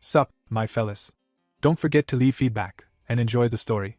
Sup, my fellas. Don't forget to leave feedback, and enjoy the story.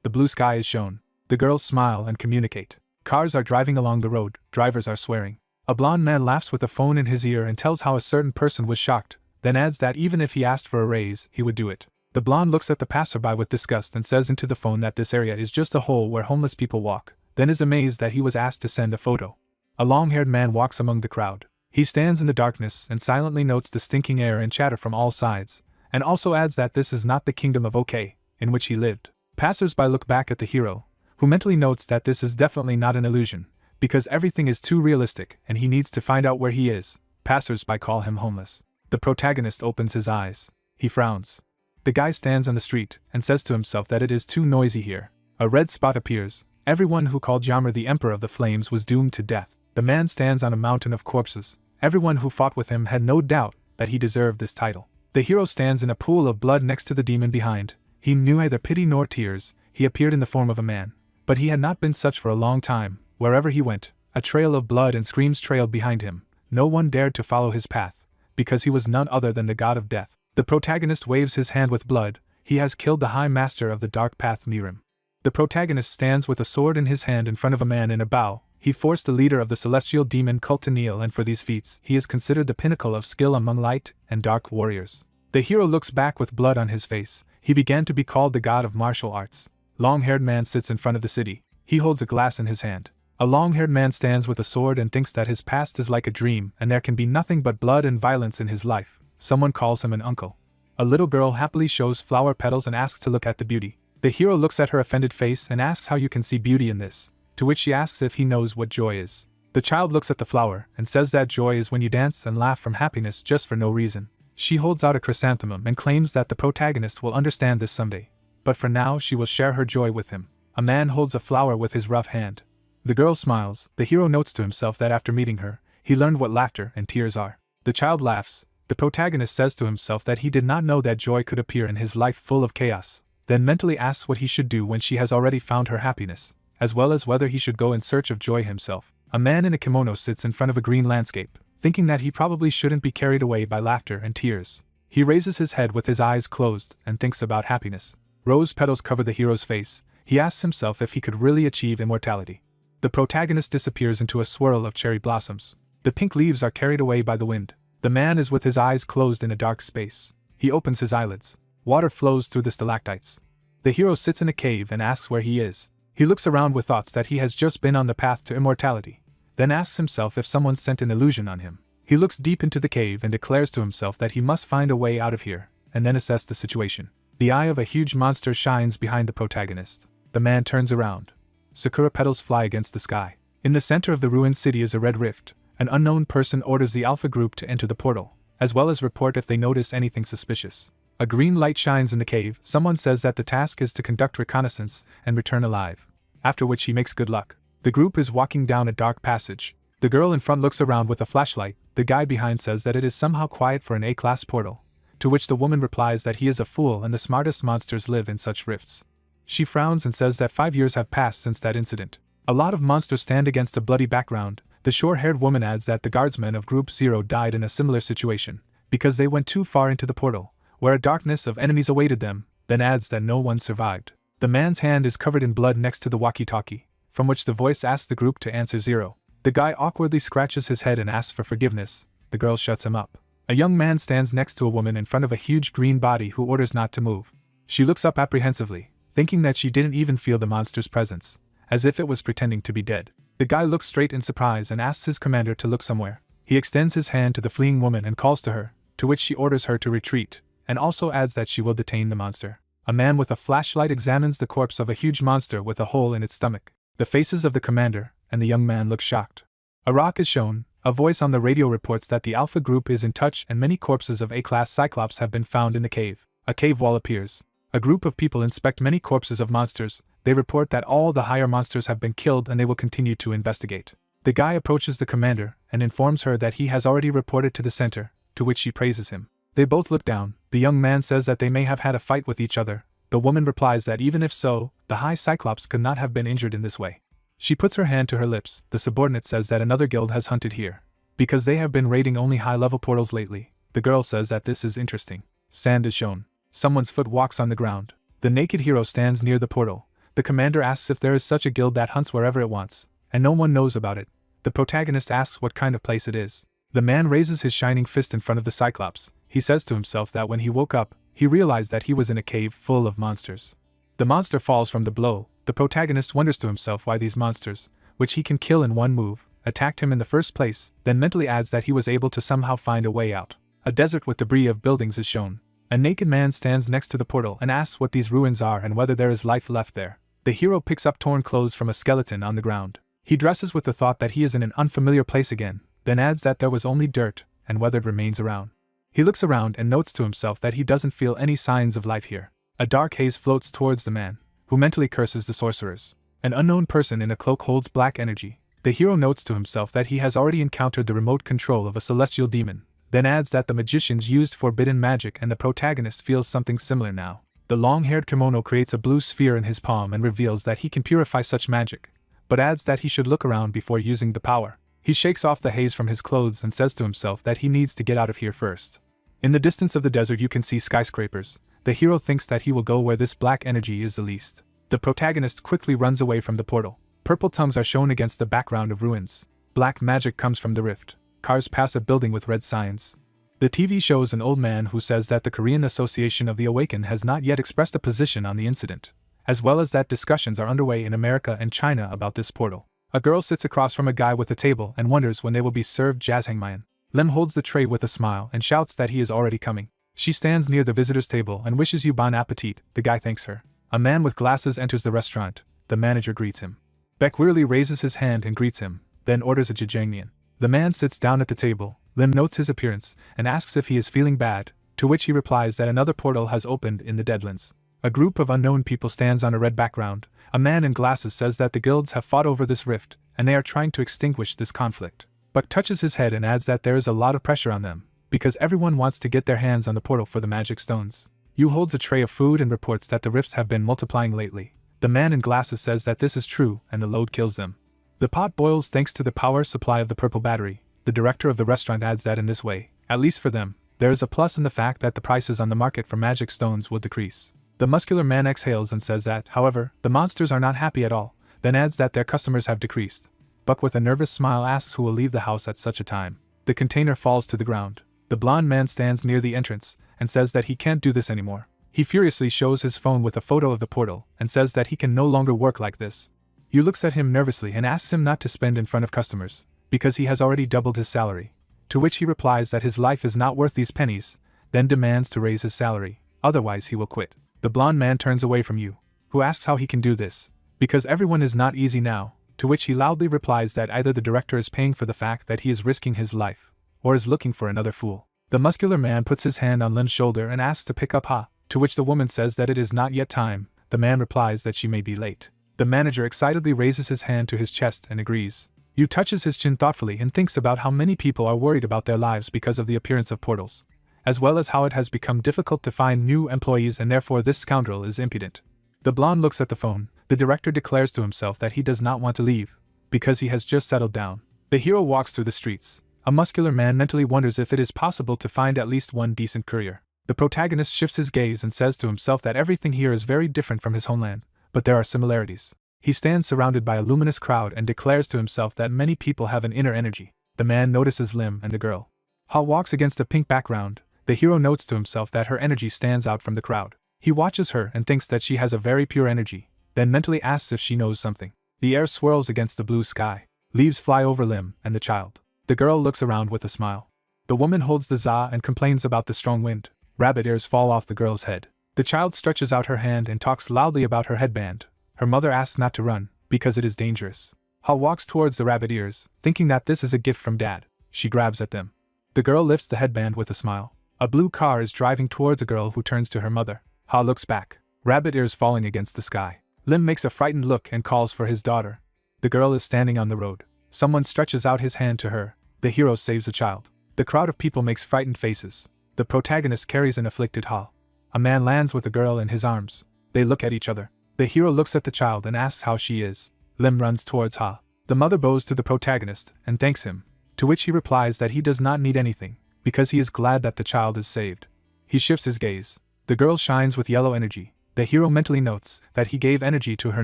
The blue sky is shown. The girls smile and communicate. Cars are driving along the road, drivers are swearing. A blond man laughs with a phone in his ear and tells how a certain person was shocked, then adds that even if he asked for a raise, he would do it. The blonde looks at the passerby with disgust and says into the phone that this area is just a hole where homeless people walk, then is amazed that he was asked to send a photo. A long-haired man walks among the crowd. He stands in the darkness and silently notes the stinking air and chatter from all sides, and also adds that this is not the kingdom of OK, in which he lived. Passers-by look back at the hero, who mentally notes that this is definitely not an illusion, because everything is too realistic and he needs to find out where he is. Passers-by call him homeless. The protagonist opens his eyes. He frowns. The guy stands on the street and says to himself that it is too noisy here. A red spot appears. Everyone who called Yammer the Emperor of the Flames was doomed to death. The man stands on a mountain of corpses. Everyone who fought with him had no doubt that he deserved this title. The hero stands in a pool of blood next to the demon behind. He knew neither pity nor tears. He appeared in the form of a man. But he had not been such for a long time. Wherever he went, a trail of blood and screams trailed behind him. No one dared to follow his path, because he was none other than the god of death. The protagonist waves his hand with blood. He has killed the High Master of the Dark Path, Murim. The protagonist stands with a sword in his hand in front of a man in a bow. He forced the leader of the celestial demon cult to kneel, and for these feats, he is considered the pinnacle of skill among light and dark warriors. The hero looks back with blood on his face. He began to be called the god of martial arts. Long-haired man sits in front of the city. He holds a glass in his hand. A long-haired man stands with a sword and thinks that his past is like a dream and there can be nothing but blood and violence in his life. Someone calls him an uncle. A little girl happily shows flower petals and asks to look at the beauty. The hero looks at her offended face and asks how you can see beauty in this, to which she asks if he knows what joy is. The child looks at the flower and says that joy is when you dance and laugh from happiness just for no reason. She holds out a chrysanthemum and claims that the protagonist will understand this someday. But for now she will share her joy with him. A man holds a flower with his rough hand. The girl smiles. The hero notes to himself that after meeting her, he learned what laughter and tears are. The child laughs. The protagonist says to himself that he did not know that joy could appear in his life full of chaos, then mentally asks what he should do when she has already found her happiness, as well as whether he should go in search of joy himself. A man in a kimono sits in front of a green landscape, thinking that he probably shouldn't be carried away by laughter and tears. He raises his head with his eyes closed and thinks about happiness. Rose petals cover the hero's face. He asks himself if he could really achieve immortality. The protagonist disappears into a swirl of cherry blossoms. The pink leaves are carried away by the wind. The man is with his eyes closed in a dark space. He opens his eyelids. Water flows through the stalactites. The hero sits in a cave and asks where he is. He looks around with thoughts that he has just been on the path to immortality, then asks himself if someone sent an illusion on him. He looks deep into the cave and declares to himself that he must find a way out of here, and then assess the situation. The eye of a huge monster shines behind the protagonist. The man turns around. Sakura petals fly against the sky. In the center of the ruined city is a red rift. An unknown person orders the Alpha group to enter the portal, as well as report if they notice anything suspicious. A green light shines in the cave. Someone says that the task is to conduct reconnaissance and return alive, after which he makes good luck. The group is walking down a dark passage. The girl in front looks around with a flashlight. The guy behind says that it is somehow quiet for an A-class portal, to which the woman replies that he is a fool and the smartest monsters live in such rifts. She frowns and says that 5 years have passed since that incident. A lot of monsters stand against a bloody background. The short-haired woman adds that the guardsmen of Group 0 died in a similar situation, because they went too far into the portal, where a darkness of enemies awaited them, then adds that no one survived. The man's hand is covered in blood next to the walkie-talkie, from which the voice asks the group to answer 0. The guy awkwardly scratches his head and asks for forgiveness. The girl shuts him up. A young man stands next to a woman in front of a huge green body who orders not to move. She looks up apprehensively, thinking that she didn't even feel the monster's presence, as if it was pretending to be dead. The guy looks straight in surprise and asks his commander to look somewhere. He extends his hand to the fleeing woman and calls to her, to which she orders her to retreat, and also adds that she will detain the monster. A man with a flashlight examines the corpse of a huge monster with a hole in its stomach. The faces of the commander and the young man look shocked. A rock is shown. A voice on the radio reports that the Alpha group is in touch and many corpses of A-class Cyclops have been found in the cave. A cave wall appears. A group of people inspect many corpses of monsters. They report that all the higher monsters have been killed and they will continue to investigate. The guy approaches the commander and informs her that he has already reported to the center, to which she praises him. They both look down. The young man says that they may have had a fight with each other. The woman replies that even if so, the High Cyclops could not have been injured in this way. She puts her hand to her lips. The subordinate says that another guild has hunted here, because they have been raiding only high-level portals lately. The girl says that this is interesting. Sand is shown. Someone's foot walks on the ground. The naked hero stands near the portal. The commander asks if there is such a guild that hunts wherever it wants, and no one knows about it. The protagonist asks what kind of place it is. The man raises his shining fist in front of the Cyclops. He says to himself that when he woke up, he realized that he was in a cave full of monsters. The monster falls from the blow. The protagonist wonders to himself why these monsters, which he can kill in one move, attacked him in the first place, then mentally adds that he was able to somehow find a way out. A desert with debris of buildings is shown. A naked man stands next to the portal and asks what these ruins are and whether there is life left there. The hero picks up torn clothes from a skeleton on the ground. He dresses with the thought that he is in an unfamiliar place again, then adds that there was only dirt and weathered remains around. He looks around and notes to himself that he doesn't feel any signs of life here. A dark haze floats towards the man, who mentally curses the sorcerers. An unknown person in a cloak holds black energy. The hero notes to himself that he has already encountered the remote control of a celestial demon, then adds that the magicians used forbidden magic and the protagonist feels something similar now. The long-haired kimono creates a blue sphere in his palm and reveals that he can purify such magic, but adds that he should look around before using the power. He shakes off the haze from his clothes and says to himself that he needs to get out of here first. In the distance of the desert you can see skyscrapers. The hero thinks that he will go where this black energy is the least. The protagonist quickly runs away from the portal. Purple tongues are shown against the background of ruins. Black magic comes from the rift. Cars pass a building with red signs. The TV shows an old man who says that the Korean Association of the Awakened has not yet expressed a position on the incident, as well as that discussions are underway in America and China about this portal. A girl sits across from a guy with a table and wonders when they will be served jjajangmyeon. Lim holds the tray with a smile and shouts that he is already coming. She stands near the visitor's table and wishes you bon appetit. The guy thanks her. A man with glasses enters the restaurant. The manager greets him. Baek wearily raises his hand and greets him, then orders a jjajangmyeon. The man sits down at the table. Lim notes his appearance and asks if he is feeling bad, to which he replies that another portal has opened in the Deadlands. A group of unknown people stands on a red background. A man in glasses says that the guilds have fought over this rift, and they are trying to extinguish this conflict. Buck touches his head and adds that there is a lot of pressure on them, because everyone wants to get their hands on the portal for the magic stones. Yu holds a tray of food and reports that the rifts have been multiplying lately. The man in glasses says that this is true and the load kills them. The pot boils thanks to the power supply of the purple battery. The director of the restaurant adds that in this way, at least for them, there is a plus in the fact that the prices on the market for magic stones will decrease. The muscular man exhales and says that, however, the monsters are not happy at all, then adds that their customers have decreased. Buck with a nervous smile asks who will leave the house at such a time. The container falls to the ground. The blonde man stands near the entrance and says that he can't do this anymore. He furiously shows his phone with a photo of the portal and says that he can no longer work like this. Yu looks at him nervously and asks him not to spend in front of customers, because he has already doubled his salary. To which he replies that his life is not worth these pennies, then demands to raise his salary, otherwise he will quit. The blonde man turns away from Yu, who asks how he can do this, because everyone is not easy now, to which he loudly replies that either the director is paying for the fact that he is risking his life, or is looking for another fool. The muscular man puts his hand on Lin's shoulder and asks to pick up Ha, to which the woman says that it is not yet time. The man replies that she may be late. The manager excitedly raises his hand to his chest and agrees. Yu touches his chin thoughtfully and thinks about how many people are worried about their lives because of the appearance of portals, as well as how it has become difficult to find new employees and therefore this scoundrel is impudent. The blonde looks at the phone. The director declares to himself that he does not want to leave, because he has just settled down. The hero walks through the streets. A muscular man mentally wonders if it is possible to find at least one decent courier. The protagonist shifts his gaze and says to himself that everything here is very different from his homeland, but there are similarities. He stands surrounded by a luminous crowd and declares to himself that many people have an inner energy. The man notices Lim and the girl. Ha walks against a pink background. The hero notes to himself that her energy stands out from the crowd. He watches her and thinks that she has a very pure energy, then mentally asks if she knows something. The air swirls against the blue sky. Leaves fly over Lim and the child. The girl looks around with a smile. The woman holds the za and complains about the strong wind. Rabbit ears fall off the girl's head. The child stretches out her hand and talks loudly about her headband. Her mother asks not to run, because it is dangerous. Ha walks towards the rabbit ears, thinking that this is a gift from dad. She grabs at them. The girl lifts the headband with a smile. A blue car is driving towards a girl who turns to her mother. Ha looks back. Rabbit ears falling against the sky. Lim makes a frightened look and calls for his daughter. The girl is standing on the road. Someone stretches out his hand to her. The hero saves the child. The crowd of people makes frightened faces. The protagonist carries an afflicted Ha. A man lands with the girl in his arms. They look at each other. The hero looks at the child and asks how she is. Lim runs towards Ha. The mother bows to the protagonist and thanks him, to which he replies that he does not need anything, because he is glad that the child is saved. He shifts his gaze. The girl shines with yellow energy. The hero mentally notes that he gave energy to her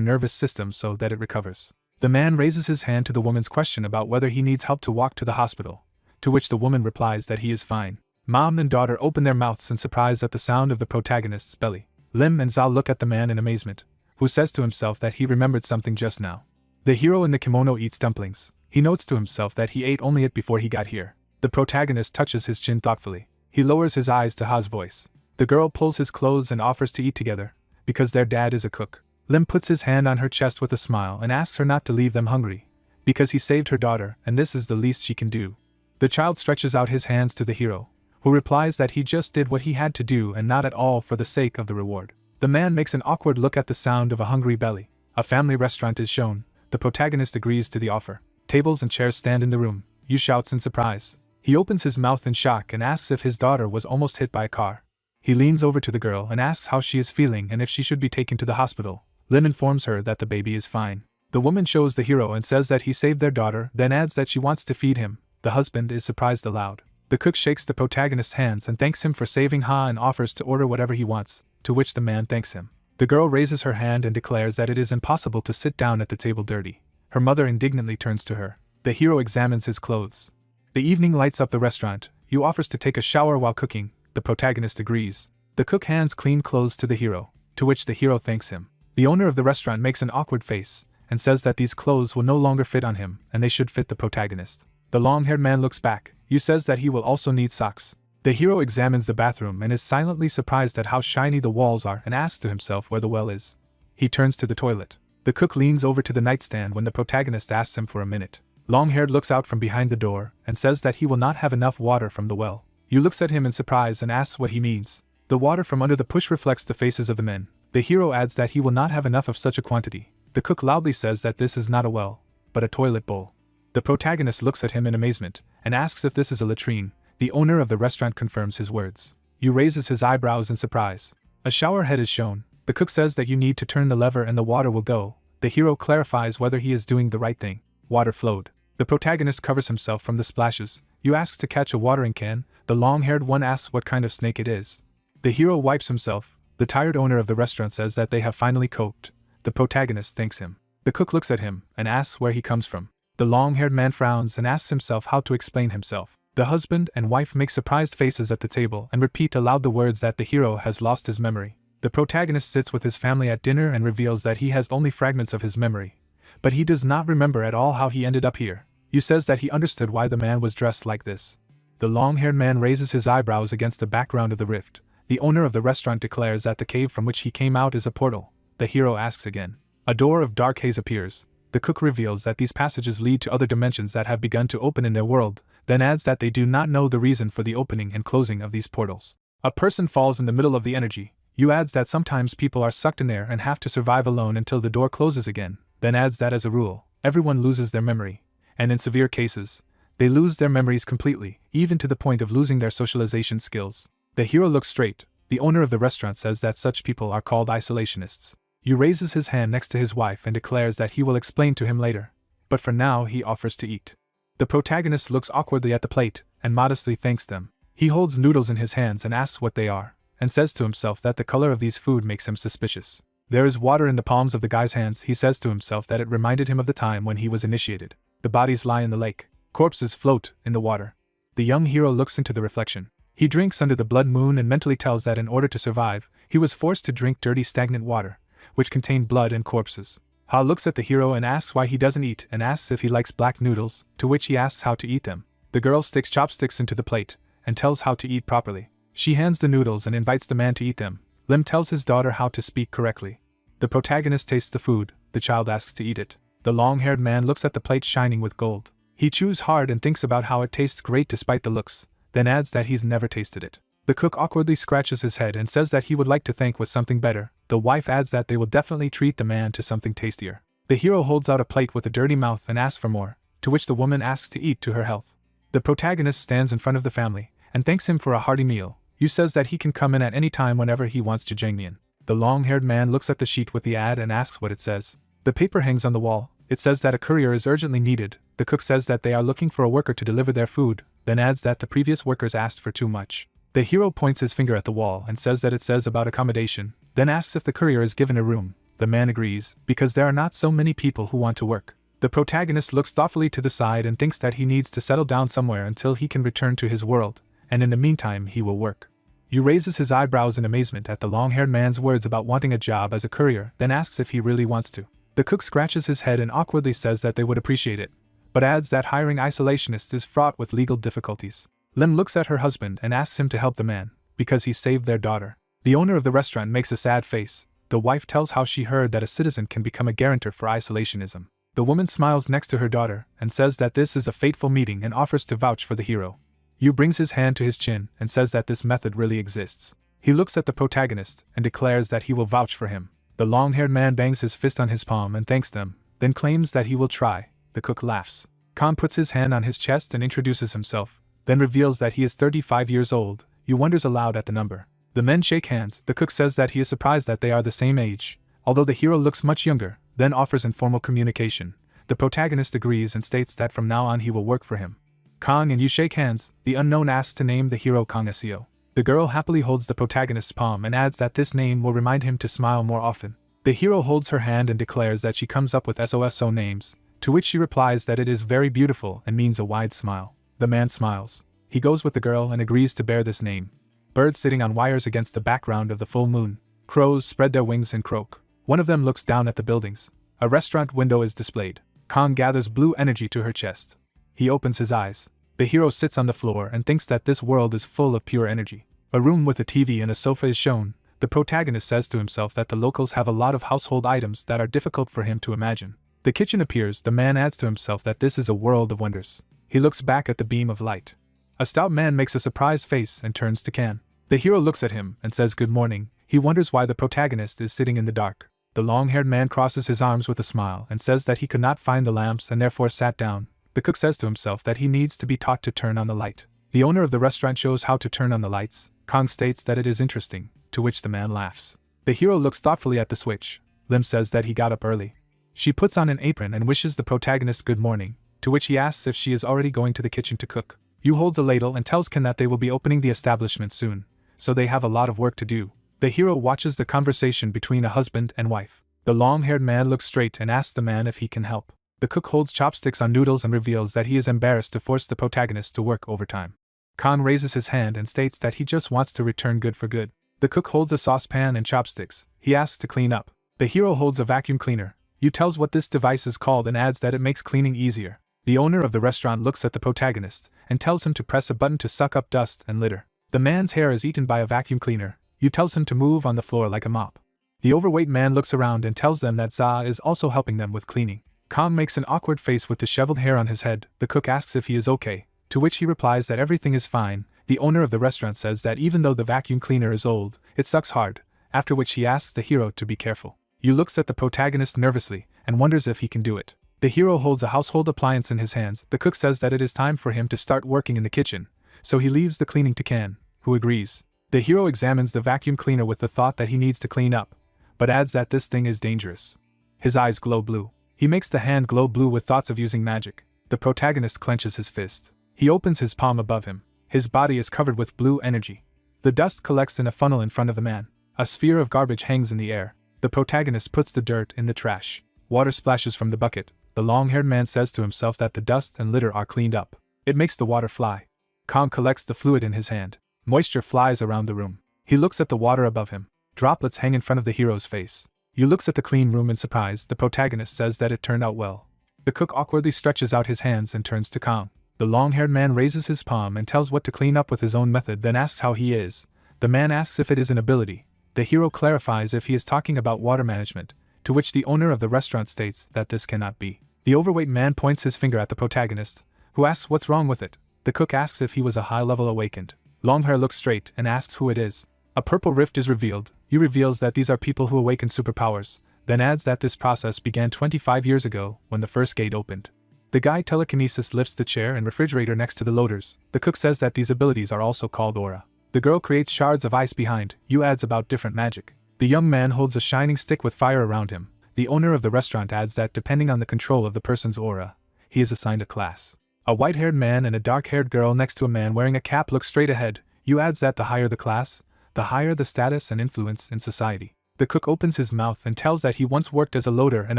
nervous system so that it recovers. The man raises his hand to the woman's question about whether he needs help to walk to the hospital, to which the woman replies that he is fine. Mom and daughter open their mouths in surprise at the sound of the protagonist's belly. Lim and Zhao look at the man in amazement, who says to himself that he remembered something just now. The hero in the kimono eats dumplings. He notes to himself that he ate only it before he got here. The protagonist touches his chin thoughtfully. He lowers his eyes to Ha's voice. The girl pulls his clothes and offers to eat together, because their dad is a cook. Lim puts his hand on her chest with a smile and asks her not to leave them hungry, because he saved her daughter and this is the least she can do. The child stretches out his hands to the hero, who replies that he just did what he had to do and not at all for the sake of the reward. The man makes an awkward look at the sound of a hungry belly. A family restaurant is shown. The protagonist agrees to the offer. Tables and chairs stand in the room. Yu shouts in surprise. He opens his mouth in shock and asks if his daughter was almost hit by a car. He leans over to the girl and asks how she is feeling and if she should be taken to the hospital. Lim informs her that the baby is fine. The woman shows the hero and says that he saved their daughter, then adds that she wants to feed him. The husband is surprised aloud. The cook shakes the protagonist's hands and thanks him for saving Ha and offers to order whatever he wants, to which the man thanks him. The girl raises her hand and declares that it is impossible to sit down at the table dirty. Her mother indignantly turns to her. The hero examines his clothes. The evening lights up the restaurant. Yu offers to take a shower while cooking. The protagonist agrees. The cook hands clean clothes to the hero, to which the hero thanks him. The owner of the restaurant makes an awkward face and says that these clothes will no longer fit on him and they should fit the protagonist. The long-haired man looks back. Yu says that he will also need socks. The hero examines the bathroom and is silently surprised at how shiny the walls are and asks to himself where the well is. He turns to the toilet. The cook leans over to the nightstand when the protagonist asks him for a minute. Long-haired looks out from behind the door and says that he will not have enough water from the well. Yu looks at him in surprise and asks what he means. The water from under the push reflects the faces of the men. The hero adds that he will not have enough of such a quantity. The cook loudly says that this is not a well, but a toilet bowl. The protagonist looks at him in amazement and asks if this is a latrine. The owner of the restaurant confirms his words. Yu raises his eyebrows in surprise. A shower head is shown. The cook says that you need to turn the lever and the water will go. The hero clarifies whether he is doing the right thing. Water flowed. The protagonist covers himself from the splashes. Yu asks to catch a watering can. The long-haired one asks what kind of snake it is. The hero wipes himself. The tired owner of the restaurant says that they have finally coped. The protagonist thanks him. The cook looks at him and asks where he comes from. The long-haired man frowns and asks himself how to explain himself. The husband and wife make surprised faces at the table and repeat aloud the words that the hero has lost his memory. The protagonist sits with his family at dinner and reveals that he has only fragments of his memory, but he does not remember at all how he ended up here. Yu says that he understood why the man was dressed like this. The long-haired man raises his eyebrows against the background of the rift. The owner of the restaurant declares that the cave from which he came out is a portal. The hero asks again. A door of dark haze appears. The cook reveals that these passages lead to other dimensions that have begun to open in their world, then adds that they do not know the reason for the opening and closing of these portals. A person falls in the middle of the energy. Yu adds that sometimes people are sucked in there and have to survive alone until the door closes again, then adds that as a rule, everyone loses their memory, and in severe cases, they lose their memories completely, even to the point of losing their socialization skills. The hero looks straight. The owner of the restaurant says that such people are called isolationists. Yu raises his hand next to his wife and declares that he will explain to him later, but for now he offers to eat. The protagonist looks awkwardly at the plate and modestly thanks them. He holds noodles in his hands and asks what they are, and says to himself that the color of these food makes him suspicious. There is water in the palms of the guy's hands. He says to himself that it reminded him of the time when he was initiated. The bodies lie in the lake. Corpses float in the water. The young hero looks into the reflection. He drinks under the blood moon and mentally tells that in order to survive, he was forced to drink dirty stagnant water, which contained blood and corpses. Ha looks at the hero and asks why he doesn't eat and asks if he likes black noodles, to which he asks how to eat them. The girl sticks chopsticks into the plate and tells how to eat properly. She hands the noodles and invites the man to eat them. Lim tells his daughter how to speak correctly. The protagonist tastes the food. The child asks to eat it. The long-haired man looks at the plate shining with gold. He chews hard and thinks about how it tastes great despite the looks, then adds that he's never tasted it. The cook awkwardly scratches his head and says that he would like to thank with something better. The wife adds that they will definitely treat the man to something tastier. The hero holds out a plate with a dirty mouth and asks for more, to which the woman asks to eat to her health. The protagonist stands in front of the family and thanks him for a hearty meal. Yu says that he can come in at any time whenever he wants to Jangmian. The long-haired man looks at the sheet with the ad and asks what it says. The paper hangs on the wall. It says that a courier is urgently needed. The cook says that they are looking for a worker to deliver their food, then adds that the previous workers asked for too much. The hero points his finger at the wall and says that it says about accommodation, then asks if the courier is given a room. The man agrees, because there are not so many people who want to work. The protagonist looks thoughtfully to the side and thinks that he needs to settle down somewhere until he can return to his world, and in the meantime he will work. Yu raises his eyebrows in amazement at the long-haired man's words about wanting a job as a courier, then asks if he really wants to. The cook scratches his head and awkwardly says that they would appreciate it, but adds that hiring isolationists is fraught with legal difficulties. Lim looks at her husband and asks him to help the man, because he saved their daughter. The owner of the restaurant makes a sad face. The wife tells how she heard that a citizen can become a guarantor for isolationism. The woman smiles next to her daughter and says that this is a fateful meeting and offers to vouch for the hero. Yu brings his hand to his chin and says that this method really exists. He looks at the protagonist and declares that he will vouch for him. The long-haired man bangs his fist on his palm and thanks them, then claims that he will try. The cook laughs. Khan puts his hand on his chest and introduces himself, then reveals that he is 35 years old. Yu wonders aloud at the number. The men shake hands. The cook says that he is surprised that they are the same age, although the hero looks much younger, then offers informal communication. The protagonist agrees and states that from now on he will work for him. Kong and Yu shake hands. The unknown asks to name the hero Kong Seo. The girl happily holds the protagonist's palm and adds that this name will remind him to smile more often. The hero holds her hand and declares that she comes up with SOSO names, to which she replies that it is very beautiful and means a wide smile. The man smiles. He goes with the girl and agrees to bear this name. Birds sitting on wires against the background of the full moon. Crows spread their wings and croak. One of them looks down at the buildings. A restaurant window is displayed. Kong gathers blue energy to her chest. He opens his eyes. The hero sits on the floor and thinks that this world is full of pure energy. A room with a TV and a sofa is shown. The protagonist says to himself that the locals have a lot of household items that are difficult for him to imagine. The kitchen appears. The man adds to himself that this is a world of wonders. He looks back at the beam of light. A stout man makes a surprised face and turns to Kan. The hero looks at him and says good morning. He wonders why the protagonist is sitting in the dark. The long-haired man crosses his arms with a smile and says that he could not find the lamps and therefore sat down. The cook says to himself that he needs to be taught to turn on the light. The owner of the restaurant shows how to turn on the lights. Kong states that it is interesting, to which the man laughs. The hero looks thoughtfully at the switch. Lim says that he got up early. She puts on an apron and wishes the protagonist good morning, to which he asks if she is already going to the kitchen to cook. Yu holds a ladle and tells Kan that they will be opening the establishment soon, so they have a lot of work to do. The hero watches the conversation between a husband and wife. The long-haired man looks straight and asks the man if he can help. The cook holds chopsticks on noodles and reveals that he is embarrassed to force the protagonist to work overtime. Khan raises his hand and states that he just wants to return good for good. The cook holds a saucepan and chopsticks. He asks to clean up. The hero holds a vacuum cleaner. Yu tells what this device is called and adds that it makes cleaning easier. The owner of the restaurant looks at the protagonist and tells him to press a button to suck up dust and litter. The man's hair is eaten by a vacuum cleaner. Yu tells him to move on the floor like a mop. The overweight man looks around and tells them that Za is also helping them with cleaning. Kong makes an awkward face with disheveled hair on his head. The cook asks if he is okay, to which he replies that everything is fine. The owner of the restaurant says that even though the vacuum cleaner is old, it sucks hard, after which he asks the hero to be careful. Yu looks at the protagonist nervously and wonders if he can do it. The hero holds a household appliance in his hands. The cook says that it is time for him to start working in the kitchen, so he leaves the cleaning to Kan, who agrees. The hero examines the vacuum cleaner with the thought that he needs to clean up, but adds that this thing is dangerous. His eyes glow blue. He makes the hand glow blue with thoughts of using magic. The protagonist clenches his fist. He opens his palm above him. His body is covered with blue energy. The dust collects in a funnel in front of the man. A sphere of garbage hangs in the air. The protagonist puts the dirt in the trash. Water splashes from the bucket. The long-haired man says to himself that the dust and litter are cleaned up. It makes the water fly. Kong collects the fluid in his hand. Moisture flies around the room. He looks at the water above him. Droplets hang in front of the hero's face. Yu looks at the clean room in surprise. The protagonist says that it turned out well. The cook awkwardly stretches out his hands and turns to Kong. The long-haired man raises his palm and tells what to clean up with his own method, then asks how he is. The man asks if it is an ability. The hero clarifies if he is talking about water management, to which the owner of the restaurant states that this cannot be. The overweight man points his finger at the protagonist, who asks what's wrong with it. The cook asks if he was a high-level awakened. Longhair looks straight and asks who it is. A purple rift is revealed. Yu reveals that these are people who awaken superpowers, then adds that this process began 25 years ago when the first gate opened. The guy telekinesis lifts the chair and refrigerator next to the loaders. The cook says that these abilities are also called aura. The girl creates shards of ice behind. Yu adds about different magic. The young man holds a shining stick with fire around him. The owner of the restaurant adds that depending on the control of the person's aura, he is assigned a class. A white-haired man and a dark-haired girl next to a man wearing a cap look straight ahead. You adds that the higher the class, the higher the status and influence in society. The cook opens his mouth and tells that he once worked as a loader and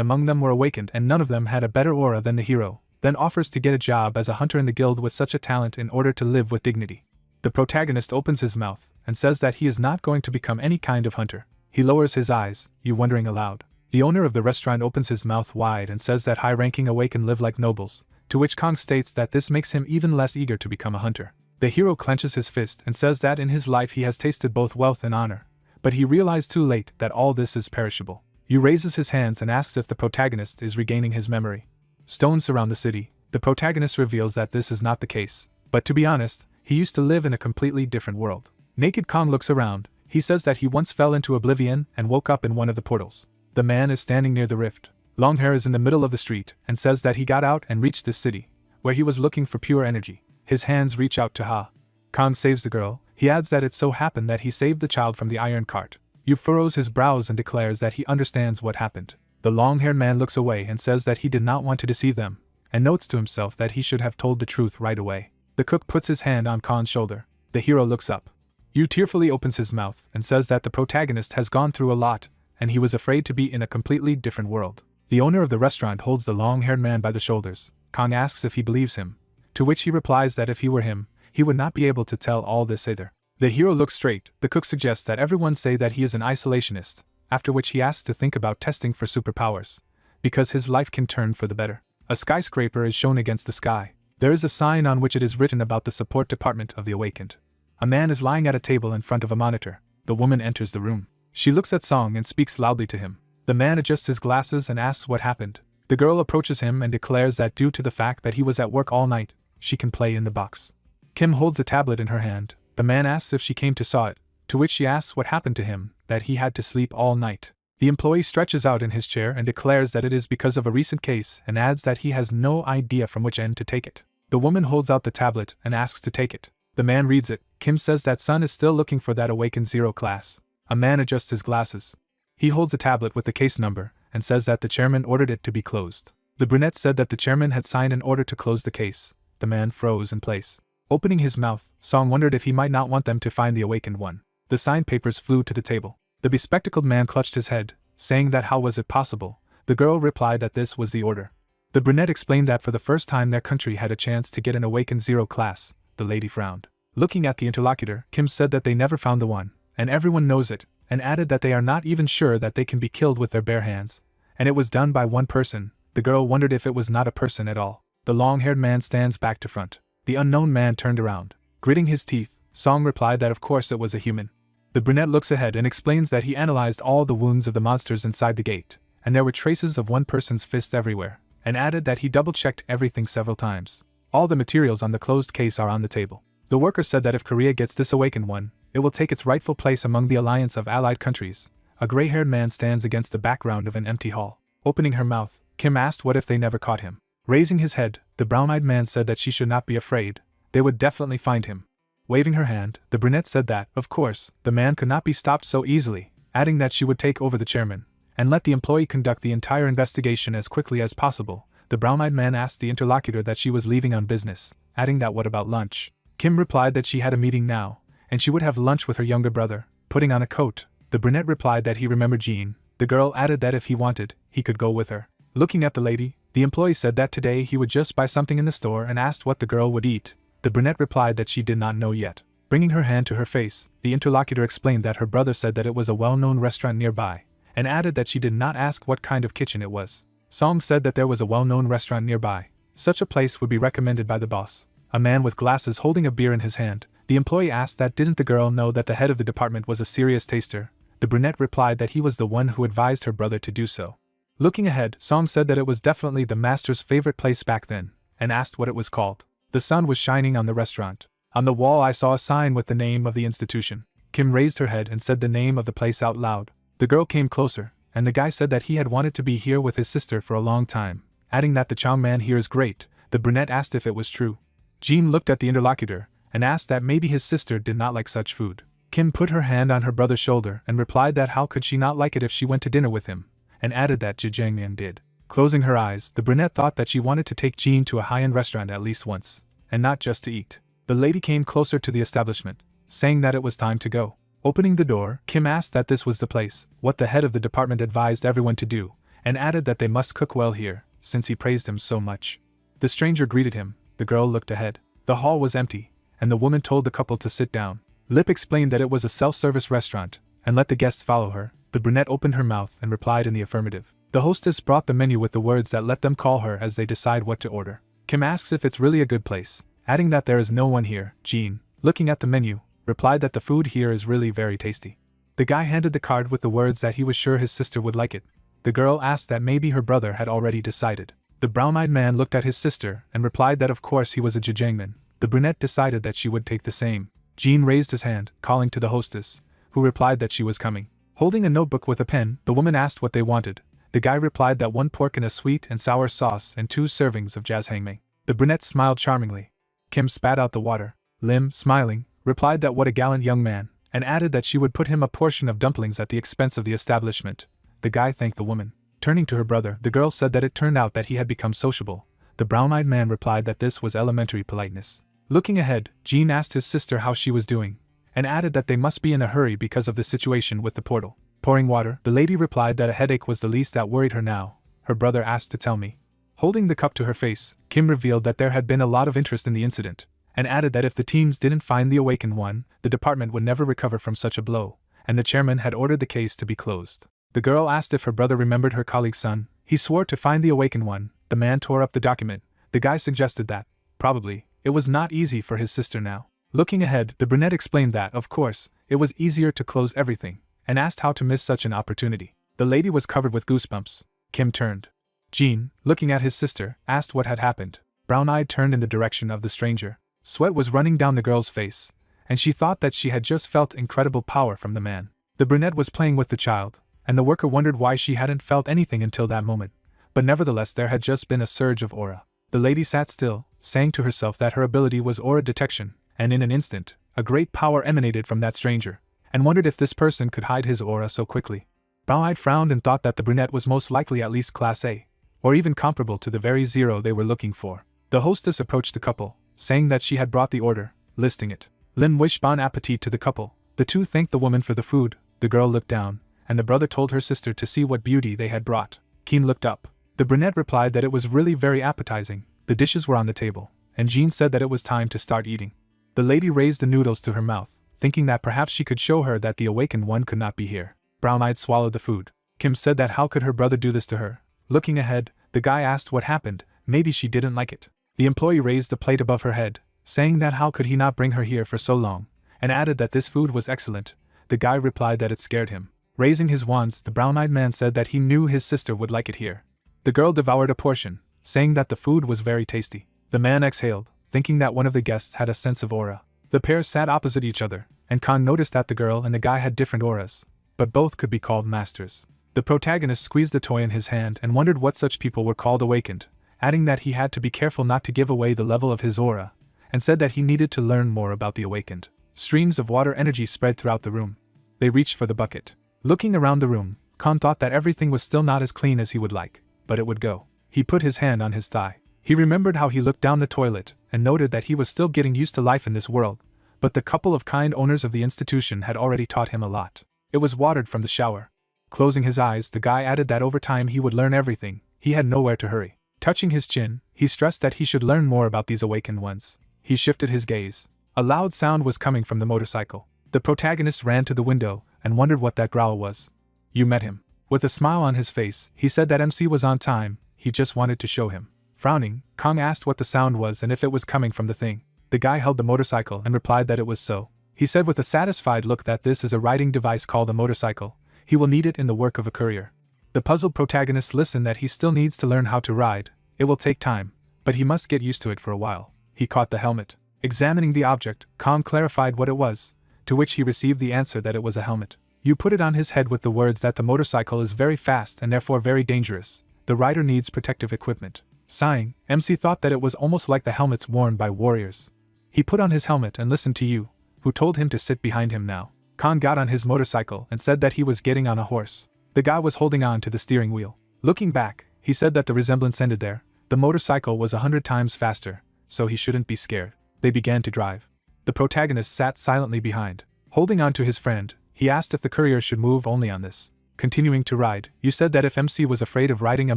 among them were awakened and none of them had a better aura than the hero, then offers to get a job as a hunter in the guild with such a talent in order to live with dignity. The protagonist opens his mouth and says that he is not going to become any kind of hunter. He lowers his eyes, you wondering aloud. The owner of the restaurant opens his mouth wide and says that high-ranking awakened live like nobles, to which Kong states that this makes him even less eager to become a hunter. The hero clenches his fist and says that in his life he has tasted both wealth and honor, but he realized too late that all this is perishable. Yu raises his hands and asks if the protagonist is regaining his memory. Stones surround the city. The protagonist reveals that this is not the case, but to be honest, he used to live in a completely different world. Naked Kong looks around. He says that he once fell into oblivion and woke up in one of the portals. The man is standing near the rift. Longhair is in the middle of the street and says that he got out and reached this city, where he was looking for pure energy. His hands reach out to Ha. Kong saves the girl. He adds that it so happened that he saved the child from the iron cart. Yu furrows his brows and declares that he understands what happened. The long-haired man looks away and says that he did not want to deceive them, and notes to himself that he should have told the truth right away. The cook puts his hand on Kong's shoulder. The hero looks up. Yu tearfully opens his mouth and says that the protagonist has gone through a lot, and he was afraid to be in a completely different world. The owner of the restaurant holds the long-haired man by the shoulders. Kong asks if he believes him, to which he replies that if he were him, he would not be able to tell all this either. The hero looks straight. The cook suggests that everyone say that he is an isolationist, after which he asks to think about testing for superpowers, because his life can turn for the better. A skyscraper is shown against the sky. There is a sign on which it is written about the support department of the awakened. A man is lying at a table in front of a monitor. The woman enters the room. She looks at Song and speaks loudly to him. The man adjusts his glasses and asks what happened. The girl approaches him and declares that due to the fact that he was at work all night, she can play in the box. Kim holds a tablet in her hand. The man asks if she came to saw it, to which she asks what happened to him, that he had to sleep all night. The employee stretches out in his chair and declares that it is because of a recent case and adds that he has no idea from which end to take it. The woman holds out the tablet and asks to take it. The man reads it. Kim says that Sun is still looking for that awakened zero class. A man adjusts his glasses. He holds a tablet with the case number and says that the chairman ordered it to be closed. The brunette said that the chairman had signed an order to close the case. The man froze in place. Opening his mouth, Song wondered if he might not want them to find the awakened one. The signed papers flew to the table. The bespectacled man clutched his head, saying that how was it possible? The girl replied that this was the order. The brunette explained that for the first time their country had a chance to get an awakened zero class. The lady frowned. Looking at the interlocutor, Kim said that they never found the one, and everyone knows it, and added that they are not even sure that they can be killed with their bare hands. And it was done by one person. The girl wondered if it was not a person at all. The long-haired man stands back to front. The unknown man turned around. Gritting his teeth, Song replied that of course it was a human. The brunette looks ahead and explains that he analyzed all the wounds of the monsters inside the gate, and there were traces of one person's fist everywhere, and added that he double-checked everything several times. All the materials on the closed case are on the table. The worker said that if Korea gets this awakened one, it will take its rightful place among the alliance of allied countries. A gray-haired man stands against the background of an empty hall. Opening her mouth, Kim asked what if they never caught him. Raising his head, the brown-eyed man said that she should not be afraid. They would definitely find him. Waving her hand, the brunette said that, of course, the man could not be stopped so easily, adding that she would take over the chairman and let the employee conduct the entire investigation as quickly as possible. The brown-eyed man asked the interlocutor that she was leaving on business, adding that what about lunch? Kim replied that she had a meeting now, and she would have lunch with her younger brother, putting on a coat. The brunette replied that he remembered Jean. The girl added that if he wanted, he could go with her. Looking at the lady, the employee said that today he would just buy something in the store and asked what the girl would eat. The brunette replied that she did not know yet. Bringing her hand to her face, the interlocutor explained that her brother said that it was a well-known restaurant nearby, and added that she did not ask what kind of kitchen it was. Song said that there was a well-known restaurant nearby. Such a place would be recommended by the boss. A man with glasses holding a beer in his hand. The employee asked that didn't the girl know that the head of the department was a serious taster. The brunette replied that he was the one who advised her brother to do so. Looking ahead, Song said that it was definitely the master's favorite place back then, and asked what it was called. The sun was shining on the restaurant. On the wall I saw a sign with the name of the institution. Kim raised her head and said the name of the place out loud. The girl came closer, and the guy said that he had wanted to be here with his sister for a long time, adding that the chow man here is great. The brunette asked if it was true. Jean looked at the interlocutor, and asked that maybe his sister did not like such food. Kim put her hand on her brother's shoulder and replied that how could she not like it if she went to dinner with him, and added that Jajangmyeon did. Closing her eyes, the brunette thought that she wanted to take Jean to a high-end restaurant at least once, and not just to eat. The lady came closer to the establishment, saying that it was time to go. Opening the door, Kim asked that this was the place, what the head of the department advised everyone to do, and added that they must cook well here, since he praised him so much. The stranger greeted him. The girl looked ahead. The hall was empty, and the woman told the couple to sit down. Lip explained that it was a self-service restaurant, and let the guests follow her. The brunette opened her mouth and replied in the affirmative. The hostess brought the menu with the words that let them call her as they decide what to order. Kim asks if it's really a good place, adding that there is no one here. Jean, looking at the menu, replied that the food here is really very tasty. The guy handed the card with the words that he was sure his sister would like it. The girl asked that maybe her brother had already decided. The brown-eyed man looked at his sister and replied that of course he was a Jajangmyeon. The brunette decided that she would take the same. Jean raised his hand, calling to the hostess, who replied that she was coming. Holding a notebook with a pen, the woman asked what they wanted. The guy replied that 1 pork in a sweet and sour sauce and 2 servings of jjajangmyeon. The brunette smiled charmingly. Kim spat out the water. Lim, smiling, replied that what a gallant young man, and added that she would put him a portion of dumplings at the expense of the establishment. The guy thanked the woman. Turning to her brother, the girl said that it turned out that he had become sociable. The brown-eyed man replied that this was elementary politeness. Looking ahead, Jean asked his sister how she was doing, and added that they must be in a hurry because of the situation with the portal. Pouring water, the lady replied that a headache was the least that worried her now. Her brother asked to tell me. Holding the cup to her face, Kim revealed that there had been a lot of interest in the incident, and added that if the teams didn't find the awakened one, the department would never recover from such a blow, and the chairman had ordered the case to be closed. The girl asked if her brother remembered her colleague's son. He swore to find the awakened one. The man tore up the document. The guy suggested that, probably, it was not easy for his sister now. Looking ahead, the brunette explained that, of course, it was easier to close everything, and asked how to miss such an opportunity. The lady was covered with goosebumps. Kim turned. Jean, looking at his sister, asked what had happened. Brown-eyed turned in the direction of the stranger. Sweat was running down the girl's face, and she thought that she had just felt incredible power from the man. The brunette was playing with the child, and the worker wondered why she hadn't felt anything until that moment, but nevertheless there had just been a surge of aura. The lady sat still, saying to herself that her ability was aura detection, and in an instant, a great power emanated from that stranger, and wondered if this person could hide his aura so quickly. Brown-eyed frowned and thought that the brunette was most likely at least Class A, or even comparable to the very zero they were looking for. The hostess approached the couple, saying that she had brought the order, listing it. Lin wished bon appetit to the couple. The two thanked the woman for the food. The girl looked down, and the brother told her sister to see what beauty they had brought. Keen looked up. The brunette replied that it was really very appetizing. The dishes were on the table, and Jean said that it was time to start eating. The lady raised the noodles to her mouth, thinking that perhaps she could show her that the awakened one could not be here. Brown-eyed swallowed the food. Kim said that how could her brother do this to her? Looking ahead, the guy asked what happened. Maybe she didn't like it. The employee raised the plate above her head, saying that how could he not bring her here for so long, and added that this food was excellent. The guy replied that it scared him. Raising his wands, the brown-eyed man said that he knew his sister would like it here. The girl devoured a portion, saying that the food was very tasty. The man exhaled, thinking that one of the guests had a sense of aura. The pair sat opposite each other, and Khan noticed that the girl and the guy had different auras, but both could be called masters. The protagonist squeezed the toy in his hand and wondered what such people were called awakened, adding that he had to be careful not to give away the level of his aura, and said that he needed to learn more about the awakened. Streams of water energy spread throughout the room. They reached for the bucket. Looking around the room, Khan thought that everything was still not as clean as he would like, but it would go. He put his hand on his thigh. He remembered how he looked down the toilet and noted that he was still getting used to life in this world, but the couple of kind owners of the institution had already taught him a lot. It was watered from the shower. Closing his eyes, the guy added that over time he would learn everything. He had nowhere to hurry. Touching his chin, he stressed that he should learn more about these awakened ones. He shifted his gaze. A loud sound was coming from the motorcycle. The protagonist ran to the window and wondered what that growl was. You met him. With a smile on his face, he said that MC was on time. He just wanted to show him. Frowning, Kong asked what the sound was and if it was coming from the thing. The guy held the motorcycle and replied that it was so. He said with a satisfied look that this is a riding device called a motorcycle. He will need it in the work of a courier. The puzzled protagonist listened that he still needs to learn how to ride. It will take time, but he must get used to it for a while. He caught the helmet. Examining the object, Kong clarified what it was, to which he received the answer that it was a helmet. You put it on his head with the words that the motorcycle is very fast and therefore very dangerous. The rider needs protective equipment. Sighing, MC thought that it was almost like the helmets worn by warriors. He put on his helmet and listened to you, who told him to sit behind him now. Khan got on his motorcycle and said that he was getting on a horse. The guy was holding on to the steering wheel. Looking back, he said that the resemblance ended there. The motorcycle was 100 times faster, so he shouldn't be scared. They began to drive. The protagonist sat silently behind. Holding on to his friend, he asked if the courier should move only on this. Continuing to ride, you said that if MC was afraid of riding a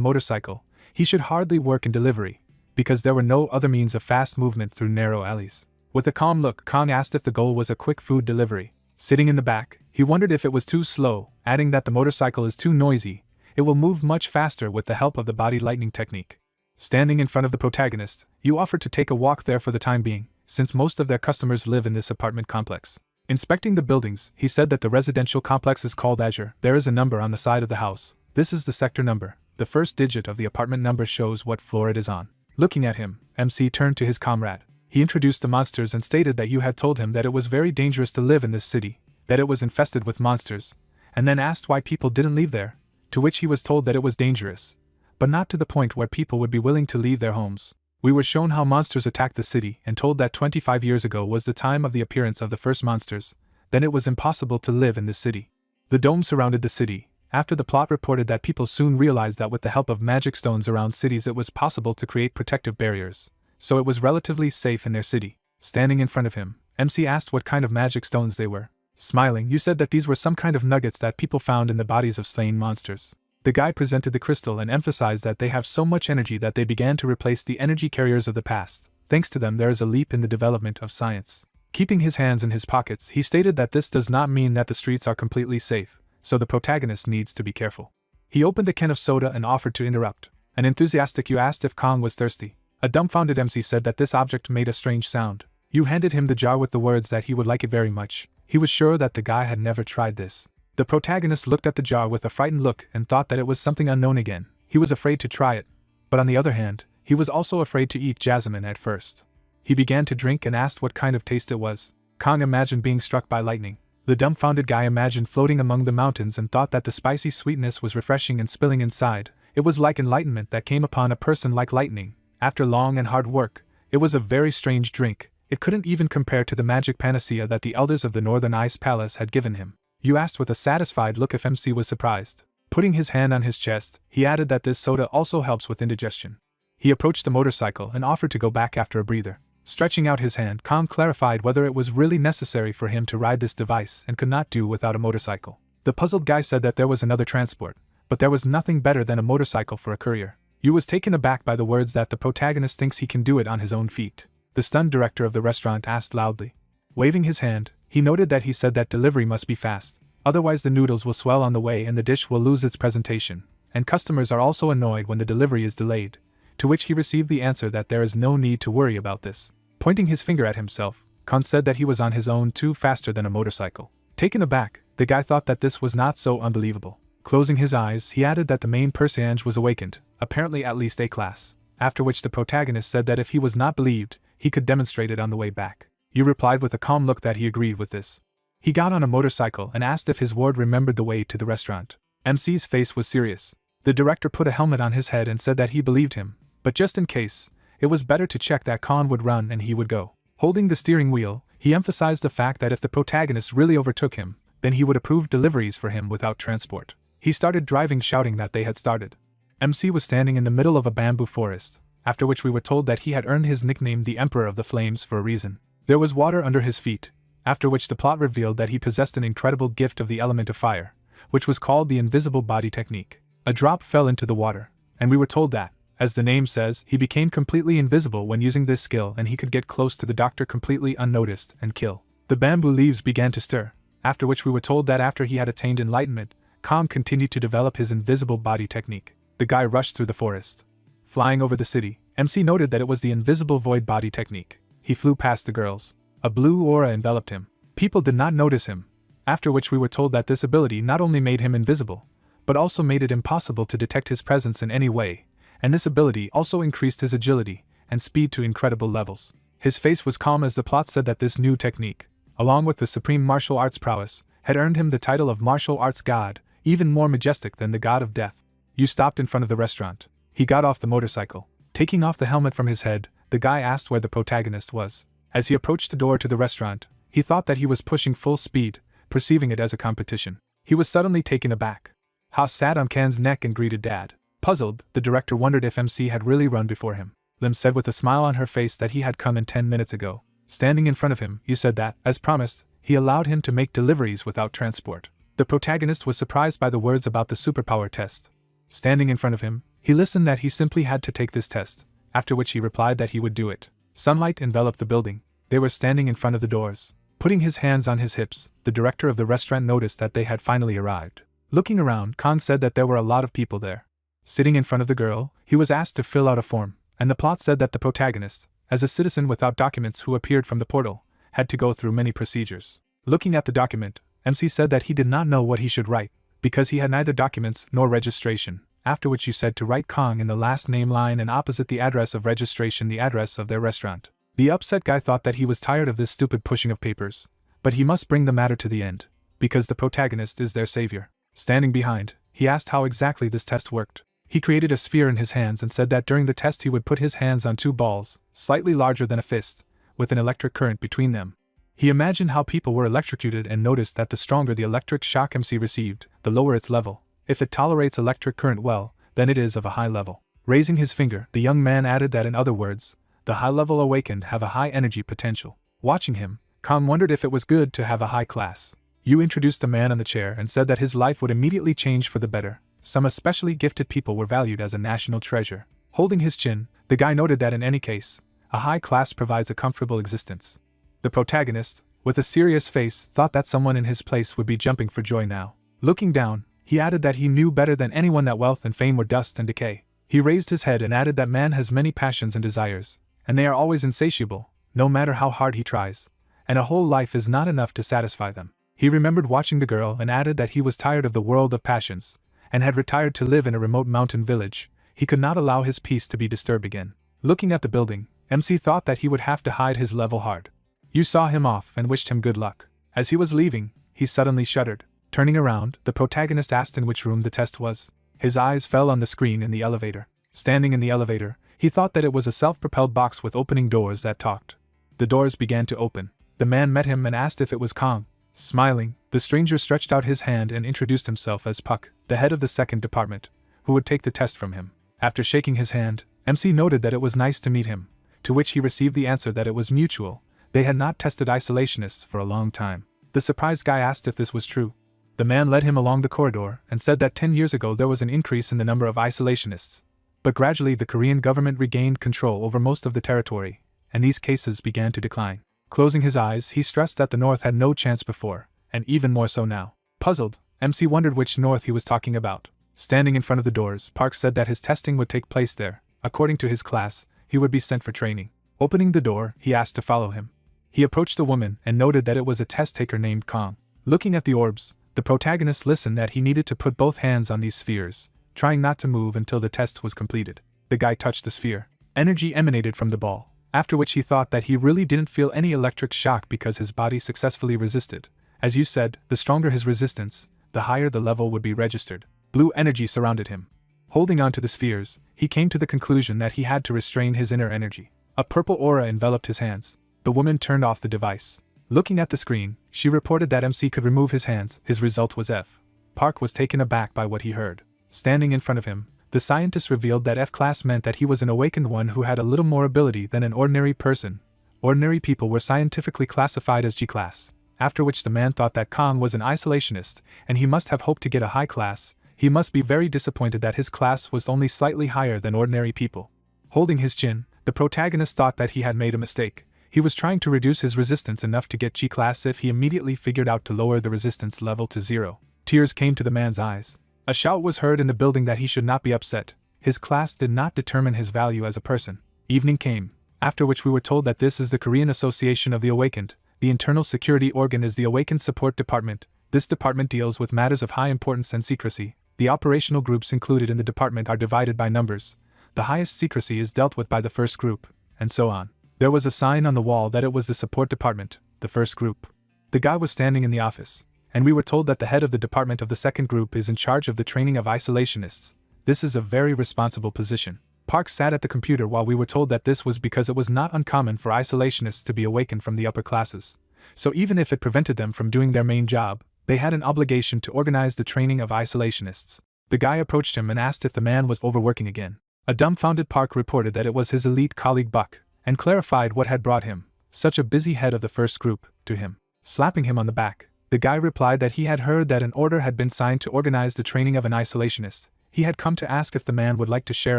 motorcycle, he should hardly work in delivery, because there were no other means of fast movement through narrow alleys. With a calm look, Kong asked if the goal was a quick food delivery. Sitting in the back, he wondered if it was too slow, adding that the motorcycle is too noisy. It will move much faster with the help of the body lightning technique. Standing in front of the protagonist, you offered to take a walk there for the time being, since most of their customers live in this apartment complex. Inspecting the buildings, he said that the residential complex is called Azure. There is a number on the side of the house. This is the sector number. The first digit of the apartment number shows what floor it is on. Looking at him, MC turned to his comrade. He introduced the monsters and stated that you had told him that it was very dangerous to live in this city, that it was infested with monsters, and then asked why people didn't leave there, to which he was told that it was dangerous, but not to the point where people would be willing to leave their homes. We were shown how monsters attacked the city and told that 25 years ago was the time of the appearance of the first monsters, then it was impossible to live in this city. The dome surrounded the city. After the plot reported that people soon realized that with the help of magic stones around cities it was possible to create protective barriers, so it was relatively safe in their city. Standing in front of him, MC asked what kind of magic stones they were. Smiling, you said that these were some kind of nuggets that people found in the bodies of slain monsters. The guy presented the crystal and emphasized that they have so much energy that they began to replace the energy carriers of the past. Thanks to them there is a leap in the development of science. Keeping his hands in his pockets, he stated that this does not mean that the streets are completely safe, so the protagonist needs to be careful. He opened a can of soda and offered to interrupt. An enthusiastic you asked if Kong was thirsty. A dumbfounded MC said that this object made a strange sound. You handed him the jar with the words that he would like it very much. He was sure that the guy had never tried this. The protagonist looked at the jar with a frightened look and thought that it was something unknown again. He was afraid to try it, but on the other hand, he was also afraid to eat jasmine at first. He began to drink and asked what kind of taste it was. Kong imagined being struck by lightning. The dumbfounded guy imagined floating among the mountains and thought that the spicy sweetness was refreshing and spilling inside. It was like enlightenment that came upon a person like lightning. After long and hard work, it was a very strange drink. It couldn't even compare to the magic panacea that the elders of the Northern Ice Palace had given him. You asked with a satisfied look if MC was surprised. Putting his hand on his chest, he added that this soda also helps with indigestion. He approached the motorcycle and offered to go back after a breather. Stretching out his hand, Kong clarified whether it was really necessary for him to ride this device and could not do without a motorcycle. The puzzled guy said that there was another transport, but there was nothing better than a motorcycle for a courier. Yu was taken aback by the words that the protagonist thinks he can do it on his own feet. The stunned director of the restaurant asked loudly. Waving his hand, he noted that he said that delivery must be fast, otherwise the noodles will swell on the way and the dish will lose its presentation, and customers are also annoyed when the delivery is delayed, to which he received the answer that there is no need to worry about this. Pointing his finger at himself, Kong said that he was on his own too faster than a motorcycle. Taken aback, the guy thought that this was not so unbelievable. Closing his eyes, he added that the main personage was awakened, apparently at least A-class, after which the protagonist said that if he was not believed, he could demonstrate it on the way back. Yu replied with a calm look that he agreed with this. He got on a motorcycle and asked if his ward remembered the way to the restaurant. MC's face was serious. The director put a helmet on his head and said that he believed him, but just in case, it was better to check that Kong would run and he would go. Holding the steering wheel, he emphasized the fact that if the protagonist really overtook him, then he would approve deliveries for him without transport. He started driving shouting that they had started. MC was standing in the middle of a bamboo forest, after which we were told that he had earned his nickname the Emperor of the Flames for a reason. There was water under his feet, after which the plot revealed that he possessed an incredible gift of the element of fire, which was called the invisible body technique. A drop fell into the water, and we were told that, as the name says, he became completely invisible when using this skill and he could get close to the doctor completely unnoticed and kill. The bamboo leaves began to stir, after which we were told that after he had attained enlightenment, Kong continued to develop his invisible body technique. The guy rushed through the forest. Flying over the city, MC noted that it was the invisible void body technique. He flew past the girls. A blue aura enveloped him. People did not notice him, after which we were told that this ability not only made him invisible, but also made it impossible to detect his presence in any way, and this ability also increased his agility and speed to incredible levels. His face was calm as the plot said that this new technique, along with the supreme martial arts prowess, had earned him the title of martial arts god, even more majestic than the god of death. Yu stopped in front of the restaurant. He got off the motorcycle. Taking off the helmet from his head, the guy asked where the protagonist was. As he approached the door to the restaurant, he thought that he was pushing full speed, perceiving it as a competition. He was suddenly taken aback. Ha sat on Kan's neck and greeted Dad. Puzzled, the director wondered if MC had really run before him. Lim said with a smile on her face that he had come in 10 minutes ago. Standing in front of him, you said that, as promised, he allowed him to make deliveries without transport. The protagonist was surprised by the words about the superpower test. Standing in front of him, he listened that he simply had to take this test, after which he replied that he would do it. Sunlight enveloped the building. They were standing in front of the doors. Putting his hands on his hips, the director of the restaurant noticed that they had finally arrived. Looking around, Kang said that there were a lot of people there. Sitting in front of the girl, he was asked to fill out a form, and the plot said that the protagonist, as a citizen without documents who appeared from the portal, had to go through many procedures. Looking at the document, MC said that he did not know what he should write, because he had neither documents nor registration, after which you said to write Kang in the last name line and opposite the address of registration the address of their restaurant. The upset guy thought that he was tired of this stupid pushing of papers, but he must bring the matter to the end, because the protagonist is their savior. Standing behind, he asked how exactly this test worked. He created a sphere in his hands and said that during the test he would put his hands on two balls, slightly larger than a fist, with an electric current between them. He imagined how people were electrocuted and noticed that the stronger the electric shock MC received, the lower its level. If it tolerates electric current well, then it is of a high level. Raising his finger, the young man added that in other words, the high-level awakened have a high energy potential. Watching him, Kang wondered if it was good to have a high class. You introduced the man on the chair and said that his life would immediately change for the better. Some especially gifted people were valued as a national treasure. Holding his chin, the guy noted that in any case, a high class provides a comfortable existence. The protagonist, with a serious face, thought that someone in his place would be jumping for joy now. Looking down, he added that he knew better than anyone that wealth and fame were dust and decay. He raised his head and added that man has many passions and desires, and they are always insatiable, no matter how hard he tries, and a whole life is not enough to satisfy them. He remembered watching the girl and added that he was tired of the world of passions, and had retired to live in a remote mountain village. He could not allow his peace to be disturbed again. Looking at the building, MC thought that he would have to hide his level hard. You saw him off and wished him good luck. As he was leaving, he suddenly shuddered. Turning around, the protagonist asked in which room the test was. His eyes fell on the screen in the elevator. Standing in the elevator, he thought that it was a self-propelled box with opening doors that talked. The doors began to open. The man met him and asked if it was Kang. Smiling, the stranger stretched out his hand and introduced himself as Puck, the head of the second department, who would take the test from him. After shaking his hand, MC noted that it was nice to meet him, to which he received the answer that it was mutual. They had not tested isolationists for a long time. The surprised guy asked if this was true. The man led him along the corridor and said that 10 years ago there was an increase in the number of isolationists, but gradually the Korean government regained control over most of the territory, and these cases began to decline. Closing his eyes, he stressed that the North had no chance before, and even more so now. Puzzled, MC wondered which North he was talking about. Standing in front of the doors, Park said that his testing would take place there. According to his class, he would be sent for training. Opening the door, he asked to follow him. He approached the woman and noted that it was a test taker named Kang. Looking at the orbs, the protagonist listened that he needed to put both hands on these spheres, trying not to move until the test was completed. The guy touched the sphere. Energy emanated from the ball, after which he thought that he really didn't feel any electric shock because his body successfully resisted. As you said, the stronger his resistance, the higher the level would be registered. Blue energy surrounded him. Holding on to the spheres, he came to the conclusion that he had to restrain his inner energy. A purple aura enveloped his hands. The woman turned off the device. Looking at the screen, she reported that MC could remove his hands. His result was F. Park was taken aback by what he heard. Standing in front of him, the scientist revealed that F class meant that he was an awakened one who had a little more ability than an ordinary person. Ordinary people were scientifically classified as G class, after which the man thought that Kang was an isolationist, and he must have hoped to get a high class. He must be very disappointed that his class was only slightly higher than ordinary people. Holding his chin, the protagonist thought that he had made a mistake. He was trying to reduce his resistance enough to get G class if he immediately figured out to lower the resistance level to 0. Tears came to the man's eyes. A shout was heard in the building that he should not be upset. His class did not determine his value as a person. Evening came, after which we were told that this is the Korean Association of the Awakened. The internal security organ is the Awakened Support Department. This department deals with matters of high importance and secrecy. The operational groups included in the department are divided by numbers. The highest secrecy is dealt with by the first group, and so on. There was a sign on the wall that it was the support department, the first group. The guy was standing in the office, and we were told that the head of the department of the second group is in charge of the training of isolationists. This is a very responsible position. Park sat at the computer while we were told that this was because it was not uncommon for isolationists to be awakened from the upper classes. So even if it prevented them from doing their main job, They had an obligation to organize the training of isolationists. The guy approached him and asked if the man was overworking again. A dumbfounded Park reported that it was his elite colleague Buck, and clarified what had brought him, such a busy head of the first group, to him. Slapping him on the back, the guy replied that he had heard that an order had been signed to organize the training of an isolationist. He had come to ask if the man would like to share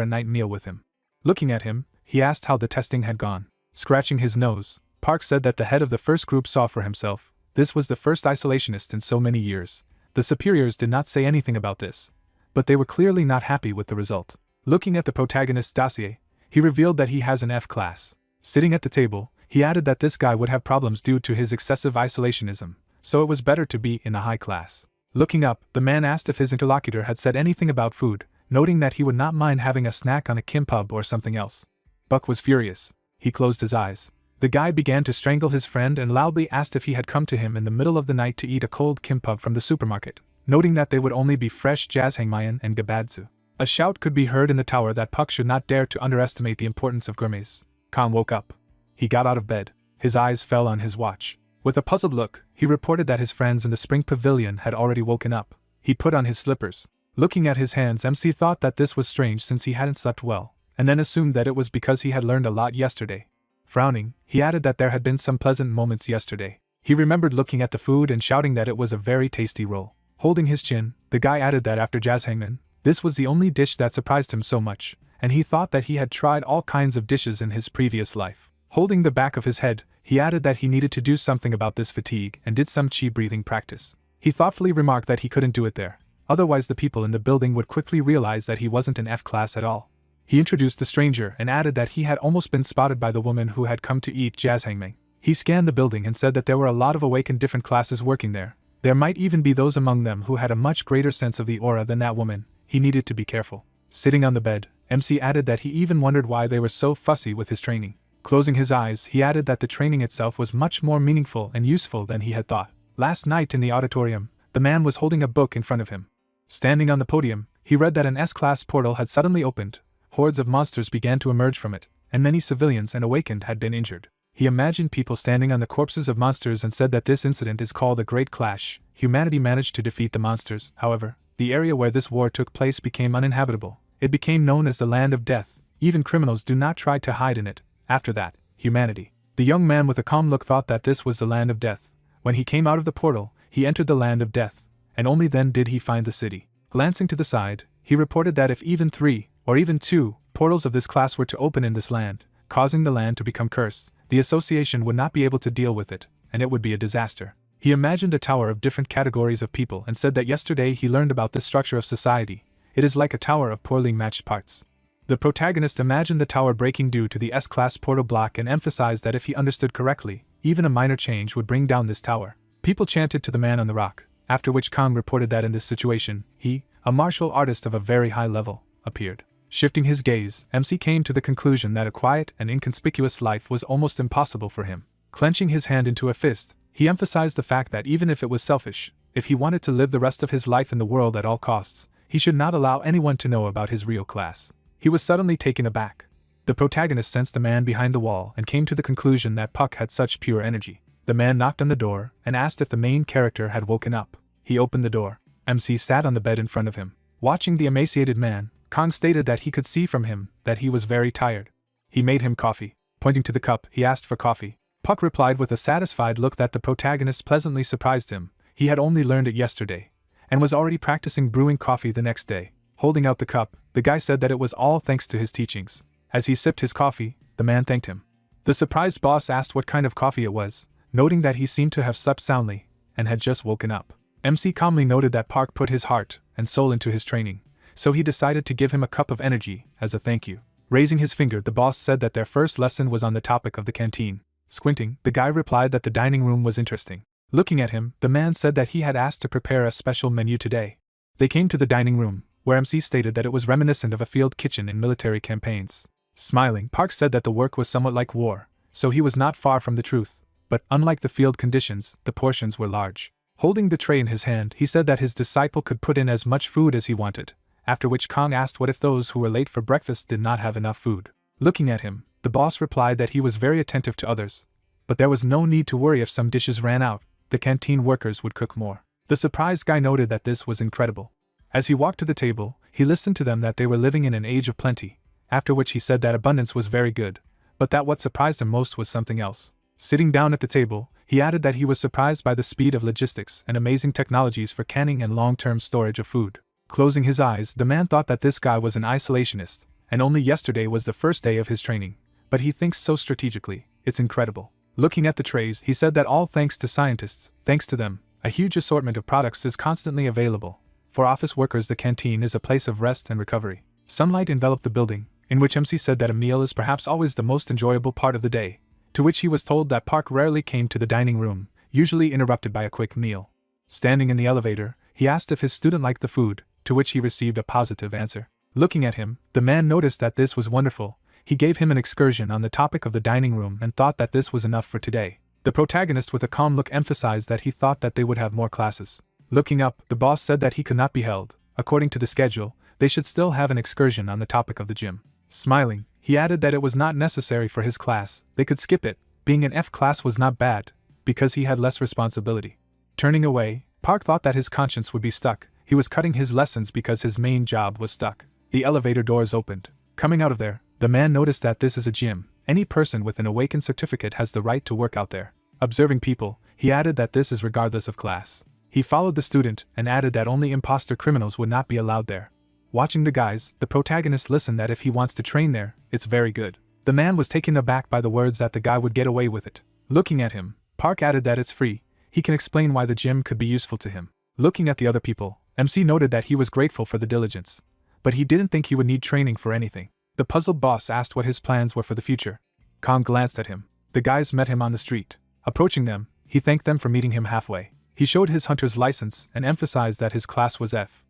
a night meal with him. Looking at him, he asked how the testing had gone. Scratching his nose, Park said that the head of the first group saw for himself. This was the first isolationist in so many years. The superiors did not say anything about this, but they were clearly not happy with the result. Looking at the protagonist's dossier, he revealed that he has an F class. Sitting at the table, he added that this guy would have problems due to his excessive isolationism, so it was better to be in a high class. Looking up, the man asked if his interlocutor had said anything about food, noting that he would not mind having a snack on a kimbap or something else. Buck was furious. He closed his eyes. The guy began to strangle his friend and loudly asked if he had come to him in the middle of the night to eat a cold kimbap from the supermarket, noting that they would only be fresh jjajangmyeon and gabadzu. A shout could be heard in the tower that Puck should not dare to underestimate the importance of gourmets. Kang woke up. He got out of bed. His eyes fell on his watch. With a puzzled look, he reported that his friends in the spring pavilion had already woken up. He put on his slippers. Looking at his hands, MC thought that this was strange since he hadn't slept well, and then assumed that it was because he had learned a lot yesterday. Frowning, he added that there had been some pleasant moments yesterday. He remembered looking at the food and shouting that it was a very tasty roll. Holding his chin, the guy added that after jjajangmyeon, this was the only dish that surprised him so much, and he thought that he had tried all kinds of dishes in his previous life. Holding the back of his head, he added that he needed to do something about this fatigue and did some chi breathing practice. He thoughtfully remarked that he couldn't do it there, otherwise the people in the building would quickly realize that he wasn't in F class at all. He introduced the stranger and added that he had almost been spotted by the woman who had come to eat jjajangmyeon. He scanned the building and said that there were a lot of awakened different classes working there. There might even be those among them who had a much greater sense of the aura than that woman. He needed to be careful. Sitting on the bed, MC added that he even wondered why they were so fussy with his training. Closing his eyes, he added that the training itself was much more meaningful and useful than he had thought. Last night in the auditorium, the man was holding a book in front of him. Standing on the podium, he read that an S-class portal had suddenly opened. Hordes of monsters began to emerge from it, and many civilians and awakened had been injured. He imagined people standing on the corpses of monsters and said that this incident is called a Great Clash. Humanity managed to defeat the monsters, however. The area where this war took place became uninhabitable. It became known as the Land of Death. Even criminals do not try to hide in it. After that, humanity. The young man with a calm look thought that this was the Land of Death. When he came out of the portal, he entered the Land of Death, and only then did he find the city. Glancing to the side, he reported that if even 3, or even 2, portals of this class were to open in this land, causing the land to become cursed, the association would not be able to deal with it, and it would be a disaster. He imagined a tower of different categories of people and said that yesterday he learned about this structure of society. It is like a tower of poorly matched parts. The protagonist imagined the tower breaking due to the S-class portal block and emphasized that if he understood correctly, even a minor change would bring down this tower. People chanted to the man on the rock, after which Kang reported that in this situation, he, a martial artist of a very high level, appeared. Shifting his gaze, MC came to the conclusion that a quiet and inconspicuous life was almost impossible for him. Clenching his hand into a fist, he emphasized the fact that even if it was selfish, if he wanted to live the rest of his life in the world at all costs, he should not allow anyone to know about his real class. He was suddenly taken aback. The protagonist sensed the man behind the wall and came to the conclusion that Puck had such pure energy. The man knocked on the door and asked if the main character had woken up. He opened the door. MC sat on the bed in front of him. Watching the emaciated man, Kang stated that he could see from him that he was very tired. He made him coffee. Pointing to the cup, he asked for coffee. Puck replied with a satisfied look that the protagonist pleasantly surprised him. He had only learned it yesterday, and was already practicing brewing coffee the next day. Holding out the cup, the guy said that it was all thanks to his teachings. As he sipped his coffee, the man thanked him. The surprised boss asked what kind of coffee it was, noting that he seemed to have slept soundly, and had just woken up. MC calmly noted that Park put his heart and soul into his training, so he decided to give him a cup of energy as a thank you. Raising his finger, the boss said that their first lesson was on the topic of the canteen. Squinting, the guy replied that the dining room was interesting. Looking at him, the man said that he had asked to prepare a special menu today. They came to the dining room, where MC stated that it was reminiscent of a field kitchen in military campaigns. Smiling, Park said that the work was somewhat like war, so he was not far from the truth, but unlike the field conditions, the portions were large. Holding the tray in his hand, he said that his disciple could put in as much food as he wanted, after which Kang asked what if those who were late for breakfast did not have enough food. Looking at him, the boss replied that he was very attentive to others, but there was no need to worry if some dishes ran out. The canteen workers would cook more. The surprised guy noted that this was incredible. As he walked to the table, he listened to them that they were living in an age of plenty, after which he said that abundance was very good, but that what surprised him most was something else. Sitting down at the table, he added that he was surprised by the speed of logistics and amazing technologies for canning and long-term storage of food. Closing his eyes, the man thought that this guy was an isolationist, and only yesterday was the first day of his training, but he thinks so strategically, it's incredible. Looking at the trays, he said that all thanks to scientists, thanks to them, a huge assortment of products is constantly available. For office workers, the canteen is a place of rest and recovery. Sunlight enveloped the building, in which MC said that a meal is perhaps always the most enjoyable part of the day, to which he was told that Park rarely came to the dining room, usually interrupted by a quick meal. Standing in the elevator, he asked if his student liked the food, to which he received a positive answer. Looking at him, the man noticed that this was wonderful. He gave him an excursion on the topic of the dining room and thought that this was enough for today. The protagonist with a calm look emphasized that he thought that they would have more classes. Looking up, the boss said that he could not be held. According to the schedule, they should still have an excursion on the topic of the gym. Smiling, he added that it was not necessary for his class, they could skip it. Being an F class was not bad, because he had less responsibility. Turning away, Park thought that his conscience would be stuck. He was cutting his lessons because his main job was stuck. The elevator doors opened. Coming out of there, the man noticed that this is a gym. Any person with an awakened certificate has the right to work out there. Observing people, he added that this is regardless of class. He followed the student and added that only imposter criminals would not be allowed there. Watching the guys, the protagonist listened that if he wants to train there, it's very good. The man was taken aback by the words that the guy would get away with it. Looking at him, Park added that it's free. He can explain why the gym could be useful to him. Looking at the other people, MC noted that he was grateful for the diligence, but he didn't think he would need training for anything. The puzzled boss asked what his plans were for the future. Kong glanced at him. The guys met him on the street. Approaching them, he thanked them for meeting him halfway. He showed his hunter's license and emphasized that his class was F.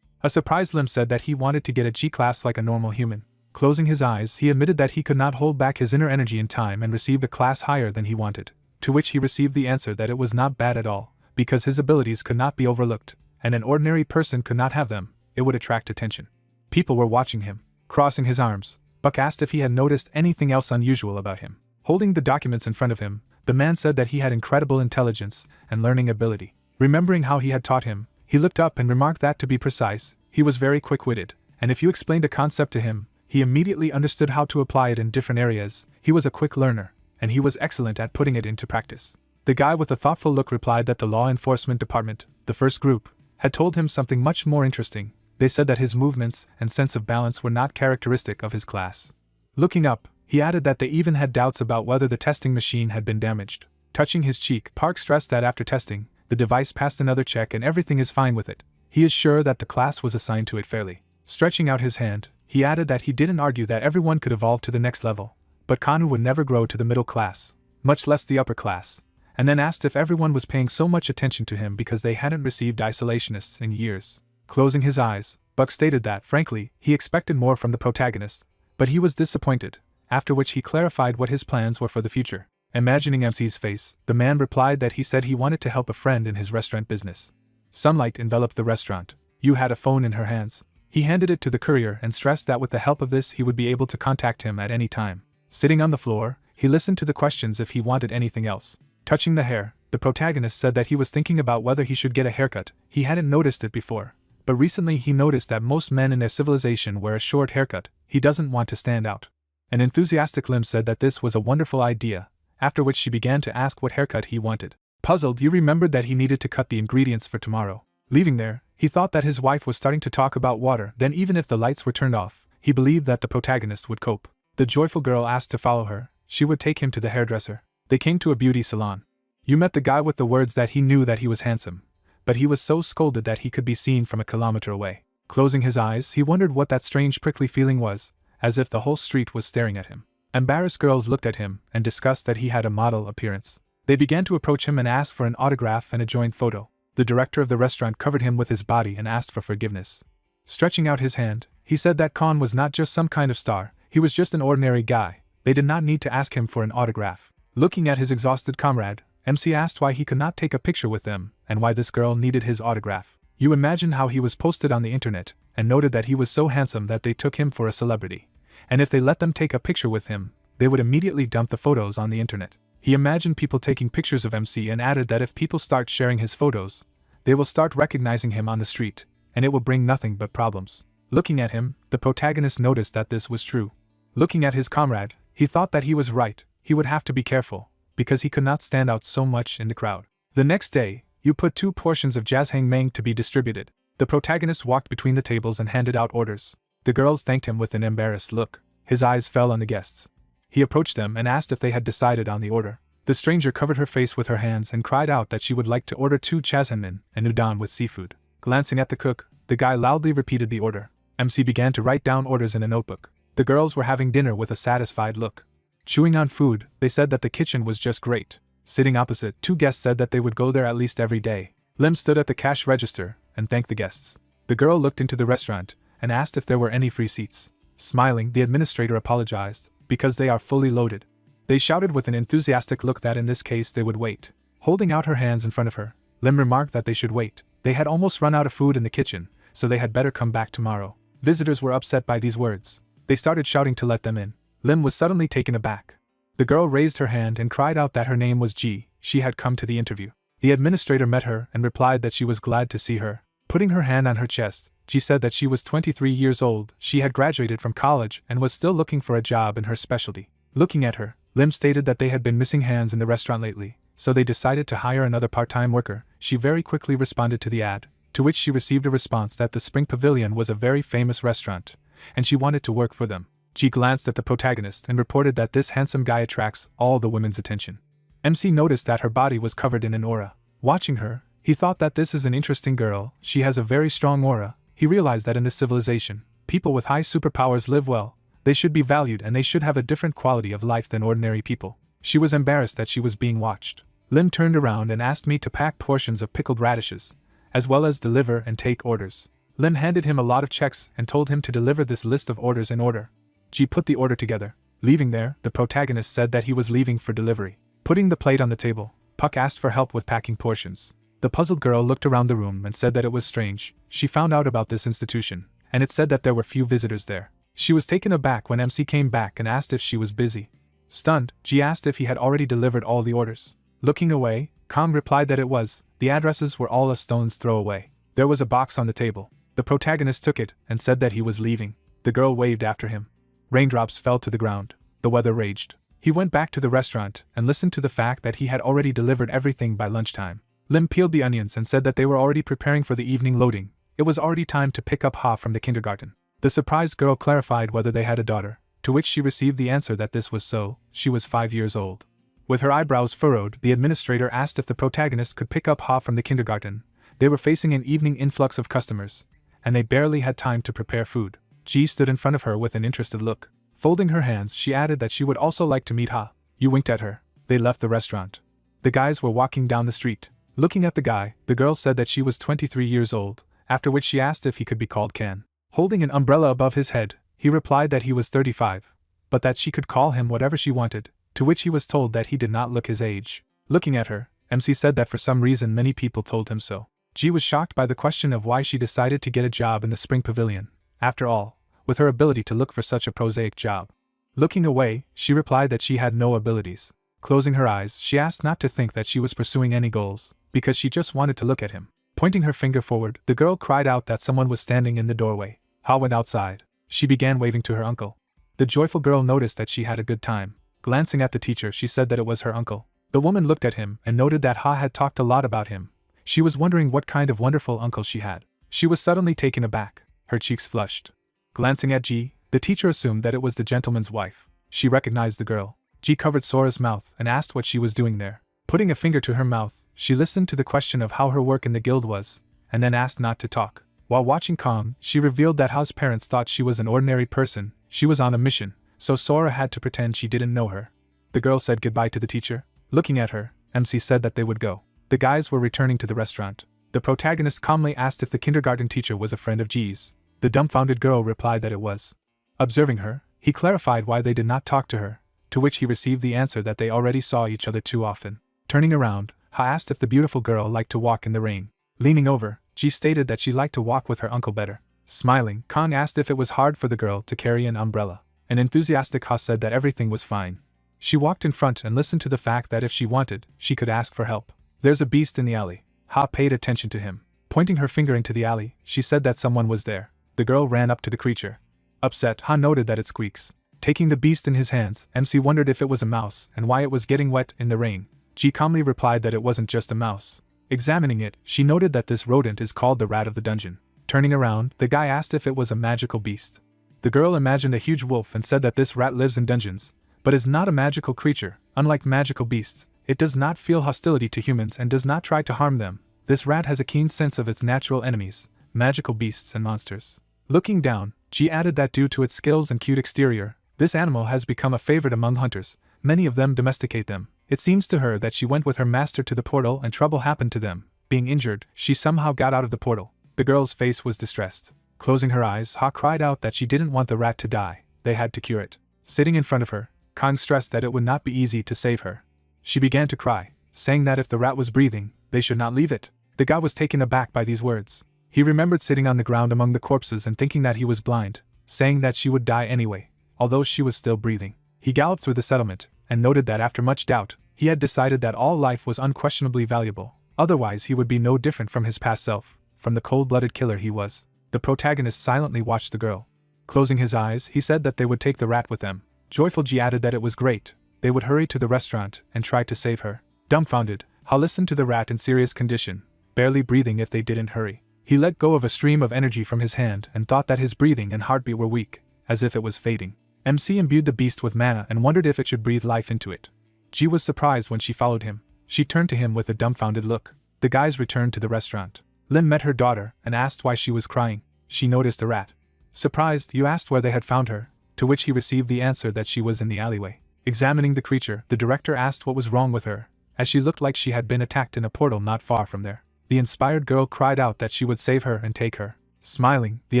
A surprised Lim said that he wanted to get a G class like a normal human. Closing his eyes, he admitted that he could not hold back his inner energy in time and received a class higher than he wanted, to which he received the answer that it was not bad at all, because his abilities could not be overlooked, and an ordinary person could not have them. It would attract attention. People were watching him. Crossing his arms, Buck asked if he had noticed anything else unusual about him. Holding the documents in front of him, the man said that he had incredible intelligence and learning ability. Remembering how he had taught him, he looked up and remarked that, to be precise, he was very quick-witted, and if you explained a concept to him, he immediately understood how to apply it in different areas. He was a quick learner, and he was excellent at putting it into practice. The guy with a thoughtful look replied that the law enforcement department, the first group, had told him something much more interesting. They said that his movements and sense of balance were not characteristic of his class. Looking up, he added that they even had doubts about whether the testing machine had been damaged. Touching his cheek, Park stressed that after testing, the device passed another check and everything is fine with it. He is sure that the class was assigned to it fairly. Stretching out his hand, he added that he didn't argue that everyone could evolve to the next level, but Kanu would never grow to the middle class, much less the upper class, and then asked if everyone was paying so much attention to him because they hadn't received isolationists in years. Closing his eyes, Buck stated that, frankly, he expected more from the protagonist, but he was disappointed, after which he clarified what his plans were for the future. Imagining MC's face, the man replied that he said he wanted to help a friend in his restaurant business. Sunlight enveloped the restaurant. Yu had a phone in her hands. He handed it to the courier and stressed that with the help of this he would be able to contact him at any time. Sitting on the floor, he listened to the questions if he wanted anything else. Touching the hair, the protagonist said that he was thinking about whether he should get a haircut. He hadn't noticed it before, but recently he noticed that most men in their civilization wear a short haircut. He doesn't want to stand out. An enthusiastic Lim said that this was a wonderful idea, after which she began to ask what haircut he wanted. Puzzled, Yu remembered that he needed to cut the ingredients for tomorrow. Leaving there, he thought that his wife was starting to talk about water. Then even if the lights were turned off, he believed that the protagonist would cope. The joyful girl asked to follow her. She would take him to the hairdresser. They came to a beauty salon. Yu met the guy with the words that he knew that he was handsome, but he was so scolded that he could be seen from a kilometer away. Closing his eyes, he wondered what that strange prickly feeling was, as if the whole street was staring at him. Embarrassed girls looked at him and discussed that he had a model appearance. They began to approach him and ask for an autograph and a joint photo. The director of the restaurant covered him with his body and asked for forgiveness. Stretching out his hand, he said that Khan was not just some kind of star, he was just an ordinary guy. They did not need to ask him for an autograph. Looking at his exhausted comrade, MC asked why he could not take a picture with them and why this girl needed his autograph. You imagine how he was posted on the internet and noted that he was so handsome that they took him for a celebrity. And if they let them take a picture with him, they would immediately dump the photos on the internet. He imagined people taking pictures of MC and added that if people start sharing his photos, They will start recognizing him on the street, and it will bring nothing but problems. Looking at him, the protagonist noticed that this was true. Looking at his comrade, he thought that he was right. He would have to be careful, because he could not stand out so much in the crowd. The next day, you put 2 portions of jazhang mang to be distributed. The protagonist walked between the tables and handed out orders. The girls thanked him with an embarrassed look. His eyes fell on the guests. He approached them and asked if they had decided on the order. The stranger covered her face with her hands and cried out that she would like to order 2 jazhangmen and udon with seafood. Glancing at the cook, the guy loudly repeated the order. MC began to write down orders in a notebook. The girls were having dinner with a satisfied look. Chewing on food, they said that the kitchen was just great. Sitting opposite, 2 guests said that they would go there at least every day. Lim stood at the cash register and thanked the guests. The girl looked into the restaurant and asked if there were any free seats. Smiling, the administrator apologized, because they are fully loaded. They shouted with an enthusiastic look that in this case they would wait. Holding out her hands in front of her, Lim remarked that they should wait. They had almost run out of food in the kitchen, so they had better come back tomorrow. Visitors were upset by these words. They started shouting to let them in. Lim was suddenly taken aback. The girl raised her hand and cried out that her name was Ji. She had come to the interview. The administrator met her and replied that she was glad to see her. Putting her hand on her chest, Ji said that she was 23 years old, she had graduated from college and was still looking for a job in her specialty. Looking at her, Lim stated that they had been missing hands in the restaurant lately, so they decided to hire another part-time worker. She very quickly responded to the ad, to which she received a response that the Spring Pavilion was a very famous restaurant, and she wanted to work for them. Ji glanced at the protagonist and reported that this handsome guy attracts all the women's attention. MC noticed that her body was covered in an aura. Watching her, he thought that this is an interesting girl, she has a very strong aura. He realized that in this civilization, people with high superpowers live well, they should be valued and they should have a different quality of life than ordinary people. She was embarrassed that she was being watched. Lim turned around and asked me to pack portions of pickled radishes, as well as deliver and take orders. Lim handed him a lot of checks and told him to deliver this list of orders in order. Ji put the order together. Leaving there, the protagonist said that he was leaving for delivery. Putting the plate on the table, Puck asked for help with packing portions. The puzzled girl looked around the room and said that it was strange. She found out about this institution, and it said that there were few visitors there. She was taken aback when MC came back and asked if she was busy. Stunned, Ji asked if he had already delivered all the orders. Looking away, Kong replied that it was. The addresses were all a stone's throw away. There was a box on the table. The protagonist took it and said that he was leaving. The girl waved after him. Raindrops fell to the ground. The weather raged. He went back to the restaurant and listened to the fact that he had already delivered everything by lunchtime. Lim peeled the onions and said that they were already preparing for the evening loading. It was already time to pick up Ha from the kindergarten. The surprised girl clarified whether they had a daughter, to which she received the answer that this was so. She was 5 years old. With her eyebrows furrowed, the administrator asked if the protagonist could pick up Ha from the kindergarten. They were facing an evening influx of customers, and they barely had time to prepare food. Ji stood in front of her with an interested look. Folding her hands, she added that she would also like to meet Ha. You winked at her. They left the restaurant. The guys were walking down the street. Looking at the guy, the girl said that she was 23 years old, after which she asked if he could be called Ken. Holding an umbrella above his head, he replied that he was 35, but that she could call him whatever she wanted, to which he was told that he did not look his age. Looking at her, MC said that for some reason many people told him so. Ji was shocked by the question of why she decided to get a job in the Spring Pavilion, after all, with her ability to look for such a prosaic job. Looking away, she replied that she had no abilities. Closing her eyes, she asked not to think that she was pursuing any goals, because she just wanted to look at him. Pointing her finger forward, the girl cried out that someone was standing in the doorway. Ha went outside. She began waving to her uncle. The joyful girl noticed that she had a good time. Glancing at the teacher, she said that it was her uncle. The woman looked at him and noted that Ha had talked a lot about him. She was wondering what kind of wonderful uncle she had. She was suddenly taken aback. Her cheeks flushed. Glancing at Ji, the teacher assumed that it was the gentleman's wife. She recognized the girl. Ji covered Sora's mouth and asked what she was doing there. Putting a finger to her mouth, she listened to the question of how her work in the guild was, and then asked not to talk. While watching Kong, she revealed that Ha's parents thought she was an ordinary person. She was on a mission, so Sora had to pretend she didn't know her. The girl said goodbye to the teacher. Looking at her, MC said that they would go. The guys were returning to the restaurant. The protagonist calmly asked if the kindergarten teacher was a friend of Ji's. The dumbfounded girl replied that it was. Observing her, he clarified why they did not talk to her, to which he received the answer that they already saw each other too often. Turning around, Ha asked if the beautiful girl liked to walk in the rain. Leaning over, Ji stated that she liked to walk with her uncle better. Smiling, Kong asked if it was hard for the girl to carry an umbrella. An enthusiastic Ha said that everything was fine. She walked in front and listened to the fact that if she wanted, she could ask for help. There's a beast in the alley. Ha paid attention to him. Pointing her finger into the alley, she said that someone was there. The girl ran up to the creature. Upset, Ha noted that it squeaks. Taking the beast in his hands, MC wondered if it was a mouse and why it was getting wet in the rain. Ji calmly replied that it wasn't just a mouse. Examining it, she noted that this rodent is called the rat of the dungeon. Turning around, the guy asked if it was a magical beast. The girl imagined a huge wolf and said that this rat lives in dungeons, but is not a magical creature. Unlike magical beasts, it does not feel hostility to humans and does not try to harm them. This rat has a keen sense of its natural enemies, magical beasts and monsters. Looking down, Ji added that due to its skills and cute exterior, this animal has become a favorite among hunters. Many of them domesticate them. It seems to her that she went with her master to the portal and trouble happened to them. Being injured, she somehow got out of the portal. The girl's face was distressed. Closing her eyes, Ha cried out that she didn't want the rat to die. They had to cure it. Sitting in front of her, Kang stressed that it would not be easy to save her. She began to cry, saying that if the rat was breathing, they should not leave it. The guy was taken aback by these words. He remembered sitting on the ground among the corpses and thinking that he was blind, saying that she would die anyway, although she was still breathing. He galloped through the settlement, and noted that after much doubt, he had decided that all life was unquestionably valuable. Otherwise he would be no different from his past self, from the cold-blooded killer he was. The protagonist silently watched the girl. Closing his eyes, he said that they would take the rat with them. Joyful Ji added that it was great. They would hurry to the restaurant and try to save her. Dumbfounded, Ha listened to the rat in serious condition, barely breathing if they didn't hurry. He let go of a stream of energy from his hand and thought that his breathing and heartbeat were weak, as if it was fading. MC imbued the beast with mana and wondered if it should breathe life into it. Ji was surprised when she followed him. She turned to him with a dumbfounded look. The guys returned to the restaurant. Lim met her daughter and asked why she was crying. She noticed the rat. Surprised, you asked where they had found her, to which he received the answer that she was in the alleyway. Examining the creature, the director asked what was wrong with her, as she looked like she had been attacked in a portal not far from there. The inspired girl cried out that she would save her and take her. Smiling, the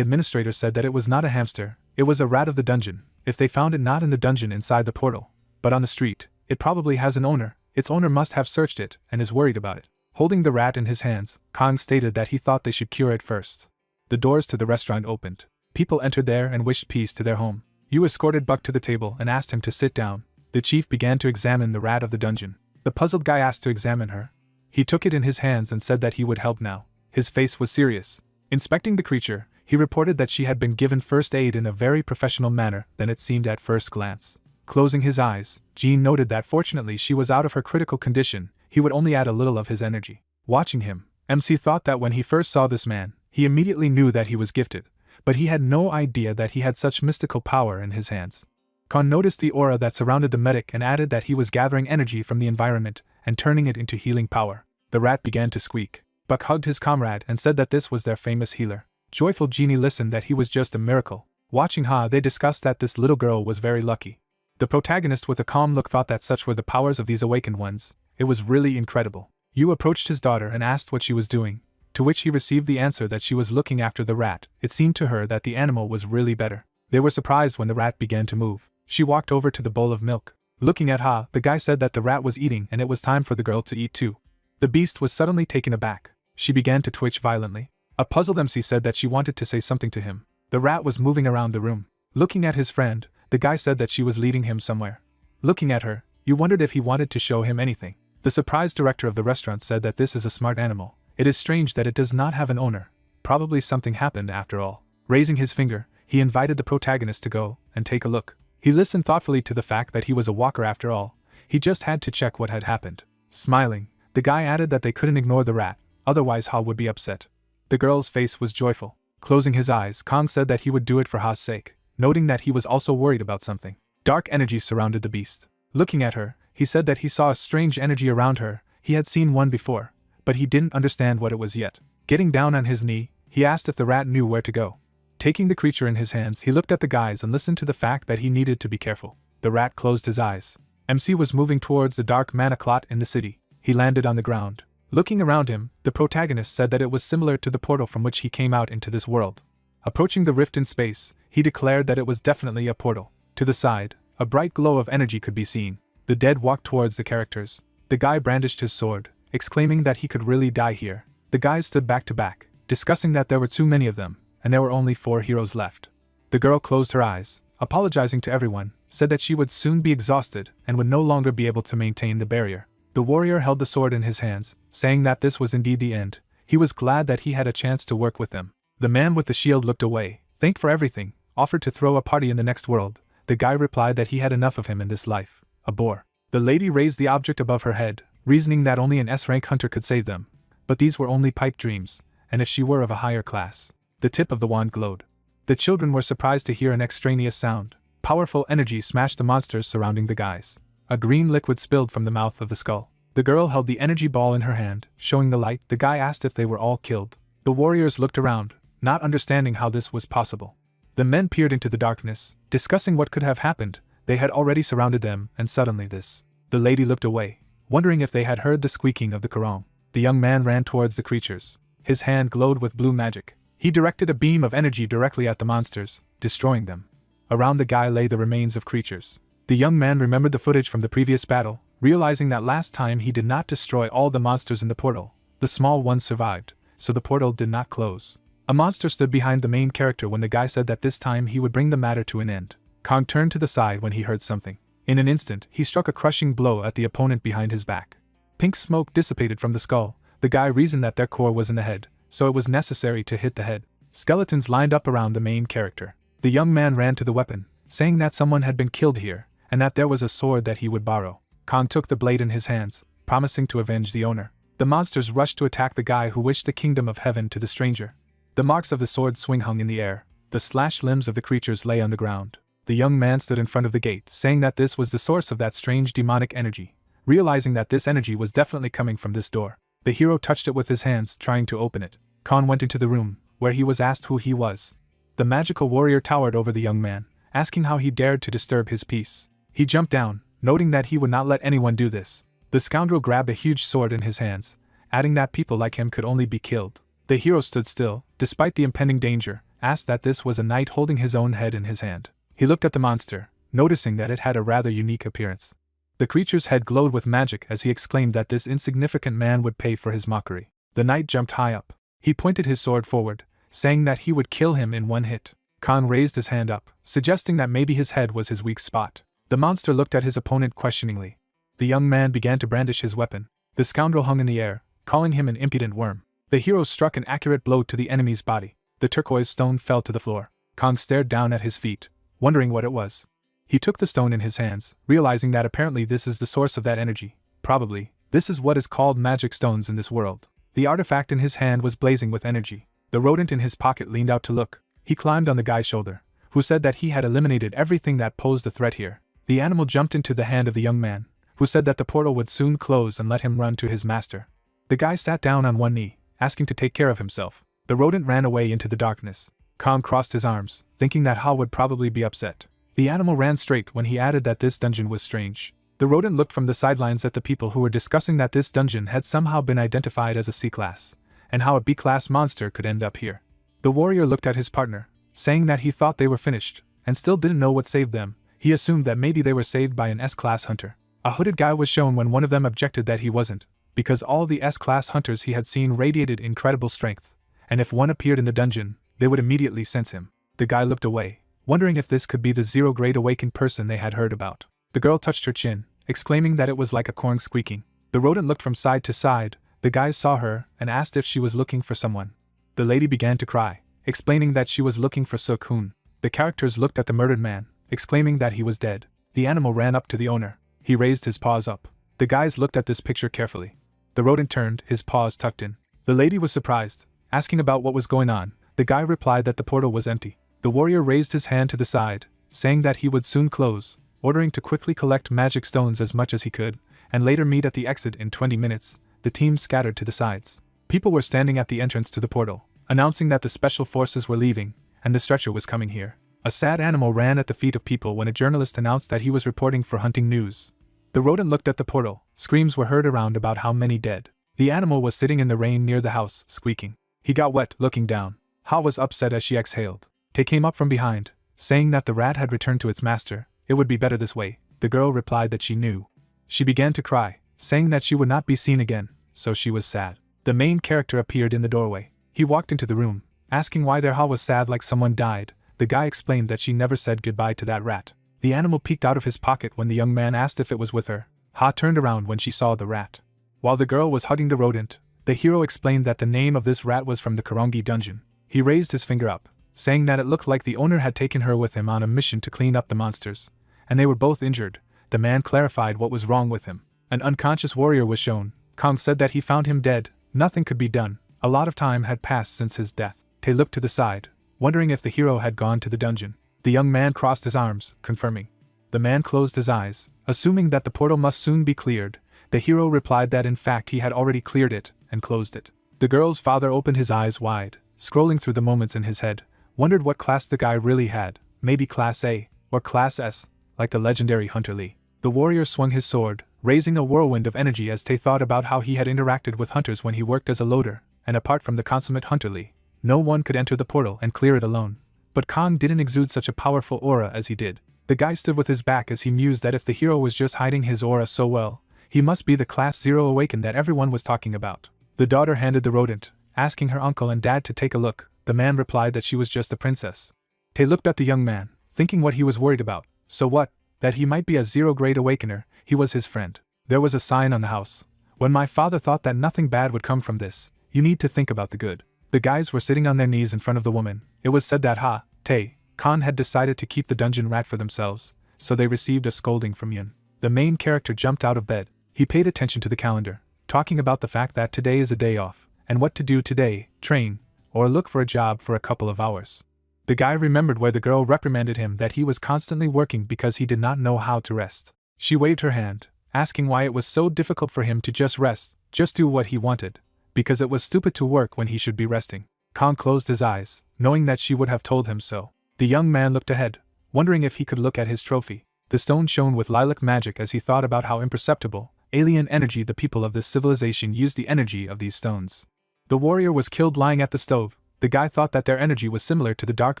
administrator said that it was not a hamster, it was a rat of the dungeon. If they found it not in the dungeon inside the portal, but on the street, it probably has an owner. Its owner must have searched it and is worried about it. Holding the rat in his hands, Kang stated that he thought they should cure it first. The doors to the restaurant opened. People entered there and wished peace to their home. Yu escorted Buck to the table and asked him to sit down. The chief began to examine the rat of the dungeon. The puzzled guy asked to examine her. He took it in his hands and said that he would help now. His face was serious. Inspecting the creature, he reported that she had been given first aid in a very professional manner than it seemed at first glance. Closing his eyes, Jean noted that fortunately she was out of her critical condition. He would only add a little of his energy. Watching him, MC thought that when he first saw this man, he immediately knew that he was gifted, but he had no idea that he had such mystical power in his hands. Khan noticed the aura that surrounded the medic and added that he was gathering energy from the environment and turning it into healing power. The rat began to squeak. Buck hugged his comrade and said that this was their famous healer. Joyful Genie listened that he was just a miracle. Watching Ha, they discussed that this little girl was very lucky. The protagonist with a calm look thought that such were the powers of these awakened ones. It was really incredible. Yu approached his daughter and asked what she was doing, to which he received the answer that she was looking after the rat. It seemed to her that the animal was really better. They were surprised when the rat began to move. She walked over to the bowl of milk. Looking at Ha, the guy said that the rat was eating and it was time for the girl to eat too. The beast was suddenly taken aback. She began to twitch violently. A puzzled MC said that she wanted to say something to him. The rat was moving around the room. Looking at his friend, the guy said that she was leading him somewhere. Looking at her, you wondered if he wanted to show him anything. The surprised director of the restaurant said that this is a smart animal. It is strange that it does not have an owner. Probably something happened after all. Raising his finger, he invited the protagonist to go and take a look. He listened thoughtfully to the fact that he was a walker after all. He just had to check what had happened. Smiling, the guy added that they couldn't ignore the rat, otherwise Ha would be upset. The girl's face was joyful. Closing his eyes, Kang said that he would do it for Ha's sake, noting that he was also worried about something. Dark energy surrounded the beast. Looking at her, he said that he saw a strange energy around her. He had seen one before, but he didn't understand what it was yet. Getting down on his knee, he asked if the rat knew where to go. Taking the creature in his hands, he looked at the guys and listened to the fact that he needed to be careful. The rat closed his eyes. MC was moving towards the dark mana clot in the city. He landed on the ground. Looking around him, the protagonist said that it was similar to the portal from which he came out into this world. Approaching the rift in space, he declared that it was definitely a portal. To the side, a bright glow of energy could be seen. The dead walked towards the characters. The guy brandished his sword, exclaiming that he could really die here. The guys stood back to back, discussing that there were too many of them, and there were only 4 heroes left. The girl closed her eyes, apologizing to everyone, said that she would soon be exhausted and would no longer be able to maintain the barrier. The warrior held the sword in his hands, saying that this was indeed the end. He was glad that he had a chance to work with them. The man with the shield looked away, thanked for everything, offered to throw a party in the next world. The guy replied that he had enough of him in this life. A bore. The lady raised the object above her head, reasoning that only an S-rank hunter could save them. But these were only pipe dreams, and if she were of a higher class. The tip of the wand glowed. The children were surprised to hear an extraneous sound. Powerful energy smashed the monsters surrounding the guys. A green liquid spilled from the mouth of the skull. The girl held the energy ball in her hand, showing the light. The guy asked if they were all killed. The warriors looked around, not understanding how this was possible. The men peered into the darkness, discussing what could have happened. They had already surrounded them, and suddenly this. The lady looked away, wondering if they had heard the squeaking of the Korong. The young man ran towards the creatures. His hand glowed with blue magic. He directed a beam of energy directly at the monsters, destroying them. Around the guy lay the remains of creatures. The young man remembered the footage from the previous battle, realizing that last time he did not destroy all the monsters in the portal. The small ones survived, so the portal did not close. A monster stood behind the main character when the guy said that this time he would bring the matter to an end. Kong turned to the side when he heard something. In an instant, he struck a crushing blow at the opponent behind his back. Pink smoke dissipated from the skull. The guy reasoned that their core was in the head, so it was necessary to hit the head. Skeletons lined up around the main character. The young man ran to the weapon, saying that someone had been killed here, and that there was a sword that he would borrow. Kong took the blade in his hands, promising to avenge the owner. The monsters rushed to attack the guy who wished the kingdom of heaven to the stranger. The marks of the sword's swing hung in the air. The slashed limbs of the creatures lay on the ground. The young man stood in front of the gate, saying that this was the source of that strange demonic energy. Realizing that this energy was definitely coming from this door, the hero touched it with his hands, trying to open it. Khan went into the room, where he was asked who he was. The magical warrior towered over the young man, asking how he dared to disturb his peace. He jumped down, noting that he would not let anyone do this. The scoundrel grabbed a huge sword in his hands, adding that people like him could only be killed. The hero stood still, despite the impending danger, asked that this was a knight holding his own head in his hand. He looked at the monster, noticing that it had a rather unique appearance. The creature's head glowed with magic as he exclaimed that this insignificant man would pay for his mockery. The knight jumped high up. He pointed his sword forward, saying that he would kill him in one hit. Khan raised his hand up, suggesting that maybe his head was his weak spot. The monster looked at his opponent questioningly. The young man began to brandish his weapon. The scoundrel hung in the air, calling him an impudent worm. The hero struck an accurate blow to the enemy's body. The turquoise stone fell to the floor. Khan stared down at his feet, wondering what it was. He took the stone in his hands, realizing that apparently this is the source of that energy. Probably, this is what is called magic stones in this world. The artifact in his hand was blazing with energy. The rodent in his pocket leaned out to look. He climbed on the guy's shoulder, who said that he had eliminated everything that posed a threat here. The animal jumped into the hand of the young man, who said that the portal would soon close and let him run to his master. The guy sat down on one knee, asking to take care of himself. The rodent ran away into the darkness. Kong crossed his arms, thinking that Ha would probably be upset. The animal ran straight when he added that this dungeon was strange. The rodent looked from the sidelines at the people who were discussing that this dungeon had somehow been identified as a C-class, and how a B-class monster could end up here. The warrior looked at his partner, saying that he thought they were finished, and still didn't know what saved them. He assumed that maybe they were saved by an S-class hunter. A hooded guy was shown when one of them objected that he wasn't, because all the S-class hunters he had seen radiated incredible strength, and if one appeared in the dungeon, they would immediately sense him. The guy looked away, wondering if this could be the zero-grade awakened person they had heard about. The girl touched her chin, exclaiming that it was like a corn squeaking. The rodent looked from side to side. The guys saw her and asked if she was looking for someone. The lady began to cry, explaining that she was looking for Suk-hoon. The characters looked at the murdered man, exclaiming that he was dead. The animal ran up to the owner. He raised his paws up. The guys looked at this picture carefully. The rodent turned, his paws tucked in. The lady was surprised, asking about what was going on. The guy replied that the portal was empty. The warrior raised his hand to the side, saying that he would soon close, ordering to quickly collect magic stones as much as he could, and later meet at the exit in 20 minutes. The team scattered to the sides. People were standing at the entrance to the portal, announcing that the special forces were leaving, and the stretcher was coming here. A sad animal ran at the feet of people when a journalist announced that he was reporting for hunting news. The rodent looked at the portal. Screams were heard around about how many dead. The animal was sitting in the rain near the house, squeaking. He got wet, looking down. Ha was upset as she exhaled. Tay came up from behind, saying that the rat had returned to its master. It would be better this way. The girl replied that she knew. She began to cry, saying that she would not be seen again, so she was sad. The main character appeared in the doorway. He walked into the room, asking why their Ha was sad like someone died. The guy explained that she never said goodbye to that rat. The animal peeked out of his pocket when the young man asked if it was with her. Ha turned around when she saw the rat. While the girl was hugging the rodent, the hero explained that the name of this rat was from the Karongi dungeon. He raised his finger up, saying that it looked like the owner had taken her with him on a mission to clean up the monsters, and they were both injured. The man clarified what was wrong with him. An unconscious warrior was shown. Kong said that he found him dead. Nothing could be done. A lot of time had passed since his death. Tae looked to the side, wondering if the hero had gone to the dungeon. The young man crossed his arms, confirming. The man closed his eyes, assuming that the portal must soon be cleared. The hero replied that in fact he had already cleared it, and closed it. The girl's father opened his eyes wide, scrolling through the moments in his head, wondered what class the guy really had, maybe Class A, or Class S, like the legendary Hunter Lee. The warrior swung his sword, raising a whirlwind of energy as Tae thought about how he had interacted with hunters when he worked as a loader, and apart from the consummate Hunter Lee, no one could enter the portal and clear it alone. But Kong didn't exude such a powerful aura as he did. The guy stood with his back as he mused that if the hero was just hiding his aura so well, he must be the Class 0 awakened that everyone was talking about. The daughter handed the rodent, asking her uncle and dad to take a look. The man replied that she was just a princess. Tae looked at the young man, thinking what he was worried about. So what? That he might be a 0-grade awakener. He was his friend. There was a sign on the house. When my father thought that nothing bad would come from this, you need to think about the good. The guys were sitting on their knees in front of the woman. It was said that Tae, Khan had decided to keep the dungeon rat for themselves, so they received a scolding from Yun. The main character jumped out of bed. He paid attention to the calendar, talking about the fact that today is a day off, and what to do today: train, or look for a job for a couple of hours. The guy remembered where the girl reprimanded him that he was constantly working because he did not know how to rest. She waved her hand, asking why it was so difficult for him to just rest, just do what he wanted, because it was stupid to work when he should be resting. Kong closed his eyes, knowing that she would have told him so. The young man looked ahead, wondering if he could look at his trophy. The stone shone with lilac magic as he thought about how imperceptible, alien energy the people of this civilization used the energy of these stones. The warrior was killed lying at the stove. The guy thought that their energy was similar to the dark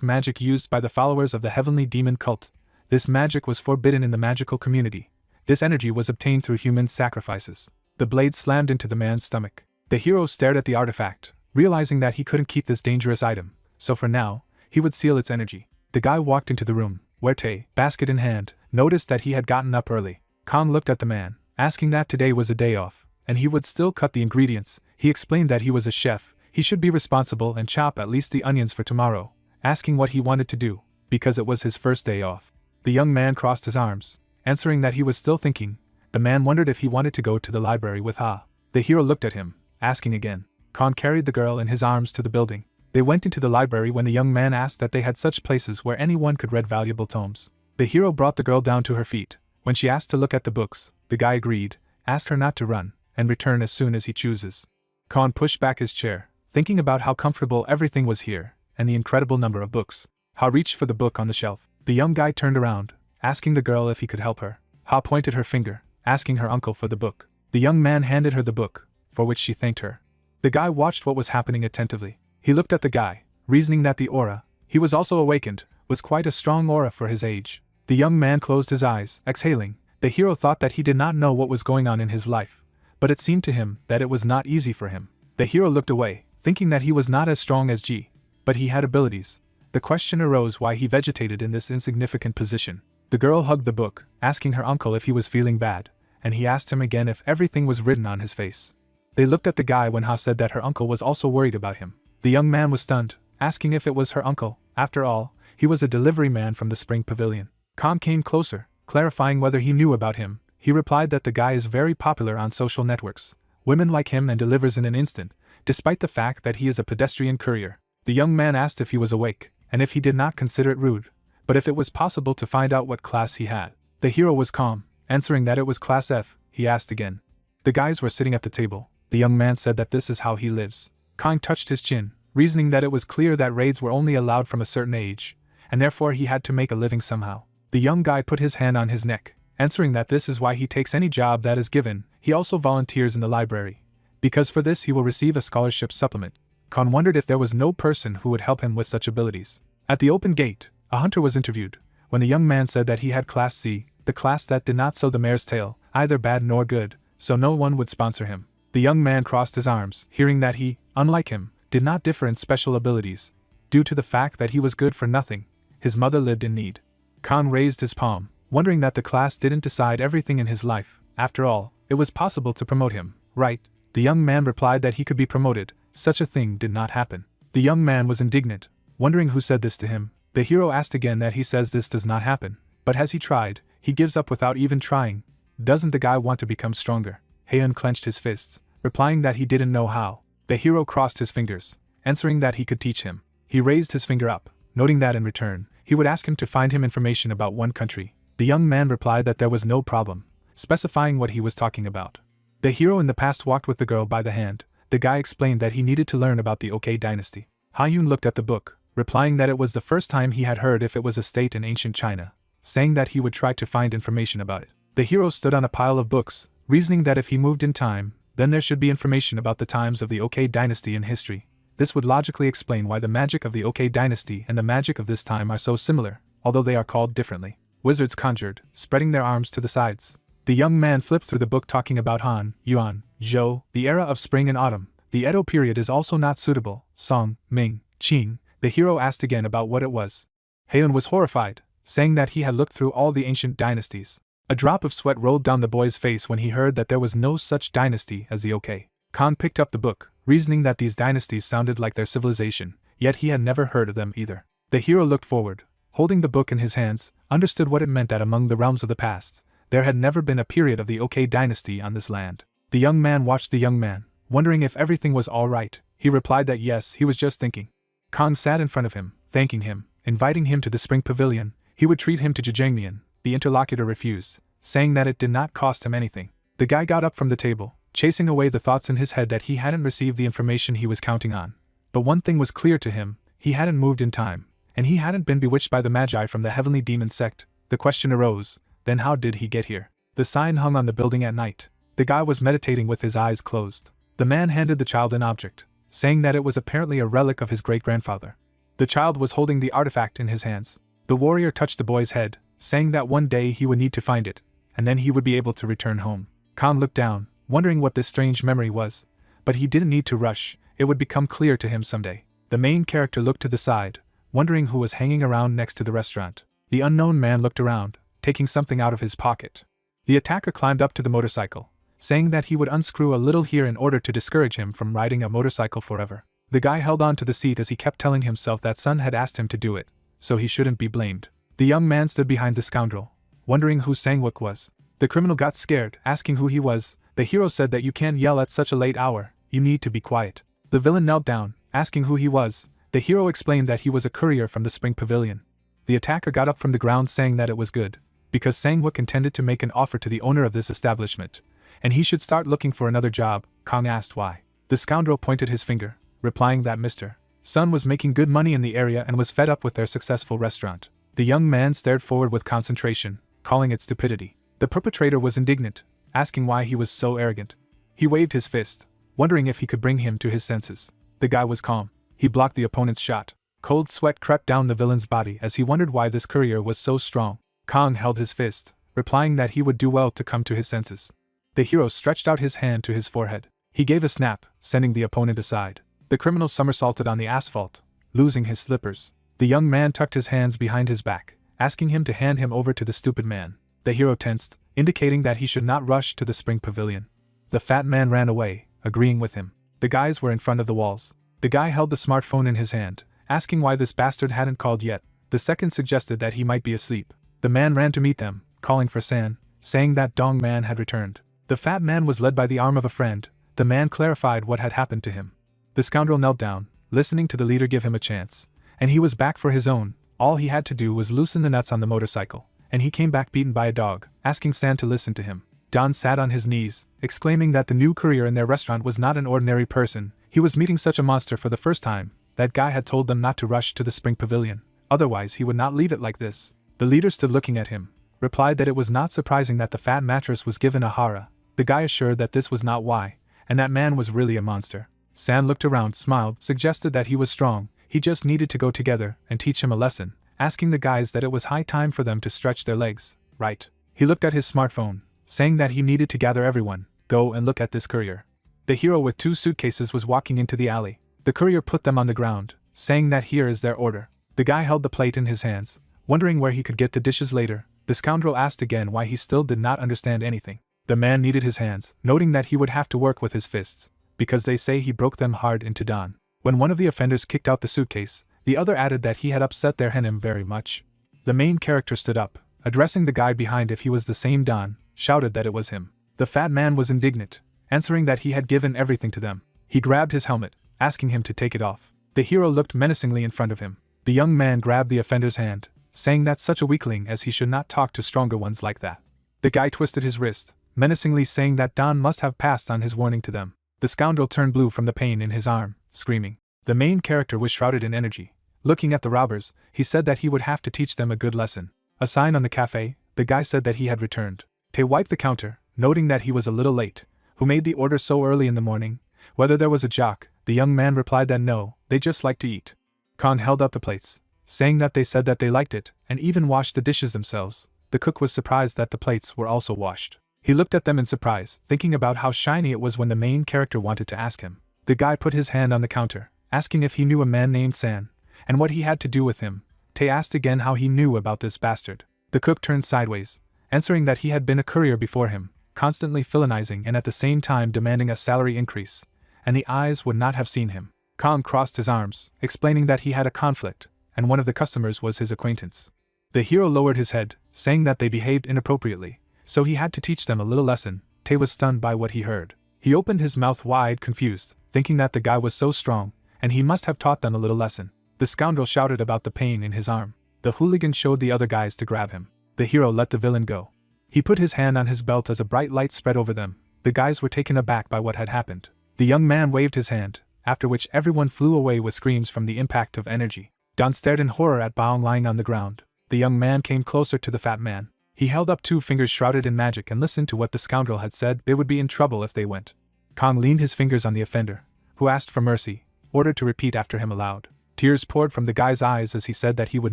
magic used by the followers of the heavenly demon cult. This magic was forbidden in the magical community. This energy was obtained through human sacrifices. The blade slammed into the man's stomach. The hero stared at the artifact, realizing that he couldn't keep this dangerous item, so for now, he would seal its energy. The guy walked into the room, where Tae, basket in hand, noticed that he had gotten up early. Kong looked at the man, asking that today was a day off, and he would still cut the ingredients. He explained that he was a chef, he should be responsible and chop at least the onions for tomorrow, asking what he wanted to do, because it was his first day off. The young man crossed his arms, answering that he was still thinking. The man wondered if he wanted to go to the library with Ha. The hero looked at him, asking again. Kong carried the girl in his arms to the building. They went into the library when the young man asked that they had such places where anyone could read valuable tomes. The hero brought the girl down to her feet. When she asked to look at the books, the guy agreed, asked her not to run, and return as soon as he chooses. Kong pushed back his chair, thinking about how comfortable everything was here, and the incredible number of books. Ha reached for the book on the shelf. The young guy turned around, asking the girl if he could help her. Ha pointed her finger, asking her uncle for the book. The young man handed her the book, for which she thanked her. The guy watched what was happening attentively. He looked at the guy, reasoning that the aura, he was also awakened, was quite a strong aura for his age. The young man closed his eyes, exhaling. The hero thought that he did not know what was going on in his life, but it seemed to him that it was not easy for him. The hero looked away, thinking that he was not as strong as Ji, but he had abilities. The question arose why he vegetated in this insignificant position. The girl hugged the book, asking her uncle if he was feeling bad, and he asked him again if everything was written on his face. They looked at the guy when Ha said that her uncle was also worried about him. The young man was stunned, asking if it was her uncle. After all, he was a delivery man from the Spring Pavilion. Kong came closer, clarifying whether he knew about him. He replied that the guy is very popular on social networks. Women like him and delivers in an instant, despite the fact that he is a pedestrian courier. The young man asked if he was awake, and if he did not consider it rude, but if it was possible to find out what class he had. The hero was calm, answering that it was Class F. He asked again. The guys were sitting at the table. The young man said that this is how he lives. Kong touched his chin, reasoning that it was clear that raids were only allowed from a certain age, and therefore he had to make a living somehow. The young guy put his hand on his neck, answering that this is why he takes any job that is given. He also volunteers in the library, because for this he will receive a scholarship supplement. Kong wondered if there was no person who would help him with such abilities. At the open gate, a hunter was interviewed. When the young man said that he had Class C, the class that did not sow the mare's tail, either bad nor good, so no one would sponsor him. The young man crossed his arms, hearing that he, unlike him, did not differ in special abilities. Due to the fact that he was good for nothing, his mother lived in need. Kong raised his palm, wondering that the class didn't decide everything in his life. After all, it was possible to promote him, Right, the young man replied that he could be promoted. Such a thing did not happen. The young man was indignant, wondering who said this to him. The hero asked again that he says this does not happen, but has he tried? He gives up without even trying. Doesn't the guy want to become stronger? Haeun clenched his fists, replying that he didn't know how. The hero crossed his fingers, answering that he could teach him. He raised his finger up, noting that in return, he would ask him to find him information about one country. The young man replied that there was no problem, specifying what he was talking about. The hero in the past walked with the girl by the hand. The guy explained that he needed to learn about the OK dynasty. Haeun looked at the book, replying that it was the first time he had heard if it was a state in ancient China, saying that he would try to find information about it. The hero stood on a pile of books, reasoning that if he moved in time, then there should be information about the times of the OK dynasty in history. This would logically explain why the magic of the OK dynasty and the magic of this time are so similar, although they are called differently. Wizards conjured, spreading their arms to the sides. The young man flipped through the book talking about Han, Yuan, Zhou, the era of spring and autumn. The Edo period is also not suitable. Song, Ming, Qin. The hero asked again about what it was. Haeun was horrified, saying that he had looked through all the ancient dynasties. A drop of sweat rolled down the boy's face when he heard that there was no such dynasty as the OK. Kang picked up the book, reasoning that these dynasties sounded like their civilization, yet he had never heard of them either. The hero looked forward, holding the book in his hands, understood what it meant that among the realms of the past, there had never been a period of the OK dynasty on this land. The young man watched the young man, wondering if everything was all right. He replied that yes, he was just thinking. Kang sat in front of him, thanking him, inviting him to the spring pavilion. He would treat him to Jajangmyeon. The interlocutor refused, saying that it did not cost him anything. The guy got up from the table, chasing away the thoughts in his head that he hadn't received the information he was counting on. But one thing was clear to him, he hadn't moved in time, and he hadn't been bewitched by the Magi from the heavenly demon sect. The question arose, then how did he get here? The sign hung on the building at night. The guy was meditating with his eyes closed. The man handed the child an object, saying that it was apparently a relic of his great-grandfather. The child was holding the artifact in his hands. The warrior touched the boy's head, saying that one day he would need to find it, and then he would be able to return home. Khan looked down, wondering what this strange memory was, but he didn't need to rush. It would become clear to him someday. The main character looked to the side, wondering who was hanging around next to the restaurant. The unknown man looked around, taking something out of his pocket. The attacker climbed up to the motorcycle, saying that he would unscrew a little here in order to discourage him from riding a motorcycle forever. The guy held on to the seat as he kept telling himself that Sun had asked him to do it, so he shouldn't be blamed. The young man stood behind the scoundrel, wondering who Sangwook was. The criminal got scared, asking who he was. The hero said that you can't yell at such a late hour, you need to be quiet. The villain knelt down, asking who he was. The hero explained that he was a courier from the spring pavilion. The attacker got up from the ground saying that it was good, because Sangwook intended to make an offer to the owner of this establishment, and he should start looking for another job. Kang asked why. The scoundrel pointed his finger, replying that Mr. Sun was making good money in the area and was fed up with their successful restaurant. The young man stared forward with concentration, calling it stupidity. The perpetrator was indignant, asking why he was so arrogant. He waved his fist, wondering if he could bring him to his senses. The guy was calm. He blocked the opponent's shot. Cold sweat crept down the villain's body as he wondered why this courier was so strong. Kang held his fist, replying that he would do well to come to his senses. The hero stretched out his hand to his forehead. He gave a snap, sending the opponent aside. The criminal somersaulted on the asphalt, losing his slippers. The young man tucked his hands behind his back, asking him to hand him over to the stupid man. The hero tensed, indicating that he should not rush to the spring pavilion. The fat man ran away, agreeing with him. The guys were in front of the walls. The guy held the smartphone in his hand, asking why this bastard hadn't called yet. The second suggested that he might be asleep. The man ran to meet them, calling for San, saying that Dong Man had returned. The fat man was led by the arm of a friend. The man clarified what had happened to him. The scoundrel knelt down, listening to the leader give him a chance, and he was back for his own. All he had to do was loosen the nuts on the motorcycle, and he came back beaten by a dog, asking San to listen to him. Don sat on his knees, exclaiming that the new courier in their restaurant was not an ordinary person. He was meeting such a monster for the first time. That guy had told them not to rush to the spring pavilion, otherwise he would not leave it like this. The leader stood looking at him, replied that it was not surprising that the fat mattress was given a hara. The guy assured that this was not why, and that man was really a monster. San looked around, smiled, suggested that he was strong, he just needed to go together and teach him a lesson, asking the guys that it was high time for them to stretch their legs. Right. He looked at his smartphone, saying that he needed to gather everyone. Go and look at this courier. The hero with 2 suitcases was walking into the alley. The courier put them on the ground, saying that here is their order. The guy held the plate in his hands, wondering where he could get the dishes later. The scoundrel asked again why he still did not understand anything. The man needed his hands, noting that he would have to work with his fists, because they say he broke them hard into dawn. When one of the offenders kicked out the suitcase, the other added that he had upset their Henim very much. The main character stood up, addressing the guy behind if he was the same Don, shouted that it was him. The fat man was indignant, answering that he had given everything to them. He grabbed his helmet, asking him to take it off. The hero looked menacingly in front of him. The young man grabbed the offender's hand, saying that such a weakling as he should not talk to stronger ones like that. The guy twisted his wrist, menacingly saying that Don must have passed on his warning to them. The scoundrel turned blue from the pain in his arm, screaming. The main character was shrouded in energy. Looking at the robbers, he said that he would have to teach them a good lesson. A sign on the cafe, the guy said that he had returned. Tae wiped the counter, noting that he was a little late. Who made the order so early in the morning? Whether there was a jock, the young man replied that no, they just like to eat. Khan held up the plates, saying that they said that they liked it, and even washed the dishes themselves. The cook was surprised that the plates were also washed. He looked at them in surprise, thinking about how shiny it was when the main character wanted to ask him. The guy put his hand on the counter, asking if he knew a man named San, and what he had to do with him. Tae asked again how he knew about this bastard. The cook turned sideways, answering that he had been a courier before him, constantly villainizing and at the same time demanding a salary increase, and the eyes would not have seen him. Khan crossed his arms, explaining that he had a conflict, and one of the customers was his acquaintance. The hero lowered his head, saying that they behaved inappropriately, so he had to teach them a little lesson. Tae was stunned by what he heard. He opened his mouth wide, confused, thinking that the guy was so strong, and he must have taught them a little lesson. The scoundrel shouted about the pain in his arm. The hooligan showed the other guys to grab him. The hero let the villain go. He put his hand on his belt as a bright light spread over them. The guys were taken aback by what had happened. The young man waved his hand, after which everyone flew away with screams from the impact of energy. Don stared in horror at Baong lying on the ground. The young man came closer to the fat man. He held up 2 fingers shrouded in magic and listened to what the scoundrel had said. They would be in trouble if they went. Kong leaned his fingers on the offender, who asked for mercy, ordered to repeat after him aloud. Tears poured from the guy's eyes as he said that he would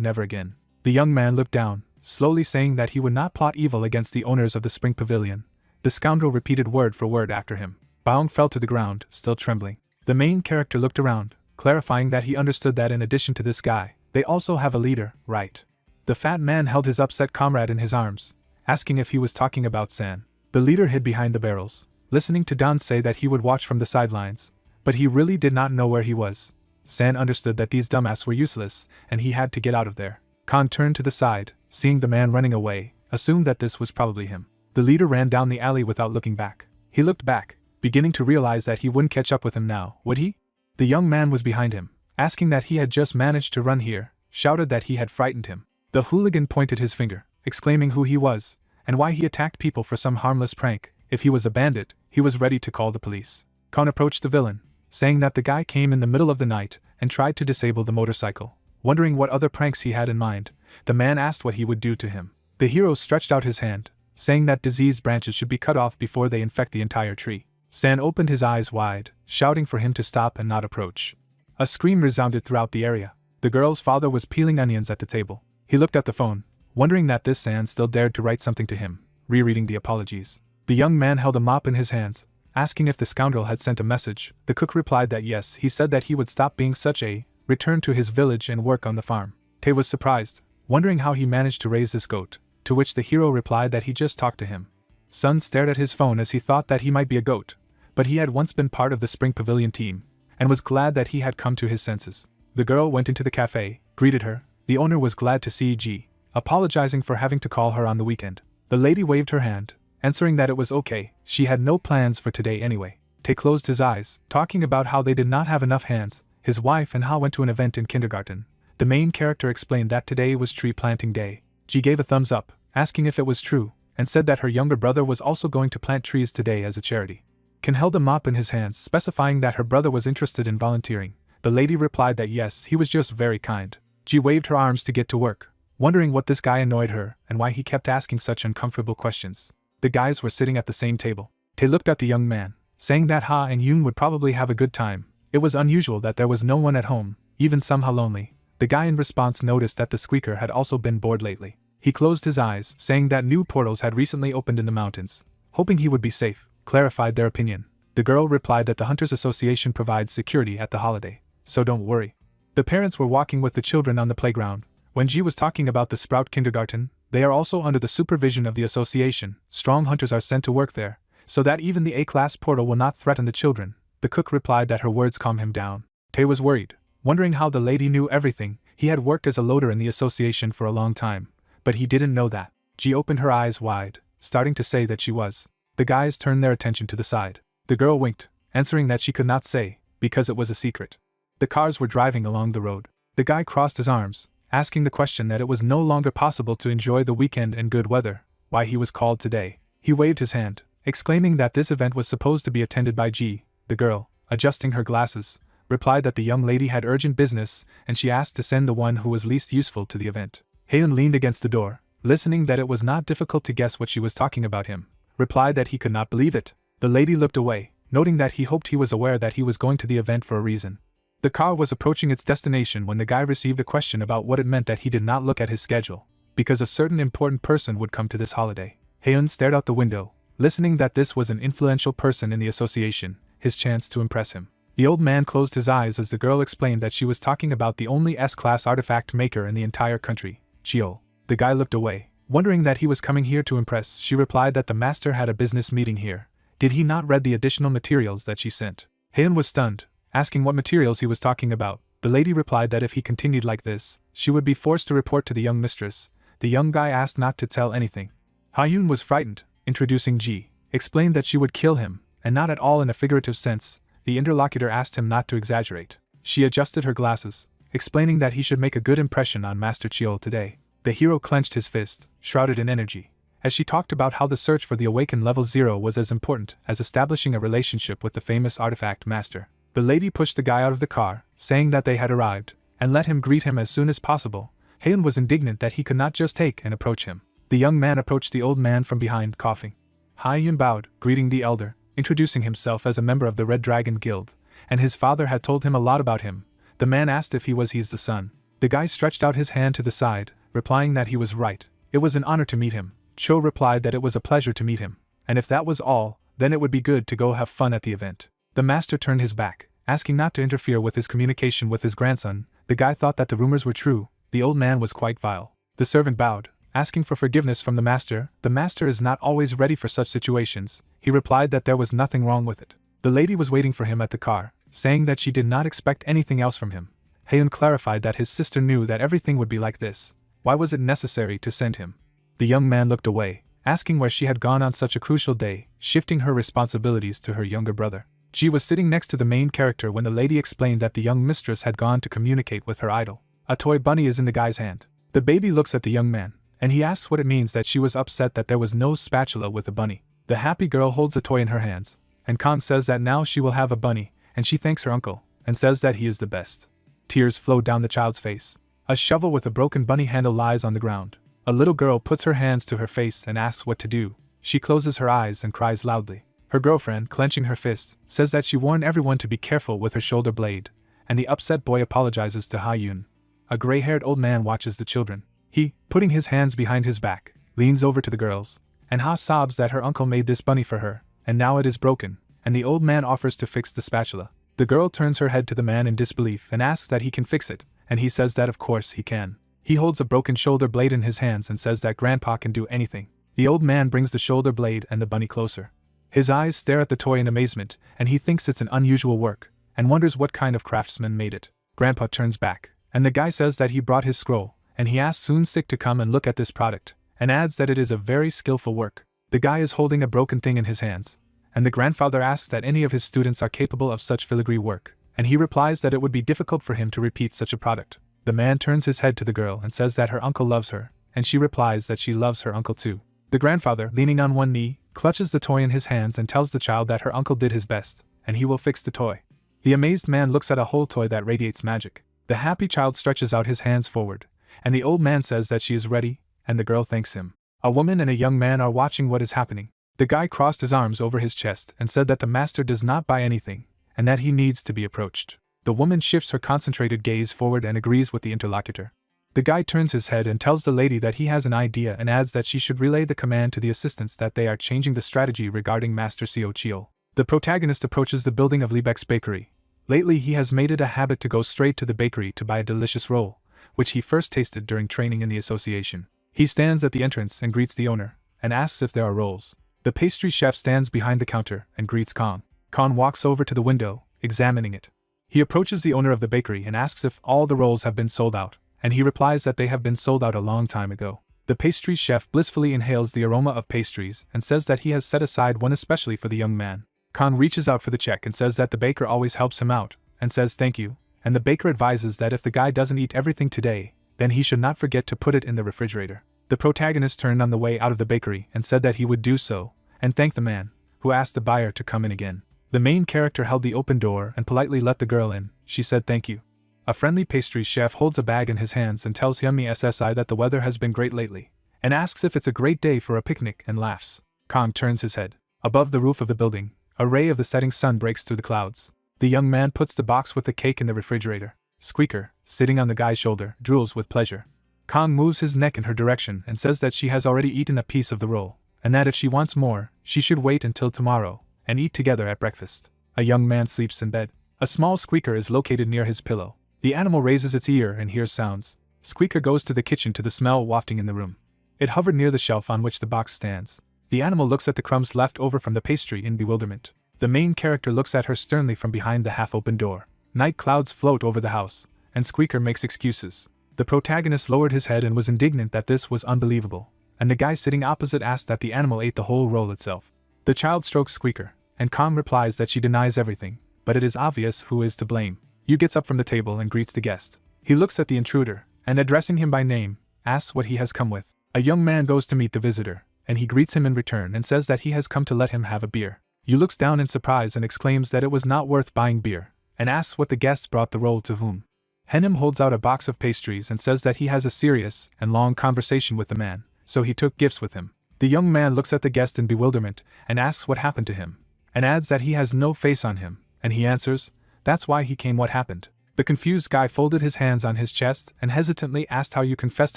never again. The young man looked down, slowly saying that he would not plot evil against the owners of the Spring Pavilion. The scoundrel repeated word for word after him. Baong fell to the ground, still trembling. The main character looked around, clarifying that he understood that in addition to this guy, they also have a leader, right? The fat man held his upset comrade in his arms, asking if he was talking about San. The leader hid behind the barrels, listening to Don say that he would watch from the sidelines, but he really did not know where he was. San understood that these dumbass were useless, and he had to get out of there. Khan turned to the side, seeing the man running away, assumed that this was probably him. The leader ran down the alley without looking back. He looked back, beginning to realize that he wouldn't catch up with him now, would he? The young man was behind him, asking that he had just managed to run here, shouted that he had frightened him. The hooligan pointed his finger, exclaiming who he was, and why he attacked people for some harmless prank. If he was a bandit, he was ready to call the police. Khan approached the villain, saying that the guy came in the middle of the night and tried to disable the motorcycle. Wondering what other pranks he had in mind, the man asked what he would do to him. The hero stretched out his hand, saying that diseased branches should be cut off before they infect the entire tree. San opened his eyes wide, shouting for him to stop and not approach. A scream resounded throughout the area. The girl's father was peeling onions at the table. He looked at the phone, wondering that this San still dared to write something to him, rereading the apologies. The young man held a mop in his hands, asking if the scoundrel had sent a message. The cook replied that yes, he said that he would stop being such a, return to his village and work on the farm. Tae was surprised, wondering how he managed to raise this goat, to which the hero replied that he just talked to him. Sun stared at his phone as he thought that he might be a goat, but he had once been part of the Spring Pavilion team, and was glad that he had come to his senses. The girl went into the cafe, greeted her. The owner was glad to see Ji, apologizing for having to call her on the weekend. The lady waved her hand, answering that it was okay, she had no plans for today anyway. Tae closed his eyes, talking about how they did not have enough hands, his wife and how went to an event in kindergarten. The main character explained that today was tree planting day. Ji gave a thumbs up, asking if it was true, and said that her younger brother was also going to plant trees today as a charity. Ken held a mop in his hands, specifying that her brother was interested in volunteering. The lady replied that yes, he was just very kind. Ji waved her arms to get to work, wondering what this guy annoyed her and why he kept asking such uncomfortable questions. The guys were sitting at the same table. Tae looked at the young man, saying that Ha and Yoon would probably have a good time. It was unusual that there was no one at home, even somehow lonely. The guy in response noticed that the squeaker had also been bored lately. He closed his eyes, saying that new portals had recently opened in the mountains. Hoping he would be safe, clarified their opinion. The girl replied that the Hunters Association provides security at the holiday, so don't worry. The parents were walking with the children on the playground. When Ji was talking about the Sprout Kindergarten, They are also under the supervision of the association. Strong hunters are sent to work there, so that even the A-class portal will not threaten the children. The cook replied that her words calmed him down. Tae was worried, wondering how the lady knew everything. He had worked as a loader in the association for a long time, but he didn't know that. Ji opened her eyes wide, starting to say that she was. The guys turned their attention to the side. The girl winked, answering that she could not say, because it was a secret. The cars were driving along the road. The guy crossed his arms, asking the question that it was no longer possible to enjoy the weekend in good weather, why he was called today. He waved his hand, exclaiming that this event was supposed to be attended by Ji. The girl, adjusting her glasses, replied that the young lady had urgent business and she asked to send the one who was least useful to the event. Haeun leaned against the door, listening that it was not difficult to guess what she was talking about him, replied that he could not believe it. The lady looked away, noting that he hoped he was aware that he was going to the event for a reason. The car was approaching its destination when the guy received a question about what it meant that he did not look at his schedule, because a certain important person would come to this holiday. Haeun stared out the window, listening that this was an influential person in the association, his chance to impress him. The old man closed his eyes as the girl explained that she was talking about the only S-class artifact maker in the entire country, Chio. The guy looked away, wondering that he was coming here to impress. She replied that the master had a business meeting here. Did he not read the additional materials that she sent? Haeun was stunned, asking what materials he was talking about. The lady replied that if he continued like this, she would be forced to report to the young mistress. The young guy asked not to tell anything. Haeun was frightened, introducing Ji, explained that she would kill him, and not at all in a figurative sense. The interlocutor asked him not to exaggerate. She adjusted her glasses, explaining that he should make a good impression on Master Chio today. The hero clenched his fist, shrouded in energy, as she talked about how the search for the awakened level 0 was as important as establishing a relationship with the famous artifact master. The lady pushed the guy out of the car, saying that they had arrived, and let him greet him as soon as possible. Haeun was indignant that he could not just take and approach him. The young man approached the old man from behind, coughing. Haeun bowed, greeting the elder, introducing himself as a member of the Red Dragon Guild, and his father had told him a lot about him. The man asked if he's the son. The guy stretched out his hand to the side, replying that he was right. It was an honor to meet him. Cho replied that it was a pleasure to meet him, and if that was all, then it would be good to go have fun at the event. The master turned his back, asking not to interfere with his communication with his grandson. The guy thought that the rumors were true. The old man was quite vile. The servant bowed, asking for forgiveness from the master. The master is not always ready for such situations. He replied that there was nothing wrong with it. The lady was waiting for him at the car, saying that she did not expect anything else from him. Haeun clarified that his sister knew that everything would be like this. Why was it necessary to send him? The young man looked away, asking where she had gone on such a crucial day, shifting her responsibilities to her younger brother. Ji was sitting next to the main character when the lady explained that the young mistress had gone to communicate with her idol. A toy bunny is in the guy's hand. The baby looks at the young man, and he asks what it means that she was upset that there was no spatula with a bunny. The happy girl holds the toy in her hands, and Kong says that now she will have a bunny, and she thanks her uncle, and says that he is the best. Tears flowed down the child's face. A shovel with a broken bunny handle lies on the ground. A little girl puts her hands to her face and asks what to do. She closes her eyes and cries loudly. Her girlfriend, clenching her fist, says that she warned everyone to be careful with her shoulder blade, and the upset boy apologizes to Haeun. A gray-haired old man watches the children. He, putting his hands behind his back, leans over to the girls, and Ha sobs that her uncle made this bunny for her, and now it is broken, and the old man offers to fix the spatula. The girl turns her head to the man in disbelief and asks that he can fix it, and he says that of course he can. He holds a broken shoulder blade in his hands and says that Grandpa can do anything. The old man brings the shoulder blade and the bunny closer. His eyes stare at the toy in amazement, and he thinks it's an unusual work, and wonders what kind of craftsman made it. Grandpa turns back, and the guy says that he brought his scroll, and he asks Soon-sik to come and look at this product, and adds that it is a very skillful work. The guy is holding a broken thing in his hands, and the grandfather asks that any of his students are capable of such filigree work, and he replies that it would be difficult for him to repeat such a product. The man turns his head to the girl and says that her uncle loves her, and she replies that she loves her uncle too. The grandfather, leaning on one knee, clutches the toy in his hands and tells the child that her uncle did his best, and he will fix the toy. The amazed man looks at a whole toy that radiates magic. The happy child stretches out his hands forward, and the old man says that she is ready, and the girl thanks him. A woman and a young man are watching what is happening. The guy crossed his arms over his chest and said that the master does not buy anything, and that he needs to be approached. The woman shifts her concentrated gaze forward and agrees with the interlocutor. The guy turns his head and tells the lady that he has an idea and adds that she should relay the command to the assistants that they are changing the strategy regarding Master Seo Chio. The protagonist approaches the building of Liebeck's bakery. Lately he has made it a habit to go straight to the bakery to buy a delicious roll, which he first tasted during training in the association. He stands at the entrance and greets the owner, and asks if there are rolls. The pastry chef stands behind the counter and greets Kong. Kong walks over to the window, examining it. He approaches the owner of the bakery and asks if all the rolls have been sold out, and he replies that they have been sold out a long time ago. The pastry chef blissfully inhales the aroma of pastries and says that he has set aside one especially for the young man. Kong reaches out for the check and says that the baker always helps him out, and says thank you, and the baker advises that if the guy doesn't eat everything today, then he should not forget to put it in the refrigerator. The protagonist turned on the way out of the bakery and said that he would do so, and thanked the man, who asked the buyer to come in again. The main character held the open door and politely let the girl in. She said thank you. A friendly pastry chef holds a bag in his hands and tells Hyunmi SSI that the weather has been great lately, and asks if it's a great day for a picnic and laughs. Kong turns his head. Above the roof of the building, a ray of the setting sun breaks through the clouds. The young man puts the box with the cake in the refrigerator. Squeaker, sitting on the guy's shoulder, drools with pleasure. Kong moves his neck in her direction and says that she has already eaten a piece of the roll, and that if she wants more, she should wait until tomorrow, and eat together at breakfast. A young man sleeps in bed. A small squeaker is located near his pillow. The animal raises its ear and hears sounds. Squeaker goes to the kitchen to the smell wafting in the room. It hovered near the shelf on which the box stands. The animal looks at the crumbs left over from the pastry in bewilderment. The main character looks at her sternly from behind the half-open door. Night clouds float over the house, and Squeaker makes excuses. The protagonist lowered his head and was indignant that this was unbelievable, and the guy sitting opposite asked that the animal ate the whole roll itself. The child strokes Squeaker, and Kong replies that she denies everything, but it is obvious who is to blame. Yu gets up from the table and greets the guest. He looks at the intruder, and addressing him by name, asks what he has come with. A young man goes to meet the visitor, and he greets him in return and says that he has come to let him have a beer. Yu looks down in surprise and exclaims that it was not worth buying beer, and asks what the guest brought the roll to whom. Henim holds out a box of pastries and says that he has a serious and long conversation with the man, so he took gifts with him. The young man looks at the guest in bewilderment and asks what happened to him, and adds that he has no face on him, and he answers, that's why he came. What happened? The confused guy folded his hands on his chest and hesitantly asked how Yu confessed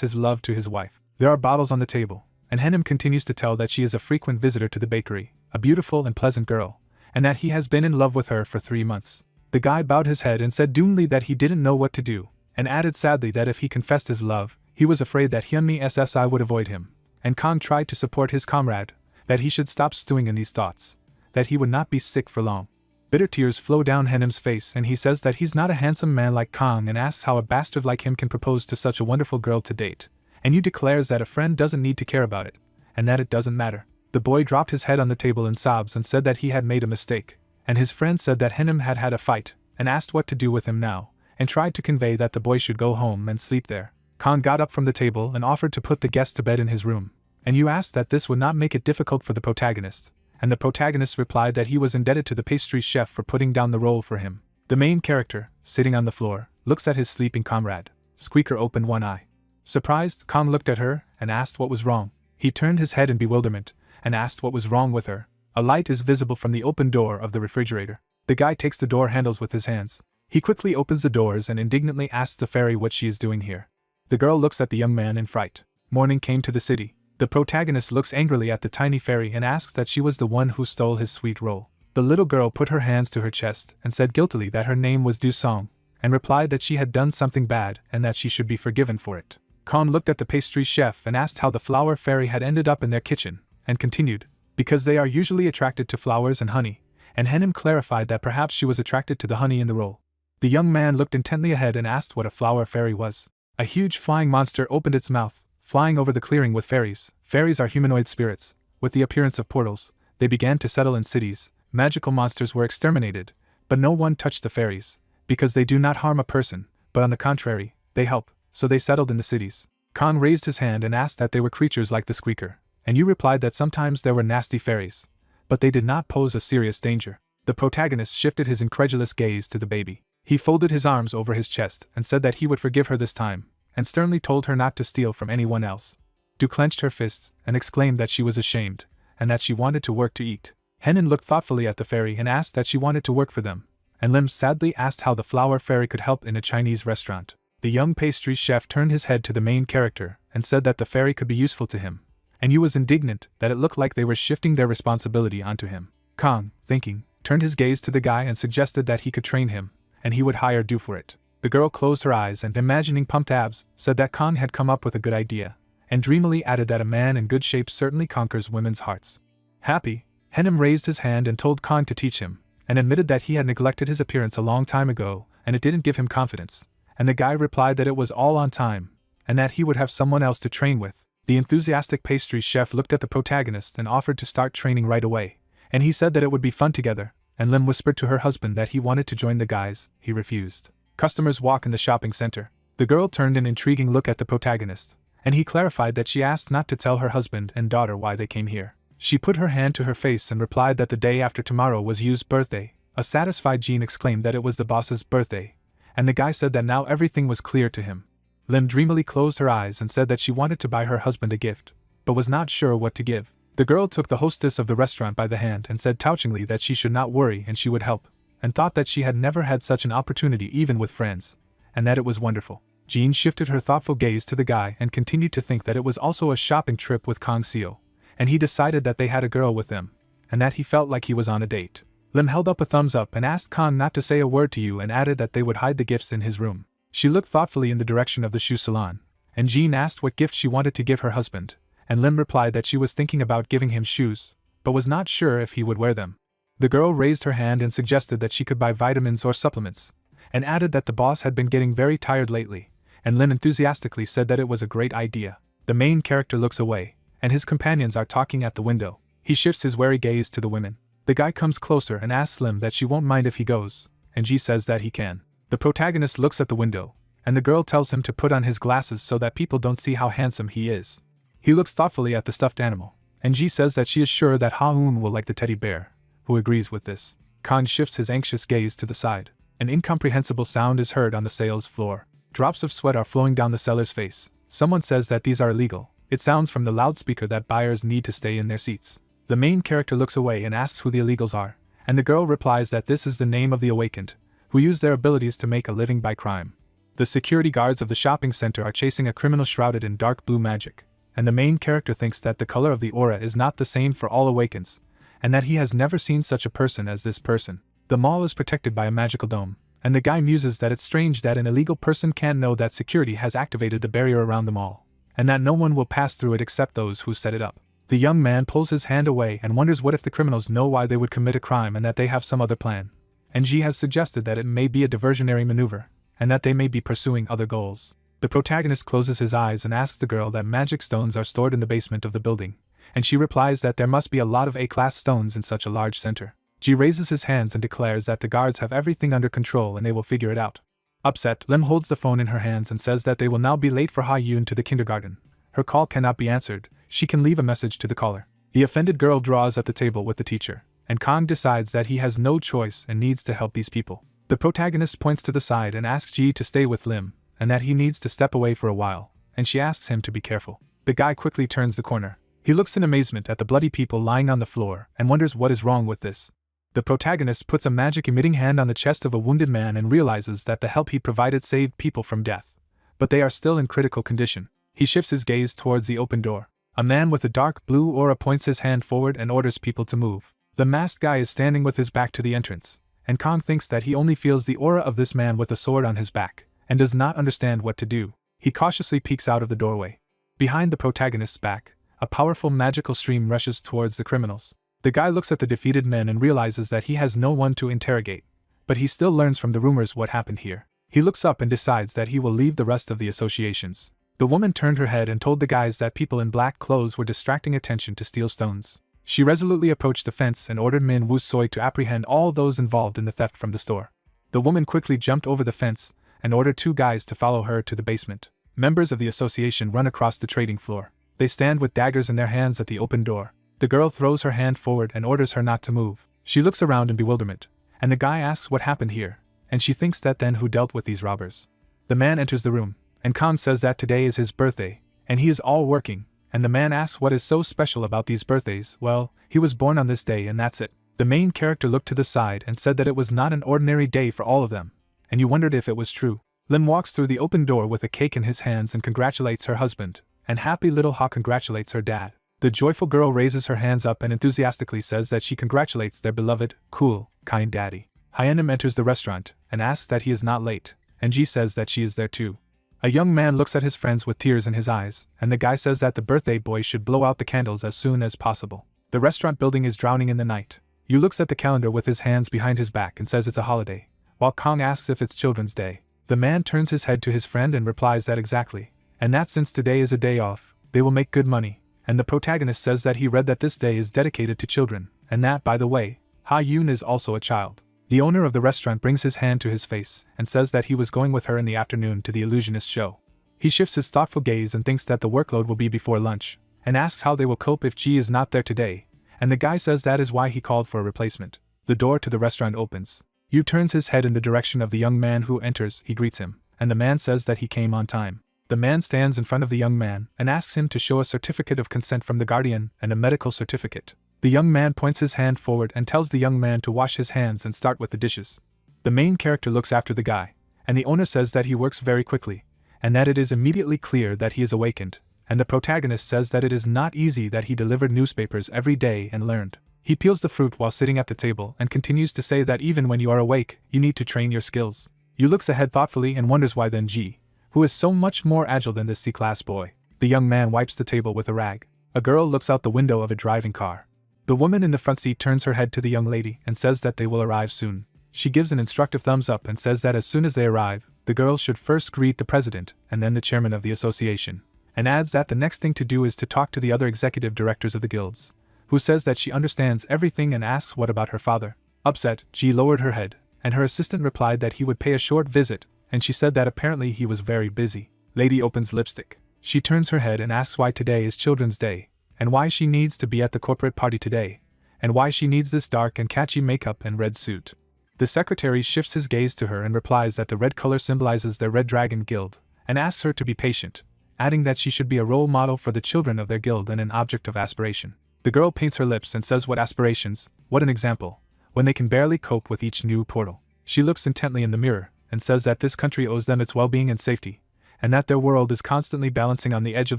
his love to his wife. There are bottles on the table, and Henim continues to tell that she is a frequent visitor to the bakery, a beautiful and pleasant girl, and that he has been in love with her for 3 months. The guy bowed his head and said doomedly that he didn't know what to do, and added sadly that if he confessed his love, he was afraid that Hyunmi SSI would avoid him. And Kong tried to support his comrade, that he should stop stewing in these thoughts, that he would not be sick for long. Bitter tears flow down Henim's face and he says that he's not a handsome man like Kong and asks how a bastard like him can propose to such a wonderful girl to date. And Yu declares that a friend doesn't need to care about it, and that it doesn't matter. The boy dropped his head on the table in sobs and said that he had made a mistake, and his friend said that Henim had had a fight, and asked what to do with him now, and tried to convey that the boy should go home and sleep there. Kong got up from the table and offered to put the guest to bed in his room, and Yu asked that this would not make it difficult for the protagonist, and the protagonist replied that he was indebted to the pastry chef for putting down the roll for him. The main character, sitting on the floor, looks at his sleeping comrade. Squeaker opened one eye. Surprised, Kong looked at her and asked what was wrong. He turned his head in bewilderment and asked what was wrong with her. A light is visible from the open door of the refrigerator. The guy takes the door handles with his hands. He quickly opens the doors and indignantly asks the fairy what she is doing here. The girl looks at the young man in fright. Morning came to the city. The protagonist looks angrily at the tiny fairy and asks that she was the one who stole his sweet roll. The little girl put her hands to her chest and said guiltily that her name was Du Song, and replied that she had done something bad and that she should be forgiven for it. Kong looked at the pastry chef and asked how the flower fairy had ended up in their kitchen, and continued, because they are usually attracted to flowers and honey, and Henim clarified that perhaps she was attracted to the honey in the roll. The young man looked intently ahead and asked what a flower fairy was. A huge flying monster opened its mouth, flying over the clearing with fairies. Fairies are humanoid spirits. With the appearance of portals, they began to settle in cities. Magical monsters were exterminated, but no one touched the fairies, because they do not harm a person, but on the contrary, they help, so they settled in the cities. Kong raised his hand and asked that they were creatures like the squeaker, and Yu replied that sometimes there were nasty fairies, but they did not pose a serious danger. The protagonist shifted his incredulous gaze to the baby. He folded his arms over his chest and said that he would forgive her this time, and sternly told her not to steal from anyone else. Du clenched her fists and exclaimed that she was ashamed, and that she wanted to work to eat. Henin looked thoughtfully at the fairy and asked that she wanted to work for them, and Lim sadly asked how the flower fairy could help in a Chinese restaurant. The young pastry chef turned his head to the main character and said that the fairy could be useful to him, and Yu was indignant that it looked like they were shifting their responsibility onto him. Kong, thinking, turned his gaze to the guy and suggested that he could train him, and he would hire Du for it. The girl closed her eyes and, imagining pumped abs, said that Kong had come up with a good idea, and dreamily added that a man in good shape certainly conquers women's hearts. Happy, Henim raised his hand and told Kong to teach him, and admitted that he had neglected his appearance a long time ago, and it didn't give him confidence, and the guy replied that it was all on time, and that he would have someone else to train with. The enthusiastic pastry chef looked at the protagonist and offered to start training right away, and he said that it would be fun together, and Lim whispered to her husband that he wanted to join the guys. He refused. Customers walk in the shopping center. The girl turned an intriguing look at the protagonist, and he clarified that she asked not to tell her husband and daughter why they came here. She put her hand to her face and replied that the day after tomorrow was Yu's birthday. A satisfied Jean exclaimed that it was the boss's birthday, and the guy said that now everything was clear to him. Lim dreamily closed her eyes and said that she wanted to buy her husband a gift, but was not sure what to give. The girl took the hostess of the restaurant by the hand and said touchingly that she should not worry and she would help, and thought that she had never had such an opportunity even with friends, and that it was wonderful. Jean shifted her thoughtful gaze to the guy and continued to think that it was also a shopping trip with Kong Seo, and he decided that they had a girl with them, and that he felt like he was on a date. Lim held up a thumbs up and asked Kong not to say a word to you and added that they would hide the gifts in his room. She looked thoughtfully in the direction of the shoe salon, and Jean asked what gift she wanted to give her husband, and Lim replied that she was thinking about giving him shoes, but was not sure if he would wear them. The girl raised her hand and suggested that she could buy vitamins or supplements, and added that the boss had been getting very tired lately, and Lim enthusiastically said that it was a great idea. The main character looks away, and his companions are talking at the window. He shifts his wary gaze to the women. The guy comes closer and asks Lim that she won't mind if he goes, and Ji says that he can. The protagonist looks at the window, and the girl tells him to put on his glasses so that people don't see how handsome he is. He looks thoughtfully at the stuffed animal, and Ji says that she is sure that Ha-eun will like the teddy bear, who agrees with this. Kong shifts his anxious gaze to the side. An incomprehensible sound is heard on the sales floor. Drops of sweat are flowing down the seller's face. Someone says that these are illegal. It sounds from the loudspeaker that buyers need to stay in their seats. The main character looks away and asks who the illegals are, and the girl replies that this is the name of the awakened, who use their abilities to make a living by crime. The security guards of the shopping center are chasing a criminal shrouded in dark blue magic, and the main character thinks that the color of the aura is not the same for all awakens, and that he has never seen such a person as this person. The mall is protected by a magical dome, and the guy muses that it's strange that an illegal person can't know that security has activated the barrier around the mall, and that no one will pass through it except those who set it up. The young man pulls his hand away and wonders what if the criminals know why they would commit a crime and that they have some other plan. And Ji has suggested that it may be a diversionary maneuver, and that they may be pursuing other goals. The protagonist closes his eyes and asks the girl that magic stones are stored in the basement of the building, and she replies that there must be a lot of A-class stones in such a large center. Ji raises his hands and declares that the guards have everything under control and they will figure it out. Upset, Lim holds the phone in her hands and says that they will now be late for Ha-eun to the kindergarten. Her call cannot be answered. She can leave a message to the caller. The offended girl draws at the table with the teacher, and Kong decides that he has no choice and needs to help these people. The protagonist points to the side and asks Ji to stay with Lim, and that he needs to step away for a while, and she asks him to be careful. The guy quickly turns the corner. He looks in amazement at the bloody people lying on the floor and wonders what is wrong with this. The protagonist puts a magic-emitting hand on the chest of a wounded man and realizes that the help he provided saved people from death, but they are still in critical condition. He shifts his gaze towards the open door. A man with a dark blue aura points his hand forward and orders people to move. The masked guy is standing with his back to the entrance, and Kong thinks that he only feels the aura of this man with a sword on his back, and does not understand what to do. He cautiously peeks out of the doorway. Behind the protagonist's back, a powerful magical stream rushes towards the criminals. The guy looks at the defeated men and realizes that he has no one to interrogate, but he still learns from the rumors what happened here. He looks up and decides that he will leave the rest of the associations. The woman turned her head and told the guys that people in black clothes were distracting attention to steal stones. She resolutely approached the fence and ordered Min Woo Soi to apprehend all those involved in the theft from the store. The woman quickly jumped over the fence and ordered two guys to follow her to the basement. Members of the association run across the trading floor. They stand with daggers in their hands at the open door. The girl throws her hand forward and orders her not to move. She looks around in bewilderment, and the guy asks what happened here, and she thinks that then who dealt with these robbers. The man enters the room, and Khan says that today is his birthday, and he is all working, and the man asks what is so special about these birthdays. Well, he was born on this day and that's it. The main character looked to the side and said that it was not an ordinary day for all of them, and you wondered if it was true. Lim walks through the open door with a cake in his hands and congratulates her husband, and happy little Ha congratulates her dad. The joyful girl raises her hands up and enthusiastically says that she congratulates their beloved, cool, kind daddy. Hyenim enters the restaurant and asks that he is not late, and Ji says that she is there too. A young man looks at his friends with tears in his eyes, and the guy says that the birthday boy should blow out the candles as soon as possible. The restaurant building is drowning in the night. Yu looks at the calendar with his hands behind his back and says it's a holiday, while Kong asks if it's Children's Day. The man turns his head to his friend and replies that exactly, and that since today is a day off, they will make good money, and the protagonist says that he read that this day is dedicated to children, and that, by the way, Ha Yoon is also a child. The owner of the restaurant brings his hand to his face and says that he was going with her in the afternoon to the illusionist show. He shifts his thoughtful gaze and thinks that the workload will be before lunch, and asks how they will cope if Ji is not there today, and the guy says that is why he called for a replacement. The door to the restaurant opens. Yu turns his head in the direction of the young man who enters. He greets him, and the man says that he came on time. The man stands in front of the young man and asks him to show a certificate of consent from the guardian and a medical certificate. The young man points his hand forward and tells the young man to wash his hands and start with the dishes. The main character looks after the guy, and the owner says that he works very quickly, and that it is immediately clear that he is awakened, and the protagonist says that it is not easy that he delivered newspapers every day and learned. He peels the fruit while sitting at the table and continues to say that even when you are awake, you need to train your skills. Yu looks ahead thoughtfully and wonders why then Ji, who is so much more agile than this C-class boy. The young man wipes the table with a rag. A girl looks out the window of a driving car. The woman in the front seat turns her head to the young lady and says that they will arrive soon. She gives an instructive thumbs up and says that as soon as they arrive, the girls should first greet the president and then the chairman of the association, and adds that the next thing to do is to talk to the other executive directors of the guilds, who says that she understands everything and asks what about her father. Upset, Ji lowered her head, and her assistant replied that he would pay a short visit, and she said that apparently he was very busy. Lady opens lipstick. She turns her head and asks why today is Children's Day, and why she needs to be at the corporate party today, and why she needs this dark and catchy makeup and red suit. The secretary shifts his gaze to her and replies that the red color symbolizes their Red Dragon Guild, and asks her to be patient, adding that she should be a role model for the children of their guild and an object of aspiration. The girl paints her lips and says what aspirations, what an example, when they can barely cope with each new portal. She looks intently in the mirror, and says that this country owes them its well-being and safety, and that their world is constantly balancing on the edge of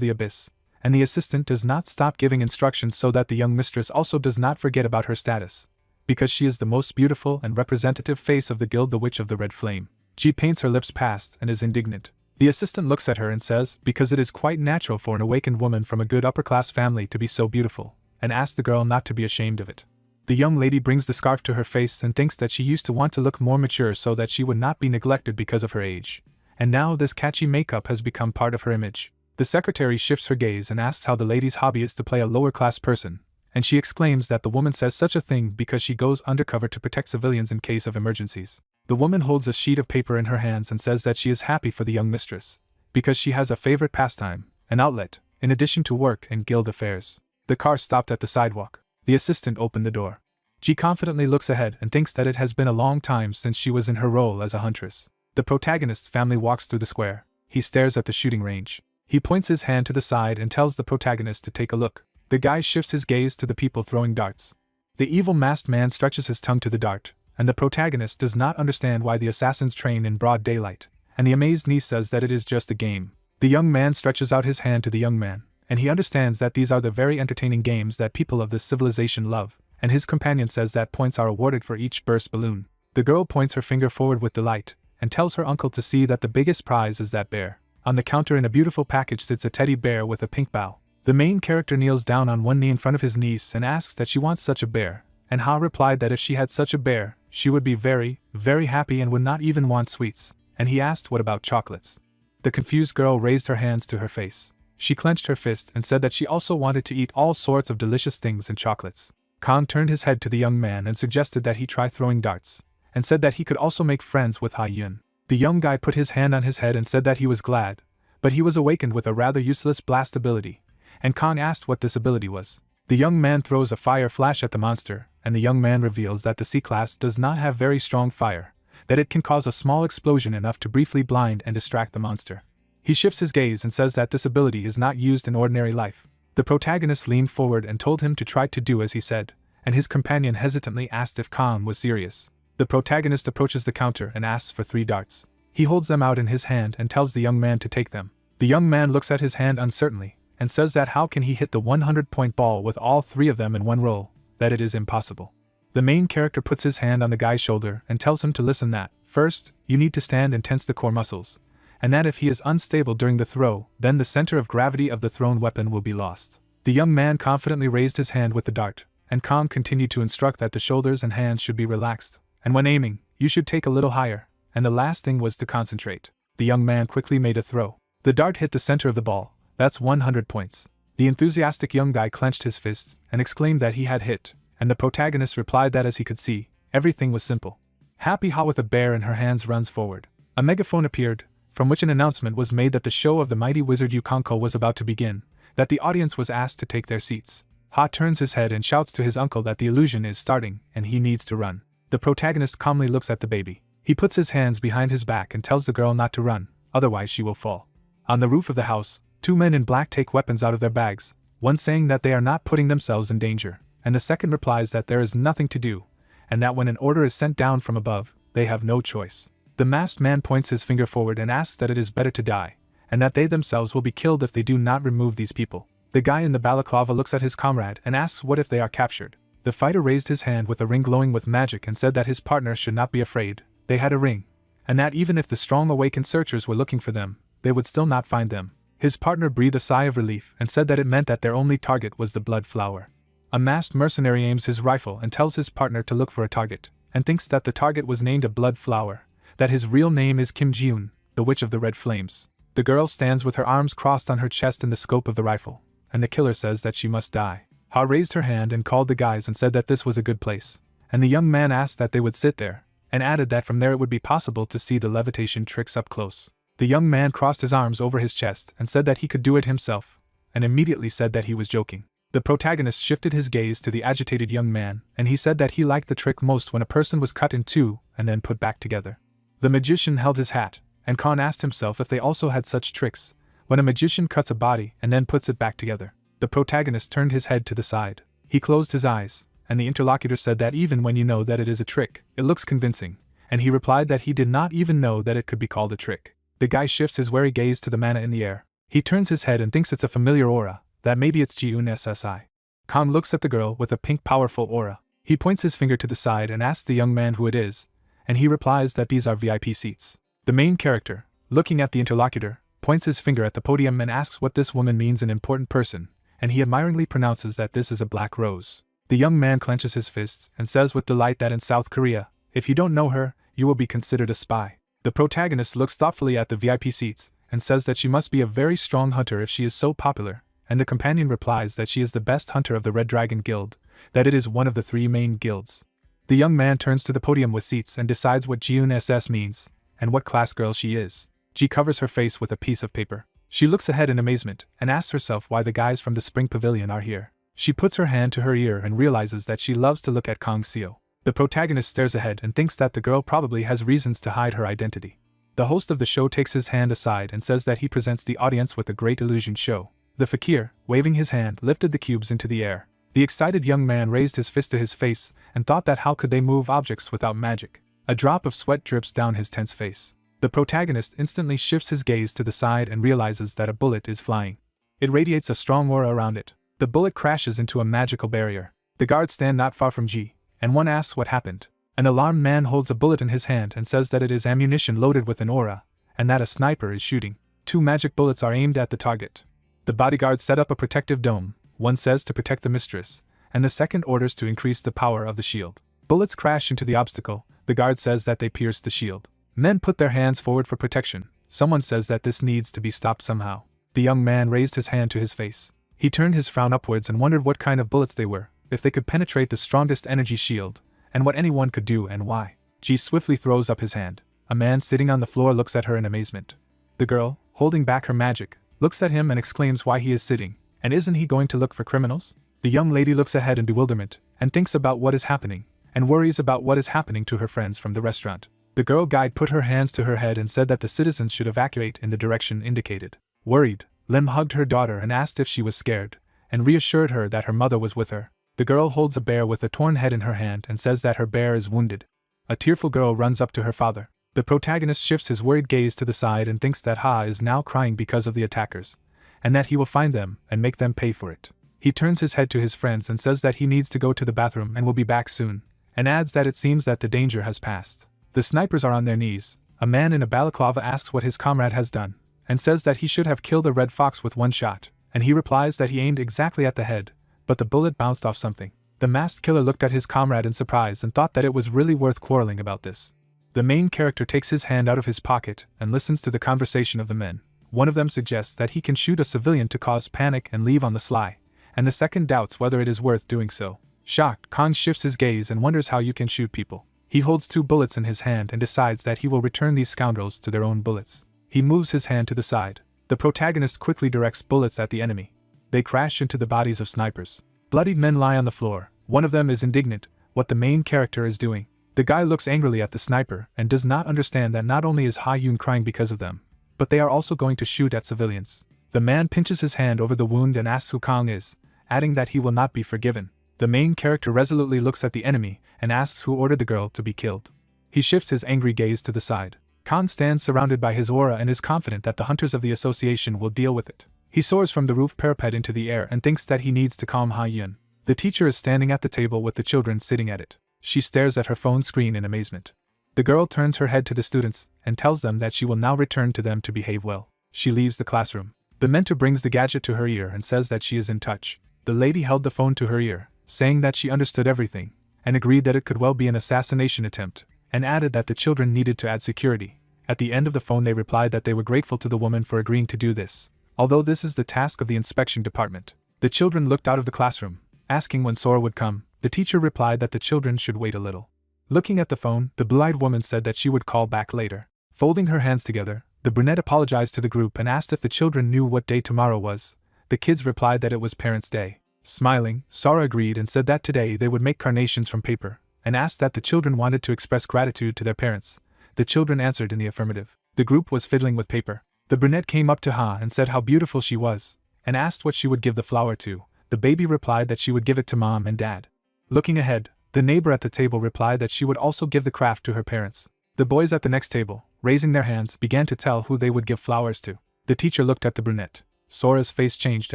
the abyss, and the assistant does not stop giving instructions so that the young mistress also does not forget about her status, because she is the most beautiful and representative face of the guild, the Witch of the Red Flame. She paints her lips past and is indignant. The assistant looks at her and says, because it is quite natural for an awakened woman from a good upper-class family to be so beautiful, and asks the girl not to be ashamed of it. The young lady brings the scarf to her face and thinks that she used to want to look more mature so that she would not be neglected because of her age, and now this catchy makeup has become part of her image. The secretary shifts her gaze and asks how the lady's hobby is to play a lower-class person, and she exclaims that the woman says such a thing because she goes undercover to protect civilians in case of emergencies. The woman holds a sheet of paper in her hands and says that she is happy for the young mistress, because she has a favorite pastime, an outlet, in addition to work and guild affairs. The car stopped at the sidewalk. The assistant opened the door. Ji confidently looks ahead and thinks that it has been a long time since she was in her role as a huntress. The protagonist's family walks through the square. He stares at the shooting range. He points his hand to the side and tells the protagonist to take a look. The guy shifts his gaze to the people throwing darts. The evil masked man stretches his tongue to the dart, and the protagonist does not understand why the assassins train in broad daylight, and the amazed niece says that it is just a game. The young man stretches out his hand to the young man, and he understands that these are the very entertaining games that people of this civilization love, and his companion says that points are awarded for each burst balloon. The girl points her finger forward with delight, and tells her uncle to see that the biggest prize is that bear. On the counter in a beautiful package sits a teddy bear with a pink bow. The main character kneels down on one knee in front of his niece and asks that she wants such a bear, and Ha replied that if she had such a bear, she would be very, very happy and would not even want sweets, and he asked what about chocolates. The confused girl raised her hands to her face. She clenched her fist and said that she also wanted to eat all sorts of delicious things and chocolates. Khan turned his head to the young man and suggested that he try throwing darts, and said that he could also make friends with Ha Yun. The young guy put his hand on his head and said that he was glad, but he was awakened with a rather useless blast ability, and Khan asked what this ability was. The young man throws a fire flash at the monster, and the young man reveals that the C-class does not have very strong fire, that it can cause a small explosion enough to briefly blind and distract the monster. He shifts his gaze and says that this ability is not used in ordinary life. The protagonist leaned forward and told him to try to do as he said, and his companion hesitantly asked if Khan was serious. The protagonist approaches the counter and asks for 3 darts. He holds them out in his hand and tells the young man to take them. The young man looks at his hand uncertainly, and says that how can he hit the 100-point ball with all 3 of them in one roll, that it is impossible. The main character puts his hand on the guy's shoulder and tells him to listen that, first, you need to stand and tense the core muscles, and that if he is unstable during the throw, then the center of gravity of the thrown weapon will be lost. The young man confidently raised his hand with the dart, and Kong continued to instruct that the shoulders and hands should be relaxed, and when aiming, you should take a little higher, and the last thing was to concentrate. The young man quickly made a throw. The dart hit the center of the ball. That's 100 points. The enthusiastic young guy clenched his fists and exclaimed that he had hit, and the protagonist replied that as he could see, everything was simple. Happy Ha with a bear in her hands runs forward. A megaphone appeared, from which an announcement was made that the show of the mighty wizard Yukonko was about to begin, that the audience was asked to take their seats. Ha turns his head and shouts to his uncle that the illusion is starting and he needs to run. The protagonist calmly looks at the baby. He puts his hands behind his back and tells the girl not to run, otherwise she will fall. On the roof of the house, two men in black take weapons out of their bags, one saying that they are not putting themselves in danger, and the second replies that there is nothing to do, and that when an order is sent down from above, they have no choice. The masked man points his finger forward and asks that it is better to die, and that they themselves will be killed if they do not remove these people. The guy in the balaclava looks at his comrade and asks what if they are captured. The fighter raised his hand with a ring glowing with magic and said that his partner should not be afraid, they had a ring, and that even if the strong awakened searchers were looking for them, they would still not find them. His partner breathed a sigh of relief and said that it meant that their only target was the blood flower. A masked mercenary aims his rifle and tells his partner to look for a target, and thinks that the target was named a blood flower, that his real name is Kim Jiun, the Witch of the Red Flames. The girl stands with her arms crossed on her chest in the scope of the rifle, and the killer says that she must die. Ha raised her hand and called the guys and said that this was a good place, and the young man asked that they would sit there, and added that from there it would be possible to see the levitation tricks up close. The young man crossed his arms over his chest and said that he could do it himself, and immediately said that he was joking. The protagonist shifted his gaze to the agitated young man, and he said that he liked the trick most when a person was cut in two and then put back together. The magician held his hat, and Khan asked himself if they also had such tricks, when a magician cuts a body and then puts it back together. The protagonist turned his head to the side. He closed his eyes, and the interlocutor said that even when you know that it is a trick, it looks convincing, and he replied that he did not even know that it could be called a trick. The guy shifts his wary gaze to the mana in the air. He turns his head and thinks it's a familiar aura, that maybe it's Jiun SSI. Khan looks at the girl with a pink powerful aura. He points his finger to the side and asks the young man who it is, and he replies that these are VIP seats. The main character, looking at the interlocutor, points his finger at the podium and asks what this woman means an important person, and he admiringly pronounces that this is a black rose. The young man clenches his fists and says with delight that in South Korea, if you don't know her, you will be considered a spy. The protagonist looks thoughtfully at the VIP seats and says that she must be a very strong hunter if she is so popular, and the companion replies that she is the best hunter of the Red Dragon Guild, that it is one of the three main guilds. The young man turns to the podium with seats and decides what Jiun SS means, and what class girl she is. Ji covers her face with a piece of paper. She looks ahead in amazement and asks herself why the guys from the Spring Pavilion are here. She puts her hand to her ear and realizes that she loves to look at Kong Seo. The protagonist stares ahead and thinks that the girl probably has reasons to hide her identity. The host of the show takes his hand aside and says that he presents the audience with a great illusion show. The fakir, waving his hand, lifted the cubes into the air. The excited young man raised his fist to his face and thought that how could they move objects without magic. A drop of sweat drips down his tense face. The protagonist instantly shifts his gaze to the side and realizes that a bullet is flying. It radiates a strong aura around it. The bullet crashes into a magical barrier. The guards stand not far from Ji, and one asks what happened. An alarmed man holds a bullet in his hand and says that it is ammunition loaded with an aura, and that a sniper is shooting. 2 magic bullets are aimed at the target. The bodyguards set up a protective dome, one says to protect the mistress, and the second orders to increase the power of the shield. Bullets crash into the obstacle, the guard says that they pierce the shield. Men put their hands forward for protection, someone says that this needs to be stopped somehow. The young man raised his hand to his face. He turned his frown upwards and wondered what kind of bullets they were, if they could penetrate the strongest energy shield, and what anyone could do and why. Ji swiftly throws up his hand. A man sitting on the floor looks at her in amazement. The girl, holding back her magic, looks at him and exclaims why he is sitting, and isn't he going to look for criminals? The young lady looks ahead in bewilderment, and thinks about what is happening, and worries about what is happening to her friends from the restaurant. The girl guide put her hands to her head and said that the citizens should evacuate in the direction indicated. Worried, Lim hugged her daughter and asked if she was scared, and reassured her that her mother was with her. The girl holds a bear with a torn head in her hand and says that her bear is wounded. A tearful girl runs up to her father. The protagonist shifts his worried gaze to the side and thinks that Ha is now crying because of the attackers, and that he will find them and make them pay for it. He turns his head to his friends and says that he needs to go to the bathroom and will be back soon, and adds that it seems that the danger has passed. The snipers are on their knees, A man in a balaclava asks what his comrade has done, and says that he should have killed a red fox with one shot, and he replies that he aimed exactly at the head, but the bullet bounced off something. The masked killer looked at his comrade in surprise and thought that it was really worth quarreling about this. The main character takes his hand out of his pocket and listens to the conversation of the men. One of them suggests that he can shoot a civilian to cause panic and leave on the sly, and the second doubts whether it is worth doing so. Shocked, Kong shifts his gaze and wonders how you can shoot people. He holds 2 bullets in his hand and decides that he will return these scoundrels to their own bullets. He moves his hand to the side. The protagonist quickly directs bullets at the enemy. They crash into the bodies of snipers. Bloodied men lie on the floor. One of them is indignant what the main character is doing. The guy looks angrily at the sniper and does not understand that not only is Ha-yoon crying because of them, but they are also going to shoot at civilians. The man pinches his hand over the wound and asks who Kong is, adding that he will not be forgiven. The main character resolutely looks at the enemy and asks who ordered the girl to be killed. He shifts his angry gaze to the side. Khan stands surrounded by his aura and is confident that the hunters of the association will deal with it. He soars from the roof parapet into the air and thinks that he needs to calm Ha-yoon. The teacher is standing at the table with the children sitting at it. She stares at her phone screen in amazement. The girl turns her head to the students and tells them that she will now return to them to behave well. She leaves the classroom. The mentor brings the gadget to her ear and says that she is in touch. The lady held the phone to her ear, saying that she understood everything, and agreed that it could well be an assassination attempt, and added that the children needed to add security. At the end of the phone they replied that they were grateful to the woman for agreeing to do this, although this is the task of the inspection department. The children looked out of the classroom, asking when Sora would come. The teacher replied that the children should wait a little. Looking at the phone, the blue-eyed woman said that she would call back later. Folding her hands together, the brunette apologized to the group and asked if the children knew what day tomorrow was. The kids replied that it was Parents' Day. Smiling, Sora agreed and said that today they would make carnations from paper, and asked that the children wanted to express gratitude to their parents. The children answered in the affirmative. The group was fiddling with paper. The brunette came up to Ha and said how beautiful she was, and asked what she would give the flower to. The baby replied that she would give it to Mom and Dad. Looking ahead, the neighbor at the table replied that she would also give the craft to her parents. The boys at the next table, raising their hands, began to tell who they would give flowers to. The teacher looked at the brunette. Sora's face changed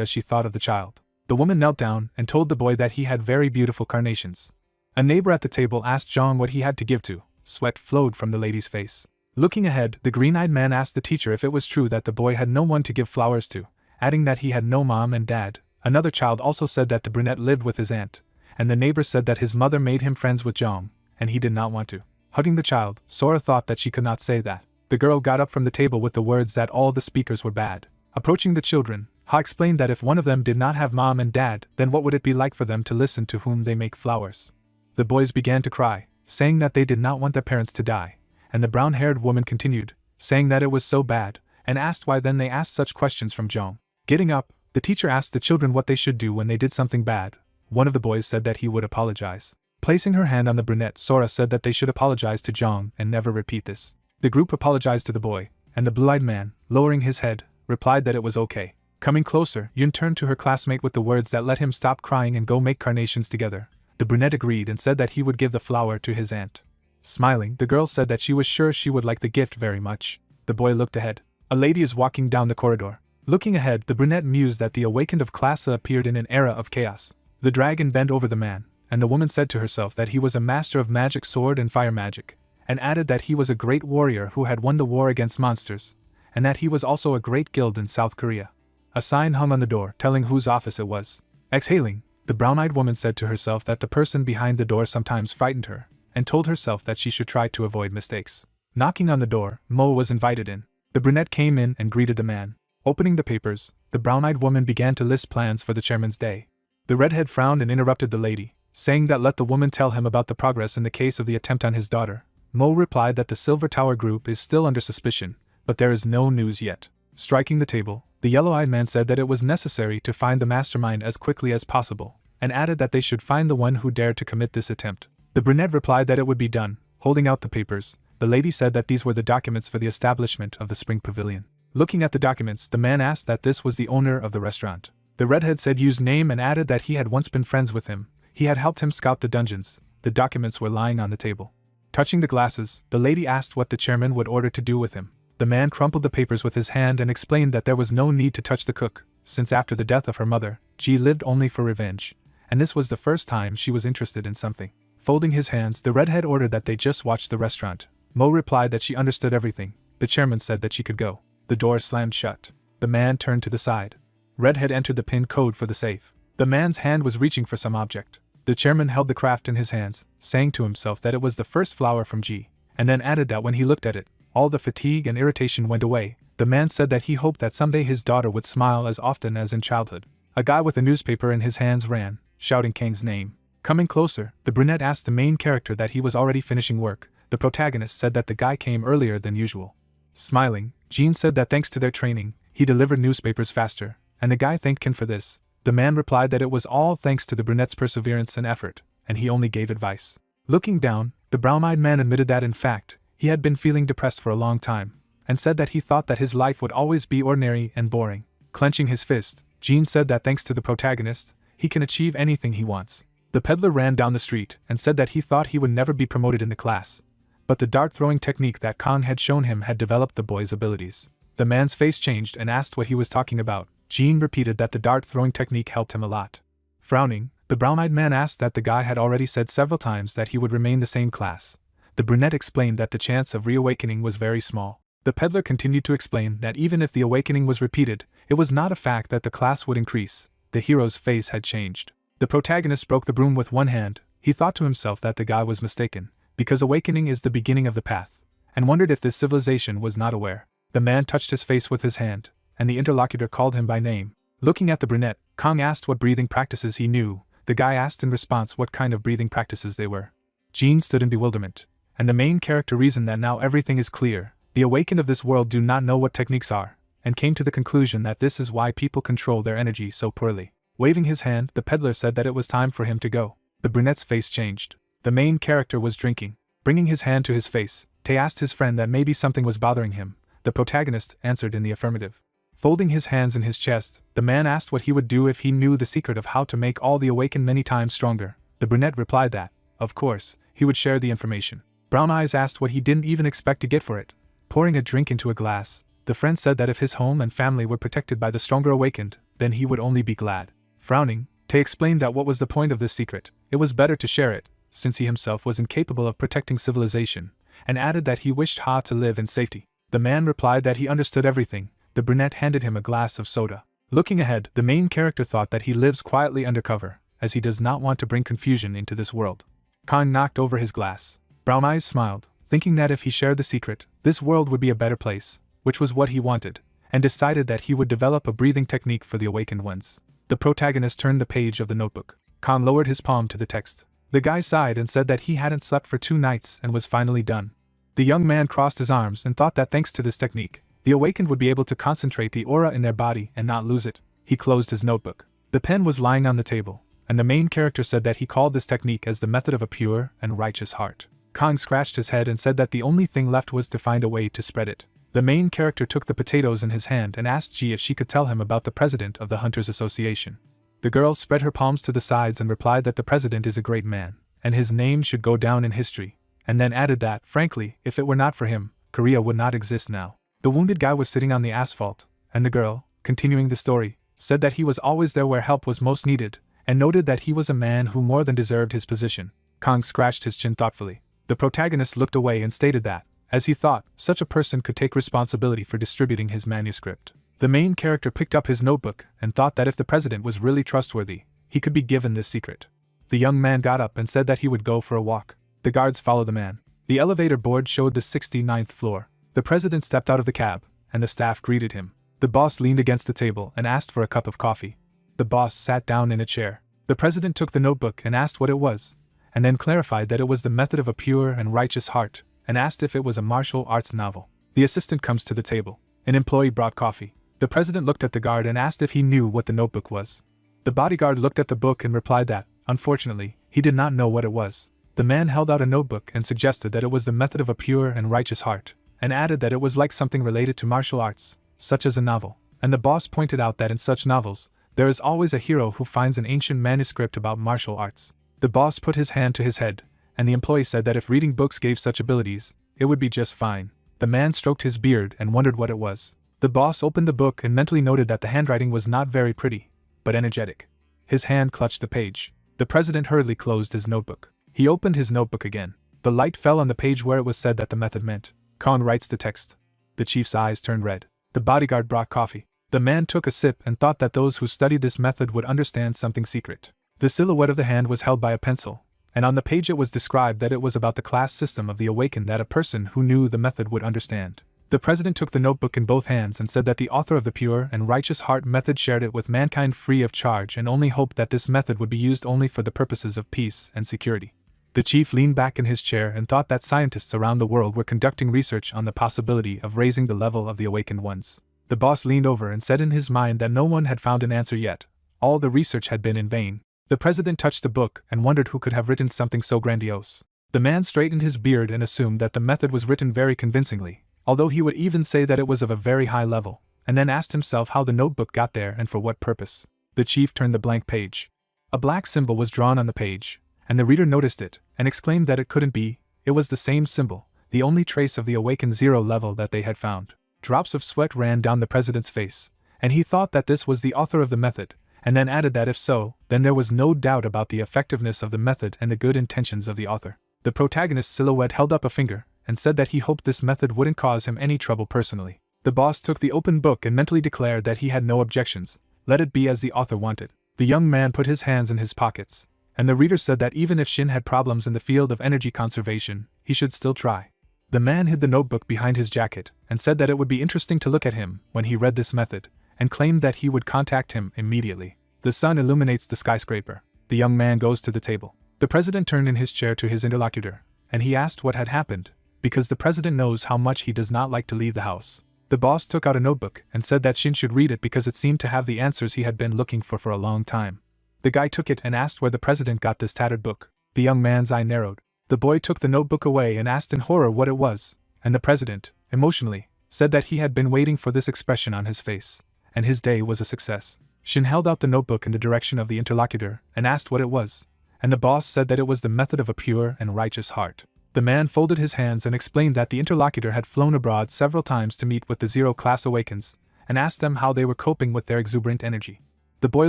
as she thought of the child. The woman knelt down and told the boy that he had very beautiful carnations. A neighbor at the table asked Jong what he had to give to. Sweat flowed from the lady's face. Looking ahead, the green-eyed man asked the teacher if it was true that the boy had no one to give flowers to, adding that he had no mom and dad. Another child also said that the brunette lived with his aunt, and the neighbor said that his mother made him friends with Jong, and he did not want to. Hugging the child, Sora thought that she could not say that. The girl got up from the table with the words that all the speakers were bad. Approaching the children, Ha explained that if one of them did not have mom and dad, then what would it be like for them to listen to whom they make flowers? The boys began to cry, saying that they did not want their parents to die, and the brown-haired woman continued, saying that it was so bad, and asked why then they asked such questions from Jong. Getting up, the teacher asked the children what they should do when they did something bad. One of the boys said that he would apologize. Placing her hand on the brunette, Sora said that they should apologize to Jong and never repeat this. The group apologized to the boy, and the blue-eyed man, lowering his head, replied that it was okay. Coming closer, Yun turned to her classmate with the words that let him stop crying and go make carnations together. The brunette agreed and said that he would give the flower to his aunt. Smiling, the girl said that she was sure she would like the gift very much. The boy looked ahead. A lady is walking down the corridor. Looking ahead, the brunette mused that the awakened of Classa appeared in an era of chaos. The dragon bent over the man, and the woman said to herself that he was a master of magic sword and fire magic, and added that he was a great warrior who had won the war against monsters, and that he was also a great guild in South Korea. A sign hung on the door telling whose office it was. Exhaling, the brown-eyed woman said to herself that the person behind the door sometimes frightened her, and told herself that she should try to avoid mistakes. Knocking on the door, Mo was invited in. The brunette came in and greeted the man. Opening the papers, the brown-eyed woman began to list plans for the chairman's day. The redhead frowned and interrupted the lady, saying that let the woman tell him about the progress in the case of the attempt on his daughter. Mo replied that the Silver Tower group is still under suspicion, but there is no news yet. Striking the table, the yellow-eyed man said that it was necessary to find the mastermind as quickly as possible, and added that they should find the one who dared to commit this attempt. The brunette replied that it would be done. Holding out the papers, the lady said that these were the documents for the establishment of the Spring Pavilion. Looking at the documents, the man asked that this was the owner of the restaurant. The redhead said use name and added that he had once been friends with him. He had helped him scout the dungeons. The documents were lying on the table. Touching the glasses, the lady asked what the chairman would order to do with him. The man crumpled the papers with his hand and explained that there was no need to touch the cook, since after the death of her mother, Ji lived only for revenge, and this was the first time she was interested in something. Folding his hands, the redhead ordered that they just watch the restaurant, Mo replied that she understood everything. The chairman said that she could go. The door slammed shut. The man turned to the side. Red had entered the PIN code for the safe. The man's hand was reaching for some object. The chairman held the craft in his hands, saying to himself that it was the first flower from G, and then added that when he looked at it, all the fatigue and irritation went away. The man said that he hoped that someday his daughter would smile as often as in childhood. A guy with a newspaper in his hands ran, shouting Kang's name. Coming closer, the brunette asked the main character that he was already finishing work. The protagonist said that the guy came earlier than usual. Smiling, Jean said that thanks to their training, he delivered newspapers faster, and the guy thanked Kin for this. The man replied that it was all thanks to the brunette's perseverance and effort, and he only gave advice. Looking down, the brown-eyed man admitted that in fact, he had been feeling depressed for a long time, and said that he thought that his life would always be ordinary and boring. Clenching his fist, Jean said that thanks to the protagonist, he can achieve anything he wants. The peddler ran down the street and said that he thought he would never be promoted in the class, but the dart-throwing technique that Kang had shown him had developed the boy's abilities. The man's face changed and asked what he was talking about. Jean repeated that the dart-throwing technique helped him a lot. Frowning, the brown-eyed man asked that the guy had already said several times that he would remain the same class. The brunette explained that the chance of reawakening was very small. The peddler continued to explain that even if the awakening was repeated, it was not a fact that the class would increase. The hero's face had changed. The protagonist broke the broom with one hand. He thought to himself that the guy was mistaken, because awakening is the beginning of the path, and wondered if this civilization was not aware. The man touched his face with his hand, and the interlocutor called him by name. Looking at the brunette, Kang asked what breathing practices he knew. The guy asked in response what kind of breathing practices they were. Jean stood in bewilderment, and the main character reasoned that now everything is clear. The awakened of this world do not know what techniques are, and came to the conclusion that this is why people control their energy so poorly. Waving his hand, the peddler said that it was time for him to go. The brunette's face changed. The main character was drinking. Bringing his hand to his face, Tae asked his friend that maybe something was bothering him. The protagonist answered in the affirmative. Folding his hands in his chest, the man asked what he would do if he knew the secret of how to make all the awakened many times stronger. The brunette replied that, of course, he would share the information. Brown Eyes asked what he didn't even expect to get for it. Pouring a drink into a glass, the friend said that if his home and family were protected by the stronger awakened, then he would only be glad. Frowning, Tae explained that what was the point of this secret. It was better to share it, since he himself was incapable of protecting civilization, and added that he wished Ha to live in safety. The man replied that he understood everything. The brunette handed him a glass of soda. Looking ahead, the main character thought that he lives quietly undercover, as he does not want to bring confusion into this world. Kang knocked over his glass. Brown Eyes smiled, thinking that if he shared the secret, this world would be a better place, which was what he wanted, and decided that he would develop a breathing technique for the awakened ones. The protagonist turned the page of the notebook. Kang lowered his palm to the text. The guy sighed and said that he hadn't slept for 2 nights and was finally done. The young man crossed his arms and thought that thanks to this technique, the awakened would be able to concentrate the aura in their body and not lose it. He closed his notebook. The pen was lying on the table, and the main character said that he called this technique as the method of a pure and righteous heart. Kang scratched his head and said that the only thing left was to find a way to spread it. The main character took the potatoes in his hand and asked Ji if she could tell him about the president of the Hunters Association. The girl spread her palms to the sides and replied that the president is a great man, and his name should go down in history, and then added that, frankly, if it were not for him, Korea would not exist now. The wounded guy was sitting on the asphalt, and the girl, continuing the story, said that he was always there where help was most needed, and noted that he was a man who more than deserved his position. Kang scratched his chin thoughtfully. The protagonist looked away and stated that, as he thought, such a person could take responsibility for distributing his manuscript. The main character picked up his notebook and thought that if the president was really trustworthy, he could be given this secret. The young man got up and said that he would go for a walk. The guards followed the man. The elevator board showed the 69th floor. The president stepped out of the cab, and the staff greeted him. The boss leaned against the table and asked for a cup of coffee. The boss sat down in a chair. The president took the notebook and asked what it was, and then clarified that it was the method of a pure and righteous heart, and asked if it was a martial arts novel. The assistant comes to the table. An employee brought coffee. The president looked at the guard and asked if he knew what the notebook was. The bodyguard looked at the book and replied that, unfortunately, he did not know what it was. The man held out a notebook and suggested that it was the method of a pure and righteous heart, and added that it was like something related to martial arts, such as a novel. And the boss pointed out that in such novels, there is always a hero who finds an ancient manuscript about martial arts. The boss put his hand to his head, and the employee said that if reading books gave such abilities, it would be just fine. The man stroked his beard and wondered what it was. The boss opened the book and mentally noted that the handwriting was not very pretty, but energetic. His hand clutched the page. The president hurriedly closed his notebook. He opened his notebook again. The light fell on the page where it was said that the method meant. Khan writes the text. The chief's eyes turned red. The bodyguard brought coffee. The man took a sip and thought that those who studied this method would understand something secret. The silhouette of the hand was held by a pencil, and on the page it was described that it was about the class system of the awakened that a person who knew the method would understand. The president took the notebook in both hands and said that the author of the Pure and Righteous Heart method shared it with mankind free of charge and only hoped that this method would be used only for the purposes of peace and security. The chief leaned back in his chair and thought that scientists around the world were conducting research on the possibility of raising the level of the awakened ones. The boss leaned over and said in his mind that no one had found an answer yet. All the research had been in vain. The president touched the book and wondered who could have written something so grandiose. The man straightened his beard and assumed that the method was written very convincingly, although he would even say that it was of a very high level, and then asked himself how the notebook got there and for what purpose. The chief turned the blank page. A black symbol was drawn on the page, and the reader noticed it, and exclaimed that it couldn't be. It was the same symbol, the only trace of the awakened zero level that they had found. Drops of sweat ran down the president's face, and he thought that this was the author of the method, and then added that if so, then there was no doubt about the effectiveness of the method and the good intentions of the author. The protagonist's silhouette held up a finger, and said that he hoped this method wouldn't cause him any trouble personally. The boss took the open book and mentally declared that he had no objections, let it be as the author wanted. The young man put his hands in his pockets, and the reader said that even if Shin had problems in the field of energy conservation, he should still try. The man hid the notebook behind his jacket, and said that it would be interesting to look at him when he read this method, and claimed that he would contact him immediately. The sun illuminates the skyscraper. The young man goes to the table. The president turned in his chair to his interlocutor, and he asked what had happened, because the president knows how much he does not like to leave the house. The boss took out a notebook and said that Shin should read it because it seemed to have the answers he had been looking for a long time. The guy took it and asked where the president got this tattered book. The young man's eye narrowed. The boy took the notebook away and asked in horror what it was, and the president, emotionally, said that he had been waiting for this expression on his face, and his day was a success. Shin held out the notebook in the direction of the interlocutor and asked what it was, and the boss said that it was the method of a pure and righteous heart. The man folded his hands and explained that the interlocutor had flown abroad several times to meet with the zero-class awakens, and asked them how they were coping with their exuberant energy. The boy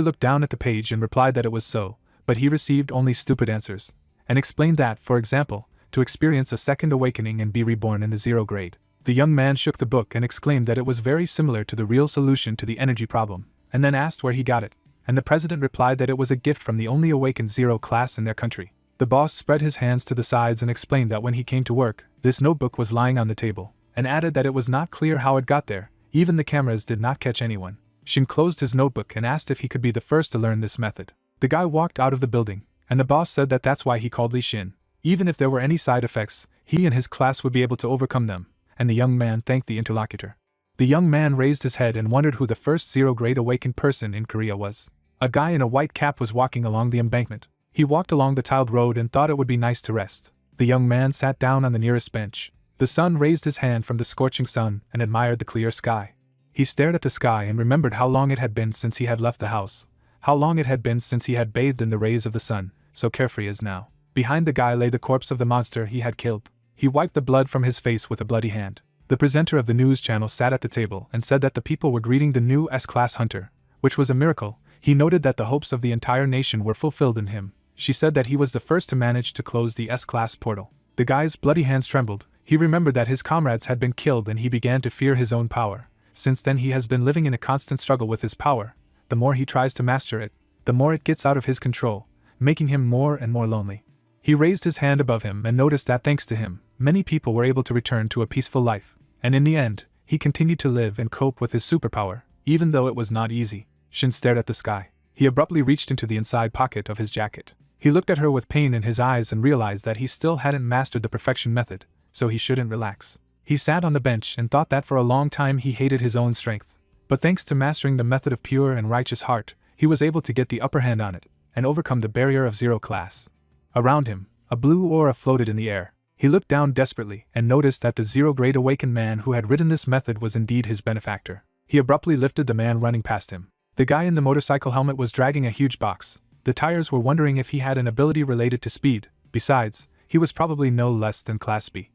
looked down at the page and replied that it was so, but he received only stupid answers, and explained that, for example, to experience a second awakening and be reborn in the zero grade. The young man shook the book and exclaimed that it was very similar to the real solution to the energy problem, and then asked where he got it, and the president replied that it was a gift from the only awakened zero class in their country. The boss spread his hands to the sides and explained that when he came to work, this notebook was lying on the table, and added that it was not clear how it got there. Even the cameras did not catch anyone. Shin closed his notebook and asked if he could be the first to learn this method. The guy walked out of the building, and the boss said that that's why he called Li Shin. Even if there were any side effects, he and his class would be able to overcome them, and the young man thanked the interlocutor. The young man raised his head and wondered who the first zero-grade awakened person in Korea was. A guy in a white cap was walking along the embankment. He walked along the tiled road and thought it would be nice to rest. The young man sat down on the nearest bench. The son raised his hand from the scorching sun and admired the clear sky. He stared at the sky and remembered how long it had been since he had left the house, how long it had been since he had bathed in the rays of the sun, so carefree as now. Behind the guy lay the corpse of the monster he had killed. He wiped the blood from his face with a bloody hand. The presenter of the news channel sat at the table and said that the people were greeting the new S-class hunter, which was a miracle. He noted that the hopes of the entire nation were fulfilled in him. She said that he was the first to manage to close the S-class portal. The guy's bloody hands trembled. He remembered that his comrades had been killed and he began to fear his own power. Since then he has been living in a constant struggle with his power. The more he tries to master it, the more it gets out of his control, making him more and more lonely. He raised his hand above him and noticed that thanks to him, many people were able to return to a peaceful life, and in the end, he continued to live and cope with his superpower, even though it was not easy. Shin stared at the sky. He abruptly reached into the inside pocket of his jacket. He looked at her with pain in his eyes and realized that he still hadn't mastered the perfection method, so he shouldn't relax. He sat on the bench and thought that for a long time he hated his own strength, but thanks to mastering the method of pure and righteous heart, he was able to get the upper hand on it, and overcome the barrier of zero class. Around him, a blue aura floated in the air. He looked down desperately and noticed that the zero-grade awakened man who had written this method was indeed his benefactor. He abruptly lifted the man running past him. The guy in the motorcycle helmet was dragging a huge box. The tires were wondering if he had an ability related to speed. Besides, he was probably no less than Class B.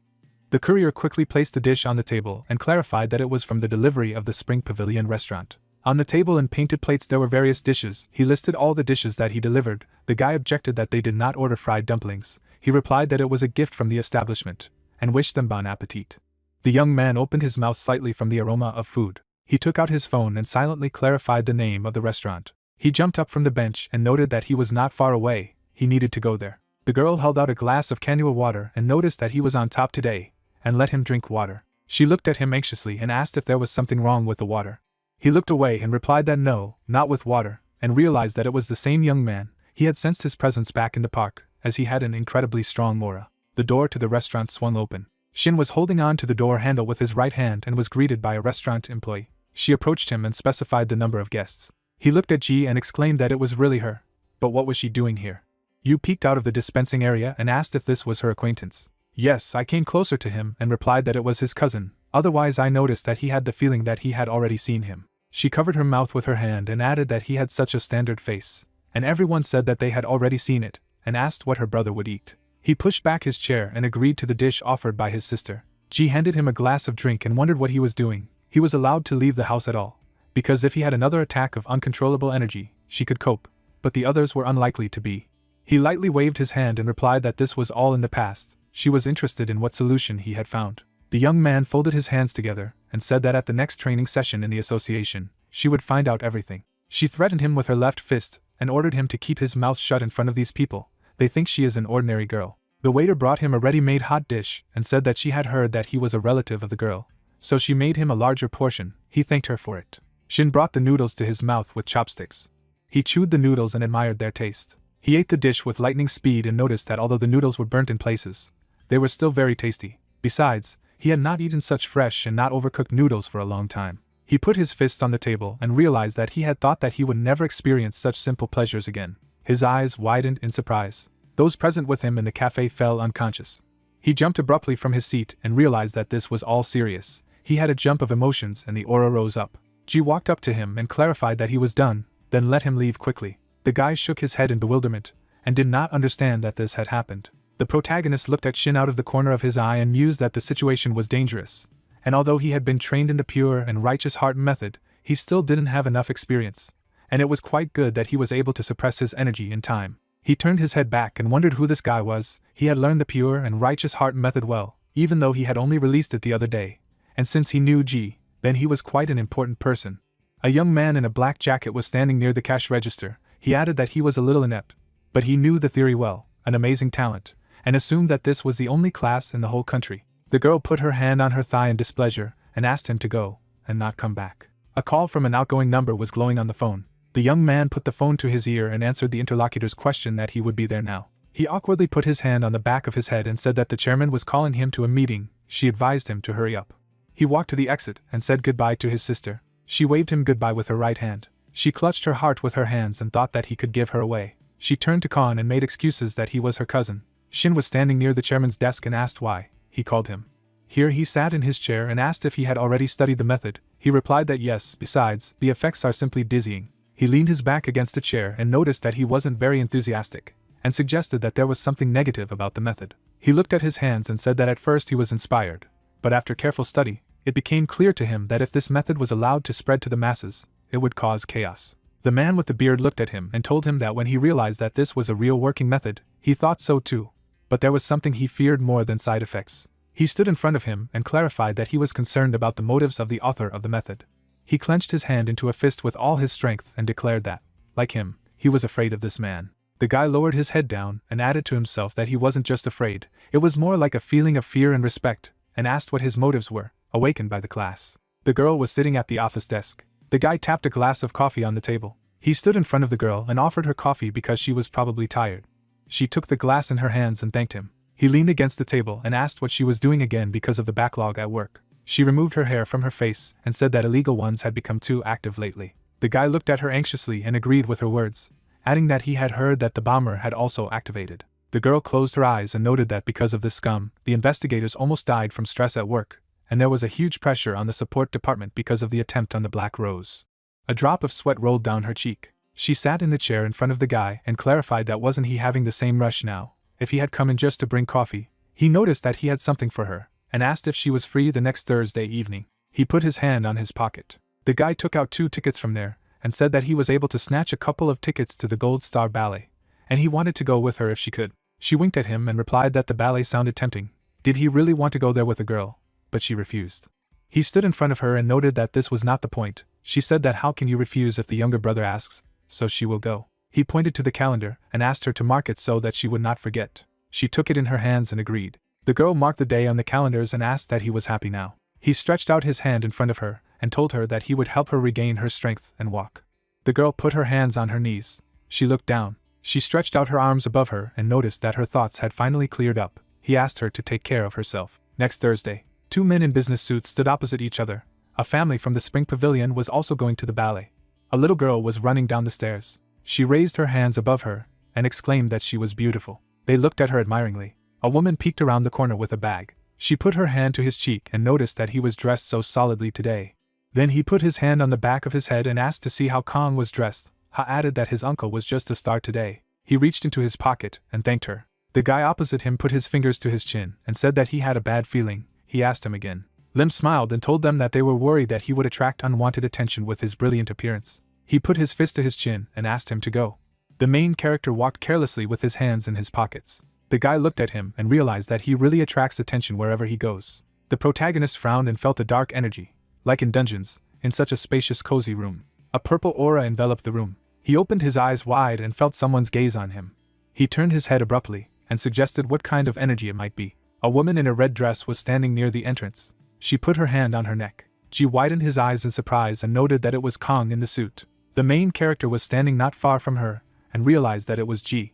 The courier quickly placed the dish on the table and clarified that it was from the delivery of the Spring Pavilion restaurant. On the table in painted plates there were various dishes. He listed all the dishes that he delivered. The guy objected that they did not order fried dumplings. he replied that it was a gift from the establishment, and wished them bon appetit. The young man opened his mouth slightly from the aroma of food. He took out his phone and silently clarified the name of the restaurant. He jumped up from the bench and noted that he was not far away, he needed to go there. The girl held out a glass of cannula water and noticed that he was on top today, and let him drink water. She looked at him anxiously and asked if there was something wrong with the water. He looked away and replied that no, not with water, and realized that it was the same young man. He had sensed his presence back in the park, as he had an incredibly strong aura. The door to the restaurant swung open. Shin was holding on to the door handle with his right hand and was greeted by a restaurant employee. She approached him and specified the number of guests. He looked at Ji and exclaimed that it was really her. But what was she doing here? Yu peeked out of the dispensing area and asked if this was her acquaintance. Yes, I came closer to him and replied that it was his cousin, otherwise I noticed that he had the feeling that he had already seen him. She covered her mouth with her hand and added that he had such a standard face, and everyone said that they had already seen it, and asked what her brother would eat. He pushed back his chair and agreed to the dish offered by his sister. Ji handed him a glass of drink and wondered what he was doing. He was allowed to leave the house at all, because if he had another attack of uncontrollable energy, she could cope, but the others were unlikely to be. He lightly waved his hand and replied that this was all in the past. She was interested in what solution he had found. The young man folded his hands together and said that at the next training session in the association, she would find out everything. She threatened him with her left fist and ordered him to keep his mouth shut in front of these people. They think she is an ordinary girl. The waiter brought him a ready-made hot dish and said that she had heard that he was a relative of the girl, so she made him a larger portion. He thanked her for it. Shin brought the noodles to his mouth with chopsticks. He chewed the noodles and admired their taste. He ate the dish with lightning speed and noticed that although the noodles were burnt in places, they were still very tasty. Besides, he had not eaten such fresh and not overcooked noodles for a long time. He put his fists on the table and realized that he had thought that he would never experience such simple pleasures again. His eyes widened in surprise. Those present with him in the cafe fell unconscious. He jumped abruptly from his seat and realized that this was all serious. He had a jump of emotions and the aura rose up. Ji walked up to him and clarified that he was done, then let him leave quickly. The guy shook his head in bewilderment and did not understand that this had happened. The protagonist looked at Shin out of the corner of his eye and mused that the situation was dangerous, and although he had been trained in the pure and righteous heart method, he still didn't have enough experience, and it was quite good that he was able to suppress his energy in time. He turned his head back and wondered who this guy was. He had learned the pure and righteous heart method well, even though he had only released it the other day, and since he knew Ji, then he was quite an important person. A young man in a black jacket was standing near the cash register. He added that he was a little inept, but he knew the theory well, an amazing talent, and assumed that this was the only class in the whole country. The girl put her hand on her thigh in displeasure and asked him to go and not come back. A call from an outgoing number was glowing on the phone. The young man put the phone to his ear and answered the interlocutor's question that he would be there now. He awkwardly put his hand on the back of his head and said that the chairman was calling him to a meeting. She advised him to hurry up. He walked to the exit and said goodbye to his sister. She waved him goodbye with her right hand. She clutched her heart with her hands and thought that he could give her away. She turned to Khan and made excuses that he was her cousin. Shin was standing near the chairman's desk and asked why he called him. Here he sat in his chair and asked if he had already studied the method. He replied that yes, besides, the effects are simply dizzying. He leaned his back against a chair and noticed that he wasn't very enthusiastic, and suggested that there was something negative about the method. He looked at his hands and said that at first he was inspired, but after careful study, it became clear to him that if this method was allowed to spread to the masses, it would cause chaos. The man with the beard looked at him and told him that when he realized that this was a real working method, he thought so too, but there was something he feared more than side effects. He stood in front of him and clarified that he was concerned about the motives of the author of the method. He clenched his hand into a fist with all his strength and declared that, like him, he was afraid of this man. The guy lowered his head down and added to himself that he wasn't just afraid, it was more like a feeling of fear and respect, and asked what his motives were, awakened by the class. The girl was sitting at the office desk. The guy tapped a glass of coffee on the table. He stood in front of the girl and offered her coffee because she was probably tired. She took the glass in her hands and thanked him. He leaned against the table and asked what she was doing again because of the backlog at work. She removed her hair from her face and said that illegal ones had become too active lately. The guy looked at her anxiously and agreed with her words, adding that he had heard that the bomber had also activated. The girl closed her eyes and noted that because of this scum, the investigators almost died from stress at work, and there was a huge pressure on the support department because of the attempt on the Black Rose. A drop of sweat rolled down her cheek. She sat in the chair in front of the guy and clarified that wasn't he having the same rush now. If he had come in just to bring coffee, he noticed that he had something for her, and asked if she was free the next Thursday evening. He put his hand on his pocket. The guy took out 2 tickets from there, and said that he was able to snatch a couple of tickets to the Gold Star Ballet, and he wanted to go with her if she could. She winked at him and replied that the ballet sounded tempting. Did he really want to go there with a girl? But she refused. He stood in front of her and noted that this was not the point. She said that how can you refuse if the younger brother asks, so she will go. He pointed to the calendar and asked her to mark it so that she would not forget. She took it in her hands and agreed. The girl marked the day on the calendars and asked that he was happy now. He stretched out his hand in front of her and told her that he would help her regain her strength and walk. The girl put her hands on her knees. She looked down. She stretched out her arms above her and noticed that her thoughts had finally cleared up. He asked her to take care of herself. Next Thursday, 2 men in business suits stood opposite each other. A family from the spring pavilion was also going to the ballet. A little girl was running down the stairs. She raised her hands above her and exclaimed that she was beautiful. They looked at her admiringly. A woman peeked around the corner with a bag. She put her hand to his cheek and noticed that he was dressed so solidly today. Then he put his hand on the back of his head and asked to see how Kong was dressed. Ha added that his uncle was just a star today. He reached into his pocket and thanked her. The guy opposite him put his fingers to his chin and said that he had a bad feeling. He asked him again. Lim smiled and told them that they were worried that he would attract unwanted attention with his brilliant appearance. He put his fist to his chin and asked him to go. The main character walked carelessly with his hands in his pockets. The guy looked at him and realized that he really attracts attention wherever he goes. The protagonist frowned and felt a dark energy, like in dungeons, in such a spacious cozy room. A purple aura enveloped the room. He opened his eyes wide and felt someone's gaze on him. He turned his head abruptly and suggested what kind of energy it might be. A woman in a red dress was standing near the entrance. She put her hand on her neck. Ji widened his eyes in surprise and noted that it was Kong in the suit. The main character was standing not far from her and realized that it was Ji.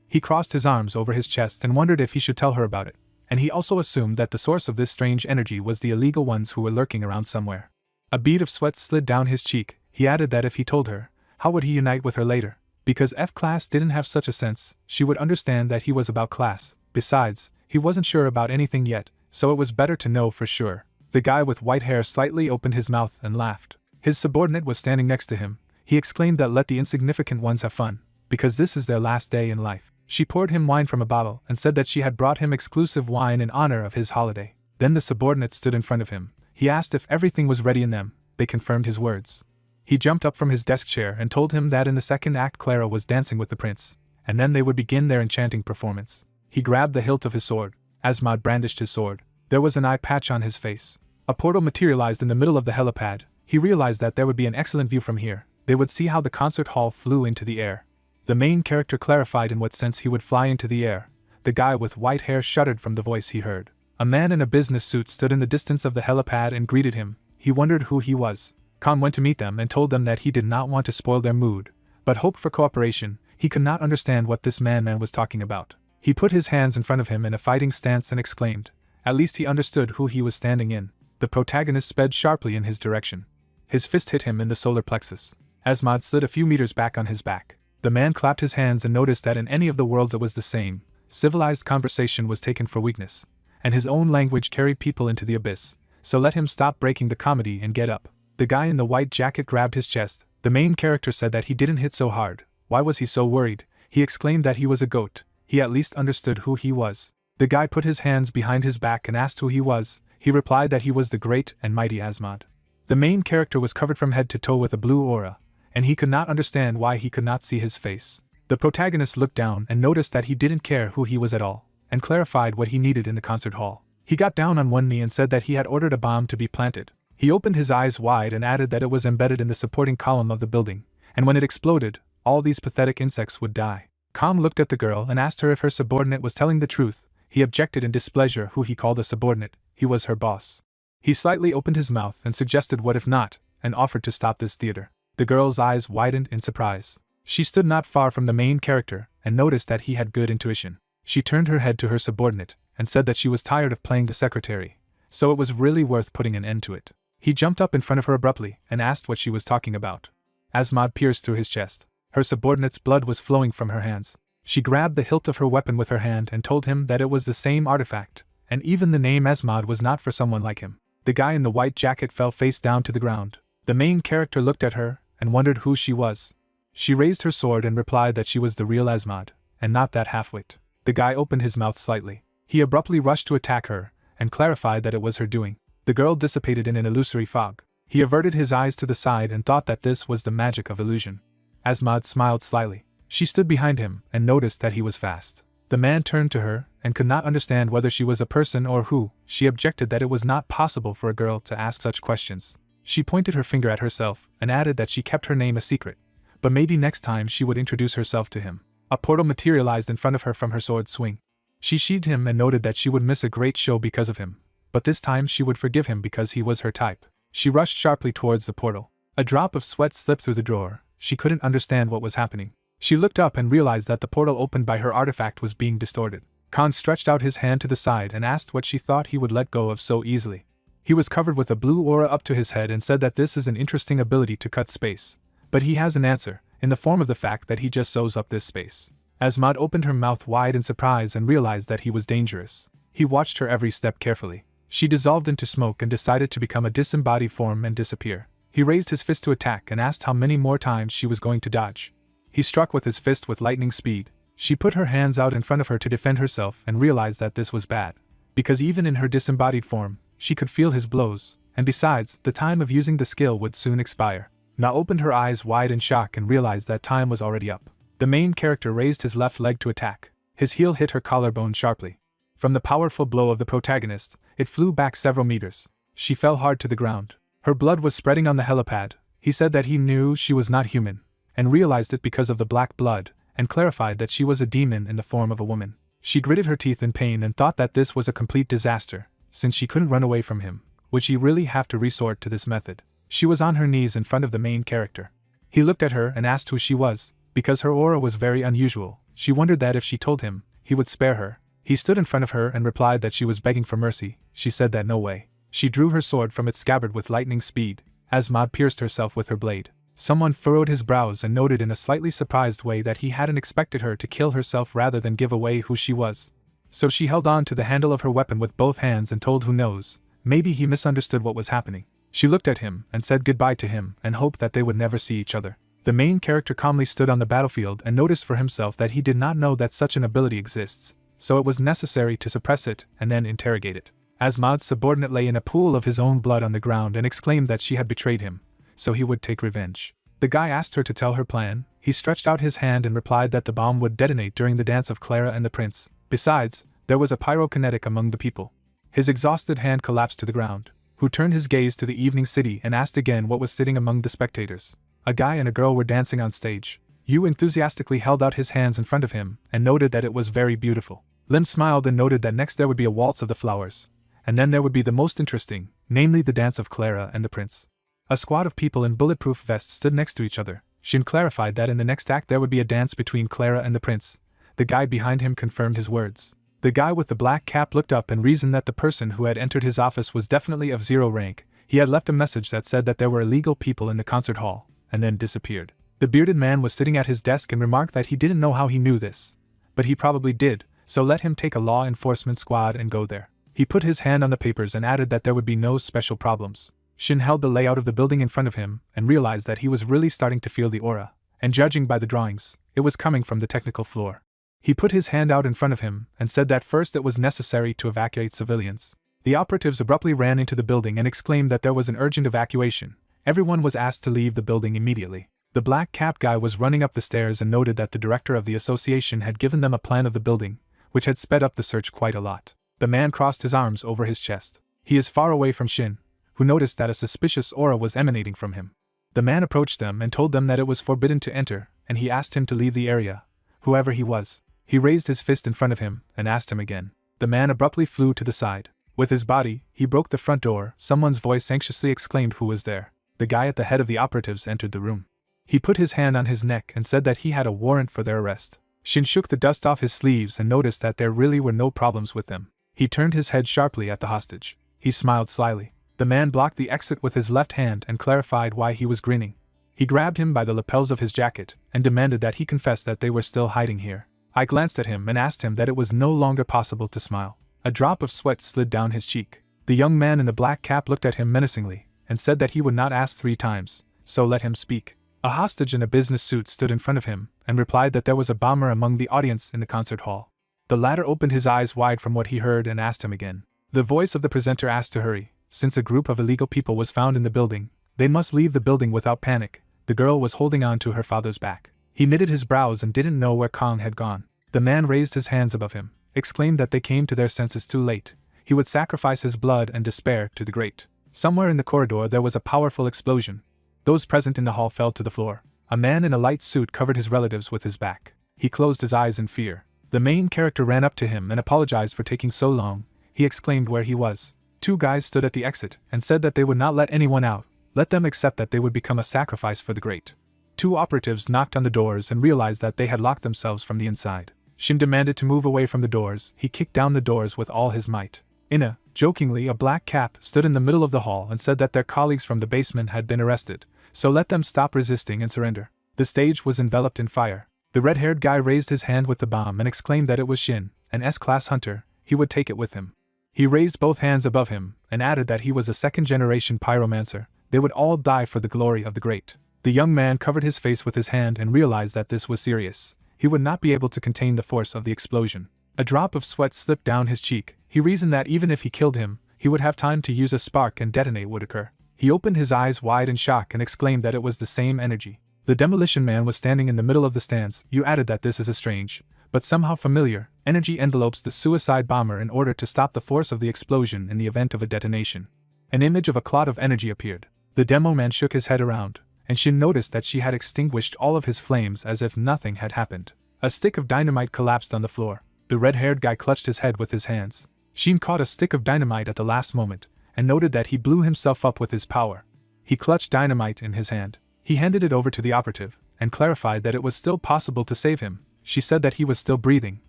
He crossed his arms over his chest and wondered if he should tell her about it. And he also assumed that the source of this strange energy was the illegal ones who were lurking around somewhere. A bead of sweat slid down his cheek. He added that if he told her, how would he unite with her later? Because F-class didn't have such a sense, she would understand that he was about class. Besides, he wasn't sure about anything yet, so it was better to know for sure. The guy with white hair slightly opened his mouth and laughed. His subordinate was standing next to him. He exclaimed that let the insignificant ones have fun, because this is their last day in life. She poured him wine from a bottle and said that she had brought him exclusive wine in honor of his holiday. Then the subordinate stood in front of him. He asked if everything was ready in them. They confirmed his words. He jumped up from his desk chair and told him that in the second act Clara was dancing with the prince, and then they would begin their enchanting performance. He grabbed the hilt of his sword. Asmod brandished his sword. There was an eye patch on his face. A portal materialized in the middle of the helipad. He realized that there would be an excellent view from here. They would see how the concert hall flew into the air. The main character clarified in what sense he would fly into the air. The guy with white hair shuddered from the voice he heard. A man in a business suit stood in the distance of the helipad and greeted him. He wondered who he was. Khan went to meet them and told them that he did not want to spoil their mood, but hoped for cooperation. He could not understand what this man was talking about. He put his hands in front of him in a fighting stance and exclaimed. At least he understood who he was standing in. The protagonist sped sharply in his direction. His fist hit him in the solar plexus. Asmod slid a few meters back on his back. The man clapped his hands and noticed that in any of the worlds it was the same. Civilized conversation was taken for weakness, and his own language carried people into the abyss. So let him stop breaking the comedy and get up. The guy in the white jacket grabbed his chest. The main character said that he didn't hit so hard. Why was he so worried? He exclaimed that he was a goat. He at least understood who he was. The guy put his hands behind his back and asked who he was. He replied that he was the great and mighty Asmod. The main character was covered from head to toe with a blue aura, and he could not understand why he could not see his face. The protagonist looked down and noticed that he didn't care who he was at all, and clarified what he needed in the concert hall. He got down on one knee and said that he had ordered a bomb to be planted. He opened his eyes wide and added that it was embedded in the supporting column of the building, and when it exploded, all these pathetic insects would die. Kong looked at the girl and asked her if her subordinate was telling the truth. He objected in displeasure who he called a subordinate. He was her boss. He slightly opened his mouth and suggested what if not, and offered to stop this theater. The girl's eyes widened in surprise. She stood not far from the main character and noticed that he had good intuition. She turned her head to her subordinate and said that she was tired of playing the secretary, so it was really worth putting an end to it. He jumped up in front of her abruptly and asked what she was talking about. Asmod pierced through his chest. Her subordinate's blood was flowing from her hands. She grabbed the hilt of her weapon with her hand and told him that it was the same artifact, and even the name Asmod was not for someone like him. The guy in the white jacket fell face down to the ground. The main character looked at her and wondered who she was. She raised her sword and replied that she was the real Asmod, and not that halfwit. The guy opened his mouth slightly. He abruptly rushed to attack her, and clarified that it was her doing. The girl dissipated in an illusory fog. He averted his eyes to the side and thought that this was the magic of illusion. Asmod smiled slyly. She stood behind him and noticed that he was fast. The The man turned to her, and could not understand whether she was a person or who. She objected that it was not possible for a girl to ask such questions. She pointed her finger at herself, and added that she kept her name a secret, but maybe next time she would introduce herself to him. A portal materialized in front of her from her sword swing. She sheathed him and noted that she would miss a great show because of him, but this time she would forgive him because he was her type. She rushed sharply towards the portal. A drop of sweat slipped through the drawer. She couldn't understand what was happening. She looked up and realized that the portal opened by her artifact was being distorted. Khan stretched out his hand to the side and asked what she thought he would let go of so easily. He was covered with a blue aura up to his head and said that this is an interesting ability to cut space. But he has an answer, in the form of the fact that he just sews up this space. Asmad opened her mouth wide in surprise and realized that he was dangerous. He watched her every step carefully. She dissolved into smoke and decided to become a disembodied form and disappear. He raised his fist to attack and asked how many more times she was going to dodge. He struck with his fist with lightning speed. She put her hands out in front of her to defend herself and realized that this was bad, because even in her disembodied form, she could feel his blows, and besides, the time of using the skill would soon expire. Na opened her eyes wide in shock and realized that time was already up. The main character raised his left leg to attack. His heel hit her collarbone sharply. From the powerful blow of the protagonist, it flew back several meters. She fell hard to the ground. Her blood was spreading on the helipad. He said that he knew she was not human, and realized it because of the black blood, and clarified that she was a demon in the form of a woman. She gritted her teeth in pain and thought that this was a complete disaster, since she couldn't run away from him. Would she really have to resort to this method? She was on her knees in front of the main character. He looked at her and asked who she was. Because her aura was very unusual, she wondered that if she told him, he would spare her. He stood in front of her and replied that she was begging for mercy. She said that no way. She drew her sword from its scabbard with lightning speed. Asmad pierced herself with her blade. Someone furrowed his brows and noted in a slightly surprised way that he hadn't expected her to kill herself rather than give away who she was. So she held on to the handle of her weapon with both hands and told who knows, maybe he misunderstood what was happening. She looked at him and said goodbye to him and hoped that they would never see each other. The main character calmly stood on the battlefield and noticed for himself that he did not know that such an ability exists, so it was necessary to suppress it and then interrogate it. Asmad's subordinate lay in a pool of his own blood on the ground and exclaimed that she had betrayed him, so he would take revenge. The guy asked her to tell her plan. He stretched out his hand and replied that the bomb would detonate during the dance of Clara and the prince. Besides, there was a pyrokinetic among the people. His exhausted hand collapsed to the ground. Who turned his gaze to the evening city and asked again what was sitting among the spectators. A guy and a girl were dancing on stage. Yu enthusiastically held out his hands in front of him and noted that it was very beautiful. Lim smiled and noted that next there would be a waltz of the flowers, and then there would be the most interesting, namely the dance of Clara and the prince. A squad of people in bulletproof vests stood next to each other. Shin clarified that in the next act there would be a dance between Clara and the prince. The guy behind him confirmed his words. The guy with the black cap looked up and reasoned that the person who had entered his office was definitely of 0 rank. He had left a message that said that there were illegal people in the concert hall, and then disappeared. The bearded man was sitting at his desk and remarked that he didn't know how he knew this, but he probably did, so let him take a law enforcement squad and go there. He put his hand on the papers and added that there would be no special problems. Shin held the layout of the building in front of him and realized that he was really starting to feel the aura, and judging by the drawings, it was coming from the technical floor. He put his hand out in front of him and said that first it was necessary to evacuate civilians. The operatives abruptly ran into the building and exclaimed that there was an urgent evacuation. Everyone was asked to leave the building immediately. The black cap guy was running up the stairs and noted that the director of the association had given them a plan of the building, which had sped up the search quite a lot. The man crossed his arms over his chest. He is far away from Shin, who noticed that a suspicious aura was emanating from him. The man approached them and told them that it was forbidden to enter, and he asked him to leave the area, whoever he was. He raised his fist in front of him and asked him again. The man abruptly flew to the side. With his body, he broke the front door. Someone's voice anxiously exclaimed who was there. The guy at the head of the operatives entered the room. He put his hand on his neck and said that he had a warrant for their arrest. Shin shook the dust off his sleeves and noticed that there really were no problems with them. He turned his head sharply at the hostage. He smiled slyly. The man blocked the exit with his left hand and clarified why he was grinning. He grabbed him by the lapels of his jacket and demanded that he confess that they were still hiding here. I glanced at him and asked him that it was no longer possible to smile. A drop of sweat slid down his cheek. The young man in the black cap looked at him menacingly and said that he would not ask 3 times, so let him speak. A hostage in a business suit stood in front of him and replied that there was a bomber among the audience in the concert hall. The latter opened his eyes wide from what he heard and asked him again. The voice of the presenter asked to hurry. Since a group of illegal people was found in the building, they must leave the building without panic. The girl was holding on to her father's back. He knitted his brows and didn't know where Kong had gone. The man raised his hands above him, exclaimed that they came to their senses too late. He would sacrifice his blood and despair to the great. Somewhere in the corridor there was a powerful explosion. Those present in the hall fell to the floor. A man in a light suit covered his relatives with his back. He closed his eyes in fear. The main character ran up to him and apologized for taking so long. He exclaimed where he was. Two guys stood at the exit and said that they would not let anyone out, let them accept that they would become a sacrifice for the great. Two operatives knocked on the doors and realized that they had locked themselves from the inside. Shin demanded to move away from the doors. He kicked down the doors with all his might. Ina, jokingly, a black cap, stood in the middle of the hall and said that their colleagues from the basement had been arrested, so let them stop resisting and surrender. The stage was enveloped in fire. The red-haired guy raised his hand with the bomb and exclaimed that it was Shin, an S-class hunter. He would take it with him. He raised both hands above him and added that he was a second-generation pyromancer. They would all die for the glory of the great. The young man covered his face with his hand and realized that this was serious. He would not be able to contain the force of the explosion. A drop of sweat slipped down his cheek. He reasoned that even if he killed him, he would have time to use a spark and detonate would occur. He opened his eyes wide in shock and exclaimed that it was the same energy. The demolition man was standing in the middle of the stands. You added that this is a strange, but somehow familiar, energy envelopes the suicide bomber in order to stop the force of the explosion in the event of a detonation. An image of a cloud of energy appeared. The demo man shook his head around, and Shin noticed that she had extinguished all of his flames as if nothing had happened. A stick of dynamite collapsed on the floor. The red-haired guy clutched his head with his hands. Shin caught a stick of dynamite at the last moment, and noted that he blew himself up with his power. He clutched dynamite in his hand. He handed it over to the operative, and clarified that it was still possible to save him. She said that he was still breathing,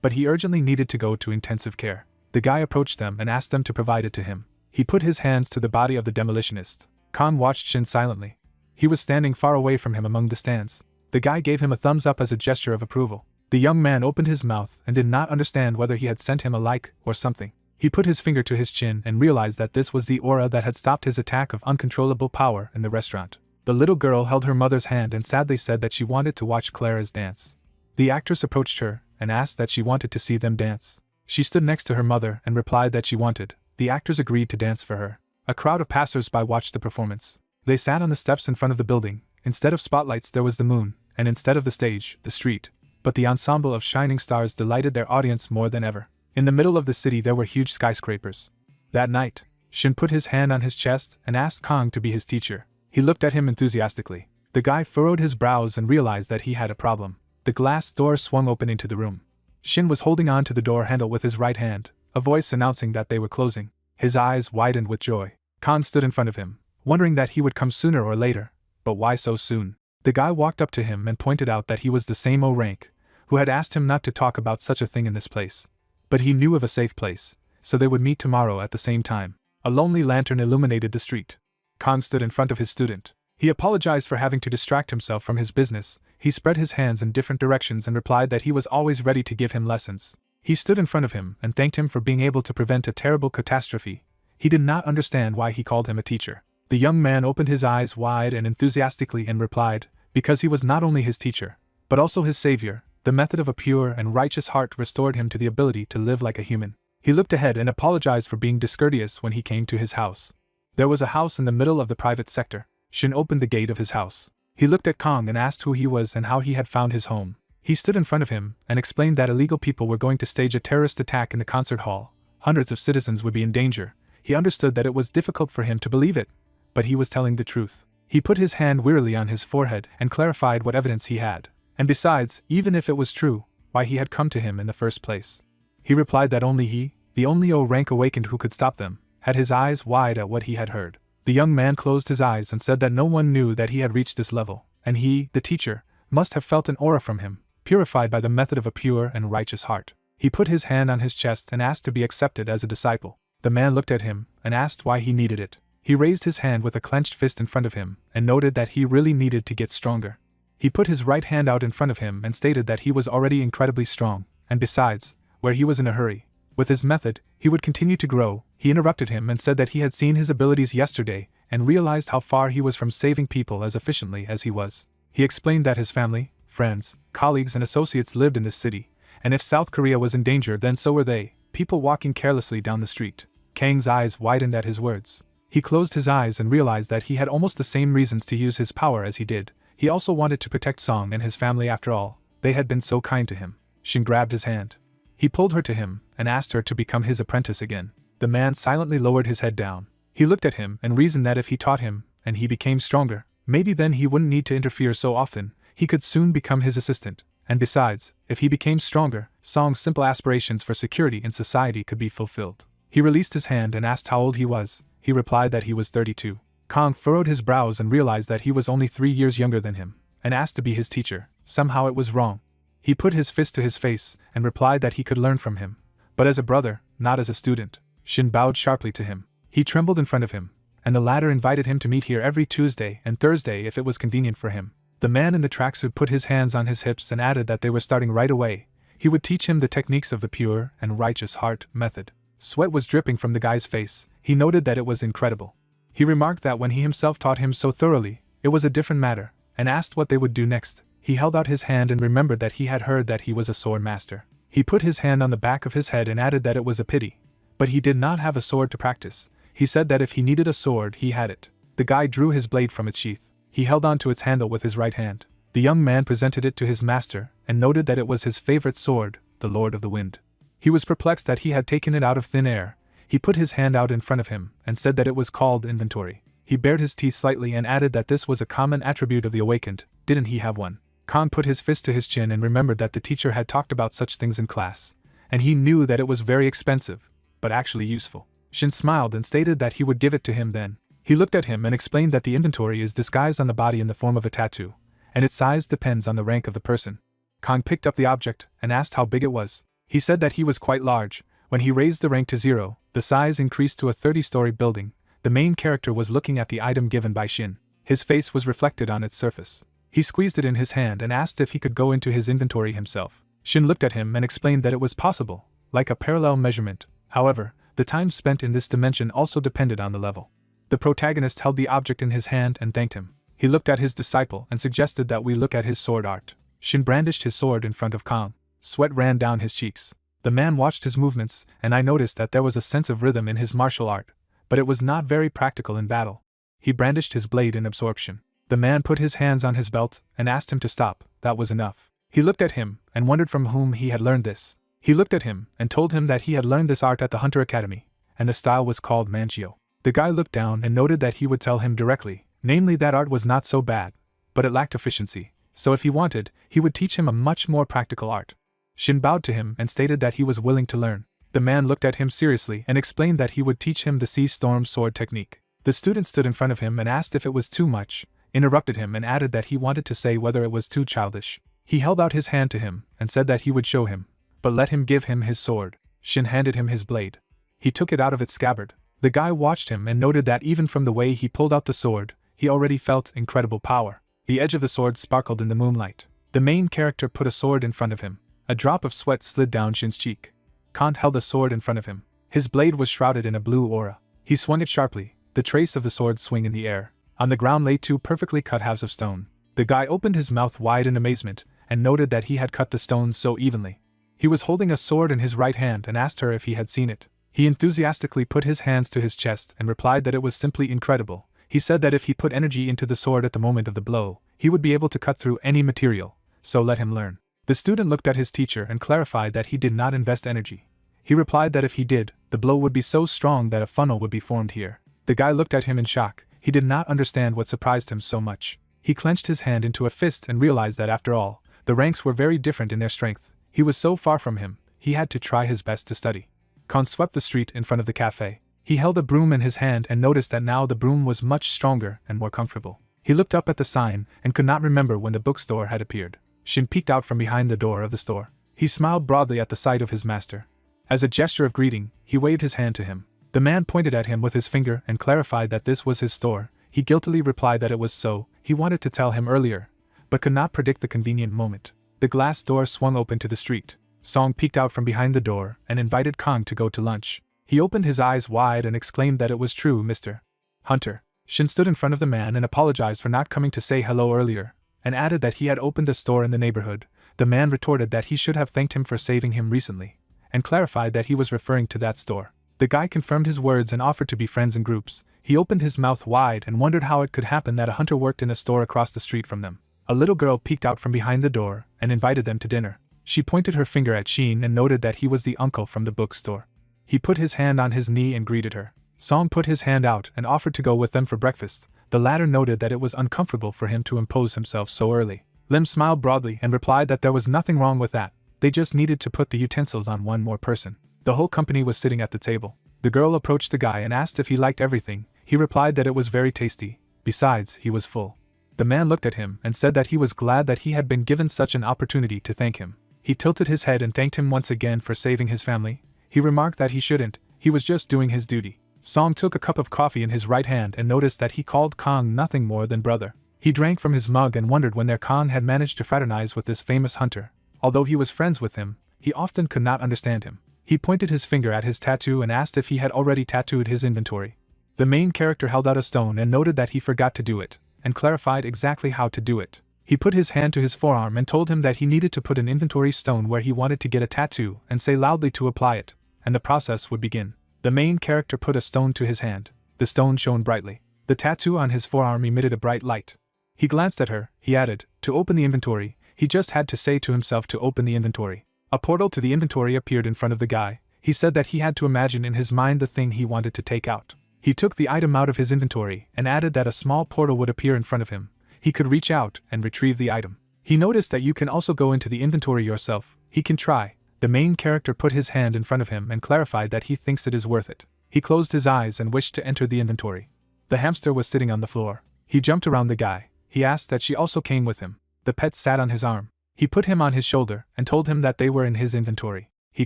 but he urgently needed to go to intensive care. The guy approached them and asked them to provide it to him. He put his hands to the body of the demolitionist. Khan watched Shin silently. He was standing far away from him among the stands. The guy gave him a thumbs up as a gesture of approval. The young man opened his mouth and did not understand whether he had sent him a like or something. He put his finger to his chin and realized that this was the aura that had stopped his attack of uncontrollable power in the restaurant. The little girl held her mother's hand and sadly said that she wanted to watch Clara's dance. The actress approached her and asked that she wanted to see them dance. She stood next to her mother and replied that she wanted. The actors agreed to dance for her. A crowd of passers-by watched the performance. They sat on the steps in front of the building. Instead of spotlights there was the moon, and instead of the stage, the street. But the ensemble of shining stars delighted their audience more than ever. In the middle of the city there were huge skyscrapers. That night, Shin put his hand on his chest and asked Kong to be his teacher. He looked at him enthusiastically. The guy furrowed his brows and realized that he had a problem. The glass door swung open into the room. Shin was holding on to the door handle with his right hand, a voice announcing that they were closing. His eyes widened with joy. Khan stood in front of him, wondering that he would come sooner or later. But why so soon? The guy walked up to him and pointed out that he was the same O rank, who had asked him not to talk about such a thing in this place. But he knew of a safe place, so they would meet tomorrow at the same time. A lonely lantern illuminated the street. Khan stood in front of his student. He apologized for having to distract himself from his business. He spread his hands in different directions and replied that he was always ready to give him lessons. He stood in front of him and thanked him for being able to prevent a terrible catastrophe. He did not understand why he called him a teacher. The young man opened his eyes wide and enthusiastically and replied, because he was not only his teacher, but also his savior. The method of a pure and righteous heart restored him to the ability to live like a human. He looked ahead and apologized for being discourteous when he came to his house. There was a house in the middle of the private sector. Shin opened the gate of his house. He looked at Kong and asked who he was and how he had found his home. He stood in front of him and explained that illegal people were going to stage a terrorist attack in the concert hall. Hundreds of citizens would be in danger. He understood that it was difficult for him to believe it, but he was telling the truth. He put his hand wearily on his forehead and clarified what evidence he had. And besides, even if it was true, why he had come to him in the first place. He replied that only he, the only O rank awakened who could stop them, had his eyes wide at what he had heard. The young man closed his eyes and said that no one knew that he had reached this level, and he, the teacher, must have felt an aura from him, purified by the method of a pure and righteous heart. He put his hand on his chest and asked to be accepted as a disciple. The man looked at him and asked why he needed it. He raised his hand with a clenched fist in front of him and noted that he really needed to get stronger. He put his right hand out in front of him and stated that he was already incredibly strong, and besides, where he was in a hurry, with his method, he would continue to grow. He interrupted him and said that he had seen his abilities yesterday and realized how far he was from saving people as efficiently as he was. He explained that his family, friends, colleagues and associates lived in this city, and if South Korea was in danger then so were they, people walking carelessly down the street. Kang's eyes widened at his words. He closed his eyes and realized that he had almost the same reasons to use his power as he did. He also wanted to protect Song and his family after all, they had been so kind to him. Shin grabbed his hand. He pulled her to him and asked her to become his apprentice again. The man silently lowered his head down. He looked at him and reasoned that if he taught him and he became stronger, maybe then he wouldn't need to interfere so often, he could soon become his assistant. And besides, if he became stronger, Song's simple aspirations for security in society could be fulfilled. He released his hand and asked how old he was. He replied that he was 32. Kong furrowed his brows and realized that he was only 3 years younger than him, and asked to be his teacher. Somehow it was wrong. He put his fist to his face and replied that he could learn from him, but as a brother, not as a student. Shin bowed sharply to him. He trembled in front of him, and the latter invited him to meet here every Tuesday and Thursday if it was convenient for him. The man in the tracksuit put his hands on his hips and added that they were starting right away. He would teach him the techniques of the pure and righteous heart method. Sweat was dripping from the guy's face. He noted that it was incredible. He remarked that when he himself taught him so thoroughly, it was a different matter, and asked what they would do next. He held out his hand and remembered that he had heard that he was a sword master. He put his hand on the back of his head and added that it was a pity, but he did not have a sword to practice. He said that if he needed a sword, he had it. The guy drew his blade from its sheath. He held on to its handle with his right hand. The young man presented it to his master and noted that it was his favorite sword, the Lord of the Wind. He was perplexed that he had taken it out of thin air. He put his hand out in front of him and said that it was called inventory. He bared his teeth slightly and added that this was a common attribute of the awakened. Didn't he have one? Kong put his fist to his chin and remembered that the teacher had talked about such things in class, and he knew that it was very expensive, but actually useful. Shin smiled and stated that he would give it to him then. He looked at him and explained that the inventory is disguised on the body in the form of a tattoo, and its size depends on the rank of the person. Kong picked up the object and asked how big it was. He said that he was quite large. When he raised the rank to 0, the size increased to a 30-story building. The main character was looking at the item given by Shin. His face was reflected on its surface. He squeezed it in his hand and asked if he could go into his inventory himself. Shin looked at him and explained that it was possible, like a parallel measurement. However, the time spent in this dimension also depended on the level. The protagonist held the object in his hand and thanked him. He looked at his disciple and suggested that we look at his sword art. Shin brandished his sword in front of Kong. Sweat ran down his cheeks. The man watched his movements, and I noticed that there was a sense of rhythm in his martial art, but it was not very practical in battle. He brandished his blade in absorption. The man put his hands on his belt and asked him to stop. That was enough. He looked at him and wondered from whom he had learned this. He looked at him and told him that he had learned this art at the Hunter Academy, and the style was called Manchio. The guy looked down and noted that he would tell him directly, namely that art was not so bad, but it lacked efficiency, so if he wanted, he would teach him a much more practical art. Shin bowed to him and stated that he was willing to learn. The man looked at him seriously and explained that he would teach him the Sea Storm sword technique. The student stood in front of him and asked if it was too much, interrupted him and added that he wanted to say whether it was too childish. He held out his hand to him and said that he would show him, but let him give him his sword. Shin handed him his blade. He took it out of its scabbard. The guy watched him and noted that even from the way he pulled out the sword, he already felt incredible power. The edge of the sword sparkled in the moonlight. The main character put a sword in front of him. A drop of sweat slid down Shin's cheek. Kant held a sword in front of him. His blade was shrouded in a blue aura. He swung it sharply, the trace of the sword swing in the air. On the ground lay 2 perfectly cut halves of stone. The guy opened his mouth wide in amazement, and noted that he had cut the stones so evenly. He was holding a sword in his right hand and asked her if he had seen it. He enthusiastically put his hands to his chest and replied that it was simply incredible. He said that if he put energy into the sword at the moment of the blow, he would be able to cut through any material, so let him learn. The student looked at his teacher and clarified that he did not invest energy. He replied that if he did, the blow would be so strong that a funnel would be formed here. The guy looked at him in shock. He did not understand what surprised him so much. He clenched his hand into a fist and realized that after all, the ranks were very different in their strength. He was so far from him, he had to try his best to study. Khan swept the street in front of the cafe. He held a broom in his hand and noticed that now the broom was much stronger and more comfortable. He looked up at the sign and could not remember when the bookstore had appeared. Shin peeked out from behind the door of the store. He smiled broadly at the sight of his master. As a gesture of greeting, he waved his hand to him. The man pointed at him with his finger and clarified that this was his store. He guiltily replied that it was so. He wanted to tell him earlier, but could not predict the convenient moment. The glass door swung open to the street. Song peeked out from behind the door and invited Kong to go to lunch. He opened his eyes wide and exclaimed that it was true, Mr. Hunter. Shin stood in front of the man and apologized for not coming to say hello earlier, and added that he had opened a store in the neighborhood. The man retorted that he should have thanked him for saving him recently, and clarified that he was referring to that store. The guy confirmed his words and offered to be friends in groups. He opened his mouth wide and wondered how it could happen that a hunter worked in a store across the street from them. A little girl peeked out from behind the door and invited them to dinner. She pointed her finger at Sheen and noted that he was the uncle from the bookstore. He put his hand on his knee and greeted her. Song put his hand out and offered to go with them for breakfast. The latter noted that it was uncomfortable for him to impose himself so early. Lim smiled broadly and replied that there was nothing wrong with that, they just needed to put the utensils on one more person. The whole company was sitting at the table. The girl approached the guy and asked if he liked everything. He replied that it was very tasty, besides, he was full. The man looked at him and said that he was glad that he had been given such an opportunity to thank him. He tilted his head and thanked him once again for saving his family. He remarked that he shouldn't, he was just doing his duty. Song took a cup of coffee in his right hand and noticed that he called Kong nothing more than brother. He drank from his mug and wondered when their Kong had managed to fraternize with this famous hunter. Although he was friends with him, he often could not understand him. He pointed his finger at his tattoo and asked if he had already tattooed his inventory. The main character held out a stone and noted that he forgot to do it, and clarified exactly how to do it. He put his hand to his forearm and told him that he needed to put an inventory stone where he wanted to get a tattoo and say loudly to apply it, and the process would begin. The main character put a stone to his hand. The stone shone brightly. The tattoo on his forearm emitted a bright light. He glanced at her. He added, to open the inventory, he just had to say to himself to open the inventory. A portal to the inventory appeared in front of the guy. He said that he had to imagine in his mind the thing he wanted to take out. He took the item out of his inventory and added that a small portal would appear in front of him. He could reach out and retrieve the item. He noticed that you can also go into the inventory yourself. He can try. The main character put his hand in front of him and clarified that he thinks it is worth it. He closed his eyes and wished to enter the inventory. The hamster was sitting on the floor. He jumped around the guy. He asked that she also came with him. The pet sat on his arm. He put him on his shoulder and told him that they were in his inventory. He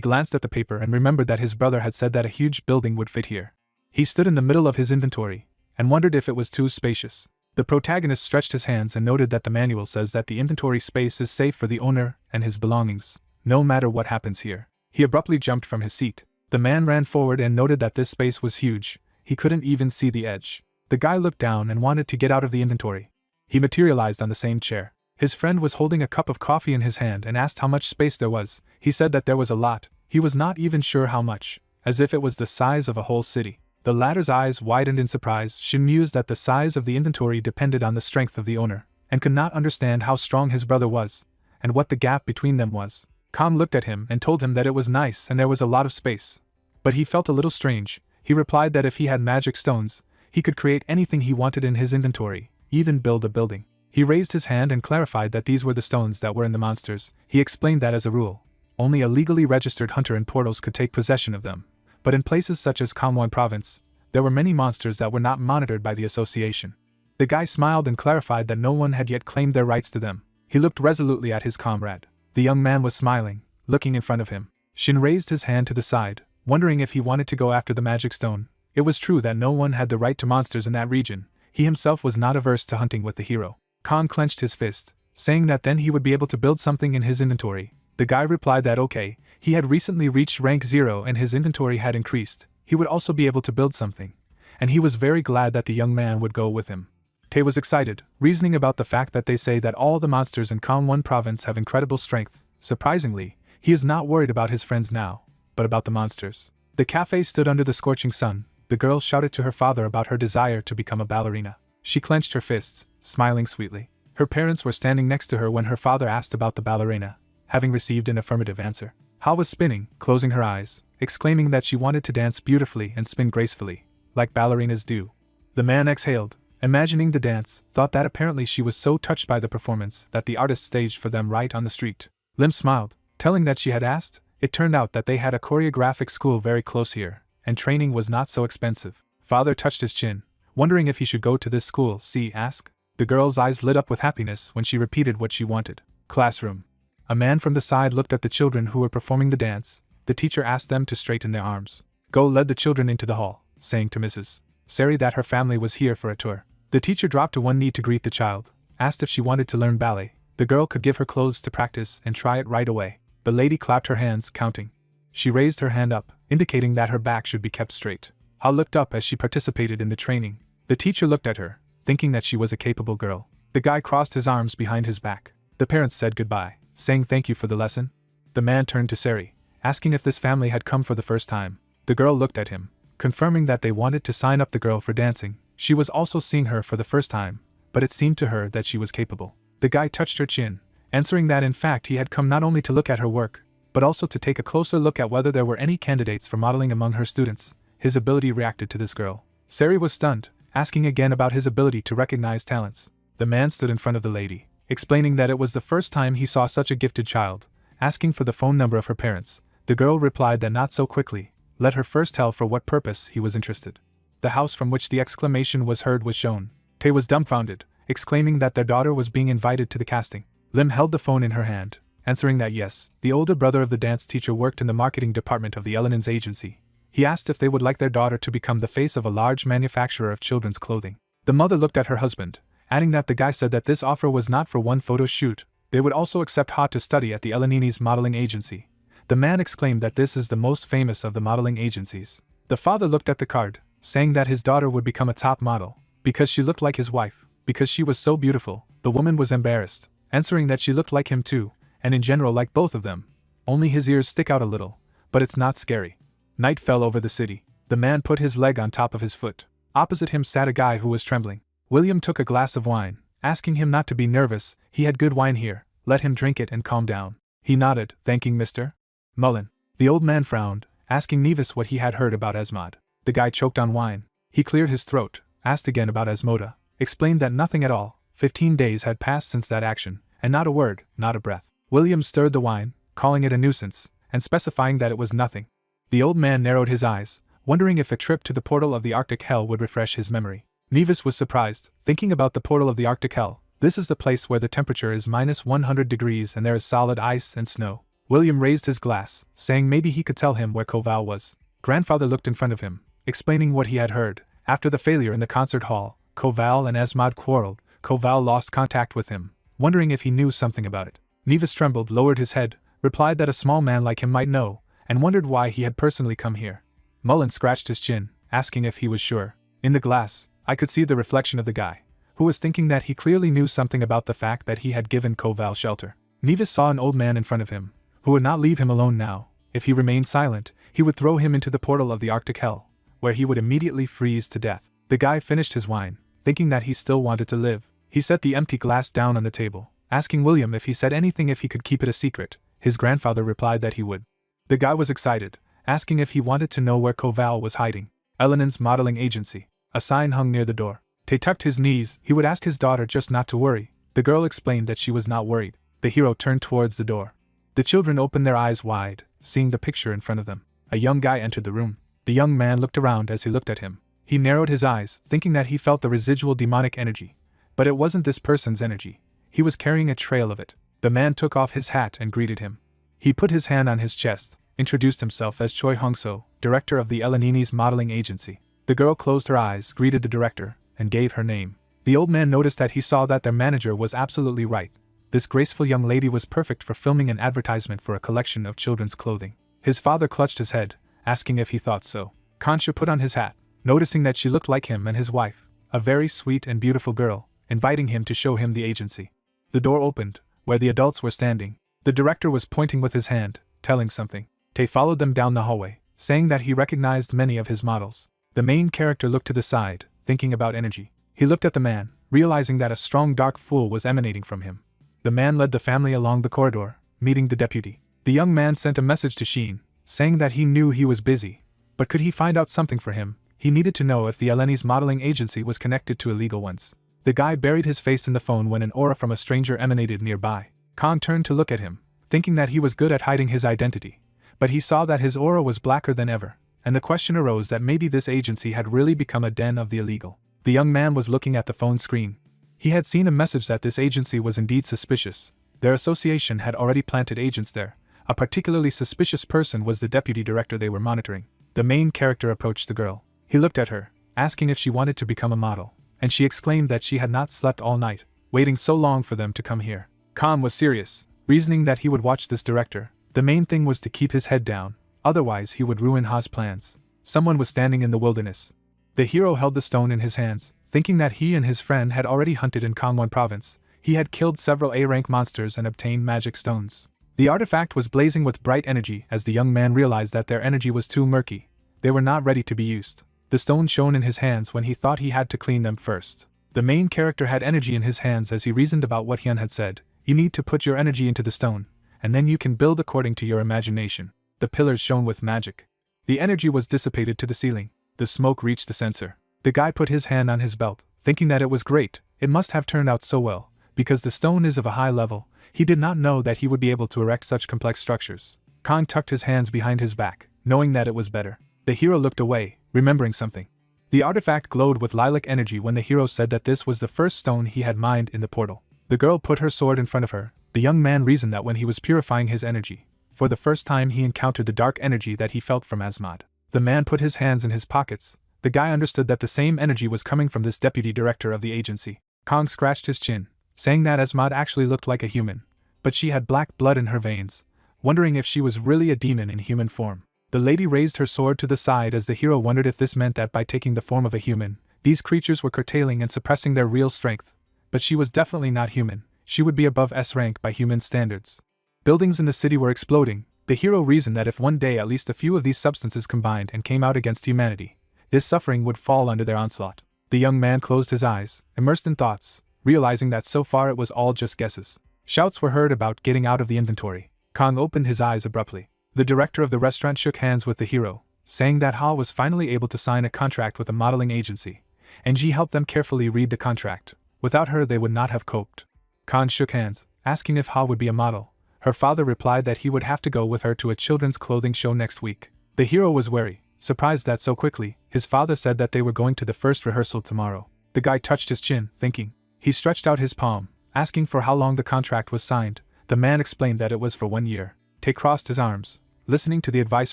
glanced at the paper and remembered that his brother had said that a huge building would fit here. He stood in the middle of his inventory and wondered if it was too spacious. The protagonist stretched his hands and noted that the manual says that the inventory space is safe for the owner and his belongings, no matter what happens here. He abruptly jumped from his seat. The man ran forward and noted that this space was huge. He couldn't even see the edge. The guy looked down and wanted to get out of the inventory. He materialized on the same chair. His friend was holding a cup of coffee in his hand and asked how much space there was. He said that there was a lot. He was not even sure how much, as if it was the size of a whole city. The latter's eyes widened in surprise. She mused that the size of the inventory depended on the strength of the owner, and could not understand how strong his brother was, and what the gap between them was. Khan looked at him and told him that it was nice and there was a lot of space. But he felt a little strange. He replied that if he had magic stones, he could create anything he wanted in his inventory, even build a building. He raised his hand and clarified that these were the stones that were in the monsters. He explained that as a rule, only a legally registered hunter in portals could take possession of them. But in places such as Kamwan province, there were many monsters that were not monitored by the association. The guy smiled and clarified that no one had yet claimed their rights to them. He looked resolutely at his comrade. The young man was smiling, looking in front of him. Shin raised his hand to the side, wondering if he wanted to go after the magic stone. It was true that no one had the right to monsters in that region. He himself was not averse to hunting with the hero. Khan clenched his fist, saying that then he would be able to build something in his inventory. The guy replied that okay, he had recently reached rank 0 and his inventory had increased. He would also be able to build something, and he was very glad that the young man would go with him. Tae was excited, reasoning about the fact that they say that all the monsters in Gangwon province have incredible strength. Surprisingly, he is not worried about his friends now, but about the monsters. The cafe stood under the scorching sun. The girl shouted to her father about her desire to become a ballerina. She clenched her fists, smiling sweetly. Her parents were standing next to her when her father asked about the ballerina, having received an affirmative answer. Ha was spinning, closing her eyes, exclaiming that she wanted to dance beautifully and spin gracefully, like ballerinas do. The man exhaled, imagining the dance, thought that apparently she was so touched by the performance that the artist staged for them right on the street. Lim smiled, telling that she had asked. It turned out that they had a choreographic school very close here, and training was not so expensive. Father touched his chin, wondering if he should go to this school. Ask. The girl's eyes lit up with happiness when she repeated what she wanted. Classroom. A man from the side looked at the children who were performing the dance. The teacher asked them to straighten their arms. Go led the children into the hall, saying to Mrs. Sari that her family was here for a tour. The teacher dropped to one knee to greet the child, asked if she wanted to learn ballet. The girl could give her clothes to practice and try it right away. The lady clapped her hands, counting. She raised her hand up, indicating that her back should be kept straight. Ha looked up as she participated in the training. The teacher looked at her, thinking that she was a capable girl. The guy crossed his arms behind his back. The parents said goodbye, saying thank you for the lesson. The man turned to Sari, asking if this family had come for the first time. The girl looked at him, confirming that they wanted to sign up the girl for dancing. She was also seeing her for the first time, but it seemed to her that she was capable. The guy touched her chin, answering that in fact he had come not only to look at her work, but also to take a closer look at whether there were any candidates for modeling among her students. His ability reacted to this girl. Sari was stunned, asking again about his ability to recognize talents. The man stood in front of the lady, explaining that it was the first time he saw such a gifted child, asking for the phone number of her parents. The girl replied that not so quickly, let her first tell for what purpose he was interested. The house from which the exclamation was heard was shown. Tae was dumbfounded, exclaiming that their daughter was being invited to the casting. Lim held the phone in her hand, answering that yes, the older brother of the dance teacher worked in the marketing department of the Elenin's agency. He asked if they would like their daughter to become the face of a large manufacturer of children's clothing. The mother looked at her husband, adding that the guy said that this offer was not for one photo shoot, they would also accept Ha to study at the Elenini's modeling agency. The man exclaimed that this is the most famous of the modeling agencies. The father looked at the card, saying that his daughter would become a top model, because she looked like his wife, because she was so beautiful. The woman was embarrassed, answering that she looked like him too, and in general like both of them. Only his ears stick out a little, but it's not scary. Night fell over the city. The man put his leg on top of his foot. Opposite him sat a guy who was trembling. William took a glass of wine, asking him not to be nervous. He had good wine here, let him drink it and calm down. He nodded, thanking Mr. Mullen. The old man frowned, asking Nevis what he had heard about Asmod. The guy choked on wine. He cleared his throat, asked again about Asmoda, explained that nothing at all. 15 days had passed since that action, and not a word, not a breath. William stirred the wine, calling it a nuisance, and specifying that it was nothing. The old man narrowed his eyes, wondering if a trip to the portal of the Arctic Hell would refresh his memory. Nevis was surprised, thinking about the portal of the Arctic Hell. This is the place where the temperature is minus 100 degrees and there is solid ice and snow. William raised his glass, saying maybe he could tell him where Koval was. Grandfather looked in front of him, explaining what he had heard. After the failure in the concert hall, Koval and Asmod quarreled. Koval lost contact with him, wondering if he knew something about it. Nevis trembled, lowered his head, replied that a small man like him might know, and wondered why he had personally come here. Mullen scratched his chin, asking if he was sure. In the glass, I could see the reflection of the guy, who was thinking that he clearly knew something about the fact that he had given Koval shelter. Nevis saw an old man in front of him, who would not leave him alone now. If he remained silent, he would throw him into the portal of the Arctic Hell, where he would immediately freeze to death. The guy finished his wine, thinking that he still wanted to live. He set the empty glass down on the table, asking William if he said anything if he could keep it a secret. His grandfather replied that he would. The guy was excited, asking if he wanted to know where Koval was hiding. Elenin's modeling agency. A sign hung near the door. Tae tucked his knees. He would ask his daughter just not to worry. The girl explained that she was not worried. The hero turned towards the door. The children opened their eyes wide, seeing the picture in front of them. A young guy entered the room. The young man looked around as he looked at him. He narrowed his eyes, thinking that he felt the residual demonic energy. But it wasn't this person's energy. He was carrying a trail of it. The man took off his hat and greeted him. He put his hand on his chest, introduced himself as Choi Hongso, director of the Elenini's modeling agency. The girl closed her eyes, greeted the director, and gave her name. The old man noticed that he saw that their manager was absolutely right. This graceful young lady was perfect for filming an advertisement for a collection of children's clothing. His father clutched his head, asking if he thought so. Kancha put on his hat, noticing that she looked like him and his wife, a very sweet and beautiful girl, inviting him to show him the agency. The door opened, where the adults were standing. The director was pointing with his hand, telling something. Tae followed them down the hallway, saying that he recognized many of his models. The main character looked to the side, thinking about energy. He looked at the man, realizing that a strong dark pool was emanating from him. The man led the family along the corridor, meeting the deputy. The young man sent a message to Sheen, saying that he knew he was busy, but could he find out something for him? He needed to know if the Eleni's modeling agency was connected to illegal ones. The guy buried his face in the phone when an aura from a stranger emanated nearby. Khan turned to look at him, thinking that he was good at hiding his identity. But he saw that his aura was blacker than ever, and the question arose that maybe this agency had really become a den of the illegal. The young man was looking at the phone screen. He had seen a message that this agency was indeed suspicious. Their association had already planted agents there. A particularly suspicious person was the deputy director they were monitoring. The main character approached the girl. He looked at her, asking if she wanted to become a model, and she exclaimed that she had not slept all night, waiting so long for them to come here. Khan was serious, reasoning that he would watch this director. The main thing was to keep his head down, otherwise he would ruin Ha's plans. Someone was standing in the wilderness. The hero held the stone in his hands, thinking that he and his friend had already hunted in Kangwon province. He had killed several A-rank monsters and obtained magic stones. The artifact was blazing with bright energy as the young man realized that their energy was too murky. They were not ready to be used. The stone shone in his hands when he thought he had to clean them first. The main character had energy in his hands as he reasoned about what Hyun had said. You need to put your energy into the stone, and then you can build according to your imagination. The pillars shone with magic. The energy was dissipated to the ceiling. The smoke reached the censer. The guy put his hand on his belt, thinking that it was great. It must have turned out so well, because the stone is of a high level. He did not know that he would be able to erect such complex structures. Kang tucked his hands behind his back, knowing that it was better. The hero looked away, remembering something. The artifact glowed with lilac energy when the hero said that this was the first stone he had mined in the portal. The girl put her sword in front of her. The young man reasoned that when he was purifying his energy, for the first time he encountered the dark energy that he felt from Asmod. The man put his hands in his pockets. The guy understood that the same energy was coming from this deputy director of the agency. Kang scratched his chin, saying that Asmod actually looked like a human, but she had black blood in her veins, wondering if she was really a demon in human form. The lady raised her sword to the side as the hero wondered if this meant that by taking the form of a human, these creatures were curtailing and suppressing their real strength. But she was definitely not human. She would be above S rank by human standards. Buildings in the city were exploding. The hero reasoned that if one day at least a few of these substances combined and came out against humanity, this suffering would fall under their onslaught. The young man closed his eyes, immersed in thoughts, realizing that so far it was all just guesses. Shouts were heard about getting out of the inventory. Kang opened his eyes abruptly. The director of the restaurant shook hands with the hero, saying that Ha was finally able to sign a contract with a modeling agency, and Ji helped them carefully read the contract. Without her they would not have coped. Kang shook hands, asking if Ha would be a model. Her father replied that he would have to go with her to a children's clothing show next week. The hero was wary, surprised that so quickly. His father said that they were going to the first rehearsal tomorrow. The guy touched his chin, thinking. He stretched out his palm, asking for how long the contract was signed. The man explained that it was for 1 year. Tae crossed his arms, listening to the advice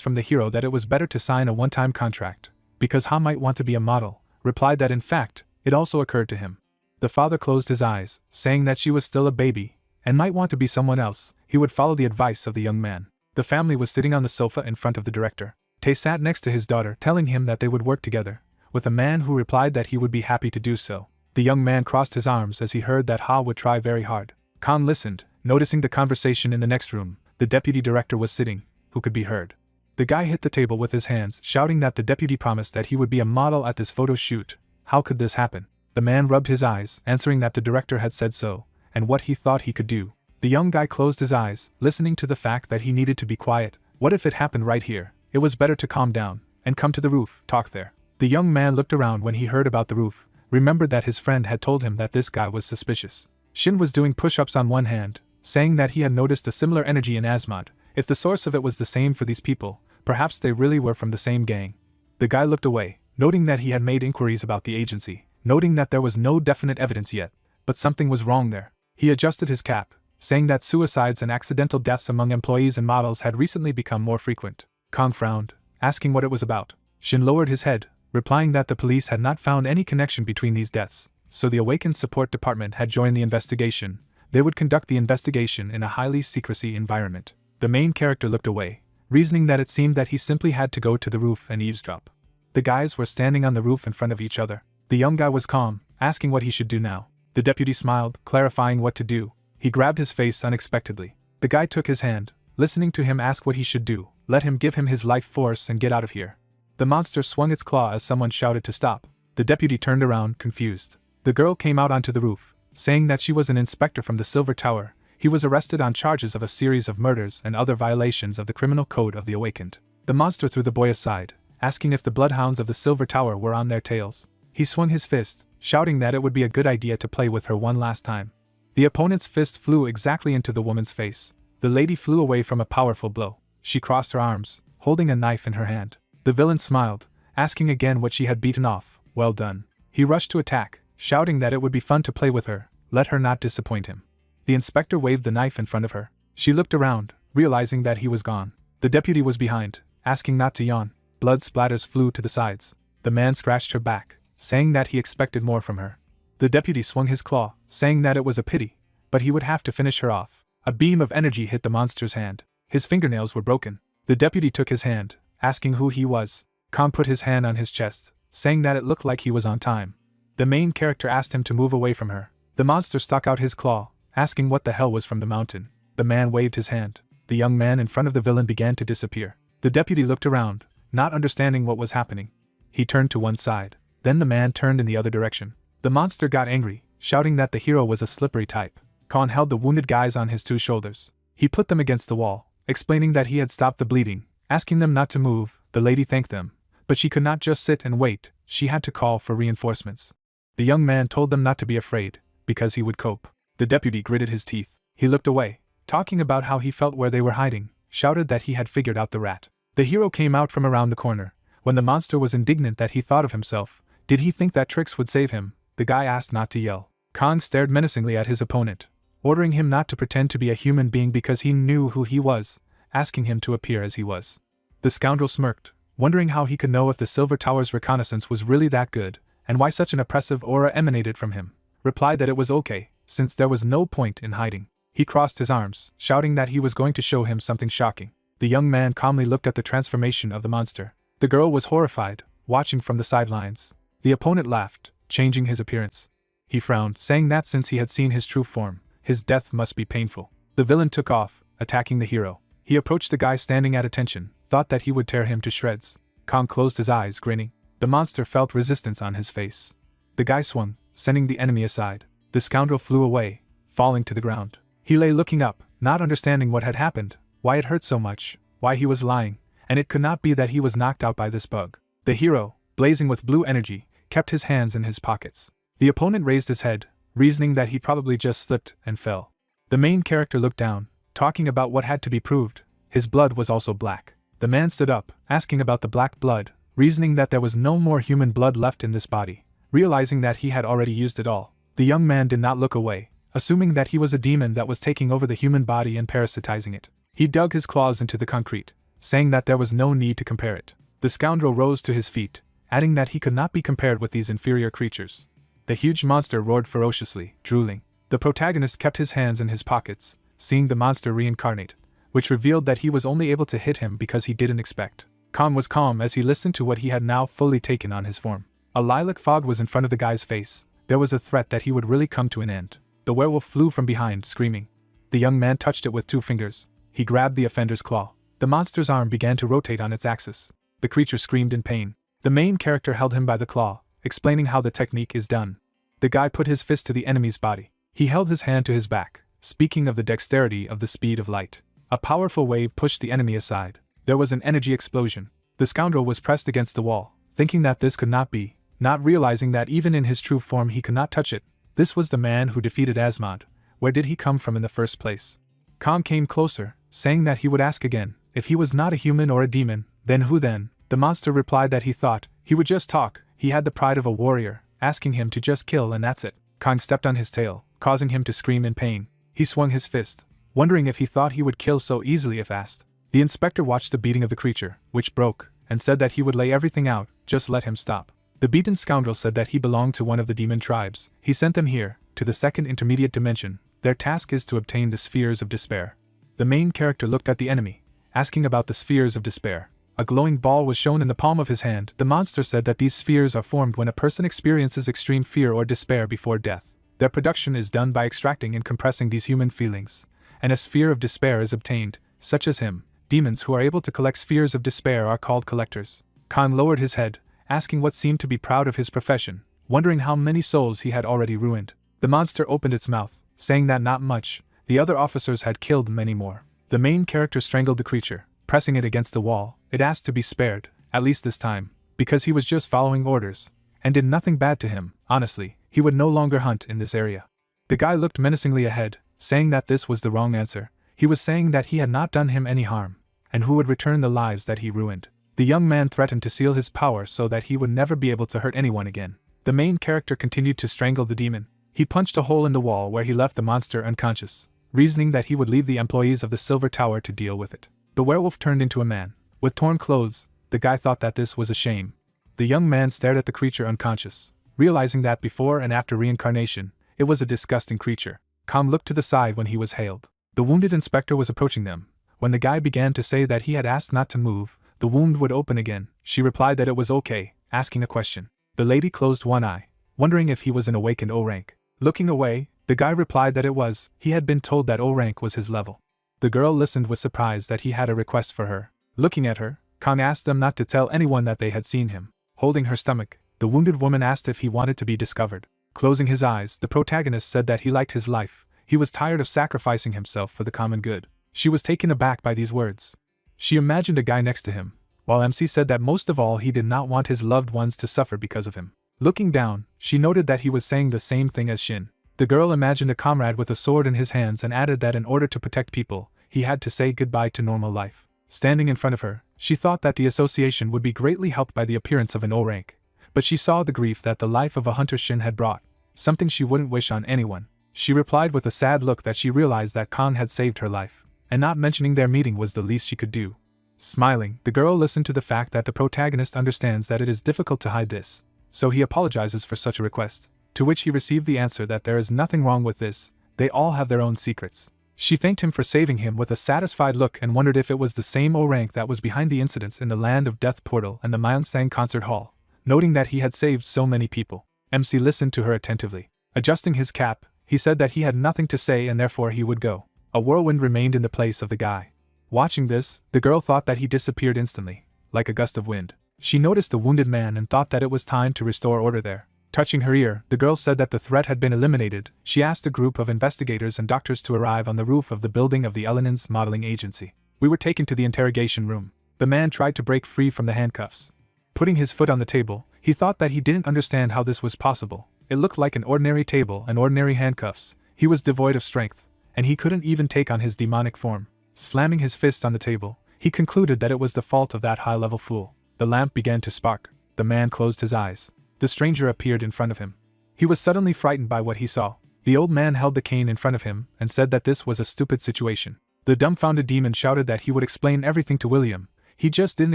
from the hero that it was better to sign a one-time contract, because Ha might want to be a model, replied that in fact, it also occurred to him. The father closed his eyes, saying that she was still a baby, and might want to be someone else. He would follow the advice of the young man. The family was sitting on the sofa in front of the director. Tae sat next to his daughter, telling him that they would work together, with a man who replied that he would be happy to do so. The young man crossed his arms as he heard that Ha would try very hard. Kang listened, noticing the conversation in the next room. The deputy director was sitting, who could be heard. The guy hit the table with his hands, shouting that the deputy promised that he would be a model at this photo shoot. How could this happen? The man rubbed his eyes, answering that the director had said so, and what he thought he could do. The young guy closed his eyes, listening to the fact that he needed to be quiet. What if it happened right here? It was better to calm down, and come to the roof, talk there. The young man looked around when he heard about the roof, remembered that his friend had told him that this guy was suspicious. Shin was doing push-ups on one hand, saying that he had noticed a similar energy in Asmod. If the source of it was the same for these people, perhaps they really were from the same gang. The guy looked away, noting that he had made inquiries about the agency, noting that there was no definite evidence yet, but something was wrong there. He adjusted his cap, saying that suicides and accidental deaths among employees and models had recently become more frequent. Kang frowned, asking what it was about. Shin lowered his head, replying that the police had not found any connection between these deaths, so the Awakened Support Department had joined the investigation. They would conduct the investigation in a highly secrecy environment. The main character looked away, reasoning that it seemed that he simply had to go to the roof and eavesdrop. The guys were standing on the roof in front of each other. The young guy was calm, asking what he should do now. The deputy smiled, clarifying what to do. He grabbed his face unexpectedly. The guy took his hand, listening to him ask what he should do. Let him give him his life force and get out of here. The monster swung its claw as someone shouted to stop. The deputy turned around, confused. The girl came out onto the roof, saying that she was an inspector from the Silver Tower. He was arrested on charges of a series of murders and other violations of the criminal code of the Awakened. The monster threw the boy aside, asking if the bloodhounds of the Silver Tower were on their tails. He swung his fist, shouting that it would be a good idea to play with her one last time. The opponent's fist flew exactly into the woman's face. The lady flew away from a powerful blow. She crossed her arms, holding a knife in her hand. The villain smiled, asking again what she had beaten off. Well done. He rushed to attack, shouting that it would be fun to play with her. Let her not disappoint him. The inspector waved the knife in front of her. She looked around, realizing that he was gone. The deputy was behind, asking not to yawn. Blood splatters flew to the sides. The man scratched her back, saying that he expected more from her. The deputy swung his claw, saying that it was a pity, but he would have to finish her off. A beam of energy hit the monster's hand. His fingernails were broken. The deputy took his hand, asking who he was. Kang put his hand on his chest, saying that it looked like he was on time. The main character asked him to move away from her. The monster stuck out his claw, asking what the hell was from the mountain. The man waved his hand. The young man in front of the villain began to disappear. The deputy looked around, not understanding what was happening. He turned to one side. Then the man turned in the other direction. The monster got angry, shouting that the hero was a slippery type. Khan held the wounded guys on his two shoulders. He put them against the wall, explaining that he had stopped the bleeding, asking them not to move. The lady thanked them, but she could not just sit and wait, she had to call for reinforcements. The young man told them not to be afraid, because he would cope. The deputy gritted his teeth. He looked away, talking about how he felt where they were hiding, shouted that he had figured out the rat. The hero came out from around the corner. When the monster was indignant that he thought of himself, did he think that tricks would save him? The guy asked not to yell. Khan stared menacingly at his opponent, ordering him not to pretend to be a human being because he knew who he was, asking him to appear as he was. The scoundrel smirked, wondering how he could know if the Silver Tower's reconnaissance was really that good, and why such an oppressive aura emanated from him. Replied that it was okay, since there was no point in hiding. He crossed his arms, shouting that he was going to show him something shocking. The young man calmly looked at the transformation of the monster. The girl was horrified, watching from the sidelines. The opponent laughed, changing his appearance. He frowned, saying that since he had seen his true form, his death must be painful. The villain took off, attacking the hero. He approached the guy standing at attention, thought that he would tear him to shreds. Khan closed his eyes, grinning. The monster felt resistance on his face. The guy swung, sending the enemy aside. The scoundrel flew away, falling to the ground. He lay looking up, not understanding what had happened, why it hurt so much, why he was lying, and it could not be that he was knocked out by this bug. The hero, blazing with blue energy, kept his hands in his pockets. The opponent raised his head, reasoning that he probably just slipped and fell. The main character looked down, talking about what had to be proved. His blood was also black. The man stood up, asking about the black blood, reasoning that there was no more human blood left in this body, realizing that he had already used it all. The young man did not look away, assuming that he was a demon that was taking over the human body and parasitizing it. He dug his claws into the concrete, saying that there was no need to compare it. The scoundrel rose to his feet, adding that he could not be compared with these inferior creatures. The huge monster roared ferociously, drooling. The protagonist kept his hands in his pockets, seeing the monster reincarnate, which revealed that he was only able to hit him because he didn't expect. Khan was calm as he listened to what he had now fully taken on his form. A lilac fog was in front of the guy's face. There was a threat that he would really come to an end. The werewolf flew from behind, screaming. The young man touched it with 2 fingers. He grabbed the offender's claw. The monster's arm began to rotate on its axis. The creature screamed in pain. The main character held him by the claw, explaining how the technique is done. The guy put his fist to the enemy's body. He held his hand to his back, speaking of the dexterity of the speed of light. A powerful wave pushed the enemy aside. There was an energy explosion. The scoundrel was pressed against the wall, thinking that this could not be, not realizing that even in his true form he could not touch it. This was the man who defeated Asmod. Where did he come from in the first place? Khan came closer, saying that he would ask again, if he was not a human or a demon, then who then? The monster replied that he thought he would just talk. He had the pride of a warrior, asking him to just kill and that's it. Khan stepped on his tail, causing him to scream in pain. He swung his fist, wondering if he thought he would kill so easily if asked. The inspector watched the beating of the creature, which broke, and said that he would lay everything out, just let him stop. The beaten scoundrel said that he belonged to one of the demon tribes. He sent them here, to the second intermediate dimension. Their task is to obtain the spheres of despair. The main character looked at the enemy, asking about the spheres of despair. A glowing ball was shown in the palm of his hand. The monster said that these spheres are formed when a person experiences extreme fear or despair before death. Their production is done by extracting and compressing these human feelings, and a sphere of despair is obtained, such as him. Demons who are able to collect spheres of despair are called collectors. Khan lowered his head, asking what seemed to be proud of his profession, wondering how many souls he had already ruined. The monster opened its mouth, saying that not much. The other officers had killed many more. The main character strangled the creature, pressing it against the wall. It asked to be spared, at least this time, because he was just following orders, and did nothing bad to him. Honestly, he would no longer hunt in this area. The guy looked menacingly ahead, saying that this was the wrong answer. He was saying that he had not done him any harm, and who would return the lives that he ruined. The young man threatened to seal his power so that he would never be able to hurt anyone again. The main character continued to strangle the demon. He punched a hole in the wall where he left the monster unconscious, reasoning that he would leave the employees of the Silver Tower to deal with it. The werewolf turned into a man, with torn clothes. The guy thought that this was a shame. The young man stared at the creature unconscious, realizing that before and after reincarnation, it was a disgusting creature. Khan looked to the side when he was hailed. The wounded inspector was approaching them. When the guy began to say that he had asked not to move, the wound would open again. She replied that it was okay, asking a question. The lady closed one eye, wondering if he was an awakened O rank. Looking away, the guy replied that it was. He had been told that O rank was his level. The girl listened with surprise that he had a request for her. Looking at her, Khan asked them not to tell anyone that they had seen him. Holding her stomach, the wounded woman asked if he wanted to be discovered. Closing his eyes, the protagonist said that he liked his life. He was tired of sacrificing himself for the common good. She was taken aback by these words. She imagined a guy next to him, while MC said that most of all he did not want his loved ones to suffer because of him. Looking down, she noted that he was saying the same thing as Shin. The girl imagined a comrade with a sword in his hands and added that in order to protect people, he had to say goodbye to normal life. Standing in front of her, she thought that the association would be greatly helped by the appearance of an O rank, but she saw the grief that the life of a hunter Shin had brought, something she wouldn't wish on anyone. She replied with a sad look that she realized that Kong had saved her life, and not mentioning their meeting was the least she could do. Smiling, the girl listened to the fact that the protagonist understands that it is difficult to hide this, so he apologizes for such a request, to which he received the answer that there is nothing wrong with this, they all have their own secrets. She thanked him for saving him with a satisfied look and wondered if it was the same O rank that was behind the incidents in the Land of Death portal and the Myeongsang concert hall, noting that he had saved so many people. MC listened to her attentively. Adjusting his cap, he said that he had nothing to say and therefore he would go. A whirlwind remained in the place of the guy. Watching this, the girl thought that he disappeared instantly, like a gust of wind. She noticed the wounded man and thought that it was time to restore order there. Touching her ear, the girl said that the threat had been eliminated. She asked a group of investigators and doctors to arrive on the roof of the building of the Elenins Modeling Agency. We were taken to the interrogation room. The man tried to break free from the handcuffs. Putting his foot on the table, he thought that he didn't understand how this was possible. It looked like an ordinary table and ordinary handcuffs. He was devoid of strength, and he couldn't even take on his demonic form. Slamming his fist on the table, he concluded that it was the fault of that high-level fool. The lamp began to spark. The man closed his eyes. The stranger appeared in front of him. He was suddenly frightened by what he saw. The old man held the cane in front of him and said that this was a stupid situation. The dumbfounded demon shouted that he would explain everything to William. He just didn't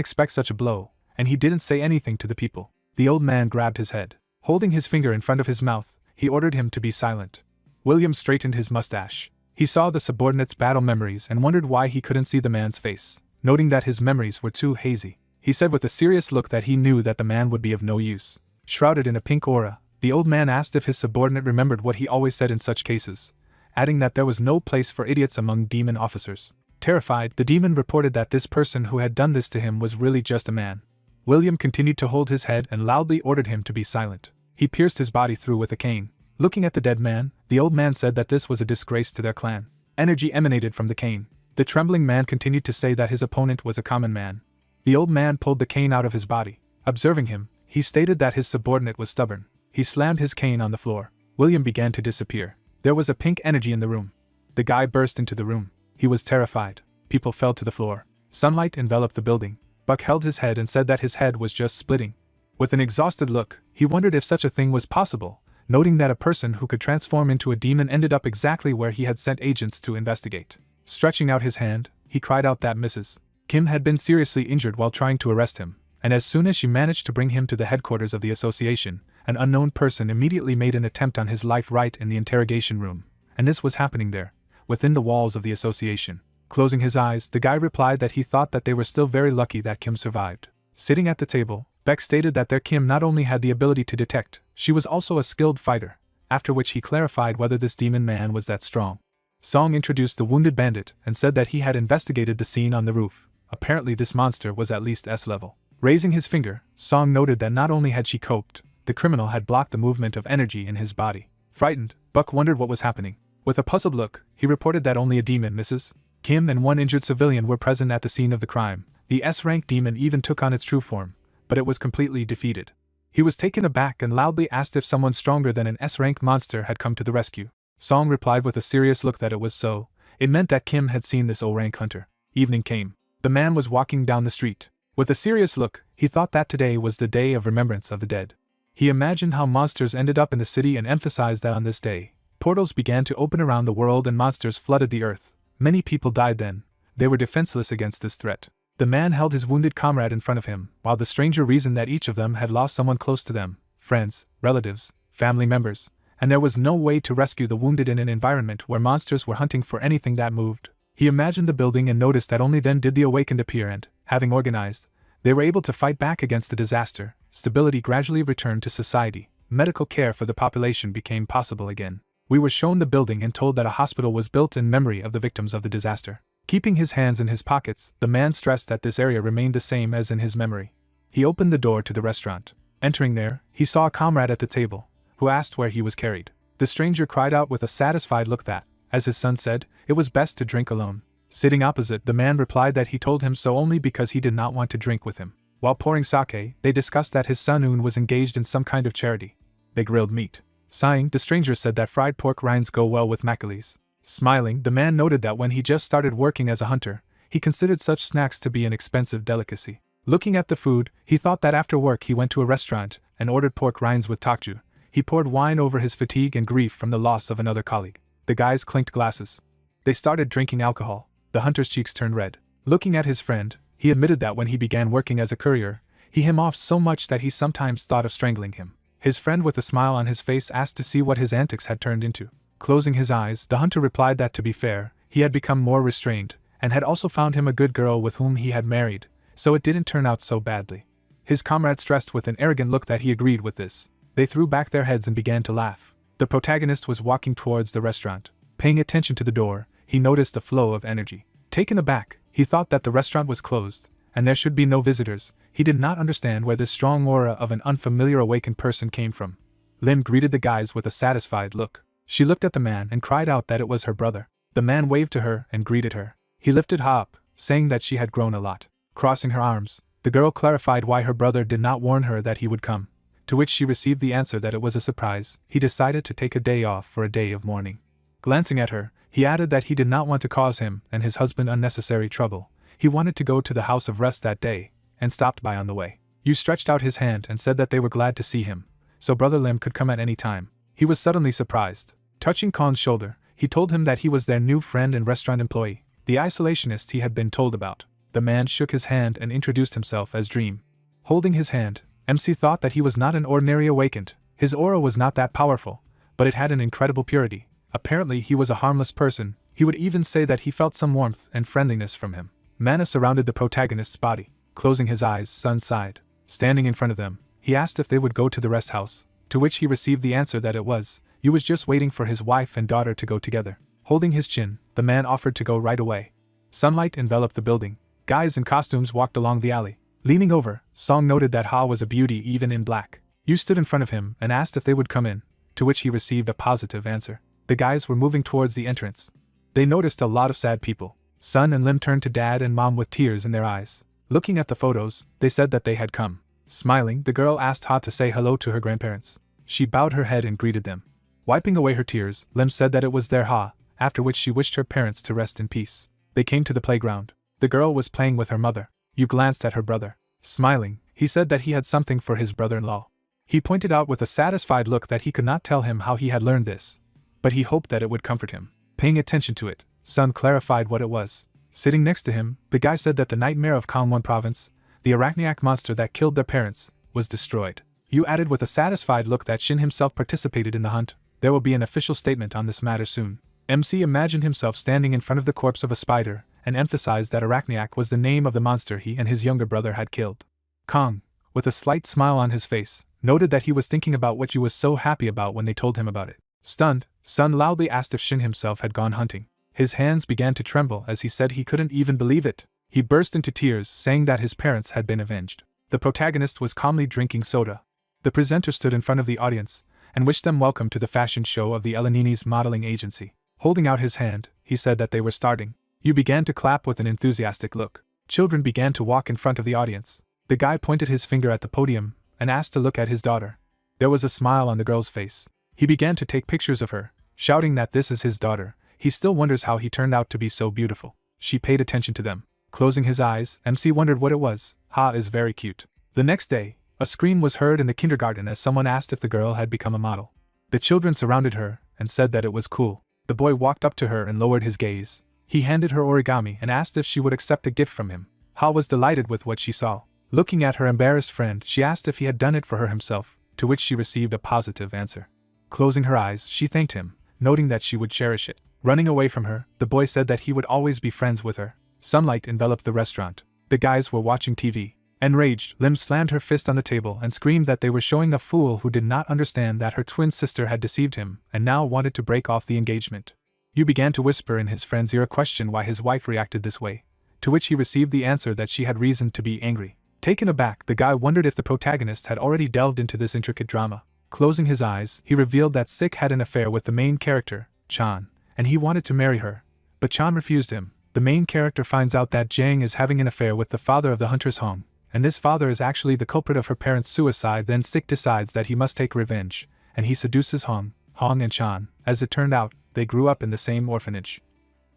expect such a blow, and he didn't say anything to the people. The old man grabbed his head. Holding his finger in front of his mouth, he ordered him to be silent. William straightened his mustache. He saw the subordinate's battle memories and wondered why he couldn't see the man's face. Noting that his memories were too hazy, he said with a serious look that he knew that the man would be of no use. Shrouded in a pink aura, the old man asked if his subordinate remembered what he always said in such cases, adding that there was no place for idiots among demon officers. Terrified, the demon reported that this person who had done this to him was really just a man. William continued to hold his head and loudly ordered him to be silent. He pierced his body through with a cane. Looking at the dead man, the old man said that this was a disgrace to their clan. Energy emanated from the cane. The trembling man continued to say that his opponent was a common man. The old man pulled the cane out of his body. Observing him, he stated that his subordinate was stubborn. He slammed his cane on the floor. William began to disappear. There was a pink energy in the room. The guy burst into the room. He was terrified. People fell to the floor. Sunlight enveloped the building. Buck held his head and said that his head was just splitting. With an exhausted look, he wondered if such a thing was possible, noting that a person who could transform into a demon ended up exactly where he had sent agents to investigate. Stretching out his hand, he cried out that Mrs. Kim had been seriously injured while trying to arrest him, and as soon as she managed to bring him to the headquarters of the association, an unknown person immediately made an attempt on his life right in the interrogation room, and this was happening there, within the walls of the association. Closing his eyes, the guy replied that he thought that they were still very lucky that Kim survived. Sitting at the table, Beck stated that their Kim not only had the ability to detect, she was also a skilled fighter, after which he clarified whether this demon man was that strong. Song introduced the wounded bandit and said that he had investigated the scene on the roof. Apparently this monster was at least S level. Raising his finger, Song noted that not only had she coped, the criminal had blocked the movement of energy in his body. Frightened, Buck wondered what was happening. With a puzzled look, he reported that only a demon, Mrs. Kim, and one injured civilian were present at the scene of the crime. The S-rank demon even took on its true form, but it was completely defeated. He was taken aback and loudly asked if someone stronger than an S-rank monster had come to the rescue. Song replied with a serious look that it was so. It meant that Kim had seen this O-rank hunter. Evening came. The man was walking down the street. With a serious look, he thought that today was the day of remembrance of the dead. He imagined how monsters ended up in the city and emphasized that on this day, portals began to open around the world and monsters flooded the earth. Many people died then. They were defenseless against this threat. The man held his wounded comrade in front of him, while the stranger reasoned that each of them had lost someone close to them, friends, relatives, family members, and there was no way to rescue the wounded in an environment where monsters were hunting for anything that moved. He imagined the building and noticed that only then did the awakened appear and, having organized, they were able to fight back against the disaster. Stability gradually returned to society. Medical care for the population became possible again. We were shown the building and told that a hospital was built in memory of the victims of the disaster. Keeping his hands in his pockets, the man stressed that this area remained the same as in his memory. He opened the door to the restaurant. Entering there, he saw a comrade at the table, who asked where he was carried. The stranger cried out with a satisfied look that, as his son said, it was best to drink alone. Sitting opposite, the man replied that he told him so only because he did not want to drink with him. While pouring sake, they discussed that his son Un was engaged in some kind of charity. They grilled meat. Sighing, the stranger said that fried pork rinds go well with macalis. Smiling, the man noted that when he just started working as a hunter, he considered such snacks to be an expensive delicacy. Looking at the food, he thought that after work he went to a restaurant and ordered pork rinds with tokju. He poured wine over his fatigue and grief from the loss of another colleague. The guys clinked glasses. They started drinking alcohol. The hunter's cheeks turned red. Looking at his friend, he admitted that when he began working as a courier, he him off so much that he sometimes thought of strangling him. His friend with a smile on his face asked to see what his antics had turned into. Closing his eyes, the hunter replied that to be fair, he had become more restrained, and had also found him a good girl with whom he had married, so it didn't turn out so badly. His comrade stressed with an arrogant look that he agreed with this. They threw back their heads and began to laugh. The protagonist was walking towards the restaurant. Paying attention to the door, he noticed a flow of energy. Taken aback, he thought that the restaurant was closed, and there should be no visitors. He did not understand where this strong aura of an unfamiliar awakened person came from. Lim greeted the guys with a satisfied look. She looked at the man and cried out that it was her brother. The man waved to her and greeted her. He lifted Ha up, saying that she had grown a lot. Crossing her arms, the girl clarified why her brother did not warn her that he would come, to which she received the answer that it was a surprise. He decided to take a day off for a day of mourning. Glancing at her, he added that he did not want to cause him and his husband unnecessary trouble. He wanted to go to the house of rest that day, and stopped by on the way. Yu stretched out his hand and said that they were glad to see him, so Brother Lim could come at any time. He was suddenly surprised. Touching Khan's shoulder, he told him that he was their new friend and restaurant employee, the isolationist he had been told about. The man shook his hand and introduced himself as Dream. Holding his hand, MC thought that he was not an ordinary awakened. His aura was not that powerful, but it had an incredible purity. Apparently he was a harmless person. He would even say that he felt some warmth and friendliness from him. Mana surrounded the protagonist's body. Closing his eyes, Sun sighed. Standing in front of them, he asked if they would go to the rest house, to which he received the answer that it was. Yu was just waiting for his wife and daughter to go together. Holding his chin, the man offered to go right away. Sunlight enveloped the building. Guys in costumes walked along the alley. Leaning over, Song noted that Ha was a beauty even in black. Yu stood in front of him and asked if they would come in, to which he received a positive answer. The guys were moving towards the entrance. They noticed a lot of sad people. Sun and Lim turned to Dad and Mom with tears in their eyes. Looking at the photos, they said that they had come. Smiling, the girl asked Ha to say hello to her grandparents. She bowed her head and greeted them. Wiping away her tears, Lim said that it was their Ha, after which she wished her parents to rest in peace. They came to the playground. The girl was playing with her mother. Yu glanced at her brother. Smiling, he said that he had something for his brother-in-law. He pointed out with a satisfied look that he could not tell him how he had learned this, but he hoped that it would comfort him. Paying attention to it, Sun clarified what it was. Sitting next to him, the guy said that the nightmare of Gangwon province, the arachniac monster that killed their parents, was destroyed. Yu added with a satisfied look that Shin himself participated in the hunt. There will be an official statement on this matter soon. MC imagined himself standing in front of the corpse of a spider, and emphasized that arachniac was the name of the monster he and his younger brother had killed. Kang, with a slight smile on his face, noted that he was thinking about what Yu was so happy about when they told him about it. Stunned, Sun loudly asked if Shin himself had gone hunting. His hands began to tremble as he said he couldn't even believe it. He burst into tears, saying that his parents had been avenged. The protagonist was calmly drinking soda. The presenter stood in front of the audience and wished them welcome to the fashion show of the Elanini's modeling agency. Holding out his hand, he said that they were starting. Yu began to clap with an enthusiastic look. Children began to walk in front of the audience. The guy pointed his finger at the podium and asked to look at his daughter. There was a smile on the girl's face. He began to take pictures of her, shouting that this is his daughter. He still wonders how he turned out to be so beautiful. She paid attention to them. Closing his eyes, MC wondered what it was. Ha is very cute. The next day, a scream was heard in the kindergarten as someone asked if the girl had become a model. The children surrounded her and said that it was cool. The boy walked up to her and lowered his gaze. He handed her origami and asked if she would accept a gift from him. Ha was delighted with what she saw. Looking at her embarrassed friend, she asked if he had done it for her himself, to which she received a positive answer. Closing her eyes, she thanked him, noting that she would cherish it. Running away from her, the boy said that he would always be friends with her. Sunlight enveloped the restaurant. The guys were watching TV. Enraged, Lim slammed her fist on the table and screamed that they were showing a fool who did not understand that her twin sister had deceived him and now wanted to break off the engagement. Yu began to whisper in his friend's ear a question why his wife reacted this way, to which he received the answer that she had reason to be angry. Taken aback, the guy wondered if the protagonist had already delved into this intricate drama. Closing his eyes, he revealed that Sik had an affair with the main character, Chan, and he wanted to marry her. But Chan refused him. The main character finds out that Jang is having an affair with the father of the huntress Hong, and this father is actually the culprit of her parents' suicide. Then Sik decides that he must take revenge, and he seduces Hong and Chan. As it turned out, they grew up in the same orphanage.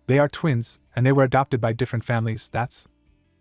They are twins, and they were adopted by different families. That's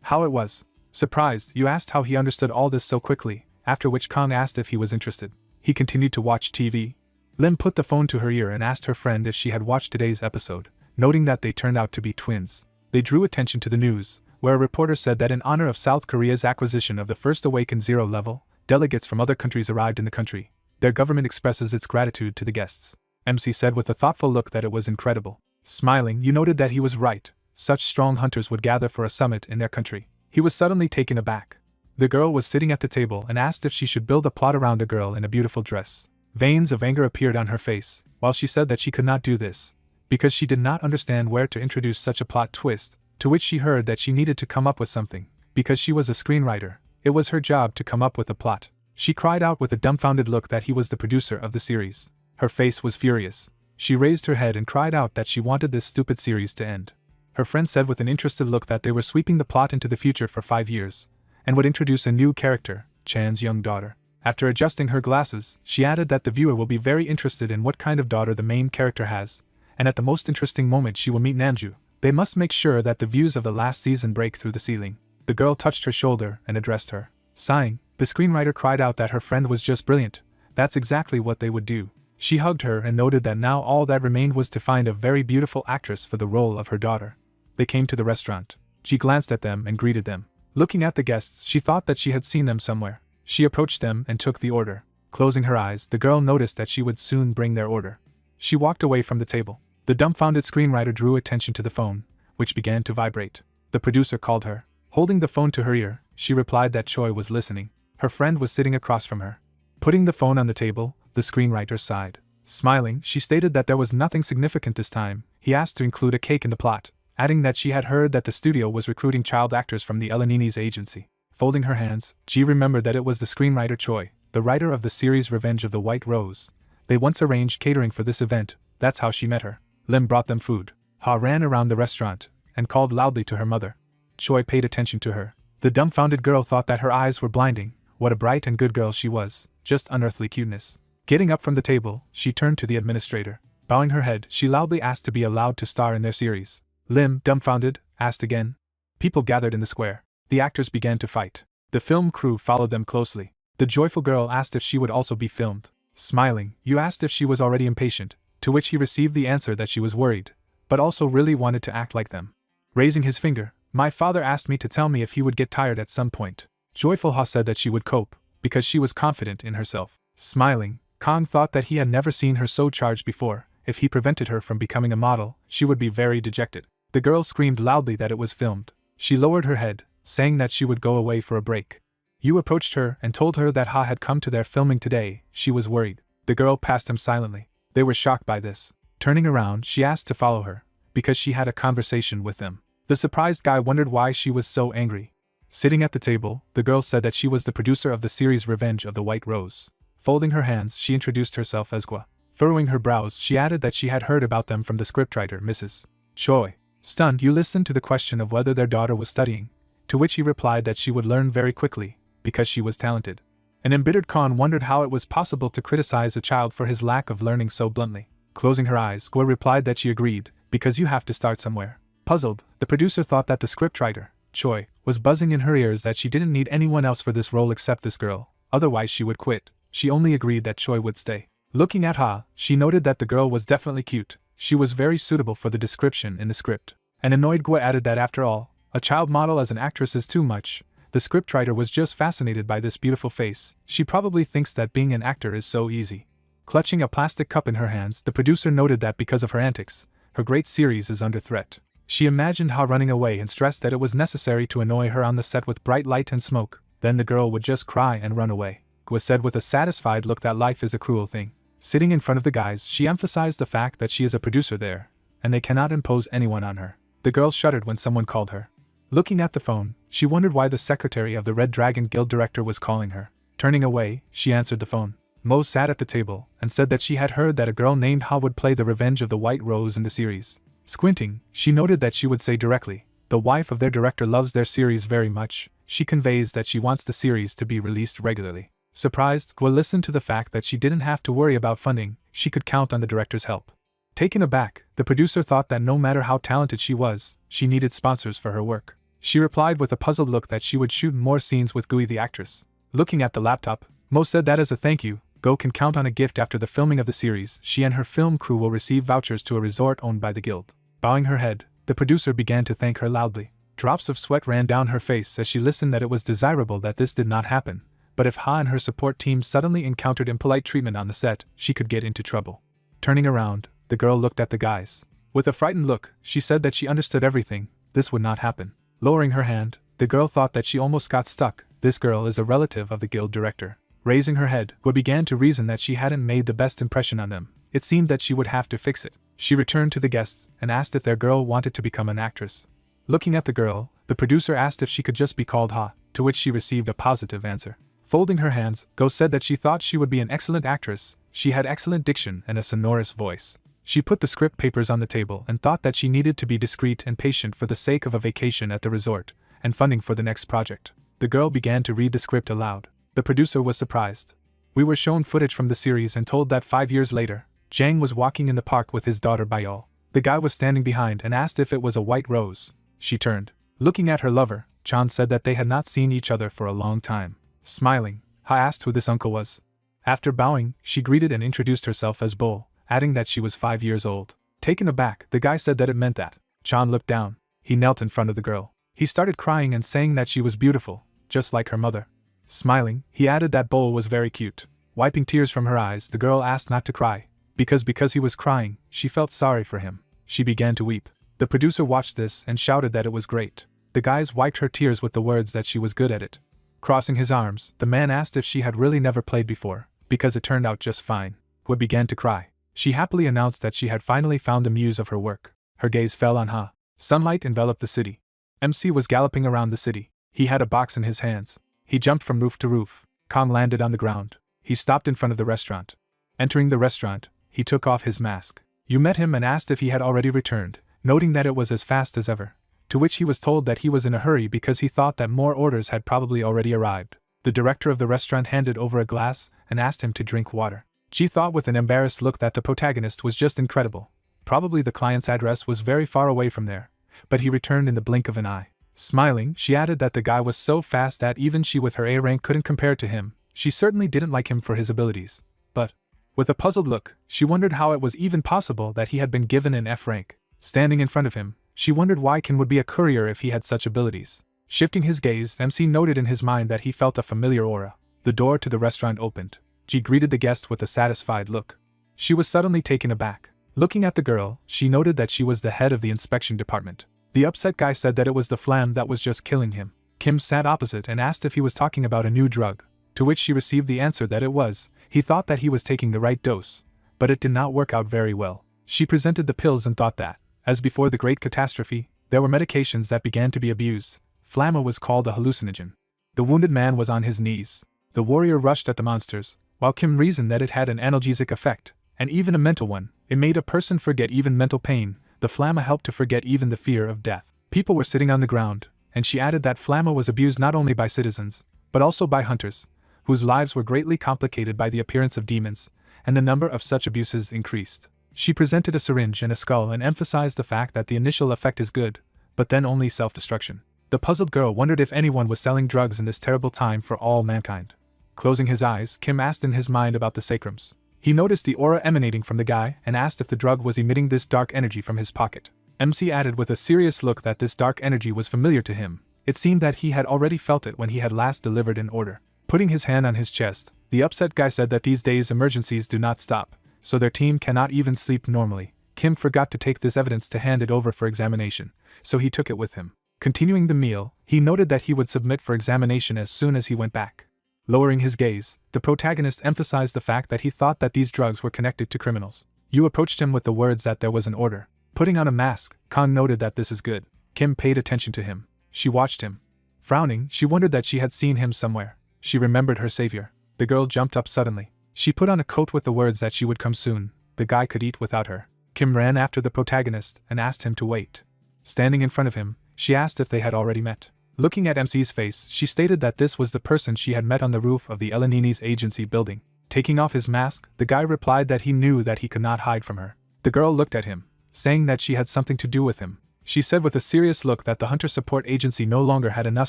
how it was. Surprised, you asked how he understood all this so quickly, after which Kong asked if he was interested. He continued to watch TV. Lim put the phone to her ear and asked her friend if she had watched today's episode, noting that they turned out to be twins. They drew attention to the news, where a reporter said that in honor of South Korea's acquisition of the first Awakened Zero level, delegates from other countries arrived in the country. Their government expresses its gratitude to the guests. MC said with a thoughtful look that it was incredible. Smiling, you noted that he was right. Such strong hunters would gather for a summit in their country. He was suddenly taken aback. The girl was sitting at the table and asked if she should build a plot around a girl in a beautiful dress. Veins of anger appeared on her face, while she said that she could not do this, because she did not understand where to introduce such a plot twist, to which she heard that she needed to come up with something. Because she was a screenwriter, it was her job to come up with a plot. She cried out with a dumbfounded look that he was the producer of the series. Her face was furious. She raised her head and cried out that she wanted this stupid series to end. Her friend said with an interested look that they were sweeping the plot into the future for 5 years, and would introduce a new character, Chan's young daughter. After adjusting her glasses, she added that the viewer will be very interested in what kind of daughter the main character has, and at the most interesting moment she will meet Namju. They must make sure that the views of the last season break through the ceiling. The girl touched her shoulder and addressed her. Sighing, the screenwriter cried out that her friend was just brilliant. That's exactly what they would do. She hugged her and noted that now all that remained was to find a very beautiful actress for the role of her daughter. They came to the restaurant. She glanced at them and greeted them. Looking at the guests, she thought that she had seen them somewhere. She approached them and took the order. Closing her eyes, the girl noticed that she would soon bring their order. She walked away from the table. The dumbfounded screenwriter drew attention to the phone, which began to vibrate. The producer called her. Holding the phone to her ear, she replied that Choi was listening. Her friend was sitting across from her. Putting the phone on the table, the screenwriter sighed. Smiling, she stated that there was nothing significant this time. He asked to include a cake in the plot, adding that she had heard that the studio was recruiting child actors from the Elanini's agency. Folding her hands, Ji remembered that it was the screenwriter Choi, the writer of the series Revenge of the White Rose. They once arranged catering for this event. That's how she met her. Lim brought them food. Ha ran around the restaurant and called loudly to her mother. Choi paid attention to her. The dumbfounded girl thought that her eyes were blinding. What a bright and good girl she was, just unearthly cuteness. Getting up from the table, she turned to the administrator. Bowing her head, she loudly asked to be allowed to star in their series. Lim, dumbfounded, asked again. People gathered in the square. The actors began to fight. The film crew followed them closely. The joyful girl asked if she would also be filmed. Smiling, you asked if she was already impatient, to which he received the answer that she was worried, but also really wanted to act like them. Raising his finger, my father asked me to tell me if he would get tired at some point. Joyful Ha said that she would cope, because she was confident in herself. Smiling, Kong thought that he had never seen her so charged before. If he prevented her from becoming a model, she would be very dejected. The girl screamed loudly that it was filmed. She lowered her head, saying that she would go away for a break. Yu approached her and told her that Ha had come to their filming today. She was worried. The girl passed him silently. They were shocked by this. Turning around, she asked to follow her, because she had a conversation with them. The surprised guy wondered why she was so angry. Sitting at the table, the girl said that she was the producer of the series Revenge of the White Rose. Folding her hands, she introduced herself as Gua. Furrowing her brows, she added that she had heard about them from the scriptwriter, Mrs. Choi. Stunned, Yu listened to the question of whether their daughter was studying, to which he replied that she would learn very quickly, because she was talented. An embittered Khan wondered how it was possible to criticize a child for his lack of learning so bluntly. Closing her eyes, Gua replied that she agreed, because you have to start somewhere. Puzzled, the producer thought that the scriptwriter, Choi, was buzzing in her ears that she didn't need anyone else for this role except this girl, otherwise she would quit. She only agreed that Choi would stay. Looking at Ha, she noted that the girl was definitely cute. She was very suitable for the description in the script. An annoyed Gua added that after all, a child model as an actress is too much. The scriptwriter was just fascinated by this beautiful face. She probably thinks that being an actor is so easy. Clutching a plastic cup in her hands, the producer noted that because of her antics, her great series is under threat. She imagined Ha running away and stressed that it was necessary to annoy her on the set with bright light and smoke. Then the girl would just cry and run away. Gua said with a satisfied look that life is a cruel thing. Sitting in front of the guys, she emphasized the fact that she is a producer there, and they cannot impose anyone on her. The girl shuddered when someone called her. Looking at the phone, she wondered why the secretary of the Red Dragon Guild director was calling her. Turning away, she answered the phone. Mo sat at the table and said that she had heard that a girl named Ha would play the Revenge of the White Rose in the series. Squinting, she noted that she would say directly, "The wife of their director loves their series very much. She conveys that she wants the series to be released regularly." Surprised, Gwa listened to the fact that she didn't have to worry about funding, she could count on the director's help. Taken aback, the producer thought that no matter how talented she was, she needed sponsors for her work. She replied with a puzzled look that she would shoot more scenes with Gui the actress. Looking at the laptop, Mo said that as a thank you, Go can count on a gift after the filming of the series. She and her film crew will receive vouchers to a resort owned by the guild. Bowing her head, the producer began to thank her loudly. Drops of sweat ran down her face as she listened that it was desirable that this did not happen, but if Ha and her support team suddenly encountered impolite treatment on the set, she could get into trouble. Turning around, the girl looked at the guys. With a frightened look, she said that she understood everything, this would not happen. Lowering her hand, the girl thought that she almost got stuck. This girl is a relative of the guild director. Raising her head, Gwa began to reason that she hadn't made the best impression on them. It seemed that she would have to fix it. She returned to the guests and asked if their girl wanted to become an actress. Looking at the girl, the producer asked if she could just be called Ha, to which she received a positive answer. Folding her hands, Go said that she thought she would be an excellent actress. She had excellent diction and a sonorous voice. She put the script papers on the table and thought that she needed to be discreet and patient for the sake of a vacation at the resort and funding for the next project. The girl began to read the script aloud. The producer was surprised. We were shown footage from the series and told that 5 years later, Jang was walking in the park with his daughter Bayal. The guy was standing behind and asked if it was a white rose. She turned. Looking at her lover, Chan said that they had not seen each other for a long time. Smiling, Ha asked who this uncle was. After bowing, she greeted and introduced herself as Bull, adding that she was 5 years old. Taken aback, the guy said that it meant that. Chan looked down. He knelt in front of the girl. He started crying and saying that she was beautiful, just like her mother. Smiling, he added that Bull was very cute. Wiping tears from her eyes, the girl asked not to cry, because he was crying, she felt sorry for him. She began to weep. The producer watched this and shouted that it was great. The guys wiped her tears with the words that she was good at it. Crossing his arms, the man asked if she had really never played before, because it turned out just fine. Gwa began to cry. She happily announced that she had finally found the muse of her work. Her gaze fell on Ha. Sunlight enveloped the city. MC was galloping around the city. He had a box in his hands. He jumped from roof to roof. Kong landed on the ground. He stopped in front of the restaurant. Entering the restaurant, he took off his mask. You met him and asked if he had already returned, noting that it was as fast as ever. To which he was told that he was in a hurry because he thought that more orders had probably already arrived. The director of the restaurant handed over a glass and asked him to drink water. She thought with an embarrassed look that the protagonist was just incredible. Probably the client's address was very far away from there, but he returned in the blink of an eye. Smiling, she added that the guy was so fast that even she with her A rank couldn't compare to him. She certainly didn't like him for his abilities. But, with a puzzled look, she wondered how it was even possible that he had been given an F rank. Standing in front of him, she wondered why Kim would be a courier if he had such abilities. Shifting his gaze, MC noted in his mind that he felt a familiar aura. The door to the restaurant opened. Ji greeted the guest with a satisfied look. She was suddenly taken aback. Looking at the girl, she noted that she was the head of the inspection department. The upset guy said that it was the phlegm that was just killing him. Kim sat opposite and asked if he was talking about a new drug, to which she received the answer that it was. He thought that he was taking the right dose, but it did not work out very well. She presented the pills and thought that, as before the great catastrophe, there were medications that began to be abused. Phlegma was called a hallucinogen. The wounded man was on his knees. The warrior rushed at the monsters, while Kim reasoned that it had an analgesic effect, and even a mental one. It made a person forget even mental pain. The phlegma helped to forget even the fear of death. People were sitting on the ground, and she added that phlegma was abused not only by citizens, but also by hunters, whose lives were greatly complicated by the appearance of demons, and the number of such abuses increased. She presented a syringe and a skull and emphasized the fact that the initial effect is good, but then only self-destruction. The puzzled girl wondered if anyone was selling drugs in this terrible time for all mankind. Closing his eyes, Kim asked in his mind about the sacrams. He noticed the aura emanating from the guy and asked if the drug was emitting this dark energy from his pocket. MC added with a serious look that this dark energy was familiar to him. It seemed that he had already felt it when he had last delivered an order. Putting his hand on his chest, the upset guy said that these days emergencies do not stop, so their team cannot even sleep normally. Kim forgot to take this evidence to hand it over for examination, so he took it with him. Continuing the meal, he noted that he would submit for examination as soon as he went back. Lowering his gaze, the protagonist emphasized the fact that he thought that these drugs were connected to criminals. Yu approached him with the words that there was an order. Putting on a mask, Khan noted that this is good. Kim paid attention to him. She watched him. Frowning, she wondered that she had seen him somewhere. She remembered her savior. The girl jumped up suddenly. She put on a coat with the words that she would come soon, the guy could eat without her. Kim ran after the protagonist and asked him to wait. Standing in front of him, she asked if they had already met. Looking at MC's face, she stated that this was the person she had met on the roof of the Elenini's agency building. Taking off his mask, the guy replied that he knew that he could not hide from her. The girl looked at him, saying that she had something to do with him. She said with a serious look that the Hunter Support Agency no longer had enough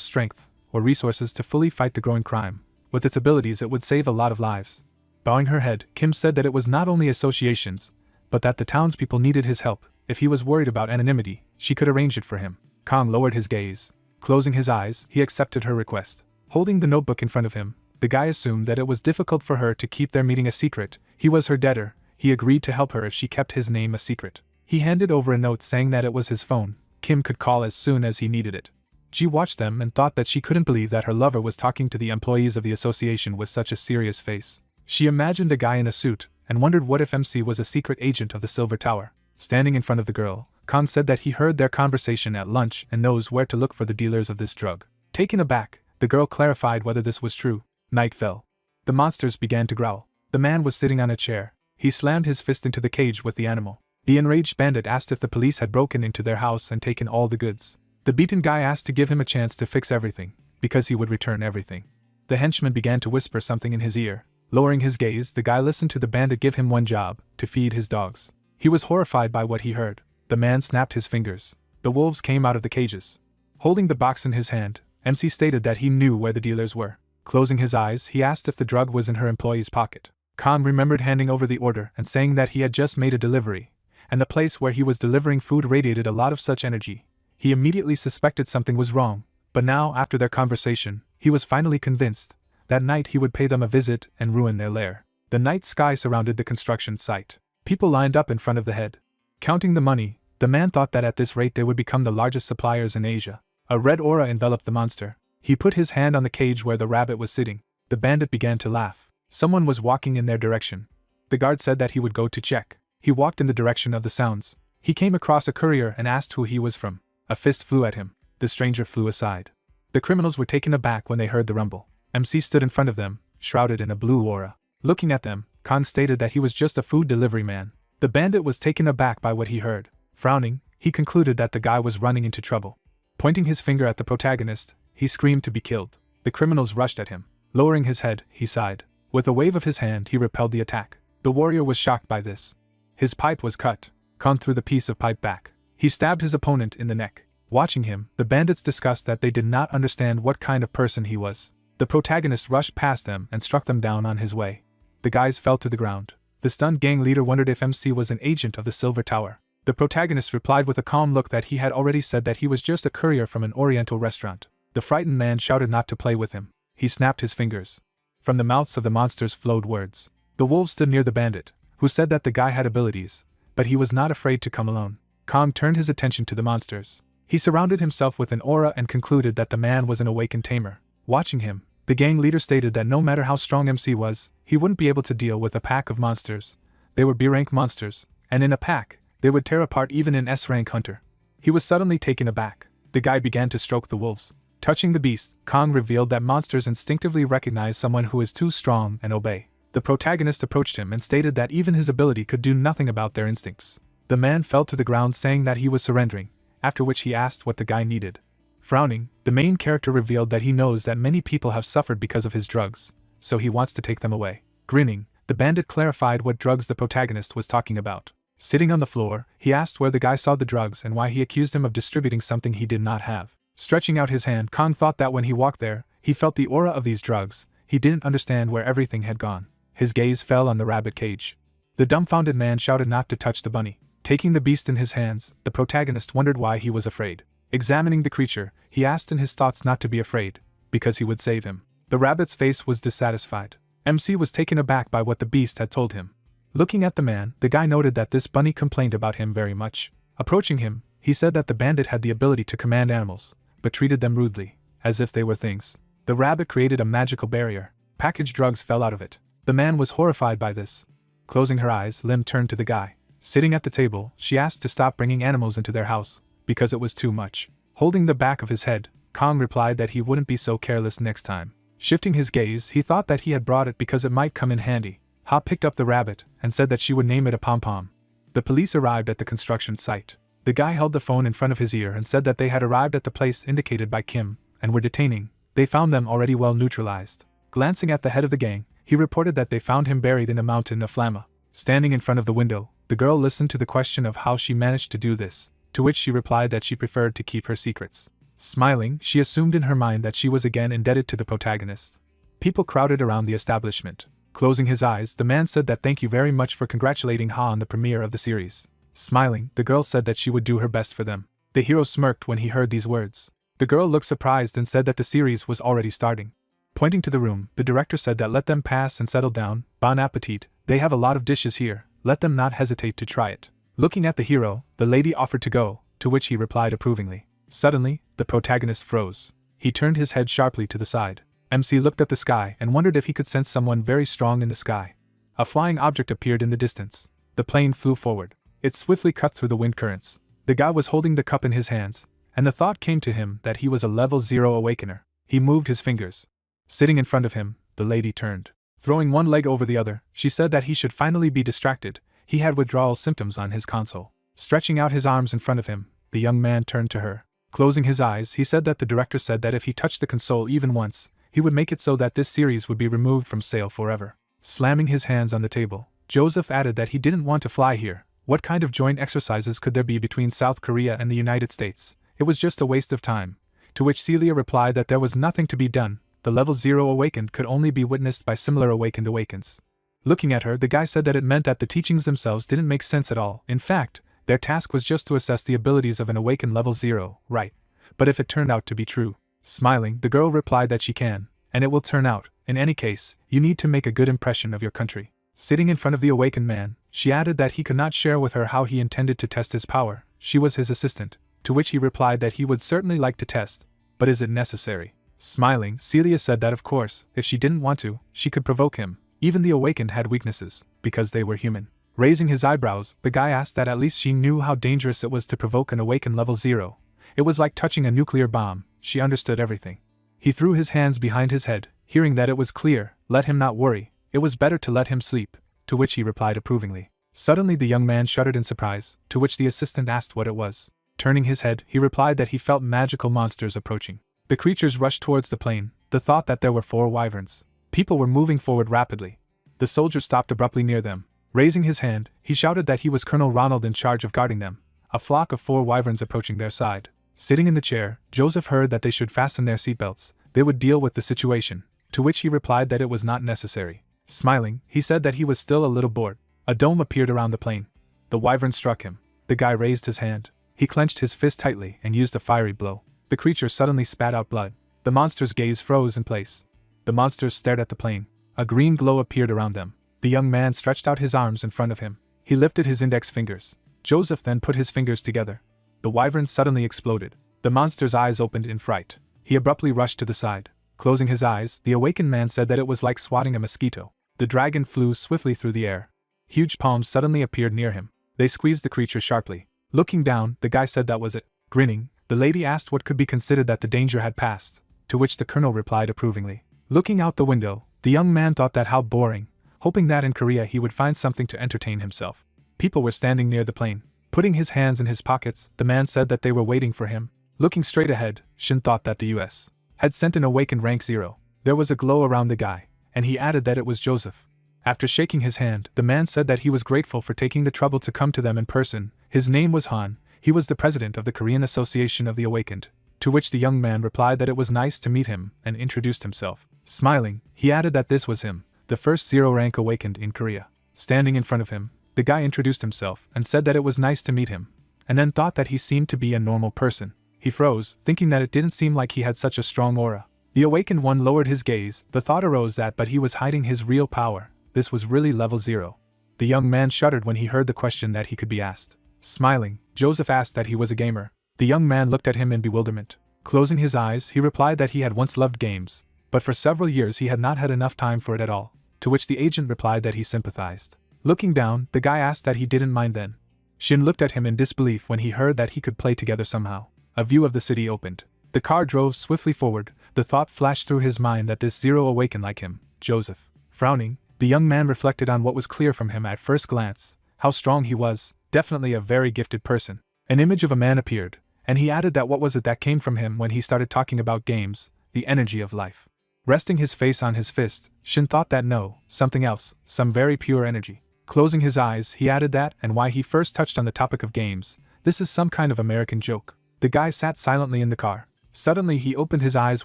strength or resources to fully fight the growing crime. With its abilities, it would save a lot of lives. Bowing her head, Kim said that it was not only associations, but that the townspeople needed his help. If he was worried about anonymity, she could arrange it for him. Kang lowered his gaze. Closing his eyes, he accepted her request. Holding the notebook in front of him, the guy assumed that it was difficult for her to keep their meeting a secret. He was her debtor. He agreed to help her if she kept his name a secret. He handed over a note saying that it was his phone. Kim could call as soon as he needed it. Ji watched them and thought that she couldn't believe that her lover was talking to the employees of the association with such a serious face. She imagined a guy in a suit and wondered what if MC was a secret agent of the Silver Tower. Standing in front of the girl, Kang said that he heard their conversation at lunch and knows where to look for the dealers of this drug. Taken aback, the girl clarified whether this was true. Night fell. The monsters began to growl. The man was sitting on a chair. He slammed his fist into the cage with the animal. The enraged bandit asked if the police had broken into their house and taken all the goods. The beaten guy asked to give him a chance to fix everything, because he would return everything. The henchman began to whisper something in his ear. Lowering his gaze, the guy listened to the bandit give him one job, to feed his dogs. He was horrified by what he heard. The man snapped his fingers. The wolves came out of the cages. Holding the box in his hand, MC stated that he knew where the dealers were. Closing his eyes, he asked if the drug was in her employee's pocket. Khan remembered handing over the order and saying that he had just made a delivery, and the place where he was delivering food radiated a lot of such energy. He immediately suspected something was wrong, but now, after their conversation, he was finally convinced. That night he would pay them a visit and ruin their lair. The night sky surrounded the construction site. People lined up in front of the head. Counting the money, the man thought that at this rate they would become the largest suppliers in Asia. A red aura enveloped the monster. He put his hand on the cage where the rabbit was sitting. The bandit began to laugh. Someone was walking in their direction. The guard said that he would go to check. He walked in the direction of the sounds. He came across a courier and asked who he was from. A fist flew at him. The stranger flew aside. The criminals were taken aback when they heard the rumble. MC stood in front of them, shrouded in a blue aura. Looking at them, Khan stated that he was just a food delivery man. The bandit was taken aback by what he heard. Frowning, he concluded that the guy was running into trouble. Pointing his finger at the protagonist, he screamed to be killed. The criminals rushed at him. Lowering his head, he sighed. With a wave of his hand, he repelled the attack. The warrior was shocked by this. His pipe was cut. Khan threw the piece of pipe back. He stabbed his opponent in the neck. Watching him, the bandits discussed that they did not understand what kind of person he was. The protagonist rushed past them and struck them down on his way. The guys fell to the ground. The stunned gang leader wondered if MC was an agent of the Silver Tower. The protagonist replied with a calm look that he had already said that he was just a courier from an oriental restaurant. The frightened man shouted not to play with him. He snapped his fingers. From the mouths of the monsters flowed words. The wolves stood near the bandit, who said that the guy had abilities, but he was not afraid to come alone. Kong turned his attention to the monsters. He surrounded himself with an aura and concluded that the man was an awakened tamer. Watching him, the gang leader stated that no matter how strong MC was, he wouldn't be able to deal with a pack of monsters. They were B-rank monsters, and in a pack, they would tear apart even an S-rank hunter. He was suddenly taken aback. The guy began to stroke the wolves. Touching the beast, Kong revealed that monsters instinctively recognize someone who is too strong and obey. The protagonist approached him and stated that even his ability could do nothing about their instincts. The man fell to the ground saying that he was surrendering, after which he asked what the guy needed. Frowning, the main character revealed that he knows that many people have suffered because of his drugs, so he wants to take them away. Grinning, the bandit clarified what drugs the protagonist was talking about. Sitting on the floor, he asked where the guy saw the drugs and why he accused him of distributing something he did not have. Stretching out his hand, Kong thought that when he walked there, he felt the aura of these drugs. He didn't understand where everything had gone. His gaze fell on the rabbit cage. The dumbfounded man shouted not to touch the bunny. Taking the beast in his hands, the protagonist wondered why he was afraid. Examining the creature, he asked in his thoughts not to be afraid, because he would save him. The rabbit's face was dissatisfied. MC was taken aback by what the beast had told him. Looking at the man, the guy noted that this bunny complained about him very much. Approaching him, he said that the bandit had the ability to command animals, but treated them rudely, as if they were things. The rabbit created a magical barrier. Packaged drugs fell out of it. The man was horrified by this. Closing her eyes, Lim turned to the guy. Sitting at the table, she asked to stop bringing animals into their house, because it was too much. Holding the back of his head, Kong replied that he wouldn't be so careless next time. Shifting his gaze, he thought that he had brought it because it might come in handy. Ha picked up the rabbit and said that she would name it a pom-pom. The police arrived at the construction site. The guy held the phone in front of his ear and said that they had arrived at the place indicated by Kim and were detaining. They found them already well neutralized. Glancing at the head of the gang, he reported that they found him buried in a mountain of flama. Standing in front of the window, the girl listened to the question of how she managed to do this, to which she replied that she preferred to keep her secrets. Smiling, she assumed in her mind that she was again indebted to the protagonist. People crowded around the establishment. Closing his eyes, the man said that thank you very much for congratulating Ha on the premiere of the series. Smiling, the girl said that she would do her best for them. The hero smirked when he heard these words. The girl looked surprised and said that the series was already starting. Pointing to the room, the director said that let them pass and settle down. Bon appetit, they have a lot of dishes here, let them not hesitate to try it. Looking at the hero, the lady offered to go, to which he replied approvingly. Suddenly, the protagonist froze. He turned his head sharply to the side. MC looked at the sky and wondered if he could sense someone very strong in the sky. A flying object appeared in the distance. The plane flew forward. It swiftly cut through the wind currents. The guy was holding the cup in his hands, and the thought came to him that he was a level 0 awakener. He moved his fingers. Sitting in front of him, the lady turned. Throwing one leg over the other, she said that he should finally be distracted. He had withdrawal symptoms on his console. Stretching out his arms in front of him, the young man turned to her. Closing his eyes, he said that the director said that if he touched the console even once, he would make it so that this series would be removed from sale forever. Slamming his hands on the table, Joseph added that he didn't want to fly here. What kind of joint exercises could there be between South Korea and the United States? It was just a waste of time. To which Celia replied that there was nothing to be done. The level 0 awakened could only be witnessed by similar awakened awakens. Looking at her, the guy said that it meant that the teachings themselves didn't make sense at all. In fact, their task was just to assess the abilities of an awakened level 0, right? But if it turned out to be true. Smiling, the girl replied that she can, and it will turn out. In any case, you need to make a good impression of your country. Sitting in front of the awakened man, she added that he could not share with her how he intended to test his power. She was his assistant, to which he replied that he would certainly like to test, but is it necessary? Smiling, Celia said that of course, if she didn't want to, she could provoke him. Even the awakened had weaknesses, because they were human. Raising his eyebrows, the guy asked that at least she knew how dangerous it was to provoke an awakened level 0. It was like touching a nuclear bomb. She understood everything. He threw his hands behind his head, hearing that it was clear, let him not worry, it was better to let him sleep, to which he replied approvingly. Suddenly the young man shuddered in surprise, to which the assistant asked what it was. Turning his head, he replied that he felt magical monsters approaching. The creatures rushed towards the plane, the thought that there were 4 wyverns. People were moving forward rapidly. The soldier stopped abruptly near them. Raising his hand, he shouted that he was Colonel Ronald in charge of guarding them. A flock of 4 wyverns approaching their side. Sitting in the chair, Joseph heard that they should fasten their seatbelts. They would deal with the situation, to which he replied that it was not necessary. Smiling, he said that he was still a little bored. A dome appeared around the plane. The wyvern struck him. The guy raised his hand. He clenched his fist tightly and used a fiery blow. The creature suddenly spat out blood. The monster's gaze froze in place. The monsters stared at the plane. A green glow appeared around them. The young man stretched out his arms in front of him. He lifted his index fingers. Joseph then put his fingers together. The wyvern suddenly exploded. The monster's eyes opened in fright. He abruptly rushed to the side. Closing his eyes, the awakened man said that it was like swatting a mosquito. The dragon flew swiftly through the air. Huge palms suddenly appeared near him. They squeezed the creature sharply. Looking down, the guy said that was it. Grinning, the lady asked what could be considered that the danger had passed, to which the colonel replied approvingly. Looking out the window, the young man thought that how boring, hoping that in Korea he would find something to entertain himself. People were standing near the plane. Putting his hands in his pockets, the man said that they were waiting for him. Looking straight ahead, Shin thought that the U.S. had sent an awakened rank 0. There was a glow around the guy, and he added that it was Joseph. After shaking his hand, the man said that he was grateful for taking the trouble to come to them in person. His name was Han. He was the president of the Korean Association of the Awakened, to which the young man replied that it was nice to meet him and introduced himself. Smiling, he added that this was him, the first 0 rank awakened in Korea. Standing in front of him, the guy introduced himself and said that it was nice to meet him, and then thought that he seemed to be a normal person. He froze, thinking that it didn't seem like he had such a strong aura. The awakened one lowered his gaze. The thought arose that but he was hiding his real power. This was really level 0. The young man shuddered when he heard the question that he could be asked. Smiling, Joseph asked that he was a gamer. The young man looked at him in bewilderment. Closing his eyes, he replied that he had once loved games, but for several years he had not had enough time for it at all, to which the agent replied that he sympathized. Looking down, the guy asked that he didn't mind then. Shin looked at him in disbelief when he heard that he could play together somehow. A view of the city opened. The car drove swiftly forward. The thought flashed through his mind that this 0 awakened like him, Joseph. Frowning, The young man reflected on what was clear from him at first glance, how strong he was, definitely a very gifted person. An image of a man appeared, and he added that what was it that came from him when he started talking about games, the energy of life. Resting his face on his fist, Shin thought that no, something else, some very pure energy. Closing his eyes, he added that, and why he first touched on the topic of games, this is some kind of American joke. The guy sat silently in the car. Suddenly he opened his eyes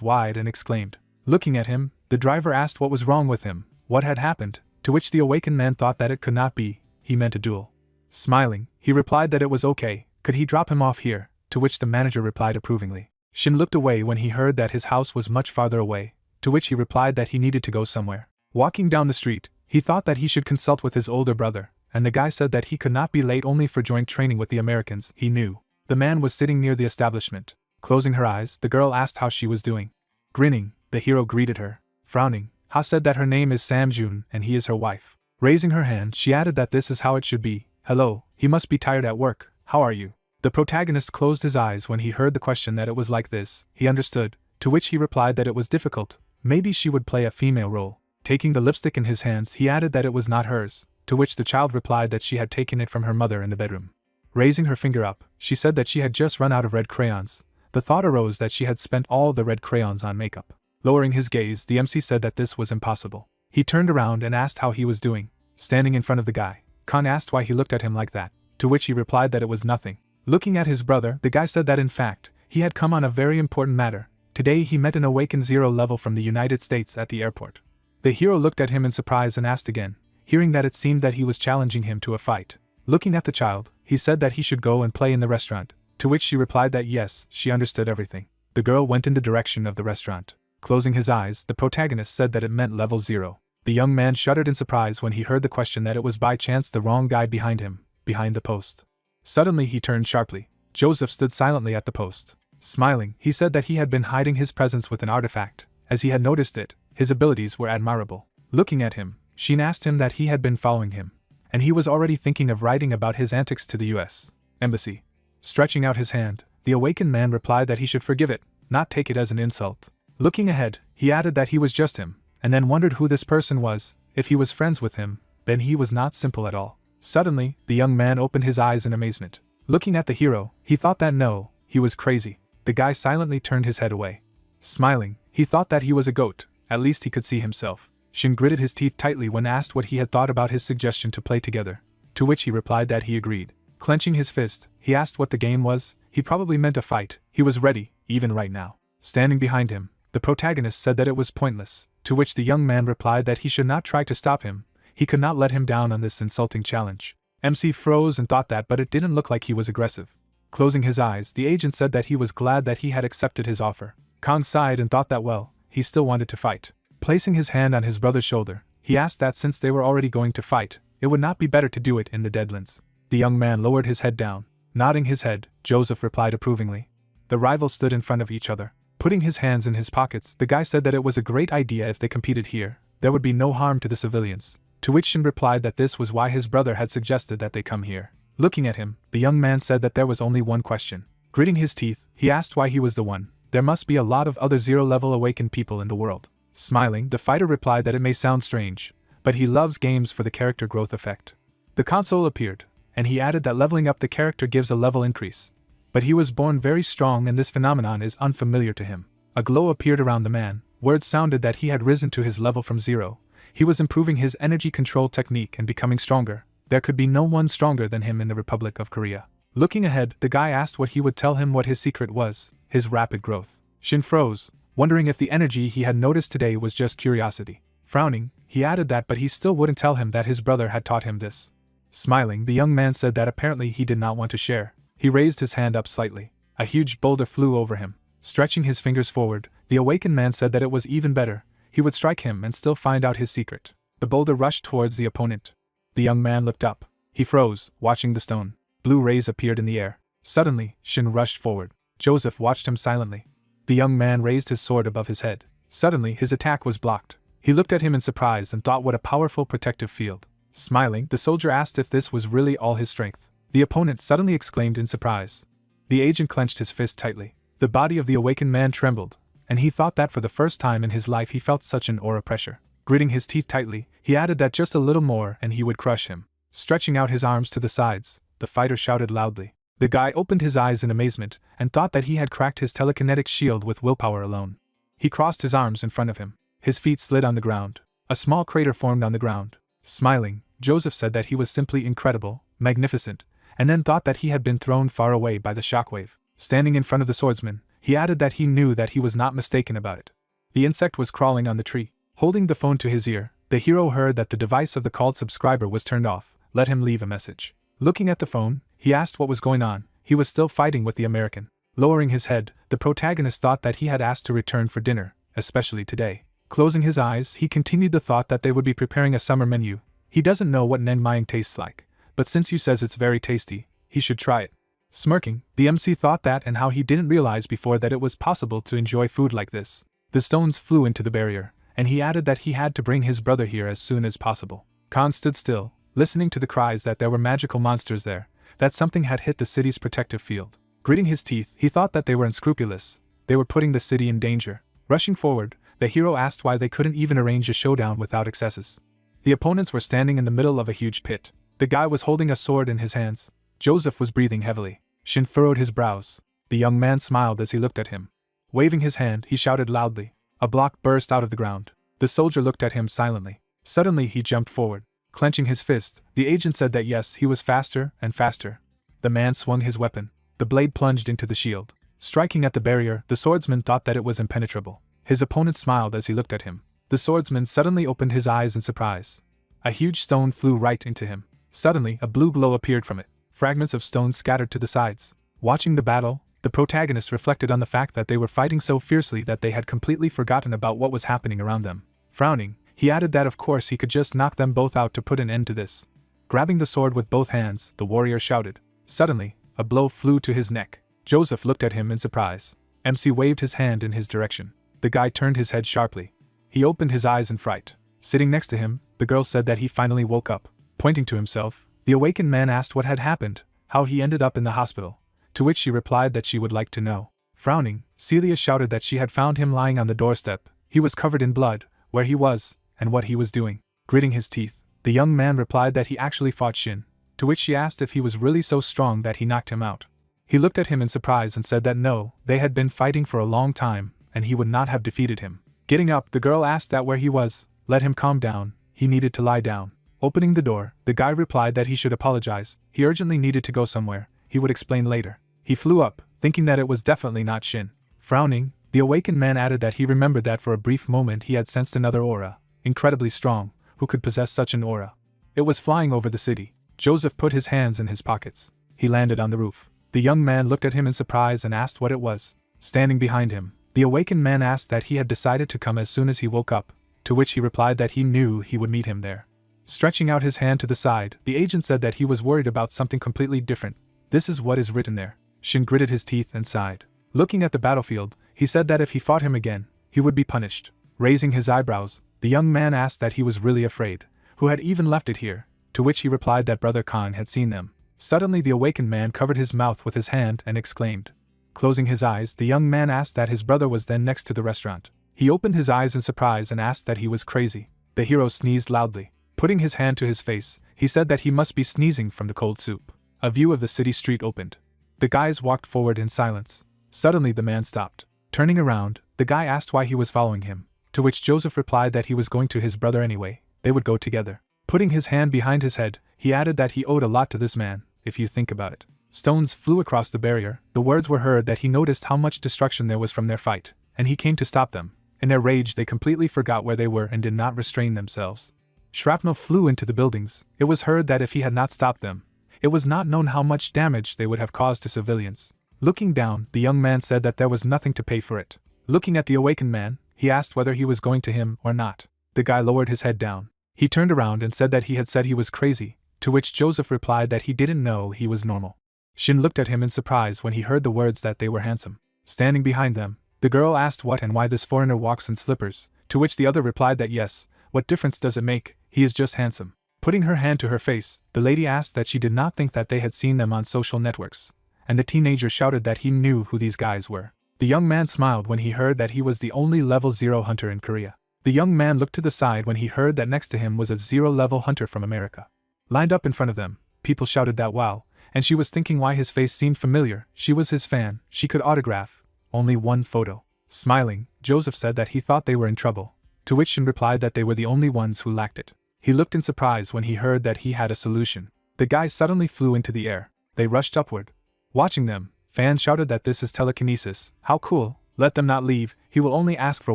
wide and exclaimed. Looking at him, the driver asked what was wrong with him, what had happened, to which the awakened man thought that it could not be, he meant a duel. Smiling, he replied that it was okay, could he drop him off here, to which the manager replied approvingly. Shin looked away when he heard that his house was much farther away, to which he replied that he needed to go somewhere. Walking down the street, he thought that he should consult with his older brother, and the guy said that he could not be late only for joint training with the Americans he knew. The man was sitting near the establishment. Closing her eyes, the girl asked how she was doing. Grinning, the hero greeted her. Frowning, Ha said that her name is Samjun and he is her wife. Raising her hand, she added that this is how it should be. Hello, he must be tired at work, how are you? The protagonist closed his eyes when he heard the question that it was like this, he understood, to which he replied that it was difficult, maybe she would play a female role. Taking the lipstick in his hands, he added that it was not hers, to which the child replied that she had taken it from her mother in the bedroom. Raising her finger up, she said that she had just run out of red crayons. The thought arose that she had spent all the red crayons on makeup. Lowering his gaze, the MC said that this was impossible. He turned around and asked how he was doing. Standing in front of the guy, Khan asked why he looked at him like that, to which he replied that it was nothing. Looking at his brother, the guy said that in fact, he had come on a very important matter. Today he met an awakened 0 level from the United States at the airport. The hero looked at him in surprise and asked again, hearing that it seemed that he was challenging him to a fight. Looking at the child, he said that he should go and play in the restaurant, to which she replied that yes, she understood everything. The girl went in the direction of the restaurant. Closing his eyes, the protagonist said that it meant level 0. The young man shuddered in surprise when he heard the question that it was by chance the wrong guy behind him, behind the post. Suddenly he turned sharply. Joseph stood silently at the post. Smiling, he said that he had been hiding his presence with an artifact. As he had noticed it, his abilities were admirable. Looking at him, Sheen asked him that he had been following him, and he was already thinking of writing about his antics to the U.S. Embassy. Stretching out his hand, the awakened man replied that he should forgive it, not take it as an insult. Looking ahead, he added that he was just him, and then wondered who this person was. If he was friends with him, then he was not simple at all. Suddenly, the young man opened his eyes in amazement. Looking at the hero, he thought that no, he was crazy. The guy silently turned his head away. Smiling, he thought that he was a goat, at least he could see himself. Shin gritted his teeth tightly when asked what he had thought about his suggestion to play together, to which he replied that he agreed. Clenching his fist, he asked what the game was. He probably meant a fight. He was ready, even right now. Standing behind him, the protagonist said that it was pointless, to which the young man replied that he should not try to stop him. He could not let him down on this insulting challenge. MC froze and thought that, but it didn't look like he was aggressive. Closing his eyes, the agent said that he was glad that he had accepted his offer. Khan sighed and thought that well, he still wanted to fight. Placing his hand on his brother's shoulder, he asked that since they were already going to fight, it would not be better to do it in the Deadlands. The young man lowered his head down. Nodding his head, Joseph replied approvingly. The rivals stood in front of each other. Putting his hands in his pockets, the guy said that it was a great idea if they competed here. There would be no harm to the civilians. To which Shin replied that this was why his brother had suggested that they come here. Looking at him, the young man said that there was only one question. Gritting his teeth, he asked why he was the one. There must be a lot of other 0-level awakened people in the world. Smiling, the fighter replied that it may sound strange, but he loves games for the character growth effect. The console appeared, and he added that leveling up the character gives a level increase. But he was born very strong and this phenomenon is unfamiliar to him. A glow appeared around the man. Words sounded that he had risen to his level from 0. He was improving his energy control technique and becoming stronger. There could be no one stronger than him in the Republic of Korea. Looking ahead, the guy asked what he would tell him what his secret was, his rapid growth. Shin froze, wondering if the energy he had noticed today was just curiosity. Frowning, he added that but he still wouldn't tell him that his brother had taught him this. Smiling, the young man said that apparently he did not want to share. He raised his hand up slightly. A huge boulder flew over him. Stretching his fingers forward, the awakened man said that it was even better. He would strike him and still find out his secret. The boulder rushed towards the opponent. The young man looked up. He froze, watching the stone. Blue rays appeared in the air. Suddenly, Shin rushed forward. Joseph watched him silently. The young man raised his sword above his head. Suddenly, his attack was blocked. He looked at him in surprise and thought what a powerful protective field. Smiling, the soldier asked if this was really all his strength. The opponent suddenly exclaimed in surprise. The agent clenched his fist tightly. The body of the awakened man trembled, and he thought that for the first time in his life he felt such an aura pressure. Gritting his teeth tightly, he added that just a little more and he would crush him. Stretching out his arms to the sides, the fighter shouted loudly. The guy opened his eyes in amazement and thought that he had cracked his telekinetic shield with willpower alone. He crossed his arms in front of him. His feet slid on the ground. A small crater formed on the ground. Smiling, Joseph said that he was simply incredible, magnificent, and then thought that he had been thrown far away by the shockwave. Standing in front of the swordsman, he added that he knew that he was not mistaken about it. The insect was crawling on the tree. Holding the phone to his ear, the hero heard that the device of the called subscriber was turned off. Let him leave a message. Looking at the phone, he asked what was going on. He was still fighting with the American. Lowering his head, the protagonist thought that he had asked to return for dinner, especially today. Closing his eyes, he continued the thought that they would be preparing a summer menu. He doesn't know what naengmyeon tastes like, but since you says it's very tasty, he should try it. Smirking, the MC thought that and how he didn't realize before that it was possible to enjoy food like this. The stones flew into the barrier, and he added that he had to bring his brother here as soon as possible. Khan stood still, listening to the cries that there were magical monsters there, that something had hit the city's protective field. Gritting his teeth, he thought that they were unscrupulous. They were putting the city in danger. Rushing forward, the hero asked why they couldn't even arrange a showdown without excesses. The opponents were standing in the middle of a huge pit. The guy was holding a sword in his hands. Joseph was breathing heavily. Shin furrowed his brows. The young man smiled as he looked at him. Waving his hand, he shouted loudly. A block burst out of the ground. The soldier looked at him silently. Suddenly he jumped forward. Clenching his fist, the agent said that yes, he was faster and faster. The man swung his weapon. The blade plunged into the shield. Striking at the barrier, the swordsman thought that it was impenetrable. His opponent smiled as he looked at him. The swordsman suddenly opened his eyes in surprise. A huge stone flew right into him. Suddenly, a blue glow appeared from it. Fragments of stone scattered to the sides. Watching the battle, the protagonist reflected on the fact that they were fighting so fiercely that they had completely forgotten about what was happening around them. Frowning, he added that of course he could just knock them both out to put an end to this. Grabbing the sword with both hands, the warrior shouted. Suddenly, a blow flew to his neck. Joseph looked at him in surprise. MC waved his hand in his direction. The guy turned his head sharply. He opened his eyes in fright. Sitting next to him, the girl said that he finally woke up. Pointing to himself, the awakened man asked what had happened, how he ended up in the hospital, to which she replied that she would like to know. Frowning, Celia shouted that she had found him lying on the doorstep. He was covered in blood, where he was, and what he was doing. Gritting his teeth, the young man replied that he actually fought Shin, to which she asked if he was really so strong that he knocked him out. He looked at him in surprise and said that no, they had been fighting for a long time, and he would not have defeated him. Getting up, the girl asked that where he was. Let him calm down, he needed to lie down. Opening the door, the guy replied that he should apologize. He urgently needed to go somewhere. He would explain later. He flew up, thinking that it was definitely not Shin. Frowning, the awakened man added that he remembered that for a brief moment he had sensed another aura, incredibly strong, who could possess such an aura. It was flying over the city. Joseph put his hands in his pockets. He landed on the roof. The young man looked at him in surprise and asked what it was. Standing behind him, the awakened man asked that he had decided to come as soon as he woke up, to which he replied that he knew he would meet him there. Stretching out his hand to the side, the agent said that he was worried about something completely different. This is what is written there. Shin gritted his teeth and sighed. Looking at the battlefield, he said that if he fought him again, he would be punished. Raising his eyebrows, the young man asked that he was really afraid, who had even left it here, to which he replied that Brother Khan had seen them. Suddenly the awakened man covered his mouth with his hand and exclaimed. Closing his eyes, the young man asked that his brother was then next to the restaurant. He opened his eyes in surprise and asked that he was crazy. The hero sneezed loudly. Putting his hand to his face, he said that he must be sneezing from the cold soup. A view of the city street opened. The guys walked forward in silence. Suddenly the man stopped. Turning around, the guy asked why he was following him, to which Joseph replied that he was going to his brother anyway, they would go together. Putting his hand behind his head, he added that he owed a lot to this man, if you think about it. Stones flew across the barrier. The words were heard that he noticed how much destruction there was from their fight, and he came to stop them. In their rage they completely forgot where they were and did not restrain themselves. Shrapnel flew into the buildings. It was heard that if he had not stopped them, it was not known how much damage they would have caused to civilians. Looking down, the young man said that there was nothing to pay for it. Looking at the awakened man, he asked whether he was going to him or not. The guy lowered his head down. He turned around and said that he had said he was crazy, to which Joseph replied that he didn't know he was normal. Shin looked at him in surprise when he heard the words that they were handsome. Standing behind them, the girl asked what and why this foreigner walks in slippers, to which the other replied that yes, what difference does it make, he is just handsome. Putting her hand to her face, the lady asked that she did not think that they had seen them on social networks, and the teenager shouted that he knew who these guys were. The young man smiled when he heard that he was the only level 0 hunter in Korea. The young man looked to the side when he heard that next to him was a zero-level hunter from America. Lined up in front of them, people shouted that wow, and she was thinking why his face seemed familiar. She was his fan, she could autograph. Only one photo. Smiling, Joseph said that he thought they were in trouble, to which Shin replied that they were the only ones who lacked it. He looked in surprise when he heard that he had a solution. The guy suddenly flew into the air. They rushed upward. Watching them, fans shouted that this is telekinesis. How cool, let them not leave, he will only ask for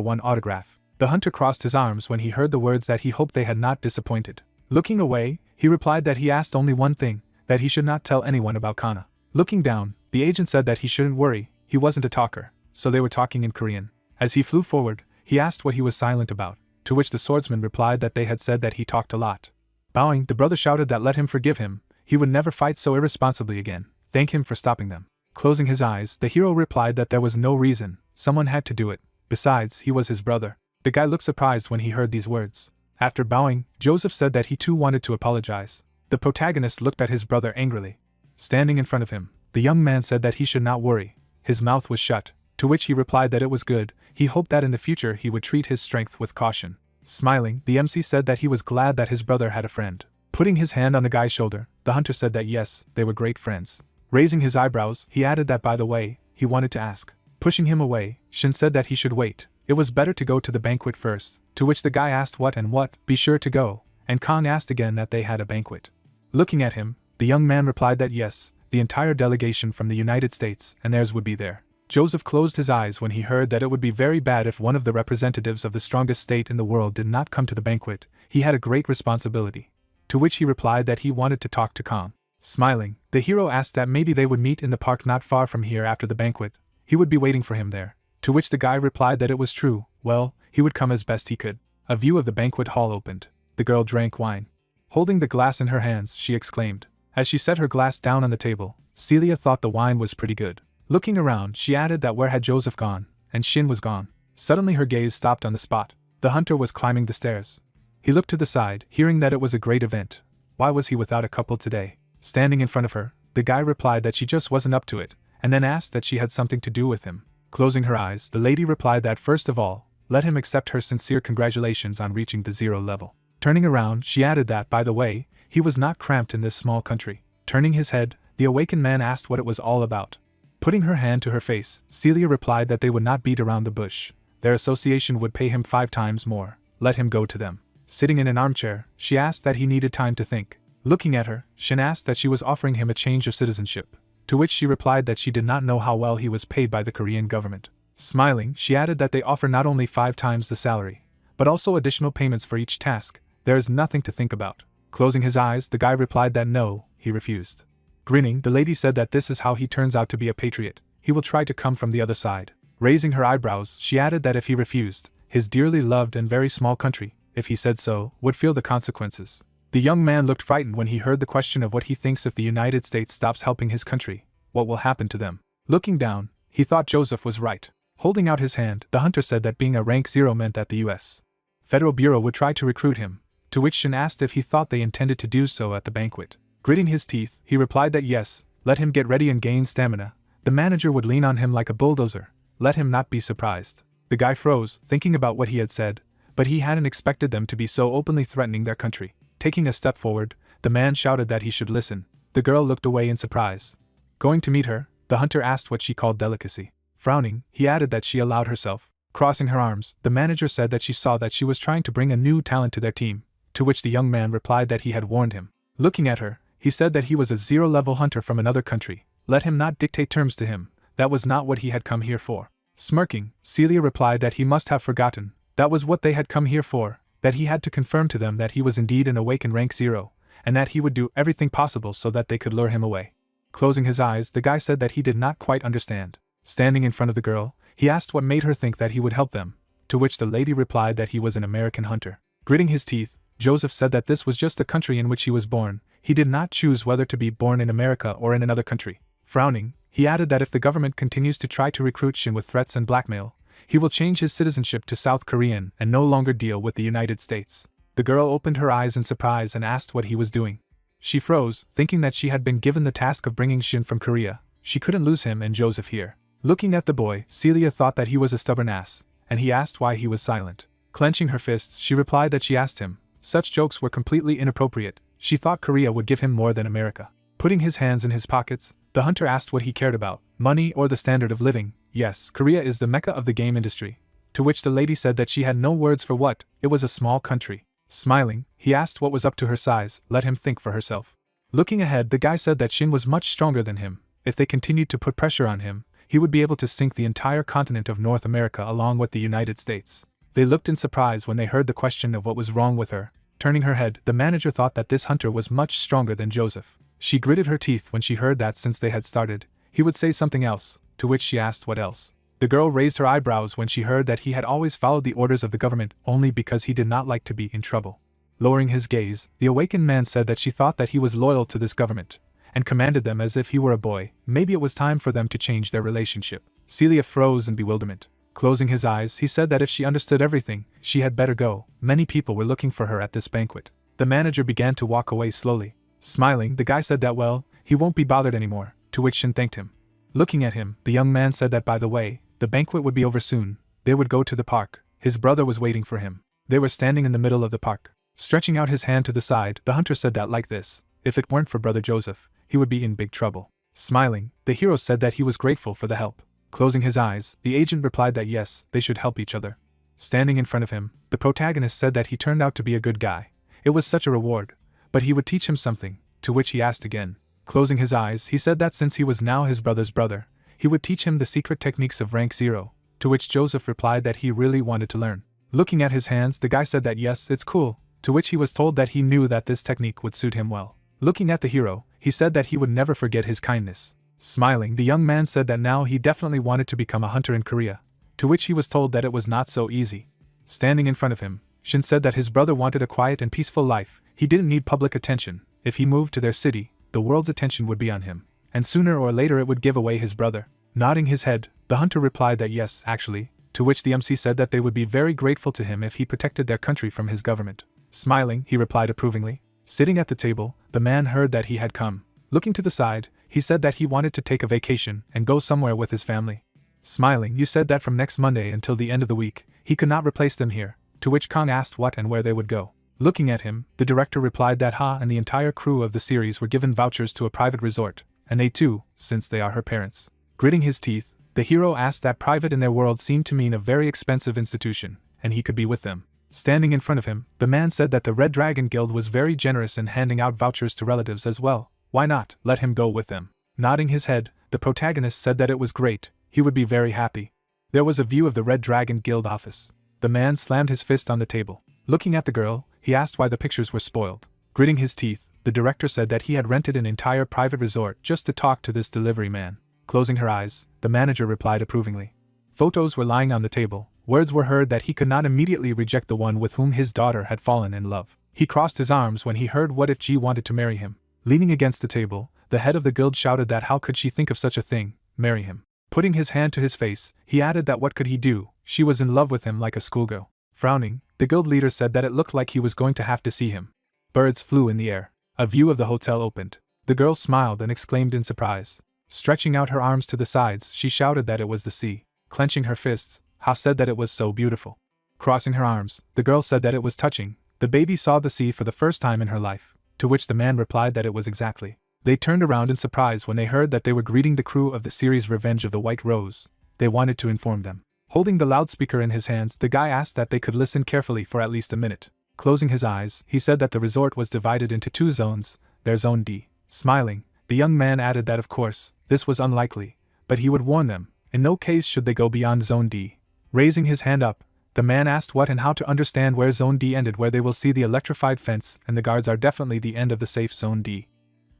one autograph. The hunter crossed his arms when he heard the words that he hoped they had not disappointed. Looking away, he replied that he asked only one thing, that he should not tell anyone about Kana. Looking down, the agent said that he shouldn't worry, he wasn't a talker, so they were talking in Korean. As he flew forward, he asked what he was silent about, to which the swordsman replied that they had said that he talked a lot. Bowing, the brother shouted that let him forgive him, he would never fight so irresponsibly again, thank him for stopping them. Closing his eyes, the hero replied that there was no reason, someone had to do it, besides, he was his brother. The guy looked surprised when he heard these words. After bowing, Joseph said that he too wanted to apologize. The protagonist looked at his brother angrily. Standing in front of him, the young man said that he should not worry. His mouth was shut, to which he replied that it was good, he hoped that in the future he would treat his strength with caution. Smiling, the MC said that he was glad that his brother had a friend. Putting his hand on the guy's shoulder, the hunter said that yes, they were great friends. Raising his eyebrows, he added that by the way, he wanted to ask. Pushing him away, Shin said that he should wait. It was better to go to the banquet first, to which the guy asked what and what, be sure to go, and Kang asked again that they had a banquet. Looking at him, the young man replied that yes, the entire delegation from the United States and theirs would be there. Joseph closed his eyes when he heard that it would be very bad if one of the representatives of the strongest state in the world did not come to the banquet. He had a great responsibility. To which he replied that he wanted to talk to Kang. Smiling, the hero asked that maybe they would meet in the park not far from here after the banquet. He would be waiting for him there. To which the guy replied that it was true, well, he would come as best he could. A view of the banquet hall opened. The girl drank wine. Holding the glass in her hands, she exclaimed. As she set her glass down on the table, Celia thought the wine was pretty good. Looking around, she added that where had Joseph gone, and Shin was gone. Suddenly her gaze stopped on the spot. The hunter was climbing the stairs. He looked to the side, hearing that it was a great event. Why was he without a couple today? Standing in front of her, the guy replied that she just wasn't up to it, and then asked that she had something to do with him. Closing her eyes, the lady replied that first of all, let him accept her sincere congratulations on reaching the 0 level. Turning around, she added that, by the way, he was not cramped in this small country. Turning his head, the awakened man asked what it was all about. Putting her hand to her face, Celia replied that they would not beat around the bush. Their association would pay him 5 times more. Let him go to them. Sitting in an armchair, she asked that he needed time to think. Looking at her, Shin asked that she was offering him a change of citizenship. To which she replied that she did not know how well he was paid by the Korean government. Smiling, she added that they offer not only 5 times the salary, but also additional payments for each task. There is nothing to think about. Closing his eyes, the guy replied that no, he refused. Grinning, the lady said that this is how he turns out to be a patriot. He will try to come from the other side. Raising her eyebrows, she added that if he refused, his dearly loved and very small country, if he said so, would feel the consequences. The young man looked frightened when he heard the question of what he thinks if the United States stops helping his country, what will happen to them. Looking down, he thought Joseph was right. Holding out his hand, the hunter said that being a rank 0 meant that the U.S. Federal Bureau would try to recruit him, to which Shin asked if he thought they intended to do so at the banquet. Gritting his teeth, he replied that yes, let him get ready and gain stamina. The manager would lean on him like a bulldozer, let him not be surprised. The guy froze, thinking about what he had said, but he hadn't expected them to be so openly threatening their country. Taking a step forward, the man shouted that he should listen. The girl looked away in surprise. Going to meet her, the hunter asked what she called delicacy. Frowning, he added that she allowed herself. Crossing her arms, the manager said that she saw that she was trying to bring a new talent to their team, to which the young man replied that he had warned him. Looking at her, he said that he was a 0-level hunter from another country. Let him not dictate terms to him, that was not what he had come here for. Smirking, Celia replied that he must have forgotten, that was what they had come here for, that he had to confirm to them that he was indeed an awakened rank 0, and that he would do everything possible so that they could lure him away. Closing his eyes, the guy said that he did not quite understand. Standing in front of the girl, he asked what made her think that he would help them, to which the lady replied that he was an American hunter. Gritting his teeth, Joseph said that this was just the country in which he was born. He did not choose whether to be born in America or in another country. Frowning, he added that if the government continues to try to recruit Shin with threats and blackmail, he will change his citizenship to South Korean and no longer deal with the United States. The girl opened her eyes in surprise and asked what he was doing. She froze, thinking that she had been given the task of bringing Shin from Korea. She couldn't lose him and Joseph here. Looking at the boy, Celia thought that he was a stubborn ass, and he asked why he was silent. Clenching her fists, she replied that she asked him. Such jokes were completely inappropriate. She thought Korea would give him more than America. Putting his hands in his pockets, the hunter asked what he cared about, money or the standard of living. Yes, Korea is the mecca of the game industry. To which the lady said that she had no words for what, it was a small country. Smiling, he asked what was up to her size, let him think for herself. Looking ahead, the guy said that Shin was much stronger than him. If they continued to put pressure on him, he would be able to sink the entire continent of North America along with the United States. They looked in surprise when they heard the question of what was wrong with her. Turning her head, the manager thought that this hunter was much stronger than Joseph. She gritted her teeth when she heard that since they had started, he would say something else, to which she asked what else. The girl raised her eyebrows when she heard that he had always followed the orders of the government only because he did not like to be in trouble. Lowering his gaze, the awakened man said that she thought that he was loyal to this government, and commanded them as if he were a boy. Maybe it was time for them to change their relationship. Celia froze in bewilderment. Closing his eyes, he said that if she understood everything, she had better go. Many people were looking for her at this banquet. The manager began to walk away slowly. Smiling, the guy said that well, he won't be bothered anymore, to which Shin thanked him. Looking at him, the young man said that by the way, the banquet would be over soon. They would go to the park. His brother was waiting for him. They were standing in the middle of the park. Stretching out his hand to the side, the hunter said that like this, if it weren't for brother Joseph, he would be in big trouble. Smiling, the hero said that he was grateful for the help. Closing his eyes, the agent replied that yes, they should help each other. Standing in front of him, the protagonist said that he turned out to be a good guy. It was such a reward, but he would teach him something, to which he asked again. Closing his eyes, he said that since he was now his brother's brother, he would teach him the secret techniques of rank 0, to which Joseph replied that he really wanted to learn. Looking at his hands, the guy said that yes, it's cool, to which he was told that he knew that this technique would suit him well. Looking at the hero, he said that he would never forget his kindness. Smiling, the young man said that now he definitely wanted to become a hunter in Korea, to which he was told that it was not so easy. Standing in front of him, Shin said that his brother wanted a quiet and peaceful life. He didn't need public attention. If he moved to their city, the world's attention would be on him, and sooner or later it would give away his brother. Nodding his head, the hunter replied that yes, actually, to which the MC said that they would be very grateful to him if he protected their country from his government. Smiling, he replied approvingly. Sitting at the table, the man heard that he had come. Looking to the side, he said that he wanted to take a vacation and go somewhere with his family. Smiling, you said that from next Monday until the end of the week, he could not replace them here, to which Kong asked what and where they would go. Looking at him, the director replied that Ha and the entire crew of the series were given vouchers to a private resort, and they too, since they are her parents. Gritting his teeth, the hero asked that private in their world seemed to mean a very expensive institution, and he could be with them. Standing in front of him, the man said that the Red Dragon Guild was very generous in handing out vouchers to relatives as well. Why not let him go with them? Nodding his head, the protagonist said that it was great, he would be very happy. There was a view of the Red Dragon Guild office. The man slammed his fist on the table. Looking at the girl, he asked why the pictures were spoiled. Gritting his teeth, the director said that he had rented an entire private resort just to talk to this delivery man. Closing her eyes, the manager replied approvingly. Photos were lying on the table. Words were heard that he could not immediately reject the one with whom his daughter had fallen in love. He crossed his arms when he heard what if G wanted to marry him. Leaning against the table, the head of the guild shouted that how could she think of such a thing, marry him. Putting his hand to his face, he added that what could he do, she was in love with him like a schoolgirl. Frowning, the guild leader said that it looked like he was going to have to see him. Birds flew in the air. A view of the hotel opened. The girl smiled and exclaimed in surprise. Stretching out her arms to the sides, she shouted that it was the sea. Clenching her fists, Ha said that it was so beautiful. Crossing her arms, the girl said that it was touching. The baby saw the sea for the first time in her life, to which the man replied that it was exactly. They turned around in surprise when they heard that they were greeting the crew of the series Revenge of the White Rose. They wanted to inform them. Holding the loudspeaker in his hands, the guy asked that they could listen carefully for at least a minute. Closing his eyes, he said that the resort was divided into 2 zones, their Zone D. Smiling, the young man added that of course, this was unlikely, but he would warn them, in no case should they go beyond Zone D. Raising his hand up, the man asked what and how to understand where Zone D ended, where they will see the electrified fence and the guards are definitely the end of the safe Zone D.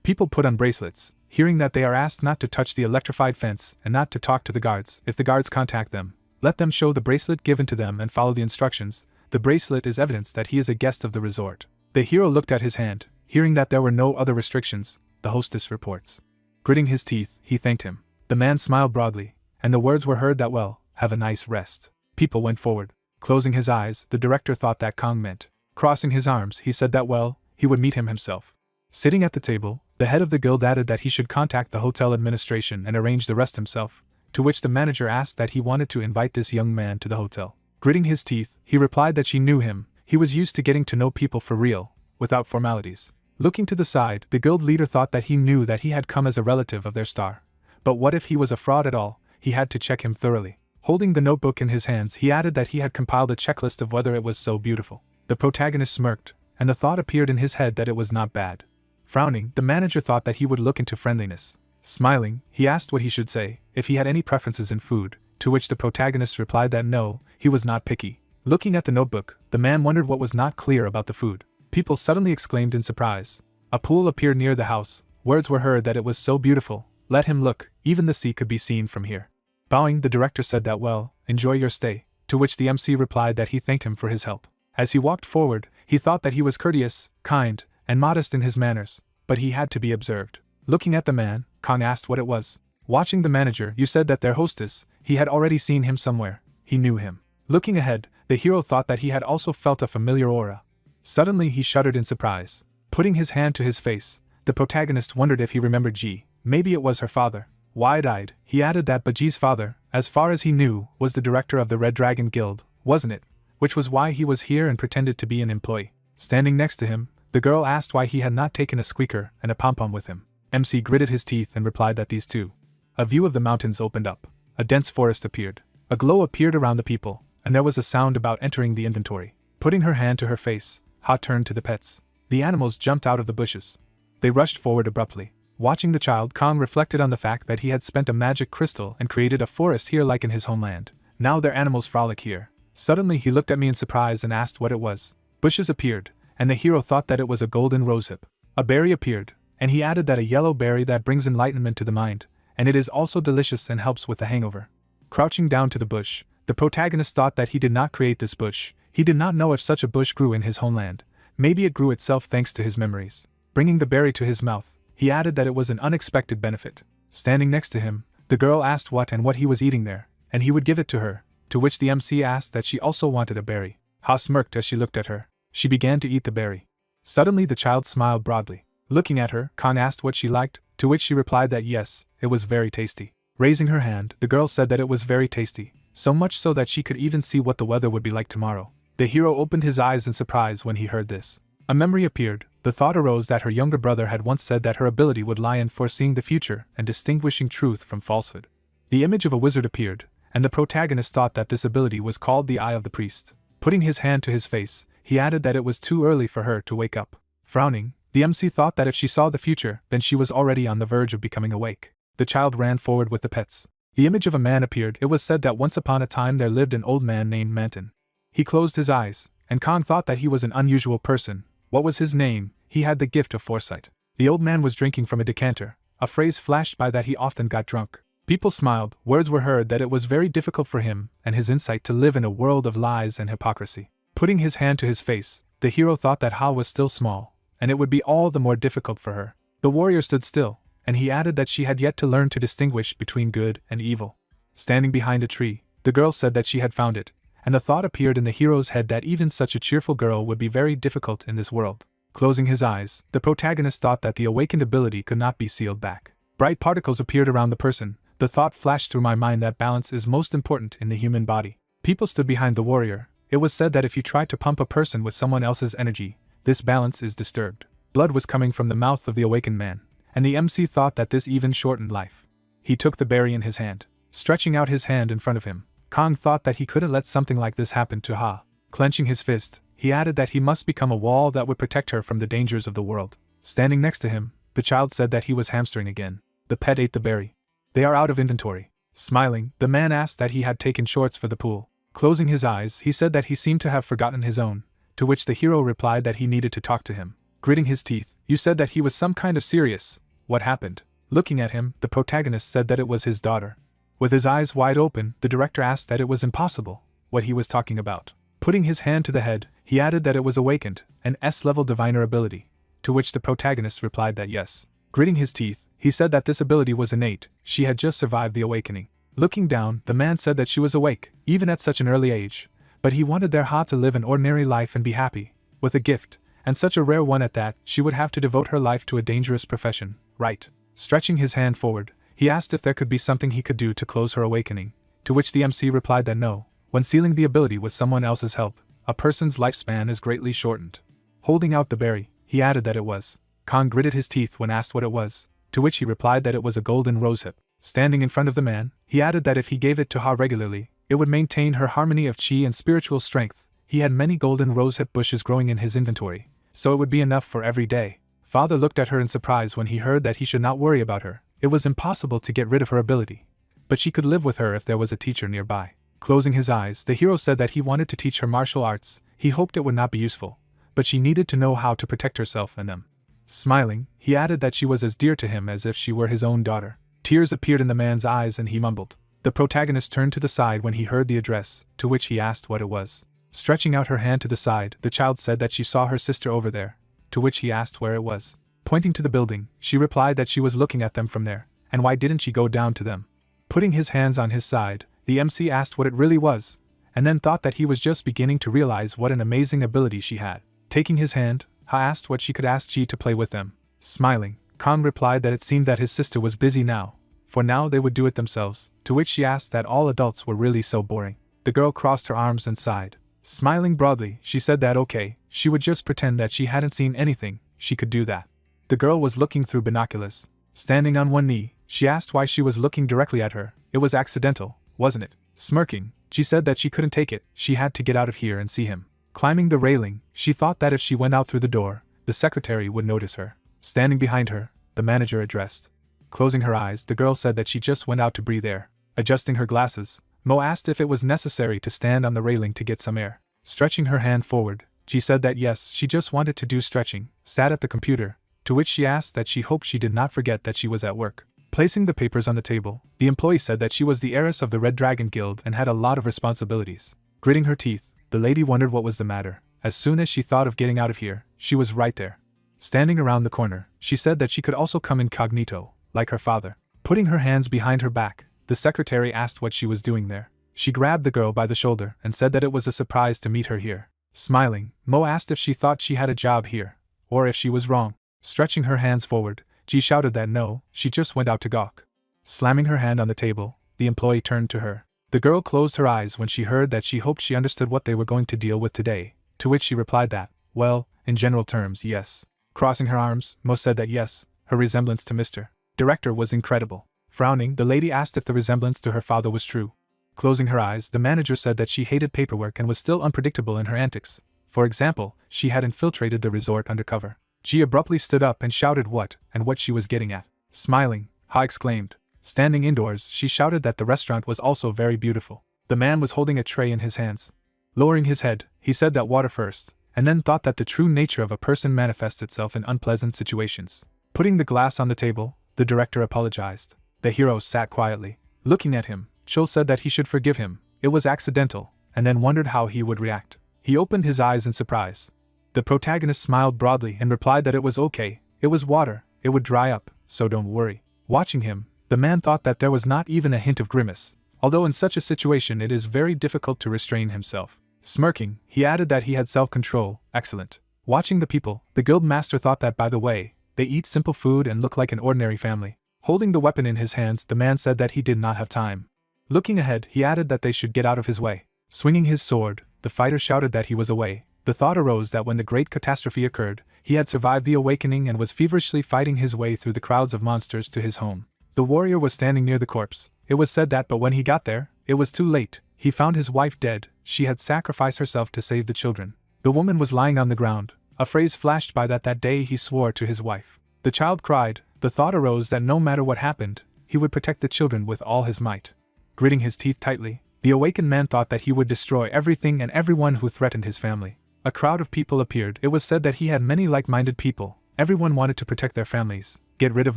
People put on bracelets, hearing that they are asked not to touch the electrified fence and not to talk to the guards. If the guards contact them, let them show the bracelet given to them and follow the instructions. The bracelet is evidence that he is a guest of the resort. The hero looked at his hand, hearing that there were no other restrictions, the hostess reports. Gritting his teeth, he thanked him. The man smiled broadly, and the words were heard that well, have a nice rest. People went forward. Closing his eyes, the director thought that Kong meant. Crossing his arms, he said that well, he would meet him himself. Sitting at the table, the head of the guild added that he should contact the hotel administration and arrange the rest himself, to which the manager asked that he wanted to invite this young man to the hotel. Gritting his teeth, he replied that she knew him. He was used to getting to know people for real, without formalities. Looking to the side, the guild leader thought that he knew that he had come as a relative of their star. But what if he was a fraud at all? He had to check him thoroughly. Holding the notebook in his hands, he added that he had compiled a checklist of whether it was so beautiful. The protagonist smirked, and the thought appeared in his head that it was not bad. Frowning, the manager thought that he would look into friendliness. Smiling, he asked what he should say, if he had any preferences in food, to which the protagonist replied that no, he was not picky. Looking at the notebook, the man wondered what was not clear about the food. People suddenly exclaimed in surprise. A pool appeared near the house. Words were heard that it was so beautiful. Let him look, even the sea could be seen from here. Bowing, the director said that well, enjoy your stay, to which the MC replied that he thanked him for his help. As he walked forward, he thought that he was courteous, kind, and modest in his manners, but he had to be observed. Looking at the man, Kang asked what it was. Watching the manager, you said that their hostess, he had already seen him somewhere. He knew him. Looking ahead, the hero thought that he had also felt a familiar aura. Suddenly he shuddered in surprise. Putting his hand to his face, the protagonist wondered if he remembered Ji. Maybe it was her father. Wide-eyed, he added that Baji's father, as far as he knew, was the director of the Red Dragon Guild, wasn't it? Which was why he was here and pretended to be an employee. Standing next to him, the girl asked why he had not taken a squeaker and a pom-pom with him. MC gritted his teeth and replied that these two. A view of the mountains opened up. A dense forest appeared. A glow appeared around the people, and there was a sound about entering the inventory. Putting her hand to her face, Ha turned to the pets. The animals jumped out of the bushes. They rushed forward abruptly. Watching the child, Kang reflected on the fact that he had spent a magic crystal and created a forest here like in his homeland. Now their animals frolic here. Suddenly he looked at me in surprise and asked what it was. Bushes appeared, and the hero thought that it was a golden rosehip. A berry appeared, and he added that a yellow berry that brings enlightenment to the mind, and it is also delicious and helps with the hangover. Crouching down to the bush, the protagonist thought that he did not create this bush. He did not know if such a bush grew in his homeland. Maybe it grew itself thanks to his memories. Bringing the berry to his mouth, he added that it was an unexpected benefit. Standing next to him, the girl asked what he was eating there, and he would give it to her, to which the MC asked that she also wanted a berry. Ha smirked as she looked at her. She began to eat the berry. Suddenly the child smiled broadly. Looking at her, Khan asked what she liked, to which she replied that yes, it was very tasty. Raising her hand, the girl said that it was very tasty, so much so that she could even see what the weather would be like tomorrow. The hero opened his eyes in surprise when he heard this. A memory appeared. The thought arose that her younger brother had once said that her ability would lie in foreseeing the future and distinguishing truth from falsehood. The image of a wizard appeared, and the protagonist thought that this ability was called the Eye of the Priest. Putting his hand to his face, he added that it was too early for her to wake up. Frowning, the MC thought that if she saw the future, then she was already on the verge of becoming awake. The child ran forward with the pets. The image of a man appeared. It was said that once upon a time there lived an old man named Manton. He closed his eyes, and Khan thought that he was an unusual person. What was his name? He had the gift of foresight. The old man was drinking from a decanter. A phrase flashed by that he often got drunk. People smiled. Words were heard that it was very difficult for him and his insight to live in a world of lies and hypocrisy. Putting his hand to his face, the hero thought that Ha was still small, and it would be all the more difficult for her. The warrior stood still, and he added that she had yet to learn to distinguish between good and evil. Standing behind a tree, the girl said that she had found it, and the thought appeared in the hero's head that even such a cheerful girl would be very difficult in this world. Closing his eyes, the protagonist thought that the awakened ability could not be sealed back. Bright particles appeared around the person. The thought flashed through my mind that balance is most important in the human body. People stood behind the warrior. It was said that if you try to pump a person with someone else's energy, this balance is disturbed. Blood was coming from the mouth of the awakened man, and the MC thought that this even shortened life. He took the berry in his hand. Stretching out his hand in front of him, Kang thought that he couldn't let something like this happen to Ha. Clenching his fist, he added that he must become a wall that would protect her from the dangers of the world. Standing next to him, the child said that he was hamstering again. The pet ate the berry. They are out of inventory. Smiling, the man asked that he had taken shorts for the pool. Closing his eyes, he said that he seemed to have forgotten his own, to which the hero replied that he needed to talk to him. Gritting his teeth, you said that he was some kind of serious. What happened? Looking at him, the protagonist said that it was his daughter. With his eyes wide open, the director asked that it was impossible, what he was talking about. Putting his hand to the head, he added that it was awakened, an S-level diviner ability, to which the protagonist replied that yes. Gritting his teeth, he said that this ability was innate. She had just survived the awakening. Looking down, the man said that she was awake, even at such an early age, but he wanted their Ha to live an ordinary life and be happy, with a gift, and such a rare one at that. She would have to devote her life to a dangerous profession, right? Stretching his hand forward, he asked if there could be something he could do to close her awakening, to which the MC replied that no, When sealing the ability with someone else's help, a person's lifespan is greatly shortened. Holding out the berry, he added that it was. Khan gritted his teeth when asked what it was, to which he replied that it was a golden rosehip. Standing in front of the man, he added that if he gave it to Ha regularly, it would maintain her harmony of chi and spiritual strength. He had many golden rosehip bushes growing in his inventory, so it would be enough for every day. Father looked at her in surprise when he heard that he should not worry about her. It was impossible to get rid of her ability, but she could live with her if there was a teacher nearby. Closing his eyes, the hero said that he wanted to teach her martial arts. He hoped it would not be useful, but she needed to know how to protect herself and them. Smiling, he added that she was as dear to him as if she were his own daughter. Tears appeared in the man's eyes and he mumbled. The protagonist turned to the side when he heard the address, to which he asked what it was. Stretching out her hand to the side, the child said that she saw her sister over there, to which he asked where it was. Pointing to the building, she replied that she was looking at them from there, and why didn't she go down to them? Putting his hands on his side, the MC asked what it really was, and then thought that he was just beginning to realize what an amazing ability she had. Taking his hand, Ha asked what she could ask Ji to play with them. Smiling, Khan replied that it seemed that his sister was busy now, for now they would do it themselves, to which she asked that all adults were really so boring. The girl crossed her arms and sighed. Smiling broadly, she said that okay, she would just pretend that she hadn't seen anything, she could do that. The girl was looking through binoculars. Standing on one knee, she asked why she was looking directly at her. It was accidental, wasn't it? Smirking, she said that she couldn't take it, she had to get out of here and see him. Climbing the railing, she thought that if she went out through the door, the secretary would notice her. Standing behind her, the manager addressed. Closing her eyes, the girl said that she just went out to breathe air. Adjusting her glasses, Mo asked if it was necessary to stand on the railing to get some air. Stretching her hand forward, she said that yes, she just wanted to do stretching, sat at the computer, to which she asked that she hoped she did not forget that she was at work. Placing the papers on the table, the employee said that she was the heiress of the Red Dragon Guild and had a lot of responsibilities. Gritting her teeth, the lady wondered what was the matter. As soon as she thought of getting out of here, she was right there. Standing around the corner, she said that she could also come incognito, like her father. Putting her hands behind her back, the secretary asked what she was doing there. She grabbed the girl by the shoulder and said that it was a surprise to meet her here. Smiling, Mo asked if she thought she had a job here, or if she was wrong. Stretching her hands forward, Ji shouted that no, she just went out to gawk. Slamming her hand on the table, the employee turned to her. The girl closed her eyes when she heard that she hoped she understood what they were going to deal with today, to which she replied that, well, in general terms, yes. Crossing her arms, Mo said that yes, her resemblance to Mr. Director was incredible. Frowning, the lady asked if the resemblance to her father was true. Closing her eyes, the manager said that she hated paperwork and was still unpredictable in her antics. For example, she had infiltrated the resort undercover. Ji abruptly stood up and shouted what she was getting at. Smiling, Ha exclaimed. Standing indoors, she shouted that the restaurant was also very beautiful. The man was holding a tray in his hands. Lowering his head, he said that water first, and then thought that the true nature of a person manifests itself in unpleasant situations. Putting the glass on the table, the director apologized. The hero sat quietly. Looking at him, Chul said that he should forgive him, it was accidental, and then wondered how he would react. He opened his eyes in surprise. The protagonist smiled broadly and replied that it was okay, it was water, it would dry up, so don't worry. Watching him, the man thought that there was not even a hint of grimace, although in such a situation it is very difficult to restrain himself. Smirking, he added that he had self-control, excellent. Watching the people, the guild master thought that by the way, they eat simple food and look like an ordinary family. Holding the weapon in his hands, the man said that he did not have time. Looking ahead, he added that they should get out of his way. Swinging his sword, the fighter shouted that he was away. The thought arose that when the great catastrophe occurred, he had survived the awakening and was feverishly fighting his way through the crowds of monsters to his home. The warrior was standing near the corpse. It was said that but when he got there, it was too late. He found his wife dead. She had sacrificed herself to save the children. The woman was lying on the ground. A phrase flashed by that day he swore to his wife. The child cried. The thought arose that no matter what happened, he would protect the children with all his might. Gritting his teeth tightly, the awakened man thought that he would destroy everything and everyone who threatened his family. A crowd of people appeared. It was said that he had many like-minded people. Everyone wanted to protect their families, get rid of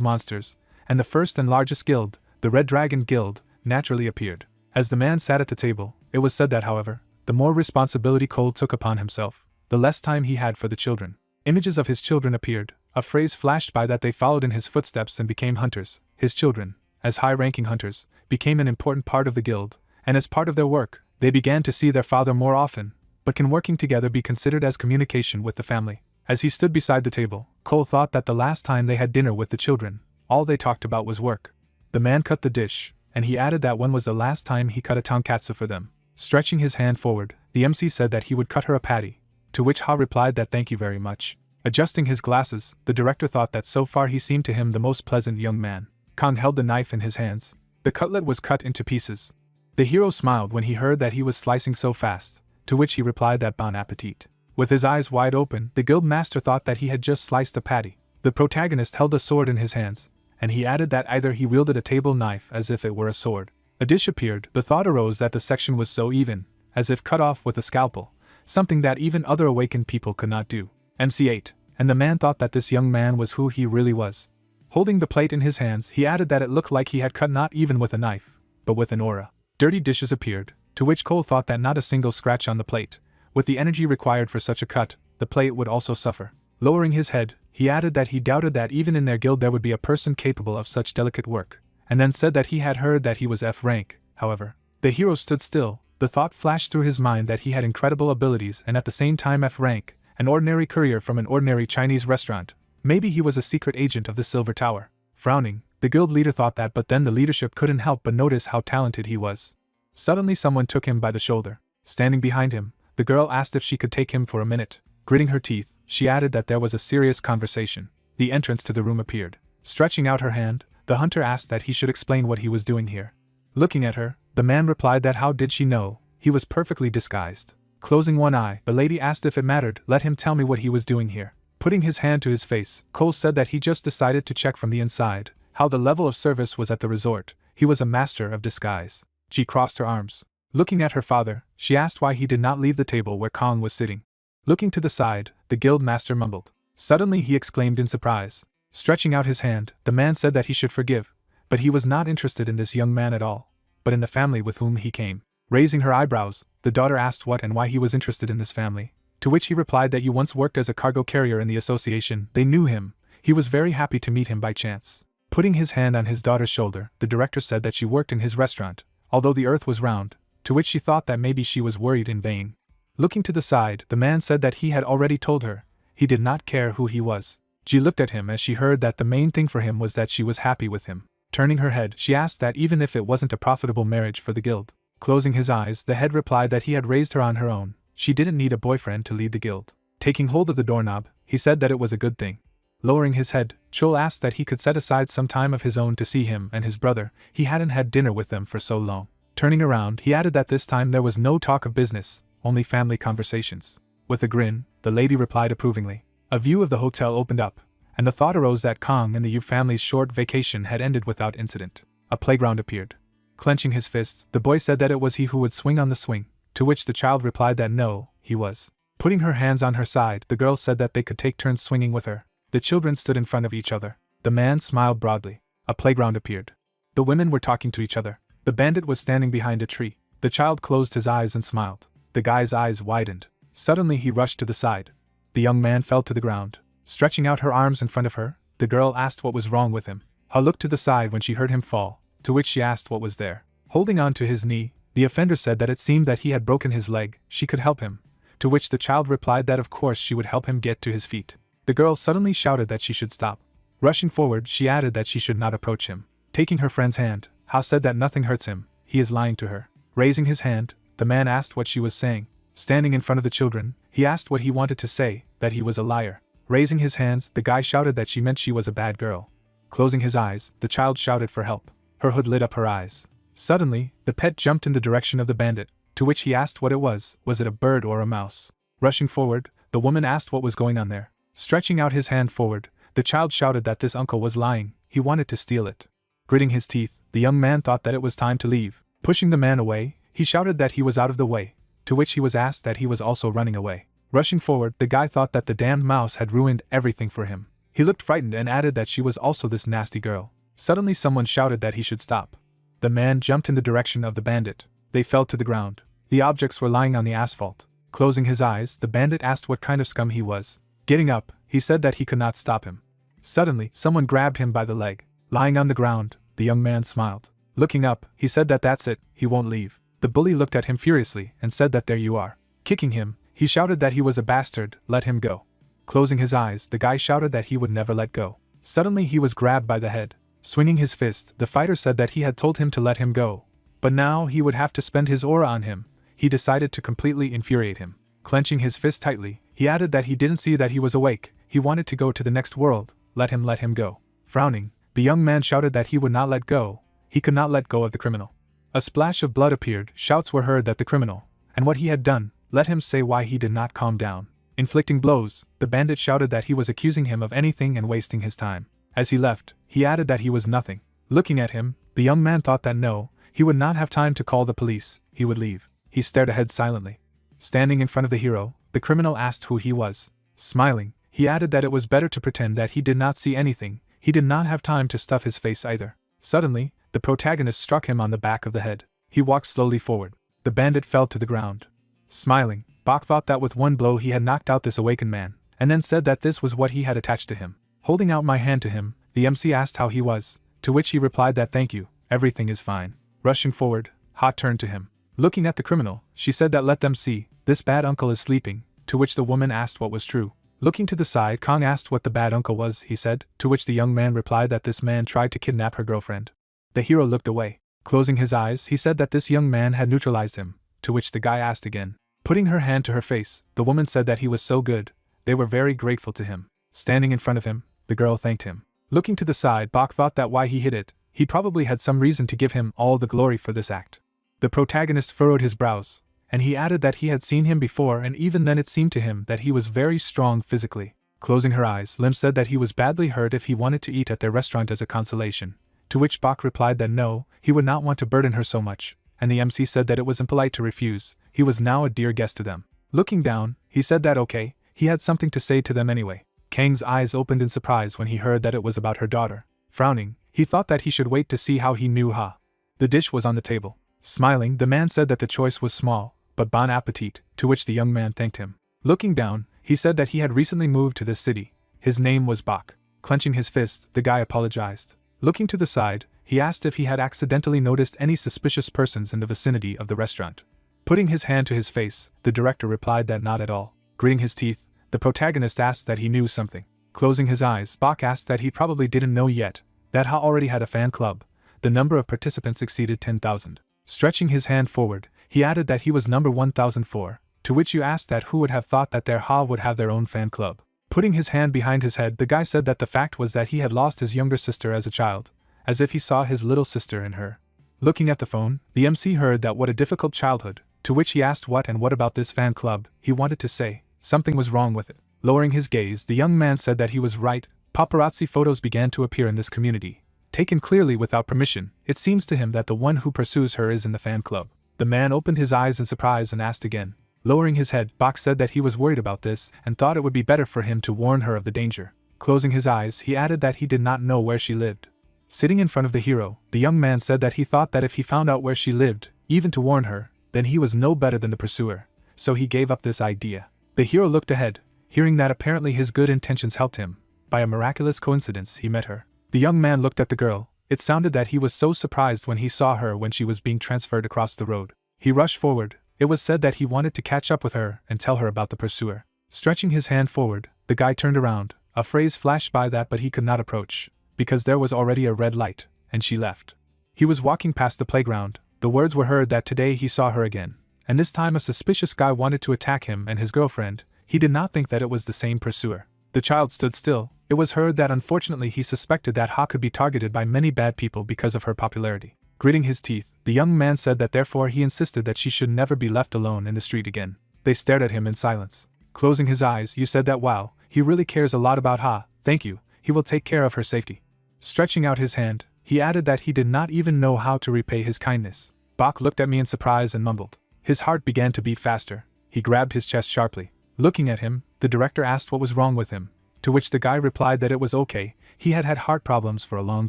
monsters, and the first and largest guild, the Red Dragon Guild, naturally appeared. As the man sat at the table, it was said that, however, the more responsibility Cole took upon himself, the less time he had for the children. Images of his children appeared. A phrase flashed by that they followed in his footsteps and became hunters. His children, as high-ranking hunters, became an important part of the guild, and as part of their work, they began to see their father more often. But can working together be considered as communication with the family? As he stood beside the table, Cole thought that the last time they had dinner with the children, all they talked about was work. The man cut the dish, and he added that when was the last time he cut a tonkatsu for them. Stretching his hand forward, the MC said that he would cut her a patty, to which Ha replied that thank you very much. Adjusting his glasses, the director thought that so far he seemed to him the most pleasant young man. Kang held the knife in his hands. The cutlet was cut into pieces. The hero smiled when he heard that he was slicing so fast, to which he replied that bon appetit. With his eyes wide open, the guild master thought that he had just sliced a patty. The protagonist held a sword in his hands, and he added that either he wielded a table knife as if it were a sword. A dish appeared. The thought arose that the section was so even, as if cut off with a scalpel, something that even other awakened people could not do. MC ate, and the man thought that this young man was who he really was. Holding the plate in his hands, he added that it looked like he had cut not even with a knife, but with an aura. Dirty dishes appeared, to which Cole thought that not a single scratch on the plate. With the energy required for such a cut, the plate would also suffer. Lowering his head, he added that he doubted that even in their guild there would be a person capable of such delicate work, and then said that he had heard that he was F rank. However, the hero stood still. The thought flashed through his mind that he had incredible abilities and at the same time F rank, an ordinary courier from an ordinary Chinese restaurant. Maybe he was a secret agent of the Silver Tower. Frowning, the guild leader thought that, but then the leadership couldn't help but notice how talented he was. Suddenly someone took him by the shoulder. Standing behind him, the girl asked if she could take him for a minute. Gritting her teeth, she added that there was a serious conversation. The entrance to the room appeared. Stretching out her hand, the hunter asked that he should explain what he was doing here. Looking at her, the man replied that how did she know? He was perfectly disguised. Closing one eye, the lady asked if it mattered, let him tell me what he was doing here. Putting his hand to his face, Cole said that he just decided to check from the inside how the level of service was at the resort. He was a master of disguise. She crossed her arms. Looking at her father, she asked why he did not leave the table where Kong was sitting. Looking to the side, the guild master mumbled. Suddenly he exclaimed in surprise. Stretching out his hand, the man said that he should forgive, but he was not interested in this young man at all, but in the family with whom he came. Raising her eyebrows, the daughter asked what and why he was interested in this family, to which he replied that you once worked as a cargo carrier in the association. They knew him. He was very happy to meet him by chance. Putting his hand on his daughter's shoulder, the director said that she worked in his restaurant, although the earth was round, to which she thought that maybe she was worried in vain. Looking to the side, the man said that he had already told her. He did not care who he was. She looked at him as she heard that the main thing for him was that she was happy with him. Turning her head, she asked that even if it wasn't a profitable marriage for the guild. Closing his eyes, the head replied that he had raised her on her own. She didn't need a boyfriend to lead the guild. Taking hold of the doorknob, he said that it was a good thing. Lowering his head, Chol asked that he could set aside some time of his own to see him and his brother. He hadn't had dinner with them for so long. Turning around, he added that this time there was no talk of business, only family conversations. With a grin, the lady replied approvingly. A view of the hotel opened up, and the thought arose that Kong and the Yu family's short vacation had ended without incident. A playground appeared. Clenching his fists, the boy said that it was he who would swing on the swing, to which the child replied that no, he was. Putting her hands on her side, the girl said that they could take turns swinging with her. The children stood in front of each other. The man smiled broadly. A playground appeared. The women were talking to each other. The bandit was standing behind a tree. The child closed his eyes and smiled. The guy's eyes widened. Suddenly he rushed to the side. The young man fell to the ground. Stretching out her arms in front of her, the girl asked what was wrong with him. Ha looked to the side when she heard him fall, to which she asked what was there. Holding on to his knee, the offender said that it seemed that he had broken his leg. She could help him, to which the child replied that of course she would help him get to his feet. The girl suddenly shouted that she should stop. Rushing forward, she added that she should not approach him. Taking her friend's hand, Ha said that nothing hurts him, he is lying to her. Raising his hand, the man asked what she was saying. Standing in front of the children, he asked what he wanted to say, that he was a liar. Raising his hands, the guy shouted that she meant she was a bad girl. Closing his eyes, the child shouted for help. Her hood lit up her eyes. Suddenly, the pet jumped in the direction of the bandit, to which he asked what it was it a bird or a mouse? Rushing forward, the woman asked what was going on there. Stretching out his hand forward, the child shouted that this uncle was lying, he wanted to steal it. Gritting his teeth, the young man thought that it was time to leave. Pushing the man away, he shouted that he was out of the way, to which he was asked that he was also running away. Rushing forward, the guy thought that the damned mouse had ruined everything for him. He looked frightened and added that she was also this nasty girl. Suddenly someone shouted that he should stop. The man jumped in the direction of the bandit. They fell to the ground. The objects were lying on the asphalt. Closing his eyes, the bandit asked what kind of scum he was. Getting up, he said that he could not stop him. Suddenly, someone grabbed him by the leg. Lying on the ground, the young man smiled. Looking up, he said that that's it, he won't leave. The bully looked at him furiously and said that there you are. Kicking him, he shouted that he was a bastard, let him go. Closing his eyes, the guy shouted that he would never let go. Suddenly he was grabbed by the head. Swinging his fist, the fighter said that he had told him to let him go, but now he would have to spend his aura on him. he decided to completely infuriate him. Clenching his fist tightly, he added that he didn't see that he was awake, he wanted to go to the next world, let him go. Frowning, the young man shouted that he would not let go, he could not let go of the criminal. A splash of blood appeared, shouts were heard that the criminal, and what he had done, let him say why he did not calm down. Inflicting blows, the bandit shouted that he was accusing him of anything and wasting his time. As he left, he added that he was nothing. Looking at him, the young man thought that no, he would not have time to call the police, he would leave. He stared ahead silently. Standing in front of the hero, the criminal asked who he was. Smiling, he added that it was better to pretend that he did not see anything, he did not have time to stuff his face either. Suddenly, the protagonist struck him on the back of the head. He walked slowly forward. The bandit fell to the ground. Smiling, Bach thought that with one blow he had knocked out this awakened man, and then said that this was what he had attached to him. Holding out my hand to him, the MC asked how he was, to which he replied that thank you, everything is fine. Rushing forward, Ha turned to him. Looking at the criminal, she said that let them see, this bad uncle is sleeping, to which the woman asked what was true. Looking to the side, Kong asked what the bad uncle was, he said, to which the young man replied that this man tried to kidnap her girlfriend. The hero looked away. Closing his eyes, he said that this young man had neutralized him, to which the guy asked again. Putting her hand to her face, the woman said that he was so good, they were very grateful to him. Standing in front of him, the girl thanked him. Looking to the side, Bach thought that why he hid it, he probably had some reason to give him all the glory for this act. The protagonist furrowed his brows, and he added that he had seen him before and even then it seemed to him that he was very strong physically. Closing her eyes, Lim said that he was badly hurt if he wanted to eat at their restaurant as a consolation, to which Bach replied that no, he would not want to burden her so much, and the MC said that it was impolite to refuse, he was now a dear guest to them. Looking down, he said that okay, he had something to say to them anyway. Kang's eyes opened in surprise when he heard that it was about her daughter. Frowning, he thought that he should wait to see how he knew Ha. The dish was on the table. Smiling, the man said that the choice was small, but bon appetit, to which the young man thanked him. Looking down, he said that he had recently moved to this city. His name was Bach. Clenching his fist, the guy apologized. Looking to the side, he asked if he had accidentally noticed any suspicious persons in the vicinity of the restaurant. Putting his hand to his face, the director replied that not at all. Gritting his teeth, the protagonist asked that he knew something. Closing his eyes, Bach asked that he probably didn't know yet, that Ha already had a fan club. The number of participants exceeded 10,000. Stretching his hand forward, he added that he was number 1004, to which you asked that who would have thought that their Ha would have their own fan club. Putting his hand behind his head, the guy said that the fact was that he had lost his younger sister as a child, as if he saw his little sister in her. Looking at the phone, the MC heard that what a difficult childhood, to which he asked what and what about this fan club, he wanted to say, something was wrong with it. Lowering his gaze, the young man said that he was right, paparazzi photos began to appear in this community. Taken clearly without permission, it seems to him that the one who pursues her is in the fan club. The man opened his eyes in surprise and asked again. Lowering his head, Bach said that he was worried about this and thought it would be better for him to warn her of the danger. Closing his eyes, he added that he did not know where she lived. Sitting in front of the hero, the young man said that he thought that if he found out where she lived, even to warn her, then he was no better than the pursuer, so he gave up this idea. The hero looked ahead, hearing that apparently his good intentions helped him. By a miraculous coincidence, he met her. The young man looked at the girl. It sounded that he was so surprised when he saw her when she was being transferred across the road. He rushed forward. It was said that he wanted to catch up with her and tell her about the pursuer. Stretching his hand forward, the guy turned around. A phrase flashed by that but he could not approach, because there was already a red light, and she left. He was walking past the playground. The words were heard that today he saw her again, and this time a suspicious guy wanted to attack him and his girlfriend. He did not think that it was the same pursuer. The child stood still. It was heard that unfortunately he suspected that Ha could be targeted by many bad people because of her popularity. Gritting his teeth, the young man said that therefore he insisted that she should never be left alone in the street again. They stared at him in silence. Closing his eyes, you said that wow, he really cares a lot about Ha, thank you, he will take care of her safety. Stretching out his hand, he added that he did not even know how to repay his kindness. Bach looked at me in surprise and mumbled. His heart began to beat faster. He grabbed his chest sharply. Looking at him, the director asked what was wrong with him, to which the guy replied that it was okay, he had had heart problems for a long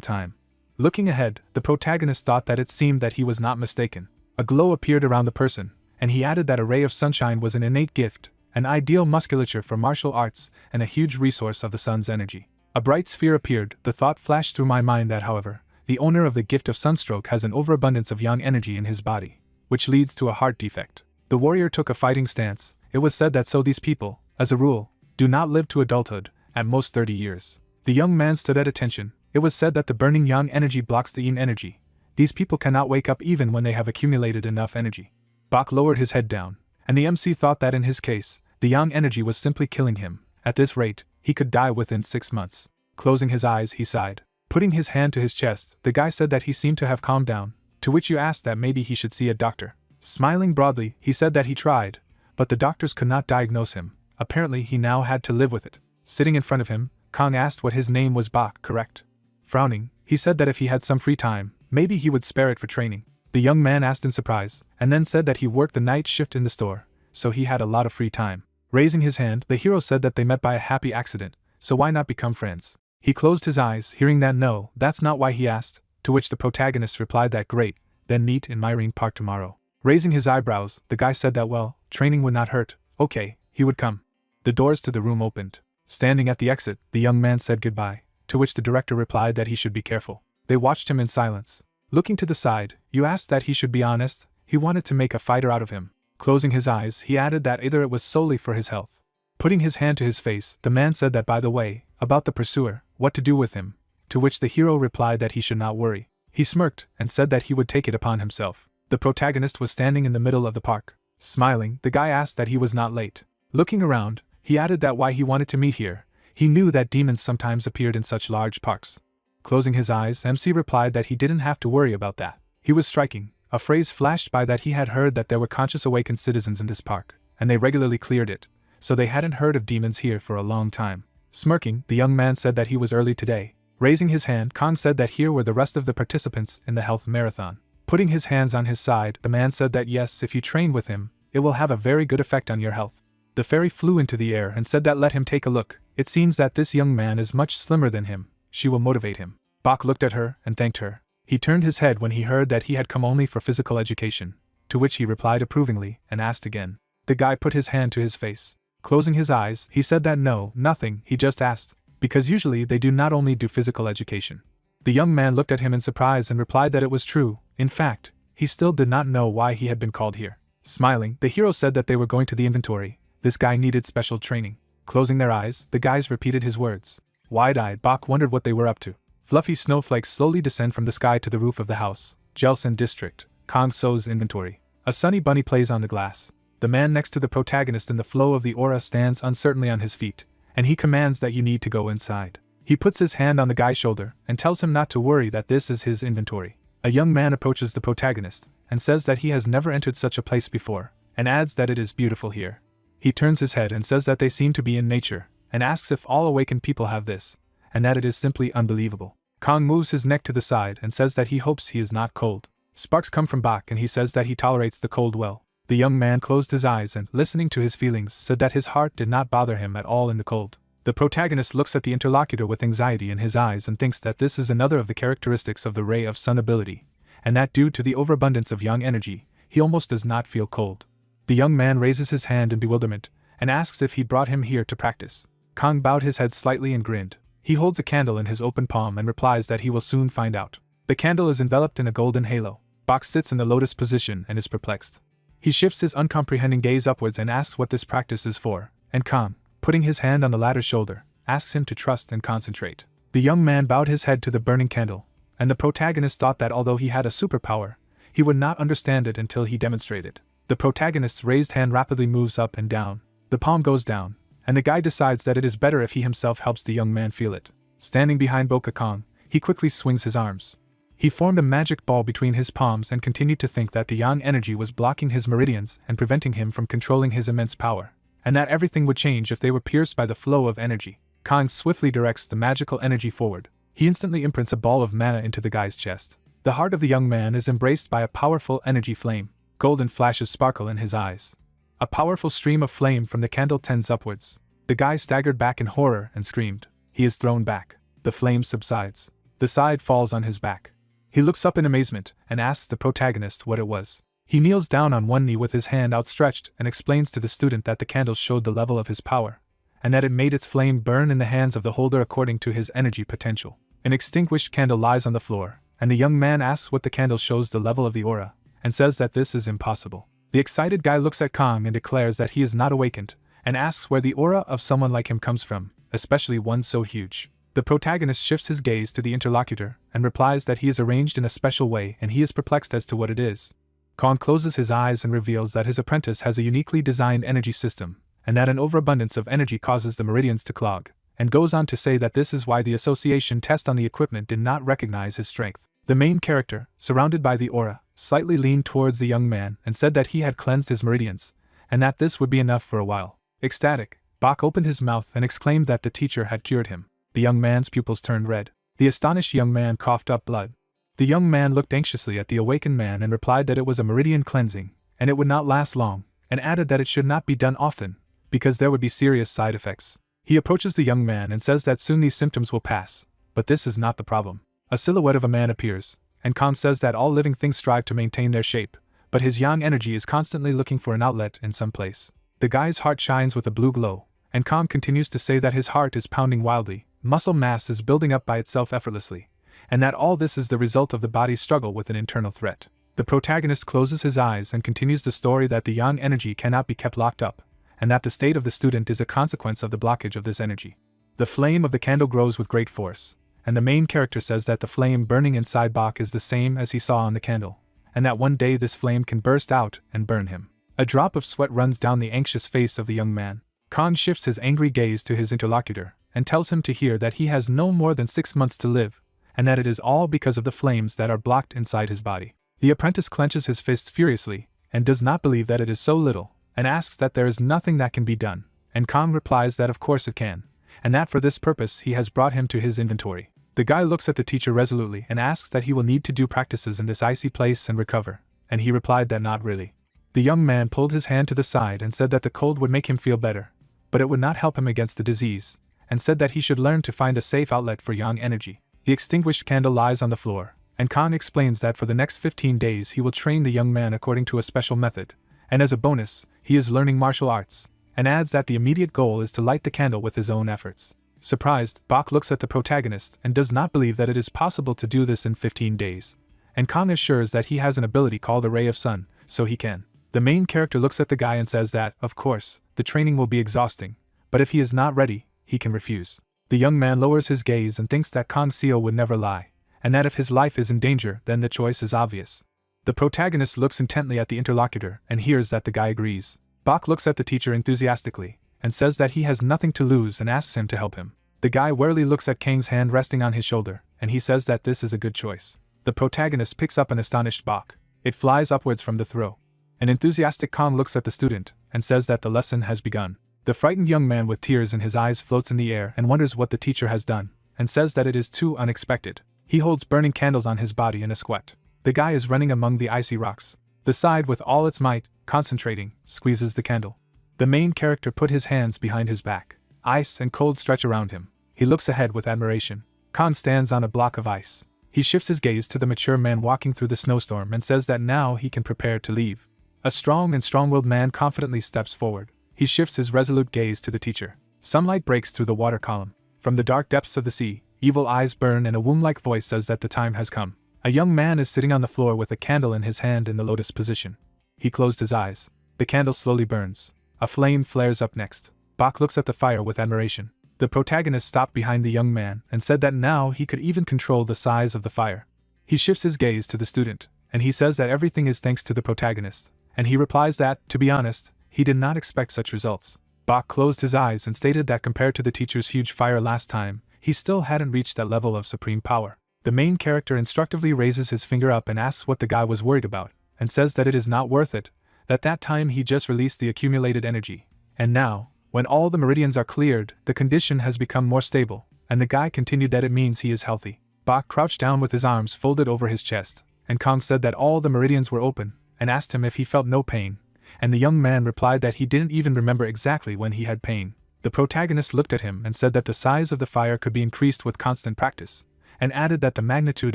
time. Looking ahead, the protagonist thought that it seemed that he was not mistaken. A glow appeared around the person, and he added that a ray of sunshine was an innate gift, an ideal musculature for martial arts, and a huge resource of the sun's energy. A bright sphere appeared. The thought flashed through my mind that, however, the owner of the gift of sunstroke has an overabundance of yang energy in his body, which leads to a heart defect. The warrior took a fighting stance. It was said that so these people, as a rule, do not live to adulthood, at most 30 years. The young man stood at attention. It was said that the burning yang energy blocks the yin energy. These people cannot wake up even when they have accumulated enough energy. Bach lowered his head down, and the MC thought that in his case, the yang energy was simply killing him. At this rate, he could die within 6 months. Closing his eyes, he sighed. Putting his hand to his chest, the guy said that he seemed to have calmed down, to which you asked that maybe he should see a doctor. Smiling broadly, he said that he tried, but the doctors could not diagnose him. Apparently he now had to live with it. Sitting in front of him, Kong asked what his name was. Bach, correct? Frowning, he said that if he had some free time, maybe he would spare it for training. The young man asked in surprise, and then said that he worked the night shift in the store, so he had a lot of free time. Raising his hand, the hero said that they met by a happy accident, so why not become friends? He closed his eyes, hearing that no, that's not why he asked, to which the protagonist replied that great, then meet in Murim Park tomorrow. Raising his eyebrows, the guy said that well, training would not hurt, okay, he would come. The doors to the room opened. Standing at the exit, the young man said goodbye, to which the director replied that he should be careful. They watched him in silence. Looking to the side, you asked that he should be honest, he wanted to make a fighter out of him. Closing his eyes, he added that either it was solely for his health. Putting his hand to his face, the man said that by the way, about the pursuer, what to do with him, to which the hero replied that he should not worry. He smirked, and said that he would take it upon himself. The protagonist was standing in the middle of the park. Smiling, the guy asked that he was not late. Looking around, he added that why he wanted to meet here, he knew that demons sometimes appeared in such large parks. Closing his eyes, MC replied that he didn't have to worry about that. He was striking. A phrase flashed by that he had heard that there were conscious awakened citizens in this park, and they regularly cleared it, so they hadn't heard of demons here for a long time. Smirking, the young man said that he was early today. Raising his hand, Kong said that here were the rest of the participants in the health marathon. Putting his hands on his side, the man said that yes, if you train with him, it will have a very good effect on your health. The fairy flew into the air and said that let him take a look. It seems that this young man is much slimmer than him. She will motivate him. Bach looked at her and thanked her. He turned his head when he heard that he had come only for physical education, to which he replied approvingly and asked again. The guy put his hand to his face. Closing his eyes, he said that no, nothing, he just asked, because usually they do not only do physical education. The young man looked at him in surprise and replied that it was true. In fact, he still did not know why he had been called here. Smiling, the hero said that they were going to the inventory. This guy needed special training. Closing their eyes, the guys repeated his words. Wide-eyed, Bach wondered what they were up to. Fluffy snowflakes slowly descend from the sky to the roof of the house. Jelson District, Kong So's inventory. A sunny bunny plays on the glass. The man next to the protagonist in the flow of the aura stands uncertainly on his feet, and he commands that you need to go inside. He puts his hand on the guy's shoulder and tells him not to worry that this is his inventory. A young man approaches the protagonist and says that he has never entered such a place before, and adds that it is beautiful here. He turns his head and says that they seem to be in nature, and asks if all awakened people have this, and that it is simply unbelievable. Kong moves his neck to the side and says that he hopes he is not cold. Sparks come from Bach and he says that he tolerates the cold well. The young man closed his eyes and, listening to his feelings, said that his heart did not bother him at all in the cold. The protagonist looks at the interlocutor with anxiety in his eyes and thinks that this is another of the characteristics of the Ray of Sun ability, and that due to the overabundance of yang energy, he almost does not feel cold. The young man raises his hand in bewilderment and asks if he brought him here to practice. Kong bowed his head slightly and grinned. He holds a candle in his open palm and replies that he will soon find out. The candle is enveloped in a golden halo. Bach sits in the lotus position and is perplexed. He shifts his uncomprehending gaze upwards and asks what this practice is for, and Kong, putting his hand on the latter's shoulder, asks him to trust and concentrate. The young man bowed his head to the burning candle, and the protagonist thought that although he had a superpower, he would not understand it until he demonstrated. The protagonist's raised hand rapidly moves up and down. The palm goes down, and the guy decides that it is better if he himself helps the young man feel it. Standing behind Boca Kong, he quickly swings his arms. He formed a magic ball between his palms and continued to think that the yang energy was blocking his meridians and preventing him from controlling his immense power, and that everything would change if they were pierced by the flow of energy. Kong swiftly directs the magical energy forward. He instantly imprints a ball of mana into the guy's chest. The heart of the young man is embraced by a powerful energy flame. Golden flashes sparkle in his eyes. A powerful stream of flame from the candle tends upwards. The guy staggered back in horror and screamed. He is thrown back. The flame subsides. The side falls on his back. He looks up in amazement and asks the protagonist what it was. He kneels down on one knee with his hand outstretched and explains to the student that the candle showed the level of his power, and that it made its flame burn in the hands of the holder according to his energy potential. An extinguished candle lies on the floor, and the young man asks what the candle shows the level of the aura, and says that this is impossible. The excited guy looks at Kong and declares that he is not awakened, and asks where the aura of someone like him comes from, especially one so huge. The protagonist shifts his gaze to the interlocutor and replies that he is arranged in a special way and he is perplexed as to what it is. Kong closes his eyes and reveals that his apprentice has a uniquely designed energy system, and that an overabundance of energy causes the meridians to clog, and goes on to say that this is why the association test on the equipment did not recognize his strength. The main character, surrounded by the aura, slightly leaned towards the young man and said that he had cleansed his meridians, and that this would be enough for a while. Ecstatic, Bach opened his mouth and exclaimed that the teacher had cured him. The young man's pupils turned red. The astonished young man coughed up blood. The young man looked anxiously at the awakened man and replied that it was a meridian cleansing, and it would not last long, and added that it should not be done often, because there would be serious side effects. He approaches the young man and says that soon these symptoms will pass, but this is not the problem. A silhouette of a man appears, and Kong says that all living things strive to maintain their shape, but his yang energy is constantly looking for an outlet in some place. The guy's heart shines with a blue glow, and Kong continues to say that his heart is pounding wildly, muscle mass is building up by itself effortlessly, and that all this is the result of the body's struggle with an internal threat. The protagonist closes his eyes and continues the story that the yang energy cannot be kept locked up, and that the state of the student is a consequence of the blockage of this energy. The flame of the candle grows with great force, and the main character says that the flame burning inside Bach is the same as he saw on the candle, and that one day this flame can burst out and burn him. A drop of sweat runs down the anxious face of the young man. Kong shifts his angry gaze to his interlocutor, and tells him to hear that he has no more than 6 months to live, and that it is all because of the flames that are blocked inside his body. The apprentice clenches his fists furiously, and does not believe that it is so little, and asks that there is nothing that can be done, and Kong replies that of course it can, and that for this purpose he has brought him to his inventory. The guy looks at the teacher resolutely and asks that he will need to do practices in this icy place and recover, and he replied that not really. The young man pulled his hand to the side and said that the cold would make him feel better, but it would not help him against the disease, and said that he should learn to find a safe outlet for yang energy. The extinguished candle lies on the floor, and Kong explains that for the next 15 days he will train the young man according to a special method, and as a bonus, he is learning martial arts, and adds that the immediate goal is to light the candle with his own efforts. Surprised, Bach looks at the protagonist and does not believe that it is possible to do this in 15 days, and Kong assures that he has an ability called a ray of sun, so he can. The main character looks at the guy and says that, of course, the training will be exhausting, but if he is not ready, he can refuse. The young man lowers his gaze and thinks that Kong Seo would never lie, and that if his life is in danger, then the choice is obvious. The protagonist looks intently at the interlocutor and hears that the guy agrees. Bach looks at the teacher enthusiastically, and says that he has nothing to lose and asks him to help him. The guy warily looks at Kang's hand resting on his shoulder, and he says that this is a good choice. The protagonist picks up an astonished Bach. It flies upwards from the throw. An enthusiastic Kong looks at the student, and says that the lesson has begun. The frightened young man with tears in his eyes floats in the air and wonders what the teacher has done, and says that it is too unexpected. He holds burning candles on his body in a sweat. The guy is running among the icy rocks. The side with all its might, concentrating, squeezes the candle. The main character put his hands behind his back. Ice and cold stretch around him. He looks ahead with admiration. Kong stands on a block of ice. He shifts his gaze to the mature man walking through the snowstorm and says that now he can prepare to leave. A strong and strong-willed man confidently steps forward. He shifts his resolute gaze to the teacher. Sunlight breaks through the water column. From the dark depths of the sea, evil eyes burn and a womb-like voice says that the time has come. A young man is sitting on the floor with a candle in his hand in the lotus position. He closed his eyes. The candle slowly burns. A flame flares up next. Bach looks at the fire with admiration. The protagonist stopped behind the young man and said that now he could even control the size of the fire. He shifts his gaze to the student, and he says that everything is thanks to the protagonist, and he replies that, to be honest, he did not expect such results. Bach closed his eyes and stated that compared to the teacher's huge fire last time, he still hadn't reached that level of supreme power. The main character instructively raises his finger up and asks what the guy was worried about, and says that it is not worth it, that time he just released the accumulated energy, and now, when all the meridians are cleared, the condition has become more stable, and the guy continued that it means he is healthy. Bach crouched down with his arms folded over his chest, and Kong said that all the meridians were open, and asked him if he felt no pain, and the young man replied that he didn't even remember exactly when he had pain. The protagonist looked at him and said that the size of the fire could be increased with constant practice, and added that the magnitude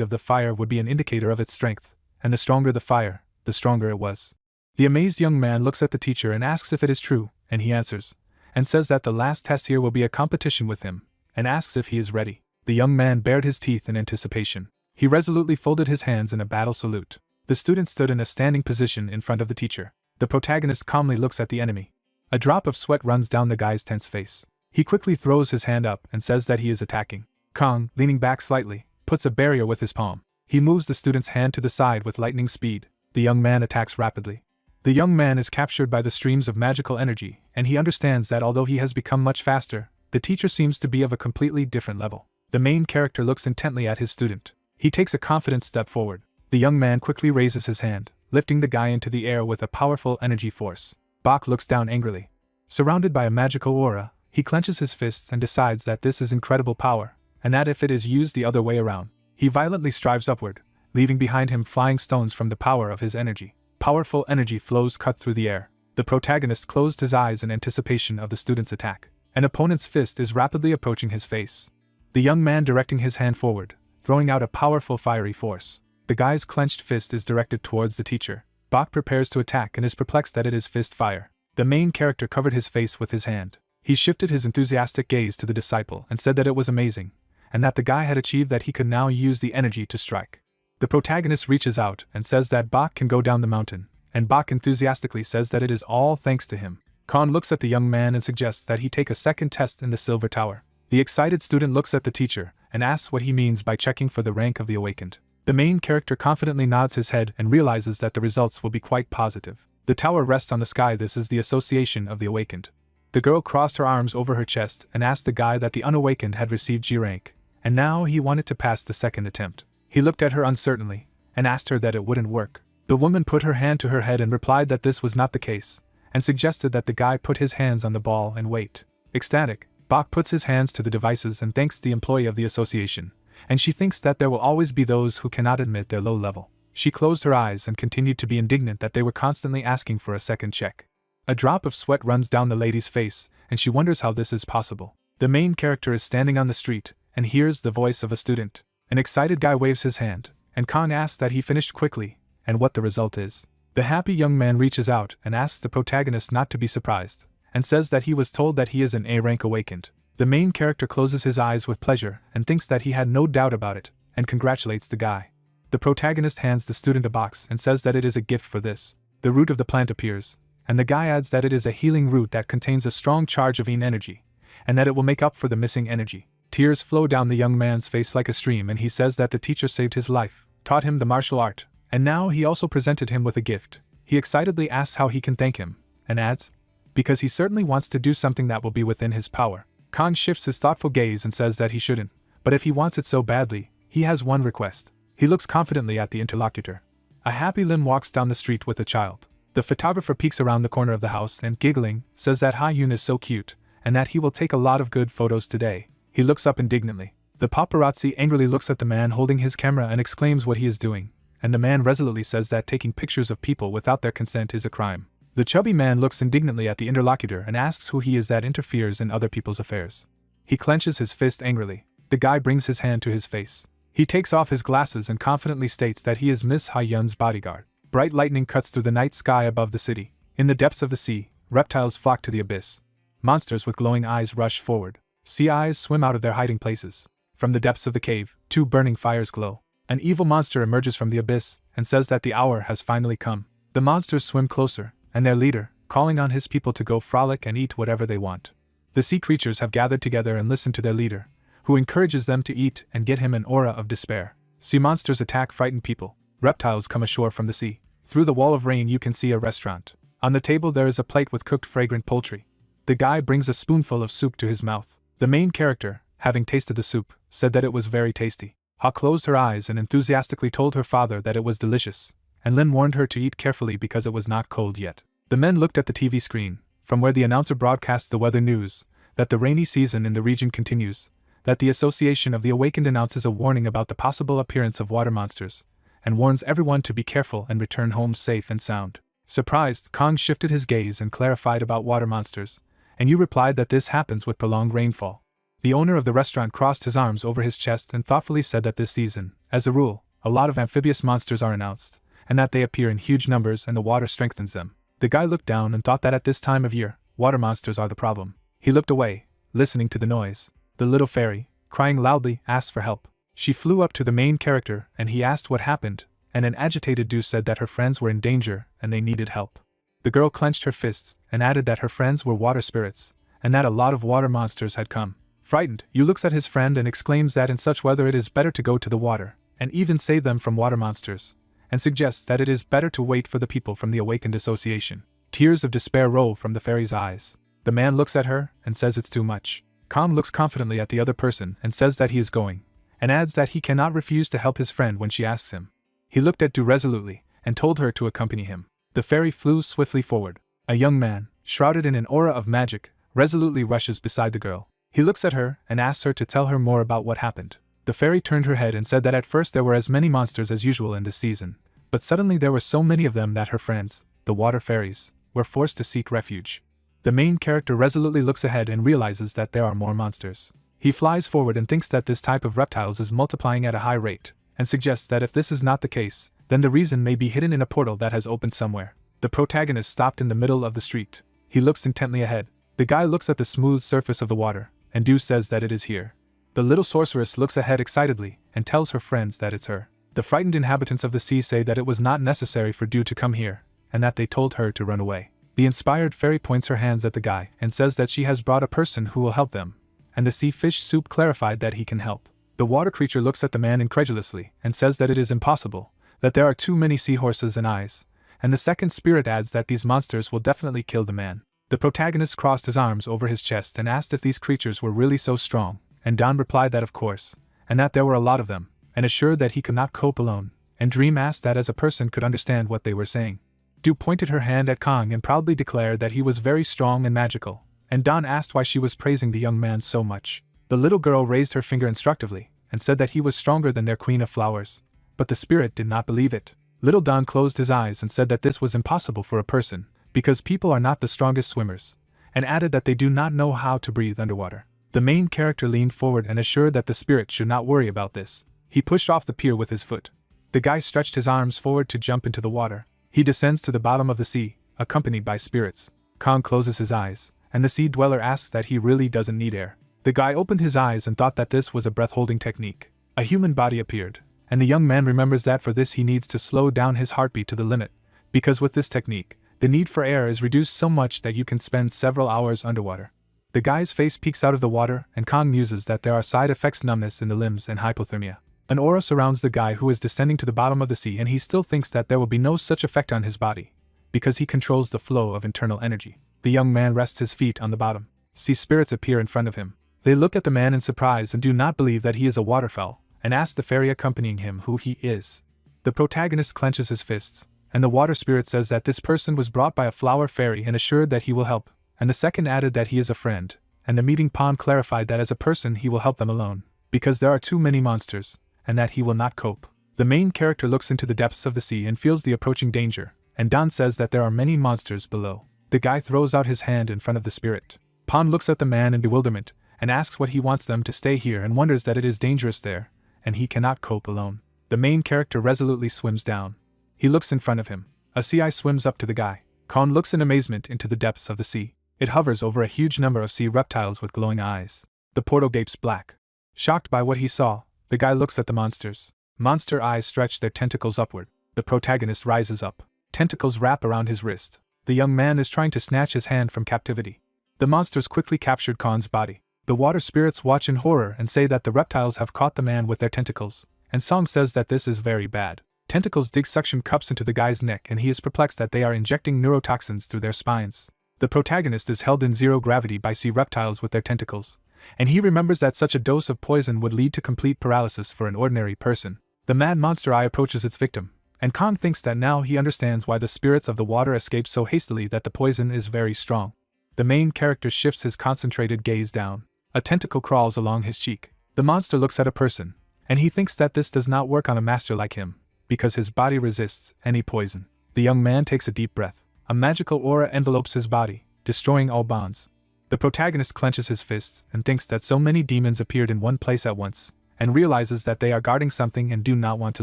of the fire would be an indicator of its strength, and the stronger the fire, the stronger it was. The amazed young man looks at the teacher and asks if it is true, and he answers, and says that the last test here will be a competition with him, and asks if he is ready. The young man bared his teeth in anticipation. He resolutely folded his hands in a battle salute. The student stood in a standing position in front of the teacher. The protagonist calmly looks at the enemy. A drop of sweat runs down the guy's tense face. He quickly throws his hand up and says that he is attacking. Kong, leaning back slightly, puts a barrier with his palm. He moves the student's hand to the side with lightning speed. The young man attacks rapidly. The young man is captured by the streams of magical energy, and he understands that although he has become much faster, the teacher seems to be of a completely different level. The main character looks intently at his student. He takes a confident step forward. The young man quickly raises his hand, lifting the guy into the air with a powerful energy force. Bach looks down angrily. Surrounded by a magical aura, he clenches his fists and decides that this is incredible power, and that if it is used the other way around, he violently strives upward, leaving behind him flying stones from the power of his energy. Powerful energy flows cut through the air. The protagonist closed his eyes in anticipation of the student's attack. An opponent's fist is rapidly approaching his face. The young man directing his hand forward, throwing out a powerful fiery force. The guy's clenched fist is directed towards the teacher. Bach prepares to attack and is perplexed that it is fist fire. The main character covered his face with his hand. He shifted his enthusiastic gaze to the disciple and said that it was amazing, and that the guy had achieved that he could now use the energy to strike. The protagonist reaches out and says that Bach can go down the mountain, and Bach enthusiastically says that it is all thanks to him. Khan looks at the young man and suggests that he take a second test in the Silver Tower. The excited student looks at the teacher and asks what he means by checking for the rank of the awakened. The main character confidently nods his head and realizes that the results will be quite positive. The tower rests on the sky. This is the association of the awakened. The girl crossed her arms over her chest and asked the guy that the unawakened had received G rank, and now he wanted to pass the second attempt. He looked at her uncertainly and asked her that it wouldn't work. The woman put her hand to her head and replied that this was not the case, and suggested that the guy put his hands on the ball and wait. Ecstatic, Bach puts his hands to the devices and thanks the employee of the association, and she thinks that there will always be those who cannot admit their low level. She closed her eyes and continued to be indignant that they were constantly asking for a second check. A drop of sweat runs down the lady's face, and she wonders how this is possible. The main character is standing on the street and hears the voice of a student. An excited guy waves his hand, and Khan asks that he finished quickly, and what the result is. The happy young man reaches out and asks the protagonist not to be surprised, and says that he was told that he is an A rank awakened. The main character closes his eyes with pleasure and thinks that he had no doubt about it, and congratulates the guy. The protagonist hands the student a box and says that it is a gift for this. The root of the plant appears, and the guy adds that it is a healing root that contains a strong charge of energy, and that it will make up for the missing energy. Tears flow down the young man's face like a stream, and he says that the teacher saved his life, taught him the martial art, and now he also presented him with a gift. He excitedly asks how he can thank him, and adds, because he certainly wants to do something that will be within his power. Khan shifts his thoughtful gaze and says that he shouldn't, but if he wants it so badly, he has one request. He looks confidently at the interlocutor. A happy Lim walks down the street with a child. The photographer peeks around the corner of the house and, giggling, says that Ha-Yun is so cute, and that he will take a lot of good photos today. He looks up indignantly. The paparazzi angrily looks at the man holding his camera and exclaims what he is doing, and the man resolutely says that taking pictures of people without their consent is a crime. The chubby man looks indignantly at the interlocutor and asks who he is that interferes in other people's affairs. He clenches his fist angrily. The guy brings his hand to his face. He takes off his glasses and confidently states that he is Miss Ha-Yun's bodyguard. Bright lightning cuts through the night sky above the city. In the depths of the sea, reptiles flock to the abyss. Monsters with glowing eyes rush forward. Sea eyes swim out of their hiding places. From the depths of the cave, 2 burning fires glow. An evil monster emerges from the abyss and says that the hour has finally come. The monsters swim closer, and their leader, calling on his people to go frolic and eat whatever they want. The sea creatures have gathered together and listen to their leader, who encourages them to eat and get him an aura of despair. Sea monsters attack frightened people. Reptiles come ashore from the sea. Through the wall of rain you can see a restaurant. On the table there is a plate with cooked fragrant poultry. The guy brings a spoonful of soup to his mouth. The main character, having tasted the soup, said that it was very tasty. Ha closed her eyes and enthusiastically told her father that it was delicious, and Lin warned her to eat carefully because it was not cold yet. The men looked at the TV screen, from where the announcer broadcasts the weather news, that the rainy season in the region continues, that the Association of the Awakened announces a warning about the possible appearance of water monsters, and warns everyone to be careful and return home safe and sound. Surprised, Kong shifted his gaze and clarified about water monsters, and you replied that this happens with prolonged rainfall. The owner of the restaurant crossed his arms over his chest and thoughtfully said that this season, as a rule, a lot of amphibious monsters are announced, and that they appear in huge numbers and the water strengthens them. The guy looked down and thought that at this time of year, water monsters are the problem. He looked away, listening to the noise. The little fairy, crying loudly, asked for help. She flew up to the main character and he asked what happened, and an agitated Du said that her friends were in danger and they needed help. The girl clenched her fists and added that her friends were water spirits, and that a lot of water monsters had come. Frightened, Yu looks at his friend and exclaims that in such weather it is better to go to the water, and even save them from water monsters, and suggests that it is better to wait for the people from the Awakened Association. Tears of despair roll from the fairy's eyes. The man looks at her and says it's too much. Kong looks confidently at the other person and says that he is going, and adds that he cannot refuse to help his friend when she asks him. He looked at Du resolutely and told her to accompany him. The fairy flew swiftly forward. A young man, shrouded in an aura of magic, resolutely rushes beside the girl. He looks at her and asks her to tell her more about what happened. The fairy turned her head and said that at first there were as many monsters as usual in this season, but suddenly there were so many of them that her friends, the water fairies, were forced to seek refuge. The main character resolutely looks ahead and realizes that there are more monsters. He flies forward and thinks that this type of reptiles is multiplying at a high rate, and suggests that if this is not the case, then the reason may be hidden in a portal that has opened somewhere. The protagonist stopped in the middle of the street. He looks intently ahead. The guy looks at the smooth surface of the water, and Du says that it is here. The little sorceress looks ahead excitedly and tells her friends that it's her. The frightened inhabitants of the sea say that it was not necessary for Du to come here, and that they told her to run away. The inspired fairy points her hands at the guy and says that she has brought a person who will help them, and the sea fish soup clarified that he can help. The water creature looks at the man incredulously and says that it is impossible, that there are too many seahorses and eyes, and the second spirit adds that these monsters will definitely kill the man. The protagonist crossed his arms over his chest and asked if these creatures were really so strong, and Don replied that of course, and that there were a lot of them, and assured that he could not cope alone, and Dream asked that as a person could understand what they were saying. Du pointed her hand at Kong and proudly declared that he was very strong and magical, and Don asked why she was praising the young man so much. The little girl raised her finger instructively, and said that he was stronger than their queen of flowers, but the spirit did not believe it. Little Don closed his eyes and said that this was impossible for a person, because people are not the strongest swimmers, and added that they do not know how to breathe underwater. The main character leaned forward and assured that the spirit should not worry about this. He pushed off the pier with his foot. The guy stretched his arms forward to jump into the water. He descends to the bottom of the sea, accompanied by spirits. Kong closes his eyes, and the sea dweller asks that he really doesn't need air. The guy opened his eyes and thought that this was a breath-holding technique. A human body appeared, and the young man remembers that for this he needs to slow down his heartbeat to the limit, because with this technique, the need for air is reduced so much that you can spend several hours underwater. The guy's face peeks out of the water, and Kong muses that there are side effects: numbness in the limbs and hypothermia. An aura surrounds the guy who is descending to the bottom of the sea, and he still thinks that there will be no such effect on his body, because he controls the flow of internal energy. The young man rests his feet on the bottom. Sea spirits appear in front of him. They look at the man in surprise and do not believe that he is a waterfowl, and ask the fairy accompanying him who he is. The protagonist clenches his fists, and the water spirit says that this person was brought by a flower fairy and assured that he will help, and the second added that he is a friend, and the meeting pawn clarified that as a person he will help them alone, because there are too many monsters, and that he will not cope. The main character looks into the depths of the sea and feels the approaching danger, and Don says that there are many monsters below. The guy throws out his hand in front of the spirit. Pawn looks at the man in bewilderment, and asks what he wants them to stay here and wonders that it is dangerous there, and he cannot cope alone. The main character resolutely swims down. He looks in front of him. A sea eye swims up to the guy. Kong looks in amazement into the depths of the sea. It hovers over a huge number of sea reptiles with glowing eyes. The portal gapes black. Shocked by what he saw, the guy looks at the monsters. Monster eyes stretch their tentacles upward. The protagonist rises up. Tentacles wrap around his wrist. The young man is trying to snatch his hand from captivity. The monsters quickly captured Kong's body. The water spirits watch in horror and say that the reptiles have caught the man with their tentacles, and Song says that this is very bad. Tentacles dig suction cups into the guy's neck, and he is perplexed that they are injecting neurotoxins through their spines. The protagonist is held in zero gravity by sea reptiles with their tentacles, and he remembers that such a dose of poison would lead to complete paralysis for an ordinary person. The mad monster eye approaches its victim, and Kong thinks that now he understands why the spirits of the water escaped so hastily, that the poison is very strong. The main character shifts his concentrated gaze down. A tentacle crawls along his cheek. The monster looks at a person, and he thinks that this does not work on a master like him, because his body resists any poison. The young man takes a deep breath. A magical aura envelopes his body, destroying all bonds. The protagonist clenches his fists and thinks that so many demons appeared in one place at once, and realizes that they are guarding something and do not want to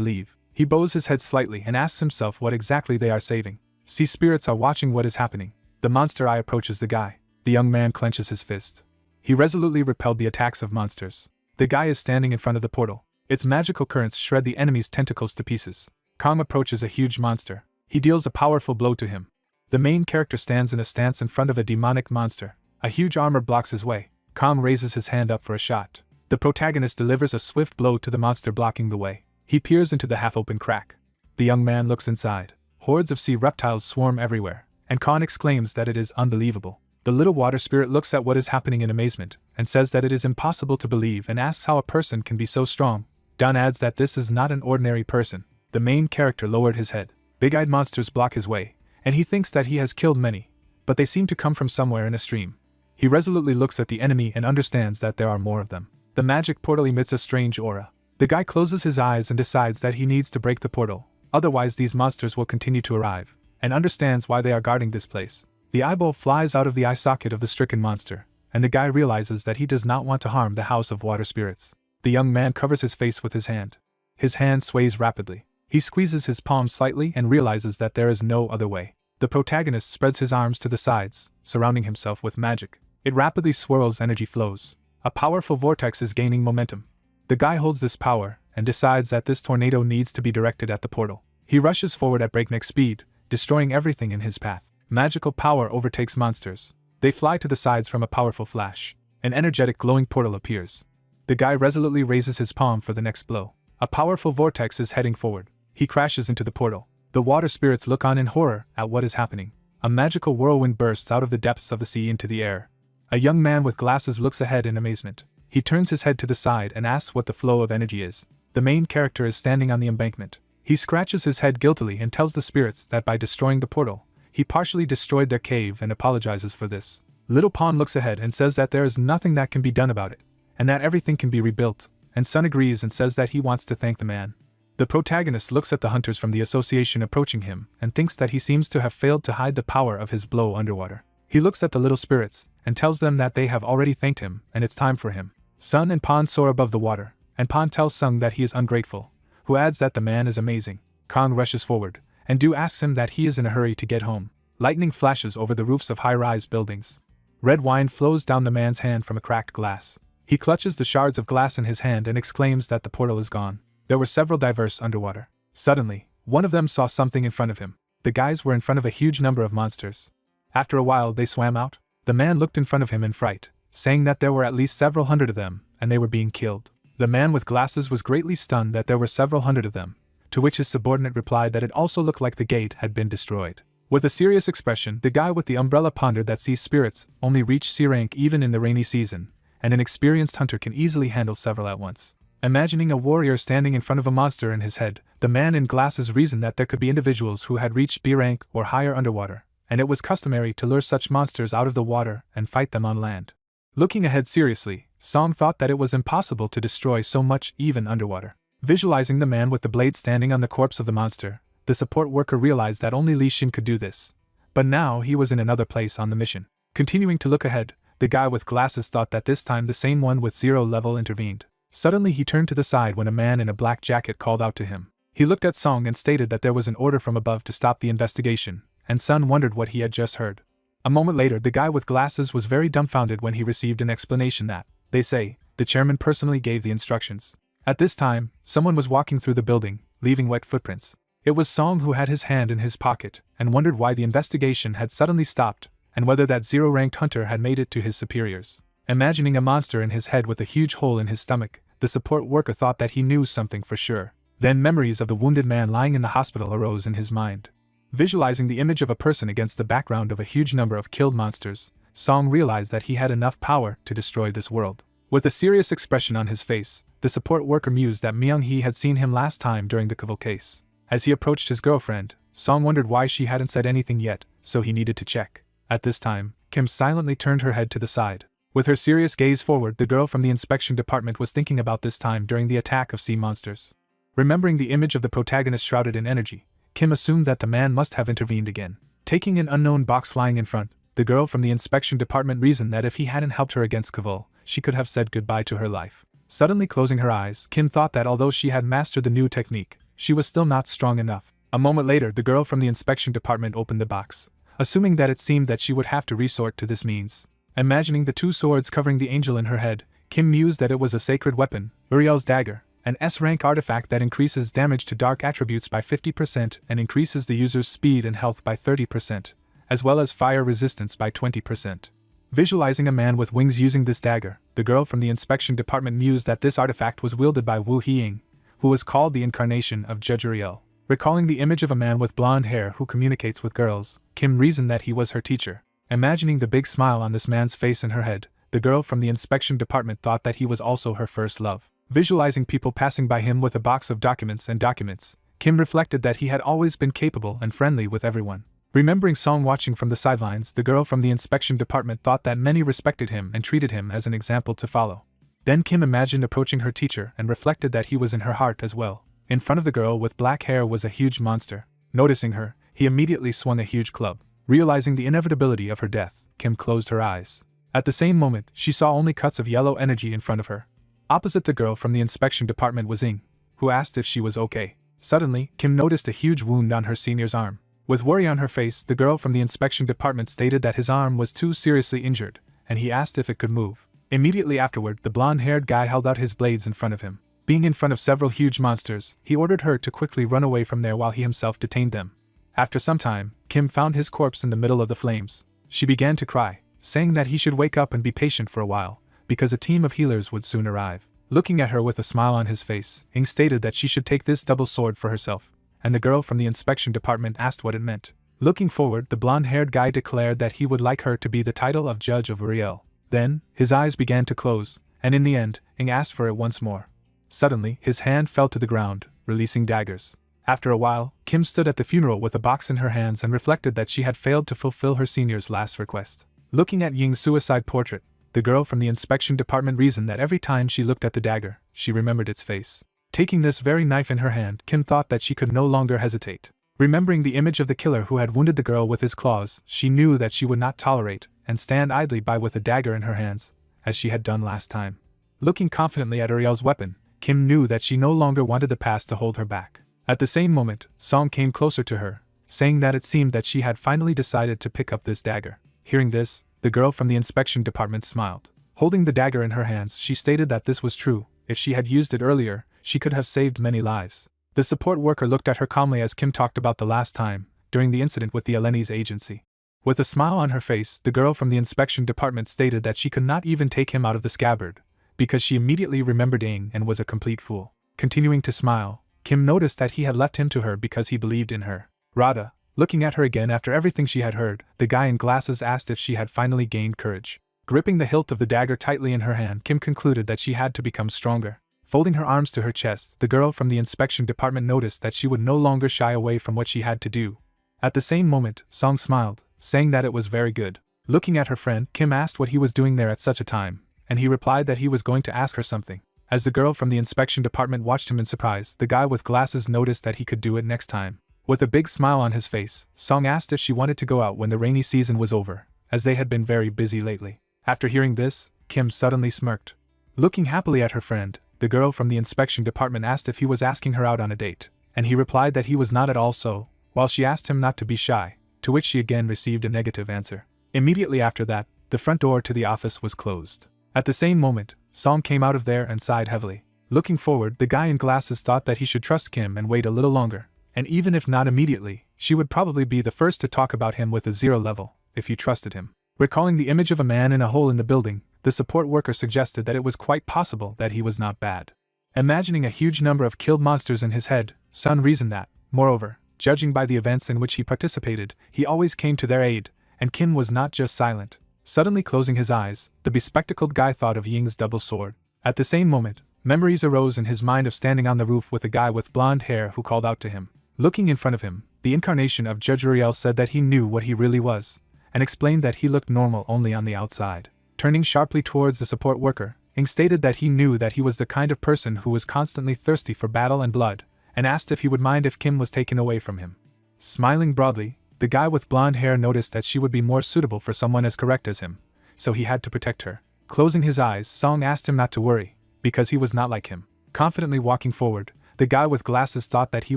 leave. He bows his head slightly and asks himself what exactly they are saving. Sea spirits are watching what is happening. The monster eye approaches the guy. The young man clenches his fist. He resolutely repelled the attacks of monsters. The guy is standing in front of the portal. Its magical currents shred the enemy's tentacles to pieces. Kong approaches a huge monster. He deals a powerful blow to him. The main character stands in a stance in front of a demonic monster. A huge armor blocks his way. Kong raises his hand up for a shot. The protagonist delivers a swift blow to the monster blocking the way. He peers into the half-open crack. The young man looks inside. Hordes of sea reptiles swarm everywhere, and Khan exclaims that it is unbelievable. The little water spirit looks at what is happening in amazement, and says that it is impossible to believe and asks how a person can be so strong. Don adds that this is not an ordinary person. The main character lowered his head. Big-eyed monsters block his way, and he thinks that he has killed many, but they seem to come from somewhere in a stream. He resolutely looks at the enemy and understands that there are more of them. The magic portal emits a strange aura. The guy closes his eyes and decides that he needs to break the portal, otherwise these monsters will continue to arrive, and understands why they are guarding this place. The eyeball flies out of the eye socket of the stricken monster, and the guy realizes that he does not want to harm the house of water spirits. The young man covers his face with his hand. His hand sways rapidly. He squeezes his palm slightly and realizes that there is no other way. The protagonist spreads his arms to the sides, surrounding himself with magic. It rapidly swirls, energy flows. A powerful vortex is gaining momentum. The guy holds this power and decides that this tornado needs to be directed at the portal. He rushes forward at breakneck speed, destroying everything in his path. Magical power overtakes monsters. They fly to the sides from a powerful flash. An energetic glowing portal appears. The guy resolutely raises his palm for the next blow. A powerful vortex is heading forward. He crashes into the portal. The water spirits look on in horror at what is happening. A magical whirlwind bursts out of the depths of the sea into the air. A young man with glasses looks ahead in amazement. He turns his head to the side and asks what the flow of energy is. The main character is standing on the embankment. He scratches his head guiltily and tells the spirits that by destroying the portal, he partially destroyed their cave and apologizes for this. Little Pawn looks ahead and says that there is nothing that can be done about it, and that everything can be rebuilt, and Sun agrees and says that he wants to thank the man. The protagonist looks at the hunters from the association approaching him and thinks that he seems to have failed to hide the power of his blow underwater. He looks at the little spirits and tells them that they have already thanked him and it's time for him. Sun and Pawn soar above the water, and Pawn tells Sung that he is ungrateful, who adds that the man is amazing. Kong rushes forward, and Du asks him that he is in a hurry to get home. Lightning flashes over the roofs of high-rise buildings. Red wine flows down the man's hand from a cracked glass. He clutches the shards of glass in his hand and exclaims that the portal is gone. There were several divers underwater. Suddenly, one of them saw something in front of him. The guys were in front of a huge number of monsters. After a while they swam out. The man looked in front of him in fright, saying that there were at least several hundred of them, and they were being killed. The man with glasses was greatly stunned that there were several hundred of them, to which his subordinate replied that it also looked like the gate had been destroyed. With a serious expression, the guy with the umbrella pondered that sea spirits only reach C rank even in the rainy season, and an experienced hunter can easily handle several at once. Imagining a warrior standing in front of a monster in his head, the man in glasses reasoned that there could be individuals who had reached B rank or higher underwater, and it was customary to lure such monsters out of the water and fight them on land. Looking ahead seriously, Song thought that it was impossible to destroy so much even underwater. Visualizing the man with the blade standing on the corpse of the monster, the support worker realized that only Li Xin could do this. But now he was in another place on the mission. Continuing to look ahead, the guy with glasses thought that this time the same one with 0 level intervened. Suddenly he turned to the side when a man in a black jacket called out to him. He looked at Song and stated that there was an order from above to stop the investigation, and Sun wondered what he had just heard. A moment later, the guy with glasses was very dumbfounded when he received an explanation that, they say, the chairman personally gave the instructions. At this time, someone was walking through the building, leaving wet footprints. It was Song who had his hand in his pocket and wondered why the investigation had suddenly stopped and whether that 0-ranked hunter had made it to his superiors. Imagining a monster in his head with a huge hole in his stomach, the support worker thought that he knew something for sure. Then memories of the wounded man lying in the hospital arose in his mind. Visualizing the image of a person against the background of a huge number of killed monsters, Song realized that he had enough power to destroy this world. With a serious expression on his face, the support worker mused that Myung-hee had seen him last time during the Kavil case. As he approached his girlfriend, Song wondered why she hadn't said anything yet, so he needed to check. At this time, Kim silently turned her head to the side. With her serious gaze forward, the girl from the inspection department was thinking about this time during the attack of sea monsters. Remembering the image of the protagonist shrouded in energy, Kim assumed that the man must have intervened again. Taking an unknown box flying in front, the girl from the inspection department reasoned that if he hadn't helped her against Kavil, she could have said goodbye to her life. Suddenly closing her eyes, Kim thought that although she had mastered the new technique, she was still not strong enough. A moment later, the girl from the inspection department opened the box, assuming that it seemed that she would have to resort to this means. Imagining the 2 swords covering the angel in her head, Kim mused that it was a sacred weapon, Uriel's dagger, an S-rank artifact that increases damage to dark attributes by 50% and increases the user's speed and health by 30%, as well as fire resistance by 20%. Visualizing a man with wings using this dagger, the girl from the inspection department mused that this artifact was wielded by Wu Hiying, who was called the incarnation of Judge Uriel. Recalling the image of a man with blonde hair who communicates with girls, Kim reasoned that he was her teacher. Imagining the big smile on this man's face in her head, the girl from the inspection department thought that he was also her first love. Visualizing people passing by him with a box of documents, Kim reflected that he had always been capable and friendly with everyone. Remembering Song watching from the sidelines, the girl from the inspection department thought that many respected him and treated him as an example to follow. Then Kim imagined approaching her teacher and reflected that he was in her heart as well. In front of the girl with black hair was a huge monster. Noticing her, he immediately swung a huge club. Realizing the inevitability of her death, Kim closed her eyes. At the same moment, she saw only cuts of yellow energy in front of her. Opposite the girl from the inspection department was Ying, who asked if she was okay. Suddenly, Kim noticed a huge wound on her senior's arm. With worry on her face, the girl from the inspection department stated that his arm was too seriously injured, and he asked if it could move. Immediately afterward, the blonde-haired guy held out his blades in front of him. Being in front of several huge monsters, he ordered her to quickly run away from there while he himself detained them. After some time, Kim found his corpse in the middle of the flames. She began to cry, saying that he should wake up and be patient for a while, because a team of healers would soon arrive. Looking at her with a smile on his face, Ying stated that she should take this double sword for herself, and the girl from the inspection department asked what it meant. Looking forward, the blonde-haired guy declared that he would like her to be the title of Judge of Uriel. Then, his eyes began to close, and in the end, Ying asked for it once more. Suddenly, his hand fell to the ground, releasing daggers. After a while, Kim stood at the funeral with a box in her hands and reflected that she had failed to fulfill her senior's last request. Looking at Ying's suicide portrait, the girl from the inspection department reasoned that every time she looked at the dagger, she remembered its face. Taking this very knife in her hand, Kim thought that she could no longer hesitate. Remembering the image of the killer who had wounded the girl with his claws, she knew that she would not tolerate and stand idly by with a dagger in her hands, as she had done last time. Looking confidently at Uriel's weapon, Kim knew that she no longer wanted the past to hold her back. At the same moment, Song came closer to her, saying that it seemed that she had finally decided to pick up this dagger. Hearing this, the girl from the inspection department smiled. Holding the dagger in her hands, she stated that this was true. If she had used it earlier, she could have saved many lives. The support worker looked at her calmly as Kim talked about the last time, during the incident with the Eleni's agency. With a smile on her face, the girl from the inspection department stated that she could not even take him out of the scabbard, because she immediately remembered Ying and was a complete fool. Continuing to smile, Kim noticed that he had left him to her because he believed in her. Radha, looking at her again after everything she had heard, the guy in glasses asked if she had finally gained courage. Gripping the hilt of the dagger tightly in her hand, Kim concluded that she had to become stronger. Folding her arms to her chest, the girl from the inspection department noticed that she would no longer shy away from what she had to do. At the same moment, Song smiled, saying that it was very good. Looking at her friend, Kim asked what he was doing there at such a time, and he replied that he was going to ask her something. As the girl from the inspection department watched him in surprise, the guy with glasses noticed that he could do it next time. With a big smile on his face, Song asked if she wanted to go out when the rainy season was over, as they had been very busy lately. After hearing this, Kim suddenly smirked. Looking happily at her friend, the girl from the inspection department asked if he was asking her out on a date, and he replied that he was not at all so, while she asked him not to be shy, to which she again received a negative answer. Immediately after that, the front door to the office was closed. At the same moment, Song came out of there and sighed heavily. Looking forward, the guy in glasses thought that he should trust Kim and wait a little longer, and even if not immediately, she would probably be the first to talk about him with a 0 level, if you trusted him. Recalling the image of a man in a hole in the building, the support worker suggested that it was quite possible that he was not bad. Imagining a huge number of killed monsters in his head, Sun reasoned that, moreover, judging by the events in which he participated, he always came to their aid, and Kim was not just silent. Suddenly closing his eyes, the bespectacled guy thought of Ying's double sword. At the same moment, memories arose in his mind of standing on the roof with a guy with blonde hair who called out to him. Looking in front of him, the incarnation of Judge Uriel said that he knew what he really was, and explained that he looked normal only on the outside. Turning sharply towards the support worker, Ying stated that he knew that he was the kind of person who was constantly thirsty for battle and blood, and asked if he would mind if Kim was taken away from him. Smiling broadly, the guy with blonde hair noticed that she would be more suitable for someone as correct as him, so he had to protect her. Closing his eyes, Song asked him not to worry, because he was not like him. Confidently walking forward, the guy with glasses thought that he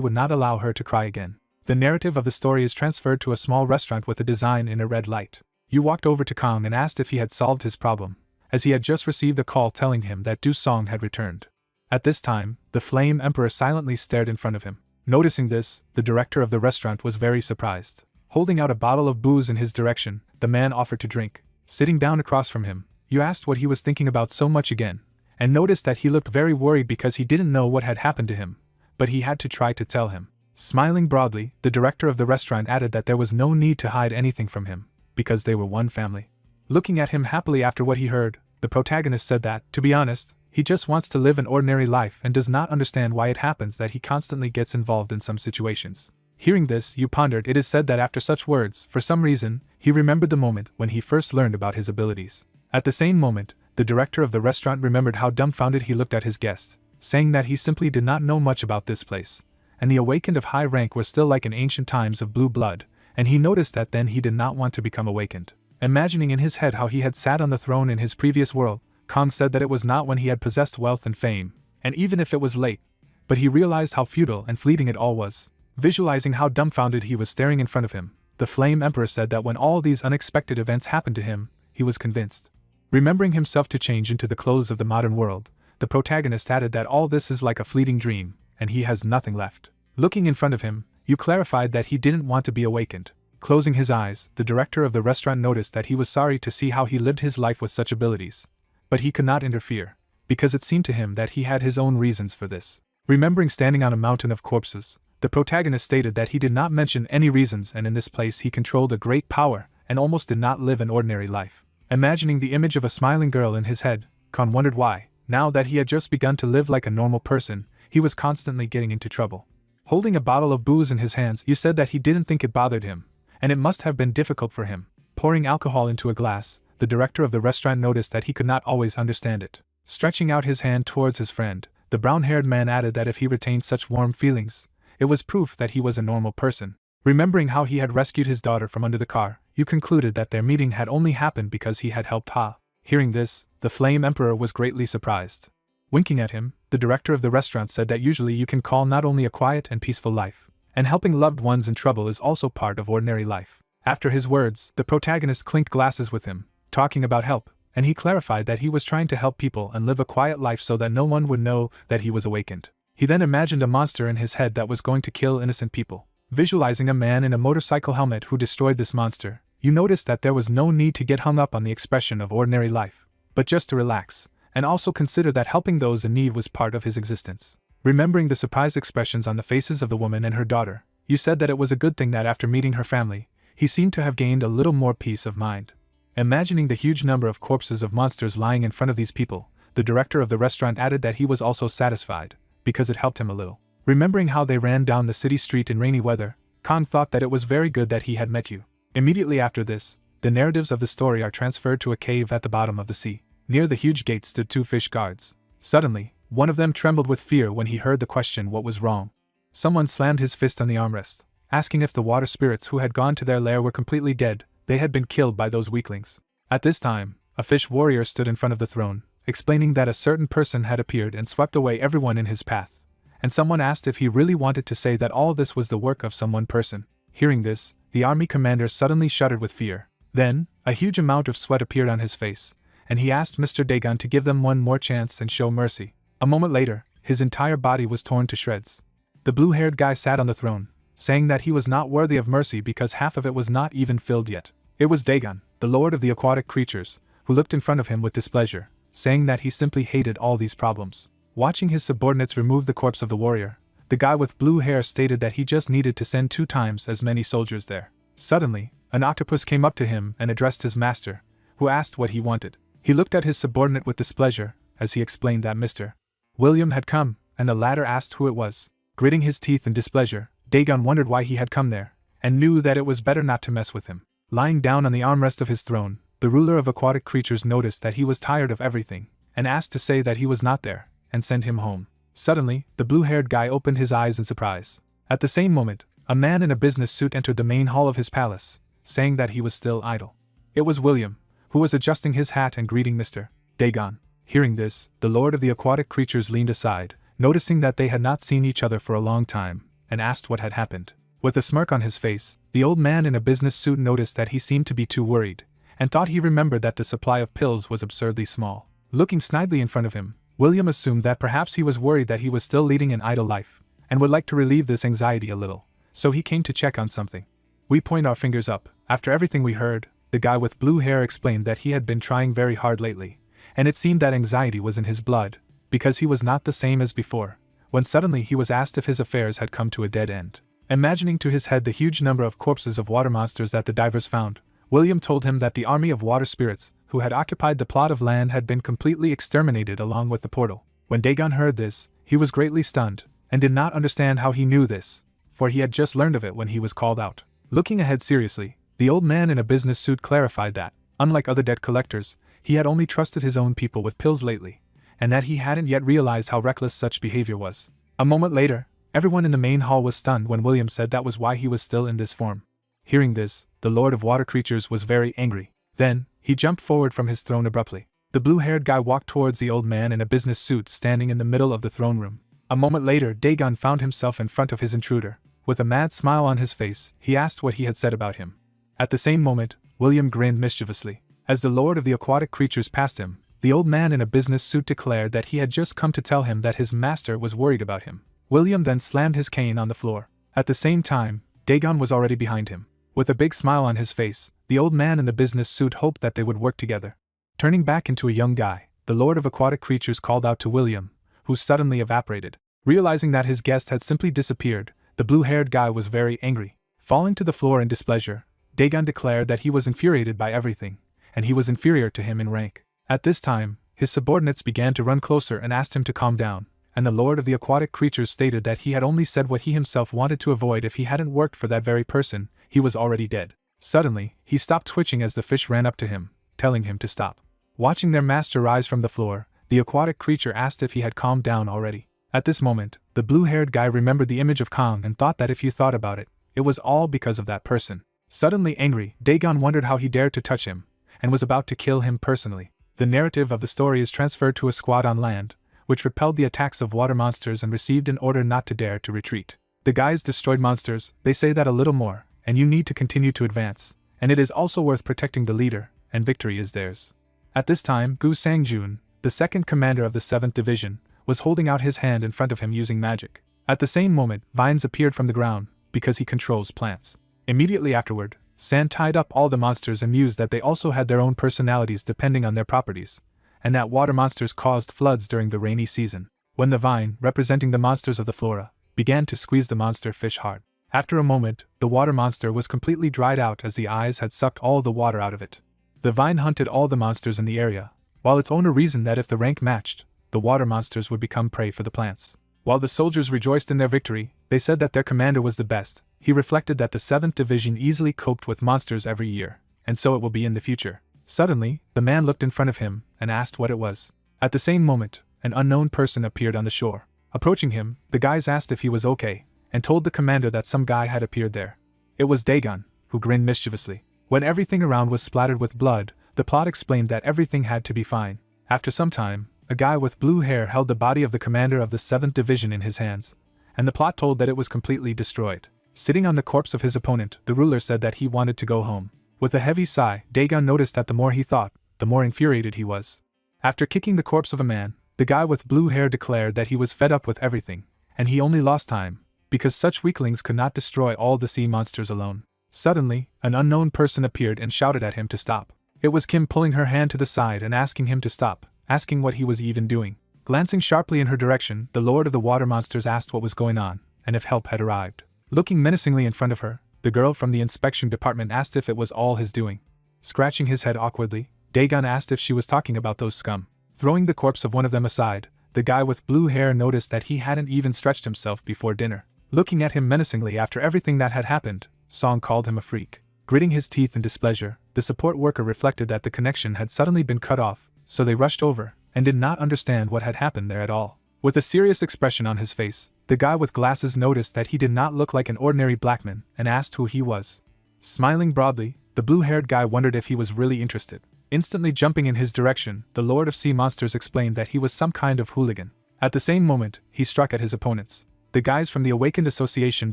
would not allow her to cry again. The narrative of the story is transferred to a small restaurant with a design in a red light. Yu walked over to Kang and asked if he had solved his problem, as he had just received a call telling him that Du Song had returned. At this time, the Flame Emperor silently stared in front of him. Noticing this, the director of the restaurant was very surprised. Holding out a bottle of booze in his direction, the man offered to drink. Sitting down across from him, Yu asked what he was thinking about so much again, and noticed that he looked very worried because he didn't know what had happened to him, but he had to try to tell him. Smiling broadly, the director of the restaurant added that there was no need to hide anything from him, because they were one family. Looking at him happily after what he heard, the protagonist said that, to be honest, he just wants to live an ordinary life and does not understand why it happens that he constantly gets involved in some situations. Hearing this, Yu pondered. It is said that after such words, for some reason, he remembered the moment when he first learned about his abilities. At the same moment, the director of the restaurant remembered how dumbfounded he looked at his guests, saying that he simply did not know much about this place, and the awakened of high rank were still like in ancient times of blue blood, and he noticed that then he did not want to become awakened. Imagining in his head how he had sat on the throne in his previous world, Khan said that it was not when he had possessed wealth and fame, and even if it was late, but he realized how futile and fleeting it all was. Visualizing how dumbfounded he was staring in front of him, the Flame Emperor said that when all these unexpected events happened to him, he was convinced. Remembering himself to change into the clothes of the modern world, the protagonist added that all this is like a fleeting dream, and he has nothing left. Looking in front of him, Yu clarified that he didn't want to be awakened. Closing his eyes, the director of the restaurant noticed that he was sorry to see how he lived his life with such abilities. But he could not interfere, because it seemed to him that he had his own reasons for this. Remembering standing on a mountain of corpses, the protagonist stated that he did not mention any reasons, and in this place he controlled a great power and almost did not live an ordinary life. Imagining the image of a smiling girl in his head, Khan wondered why, now that he had just begun to live like a normal person, he was constantly getting into trouble. Holding a bottle of booze in his hands, Yu said that he didn't think it bothered him, and it must have been difficult for him. Pouring alcohol into a glass, the director of the restaurant noticed that he could not always understand it. Stretching out his hand towards his friend, the brown-haired man added that if he retained such warm feelings, it was proof that he was a normal person. Remembering how he had rescued his daughter from under the car, Yu concluded that their meeting had only happened because he had helped Ha. Hearing this, the Flame Emperor was greatly surprised. Winking at him, the director of the restaurant said that usually you can call not only a quiet and peaceful life, and helping loved ones in trouble is also part of ordinary life. After his words, the protagonist clinked glasses with him, talking about help, and he clarified that he was trying to help people and live a quiet life so that no one would know that he was awakened. He then imagined a monster in his head that was going to kill innocent people. Visualizing a man in a motorcycle helmet who destroyed this monster, you noticed that there was no need to get hung up on the expression of ordinary life, but just to relax, and also consider that helping those in need was part of his existence. Remembering the surprised expressions on the faces of the woman and her daughter, you said that it was a good thing that after meeting her family, he seemed to have gained a little more peace of mind. Imagining the huge number of corpses of monsters lying in front of these people, the director of the restaurant added that he was also satisfied, because it helped him a little. Remembering how they ran down the city street in rainy weather, Khan thought that it was very good that he had met you. Immediately after this, the narratives of the story are transferred to a cave at the bottom of the sea. Near the huge gate stood two fish guards. Suddenly, one of them trembled with fear when he heard the question what was wrong. Someone slammed his fist on the armrest, asking if the water spirits who had gone to their lair were completely dead. They had been killed by those weaklings. At this time, a fish warrior stood in front of the throne, explaining that a certain person had appeared and swept away everyone in his path. And someone asked if he really wanted to say that all this was the work of some one person. Hearing this, the army commander suddenly shuddered with fear. Then, a huge amount of sweat appeared on his face, and he asked Mr. Dagon to give them one more chance and show mercy. A moment later, his entire body was torn to shreds. The blue-haired guy sat on the throne, saying that he was not worthy of mercy because half of it was not even filled yet. It was Dagon, the lord of the aquatic creatures, who looked in front of him with displeasure, saying that he simply hated all these problems. Watching his subordinates remove the corpse of the warrior, the guy with blue hair stated that he just needed to send 2 times as many soldiers there. Suddenly, an octopus came up to him and addressed his master, who asked what he wanted. He looked at his subordinate with displeasure, as he explained that Mr. William had come, and the latter asked who it was. Gritting his teeth in displeasure, Dagon wondered why he had come there, and knew that it was better not to mess with him. Lying down on the armrest of his throne, the ruler of aquatic creatures noticed that he was tired of everything, and asked to say that he was not there, and send him home. Suddenly, the blue-haired guy opened his eyes in surprise. At the same moment, a man in a business suit entered the main hall of his palace, saying that he was still idle. It was William, who was adjusting his hat and greeting Mr. Dagon. Hearing this, the lord of the aquatic creatures leaned aside, noticing that they had not seen each other for a long time, and asked what had happened. With a smirk on his face, the old man in a business suit noticed that he seemed to be too worried, and thought he remembered that the supply of pills was absurdly small. Looking snidely in front of him, William assumed that perhaps he was worried that he was still leading an idle life, and would like to relieve this anxiety a little, so he came to check on something. We point our fingers up. After everything we heard, the guy with blue hair explained that he had been trying very hard lately, and it seemed that anxiety was in his blood, because he was not the same as before, when suddenly he was asked if his affairs had come to a dead end. Imagining to his head the huge number of corpses of water monsters that the divers found, William told him that the army of water spirits, who had occupied the plot of land, had been completely exterminated along with the portal. When Dagon heard this, he was greatly stunned, and did not understand how he knew this, for he had just learned of it when he was called out. Looking ahead seriously, the old man in a business suit clarified that, unlike other debt collectors, he had only trusted his own people with pills lately, and that he hadn't yet realized how reckless such behavior was. A moment later, everyone in the main hall was stunned when William said that was why he was still in this form. Hearing this, the Lord of Water Creatures was very angry. Then, he jumped forward from his throne abruptly. The blue-haired guy walked towards the old man in a business suit standing in the middle of the throne room. A moment later, Dagon found himself in front of his intruder. With a mad smile on his face, he asked what he had said about him. At the same moment, William grinned mischievously. As the Lord of the Aquatic Creatures passed him, the old man in a business suit declared that he had just come to tell him that his master was worried about him. William then slammed his cane on the floor. At the same time, Dagon was already behind him. With a big smile on his face, the old man in the business suit hoped that they would work together. Turning back into a young guy, the Lord of Aquatic Creatures called out to William, who suddenly evaporated. Realizing that his guest had simply disappeared, the blue-haired guy was very angry. Falling to the floor in displeasure, Dagon declared that he was infuriated by everything, and he was inferior to him in rank. At this time, his subordinates began to run closer and asked him to calm down, and the Lord of the Aquatic Creatures stated that he had only said what he himself wanted to avoid. If he hadn't worked for that very person, he was already dead. Suddenly, he stopped twitching as the fish ran up to him, telling him to stop. Watching their master rise from the floor, the aquatic creature asked if he had calmed down already. At this moment, the blue-haired guy remembered the image of Kong and thought that if you thought about it, it was all because of that person. Suddenly angry, Dagon wondered how he dared to touch him, and was about to kill him personally. The narrative of the story is transferred to a squad on land, which repelled the attacks of water monsters and received an order not to dare to retreat. The guys destroyed monsters, they say that a little more, and you need to continue to advance, and it is also worth protecting the leader, and victory is theirs. At this time, Gu Sangjun, the second commander of the 7th Division, was holding out his hand in front of him using magic. At the same moment, vines appeared from the ground, because he controls plants. Immediately afterward, San tied up all the monsters and mused that they also had their own personalities depending on their properties, and that water monsters caused floods during the rainy season. When the vine, representing the monsters of the flora, began to squeeze the monster fish hard. After a moment, the water monster was completely dried out as the eyes had sucked all the water out of it. The vine hunted all the monsters in the area, while its owner reasoned that if the rank matched, the water monsters would become prey for the plants. While the soldiers rejoiced in their victory, they said that their commander was the best. He reflected that the 7th Division easily coped with monsters every year, and so it will be in the future. Suddenly, the man looked in front of him and asked what it was. At the same moment, an unknown person appeared on the shore. Approaching him, the guys asked if he was okay, and told the commander that some guy had appeared there. It was Dagon, who grinned mischievously. When everything around was splattered with blood, the plot explained that everything had to be fine. After some time, a guy with blue hair held the body of the commander of the 7th Division in his hands, and the plot told that it was completely destroyed. Sitting on the corpse of his opponent, the ruler said that he wanted to go home. With a heavy sigh, Dagon noticed that the more he thought, the more infuriated he was. After kicking the corpse of a man, the guy with blue hair declared that he was fed up with everything, and he only lost time, because such weaklings could not destroy all the sea monsters alone. Suddenly, an unknown person appeared and shouted at him to stop. It was Kim pulling her hand to the side and asking him to stop, asking what he was even doing. Glancing sharply in her direction, the Lord of the Water Monsters asked what was going on, and if help had arrived. Looking menacingly in front of her, the girl from the inspection department asked if it was all his doing. Scratching his head awkwardly, Dagon asked if she was talking about those scum. Throwing the corpse of one of them aside, the guy with blue hair noticed that he hadn't even stretched himself before dinner. Looking at him menacingly after everything that had happened, Song called him a freak. Gritting his teeth in displeasure, the support worker reflected that the connection had suddenly been cut off, so they rushed over, and did not understand what had happened there at all. With a serious expression on his face, the guy with glasses noticed that he did not look like an ordinary black man, and asked who he was. Smiling broadly, the blue-haired guy wondered if he was really interested. Instantly jumping in his direction, the Lord of Sea Monsters explained that he was some kind of hooligan. At the same moment, he struck at his opponents. The guys from the Awakened Association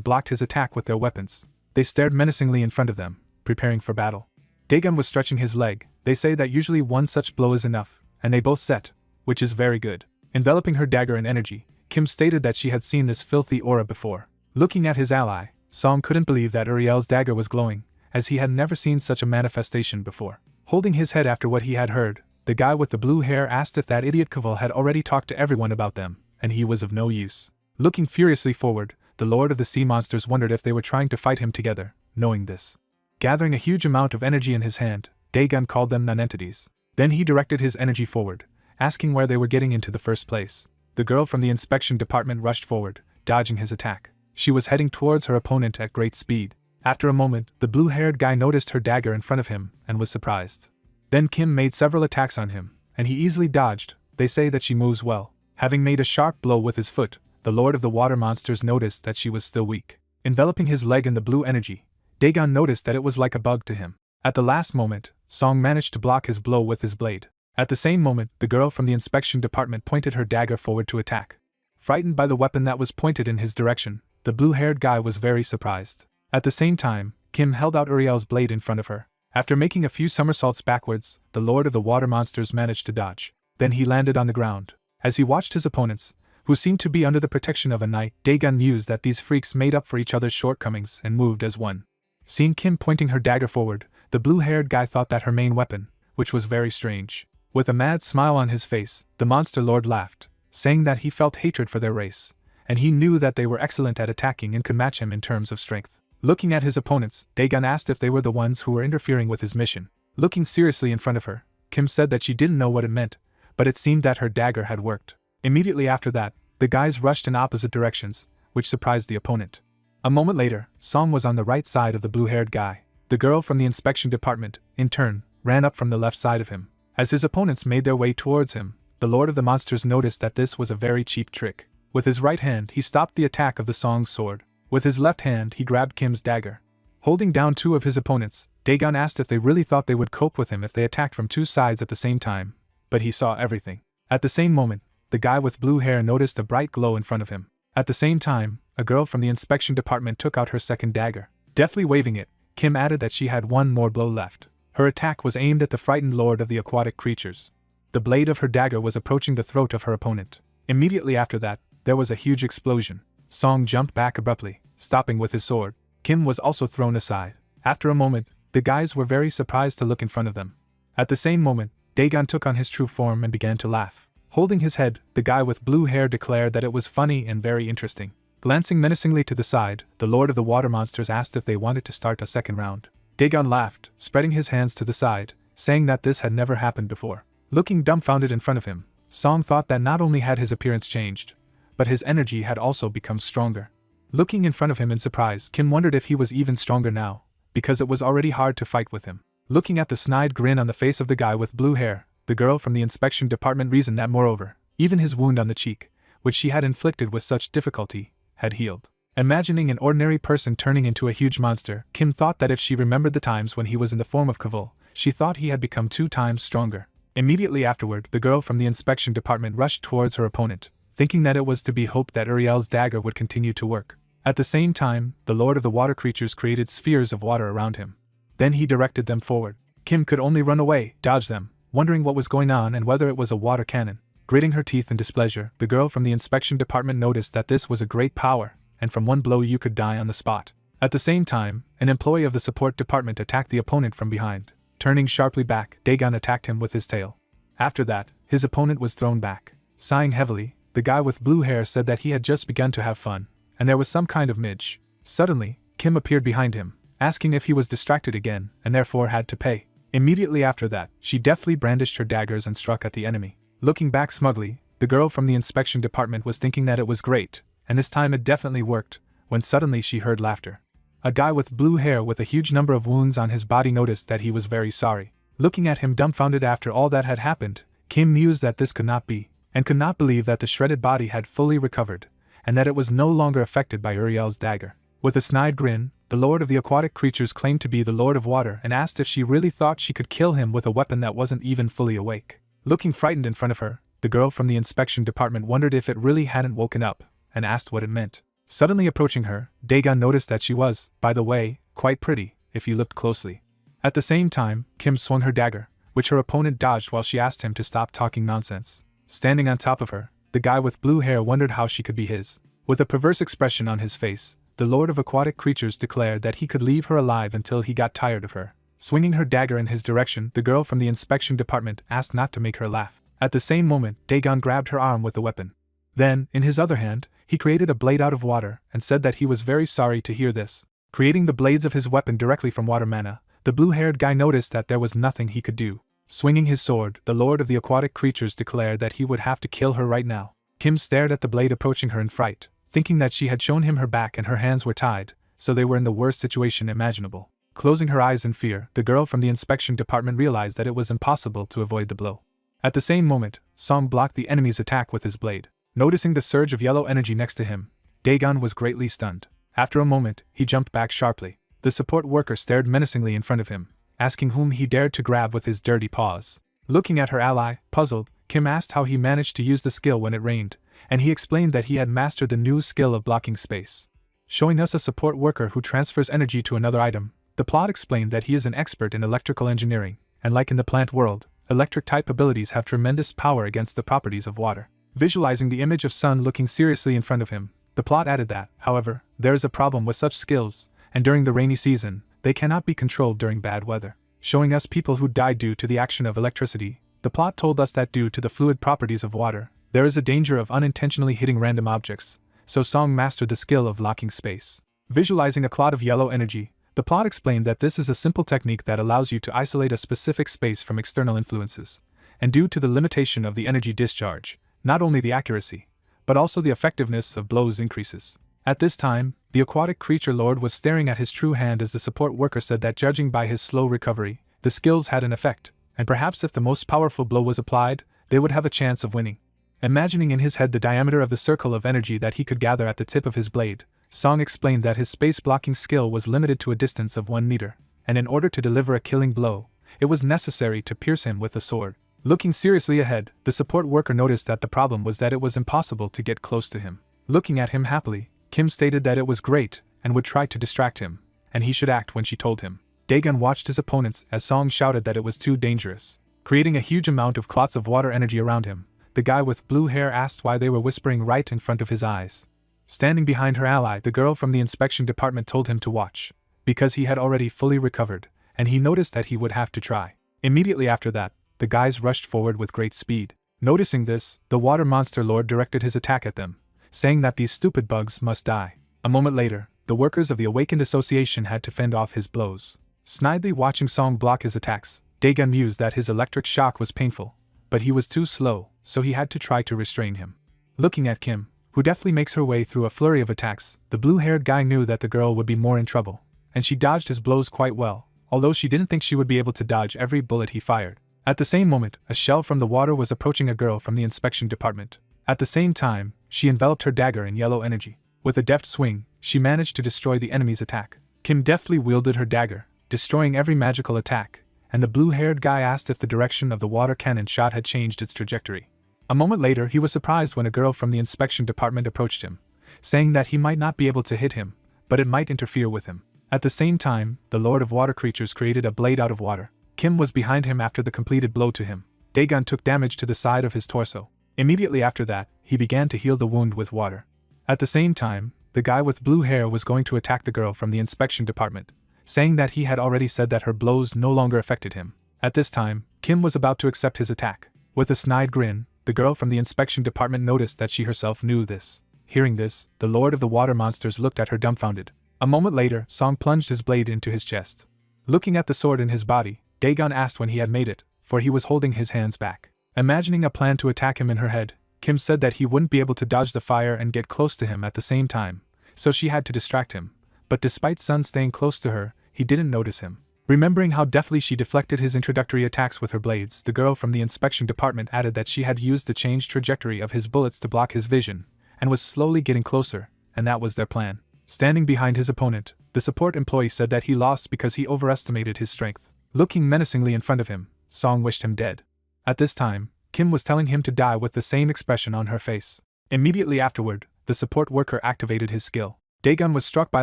blocked his attack with their weapons. They stared menacingly in front of them, preparing for battle. Dagon was stretching his leg. They say that usually one such blow is enough, and they both set, which is very good. Enveloping her dagger in energy, Kim stated that she had seen this filthy aura before. Looking at his ally, Song couldn't believe that Uriel's dagger was glowing, as he had never seen such a manifestation before. Holding his head after what he had heard, the guy with the blue hair asked if that idiot Kaval had already talked to everyone about them, and he was of no use. Looking furiously forward, the Lord of the Sea Monsters wondered if they were trying to fight him together, knowing this. Gathering a huge amount of energy in his hand, Dagon called them non-entities. Then he directed his energy forward, asking where they were getting into the first place. The girl from the inspection department rushed forward, dodging his attack. She was heading towards her opponent at great speed. After a moment, the blue-haired guy noticed her dagger in front of him and was surprised. Then Kim made several attacks on him, and he easily dodged. They say that she moves well. Having made a sharp blow with his foot, the Lord of the Water Monsters noticed that she was still weak. Enveloping his leg in the blue energy, Dagon noticed that it was like a bug to him. At the last moment, Song managed to block his blow with his blade. At the same moment, the girl from the inspection department pointed her dagger forward to attack. Frightened by the weapon that was pointed in his direction, the blue-haired guy was very surprised. At the same time, Kim held out Uriel's blade in front of her. After making a few somersaults backwards, the Lord of the Water Monsters managed to dodge. Then he landed on the ground. As he watched his opponents, who seemed to be under the protection of a knight, Dagon mused that these freaks made up for each other's shortcomings and moved as one. Seeing Kim pointing her dagger forward, the blue-haired guy thought that her main weapon, which was very strange. With a mad smile on his face, the monster lord laughed, saying that he felt hatred for their race, and he knew that they were excellent at attacking and could match him in terms of strength. Looking at his opponents, Dagon asked if they were the ones who were interfering with his mission. Looking seriously in front of her, Kim said that she didn't know what it meant, but it seemed that her dagger had worked. Immediately after that, the guys rushed in opposite directions, which surprised the opponent. A moment later, Song was on the right side of the blue-haired guy. The girl from the inspection department, in turn, ran up from the left side of him. As his opponents made their way towards him, the Lord of the Monsters noticed that this was a very cheap trick. With his right hand, he stopped the attack of the Song's sword. With his left hand, he grabbed Kim's dagger. Holding down two of his opponents, Dagon asked if they really thought they would cope with him if they attacked from two sides at the same time, but he saw everything. At the same moment, the guy with blue hair noticed a bright glow in front of him. At the same time, a girl from the inspection department took out her second dagger. Deftly waving it, Kim added that she had one more blow left. Her attack was aimed at the frightened lord of the aquatic creatures. The blade of her dagger was approaching the throat of her opponent. Immediately after that, there was a huge explosion. Song jumped back abruptly, stopping with his sword. Kim was also thrown aside. After a moment, the guys were very surprised to look in front of them. At the same moment, Dagon took on his true form and began to laugh. Holding his head, the guy with blue hair declared that it was funny and very interesting. Glancing menacingly to the side, the Lord of the Water Monsters asked if they wanted to start a second round. Dagon laughed, spreading his hands to the side, saying that this had never happened before. Looking dumbfounded in front of him, Song thought that not only had his appearance changed, but his energy had also become stronger. Looking in front of him in surprise, Kim wondered if he was even stronger now, because it was already hard to fight with him. Looking at the snide grin on the face of the guy with blue hair, the girl from the inspection department reasoned that moreover, even his wound on the cheek, which she had inflicted with such difficulty, had healed. Imagining an ordinary person turning into a huge monster, Kim thought that if she remembered the times when he was in the form of Kavul, she thought he had become 2 times stronger. Immediately afterward, the girl from the inspection department rushed towards her opponent, thinking that it was to be hoped that Uriel's dagger would continue to work. At the same time, the Lord of the Water Creatures created spheres of water around him. Then he directed them forward. Kim could only run away, dodge them, wondering what was going on and whether it was a water cannon. Gritting her teeth in displeasure, the girl from the inspection department noticed that this was a great power, and from one blow you could die on the spot. At the same time, an employee of the support department attacked the opponent from behind. Turning sharply back, Dagon attacked him with his tail. After that, his opponent was thrown back. Sighing heavily, the guy with blue hair said that he had just begun to have fun, and there was some kind of midge. Suddenly, Kim appeared behind him, asking if he was distracted again, and therefore had to pay. Immediately after that, she deftly brandished her daggers and struck at the enemy. Looking back smugly, the girl from the inspection department was thinking that it was great, and this time it definitely worked, when suddenly she heard laughter. A guy with blue hair with a huge number of wounds on his body noticed that he was very sorry. Looking at him dumbfounded after all that had happened, Kim mused that this could not be, and could not believe that the shredded body had fully recovered, and that it was no longer affected by Uriel's dagger. With a snide grin, the Lord of the Aquatic Creatures claimed to be the Lord of Water and asked if she really thought she could kill him with a weapon that wasn't even fully awake. Looking frightened in front of her, the girl from the inspection department wondered if it really hadn't woken up, and asked what it meant. Suddenly approaching her, Dagon noticed that she was, by the way, quite pretty, if you looked closely. At the same time, Kim swung her dagger, which her opponent dodged while she asked him to stop talking nonsense. Standing on top of her, the guy with blue hair wondered how she could be his. With a perverse expression on his face, the Lord of Aquatic Creatures declared that he could leave her alive until he got tired of her. Swinging her dagger in his direction, the girl from the inspection department asked not to make her laugh. At the same moment, Dagon grabbed her arm with the weapon. Then, in his other hand, He created a blade out of water and said that he was very sorry to hear this. Creating the blades of his weapon directly from water mana, the blue-haired guy noticed that there was nothing he could do. Swinging his sword, the lord of the aquatic creatures declared that he would have to kill her right now. Kim stared at the blade approaching her in fright, thinking that she had shown him her back and her hands were tied, so they were in the worst situation imaginable. Closing her eyes in fear, the girl from the inspection department realized that it was impossible to avoid the blow. At the same moment, Song blocked the enemy's attack with his blade. Noticing the surge of yellow energy next to him, Daegun was greatly stunned. After a moment, he jumped back sharply. The support worker stared menacingly in front of him, asking whom he dared to grab with his dirty paws. Looking at her ally, puzzled, Kim asked how he managed to use the skill when it rained, and he explained that he had mastered the new skill of blocking space. Showing us a support worker who transfers energy to another item, the plot explained that he is an expert in electrical engineering, and like in the plant world, electric-type abilities have tremendous power against the properties of water. Visualizing the image of Sun looking seriously in front of him, the plot added that, however, there is a problem with such skills, and during the rainy season, they cannot be controlled during bad weather. Showing us people who died due to the action of electricity, the plot told us that due to the fluid properties of water, there is a danger of unintentionally hitting random objects, so Song mastered the skill of locking space. Visualizing a cloud of yellow energy, the plot explained that this is a simple technique that allows you to isolate a specific space from external influences, and due to the limitation of the energy discharge, not only the accuracy, but also the effectiveness of blows increases. At this time, the aquatic creature lord was staring at his true hand as the support worker said that judging by his slow recovery, the skills had an effect, and perhaps if the most powerful blow was applied, they would have a chance of winning. Imagining in his head the diameter of the circle of energy that he could gather at the tip of his blade, Song explained that his space-blocking skill was limited to a distance of 1 meter, and in order to deliver a killing blow, it was necessary to pierce him with a sword. Looking seriously ahead, the support worker noticed that the problem was that it was impossible to get close to him. Looking at him happily, Kim stated that it was great and would try to distract him, and he should act when she told him. Daegun watched his opponents as Song shouted that it was too dangerous. Creating a huge amount of clots of water energy around him, the guy with blue hair asked why they were whispering right in front of his eyes. Standing behind her ally, the girl from the inspection department told him to watch, because he had already fully recovered, and he noticed that he would have to try. Immediately after that, the guys rushed forward with great speed. Noticing this, the water monster lord directed his attack at them, saying that these stupid bugs must die. A moment later, the workers of the Awakened Association had to fend off his blows. Snidely watching Song block his attacks, Daegun mused that his electric shock was painful, but he was too slow, so he had to try to restrain him. Looking at Kim, who deftly makes her way through a flurry of attacks, the blue-haired guy knew that the girl would be more in trouble, and she dodged his blows quite well, although she didn't think she would be able to dodge every bullet he fired. At the same moment, a shell from the water was approaching a girl from the inspection department. At the same time, she enveloped her dagger in yellow energy. With a deft swing, she managed to destroy the enemy's attack. Kim deftly wielded her dagger, destroying every magical attack, and the blue-haired guy asked if the direction of the water cannon shot had changed its trajectory. A moment later, he was surprised when a girl from the inspection department approached him, saying that he might not be able to hit him, but it might interfere with him. At the same time, the Lord of Water Creatures created a blade out of water. Kim was behind him after the completed blow to him. Daegun took damage to the side of his torso. Immediately after that, he began to heal the wound with water. At the same time, the guy with blue hair was going to attack the girl from the inspection department, saying that he had already said that her blows no longer affected him. At this time, Kim was about to accept his attack. With a snide grin, the girl from the inspection department noticed that she herself knew this. Hearing this, the Lord of the Water Monsters looked at her dumbfounded. A moment later, Song plunged his blade into his chest. Looking at the sword in his body, Daegun asked when he had made it, for he was holding his hands back. Imagining a plan to attack him in her head, Kim said that he wouldn't be able to dodge the fire and get close to him at the same time, so she had to distract him. But despite Sun staying close to her, he didn't notice him. Remembering how deftly she deflected his introductory attacks with her blades, the girl from the inspection department added that she had used the changed trajectory of his bullets to block his vision, and was slowly getting closer, and that was their plan. Standing behind his opponent, the support employee said that he lost because he overestimated his strength. Looking menacingly in front of him, Song wished him dead. At this time, Kim was telling him to die with the same expression on her face. Immediately afterward, the support worker activated his skill. Daegun was struck by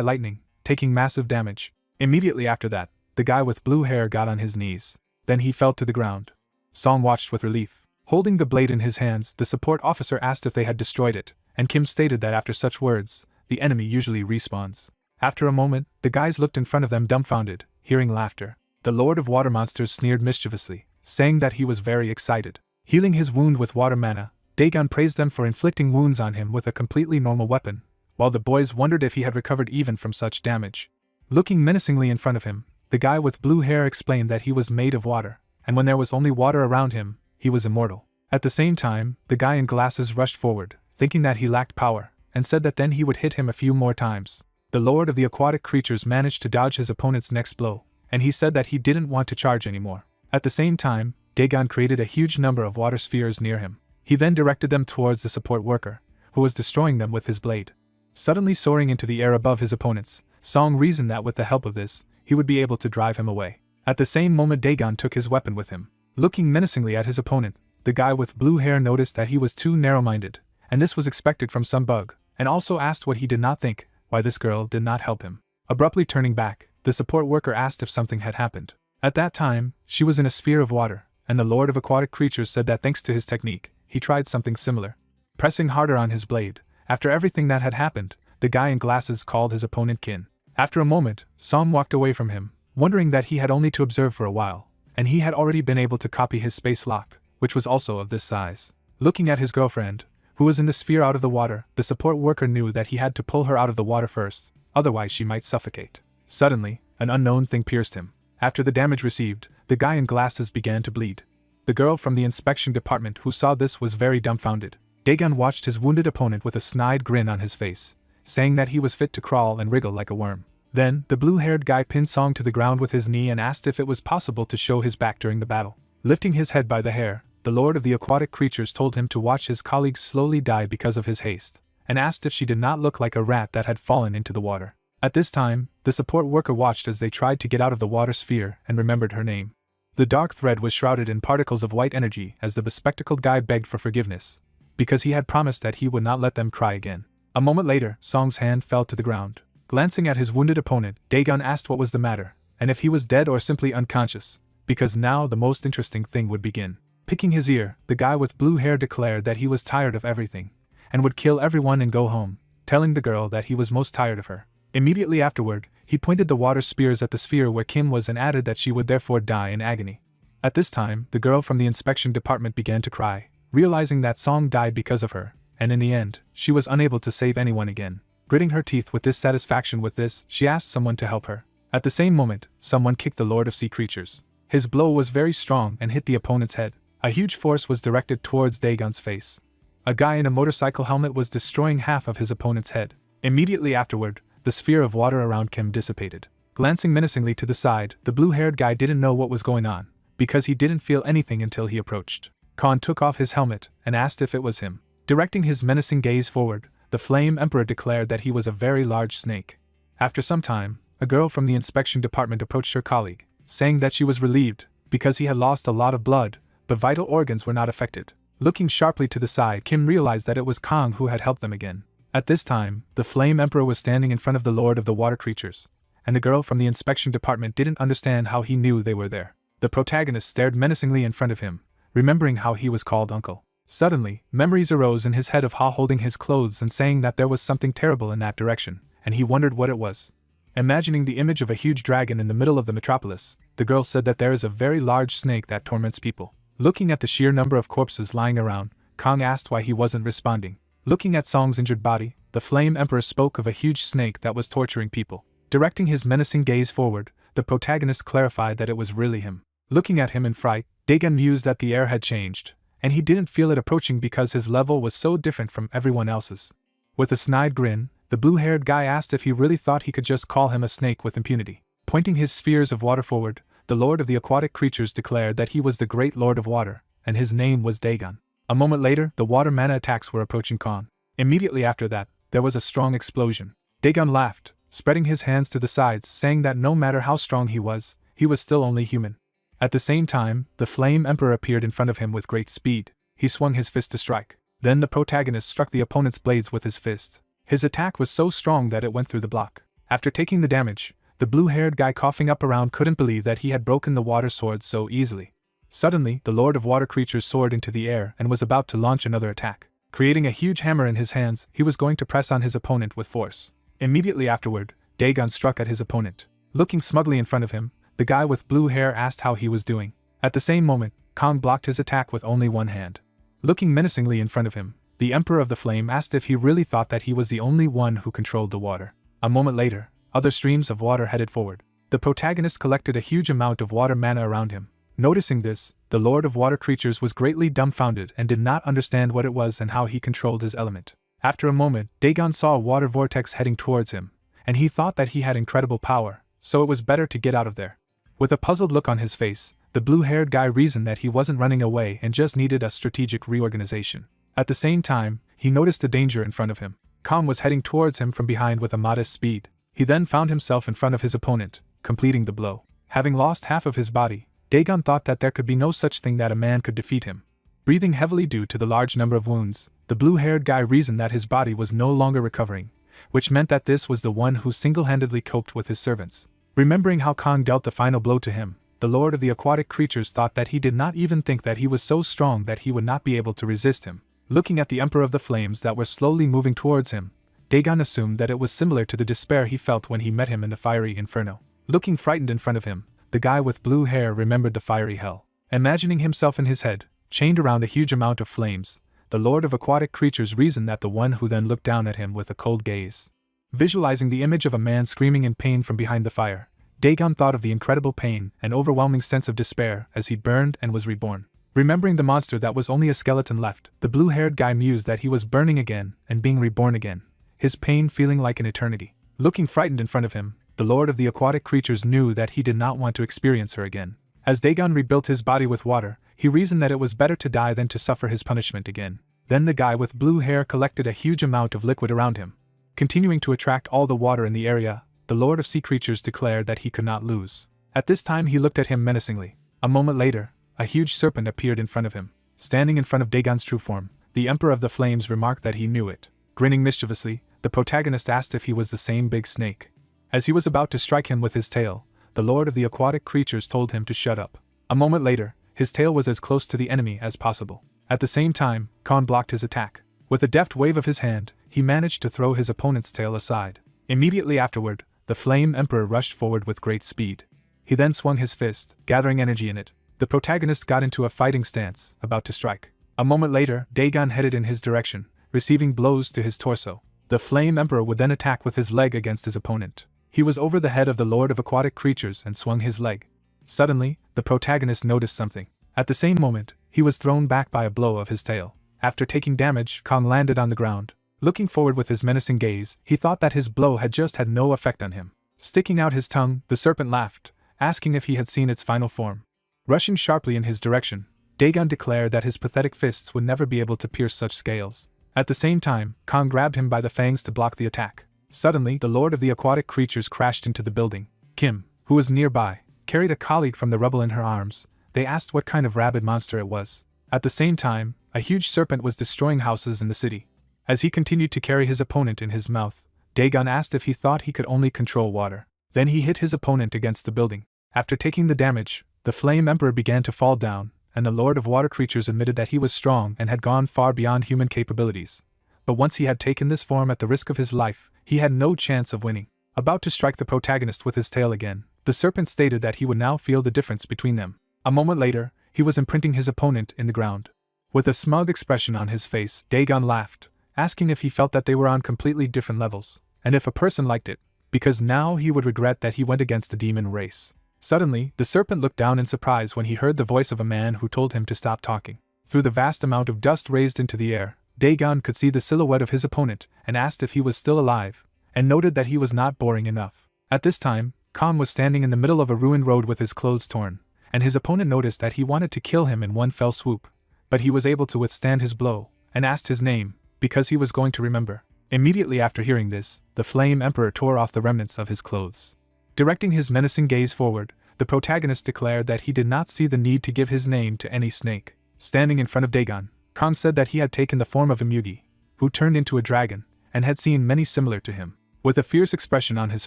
lightning, taking massive damage. Immediately after that, the guy with blue hair got on his knees. Then he fell to the ground. Song watched with relief. Holding the blade in his hands, the support officer asked if they had destroyed it, and Kim stated that after such words, the enemy usually respawns. After a moment, the guys looked in front of them dumbfounded, hearing laughter. The Lord of Water Monsters sneered mischievously, saying that he was very excited. Healing his wound with water mana, Dagon praised them for inflicting wounds on him with a completely normal weapon, while the boys wondered if he had recovered even from such damage. Looking menacingly in front of him, the guy with blue hair explained that he was made of water, and when there was only water around him, he was immortal. At the same time, the guy in glasses rushed forward, thinking that he lacked power, and said that then he would hit him a few more times. The lord of the aquatic creatures managed to dodge his opponent's next blow, and he said that he didn't want to charge anymore. At the same time, Dagon created a huge number of water spheres near him. He then directed them towards the support worker, who was destroying them with his blade. Suddenly soaring into the air above his opponents, Song reasoned that with the help of this, he would be able to drive him away. At the same moment Dagon took his weapon with him. Looking menacingly at his opponent, the guy with blue hair noticed that he was too narrow-minded, and this was expected from some bug, and also asked what he did not think, why this girl did not help him. Abruptly turning back, the support worker asked if something had happened. At that time, she was in a sphere of water, and the lord of aquatic creatures said that thanks to his technique, he tried something similar. Pressing harder on his blade, after everything that had happened, the guy in glasses called his opponent kin. After a moment, Som walked away from him, wondering that he had only to observe for a while, and he had already been able to copy his space lock, which was also of this size. Looking at his girlfriend, who was in the sphere out of the water, the support worker knew that he had to pull her out of the water first, otherwise she might suffocate. Suddenly, an unknown thing pierced him. After the damage received, the guy in glasses began to bleed. The girl from the inspection department who saw this was very dumbfounded. Dagon watched his wounded opponent with a snide grin on his face, saying that he was fit to crawl and wriggle like a worm. Then, the blue-haired guy pinned Song to the ground with his knee and asked if it was possible to show his back during the battle. Lifting his head by the hair, the lord of the aquatic creatures told him to watch his colleagues slowly die because of his haste, and asked if she did not look like a rat that had fallen into the water. At this time, the support worker watched as they tried to get out of the water sphere and remembered her name. The dark thread was shrouded in particles of white energy as the bespectacled guy begged for forgiveness, because he had promised that he would not let them cry again. A moment later, Song's hand fell to the ground. Glancing at his wounded opponent, Dagon asked what was the matter, and if he was dead or simply unconscious, because now the most interesting thing would begin. Picking his ear, the guy with blue hair declared that he was tired of everything, and would kill everyone and go home, telling the girl that he was most tired of her. Immediately afterward, he pointed the water spears at the sphere where Kim was and added that she would therefore die in agony. At this time, the girl from the inspection department began to cry, realizing that Song died because of her, and in the end, she was unable to save anyone again. Gritting her teeth with dissatisfaction with this, she asked someone to help her. At the same moment, someone kicked the Lord of Sea Creatures. His blow was very strong and hit the opponent's head. A huge force was directed towards Dagon's face. A guy in a motorcycle helmet was destroying half of his opponent's head. Immediately afterward, the sphere of water around Kim dissipated. Glancing menacingly to the side, the blue-haired guy didn't know what was going on, because he didn't feel anything until he approached. Khan took off his helmet and asked if it was him. Directing his menacing gaze forward, the Flame Emperor declared that he was a very large snake. After some time, a girl from the inspection department approached her colleague, saying that she was relieved, because he had lost a lot of blood, but vital organs were not affected. Looking sharply to the side, Kim realized that it was Kong who had helped them again. At this time, the Flame Emperor was standing in front of the Lord of the Water Creatures, and the girl from the inspection department didn't understand how he knew they were there. The protagonist stared menacingly in front of him, remembering how he was called Uncle. Suddenly, memories arose in his head of Ha holding his clothes and saying that there was something terrible in that direction, and he wondered what it was. Imagining the image of a huge dragon in the middle of the metropolis, the girl said that there is a very large snake that torments people. Looking at the sheer number of corpses lying around, Kong asked why he wasn't responding. Looking at Song's injured body, the Flame Emperor spoke of a huge snake that was torturing people. Directing his menacing gaze forward, the protagonist clarified that it was really him. Looking at him in fright, Dagon mused that the air had changed, and he didn't feel it approaching because his level was so different from everyone else's. With a snide grin, the blue-haired guy asked if he really thought he could just call him a snake with impunity. Pointing his spheres of water forward, the Lord of the Aquatic Creatures declared that he was the Great Lord of Water, and his name was Dagon. A moment later, the water mana attacks were approaching Khan. Immediately after that, there was a strong explosion. Dagon laughed, spreading his hands to the sides, saying that no matter how strong he was still only human. At the same time, the Flame Emperor appeared in front of him with great speed. He swung his fist to strike. Then the protagonist struck the opponent's blades with his fist. His attack was so strong that it went through the block. After taking the damage, the blue-haired guy coughing up around couldn't believe that he had broken the water sword so easily. Suddenly, the Lord of Water Creatures soared into the air and was about to launch another attack. Creating a huge hammer in his hands, he was going to press on his opponent with force. Immediately afterward, Dagon struck at his opponent. Looking smugly in front of him, the guy with blue hair asked how he was doing. At the same moment, Kong blocked his attack with only one hand. Looking menacingly in front of him, the Emperor of the Flame asked if he really thought that he was the only one who controlled the water. A moment later, other streams of water headed forward. The protagonist collected a huge amount of water mana around him. Noticing this, the Lord of Water Creatures was greatly dumbfounded and did not understand what it was and how he controlled his element. After a moment, Dagon saw a water vortex heading towards him, and he thought that he had incredible power, so it was better to get out of there. With a puzzled look on his face, the blue-haired guy reasoned that he wasn't running away and just needed a strategic reorganization. At the same time, he noticed the danger in front of him. Khan was heading towards him from behind with a modest speed. He then found himself in front of his opponent, completing the blow. Having lost half of his body, Dagon thought that there could be no such thing that a man could defeat him. Breathing heavily due to the large number of wounds, the blue-haired guy reasoned that his body was no longer recovering, which meant that this was the one who single-handedly coped with his servants. Remembering how Kong dealt the final blow to him, the Lord of the Aquatic Creatures thought that he did not even think that he was so strong that he would not be able to resist him. Looking at the Emperor of the Flames that were slowly moving towards him, Dagon assumed that it was similar to the despair he felt when he met him in the fiery inferno. Looking frightened in front of him, the guy with blue hair remembered the fiery hell. Imagining himself in his head, chained around a huge amount of flames, the Lord of Aquatic Creatures reasoned that the one who then looked down at him with a cold gaze. Visualizing the image of a man screaming in pain from behind the fire, Dagon thought of the incredible pain and overwhelming sense of despair as he burned and was reborn. Remembering the monster that was only a skeleton left, the blue-haired guy mused that he was burning again and being reborn again, his pain feeling like an eternity. Looking frightened in front of him, the Lord of the Aquatic Creatures knew that he did not want to experience her again. As Dagon rebuilt his body with water, he reasoned that it was better to die than to suffer his punishment again. Then the guy with blue hair collected a huge amount of liquid around him. Continuing to attract all the water in the area, the Lord of Sea Creatures declared that he could not lose. At this time he looked at him menacingly. A moment later, a huge serpent appeared in front of him. Standing in front of Dagon's true form, the Emperor of the Flames remarked that he knew it. Grinning mischievously, the protagonist asked if he was the same big snake. As he was about to strike him with his tail, the Lord of the Aquatic Creatures told him to shut up. A moment later, his tail was as close to the enemy as possible. At the same time, Khan blocked his attack. With a deft wave of his hand, he managed to throw his opponent's tail aside. Immediately afterward, the Flame Emperor rushed forward with great speed. He then swung his fist, gathering energy in it. The protagonist got into a fighting stance, about to strike. A moment later, Dagon headed in his direction, receiving blows to his torso. The Flame Emperor would then attack with his leg against his opponent. He was over the head of the Lord of Aquatic Creatures and swung his leg. Suddenly, the protagonist noticed something. At the same moment, he was thrown back by a blow of his tail. After taking damage, Kong landed on the ground. Looking forward with his menacing gaze, he thought that his blow had just had no effect on him. Sticking out his tongue, the serpent laughed, asking if he had seen its final form. Rushing sharply in his direction, Dagon declared that his pathetic fists would never be able to pierce such scales. At the same time, Kong grabbed him by the fangs to block the attack. Suddenly, the Lord of the Aquatic Creatures crashed into the building. Kim, who was nearby, carried a colleague from the rubble in her arms. They asked what kind of rabid monster it was. At the same time, a huge serpent was destroying houses in the city. As he continued to carry his opponent in his mouth, Dagon asked if he thought he could only control water. Then he hit his opponent against the building. After taking the damage, the Flame Emperor began to fall down, and the Lord of Water Creatures admitted that he was strong and had gone far beyond human capabilities. But once he had taken this form at the risk of his life, he had no chance of winning. About to strike the protagonist with his tail again, the serpent stated that he would now feel the difference between them. A moment later, he was imprinting his opponent in the ground. With a smug expression on his face, Dagon laughed, asking if he felt that they were on completely different levels, and if a person liked it, because now he would regret that he went against the demon race. Suddenly, the serpent looked down in surprise when he heard the voice of a man who told him to stop talking. Through the vast amount of dust raised into the air, Dagon could see the silhouette of his opponent and asked if he was still alive, and noted that he was not boring enough. At this time, Khan was standing in the middle of a ruined road with his clothes torn, and his opponent noticed that he wanted to kill him in one fell swoop, but he was able to withstand his blow, and asked his name, because he was going to remember. Immediately after hearing this, the Flame Emperor tore off the remnants of his clothes. Directing his menacing gaze forward, the protagonist declared that he did not see the need to give his name to any snake. Standing in front of Dagon, Khan said that he had taken the form of a Mugi, who turned into a dragon, and had seen many similar to him. With a fierce expression on his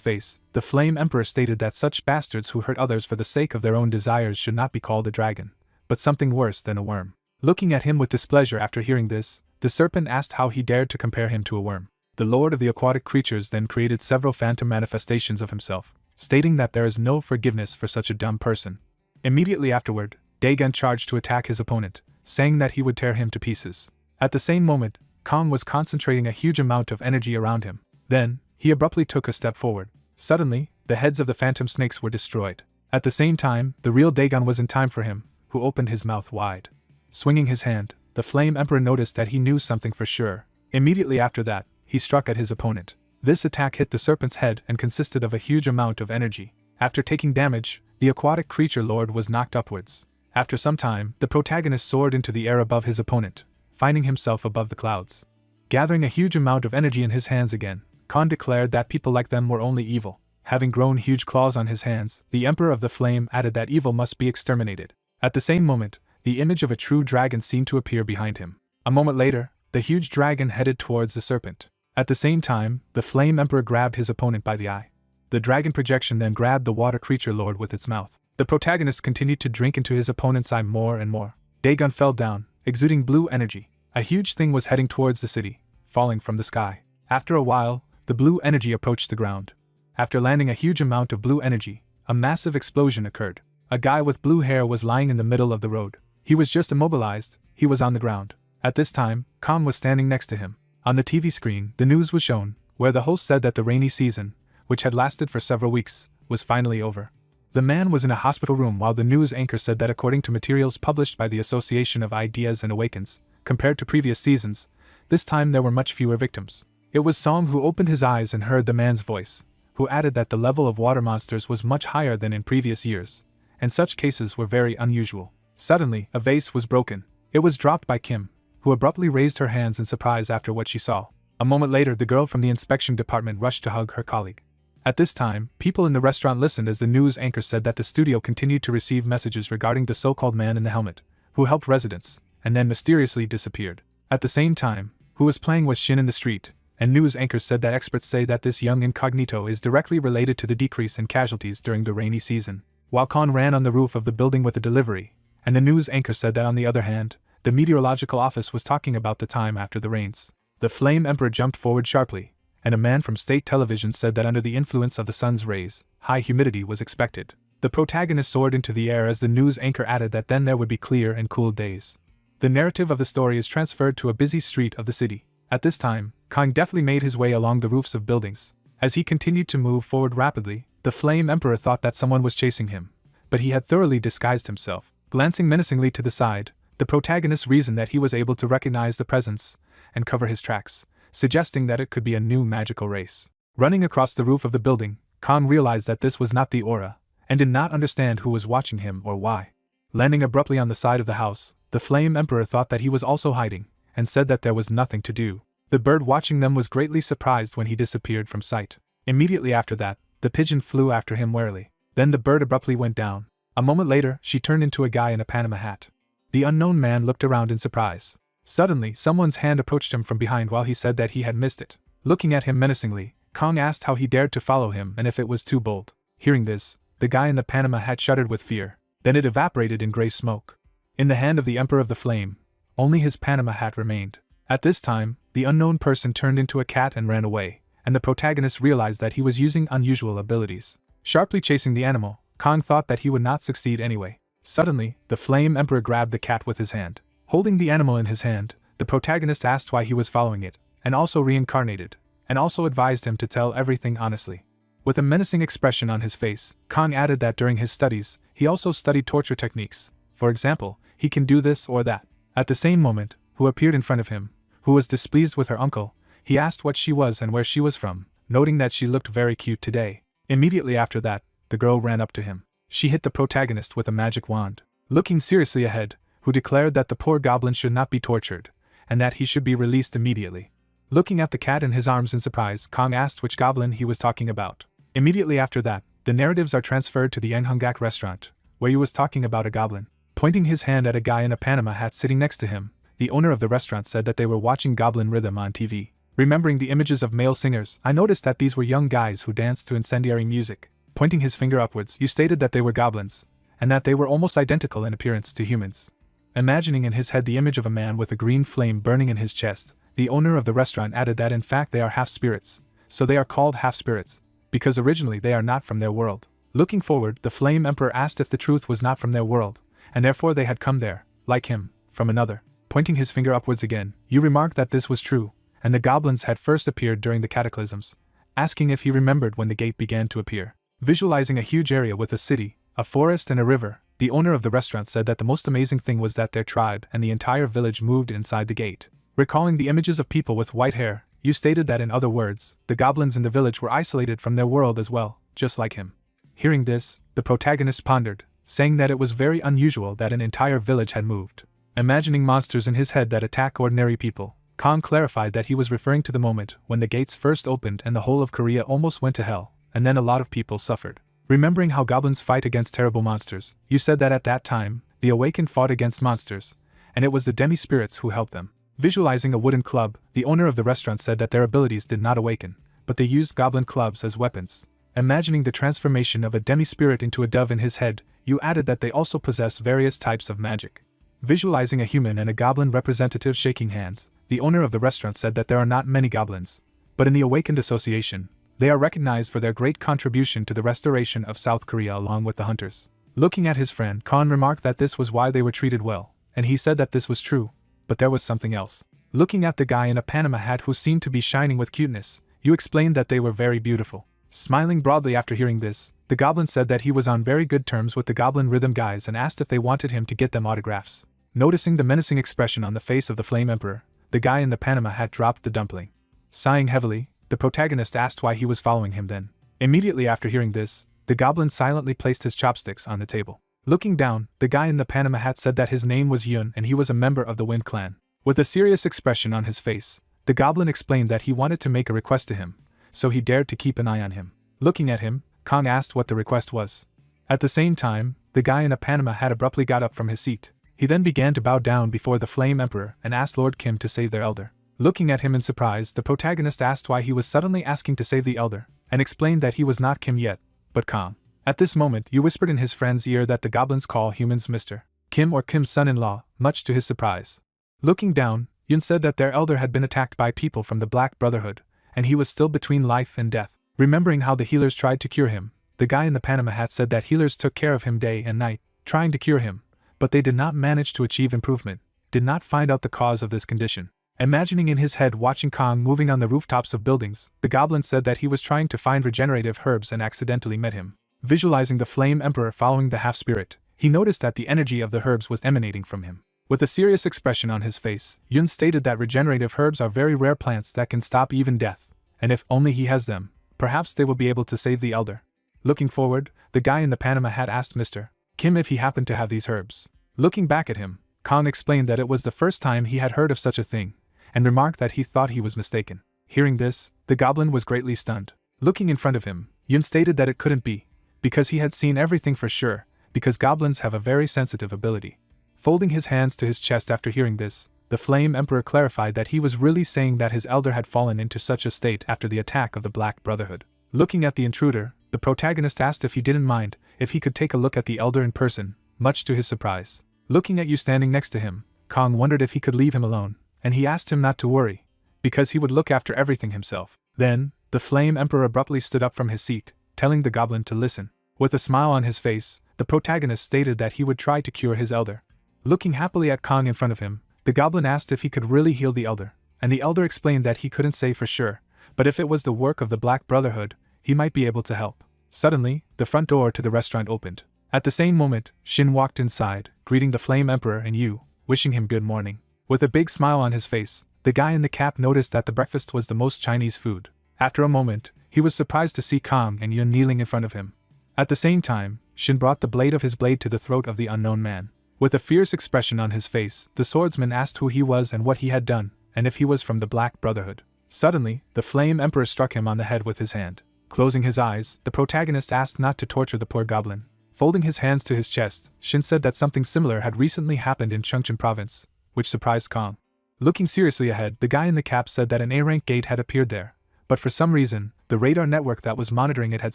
face, the Flame Emperor stated that such bastards who hurt others for the sake of their own desires should not be called a dragon, but something worse than a worm. Looking at him with displeasure after hearing this, the serpent asked how he dared to compare him to a worm. The Lord of the Aquatic Creatures then created several phantom manifestations of himself, stating that there is no forgiveness for such a dumb person. Immediately afterward, Dagon charged to attack his opponent, saying that he would tear him to pieces. At the same moment, Kong was concentrating a huge amount of energy around him. Then, he abruptly took a step forward. Suddenly, the heads of the phantom snakes were destroyed. At the same time, the real Dagon was in time for him, who opened his mouth wide. Swinging his hand, the Flame Emperor noticed that he knew something for sure. Immediately after that, he struck at his opponent. This attack hit the serpent's head and consisted of a huge amount of energy. After taking damage, the aquatic creature lord was knocked upwards. After some time, the protagonist soared into the air above his opponent, finding himself above the clouds. Gathering a huge amount of energy in his hands again, Khan declared that people like them were only evil. Having grown huge claws on his hands, the Emperor of the Flame added that evil must be exterminated. At the same moment, the image of a true dragon seemed to appear behind him. A moment later, the huge dragon headed towards the serpent. At the same time, the Flame Emperor grabbed his opponent by the eye. The dragon projection then grabbed the water creature lord with its mouth. The protagonist continued to drink into his opponent's eye more and more. Dagon fell down, exuding blue energy. A huge thing was heading towards the city, falling from the sky. After a while, the blue energy approached the ground. After landing a huge amount of blue energy, a massive explosion occurred. A guy with blue hair was lying in the middle of the road. He was just immobilized, he was on the ground. At this time, Khan was standing next to him. On the TV screen, the news was shown, where the host said that the rainy season, which had lasted for several weeks, was finally over. The man was in a hospital room while the news anchor said that according to materials published by the Association of Ideas and Awakens, compared to previous seasons, this time there were much fewer victims. It was Song who opened his eyes and heard the man's voice, who added that the level of water monsters was much higher than in previous years, and such cases were very unusual. Suddenly, a vase was broken. It was dropped by Kim, who abruptly raised her hands in surprise after what she saw. A moment later, the girl from the inspection department rushed to hug her colleague. At this time, people in the restaurant listened as the news anchor said that the studio continued to receive messages regarding the so-called man in the helmet, who helped residents, and then mysteriously disappeared. At the same time, who was playing with Shin in the street, and news anchors said that experts say that this young incognito is directly related to the decrease in casualties during the rainy season. While Khan ran on the roof of the building with a delivery, and the news anchor said that on the other hand, the meteorological office was talking about the time after the rains. The Flame Emperor jumped forward sharply, and a man from state television said that under the influence of the sun's rays, high humidity was expected. The protagonist soared into the air as the news anchor added that then there would be clear and cool days. The narrative of the story is transferred to a busy street of the city. At this time, Kang deftly made his way along the roofs of buildings. As he continued to move forward rapidly, the Flame Emperor thought that someone was chasing him, but he had thoroughly disguised himself. Glancing menacingly to the side, the protagonist reasoned that he was able to recognize the presence and cover his tracks, suggesting that it could be a new magical race. Running across the roof of the building, Kang realized that this was not the aura, and did not understand who was watching him or why. Landing abruptly on the side of the house, the Flame Emperor thought that he was also hiding, and said that there was nothing to do. The bird watching them was greatly surprised when he disappeared from sight. Immediately after that, the pigeon flew after him warily. Then the bird abruptly went down. A moment later, she turned into a guy in a Panama hat. The unknown man looked around in surprise. Suddenly, someone's hand approached him from behind while he said that he had missed it. Looking at him menacingly, Kong asked how he dared to follow him and if it was too bold. Hearing this, the guy in the Panama hat shuddered with fear. Then it evaporated in gray smoke. In the hand of the Emperor of the Flame, only his Panama hat remained. At this time, the unknown person turned into a cat and ran away, and the protagonist realized that he was using unusual abilities. Sharply chasing the animal, Kong thought that he would not succeed anyway. Suddenly, the Flame Emperor grabbed the cat with his hand. Holding the animal in his hand, the protagonist asked why he was following it, and also reincarnated, and also advised him to tell everything honestly. With a menacing expression on his face, Kong added that during his studies, he also studied torture techniques. For example, he can do this or that. At the same moment, who appeared in front of him, who was displeased with her uncle, he asked what she was and where she was from, noting that she looked very cute today. Immediately after that, the girl ran up to him. She hit the protagonist with a magic wand. Looking seriously ahead, who declared that the poor goblin should not be tortured, and that he should be released immediately. Looking at the cat in his arms in surprise, Kong asked which goblin he was talking about. Immediately after that, the narratives are transferred to the Yanghangak restaurant, where he was talking about a goblin. Pointing his hand at a guy in a Panama hat sitting next to him, the owner of the restaurant said that they were watching Goblin Rhythm on TV. Remembering the images of male singers, I noticed that these were young guys who danced to incendiary music. Pointing his finger upwards, you stated that they were goblins, and that they were almost identical in appearance to humans. Imagining in his head the image of a man with a green flame burning in his chest, the owner of the restaurant added that in fact they are half-spirits, so they are called half-spirits, because originally they are not from their world. Looking forward, the Flame Emperor asked if the truth was not from their world, and therefore they had come there, like him, from another. Pointing his finger upwards again, you remarked that this was true, and the goblins had first appeared during the cataclysms, asking if he remembered when the gate began to appear. Visualizing a huge area with a city, a forest and a river, the owner of the restaurant said that the most amazing thing was that their tribe and the entire village moved inside the gate. Recalling the images of people with white hair, you stated that in other words, the goblins in the village were isolated from their world as well, just like him. Hearing this, the protagonist pondered, saying that it was very unusual that an entire village had moved. Imagining monsters in his head that attack ordinary people, Kong clarified that he was referring to the moment when the gates first opened and the whole of Korea almost went to hell, and then a lot of people suffered. Remembering how goblins fight against terrible monsters, you said that at that time, the awakened fought against monsters, and it was the demi-spirits who helped them. Visualizing a wooden club, the owner of the restaurant said that their abilities did not awaken, but they used goblin clubs as weapons. Imagining the transformation of a demi-spirit into a dove in his head, you added that they also possess various types of magic. Visualizing a human and a goblin representative shaking hands, the owner of the restaurant said that there are not many goblins, but in the Awakened Association, they are recognized for their great contribution to the restoration of South Korea along with the hunters. Looking at his friend, Khan remarked that this was why they were treated well, and he said that this was true, but there was something else. Looking at the guy in a Panama hat who seemed to be shining with cuteness, you explained that they were very beautiful. Smiling broadly after hearing this, the goblin said that he was on very good terms with the goblin rhythm guys and asked if they wanted him to get them autographs. Noticing the menacing expression on the face of the Flame Emperor, the guy in the Panama hat dropped the dumpling. Sighing heavily, the protagonist asked why he was following him then. Immediately after hearing this, the goblin silently placed his chopsticks on the table. Looking down, the guy in the Panama hat said that his name was Yun and he was a member of the Wind Clan. With a serious expression on his face, the goblin explained that he wanted to make a request to him, so he dared to keep an eye on him. Looking at him, Kong asked what the request was. At the same time, the guy in a Panama hat abruptly got up from his seat. He then began to bow down before the Flame Emperor and asked Lord Kim to save their elder. Looking at him in surprise, the protagonist asked why he was suddenly asking to save the elder, and explained that he was not Kim yet, but Kong. At this moment, you whispered in his friend's ear that the goblins call humans Mr. Kim or Kim's son-in-law, much to his surprise. Looking down, Yun said that their elder had been attacked by people from the Black Brotherhood, and he was still between life and death. Remembering how the healers tried to cure him, the guy in the Panama hat said that healers took care of him day and night, trying to cure him, but they did not manage to achieve improvement, did not find out the cause of this condition. Imagining in his head watching Kong moving on the rooftops of buildings, the goblin said that he was trying to find regenerative herbs and accidentally met him. Visualizing the Flame Emperor following the half-spirit, he noticed that the energy of the herbs was emanating from him. With a serious expression on his face, Yun stated that regenerative herbs are very rare plants that can stop even death, and if only he has them, perhaps they will be able to save the elder. Looking forward, the guy in the Panama hat asked Mr. Kim if he happened to have these herbs. Looking back at him, Kong explained that it was the first time he had heard of such a thing, and remarked that he thought he was mistaken. Hearing this, the goblin was greatly stunned. Looking in front of him, Yun stated that it couldn't be, because he had seen everything for sure, because goblins have a very sensitive ability. Folding his hands to his chest after hearing this, the Flame Emperor clarified that he was really saying that his elder had fallen into such a state after the attack of the Black Brotherhood. Looking at the intruder, the protagonist asked if he didn't mind if he could take a look at the elder in person, much to his surprise. Looking at you standing next to him, Kong wondered if he could leave him alone, and he asked him not to worry, because he would look after everything himself. Then, the Flame Emperor abruptly stood up from his seat, telling the goblin to listen. With a smile on his face, the protagonist stated that he would try to cure his elder. Looking happily at Kong in front of him, the goblin asked if he could really heal the elder, and the elder explained that he couldn't say for sure, but if it was the work of the Black Brotherhood, he might be able to help. Suddenly, the front door to the restaurant opened. At the same moment, Shin walked inside, greeting the Flame Emperor and Yu, wishing him good morning. With a big smile on his face, the guy in the cap noticed that the breakfast was the most Chinese food. After a moment, he was surprised to see Kong and Yun kneeling in front of him. At the same time, Shin brought the blade of his blade to the throat of the unknown man. With a fierce expression on his face, the swordsman asked who he was and what he had done, and if he was from the Black Brotherhood. Suddenly, the Flame Emperor struck him on the head with his hand. Closing his eyes, the protagonist asked not to torture the poor goblin. Folding his hands to his chest, Shin said that something similar had recently happened in Chungcheon province, which surprised Kong. Looking seriously ahead, the guy in the cap said that an A-rank gate had appeared there, but for some reason, the radar network that was monitoring it had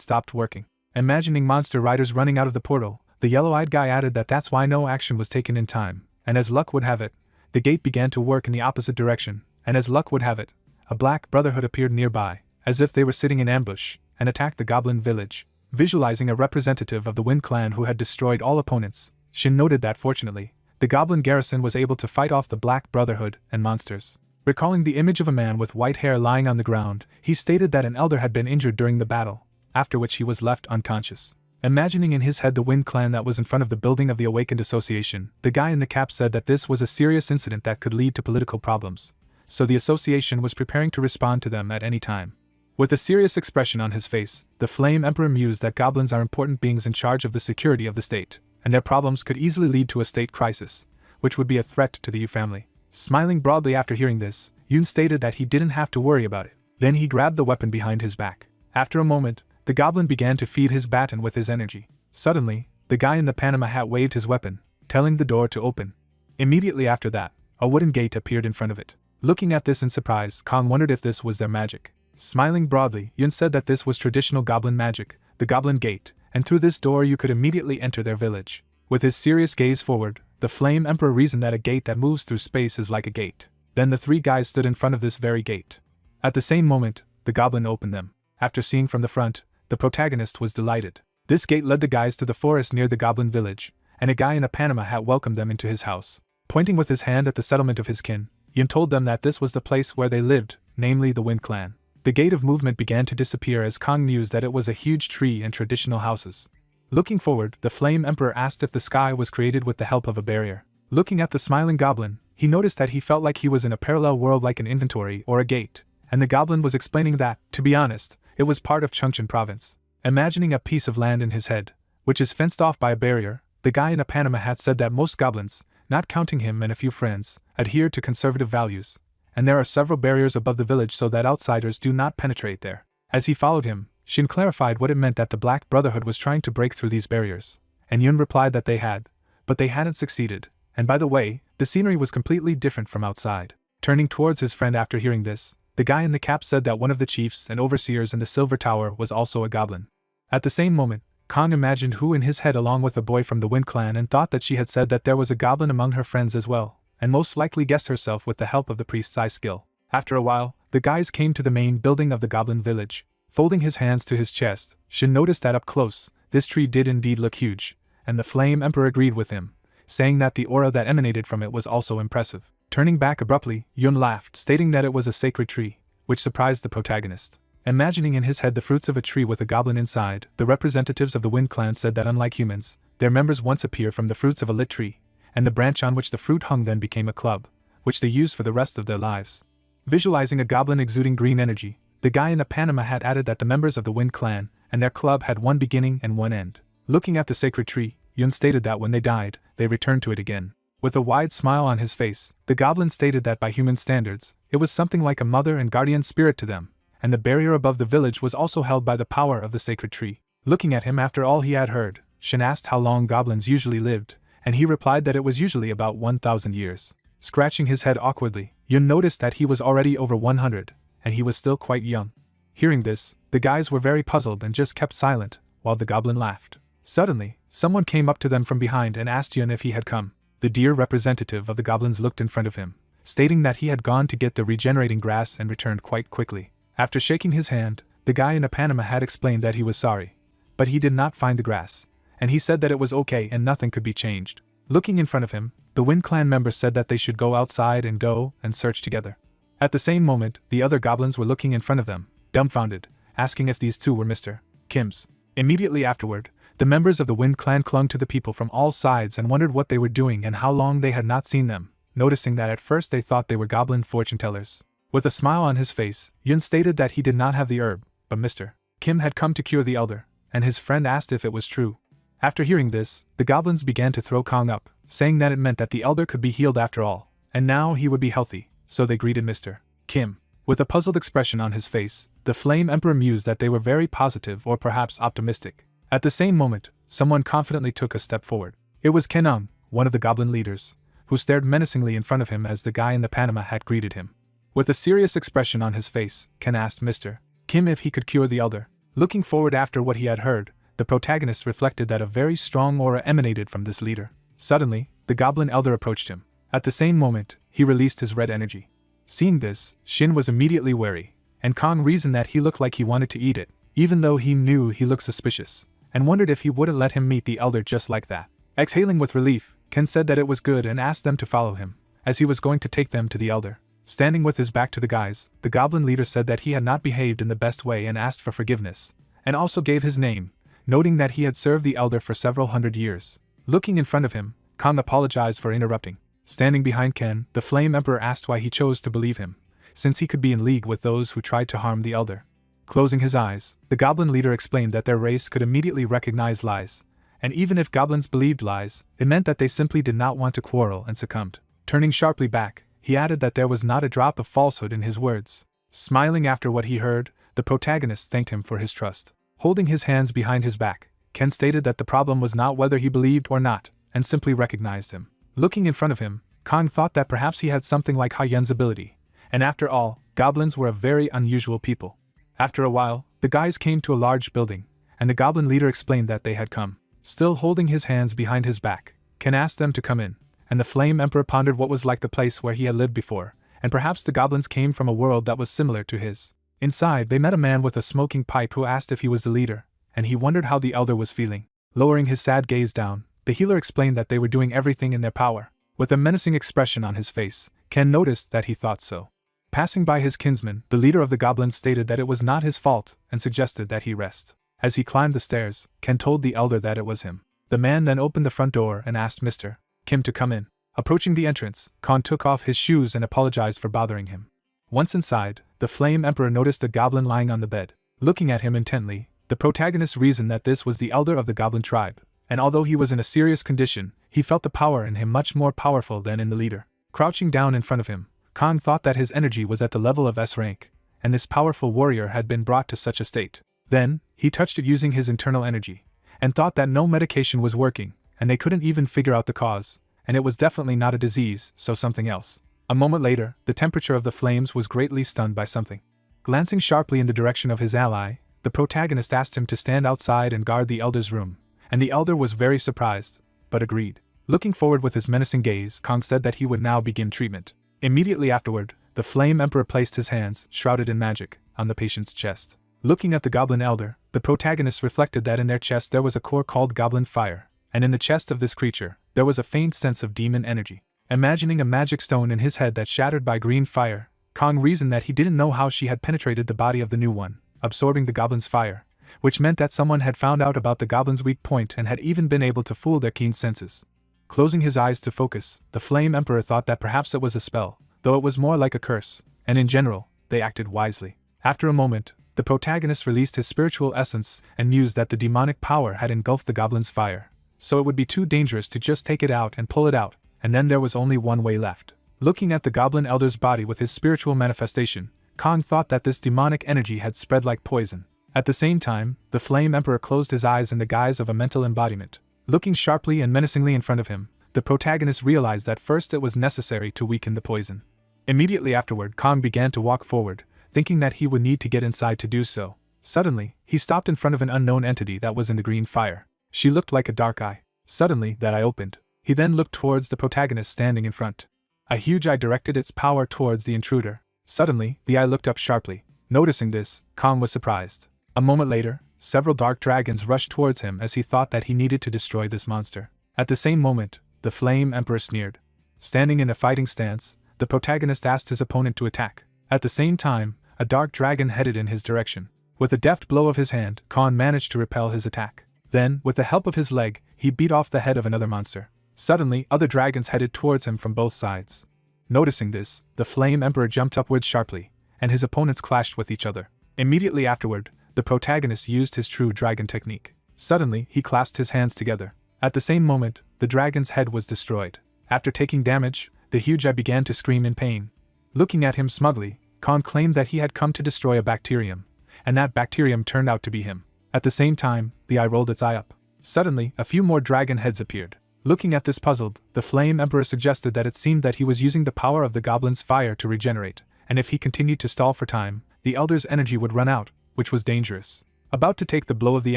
stopped working. Imagining monster riders running out of the portal, the yellow-eyed guy added that that's why no action was taken in time, and as luck would have it, the gate began to work in the opposite direction, and as luck would have it, a Black Brotherhood appeared nearby, as if they were sitting in ambush, and attacked the goblin village. Visualizing a representative of the Wind Clan who had destroyed all opponents, Shin noted that fortunately, the goblin garrison was able to fight off the Black Brotherhood and monsters. Recalling the image of a man with white hair lying on the ground, he stated that an elder had been injured during the battle, after which he was left unconscious. Imagining in his head the Wind Clan that was in front of the building of the Awakened Association, the guy in the cap said that this was a serious incident that could lead to political problems, so the association was preparing to respond to them at any time. With a serious expression on his face, the Flame Emperor mused that goblins are important beings in charge of the security of the state, and their problems could easily lead to a state crisis, which would be a threat to the Yu family. Smiling broadly after hearing this, Yun stated that he didn't have to worry about it. Then he grabbed the weapon behind his back. After a moment, the goblin began to feed his baton with his energy. Suddenly, the guy in the Panama hat waved his weapon, telling the door to open. Immediately after that, a wooden gate appeared in front of it. Looking at this in surprise, Kong wondered if this was their magic. Smiling broadly, Yun said that this was traditional goblin magic, the Goblin Gate, and through this door you could immediately enter their village. With his serious gaze forward, the Flame Emperor reasoned that a gate that moves through space is like a gate. Then the three guys stood in front of this very gate. At the same moment, the goblin opened them. After seeing from the front, the protagonist was delighted. This gate led the guys to the forest near the goblin village, and a guy in a Panama hat welcomed them into his house. Pointing with his hand at the settlement of his kin, Yun told them that this was the place where they lived, namely the Wind Clan. The gate of movement began to disappear as Kong mused that it was a huge tree and traditional houses. Looking forward, the Flame Emperor asked if the sky was created with the help of a barrier. Looking at the smiling goblin, he noticed that he felt like he was in a parallel world like an inventory or a gate, and the goblin was explaining that, to be honest, it was part of Chungcheon province. Imagining a piece of land in his head, which is fenced off by a barrier, the guy in a Panama hat said that most goblins, not counting him and a few friends, adhere to conservative values, and there are several barriers above the village so that outsiders do not penetrate there. As he followed him, Shin clarified what it meant that the Black Brotherhood was trying to break through these barriers, and Yun replied that they had, but they hadn't succeeded, and by the way, the scenery was completely different from outside. Turning towards his friend after hearing this, the guy in the cap said that one of the chiefs and overseers in the Silver Tower was also a goblin. At the same moment, Kong imagined Hu in his head along with a boy from the Wind Clan and thought that she had said that there was a goblin among her friends as well, and most likely guessed herself with the help of the priest's eye skill. After a while, the guys came to the main building of the goblin village. Folding his hands to his chest, Shin noticed that up close, this tree did indeed look huge, and the Flame Emperor agreed with him, saying that the aura that emanated from it was also impressive. Turning back abruptly, Yun laughed, stating that it was a sacred tree, which surprised the protagonist. Imagining in his head the fruits of a tree with a goblin inside, the representatives of the Wind Clan said that unlike humans, their members once appear from the fruits of a lit tree, and the branch on which the fruit hung then became a club, which they used for the rest of their lives. Visualizing a goblin exuding green energy, the guy in a Panama hat added that the members of the Wind Clan and their club had one beginning and one end. Looking at the sacred tree, Yun stated that when they died, they returned to it again. With a wide smile on his face, the goblin stated that by human standards, it was something like a mother and guardian spirit to them, and the barrier above the village was also held by the power of the sacred tree. Looking at him after all he had heard, Shin asked how long goblins usually lived, and he replied that it was usually about 1,000 years. Scratching his head awkwardly, Yun noticed that he was already over 100, and he was still quite young. Hearing this, the guys were very puzzled and just kept silent, while the goblin laughed. Suddenly, someone came up to them from behind and asked Yun if he had come. The dear representative of the goblins looked in front of him, stating that he had gone to get the regenerating grass and returned quite quickly. After shaking his hand, the guy in a Panama hat explained that he was sorry, but he did not find the grass, and he said that it was okay and nothing could be changed. Looking in front of him, the Wind Clan members said that they should go outside and go and search together. At the same moment, the other goblins were looking in front of them, dumbfounded, asking if these two were Mr. Kim's. Immediately afterward, the members of the Wind Clan clung to the people from all sides and wondered what they were doing and how long they had not seen them, noticing that at first they thought they were goblin fortune-tellers. With a smile on his face, Yun stated that he did not have the herb, but Mr. Kim had come to cure the elder, and his friend asked if it was true. After hearing this, the goblins began to throw Kong up, saying that it meant that the elder could be healed after all, and now he would be healthy, so they greeted Mr. Kim. With a puzzled expression on his face, the Flame Emperor mused that they were very positive or perhaps optimistic. At the same moment, someone confidently took a step forward. It was Kenung, one of the goblin leaders, who stared menacingly in front of him as the guy in the Panama hat greeted him. With a serious expression on his face, Ken asked Mr. Kim if he could cure the elder. Looking forward after what he had heard, the protagonist reflected that a very strong aura emanated from this leader. Suddenly, the goblin elder approached him. At the same moment, he released his red energy. Seeing this, Shin was immediately wary, and Kong reasoned that he looked like he wanted to eat it, even though he knew he looked suspicious, and wondered if he wouldn't let him meet the elder just like that. Exhaling with relief, Ken said that it was good and asked them to follow him, as he was going to take them to the elder. Standing with his back to the guys, the goblin leader said that he had not behaved in the best way and asked for forgiveness, and also gave his name, noting that he had served the elder for several hundred years. Looking in front of him, Kong apologized for interrupting. Standing behind Ken, the Flame Emperor asked why he chose to believe him, since he could be in league with those who tried to harm the elder. Closing his eyes, the goblin leader explained that their race could immediately recognize lies, and even if goblins believed lies, it meant that they simply did not want to quarrel and succumbed. Turning sharply back, he added that there was not a drop of falsehood in his words. Smiling after what he heard, the protagonist thanked him for his trust. Holding his hands behind his back, Ken stated that the problem was not whether he believed or not, and simply recognized him. Looking in front of him, Kong thought that perhaps he had something like Ha-Yun's ability, and after all, goblins were a very unusual people. After a while, the guys came to a large building, and the goblin leader explained that they had come. Still holding his hands behind his back, Ken asked them to come in, and the Flame Emperor pondered what was like the place where he had lived before, and perhaps the goblins came from a world that was similar to his. Inside, they met a man with a smoking pipe who asked if he was the leader, and he wondered how the elder was feeling. Lowering his sad gaze down, the healer explained that they were doing everything in their power. With a menacing expression on his face, Ken noticed that he thought so. Passing by his kinsman, the leader of the goblins stated that it was not his fault and suggested that he rest. As he climbed the stairs, Ken told the elder that it was him. The man then opened the front door and asked Mr. Kim to come in. Approaching the entrance, Kong took off his shoes and apologized for bothering him. Once inside, the Flame Emperor noticed a goblin lying on the bed. Looking at him intently, the protagonist reasoned that this was the elder of the goblin tribe, and although he was in a serious condition, he felt the power in him much more powerful than in the leader. Crouching down in front of him, Kong thought that his energy was at the level of S rank, and this powerful warrior had been brought to such a state. Then, he touched it using his internal energy, and thought that no medication was working, and they couldn't even figure out the cause, and it was definitely not a disease, so something else. A moment later, the temperature of the flames was greatly stunned by something. Glancing sharply in the direction of his ally, the protagonist asked him to stand outside and guard the elder's room, and the elder was very surprised, but agreed. Looking forward with his menacing gaze, Kong said that he would now begin treatment. Immediately afterward, the Flame Emperor placed his hands, shrouded in magic, on the patient's chest. Looking at the goblin elder, the protagonist reflected that in their chest there was a core called Goblin Fire, and in the chest of this creature, there was a faint sense of demon energy. Imagining a magic stone in his head that shattered by green fire, Kong reasoned that he didn't know how she had penetrated the body of the new one, absorbing the goblin's fire, which meant that someone had found out about the goblin's weak point and had even been able to fool their keen senses. Closing his eyes to focus, the Flame Emperor thought that perhaps it was a spell, though it was more like a curse, and in general, they acted wisely. After a moment, the protagonist released his spiritual essence and mused that the demonic power had engulfed the goblin's fire, so it would be too dangerous to just take it out and pull it out, and then there was only one way left. Looking at the goblin elder's body with his spiritual manifestation, Kong thought that this demonic energy had spread like poison. At the same time, the Flame Emperor closed his eyes in the guise of a mental embodiment. Looking sharply and menacingly in front of him, the protagonist realized that first it was necessary to weaken the poison. Immediately afterward, Kong began to walk forward, thinking that he would need to get inside to do so. Suddenly, he stopped in front of an unknown entity that was in the green fire. She looked like a dark eye. Suddenly, that eye opened. He then looked towards the protagonist standing in front. A huge eye directed its power towards the intruder. Suddenly, the eye looked up sharply. Noticing this, Kong was surprised. A moment later, several dark dragons rushed towards him as he thought that he needed to destroy this monster. At the same moment, the Flame Emperor sneered. Standing in a fighting stance, the protagonist asked his opponent to attack. At the same time, a dark dragon headed in his direction. With a deft blow of his hand, Kong managed to repel his attack. Then, with the help of his leg, he beat off the head of another monster. Suddenly, other dragons headed towards him from both sides. Noticing this, the Flame Emperor jumped upwards sharply, and his opponents clashed with each other. Immediately afterward, the protagonist used his true dragon technique. Suddenly, he clasped his hands together. At the same moment, the dragon's head was destroyed. After taking damage, the huge eye began to scream in pain. Looking at him smugly, Kong claimed that he had come to destroy a bacterium, and that bacterium turned out to be him. At the same time, the eye rolled its eye up. Suddenly, a few more dragon heads appeared. Looking at this puzzled, the Flame Emperor suggested that it seemed that he was using the power of the goblin's fire to regenerate, and if he continued to stall for time, the elder's energy would run out, which was dangerous. About to take the blow of the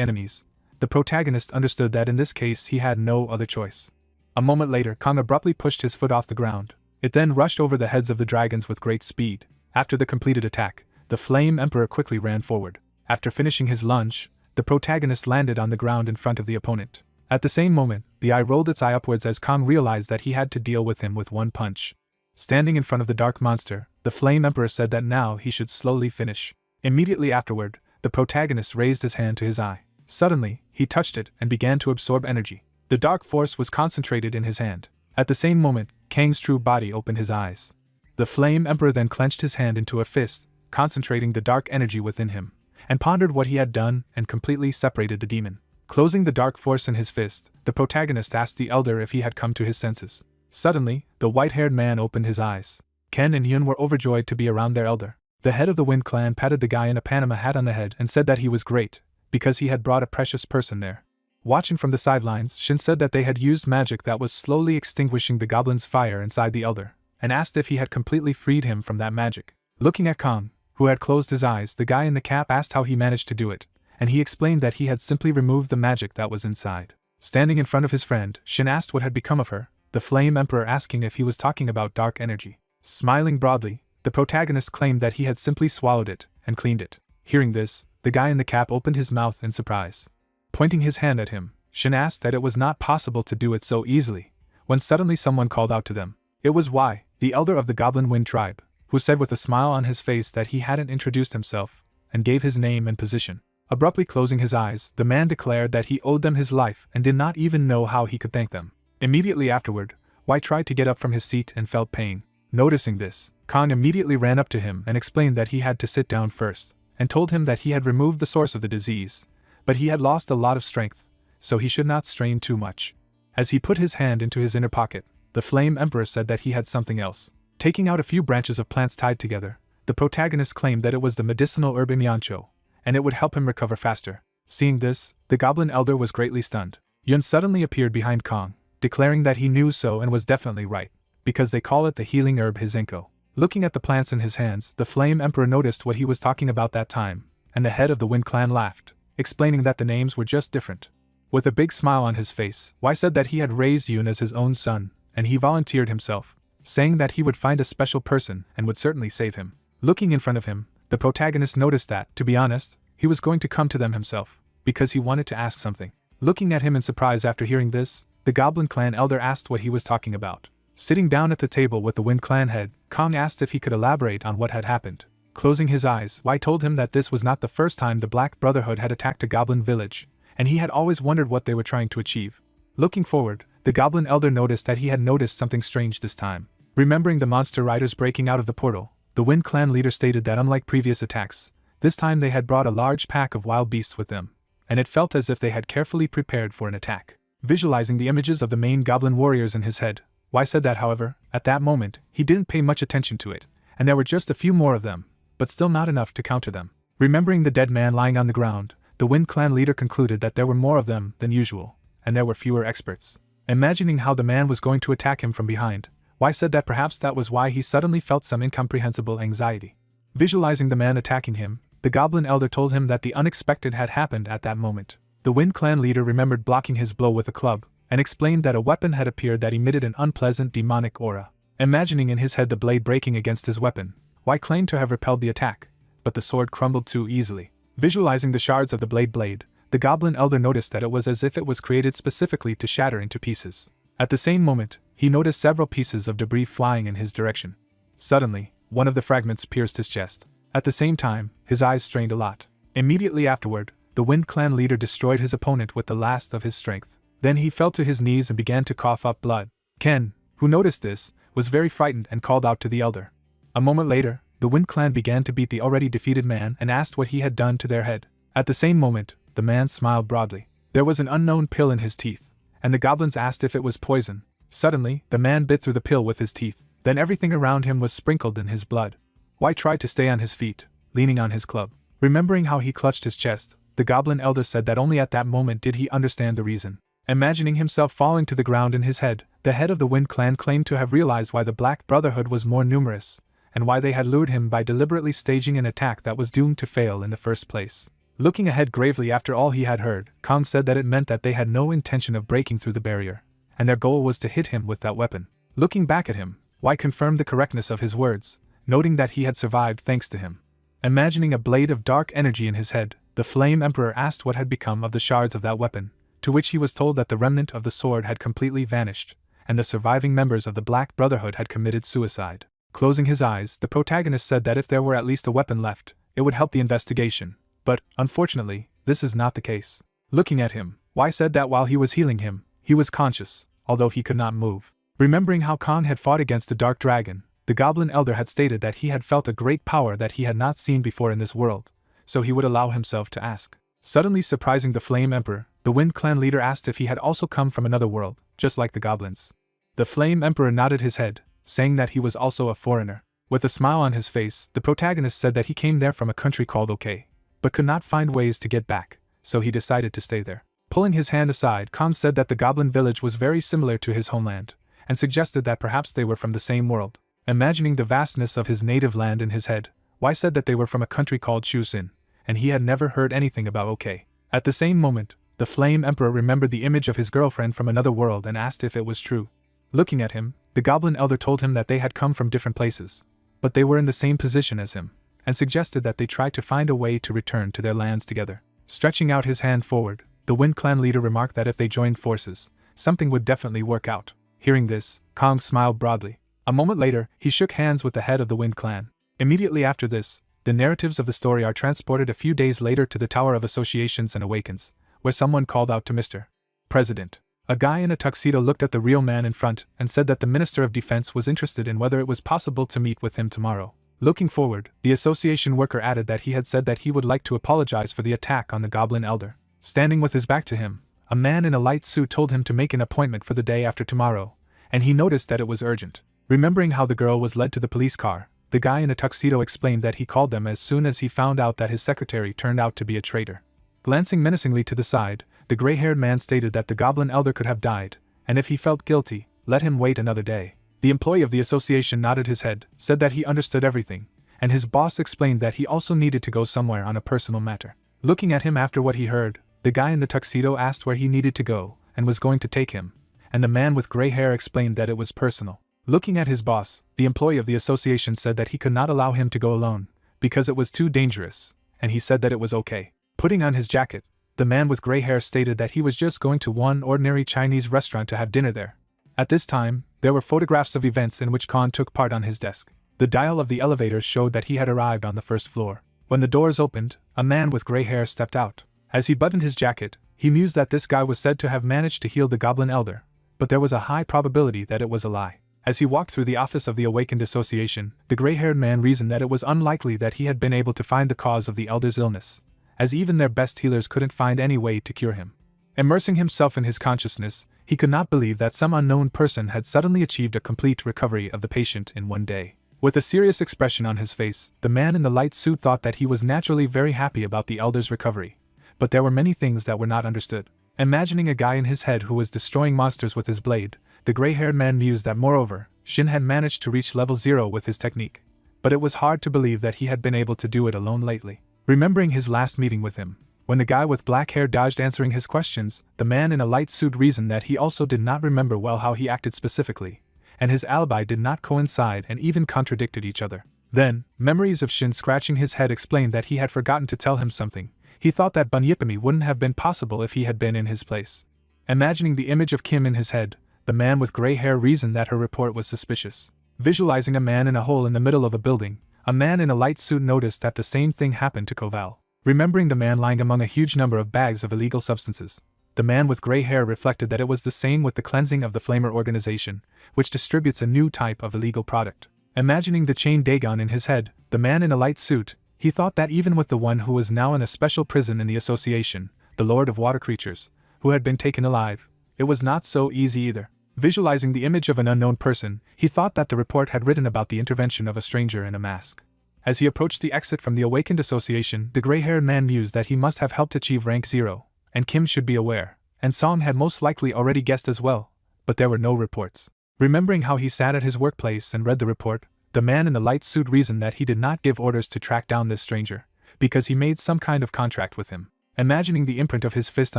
enemies, the protagonist understood that in this case he had no other choice. A moment later, Kong abruptly pushed his foot off the ground. It then rushed over the heads of the dragons with great speed. After the completed attack, the Flame Emperor quickly ran forward. After finishing his lunge, the protagonist landed on the ground in front of the opponent. At the same moment, the eye rolled its eye upwards as Kong realized that he had to deal with him with one punch. Standing in front of the dark monster, the Flame Emperor said that now he should slowly finish. Immediately afterward, the protagonist raised his hand to his eye. Suddenly, he touched it and began to absorb energy. The dark force was concentrated in his hand. At the same moment, Kang's true body opened his eyes. The Flame Emperor then clenched his hand into a fist, concentrating the dark energy within him, and pondered what he had done and completely separated the demon. Closing the dark force in his fist, the protagonist asked the elder if he had come to his senses. Suddenly, the white-haired man opened his eyes. Ken and Yun were overjoyed to be around their elder. The head of the Wind Clan patted the guy in a Panama hat on the head and said that he was great, because he had brought a precious person there. Watching from the sidelines, Shin said that they had used magic that was slowly extinguishing the goblin's fire inside the elder, and asked if he had completely freed him from that magic. Looking at Kong, who had closed his eyes, the guy in the cap asked how he managed to do it, and he explained that he had simply removed the magic that was inside. Standing in front of his friend, Shin asked what had become of her, the Flame Emperor asking if he was talking about dark energy. Smiling broadly, the protagonist claimed that he had simply swallowed it and cleaned it. Hearing this, the guy in the cap opened his mouth in surprise. Pointing his hand at him, Shin asked that it was not possible to do it so easily, when suddenly someone called out to them. It was Y, the elder of the Goblin Wind tribe, who said with a smile on his face that he hadn't introduced himself, and gave his name and position. Abruptly closing his eyes, the man declared that he owed them his life and did not even know how he could thank them. Immediately afterward, Y tried to get up from his seat and felt pain. Noticing this, Kong immediately ran up to him and explained that he had to sit down first, and told him that he had removed the source of the disease, but he had lost a lot of strength, so he should not strain too much. As he put his hand into his inner pocket, the Flame Emperor said that he had something else. Taking out a few branches of plants tied together, the protagonist claimed that it was the medicinal herb Imyancho, and it would help him recover faster. Seeing this, the Goblin Elder was greatly stunned. Yun suddenly appeared behind Kong, declaring that he knew so and was definitely right, because they call it the healing herb Hizenko. Looking at the plants in his hands, the Flame Emperor noticed what he was talking about that time, and the head of the Wind Clan laughed, explaining that the names were just different. With a big smile on his face, Y said that he had raised Yun as his own son, and he volunteered himself, saying that he would find a special person and would certainly save him. Looking in front of him, the protagonist noticed that, to be honest, he was going to come to them himself, because he wanted to ask something. Looking at him in surprise after hearing this, the Goblin Clan elder asked what he was talking about. Sitting down at the table with the Wind Clan head, Kong asked if he could elaborate on what had happened. Closing his eyes, Y told him that this was not the first time the Black Brotherhood had attacked a goblin village, and he had always wondered what they were trying to achieve. Looking forward, the Goblin Elder noticed that he had noticed something strange this time. Remembering the monster riders breaking out of the portal, the Wind Clan leader stated that unlike previous attacks, this time they had brought a large pack of wild beasts with them, and it felt as if they had carefully prepared for an attack. Visualizing the images of the main goblin warriors in his head, Y said that, however, at that moment, he didn't pay much attention to it, and there were just a few more of them, but still not enough to counter them. Remembering the dead man lying on the ground, the Wind Clan leader concluded that there were more of them than usual, and there were fewer experts. Imagining how the man was going to attack him from behind, Y said that perhaps that was why he suddenly felt some incomprehensible anxiety. Visualizing the man attacking him, the Goblin Elder told him that the unexpected had happened at that moment. The Wind Clan leader remembered blocking his blow with a club, and explained that a weapon had appeared that emitted an unpleasant demonic aura. Imagining in his head the blade breaking against his weapon, Y claimed to have repelled the attack, but the sword crumbled too easily. Visualizing the shards of the blade, the Goblin Elder noticed that it was as if it was created specifically to shatter into pieces. At the same moment, he noticed several pieces of debris flying in his direction. Suddenly, one of the fragments pierced his chest. At the same time, his eyes strained a lot. Immediately afterward, the Wind Clan leader destroyed his opponent with the last of his strength. Then he fell to his knees and began to cough up blood. Ken, who noticed this, was very frightened and called out to the elder. A moment later, the Wind Clan began to beat the already defeated man and asked what he had done to their head. At the same moment, the man smiled broadly. There was an unknown pill in his teeth, and the goblins asked if it was poison. Suddenly, the man bit through the pill with his teeth. Then everything around him was sprinkled in his blood. Y tried to stay on his feet, leaning on his club. Remembering how he clutched his chest, the Goblin Elder said that only at that moment did he understand the reason. Imagining himself falling to the ground in his head, the head of the Wind Clan claimed to have realized why the Black Brotherhood was more numerous, and why they had lured him by deliberately staging an attack that was doomed to fail in the first place. Looking ahead gravely after all he had heard, Kong said that it meant that they had no intention of breaking through the barrier, and their goal was to hit him with that weapon. Looking back at him, Y confirmed the correctness of his words, noting that he had survived thanks to him. Imagining a blade of dark energy in his head, the Flame Emperor asked what had become of the shards of that weapon, to which he was told that the remnant of the sword had completely vanished, and the surviving members of the Black Brotherhood had committed suicide. Closing his eyes, the protagonist said that if there were at least a weapon left, it would help the investigation, but, unfortunately, this is not the case. Looking at him, Y said that while he was healing him, he was conscious, although he could not move. Remembering how Kong had fought against the Dark Dragon, the Goblin Elder had stated that he had felt a great power that he had not seen before in this world, so he would allow himself to ask. Suddenly surprising the Flame Emperor, the Wind Clan leader asked if he had also come from another world, just like the goblins. The Flame Emperor nodded his head, saying that he was also a foreigner. With a smile on his face, the protagonist said that he came there from a country called OK, but could not find ways to get back, so he decided to stay there. Pulling his hand aside, Khan said that the goblin village was very similar to his homeland, and suggested that perhaps they were from the same world. Imagining the vastness of his native land in his head, Y said that they were from a country called Shusin, and he had never heard anything about OK. At the same moment, the Flame Emperor remembered the image of his girlfriend from another world and asked if it was true. Looking at him, the Goblin Elder told him that they had come from different places, but they were in the same position as him, and suggested that they try to find a way to return to their lands together. Stretching out his hand forward, the Wind Clan leader remarked that if they joined forces, something would definitely work out. Hearing this, Kong smiled broadly. A moment later, he shook hands with the head of the Wind Clan. Immediately after this, the narratives of the story are transported a few days later to the Tower of Associations and Awakens, where someone called out to Mr. President. A guy in a tuxedo looked at the real man in front and said that the Minister of Defense was interested in whether it was possible to meet with him tomorrow. Looking forward, the association worker added that he had said that he would like to apologize for the attack on the Goblin Elder. Standing with his back to him, a man in a light suit told him to make an appointment for the day after tomorrow, and he noticed that it was urgent. Remembering how the girl was led to the police car, the guy in a tuxedo explained that he called them as soon as he found out that his secretary turned out to be a traitor. Glancing menacingly to the side, the gray-haired man stated that the Goblin Elder could have died, and if he felt guilty, let him wait another day. The employee of the association nodded his head, said that he understood everything, and his boss explained that he also needed to go somewhere on a personal matter. Looking at him after what he heard, the guy in the tuxedo asked where he needed to go, and was going to take him, and the man with gray hair explained that it was personal. Looking at his boss, the employee of the association said that he could not allow him to go alone, because it was too dangerous, and he said that it was okay. Putting on his jacket, the man with gray hair stated that he was just going to one ordinary Chinese restaurant to have dinner there. At this time, there were photographs of events in which Khan took part on his desk. The dial of the elevator showed that he had arrived on the first floor. When the doors opened, a man with gray hair stepped out. As he buttoned his jacket, he mused that this guy was said to have managed to heal the Goblin Elder, but there was a high probability that it was a lie. As he walked through the office of the Awakened Association, the gray-haired man reasoned that it was unlikely that he had been able to find the cause of the Elder's illness, as even their best healers couldn't find any way to cure him. Immersing himself in his consciousness, he could not believe that some unknown person had suddenly achieved a complete recovery of the patient in one day. With a serious expression on his face, the man in the light suit thought that he was naturally very happy about the Elder's recovery, but there were many things that were not understood. Imagining a guy in his head who was destroying monsters with his blade, the gray-haired man mused that moreover, Shin had managed to reach level 0 with his technique, but it was hard to believe that he had been able to do it alone lately. Remembering his last meeting with him, when the guy with black hair dodged answering his questions, the man in a light suit reasoned that he also did not remember well how he acted specifically, and his alibi did not coincide and even contradicted each other. Then, memories of Shin scratching his head explained that he had forgotten to tell him something. He thought that Bunyipami wouldn't have been possible if he had been in his place. Imagining the image of Kim in his head, the man with gray hair reasoned that her report was suspicious. Visualizing a man in a hole in the middle of a building, a man in a light suit noticed that the same thing happened to Koval. Remembering the man lying among a huge number of bags of illegal substances, the man with gray hair reflected that it was the same with the cleansing of the Flamer organization, which distributes a new type of illegal product. Imagining the chain Dagon in his head, the man in a light suit, he thought that even with the one who was now in a special prison in the association, the Lord of Water Creatures, who had been taken alive, it was not so easy either. Visualizing the image of an unknown person, he thought that the report had written about the intervention of a stranger in a mask. As he approached the exit from the Awakened Association, the gray-haired man mused that he must have helped achieve rank 0, and Kim should be aware, and Song had most likely already guessed as well, but there were no reports. Remembering how he sat at his workplace and read the report, the man in the light suit reasoned that he did not give orders to track down this stranger, because he made some kind of contract with him. Imagining the imprint of his fist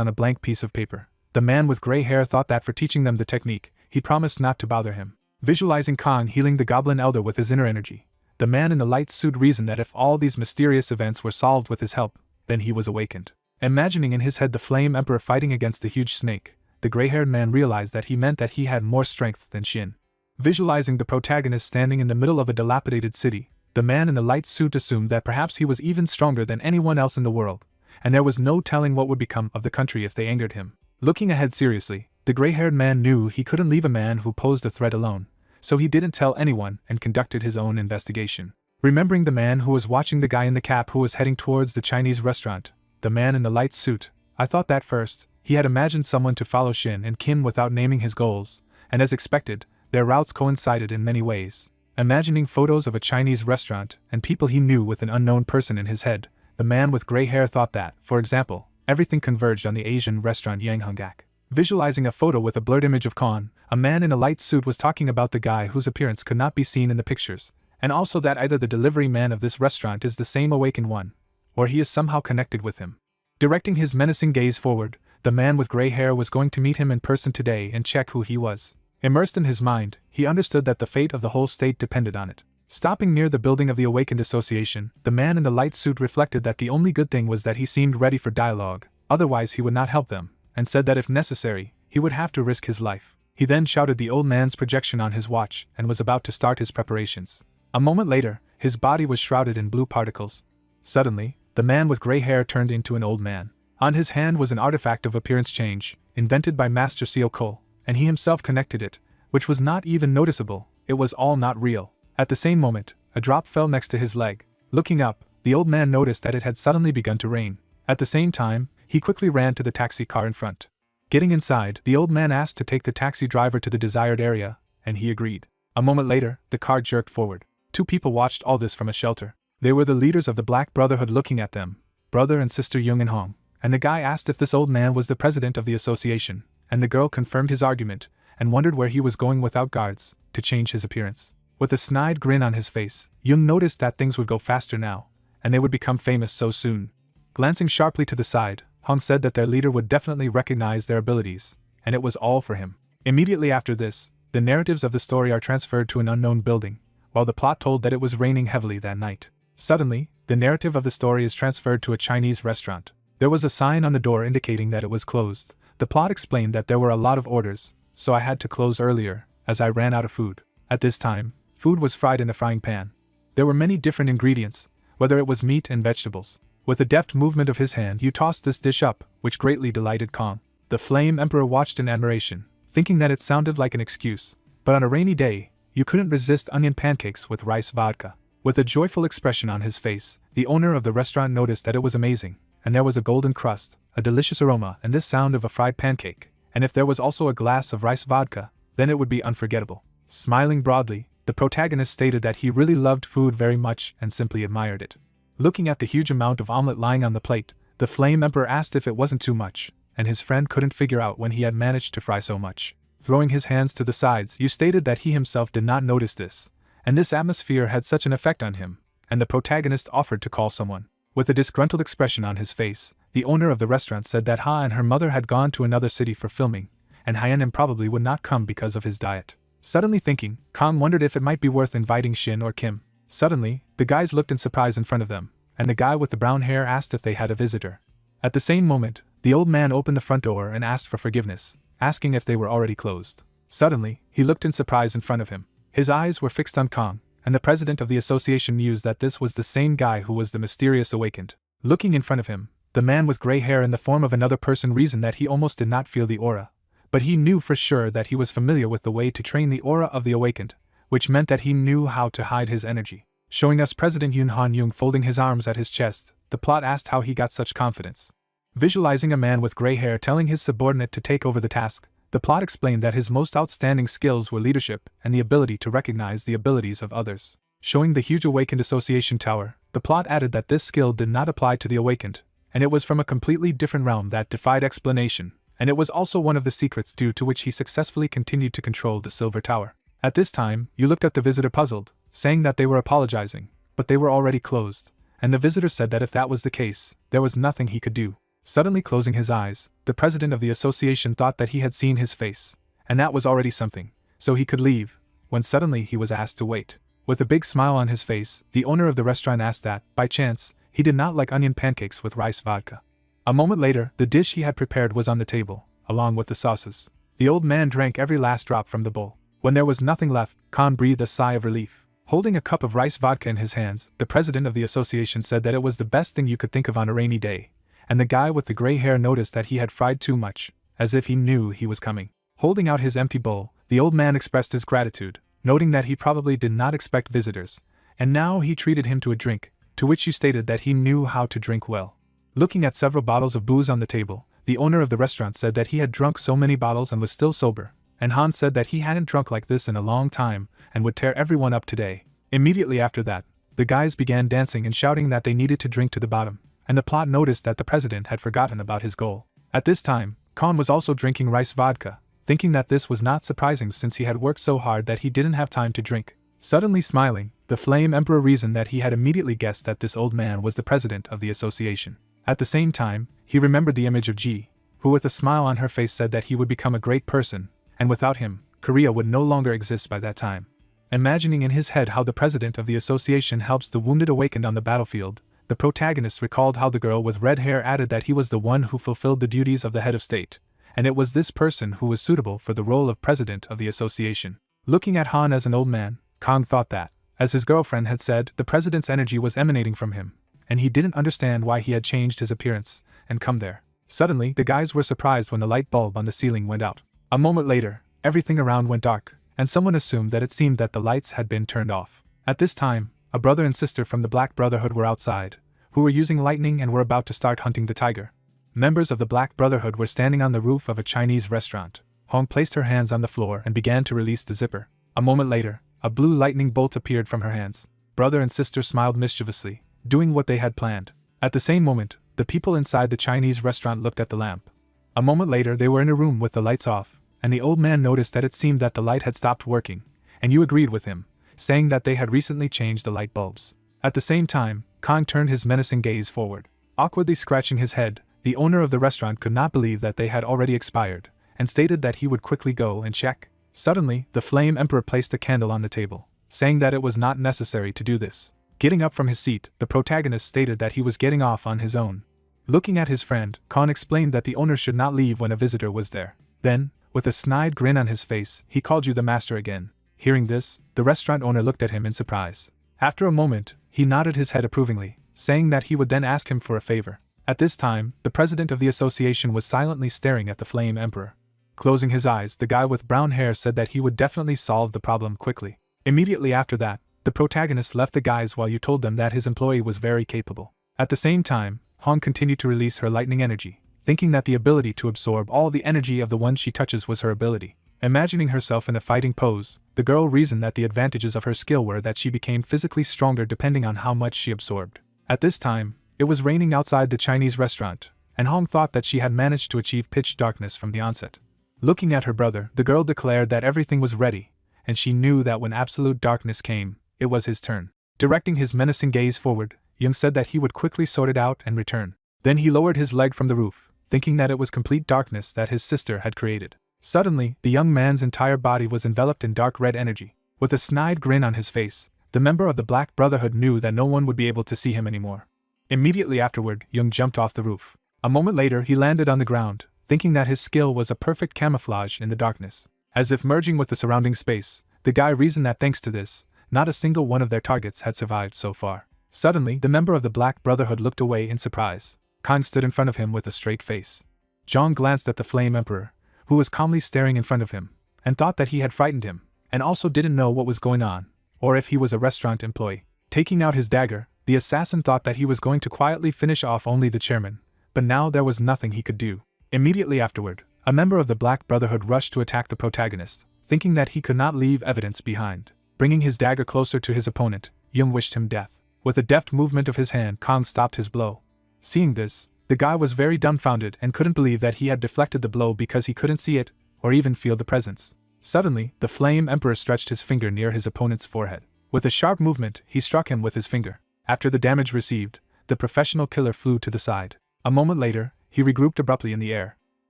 on a blank piece of paper, the man with gray hair thought that for teaching them the technique, he promised not to bother him. Visualizing Kong healing the Goblin Elder with his inner energy, the man in the light suit reasoned that if all these mysterious events were solved with his help, then he was awakened. Imagining in his head the Flame Emperor fighting against the huge snake, the gray-haired man realized that he meant that he had more strength than Shin. Visualizing the protagonist standing in the middle of a dilapidated city, the man in the light suit assumed that perhaps he was even stronger than anyone else in the world, and there was no telling what would become of the country if they angered him. Looking ahead seriously, the gray-haired man knew he couldn't leave a man who posed a threat alone, so he didn't tell anyone and conducted his own investigation. Remembering the man who was watching the guy in the cap who was heading towards the Chinese restaurant, the man in the light suit, I thought that first, he had imagined someone to follow Shin and Kim without naming his goals, and as expected, their routes coincided in many ways. Imagining photos of a Chinese restaurant and people he knew with an unknown person in his head, the man with gray hair thought that, for example, everything converged on the Asian restaurant Yanghungak. Visualizing a photo with a blurred image of Khan, a man in a light suit was talking about the guy whose appearance could not be seen in the pictures, and also that either the delivery man of this restaurant is the same awakened one, or he is somehow connected with him. Directing his menacing gaze forward, the man with gray hair was going to meet him in person today and check who he was. Immersed in his mind, he understood that the fate of the whole state depended on it. Stopping near the building of the Awakened Association, the man in the light suit reflected that the only good thing was that he seemed ready for dialogue, otherwise he would not help them, and said that if necessary, he would have to risk his life. He then shouted the old man's projection on his watch and was about to start his preparations. A moment later, his body was shrouded in blue particles. Suddenly, the man with gray hair turned into an old man. On his hand was an artifact of appearance change, invented by Master Seo Cole, and he himself connected it, which was not even noticeable. It was all not real. At the same moment, a drop fell next to his leg. Looking up, the old man noticed that it had suddenly begun to rain. At the same time, he quickly ran to the taxi car in front. Getting inside, the old man asked to take the taxi driver to the desired area, and he agreed. A moment later, the car jerked forward. Two people watched all this from a shelter. They were the leaders of the Black Brotherhood looking at them, brother and sister Jung and Hong, and the guy asked if this old man was the president of the association, and the girl confirmed his argument, and wondered where he was going without guards, to change his appearance. With a snide grin on his face, Jung noticed that things would go faster now, and they would become famous so soon. Glancing sharply to the side, Hong said that their leader would definitely recognize their abilities, and it was all for him. Immediately after this, the narratives of the story are transferred to an unknown building, while the plot told that it was raining heavily that night. Suddenly, the narrative of the story is transferred to a Chinese restaurant. There was a sign on the door indicating that it was closed. The plot explained that there were a lot of orders, so I had to close earlier, as I ran out of food. At this time, food was fried in a frying pan. There were many different ingredients, whether it was meat and vegetables. With a deft movement of his hand, you tossed this dish up, which greatly delighted Kong. The Flame Emperor watched in admiration, thinking that it sounded like an excuse, but on a rainy day, you couldn't resist onion pancakes with rice vodka. With a joyful expression on his face, the owner of the restaurant noticed that it was amazing, and there was a golden crust, a delicious aroma, and this sound of a fried pancake, and if there was also a glass of rice vodka, then it would be unforgettable. Smiling broadly, the protagonist stated that he really loved food very much and simply admired it. Looking at the huge amount of omelet lying on the plate, the Flame Emperor asked if it wasn't too much, and his friend couldn't figure out when he had managed to fry so much. Throwing his hands to the sides, you stated that he himself did not notice this, and this atmosphere had such an effect on him, and the protagonist offered to call someone. With a disgruntled expression on his face, the owner of the restaurant said that Ha and her mother had gone to another city for filming, and Hyenim probably would not come because of his diet. Suddenly thinking, Kong wondered if it might be worth inviting Shin or Kim. Suddenly, the guys looked in surprise in front of them, and the guy with the brown hair asked if they had a visitor. At the same moment, the old man opened the front door and asked for forgiveness, asking if they were already closed. Suddenly, he looked in surprise in front of him. His eyes were fixed on Kong, and the president of the association mused that this was the same guy who was the mysterious awakened. Looking in front of him, the man with gray hair in the form of another person reasoned that he almost did not feel the aura, but he knew for sure that he was familiar with the way to train the aura of the awakened, which meant that he knew how to hide his energy. Showing us President Yoon Han Young folding his arms at his chest, the plot asked how he got such confidence. Visualizing a man with gray hair telling his subordinate to take over the task, the plot explained that his most outstanding skills were leadership and the ability to recognize the abilities of others. Showing the huge Awakened Association Tower, the plot added that this skill did not apply to the Awakened, and it was from a completely different realm that defied explanation, and it was also one of the secrets due to which he successfully continued to control the Silver Tower. At this time, you looked at the visitor puzzled, saying that they were apologizing, but they were already closed, and the visitor said that if that was the case, there was nothing he could do. Suddenly closing his eyes, the president of the association thought that he had seen his face, and that was already something, so he could leave, when suddenly he was asked to wait. With a big smile on his face, the owner of the restaurant asked that, by chance, he did not like onion pancakes with rice vodka. A moment later, the dish he had prepared was on the table, along with the sauces. The old man drank every last drop from the bowl. When there was nothing left, Khan breathed a sigh of relief. Holding a cup of rice vodka in his hands, the president of the association said that it was the best thing you could think of on a rainy day, and the guy with the gray hair noticed that he had fried too much, as if he knew he was coming. Holding out his empty bowl, the old man expressed his gratitude, noting that he probably did not expect visitors, and now he treated him to a drink, to which he stated that he knew how to drink well. Looking at several bottles of booze on the table, the owner of the restaurant said that he had drunk so many bottles and was still sober, and Han said that he hadn't drunk like this in a long time and would tear everyone up today. Immediately after that, the guys began dancing and shouting that they needed to drink to the bottom, and the plot noticed that the president had forgotten about his goal. At this time, Khan was also drinking rice vodka, thinking that this was not surprising since he had worked so hard that he didn't have time to drink. Suddenly smiling, the Flame Emperor reasoned that he had immediately guessed that this old man was the president of the association. At the same time, he remembered the image of Ji, who with a smile on her face said that he would become a great person, and without him, Korea would no longer exist by that time. Imagining in his head how the president of the association helps the wounded awakened on the battlefield, the protagonist recalled how the girl with red hair added that he was the one who fulfilled the duties of the head of state, and it was this person who was suitable for the role of president of the association. Looking at Han as an old man, Kang thought that, as his girlfriend had said, the president's energy was emanating from him, and he didn't understand why he had changed his appearance and come there. Suddenly, the guys were surprised when the light bulb on the ceiling went out. A moment later, everything around went dark, and someone assumed that it seemed that the lights had been turned off. At this time, a brother and sister from the Black Brotherhood were outside, who were using lightning and were about to start hunting the tiger. Members of the Black Brotherhood were standing on the roof of a Chinese restaurant. Hong placed her hands on the floor and began to release the zipper. A moment later, a blue lightning bolt appeared from her hands. Brother and sister smiled mischievously, doing what they had planned. At the same moment, the people inside the Chinese restaurant looked at the lamp. A moment later, they were in a room with the lights off, and the old man noticed that it seemed that the light had stopped working, and you agreed with him, saying that they had recently changed the light bulbs. At the same time, Kang turned his menacing gaze forward. Awkwardly scratching his head, the owner of the restaurant could not believe that they had already expired, and stated that he would quickly go and check. Suddenly, the Flame Emperor placed a candle on the table, saying that it was not necessary to do this. Getting up from his seat, the protagonist stated that he was getting off on his own. Looking at his friend, Khan explained that the owner should not leave when a visitor was there. Then, with a snide grin on his face, he called you the master again. Hearing this, the restaurant owner looked at him in surprise. After a moment, he nodded his head approvingly, saying that he would then ask him for a favor. At this time, the president of the association was silently staring at the Flame Emperor. Closing his eyes, the guy with brown hair said that he would definitely solve the problem quickly. Immediately after that, the protagonist left the guys while you told them that his employee was very capable. At the same time, Hong continued to release her lightning energy, thinking that the ability to absorb all the energy of the one she touches was her ability. Imagining herself in a fighting pose, the girl reasoned that the advantages of her skill were that she became physically stronger depending on how much she absorbed. At this time, it was raining outside the Chinese restaurant, and Hong thought that she had managed to achieve pitch darkness from the onset. Looking at her brother, the girl declared that everything was ready, and she knew that when absolute darkness came, it was his turn. Directing his menacing gaze forward, Young said that he would quickly sort it out and return. Then he lowered his leg from the roof, thinking that it was complete darkness that his sister had created. Suddenly, the young man's entire body was enveloped in dark red energy. With a snide grin on his face, the member of the Black Brotherhood knew that no one would be able to see him anymore. Immediately afterward, Young jumped off the roof. A moment later, he landed on the ground, thinking that his skill was a perfect camouflage in the darkness. As if merging with the surrounding space, the guy reasoned that thanks to this, not a single one of their targets had survived so far. Suddenly, the member of the Black Brotherhood looked away in surprise. Kang stood in front of him with a straight face. Zhang glanced at the Flame Emperor, who was calmly staring in front of him, and thought that he had frightened him, and also didn't know what was going on, or if he was a restaurant employee. Taking out his dagger, the assassin thought that he was going to quietly finish off only the chairman, but now there was nothing he could do. Immediately afterward, a member of the Black Brotherhood rushed to attack the protagonist, thinking that he could not leave evidence behind. Bringing his dagger closer to his opponent, Young wished him death. With a deft movement of his hand, Kang stopped his blow. Seeing this, the guy was very dumbfounded and couldn't believe that he had deflected the blow because he couldn't see it, or even feel the presence. Suddenly, the Flame Emperor stretched his finger near his opponent's forehead. With a sharp movement, he struck him with his finger. After the damage received, the professional killer flew to the side. A moment later, he regrouped abruptly in the air.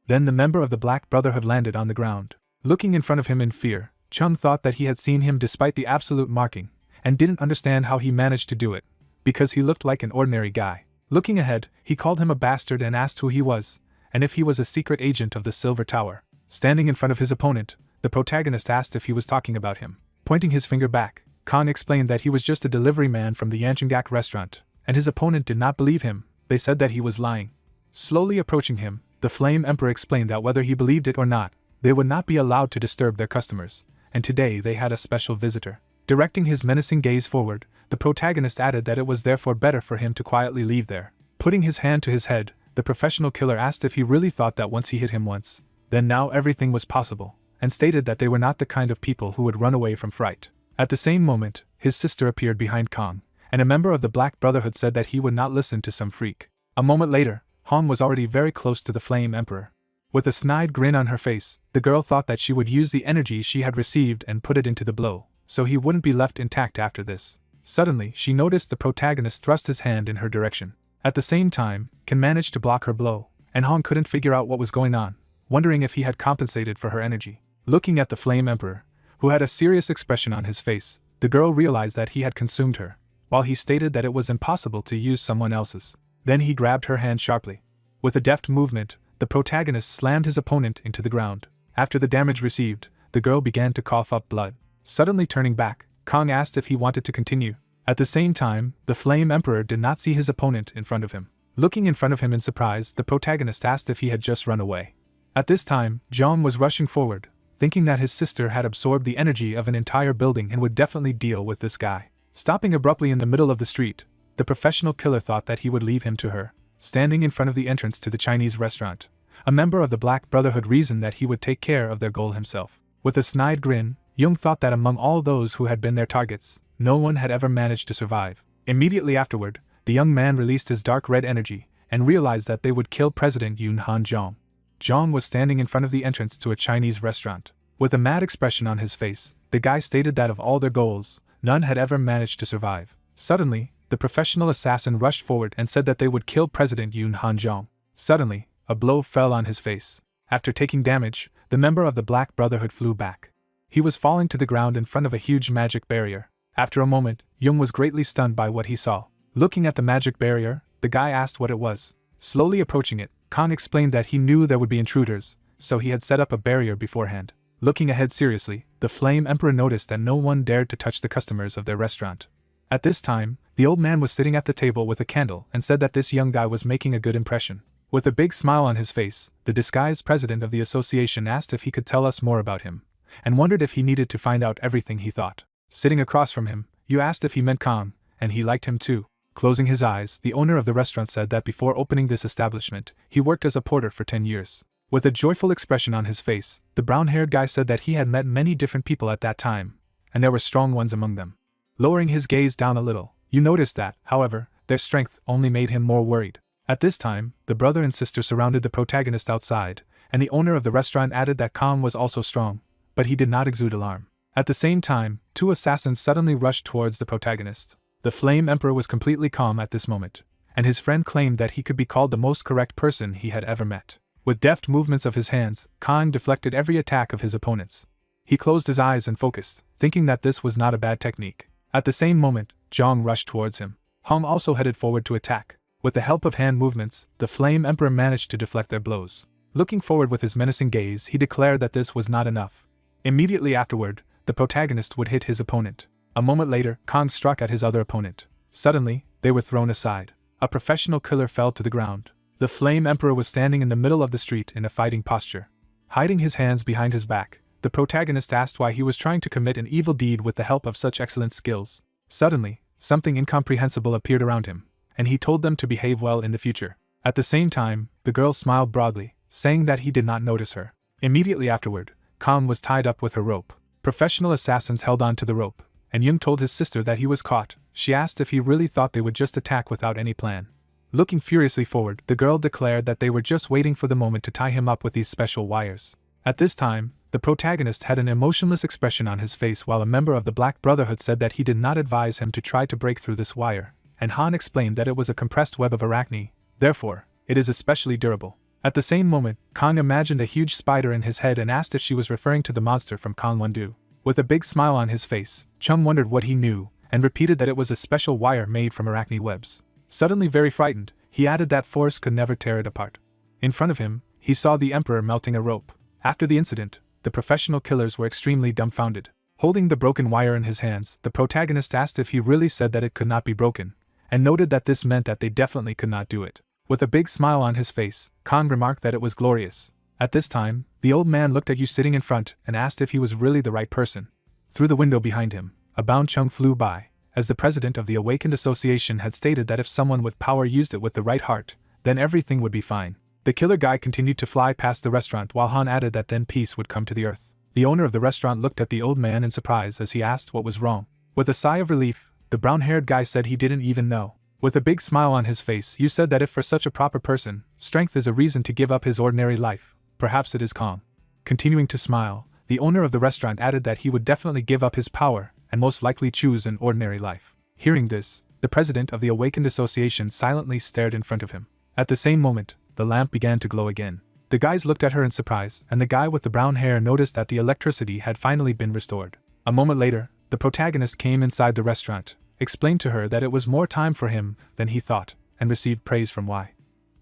Then the member of the Black Brotherhood landed on the ground. Looking in front of him in fear, Chung thought that he had seen him despite the absolute marking, and didn't understand how he managed to do it, because he looked like an ordinary guy. Looking ahead, he called him a bastard and asked who he was, and if he was a secret agent of the Silver Tower. Standing in front of his opponent, the protagonist asked if he was talking about him. Pointing his finger back, Kang explained that he was just a delivery man from the Yanchengak restaurant, and his opponent did not believe him. They said that he was lying. Slowly approaching him, the Flame Emperor explained that whether he believed it or not, they would not be allowed to disturb their customers, and today they had a special visitor. Directing his menacing gaze forward, the protagonist added that it was therefore better for him to quietly leave there. Putting his hand to his head, the professional killer asked if he really thought that once he hit him once, then now everything was possible, and stated that they were not the kind of people who would run away from fright. At the same moment, his sister appeared behind Kang, and a member of the Black Brotherhood said that he would not listen to some freak. A moment later, Han was already very close to the Flame Emperor. With a snide grin on her face, the girl thought that she would use the energy she had received and put it into the blow, so he wouldn't be left intact after this. Suddenly, she noticed the protagonist thrust his hand in her direction. At the same time, Ken managed to block her blow, and Han couldn't figure out what was going on, wondering if he had compensated for her energy. Looking at the Flame Emperor, who had a serious expression on his face, the girl realized that he had consumed her, while he stated that it was impossible to use someone else's. Then he grabbed her hand sharply. With a deft movement, the protagonist slammed his opponent into the ground. After the damage received, the girl began to cough up blood. Suddenly turning back, Kang asked if he wanted to continue. At the same time, the Flame Emperor did not see his opponent in front of him. Looking in front of him in surprise, the protagonist asked if he had just run away. At this time, John was rushing forward, thinking that his sister had absorbed the energy of an entire building and would definitely deal with this guy. Stopping abruptly in the middle of the street, the professional killer thought that he would leave him to her. Standing in front of the entrance to the Chinese restaurant, a member of the Black Brotherhood reasoned that he would take care of their goal himself. With a snide grin, Jung thought that among all those who had been their targets, no one had ever managed to survive. Immediately afterward, the young man released his dark red energy and realized that they would kill President Yoon Han-jong. John was standing in front of the entrance to a Chinese restaurant. With a mad expression on his face, the guy stated that of all their goals, none had ever managed to survive. Suddenly, the professional assassin rushed forward and said that they would kill President Yoon Han-jong. Suddenly, a blow fell on his face. After taking damage, the member of the Black Brotherhood flew back. He was falling to the ground in front of a huge magic barrier. After a moment, Jung was greatly stunned by what he saw. Looking at the magic barrier, the guy asked what it was. Slowly approaching it, Kang explained that he knew there would be intruders, so he had set up a barrier beforehand. Looking ahead seriously, the Flame Emperor noticed that no one dared to touch the customers of their restaurant. At this time, the old man was sitting at the table with a candle and said that this young guy was making a good impression. With a big smile on his face, the disguised president of the association asked if he could tell us more about him, and wondered if he needed to find out everything he thought. Sitting across from him, Yu asked if he meant Kang, and he liked him too. Closing his eyes, the owner of the restaurant said that before opening this establishment, he worked as a porter for 10 years. With a joyful expression on his face, the brown-haired guy said that he had met many different people at that time, and there were strong ones among them. Lowering his gaze down a little, you noticed that, however, their strength only made him more worried. At this time, the brother and sister surrounded the protagonist outside, and the owner of the restaurant added that Kang was also strong, but he did not exude alarm. At the same time, two assassins suddenly rushed towards the protagonist. The Flame Emperor was completely calm at this moment, and his friend claimed that he could be called the most correct person he had ever met. With deft movements of his hands, Kang deflected every attack of his opponents. He closed his eyes and focused, thinking that this was not a bad technique. At the same moment, Zhang rushed towards him. Hong also headed forward to attack. With the help of hand movements, the Flame Emperor managed to deflect their blows. Looking forward with his menacing gaze, he declared that this was not enough. Immediately afterward, the protagonist would hit his opponent. A moment later, Kang struck at his other opponent. Suddenly, they were thrown aside. A professional killer fell to the ground. The Flame Emperor was standing in the middle of the street in a fighting posture. Hiding his hands behind his back, the protagonist asked why he was trying to commit an evil deed with the help of such excellent skills. Suddenly, something incomprehensible appeared around him, and he told them to behave well in the future. At the same time, the girl smiled broadly, saying that he did not notice her. Immediately afterward, Kang was tied up with her rope. Professional assassins held on to the rope, and Jung told his sister that he was caught. She asked if he really thought they would just attack without any plan. Looking furiously forward, the girl declared that they were just waiting for the moment to tie him up with these special wires. At this time, the protagonist had an emotionless expression on his face while a member of the Black Brotherhood said that he did not advise him to try to break through this wire, and Han explained that it was a compressed web of arachne, therefore, it is especially durable. At the same moment, Kang imagined a huge spider in his head and asked if she was referring to the monster from Kanwon-do. With a big smile on his face, Chung wondered what he knew, and repeated that it was a special wire made from arachne webs. Suddenly very frightened, He added that force could never tear it apart. In front of him, he saw the Emperor melting a rope. After the incident, the professional killers were extremely dumbfounded. Holding the broken wire in his hands, the protagonist asked if he really said that it could not be broken, and noted that this meant that they definitely could not do it. With a big smile on his face, Kang remarked that it was glorious. At this time, the old man looked at Yu sitting in front and asked if he was really the right person. Through the window behind him, a bound chung flew by, as the president of the Awakened Association had stated that if someone with power used it with the right heart, then everything would be fine. The killer guy continued to fly past the restaurant while Han added that then peace would come to the earth. The owner of the restaurant looked at the old man in surprise as he asked what was wrong. With a sigh of relief, the brown-haired guy said he didn't even know. With a big smile on his face, Yu said that if for such a proper person, strength is a reason to give up his ordinary life, perhaps it is Kang. Continuing to smile, the owner of the restaurant added that he would definitely give up his power and most likely choose an ordinary life. Hearing this, the president of the Awakened Association silently stared in front of him. At the same moment, the lamp began to glow again. The guys looked at her in surprise, and the guy with the brown hair noticed that the electricity had finally been restored. A moment later, the protagonist came inside the restaurant, explained to her that it was more time for him than he thought, and received praise from Y.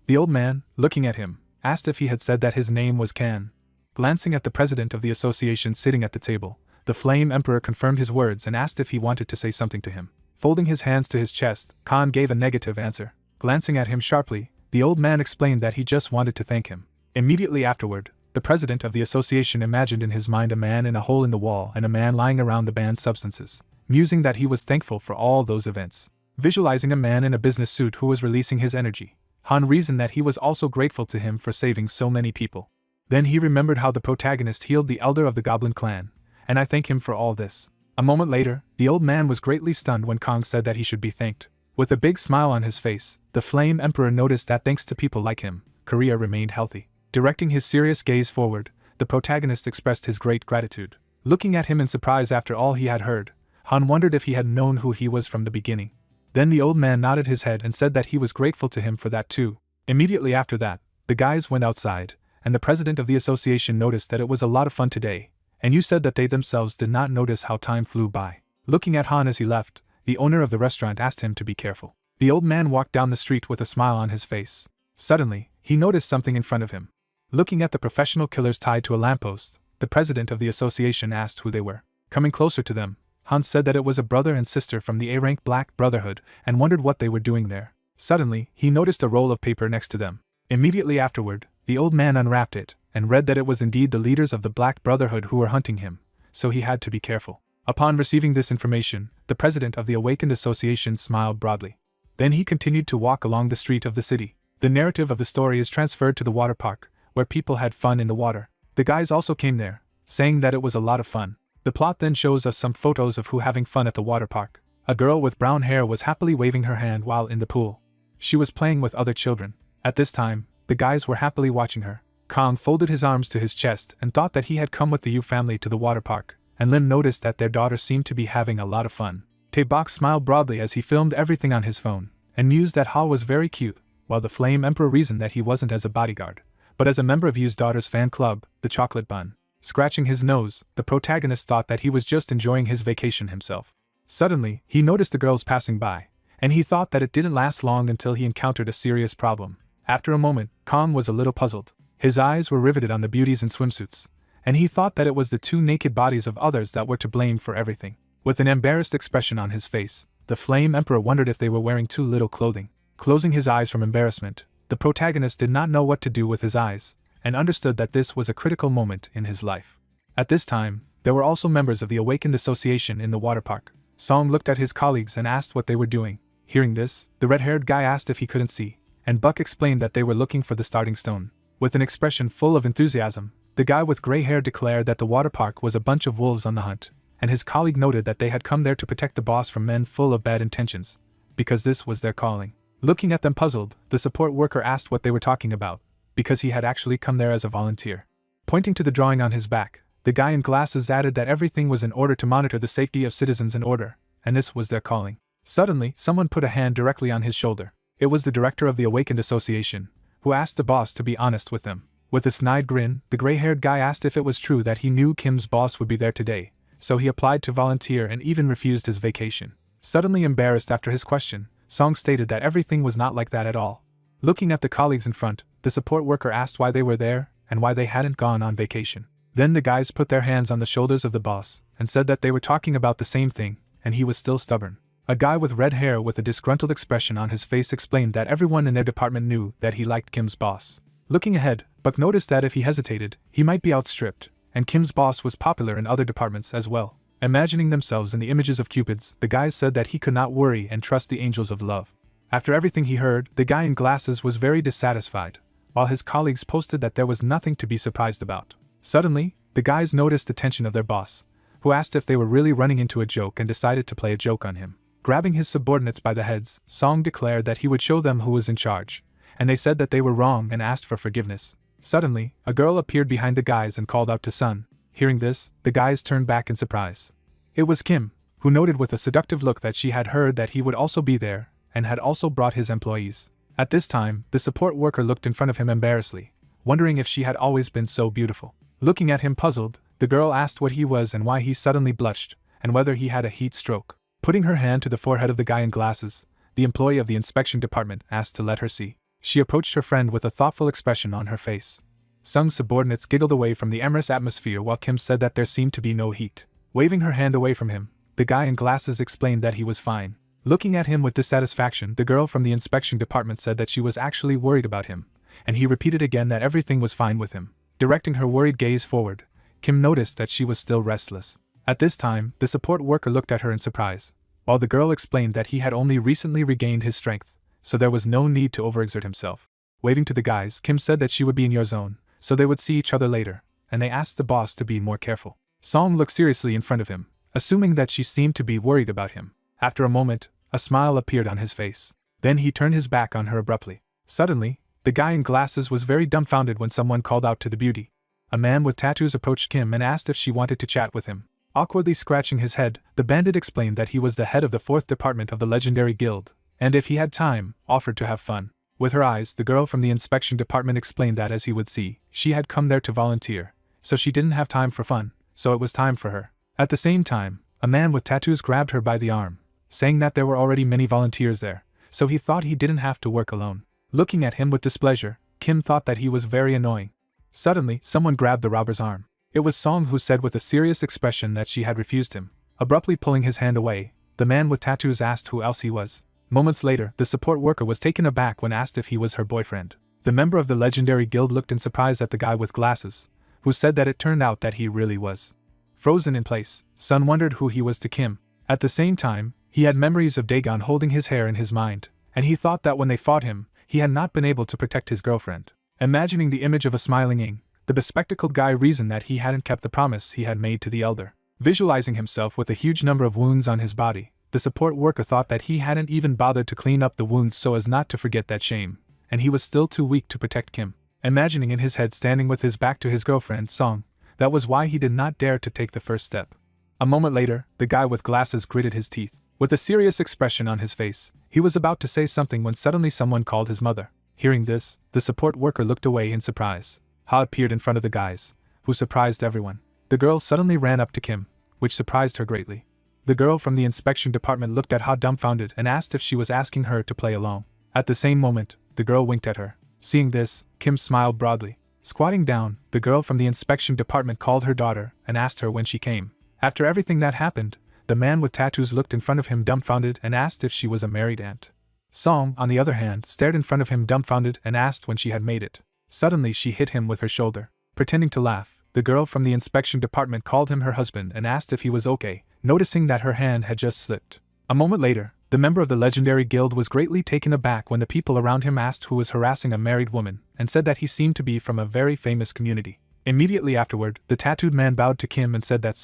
The old man, looking at him, asked if he had said that his name was Kan. Glancing at the president of the association sitting at the table, the Flame Emperor confirmed his words and asked if he wanted to say something to him. Folding his hands to his chest, Khan gave a negative answer. Glancing at him sharply, the old man explained that he just wanted to thank him. Immediately afterward, the president of the association imagined in his mind a man in a hole in the wall and a man lying around the banned substances, musing that he was thankful for all those events. Visualizing a man in a business suit who was releasing his energy, Han reasoned that he was also grateful to him for saving so many people. Then he remembered how the protagonist healed the elder of the Goblin clan, and I thank him for all this. A moment later, the old man was greatly stunned when Kang said that he should be thanked. With a big smile on his face, the Flame Emperor noticed that thanks to people like him, Korea remained healthy. Directing his serious gaze forward, the protagonist expressed his great gratitude. Looking at him in surprise after all he had heard, Han wondered if he had known who he was from the beginning. Then the old man nodded his head and said that he was grateful to him for that too. Immediately after that, the guys went outside, and the president of the association noticed that it was a lot of fun today, and you said that they themselves did not notice how time flew by. Looking at Han as he left, the owner of the restaurant asked him to be careful. The old man walked down the street with a smile on his face. Suddenly, he noticed something in front of him. Looking at the professional killers tied to a lamppost, the president of the association asked who they were. Coming closer to them, Hans said that it was a brother and sister from the A-rank Black Brotherhood and wondered what they were doing there. Suddenly, he noticed a roll of paper next to them. Immediately afterward, the old man unwrapped it and read that it was indeed the leaders of the Black Brotherhood who were hunting him, so he had to be careful. Upon receiving this information, the president of the Awakened Association smiled broadly. Then he continued to walk along the street of the city. The narrative of the story is transferred to the water park, where people had fun in the water. The guys also came there, saying that it was a lot of fun. The plot then shows us some photos of who having fun at the water park. A girl with brown hair was happily waving her hand while in the pool. She was playing with other children. At this time, the guys were happily watching her. Kang folded his arms to his chest and thought that he had come with the Yu family to the water park, and Lim noticed that their daughter seemed to be having a lot of fun. Tae-bok smiled broadly as he filmed everything on his phone, and mused that Ha was very cute, while the Flame Emperor reasoned that he wasn't as a bodyguard, but as a member of Yu's daughter's fan club, the Chocolate Bun. Scratching his nose, the protagonist thought that he was just enjoying his vacation himself. Suddenly, he noticed the girls passing by, and he thought that it didn't last long until he encountered a serious problem. After a moment, Kang was a little puzzled. His eyes were riveted on the beauties in swimsuits, and he thought that it was the two naked bodies of others that were to blame for everything. With an embarrassed expression on his face, the Flame Emperor wondered if they were wearing too little clothing. Closing his eyes from embarrassment, the protagonist did not know what to do with his eyes, and understood that this was a critical moment in his life. At this time, there were also members of the Awakened Association in the water park. Song looked at his colleagues and asked what they were doing. Hearing this, the red-haired guy asked if he couldn't see, and Buck explained that they were looking for the starting stone. With an expression full of enthusiasm, the guy with gray hair declared that the water park was a bunch of wolves on the hunt, and his colleague noted that they had come there to protect the boss from men full of bad intentions, because this was their calling. Looking at them puzzled, the support worker asked what they were talking about, because he had actually come there as a volunteer. Pointing to the drawing on his back, the guy in glasses added that everything was in order to monitor the safety of citizens in order, and this was their calling. Suddenly, someone put a hand directly on his shoulder. It was the director of the Awakened Association, who asked the boss to be honest with them. With a snide grin, the gray-haired guy asked if it was true that he knew Kim's boss would be there today, so he applied to volunteer and even refused his vacation. Suddenly embarrassed after his question, Song stated that everything was not like that at all. Looking at the colleagues in front, the support worker asked why they were there and why they hadn't gone on vacation. Then the guys put their hands on the shoulders of the boss and said that they were talking about the same thing, and he was still stubborn. A guy with red hair with a disgruntled expression on his face explained that everyone in their department knew that he liked Kim's boss. Looking ahead, Buck noticed that if he hesitated, he might be outstripped, and Kim's boss was popular in other departments as well. Imagining themselves in the images of cupids, the guys said that he could not worry and trust the angels of love. After everything he heard, the guy in glasses was very dissatisfied, while his colleagues posted that there was nothing to be surprised about. Suddenly, the guys noticed the tension of their boss, who asked if they were really running into a joke and decided to play a joke on him. Grabbing his subordinates by the heads, Song declared that he would show them who was in charge, and they said that they were wrong and asked for forgiveness. Suddenly, a girl appeared behind the guys and called out to Sun. Hearing this, the guys turned back in surprise. It was Kim, who noted with a seductive look that she had heard that he would also be there, and had also brought his employees. At this time, the support worker looked in front of him embarrassedly, wondering if she had always been so beautiful. Looking at him puzzled, the girl asked what he was and why he suddenly blushed, and whether he had a heat stroke. Putting her hand to the forehead of the guy in glasses, the employee of the inspection department asked to let her see. She approached her friend with a thoughtful expression on her face. Sung's subordinates giggled away from the amorous atmosphere while Kim said that there seemed to be no heat. Waving her hand away from him, the guy in glasses explained that he was fine. Looking at him with dissatisfaction, the girl from the inspection department said that she was actually worried about him, and he repeated again that everything was fine with him. Directing her worried gaze forward, Kim noticed that she was still restless. At this time, the support worker looked at her in surprise, while the girl explained that he had only recently regained his strength, so there was no need to overexert himself. Waving to the guys, Kim said that she would be in your zone, so they would see each other later, and they asked the boss to be more careful. Song looked seriously in front of him, assuming that she seemed to be worried about him. After a moment, a smile appeared on his face. Then he turned his back on her abruptly. Suddenly, the guy in glasses was very dumbfounded when someone called out to the beauty. A man with tattoos approached Kim and asked if she wanted to chat with him. Awkwardly scratching his head, the bandit explained that he was the head of the 4th department of the legendary guild, and if he had time, offered to have fun. With her eyes, the girl from the inspection department explained that as he would see, she had come there to volunteer, so she didn't have time for fun, so it was time for her. At the same time, a man with tattoos grabbed her by the arm, saying that there were already many volunteers there, so he thought he didn't have to work alone. Looking at him with displeasure, Kim thought that he was very annoying. Suddenly, someone grabbed the robber's arm. It was Song who said with a serious expression that she had refused him. Abruptly pulling his hand away, the man with tattoos asked who else he was. Moments later, the support worker was taken aback when asked if he was her boyfriend. The member of the legendary guild looked in surprise at the guy with glasses, who said that it turned out that he really was. Frozen in place, Sun wondered who he was to Kim. At the same time, he had memories of Dagon holding his hair in his mind, and he thought that when they fought him, he had not been able to protect his girlfriend. Imagining the image of a smiling Ing, the bespectacled guy reasoned that he hadn't kept the promise he had made to the elder. Visualizing himself with a huge number of wounds on his body, the support worker thought that he hadn't even bothered to clean up the wounds so as not to forget that shame, and he was still too weak to protect Kim. Imagining in his head standing with his back to his girlfriend, Song, that was why he did not dare to take the first step. A moment later, the guy with glasses gritted his teeth. With a serious expression on his face, he was about to say something when suddenly someone called his mother. Hearing this, the support worker looked away in surprise. Ha appeared in front of the guys, who surprised everyone. The girl suddenly ran up to Kim, which surprised her greatly. The girl from the inspection department looked at Ha dumbfounded and asked if she was asking her to play along. At the same moment, the girl winked at her. Seeing this, Kim smiled broadly. Squatting down, the girl from the inspection department called her daughter and asked her when she came. After everything that happened, the man with tattoos looked in front of him dumbfounded and asked if she was a married aunt. Song, on the other hand, stared in front of him dumbfounded and asked when she had made it. Suddenly she hit him with her shoulder. Pretending to laugh, the girl from the inspection department called him her husband and asked if he was okay, noticing that her hand had just slipped. A moment later, the member of the legendary guild was greatly taken aback when the people around him asked who was harassing a married woman, and said that he seemed to be from a very famous community. Immediately afterward, the tattooed man bowed to Kim and said that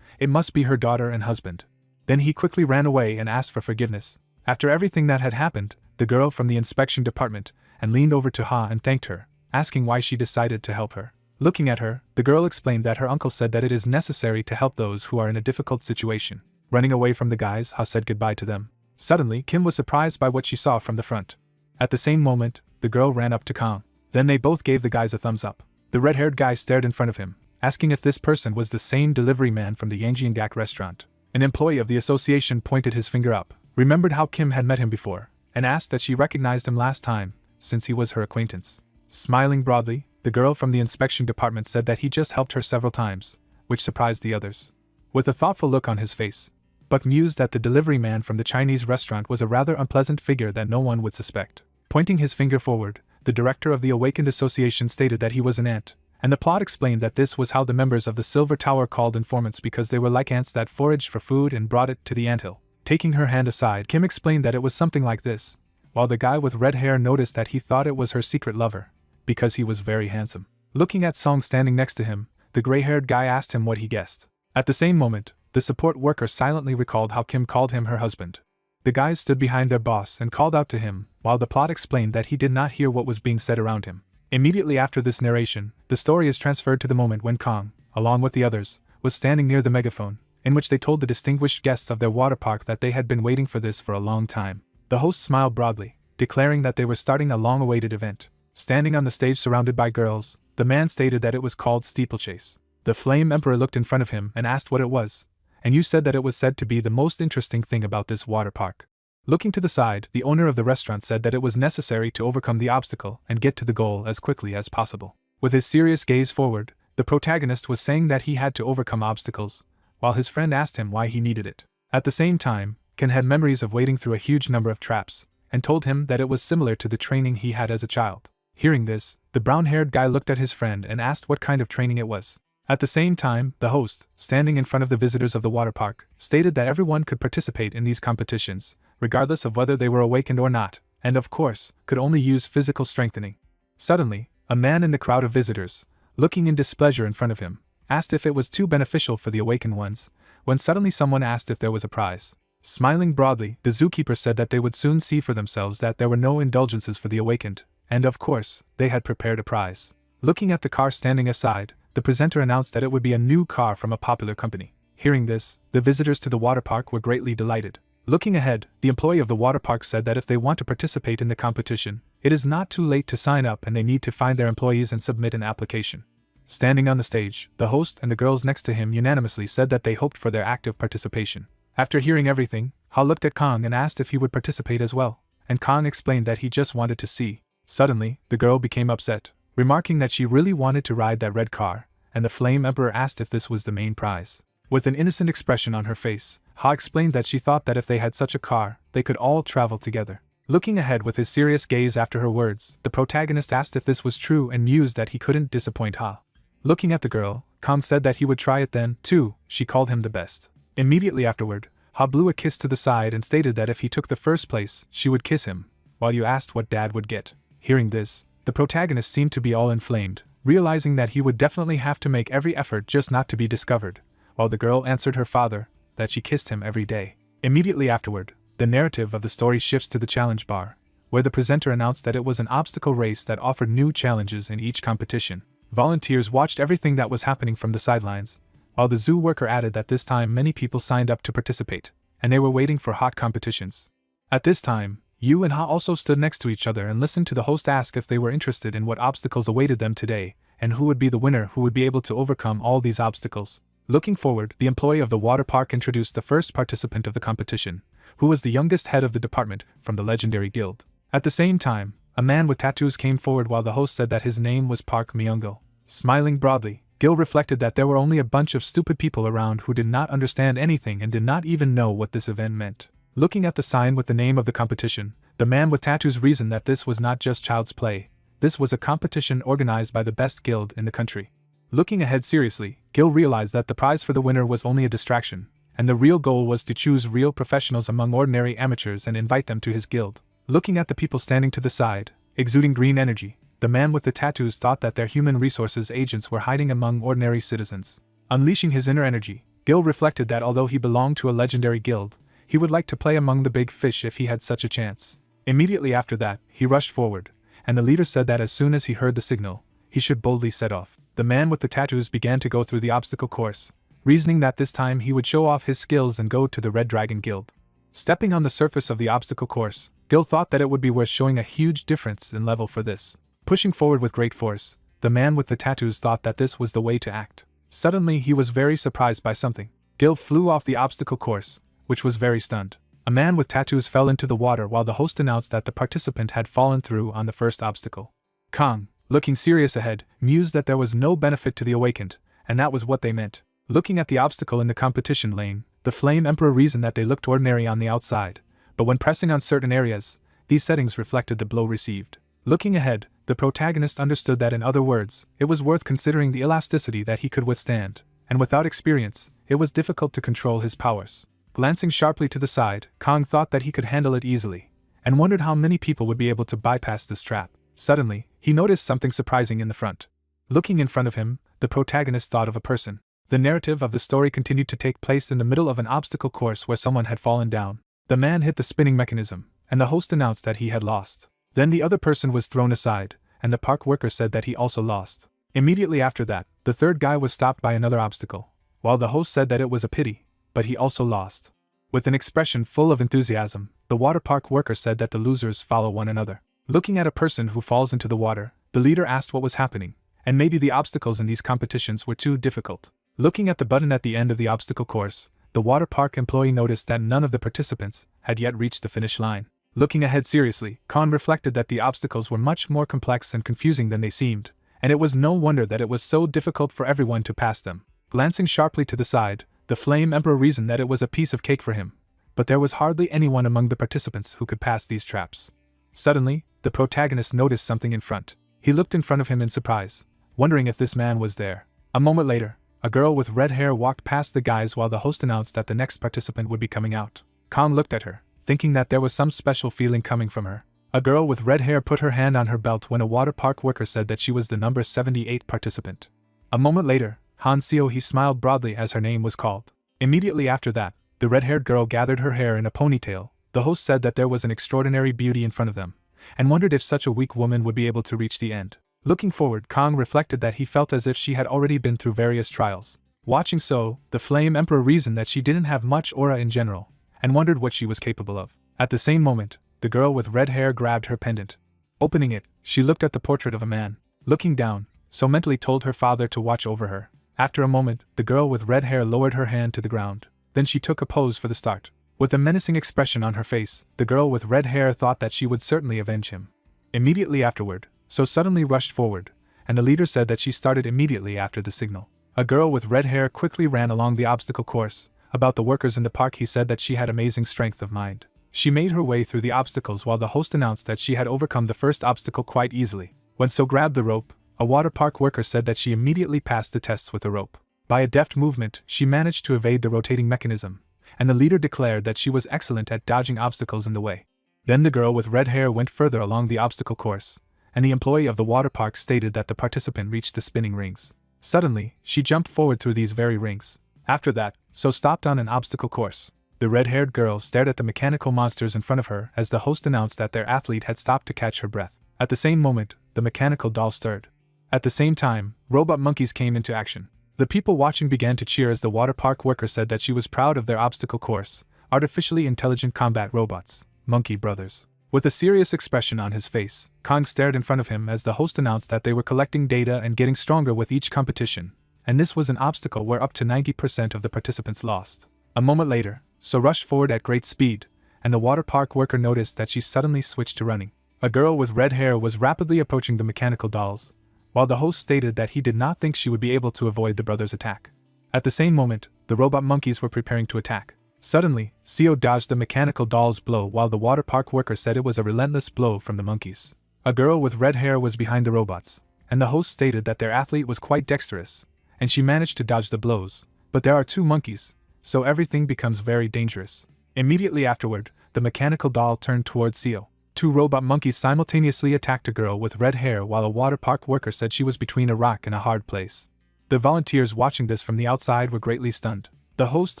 it must be her daughter and husband. Then he quickly ran away and asked for forgiveness. After everything that had happened, the girl from the inspection department and leaned over to Ha and thanked her, asking why she decided to help her. Looking at her, the girl explained that her uncle said that it is necessary to help those who are in a difficult situation. Running away from the guys, Ha said goodbye to them. Suddenly, Kim was surprised by what she saw from the front. At the same moment, the girl ran up to Kang. Then they both gave the guys a thumbs up. The red-haired guy stared in front of him, asking if this person was the same delivery man from the Yangjiangak restaurant. An employee of the association pointed his finger up, remembered how Kim had met him before, and asked that she recognized him last time, since he was her acquaintance. Smiling broadly, the girl from the inspection department said that he just helped her several times, which surprised the others. With a thoughtful look on his face, Buck mused that the delivery man from the Chinese restaurant was a rather unpleasant figure that no one would suspect. Pointing his finger forward, the director of the Awakened Association stated that he was an ant, and the plot explained that this was how the members of the Silver Tower called informants because they were like ants that foraged for food and brought it to the anthill. Taking her hand aside, Kim explained that it was something like this, while the guy with red hair noticed that he thought it was her secret lover, because he was very handsome. Looking at Song standing next to him, the gray-haired guy asked him what he guessed. At the same moment, the support worker silently recalled how Kim called him her husband. The guys stood behind their boss and called out to him, while the plot explained that he did not hear what was being said around him. Immediately after this narration, the story is transferred to the moment when Kong, along with the others, was standing near the megaphone, in which they told the distinguished guests of their water park that they had been waiting for this for a long time. The host smiled broadly, declaring that they were starting a long-awaited event. Standing on the stage surrounded by girls, the man stated that it was called Steeplechase. The Flame Emperor looked in front of him and asked what it was, and you said that it was said to be the most interesting thing about this water park. Looking to the side, the owner of the restaurant said that it was necessary to overcome the obstacle and get to the goal as quickly as possible. With his serious gaze forward, the protagonist was saying that he had to overcome obstacles, while his friend asked him why he needed it. At the same time, Ken had memories of wading through a huge number of traps, and told him that it was similar to the training he had as a child. Hearing this, the brown-haired guy looked at his friend and asked what kind of training it was. At the same time, the host, standing in front of the visitors of the water park, stated that everyone could participate in these competitions, regardless of whether they were awakened or not, and of course, could only use physical strengthening. Suddenly, a man in the crowd of visitors, looking in displeasure in front of him, asked if it was too beneficial for the awakened ones, when suddenly someone asked if there was a prize. Smiling broadly, the zookeeper said that they would soon see for themselves that there were no indulgences for the awakened, and of course, they had prepared a prize. Looking at the car standing aside, the presenter announced that it would be a new car from a popular company. Hearing this, the visitors to the water park were greatly delighted. Looking ahead, the employee of the water park said that if they want to participate in the competition, it is not too late to sign up and they need to find their employees and submit an application. Standing on the stage, the host and the girls next to him unanimously said that they hoped for their active participation. After hearing everything, Ha looked at Kong and asked if he would participate as well, and Kong explained that he just wanted to see. Suddenly, the girl became upset, remarking that she really wanted to ride that red car, and the Flame Emperor asked if this was the main prize. With an innocent expression on her face, Ha explained that she thought that if they had such a car, they could all travel together. Looking ahead with his serious gaze after her words, the protagonist asked if this was true and mused that he couldn't disappoint Ha. Looking at the girl, Kong said that he would try it then, too. She called him the best. Immediately afterward, Ha blew a kiss to the side and stated that if he took the first place, she would kiss him, while you asked what Dad would get. Hearing this, the protagonist seemed to be all inflamed, realizing that he would definitely have to make every effort just not to be discovered, while the girl answered her father that she kissed him every day. Immediately afterward, the narrative of the story shifts to the challenge bar, where the presenter announced that it was an obstacle race that offered new challenges in each competition. Volunteers watched everything that was happening from the sidelines, while the zoo worker added that this time many people signed up to participate, and they were waiting for hot competitions. At this time, Yu and Ha also stood next to each other and listened to the host ask if they were interested in what obstacles awaited them today, and who would be the winner who would be able to overcome all these obstacles. Looking forward, the employee of the water park introduced the first participant of the competition, who was the youngest head of the department from the legendary guild. At the same time, a man with tattoos came forward while the host said that his name was Park Myungil. Smiling broadly, Gil reflected that there were only a bunch of stupid people around who did not understand anything and did not even know what this event meant. Looking at the sign with the name of the competition, the man with tattoos reasoned that this was not just child's play, this was a competition organized by the best guild in the country. Looking ahead seriously, Gil realized that the prize for the winner was only a distraction, and the real goal was to choose real professionals among ordinary amateurs and invite them to his guild. Looking at the people standing to the side, exuding green energy, the man with the tattoos thought that their human resources agents were hiding among ordinary citizens. Unleashing his inner energy, Gil reflected that although he belonged to a legendary guild, he would like to play among the big fish if he had such a chance. Immediately after that, he rushed forward, and the leader said that as soon as he heard the signal, he should boldly set off. The man with the tattoos began to go through the obstacle course, reasoning that this time he would show off his skills and go to the Red Dragon Guild. Stepping on the surface of the obstacle course, Gil thought that it would be worth showing a huge difference in level for this. Pushing forward with great force, the man with the tattoos thought that this was the way to act. Suddenly he was very surprised by something. Gil flew off the obstacle course, which was very stunned. A man with tattoos fell into the water while the host announced that the participant had fallen through on the first obstacle. Kong, looking serious ahead, mused that there was no benefit to the awakened, and that was what they meant. Looking at the obstacle in the competition lane, the Flame Emperor reasoned that they looked ordinary on the outside, but when pressing on certain areas, these settings reflected the blow received. Looking ahead, the protagonist understood that in other words, it was worth considering the elasticity that he could withstand, and without experience, it was difficult to control his powers. Glancing sharply to the side, Kong thought that he could handle it easily, and wondered how many people would be able to bypass this trap. Suddenly, he noticed something surprising in the front. Looking in front of him, the protagonist thought of a person. The narrative of the story continued to take place in the middle of an obstacle course where someone had fallen down. The man hit the spinning mechanism, and the host announced that he had lost. Then the other person was thrown aside, and the park worker said that he also lost. Immediately after that, the third guy was stopped by another obstacle, while the host said that it was a pity, but he also lost. With an expression full of enthusiasm, the water park worker said that the losers follow one another. Looking at a person who falls into the water, the leader asked what was happening, and maybe the obstacles in these competitions were too difficult. Looking at the button at the end of the obstacle course, the water park employee noticed that none of the participants had yet reached the finish line. Looking ahead seriously, Khan reflected that the obstacles were much more complex and confusing than they seemed, and it was no wonder that it was so difficult for everyone to pass them. Glancing sharply to the side, the Flame Emperor reasoned that it was a piece of cake for him, but there was hardly anyone among the participants who could pass these traps. Suddenly, the protagonist noticed something in front. He looked in front of him in surprise, wondering if this man was there. A moment later, a girl with red hair walked past the guys while the host announced that the next participant would be coming out. Khan looked at her, thinking that there was some special feeling coming from her. A girl with red hair put her hand on her belt when a water park worker said that she was the number 78 participant. A moment later, Han Seo-hee smiled broadly as her name was called. Immediately after that, the red-haired girl gathered her hair in a ponytail. The host said that there was an extraordinary beauty in front of them, and wondered if such a weak woman would be able to reach the end. Looking forward, Kong reflected that he felt as if she had already been through various trials. Watching So, the Flame Emperor reasoned that she didn't have much aura in general, and wondered what she was capable of. At the same moment, the girl with red hair grabbed her pendant. Opening it, she looked at the portrait of a man. Looking down, So mentally told her father to watch over her. After a moment, the girl with red hair lowered her hand to the ground. Then she took a pose for the start. With a menacing expression on her face, the girl with red hair thought that she would certainly avenge him. Immediately afterward, So suddenly rushed forward, and the leader said that she started immediately after the signal. A girl with red hair quickly ran along the obstacle course. About the workers in the park, he said that she had amazing strength of mind. She made her way through the obstacles while the host announced that she had overcome the first obstacle quite easily. When So grabbed the rope, a water park worker said that she immediately passed the tests with the rope. By a deft movement, she managed to evade the rotating mechanism, and the leader declared that she was excellent at dodging obstacles in the way. Then the girl with red hair went further along the obstacle course, and the employee of the water park stated that the participant reached the spinning rings. Suddenly, she jumped forward through these very rings. After that, So stopped on an obstacle course. The red-haired girl stared at the mechanical monsters in front of her as the host announced that their athlete had stopped to catch her breath. At the same moment, the mechanical doll stirred. At the same time, robot monkeys came into action. The people watching began to cheer as the water park worker said that she was proud of their obstacle course, artificially intelligent combat robots, Monkey Brothers. With a serious expression on his face, Kong stared in front of him as the host announced that they were collecting data and getting stronger with each competition, and this was an obstacle where up to 90% of the participants lost. A moment later, So rushed forward at great speed, and the water park worker noticed that she suddenly switched to running. A girl with red hair was rapidly approaching the mechanical dolls, while the host stated that he did not think she would be able to avoid the brothers' attack. At the same moment, the robot monkeys were preparing to attack. Suddenly, Seo dodged the mechanical doll's blow while the water park worker said it was a relentless blow from the monkeys. A girl with red hair was behind the robots, and the host stated that their athlete was quite dexterous, and she managed to dodge the blows, but there are two monkeys, so everything becomes very dangerous. Immediately afterward, the mechanical doll turned towards Seo. Two robot monkeys simultaneously attacked a girl with red hair while a water park worker said she was between a rock and a hard place. The volunteers watching this from the outside were greatly stunned. The host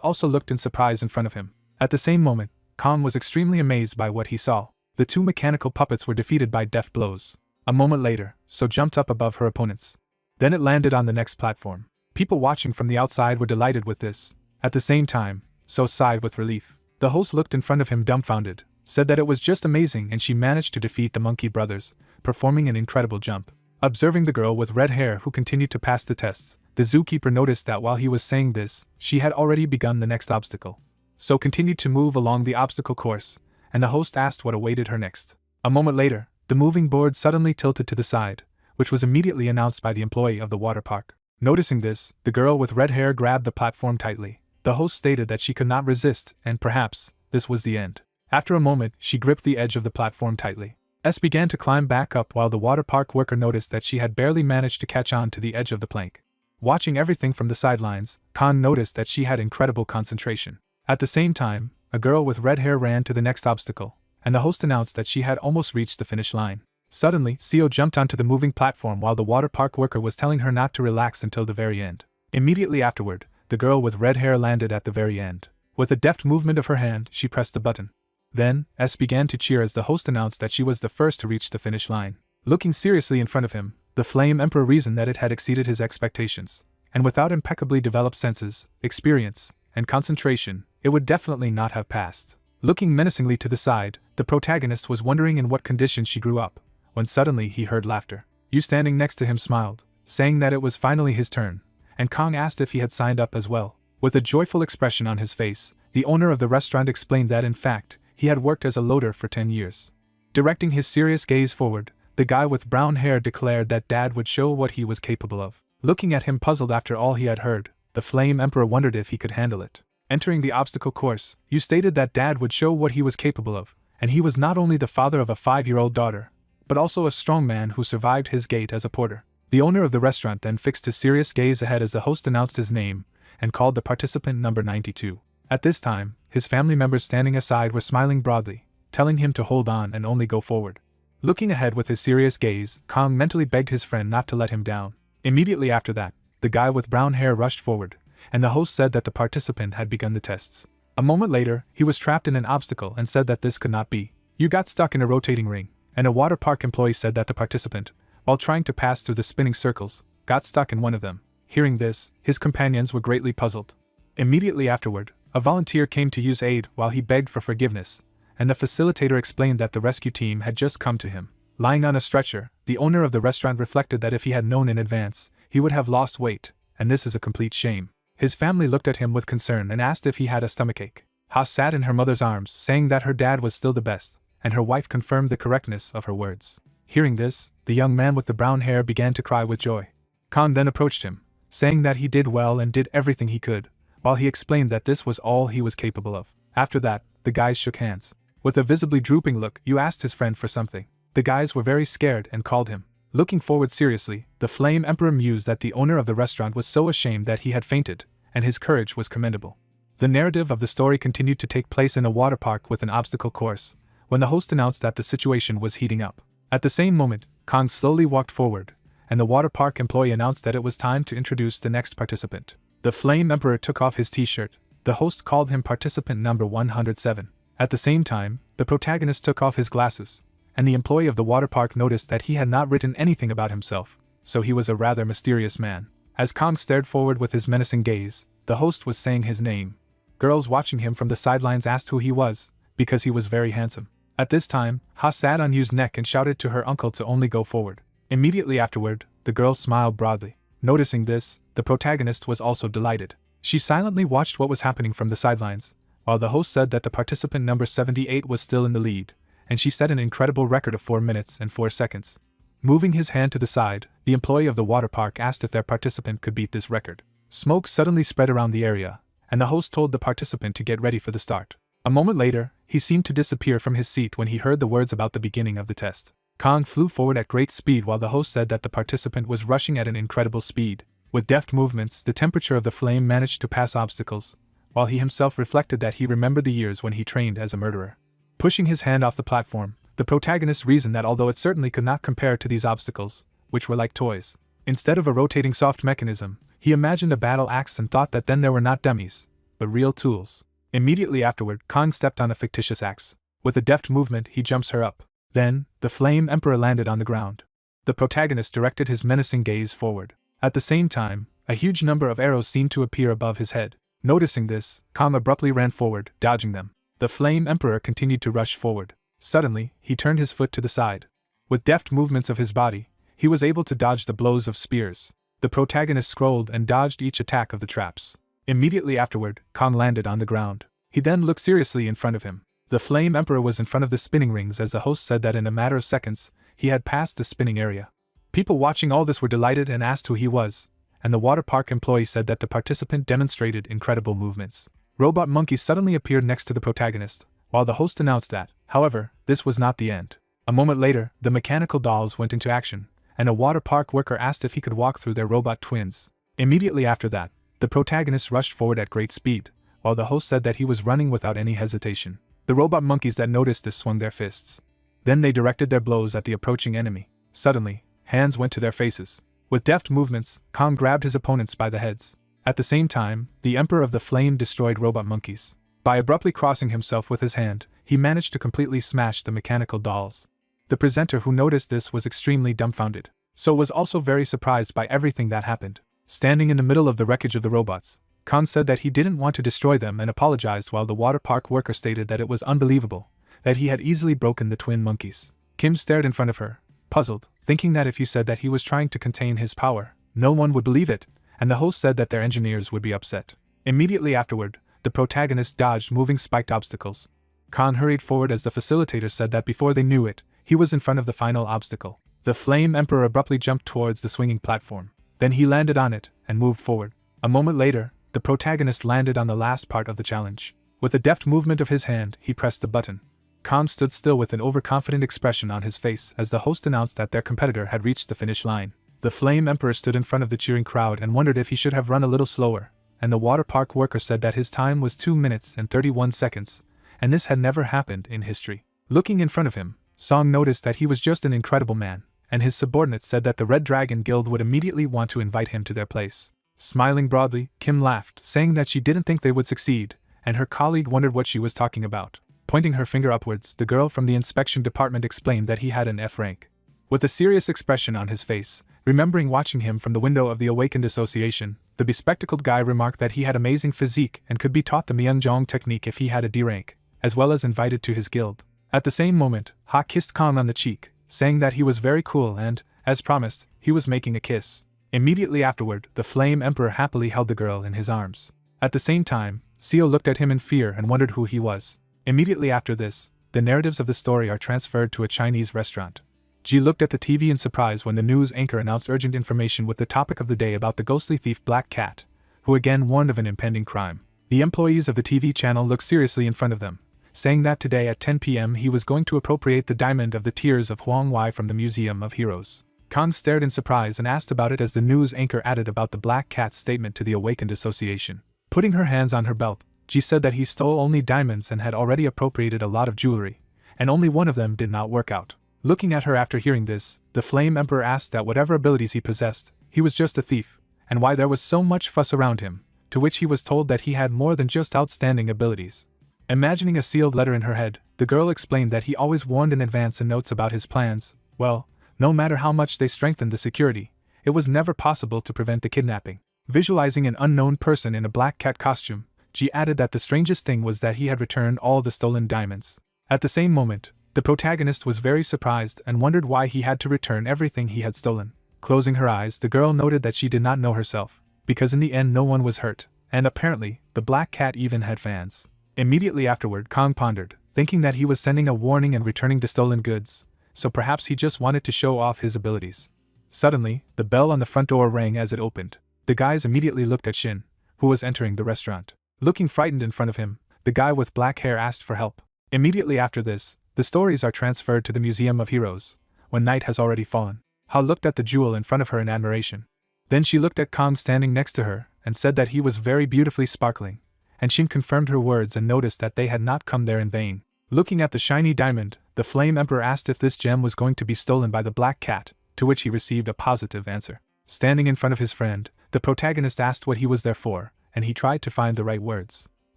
also looked in surprise in front of him. At the same moment, Khan was extremely amazed by what he saw. The two mechanical puppets were defeated by deft blows. A moment later, So jumped up above her opponents. Then it landed on the next platform. People watching from the outside were delighted with this. At the same time, So sighed with relief. The host looked in front of him dumbfounded, said that it was just amazing and she managed to defeat the Monkey Brothers, performing an incredible jump. Observing the girl with red hair who continued to pass the tests, the zookeeper noticed that while he was saying this, she had already begun the next obstacle. so continued to move along the obstacle course, and the host asked what awaited her next. A moment later, the moving board suddenly tilted to the side, which was immediately announced by the employee of the water park. Noticing this, the girl with red hair grabbed the platform tightly. The host stated that she could not resist, and perhaps this was the end. After a moment, she gripped the edge of the platform tightly. S began to climb back up while the water park worker noticed that she had barely managed to catch on to the edge of the plank. Watching everything from the sidelines, Khan noticed that she had incredible concentration. At the same time, a girl with red hair ran to the next obstacle, and the host announced that she had almost reached the finish line. Suddenly, Seo jumped onto the moving platform while the water park worker was telling her not to relax until the very end. Immediately afterward, the girl with red hair landed at the very end. With a deft movement of her hand, she pressed the button. Then, S began to cheer as the host announced that she was the first to reach the finish line. Looking seriously in front of him, the Flame Emperor reasoned that it had exceeded his expectations, and without impeccably developed senses, experience, and concentration, it would definitely not have passed. Looking menacingly to the side, the protagonist was wondering in what condition she grew up, when suddenly he heard laughter. Yu standing next to him smiled, saying that it was finally his turn, and Kong asked if he had signed up as well. With a joyful expression on his face, the owner of the restaurant explained that in fact, he had worked as a loader for 10 years. Directing his serious gaze forward, the guy with brown hair declared that Dad would show what he was capable of. Looking at him puzzled after all he had heard, the Flame Emperor wondered if he could handle it. Entering the obstacle course, Yu stated that Dad would show what he was capable of, and he was not only the father of a 5-year-old daughter, but also a strong man who survived his gate as a porter. The owner of the restaurant then fixed his serious gaze ahead as the host announced his name and called the participant number 92. At this time, his family members standing aside were smiling broadly, telling him to hold on and only go forward. Looking ahead with his serious gaze, Kong mentally begged his friend not to let him down. Immediately after that, the guy with brown hair rushed forward, and the host said that the participant had begun the tests. A moment later, he was trapped in an obstacle and said that this could not be. You got stuck in a rotating ring, and a water park employee said that the participant, while trying to pass through the spinning circles, got stuck in one of them. Hearing this, his companions were greatly puzzled. Immediately afterward, a volunteer came to use aid while he begged for forgiveness, and the facilitator explained that the rescue team had just come to him. Lying on a stretcher, the owner of the restaurant reflected that if he had known in advance, he would have lost weight, and this is a complete shame. His family looked at him with concern and asked if he had a stomachache. Ha sat in her mother's arms, saying that her dad was still the best, and her wife confirmed the correctness of her words. Hearing this, the young man with the brown hair began to cry with joy. Khan then approached him, saying that he did well and did everything he could, while he explained that this was all he was capable of. After that, the guys shook hands. With a visibly drooping look, Yu asked his friend for something. The guys were very scared and called him. Looking forward seriously, the Flame Emperor mused that the owner of the restaurant was so ashamed that he had fainted, and his courage was commendable. The narrative of the story continued to take place in a water park with an obstacle course, when the host announced that the situation was heating up. At the same moment, Kong slowly walked forward, and the water park employee announced that it was time to introduce the next participant. The Flame Emperor took off his t-shirt. The host called him participant number 107. At the same time, the protagonist took off his glasses, and the employee of the water park noticed that he had not written anything about himself, so he was a rather mysterious man. As Kong stared forward with his menacing gaze, the host was saying his name. Girls watching him from the sidelines asked who he was, because he was very handsome. At this time, Ha sat on Yu's neck and shouted to her uncle to only go forward. Immediately afterward, the girl smiled broadly. Noticing this, the protagonist was also delighted. She silently watched what was happening from the sidelines, while the host said that the participant number 78 was still in the lead, and she set an incredible record of 4 minutes and 4 seconds. Moving his hand to the side, the employee of the water park asked if their participant could beat this record. Smoke suddenly spread around the area, and the host told the participant to get ready for the start. A moment later, he seemed to disappear from his seat when he heard the words about the beginning of the test. Kong flew forward at great speed while the host said that the participant was rushing at an incredible speed. With deft movements, the temperature of the flame managed to pass obstacles, while he himself reflected that he remembered the years when he trained as a murderer. Pushing his hand off the platform, the protagonist reasoned that although it certainly could not compare to these obstacles, which were like toys, instead of a rotating soft mechanism, he imagined a battle axe and thought that then there were not dummies, but real tools. Immediately afterward, Kong stepped on a fictitious axe. With a deft movement, he jumps her up. Then, the Flame Emperor landed on the ground. The protagonist directed his menacing gaze forward. At the same time, a huge number of arrows seemed to appear above his head. Noticing this, Kong abruptly ran forward, dodging them. The Flame Emperor continued to rush forward. Suddenly, he turned his foot to the side. With deft movements of his body, he was able to dodge the blows of spears. The protagonist scrolled and dodged each attack of the traps. Immediately afterward, Kong landed on the ground. He then looked seriously in front of him. The Flame Emperor was in front of the spinning rings as the host said that in a matter of seconds, he had passed the spinning area. People watching all this were delighted and asked who he was, and the water park employee said that the participant demonstrated incredible movements. Robot monkeys suddenly appeared next to the protagonist, while the host announced that, however, this was not the end. A moment later, the mechanical dolls went into action, and a water park worker asked if he could walk through their robot twins. Immediately after that, the protagonist rushed forward at great speed, while the host said that he was running without any hesitation. The robot monkeys that noticed this swung their fists. Then they directed their blows at the approaching enemy. Suddenly, hands went to their faces. With deft movements, Kong grabbed his opponents by the heads. At the same time, the Emperor of the Flame destroyed robot monkeys. By abruptly crossing himself with his hand, he managed to completely smash the mechanical dolls. The presenter who noticed this was extremely dumbfounded, so was also very surprised by everything that happened. Standing in the middle of the wreckage of the robots, Kong said that he didn't want to destroy them and apologized while the water park worker stated that it was unbelievable, that he had easily broken the twin monkeys. Kim stared in front of her, puzzled, thinking that if you said that he was trying to contain his power, no one would believe it, and the host said that their engineers would be upset. Immediately afterward, the protagonist dodged moving spiked obstacles. Khan hurried forward as the facilitator said that before they knew it, he was in front of the final obstacle. The Flame Emperor abruptly jumped towards the swinging platform. Then he landed on it and moved forward. A moment later, the protagonist landed on the last part of the challenge. With a deft movement of his hand, he pressed the button. Khan stood still with an overconfident expression on his face as the host announced that their competitor had reached the finish line. The Flame Emperor stood in front of the cheering crowd and wondered if he should have run a little slower, and the water park worker said that his time was 2 minutes and 31 seconds, and this had never happened in history. Looking in front of him, Song noticed that he was just an incredible man, and his subordinates said that the Red Dragon Guild would immediately want to invite him to their place. Smiling broadly, Kim laughed, saying that she didn't think they would succeed, and her colleague wondered what she was talking about. Pointing her finger upwards, the girl from the inspection department explained that he had an F rank. With a serious expression on his face, remembering watching him from the window of the Awakened Association, the bespectacled guy remarked that he had amazing physique and could be taught the Myeongjong technique if he had a D rank, as well as invited to his guild. At the same moment, Ha kissed Kong on the cheek, saying that he was very cool and, as promised, he was making a kiss. Immediately afterward, the Flame Emperor happily held the girl in his arms. At the same time, Seo looked at him in fear and wondered who he was. Immediately after this, the narratives of the story are transferred to a Chinese restaurant. Ji looked at the TV in surprise when the news anchor announced urgent information with the topic of the day about the ghostly thief Black Cat, who again warned of an impending crime. The employees of the TV channel looked seriously in front of them, saying that today at 10 p.m. he was going to appropriate the diamond of the Tears of Huang Wei from the Museum of Heroes. Kong stared in surprise and asked about it as the news anchor added about the Black Cat's statement to the Awakened Association. Putting her hands on her belt, Ji said that he stole only diamonds and had already appropriated a lot of jewelry, and only one of them did not work out. Looking at her after hearing this, the Flame Emperor asked that whatever abilities he possessed, he was just a thief, and why there was so much fuss around him, to which he was told that he had more than just outstanding abilities. Imagining a sealed letter in her head, the girl explained that he always warned in advance in notes about his plans. Well, no matter how much they strengthened the security, it was never possible to prevent the kidnapping. Visualizing an unknown person in a black cat costume, Ji added that the strangest thing was that he had returned all the stolen diamonds. At the same moment, the protagonist was very surprised and wondered why he had to return everything he had stolen. Closing her eyes, the girl noted that she did not know herself, because in the end no one was hurt, and apparently, the black cat even had fans. Immediately afterward, Kong pondered, thinking that he was sending a warning and returning the stolen goods, so perhaps he just wanted to show off his abilities. Suddenly, the bell on the front door rang as it opened. The guys immediately looked at Shin, who was entering the restaurant. Looking frightened in front of him, the guy with black hair asked for help. Immediately after this, the stories are transferred to the Museum of Heroes, when night has already fallen. Ha looked at the jewel in front of her in admiration. Then she looked at Kong standing next to her, and said that he was very beautifully sparkling, and Shin confirmed her words and noticed that they had not come there in vain. Looking at the shiny diamond, the Flame Emperor asked if this gem was going to be stolen by the black cat, to which he received a positive answer. Standing in front of his friend, the protagonist asked what he was there for, and he tried to find the right words.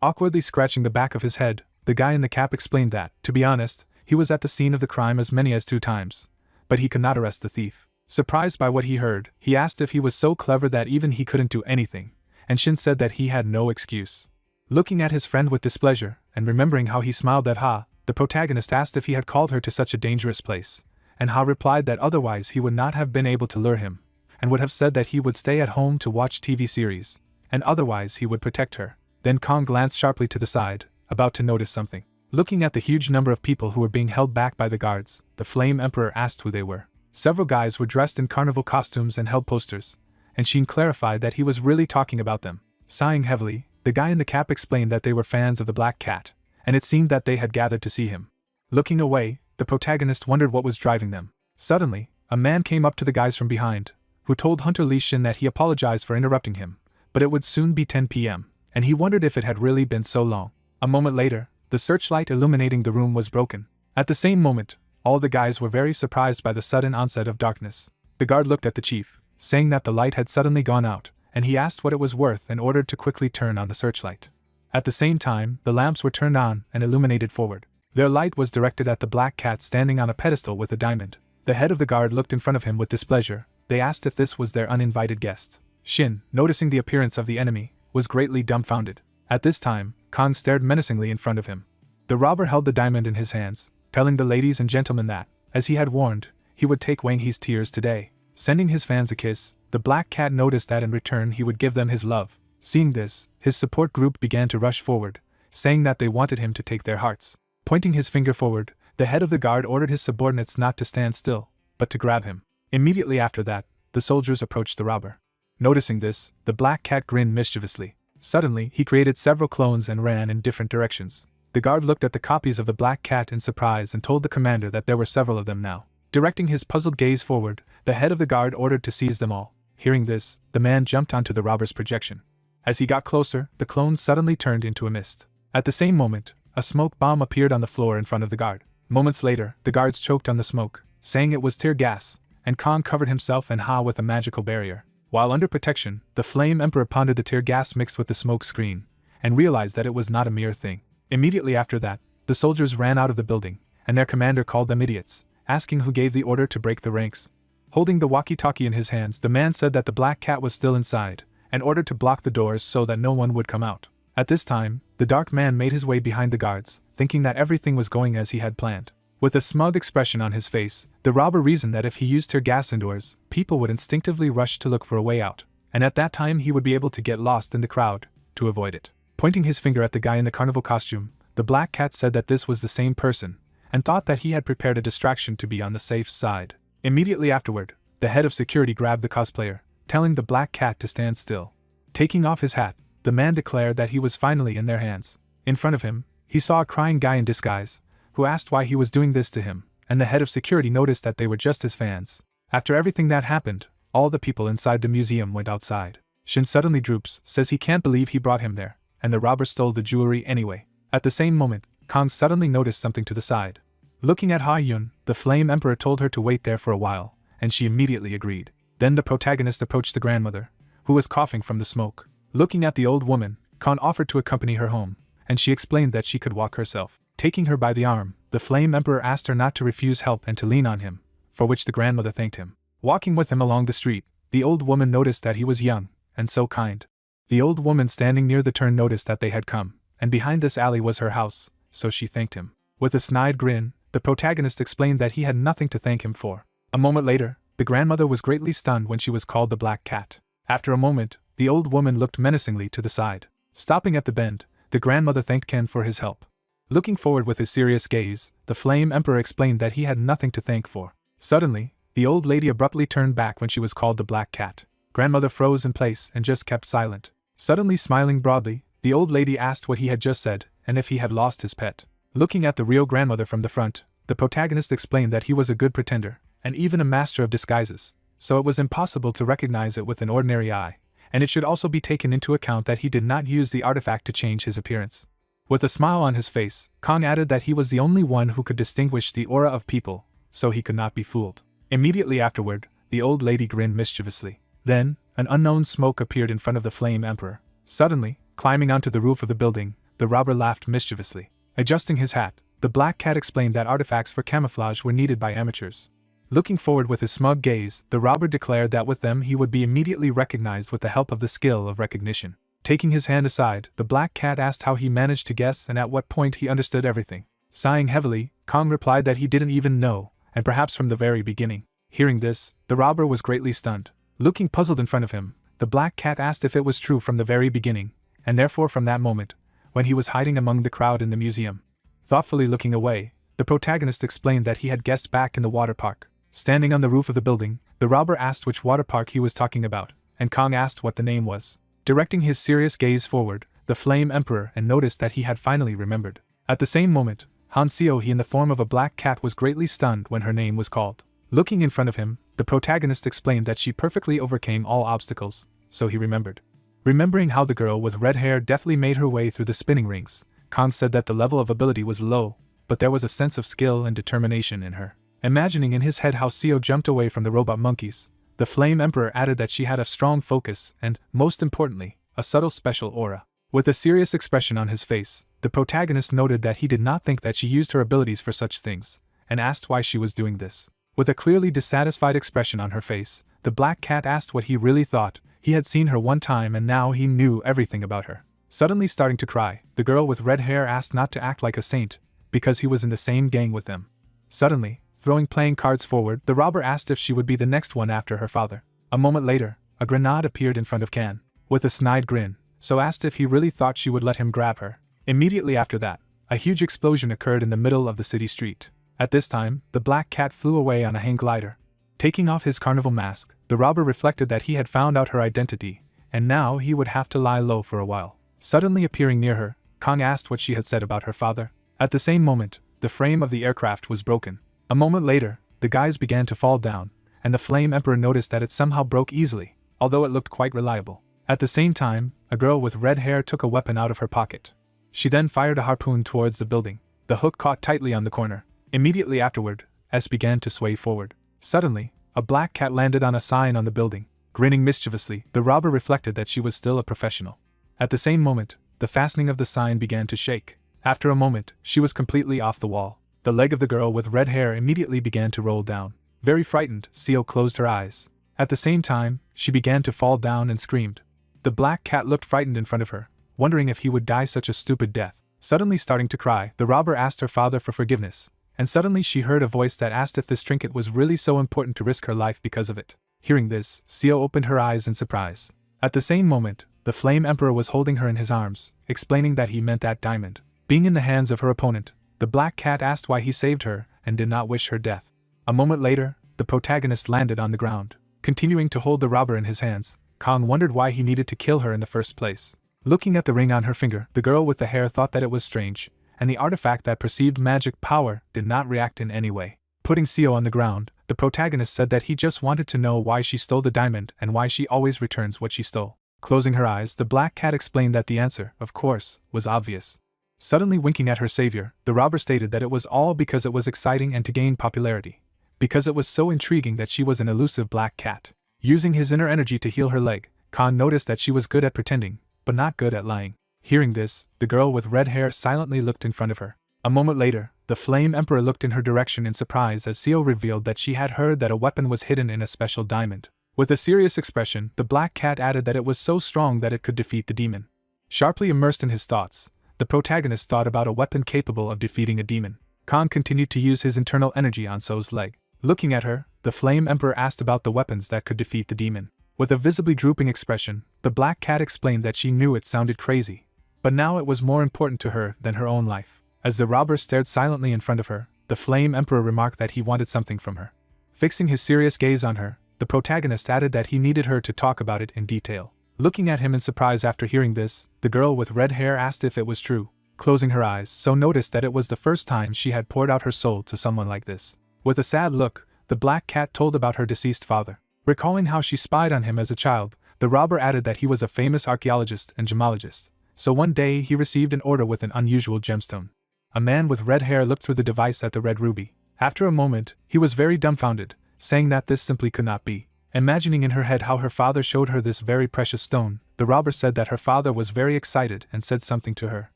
Awkwardly scratching the back of his head, the guy in the cap explained that, to be honest, he was at the scene of the crime as many as 2 times, but he could not arrest the thief. Surprised by what he heard, he asked if he was so clever that even he couldn't do anything, and Shin said that he had no excuse. Looking at his friend with displeasure, and remembering how he smiled at Ha, the protagonist asked if he had called her to such a dangerous place, and Ha replied that otherwise he would not have been able to lure him, and would have said that he would stay at home to watch TV series, and otherwise he would protect her. Then Kong glanced sharply to the side, about to notice something. Looking at the huge number of people who were being held back by the guards, the Flame Emperor asked who they were. Several guys were dressed in carnival costumes and held posters, and Sheen clarified that he was really talking about them. Sighing heavily, the guy in the cap explained that they were fans of the Black Cat, and it seemed that they had gathered to see him. Looking away, the protagonist wondered what was driving them. Suddenly, a man came up to the guys from behind, who told Hunter Lee Shin that he apologized for interrupting him, but it would soon be 10 p.m., and he wondered if it had really been so long. A moment later, the searchlight illuminating the room was broken. At the same moment, all the guys were very surprised by the sudden onset of darkness. The guard looked at the chief, saying that the light had suddenly gone out, and he asked what it was worth and ordered to quickly turn on the searchlight. At the same time, the lamps were turned on and illuminated forward. Their light was directed at the Black Cat standing on a pedestal with a diamond. The head of the guard looked in front of him with displeasure. They asked if this was their uninvited guest. Shin, noticing the appearance of the enemy, was greatly dumbfounded. At this time, Kong stared menacingly in front of him. The robber held the diamond in his hands, telling the ladies and gentlemen that, as he had warned, he would take Wang He's tears today. Sending his fans a kiss, the Black Cat noticed that in return he would give them his love. Seeing this, his support group began to rush forward, saying that they wanted him to take their hearts. Pointing his finger forward, the head of the guard ordered his subordinates not to stand still, but to grab him. Immediately after that, the soldiers approached the robber. Noticing this, the Black Cat grinned mischievously. Suddenly, he created several clones and ran in different directions. The guard looked at the copies of the Black Cat in surprise and told the commander that there were several of them now. Directing his puzzled gaze forward, the head of the guard ordered to seize them all. Hearing this, the man jumped onto the robber's projection. As he got closer, the clones suddenly turned into a mist. At the same moment, a smoke bomb appeared on the floor in front of the guard. Moments later, the guards choked on the smoke, saying it was tear gas, and Kong covered himself and Ha with a magical barrier. While under protection, the Flame Emperor pondered the tear gas mixed with the smoke screen, and realized that it was not a mere thing. Immediately after that, the soldiers ran out of the building, and their commander called them idiots, asking who gave the order to break the ranks. Holding the walkie-talkie in his hands, the man said that the Black Cat was still inside, and ordered to block the doors so that no one would come out. At this time, the dark man made his way behind the guards, thinking that everything was going as he had planned. With a smug expression on his face, the robber reasoned that if he used tear gas indoors, people would instinctively rush to look for a way out, and at that time he would be able to get lost in the crowd, to avoid it. Pointing his finger at the guy in the carnival costume, the Black Cat said that this was the same person, and thought that he had prepared a distraction to be on the safe side. Immediately afterward, the head of security grabbed the cosplayer, telling the Black Cat to stand still. Taking off his hat, the man declared that he was finally in their hands. In front of him, he saw a crying guy in disguise, who asked why he was doing this to him, and the head of security noticed that they were just his fans. After everything that happened, all the people inside the museum went outside. Shin suddenly droops, says he can't believe he brought him there, and the robber stole the jewelry anyway. At the same moment, Kong suddenly noticed something to the side. Looking at Ha Yun, the Flame Emperor told her to wait there for a while, and she immediately agreed. Then the protagonist approached the grandmother, who was coughing from the smoke. Looking at the old woman, Kong offered to accompany her home, and she explained that she could walk herself. Taking her by the arm, the Flame Emperor asked her not to refuse help and to lean on him, for which the grandmother thanked him. Walking with him along the street, the old woman noticed that he was young, and so kind. The old woman standing near the turn noticed that they had come, and behind this alley was her house, so she thanked him. With a snide grin, the protagonist explained that he had nothing to thank him for. A moment later, the grandmother was greatly stunned when she was called the Black Cat. After a moment, the old woman looked menacingly to the side. Stopping at the bend, the grandmother thanked Ken for his help. Looking forward with his serious gaze, the Flame Emperor explained that he had nothing to thank for. Suddenly, the old lady abruptly turned back when she was called the Black Cat. Grandmother froze in place and just kept silent. Suddenly smiling broadly, the old lady asked what he had just said, and if he had lost his pet. Looking at the real grandmother from the front, the protagonist explained that he was a good pretender, and even a master of disguises, so it was impossible to recognize it with an ordinary eye, and it should also be taken into account that he did not use the artifact to change his appearance. With a smile on his face, Kong added that he was the only one who could distinguish the aura of people, so he could not be fooled. Immediately afterward, the old lady grinned mischievously. Then, an unknown smoke appeared in front of the Flame Emperor. Suddenly, climbing onto the roof of the building, the robber laughed mischievously. Adjusting his hat, the Black Cat explained that artifacts for camouflage were needed by amateurs. Looking forward with his smug gaze, the robber declared that with them he would be immediately recognized with the help of the skill of recognition. Taking his hand aside, the Black Cat asked how he managed to guess and at what point he understood everything. Sighing heavily, Kong replied that he didn't even know, and perhaps from the very beginning. Hearing this, the robber was greatly stunned. Looking puzzled in front of him, the Black Cat asked if it was true from the very beginning, and therefore from that moment, when he was hiding among the crowd in the museum. Thoughtfully looking away, the protagonist explained that he had guessed back in the water park. Standing on the roof of the building, the robber asked which water park he was talking about, and Kong asked what the name was. Directing his serious gaze forward, the Flame Emperor and noticed that he had finally remembered. At the same moment, Han Seo-hee in the form of a black cat was greatly stunned when her name was called. Looking in front of him, the protagonist explained that she perfectly overcame all obstacles, so he remembered. Remembering how the girl with red hair deftly made her way through the spinning rings, Kong said that the level of ability was low, but there was a sense of skill and determination in her. Imagining in his head how Seo jumped away from the robot monkeys, the Flame Emperor added that she had a strong focus and, most importantly, a subtle special aura. With a serious expression on his face, the protagonist noted that he did not think that she used her abilities for such things, and asked why she was doing this. With a clearly dissatisfied expression on her face, the black cat asked what he really thought. He had seen her one time and now he knew everything about her. Suddenly starting to cry, the girl with red hair asked not to act like a saint, because he was in the same gang with them. Suddenly, throwing playing cards forward, the robber asked if she would be the next one after her father. A moment later, a grenade appeared in front of Kan, with a snide grin, so asked if he really thought she would let him grab her. Immediately after that, a huge explosion occurred in the middle of the city street. At this time, the black cat flew away on a hang glider. Taking off his carnival mask, the robber reflected that he had found out her identity, and now he would have to lie low for a while. Suddenly appearing near her, Kong asked what she had said about her father. At the same moment, the frame of the aircraft was broken. A moment later, the guys began to fall down, and the Flame Emperor noticed that it somehow broke easily, although it looked quite reliable. At the same time, a girl with red hair took a weapon out of her pocket. She then fired a harpoon towards the building. The hook caught tightly on the corner. Immediately afterward, S began to sway forward. Suddenly, a black cat landed on a sign on the building. Grinning mischievously, the robber reflected that she was still a professional. At the same moment, the fastening of the sign began to shake. After a moment, she was completely off the wall. The leg of the girl with red hair immediately began to roll down. Very frightened, Seo closed her eyes. At the same time, she began to fall down and screamed. The black cat looked frightened in front of her, wondering if he would die such a stupid death. Suddenly starting to cry, the robber asked her father for forgiveness, and suddenly she heard a voice that asked if this trinket was really so important to risk her life because of it. Hearing this, Seo opened her eyes in surprise. At the same moment, the Flame Emperor was holding her in his arms, explaining that he meant that diamond being in the hands of her opponent. The black cat asked why he saved her and did not wish her death. A moment later, the protagonist landed on the ground. Continuing to hold the robber in his hands, Kong wondered why he needed to kill her in the first place. Looking at the ring on her finger, the girl with the hair thought that it was strange, and the artifact that perceived magic power did not react in any way. Putting Seo on the ground, the protagonist said that he just wanted to know why she stole the diamond and why she always returns what she stole. Closing her eyes, the black cat explained that the answer, of course, was obvious. Suddenly winking at her savior, the robber stated that it was all because it was exciting and to gain popularity. Because it was so intriguing that she was an elusive black cat. Using his inner energy to heal her leg, Khan noticed that she was good at pretending, but not good at lying. Hearing this, the girl with red hair silently looked in front of her. A moment later, the Flame Emperor looked in her direction in surprise as Seo revealed that she had heard that a weapon was hidden in a special diamond. With a serious expression, the black cat added that it was so strong that it could defeat the demon. Sharply immersed in his thoughts, the protagonist thought about a weapon capable of defeating a demon. Khan continued to use his internal energy on Seo's leg. Looking at her, the Flame Emperor asked about the weapons that could defeat the demon. With a visibly drooping expression, the black cat explained that she knew it sounded crazy, but now it was more important to her than her own life. As the robber stared silently in front of her, the Flame Emperor remarked that he wanted something from her. Fixing his serious gaze on her, the protagonist added that he needed her to talk about it in detail. Looking at him in surprise after hearing this, the girl with red hair asked if it was true. Closing her eyes, So noticed that it was the first time she had poured out her soul to someone like this. With a sad look, the black cat told about her deceased father. Recalling how she spied on him as a child, the robber added that he was a famous archaeologist and gemologist. So one day he received an order with an unusual gemstone. A man with red hair looked through the device at the red ruby. After a moment, he was very dumbfounded, saying that this simply could not be. Imagining in her head how her father showed her this very precious stone, the robber said that her father was very excited and said something to her.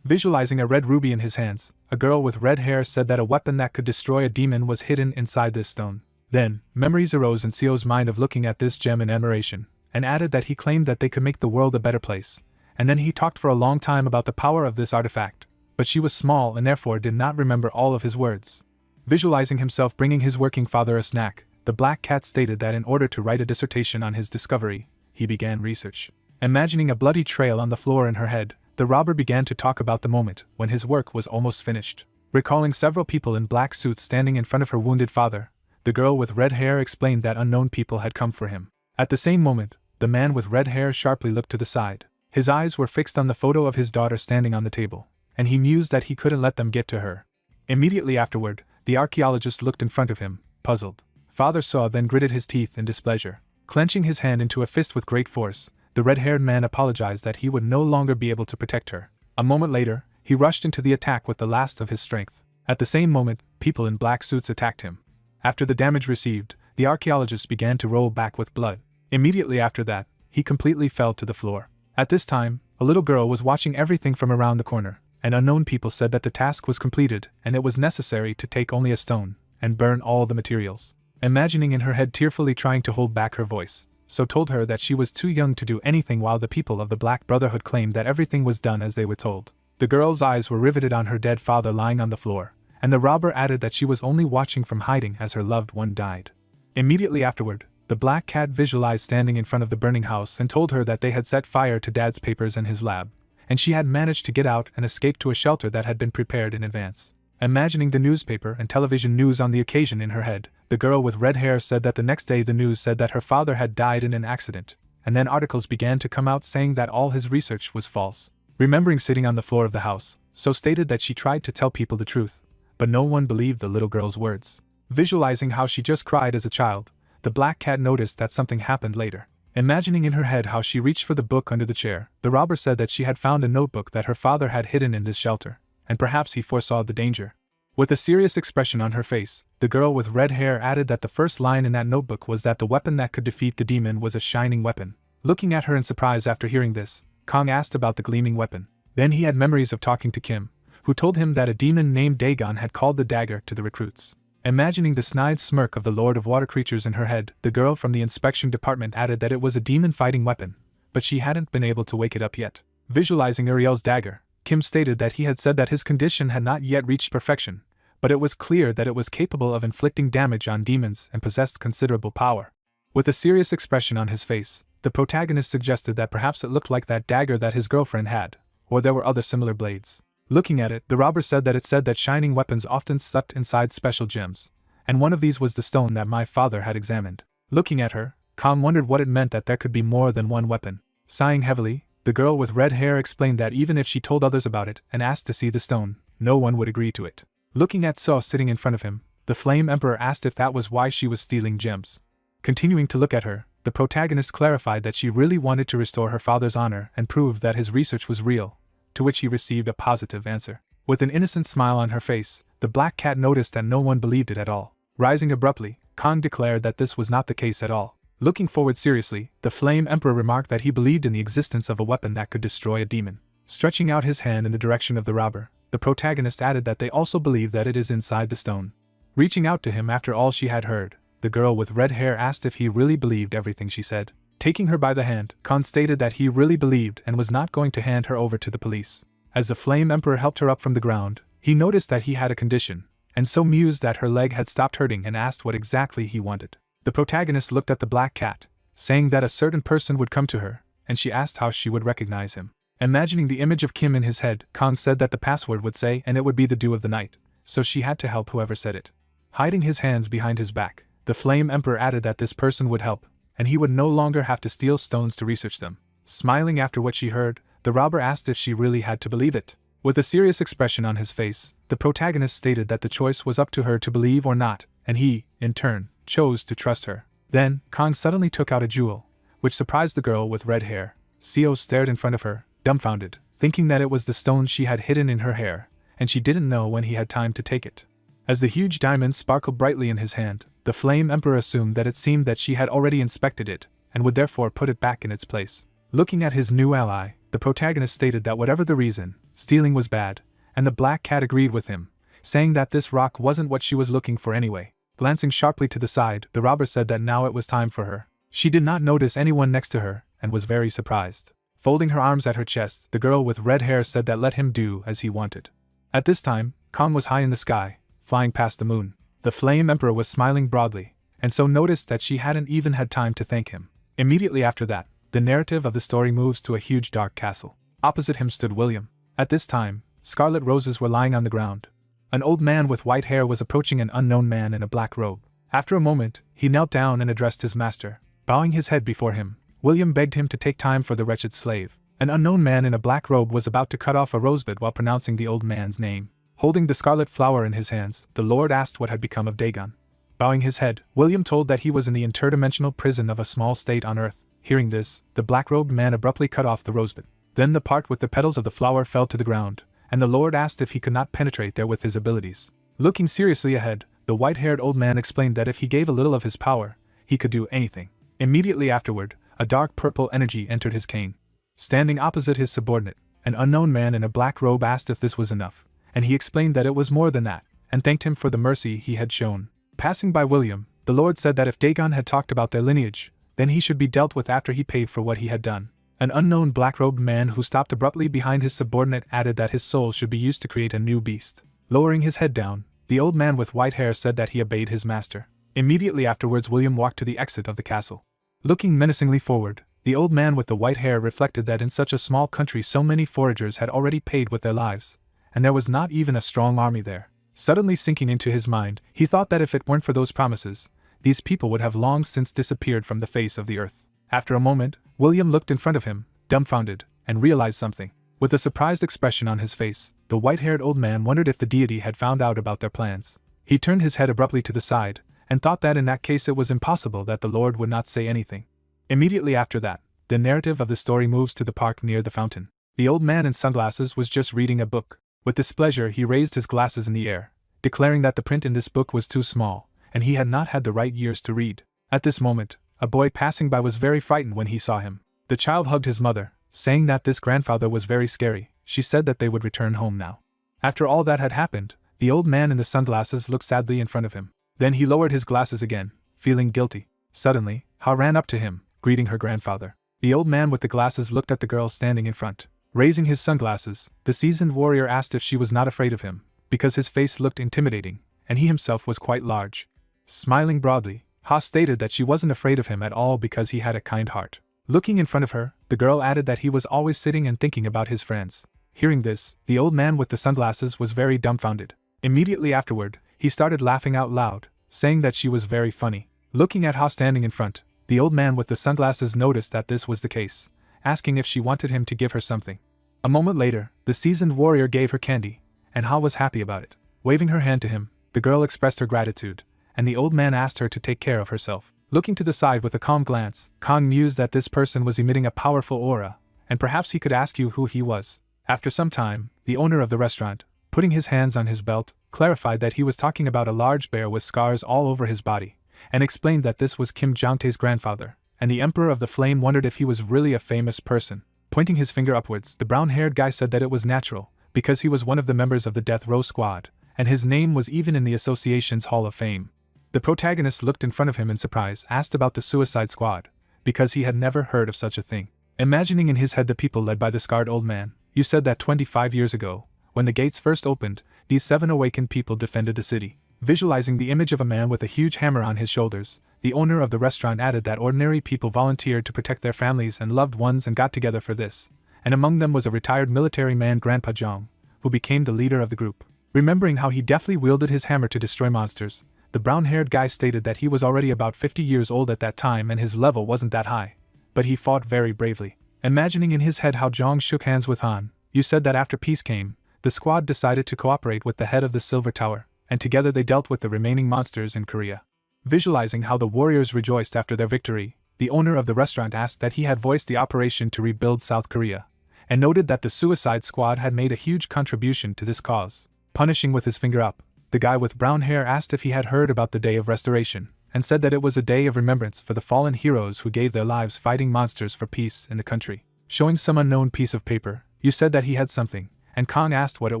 Visualizing a red ruby in his hands, a girl with red hair said that a weapon that could destroy a demon was hidden inside this stone. Then, memories arose in Seo's mind of looking at this gem in admiration, and added that he claimed that they could make the world a better place. And then he talked for a long time about the power of this artifact, but she was small and therefore did not remember all of his words. Visualizing himself bringing his working father a snack, the black cat stated that in order to write a dissertation on his discovery, he began research. Imagining a bloody trail on the floor in her head, the robber began to talk about the moment when his work was almost finished. Recalling several people in black suits standing in front of her wounded father, the girl with red hair explained that unknown people had come for him. At the same moment, the man with red hair sharply looked to the side. His eyes were fixed on the photo of his daughter standing on the table, and he mused that he couldn't let them get to her. Immediately afterward, the archaeologist looked in front of him, puzzled. Father saw, then gritted his teeth in displeasure. Clenching his hand into a fist with great force, the red-haired man apologized that he would no longer be able to protect her. A moment later, he rushed into the attack with the last of his strength. At the same moment, people in black suits attacked him. After the damage received, the archaeologist began to roll back with blood. Immediately after that, he completely fell to the floor. At this time, a little girl was watching everything from around the corner, and unknown people said that the task was completed and it was necessary to take only a stone and burn all the materials. Imagining in her head tearfully trying to hold back her voice, so told her that she was too young to do anything, while the people of the Black Brotherhood claimed that everything was done as they were told. The girl's eyes were riveted on her dead father lying on the floor, and the robber added that she was only watching from hiding as her loved one died. Immediately afterward, the black cat visualized standing in front of the burning house and told her that they had set fire to Dad's papers and his lab, and she had managed to get out and escape to a shelter that had been prepared in advance. Imagining the newspaper and television news on the occasion in her head, the girl with red hair said that the next day the news said that her father had died in an accident, and then articles began to come out saying that all his research was false. Remembering sitting on the floor of the house, so stated that she tried to tell people the truth, but no one believed the little girl's words. Visualizing how she just cried as a child, the black cat noticed that something happened later. Imagining in her head how she reached for the book under the chair, the robber said that she had found a notebook that her father had hidden in this shelter, and perhaps he foresaw the danger. With a serious expression on her face, the girl with red hair added that the first line in that notebook was that the weapon that could defeat the demon was a shining weapon. Looking at her in surprise after hearing this, Kong asked about the gleaming weapon. Then he had memories of talking to Kim, who told him that a demon named Dagon had called the dagger to the recruits. Imagining the snide smirk of the Lord of Water Creatures in her head, the girl from the inspection department added that it was a demon-fighting weapon, but she hadn't been able to wake it up yet. Visualizing Uriel's dagger, Kim stated that he had said that his condition had not yet reached perfection, but it was clear that it was capable of inflicting damage on demons and possessed considerable power. With a serious expression on his face, the protagonist suggested that perhaps it looked like that dagger that his girlfriend had, or there were other similar blades. Looking at it, the robber said that shining weapons often slept inside special gems, and one of these was the stone that my father had examined. Looking at her, Kong wondered what it meant that there could be more than one weapon. Sighing heavily, the girl with red hair explained that even if she told others about it and asked to see the stone, no one would agree to it. Looking at So sitting in front of him, the Flame Emperor asked if that was why she was stealing gems. Continuing to look at her, the protagonist clarified that she really wanted to restore her father's honor and prove that his research was real, to which he received a positive answer. With an innocent smile on her face, the black cat noticed that no one believed it at all. Rising abruptly, Kong declared that this was not the case at all. Looking forward seriously, the Flame Emperor remarked that he believed in the existence of a weapon that could destroy a demon. Stretching out his hand in the direction of the robber, the protagonist added that they also believe that it is inside the stone. Reaching out to him after all she had heard, the girl with red hair asked if he really believed everything she said. Taking her by the hand, Khan stated that he really believed and was not going to hand her over to the police. As the Flame Emperor helped her up from the ground, he noticed that he had a condition, and so mused that her leg had stopped hurting and asked what exactly he wanted. The protagonist looked at the black cat, saying that a certain person would come to her, and she asked how she would recognize him. Imagining the image of Kim in his head, Khan said that the password would say and it would be the dew of the night, so she had to help whoever said it. Hiding his hands behind his back, the Flame Emperor added that this person would help, and he would no longer have to steal stones to research them. Smiling after what she heard, the robber asked if she really had to believe it. With a serious expression on his face, the protagonist stated that the choice was up to her to believe or not, and he, in turn, chose to trust her. Then, Kong suddenly took out a jewel, which surprised the girl with red hair. Seo stared in front of her, dumbfounded, thinking that it was the stone she had hidden in her hair, and she didn't know when he had time to take it. As the huge diamond sparkled brightly in his hand, the Flame Emperor assumed that it seemed that she had already inspected it, and would therefore put it back in its place. Looking at his new ally, the protagonist stated that whatever the reason, stealing was bad, and the black cat agreed with him, saying that this rock wasn't what she was looking for anyway. Glancing sharply to the side, the robber said that now it was time for her. She did not notice anyone next to her, and was very surprised. Folding her arms at her chest, the girl with red hair said that let him do as he wanted. At this time, Kong was high in the sky, flying past the moon. The Flame Emperor was smiling broadly, and so noticed that she hadn't even had time to thank him. Immediately after that, the narrative of the story moves to a huge dark castle. Opposite him stood William. At this time, scarlet roses were lying on the ground. An old man with white hair was approaching an unknown man in a black robe. After a moment, he knelt down and addressed his master. Bowing his head before him, William begged him to take time for the wretched slave. An unknown man in a black robe was about to cut off a rosebud while pronouncing the old man's name. Holding the scarlet flower in his hands, the Lord asked what had become of Dagon. Bowing his head, William told that he was in the interdimensional prison of a small state on Earth. Hearing this, the black-robed man abruptly cut off the rosebud. Then the part with the petals of the flower fell to the ground, and the Lord asked if he could not penetrate there with his abilities. Looking seriously ahead, the white-haired old man explained that if he gave a little of his power, he could do anything. Immediately afterward, a dark purple energy entered his cane. Standing opposite his subordinate, an unknown man in a black robe asked if this was enough, and he explained that it was more than that, and thanked him for the mercy he had shown. Passing by William, the Lord said that if Dagon had talked about their lineage, then he should be dealt with after he paid for what he had done. An unknown black-robed man who stopped abruptly behind his subordinate added that his soul should be used to create a new beast. Lowering his head down, the old man with white hair said that he obeyed his master. Immediately afterwards, William walked to the exit of the castle. Looking menacingly forward, the old man with the white hair reflected that in such a small country so many foragers had already paid with their lives, and there was not even a strong army there. Suddenly sinking into his mind, he thought that if it weren't for those promises, these people would have long since disappeared from the face of the earth. After a moment, William looked in front of him, dumbfounded, and realized something. With a surprised expression on his face, the white-haired old man wondered if the deity had found out about their plans. He turned his head abruptly to the side, and thought that in that case it was impossible that the Lord would not say anything. Immediately after that, the narrative of the story moves to the park near the fountain. The old man in sunglasses was just reading a book. With displeasure, he raised his glasses in the air, declaring that the print in this book was too small, and he had not had the right years to read. At this moment, a boy passing by was very frightened when he saw him. The child hugged his mother, saying that this grandfather was very scary. She said that they would return home now. After all that had happened, the old man in the sunglasses looked sadly in front of him. Then he lowered his glasses again, feeling guilty. Suddenly, Ha ran up to him, greeting her grandfather. The old man with the glasses looked at the girl standing in front. Raising his sunglasses, the seasoned warrior asked if she was not afraid of him, because his face looked intimidating, and he himself was quite large. Smiling broadly, Ha stated that she wasn't afraid of him at all because he had a kind heart. Looking in front of her, the girl added that he was always sitting and thinking about his friends. Hearing this, the old man with the sunglasses was very dumbfounded. Immediately afterward, he started laughing out loud, saying that she was very funny. Looking at Ha standing in front, the old man with the sunglasses noticed that this was the case, asking if she wanted him to give her something. A moment later, the seasoned warrior gave her candy, and Ha was happy about it. Waving her hand to him, the girl expressed her gratitude, and the old man asked her to take care of herself. Looking to the side with a calm glance, Kang mused that this person was emitting a powerful aura, and perhaps he could ask you who he was. After some time, the owner of the restaurant, putting his hands on his belt, clarified that he was talking about a large bear with scars all over his body, and explained that this was Kim Jong-tae's grandfather, and the Emperor of the Flame wondered if he was really a famous person. Pointing his finger upwards, the brown-haired guy said that it was natural, because he was one of the members of the Death Row Squad, and his name was even in the association's Hall of Fame. The protagonist looked in front of him in surprise, asked about the Suicide Squad, because he had never heard of such a thing. Imagining in his head the people led by the scarred old man, you said that 25 years ago, when the gates first opened, these 7 awakened people defended the city. Visualizing the image of a man with a huge hammer on his shoulders, the owner of the restaurant added that ordinary people volunteered to protect their families and loved ones and got together for this, and among them was a retired military man, Grandpa Jong, who became the leader of the group. Remembering how he deftly wielded his hammer to destroy monsters, the brown-haired guy stated that he was already about 50 years old at that time and his level wasn't that high, but he fought very bravely. Imagining in his head how Jong shook hands with Han, you said that after peace came, the squad decided to cooperate with the head of the Silver Tower, and together they dealt with the remaining monsters in Korea. Visualizing how the warriors rejoiced after their victory, the owner of the restaurant asked that he had voiced the operation to rebuild South Korea, and noted that the Suicide Squad had made a huge contribution to this cause. Punishing with his finger up, the guy with brown hair asked if he had heard about the Day of Restoration, and said that it was a day of remembrance for the fallen heroes who gave their lives fighting monsters for peace in the country. Showing some unknown piece of paper, you said that he had something, and Kong asked what it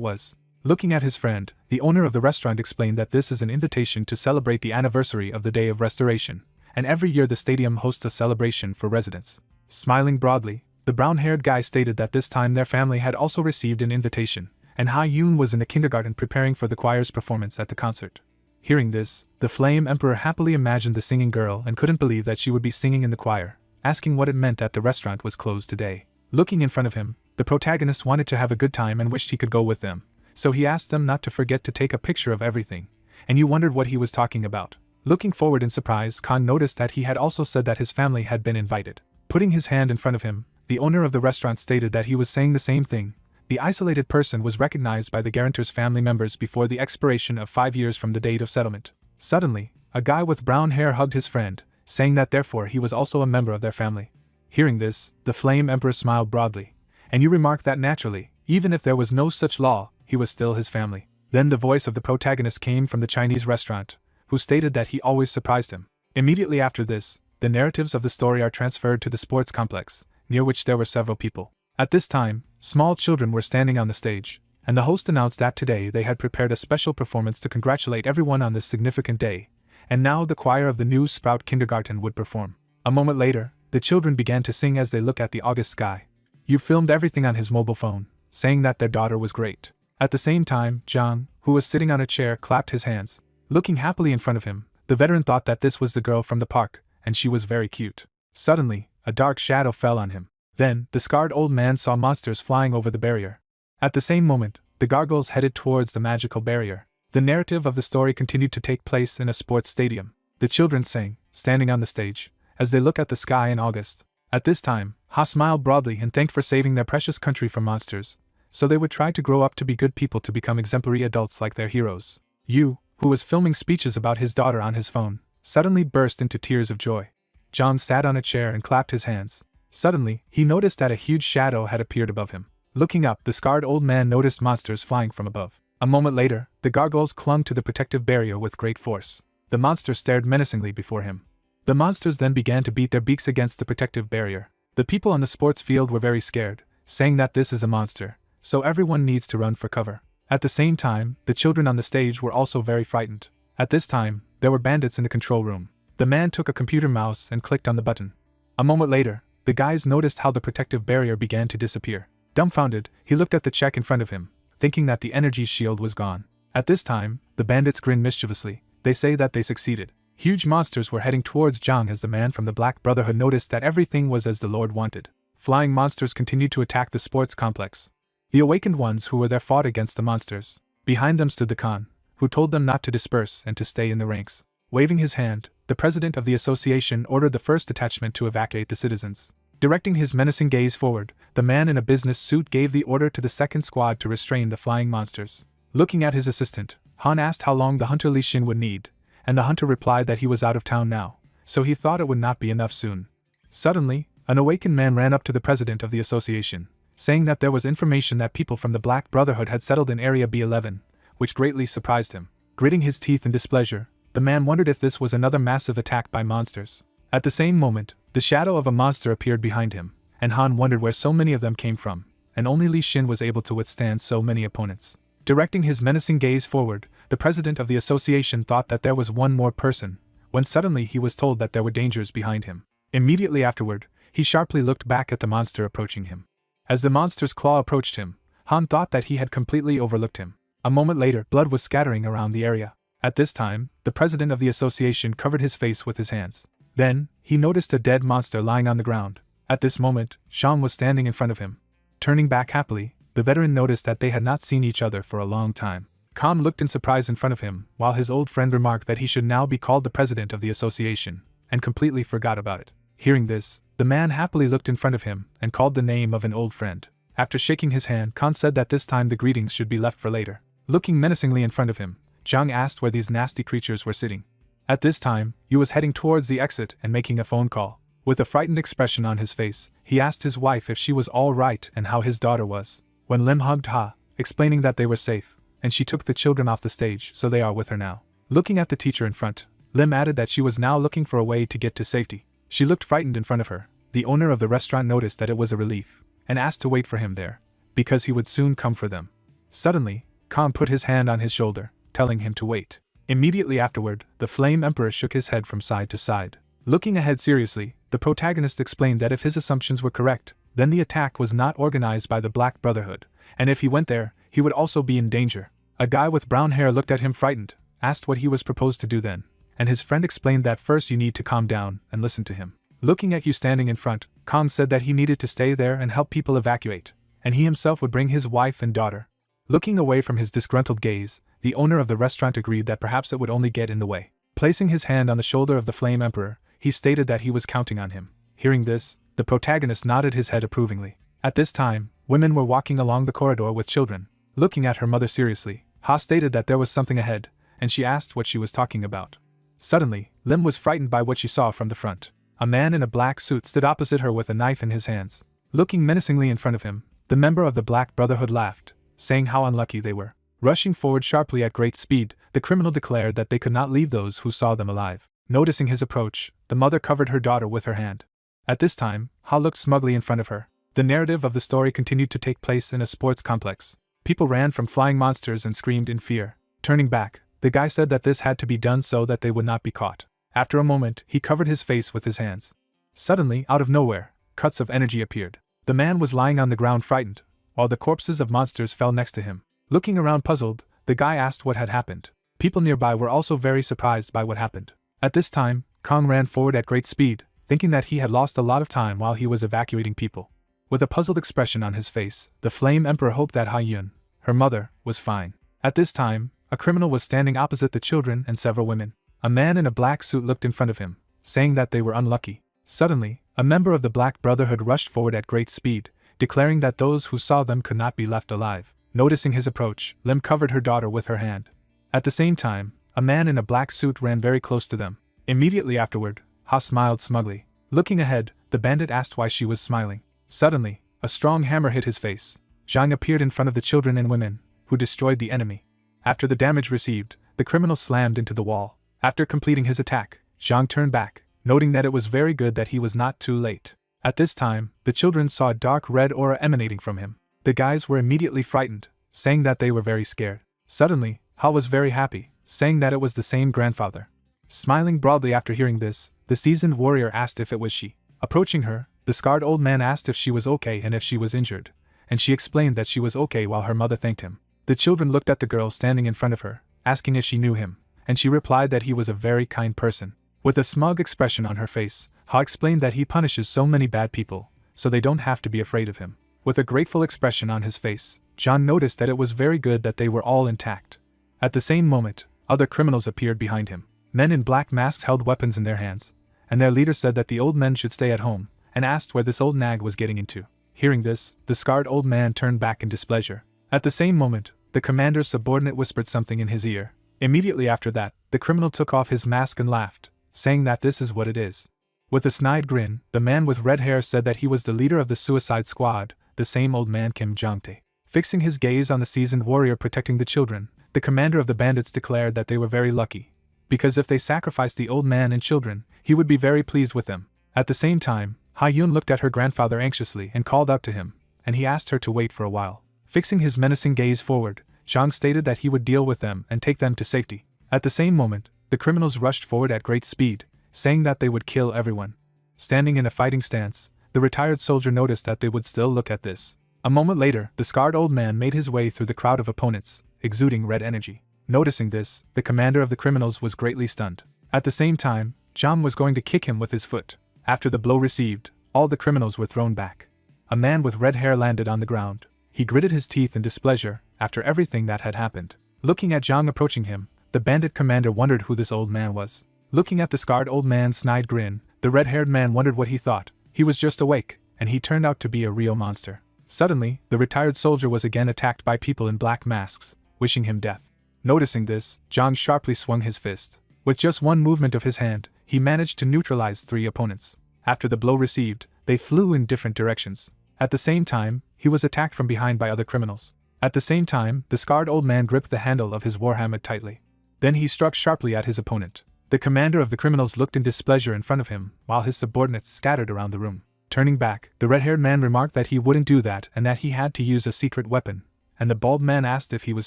was. Looking at his friend, the owner of the restaurant explained that this is an invitation to celebrate the anniversary of the Day of Restoration, and every year the stadium hosts a celebration for residents. Smiling broadly, the brown-haired guy stated that this time their family had also received an invitation, and Ha Yoon was in the kindergarten preparing for the choir's performance at the concert. Hearing this, the Flame Emperor happily imagined the singing girl and couldn't believe that she would be singing in the choir, asking what it meant that the restaurant was closed today. Looking in front of him, The protagonist wanted to have a good time and wished he could go with them, so he asked them not to forget to take a picture of everything, and you wondered what he was talking about. Looking forward in surprise, Khan noticed that he had also said that his family had been invited. Putting his hand in front of him, the owner of the restaurant stated that he was saying the same thing. The isolated person was recognized by the guarantor's family members before the expiration of 5 years from the date of settlement. Suddenly, a guy with brown hair hugged his friend, saying that therefore he was also a member of their family. Hearing this, the Flame Emperor smiled broadly, and you remarked that naturally, even if there was no such law, he was still his family. Then the voice of the protagonist came from the Chinese restaurant, who stated that he always surprised him. Immediately after this, the narratives of the story are transferred to the sports complex, near which there were several people. At this time, small children were standing on the stage, and the host announced that today they had prepared a special performance to congratulate everyone on this significant day, and now the choir of the new Sprout Kindergarten would perform. A moment later, the children began to sing as they looked at the August sky. Yu filmed everything on his mobile phone, saying that their daughter was great. At the same time, Zhang, who was sitting on a chair, clapped his hands. Looking happily in front of him, the veteran thought that this was the girl from the park, and she was very cute. Suddenly, a dark shadow fell on him. Then, the scarred old man saw monsters flying over the barrier. At the same moment, the gargoyles headed towards the magical barrier. The narrative of the story continued to take place in a sports stadium. The children sang, standing on the stage, as they look at the sky in August. At this time, Ha smiled broadly and thanked for saving their precious country from monsters, so they would try to grow up to be good people to become exemplary adults like their heroes. Yu, who was filming speeches about his daughter on his phone, suddenly burst into tears of joy. Zhang sat on a chair and clapped his hands. Suddenly, he noticed that a huge shadow had appeared above him. Looking up, the scarred old man noticed monsters flying from above. A moment later, the gargoyles clung to the protective barrier with great force. The monsters stared menacingly before him. The monsters then began to beat their beaks against the protective barrier. The people on the sports field were very scared, saying that this is a monster, so everyone needs to run for cover. At the same time, the children on the stage were also very frightened. At this time, there were bandits in the control room. The man took a computer mouse and clicked on the button. A moment later, the guys noticed how the protective barrier began to disappear. Dumbfounded, he looked at the check in front of him, thinking that the energy shield was gone. At this time, the bandits grinned mischievously. They say that they succeeded. Huge monsters were heading towards Zhang as the man from the Black Brotherhood noticed that everything was as the Lord wanted. Flying monsters continued to attack the sports complex. The awakened ones who were there fought against the monsters. Behind them stood the Khan, who told them not to disperse and to stay in the ranks. Waving his hand, the president of the association ordered the first detachment to evacuate the citizens. Directing his menacing gaze forward, the man in a business suit gave the order to the second squad to restrain the flying monsters. Looking at his assistant, Han asked how long the hunter Li Xin would need, and the hunter replied that he was out of town now, so he thought it would not be enough soon. Suddenly, an awakened man ran up to the president of the association, saying that there was information that people from the Black Brotherhood had settled in Area B11, which greatly surprised him. Gritting his teeth in displeasure, the man wondered if this was another massive attack by monsters. At the same moment, the shadow of a monster appeared behind him, and Han wondered where so many of them came from, and only Li Xin was able to withstand so many opponents. Directing his menacing gaze forward, the president of the association thought that there was one more person, when suddenly he was told that there were dangers behind him. Immediately afterward, he sharply looked back at the monster approaching him. As the monster's claw approached him, Han thought that he had completely overlooked him. A moment later, blood was scattering around the area. At this time, the president of the association covered his face with his hands. Then, he noticed a dead monster lying on the ground. At this moment, Shang was standing in front of him. Turning back happily, the veteran noticed that they had not seen each other for a long time. Khan looked in surprise in front of him, while his old friend remarked that he should now be called the president of the association, and completely forgot about it. Hearing this, the man happily looked in front of him and called the name of an old friend. After shaking his hand, Khan said that this time the greetings should be left for later. Looking menacingly in front of him, Zhang asked where these nasty creatures were sitting. At this time, Yu was heading towards the exit and making a phone call. With a frightened expression on his face, he asked his wife if she was all right and how his daughter was. When Lim hugged Ha, explaining that they were safe, and she took the children off the stage, so they are with her now. Looking at the teacher in front, Lim added that she was now looking for a way to get to safety. She looked frightened in front of her. The owner of the restaurant noticed that it was a relief, and asked to wait for him there, because he would soon come for them. Suddenly, Khan put his hand on his shoulder, telling him to wait. Immediately afterward, the Flame Emperor shook his head from side to side. Looking ahead seriously, the protagonist explained that if his assumptions were correct, then the attack was not organized by the Black Brotherhood, and if he went there, he would also be in danger. A guy with brown hair looked at him frightened, asked what he was proposed to do then, and his friend explained that first you need to calm down and listen to him. Looking at Yu standing in front, Khan said that he needed to stay there and help people evacuate, and he himself would bring his wife and daughter. Looking away from his disgruntled gaze, the owner of the restaurant agreed that perhaps it would only get in the way. Placing his hand on the shoulder of the Flame Emperor, he stated that he was counting on him. Hearing this, the protagonist nodded his head approvingly. At this time, women were walking along the corridor with children. Looking at her mother seriously, Ha stated that there was something ahead, and she asked what she was talking about. Suddenly, Lim was frightened by what she saw from the front. A man in a black suit stood opposite her with a knife in his hands. Looking menacingly in front of him, the member of the Black Brotherhood laughed, saying how unlucky they were. Rushing forward sharply at great speed, the criminal declared that they could not leave those who saw them alive. Noticing his approach, the mother covered her daughter with her hand. At this time, Ha looked smugly in front of her. The narrative of the story continued to take place in a sports complex. People ran from flying monsters and screamed in fear. Turning back, the guy said that this had to be done so that they would not be caught. After a moment, he covered his face with his hands. Suddenly, out of nowhere, cuts of energy appeared. The man was lying on the ground frightened, while the corpses of monsters fell next to him. Looking around puzzled, the guy asked what had happened. People nearby were also very surprised by what happened. At this time, Kong ran forward at great speed, thinking that he had lost a lot of time while he was evacuating people. With a puzzled expression on his face, the Flame Emperor hoped that Ha Yun, her mother, was fine. At this time, a criminal was standing opposite the children and several women. A man in a black suit looked in front of him, saying that they were unlucky. Suddenly, a member of the Black Brotherhood rushed forward at great speed, declaring that those who saw them could not be left alive. Noticing his approach, Lim covered her daughter with her hand. At the same time, a man in a black suit ran very close to them. Immediately afterward, Ha smiled smugly. Looking ahead, the bandit asked why she was smiling. Suddenly, a strong hammer hit his face. Zhang appeared in front of the children and women, who destroyed the enemy. After the damage received, the criminal slammed into the wall. After completing his attack, Zhang turned back, noting that it was very good that he was not too late. At this time, the children saw a dark red aura emanating from him. The guys were immediately frightened, saying that they were very scared. Suddenly, Ha was very happy, saying that it was the same grandfather. Smiling broadly after hearing this, the seasoned warrior asked if it was she. Approaching her, the scarred old man asked if she was okay and if she was injured, and she explained that she was okay while her mother thanked him. The children looked at the girl standing in front of her, asking if she knew him, and she replied that he was a very kind person. With a smug expression on her face, Ha explained that he punishes so many bad people, so they don't have to be afraid of him. With a grateful expression on his face, John noticed that it was very good that they were all intact. At the same moment, other criminals appeared behind him. Men in black masks held weapons in their hands, and their leader said that the old men should stay at home, and asked where this old nag was getting into. Hearing this, the scarred old man turned back in displeasure. At the same moment, the commander's subordinate whispered something in his ear. Immediately after that, the criminal took off his mask and laughed, saying that this is what it is. With a snide grin, the man with red hair said that he was the leader of the suicide squad, the same old man Kim Jong-tae. Fixing his gaze on the seasoned warrior protecting the children, the commander of the bandits declared that they were very lucky, because if they sacrificed the old man and children, he would be very pleased with them. At the same time, Ha Yun looked at her grandfather anxiously and called out to him, and he asked her to wait for a while. Fixing his menacing gaze forward, Zhang stated that he would deal with them and take them to safety. At the same moment, the criminals rushed forward at great speed, saying that they would kill everyone. Standing in a fighting stance, the retired soldier noticed that they would still look at this. A moment later, the scarred old man made his way through the crowd of opponents, exuding red energy. Noticing this, the commander of the criminals was greatly stunned. At the same time, Zhang was going to kick him with his foot. After the blow received, all the criminals were thrown back. A man with red hair landed on the ground. He gritted his teeth in displeasure after everything that had happened. Looking at Zhang approaching him, the bandit commander wondered who this old man was. Looking at the scarred old man's snide grin, the red-haired man wondered what he thought. He was just awake, and he turned out to be a real monster. Suddenly, the retired soldier was again attacked by people in black masks, wishing him death. Noticing this, Zhang sharply swung his fist. With just one movement of his hand, he managed to neutralize 3 opponents. After the blow received, they flew in different directions. At the same time, he was attacked from behind by other criminals. At the same time, the scarred old man gripped the handle of his warhammer tightly. Then he struck sharply at his opponent. The commander of the criminals looked in displeasure in front of him, while his subordinates scattered around the room. Turning back, the red-haired man remarked that he wouldn't do that and that he had to use a secret weapon, and the bald man asked if he was